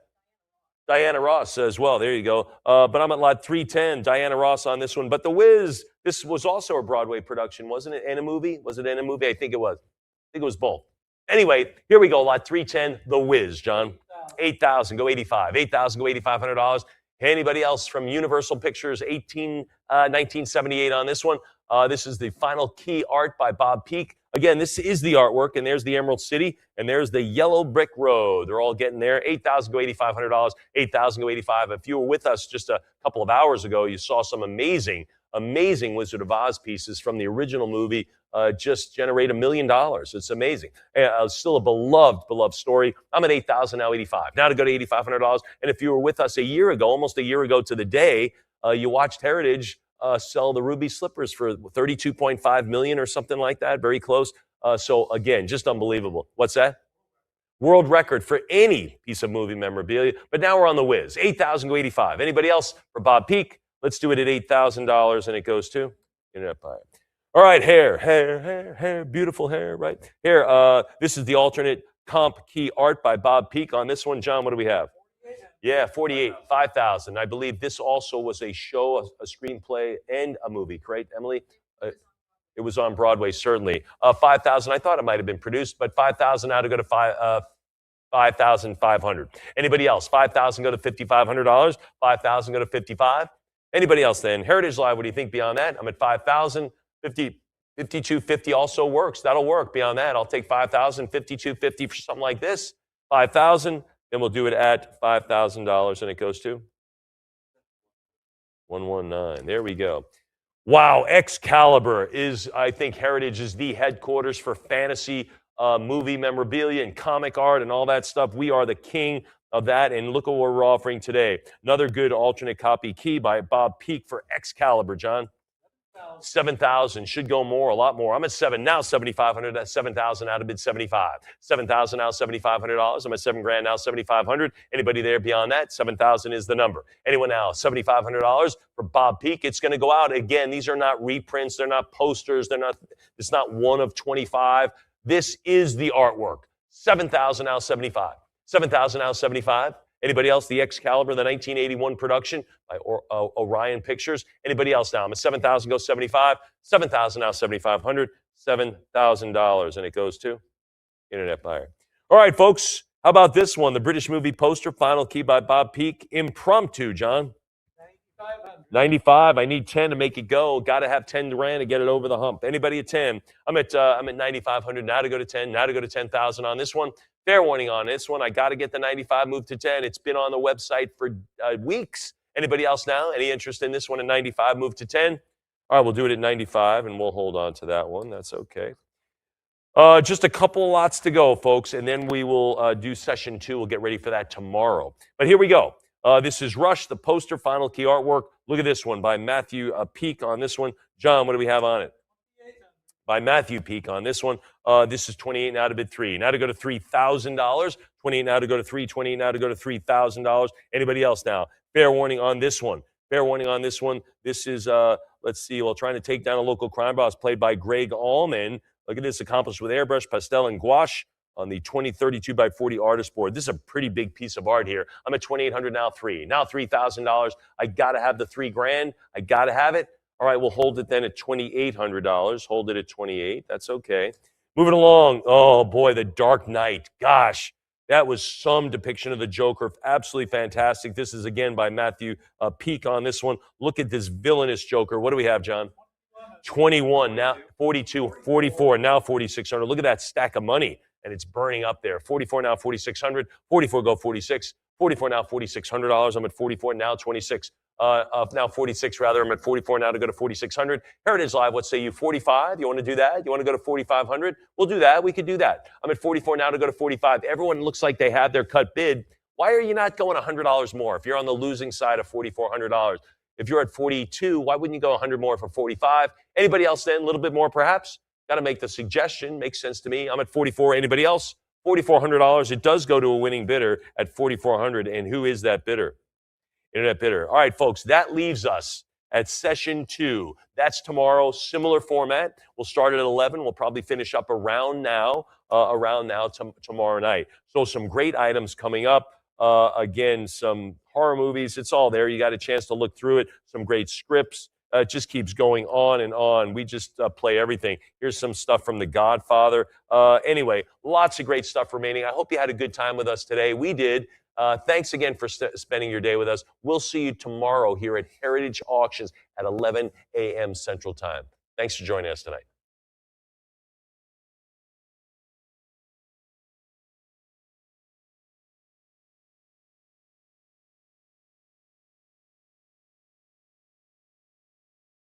[SPEAKER 1] Diana Ross as well. There you go. But I'm at lot 310. Diana Ross on this one. But The Wiz, this was also a Broadway production, wasn't it? And a movie? Was it in a movie? I think it was. I think it was both. Anyway, here we go. Lot 310, The Wiz, John. 8,000, go 85. 8,000, go $8,500. Anybody else from Universal Pictures, 1978 on this one? This is the final key art by Bob Peak. Again, this is the artwork, and there's the Emerald City, and there's the Yellow Brick Road. They're all getting there. 8,000, go $8,500. 8,000, go 85. If you were with us just a couple of hours ago, you saw some amazing Wizard of Oz pieces from the original movie just generate $1 million. It's amazing. Still a beloved story. I'm at 8,000, now 85. Now to go to $8,500. And if you were with us a year ago, almost a year ago to the day, you watched Heritage sell the ruby slippers for $32.5 million or something like that. Very close. So again, just unbelievable. What's that? World record for any piece of movie memorabilia. But now we're on The Wiz. 8,000, go 85. Anybody else for Bob Peak? Let's do it at $8,000, and it goes to Internet Buyer. All right, hair, beautiful hair, right? Here, this is the alternate comp key art by Bob Peak. On this one, John, what do we have? Yeah, 48, 5,000. I believe this also was a show, a screenplay, and a movie, correct, Emily? It was on Broadway, certainly. 5,000, I thought it might have been produced, but 5,000 now to go to 5,500. Anybody else? 5,000 go to $5,500. 5,000 go to 55. Anybody else then? Heritage Live, what do you think beyond that? I'm at 5,000. 5250 also works. That'll work. Beyond that, I'll take 5,000, 5250 for something like this. 5,000, then we'll do it at $5,000, and it goes to 119. There we go. Wow, Excalibur is, I think, Heritage is the headquarters for fantasy movie memorabilia and comic art and all that stuff. We are the king of that, and look at what we're offering today. Another good alternate copy key by Bob Peak for Excalibur, John. 7,000, should go more, a lot more. I'm at 7 now, 7,500. That's 7,000 out of bid 75. 7,000 now, $7,500. I'm at $7,000 now, 7,500. Anybody there beyond that? 7,000 is the number. Anyone now? $7,500 for Bob Peak. It's going to go out again. These are not reprints. They're not posters. It's not one of 25. This is the artwork. 7,000 now, 75. 7,000 now, 75. Anybody else? The Excalibur, the 1981 production by Orion Pictures. Anybody else now? I'm at 7,000, go 75. 7,000 now, 7,500. $7,000, and it goes to Internet Buyer. All right, folks. How about this one? The British movie poster, final key by Bob Peak. Impromptu, John. 95. I need 10 to make it go. Got to have 10 grand to get it over the hump. Anybody at 10? I'm at 9,500 now to go to 10. Now to go to 10,000 on this one. Fair warning on this one. I got to get the 95 moved to 10. It's been on the website for weeks. Anybody else now? Any interest in this one at 95 moved to 10? All right, we'll do it at 95 and we'll hold on to that one. That's okay. Just a couple lots to go, folks, and then we will do session 2. We'll get ready for that tomorrow. But here we go. This is Rush, the poster, final key artwork. Look at this one by Matthew Peak on this one. John, what do we have on it? By Matthew Peak on this one. This is 28 now to bid 3. Now to go to $3,000. 28 now to go to 3. 28 now to go to $3,000. Anybody else now? Fair warning on this one. Fair warning on this one. This is, let's see, while trying to take down a local crime boss played by Greg Allman. Look at this, accomplished with airbrush, pastel, and gouache on the 2032 by 40 artist board. This is a pretty big piece of art here. I'm at 2,800 now 3. Now $3,000. I got to have the 3 grand. I got to have it. All right, we'll hold it then at $2,800. Hold it at 28. That's okay. Moving along. Oh boy, The Dark Knight. Gosh, that was some depiction of the Joker. Absolutely fantastic. This is again by Matthew Peak on this one. Look at this villainous Joker. What do we have, John? 21, now 42, 44, now 4,600. Look at that stack of money, and it's burning up there. 44 now 4,600, 44 go 46, 44 now $4,600. I'm at 44 now 26. Now 46 rather. I'm at 44 now to go to 4,600. Heritage Live. What say you? 45. You want to do that? You want to go to 4,500? We'll do that. We could do that. I'm at 44 now to go to 45. Everyone looks like they have their cut bid. Why are you not going $100 more if you're on the losing side of $4,400? If you're at 42, why wouldn't you go 100 more for 45? Anybody else then? A little bit more perhaps? Got to make the suggestion. Makes sense to me. I'm at 44. Anybody else? $4,400. It does go to a winning bidder at 4,400. And who is that bidder? Internet bidder. All right, folks, that leaves us at session 2. That's tomorrow. Similar format. We'll start at 11. We'll probably finish up around now tomorrow night. So some great items coming up. Again, some horror movies. It's all there. You got a chance to look through it. Some great scripts. It just keeps going on and on. We just play everything. Here's some stuff from The Godfather. Anyway, lots of great stuff remaining. I hope you had a good time with us today. We did. Thanks again for spending your day with us. We'll see you tomorrow here at Heritage Auctions at 11 a.m. Central Time. Thanks for joining us tonight.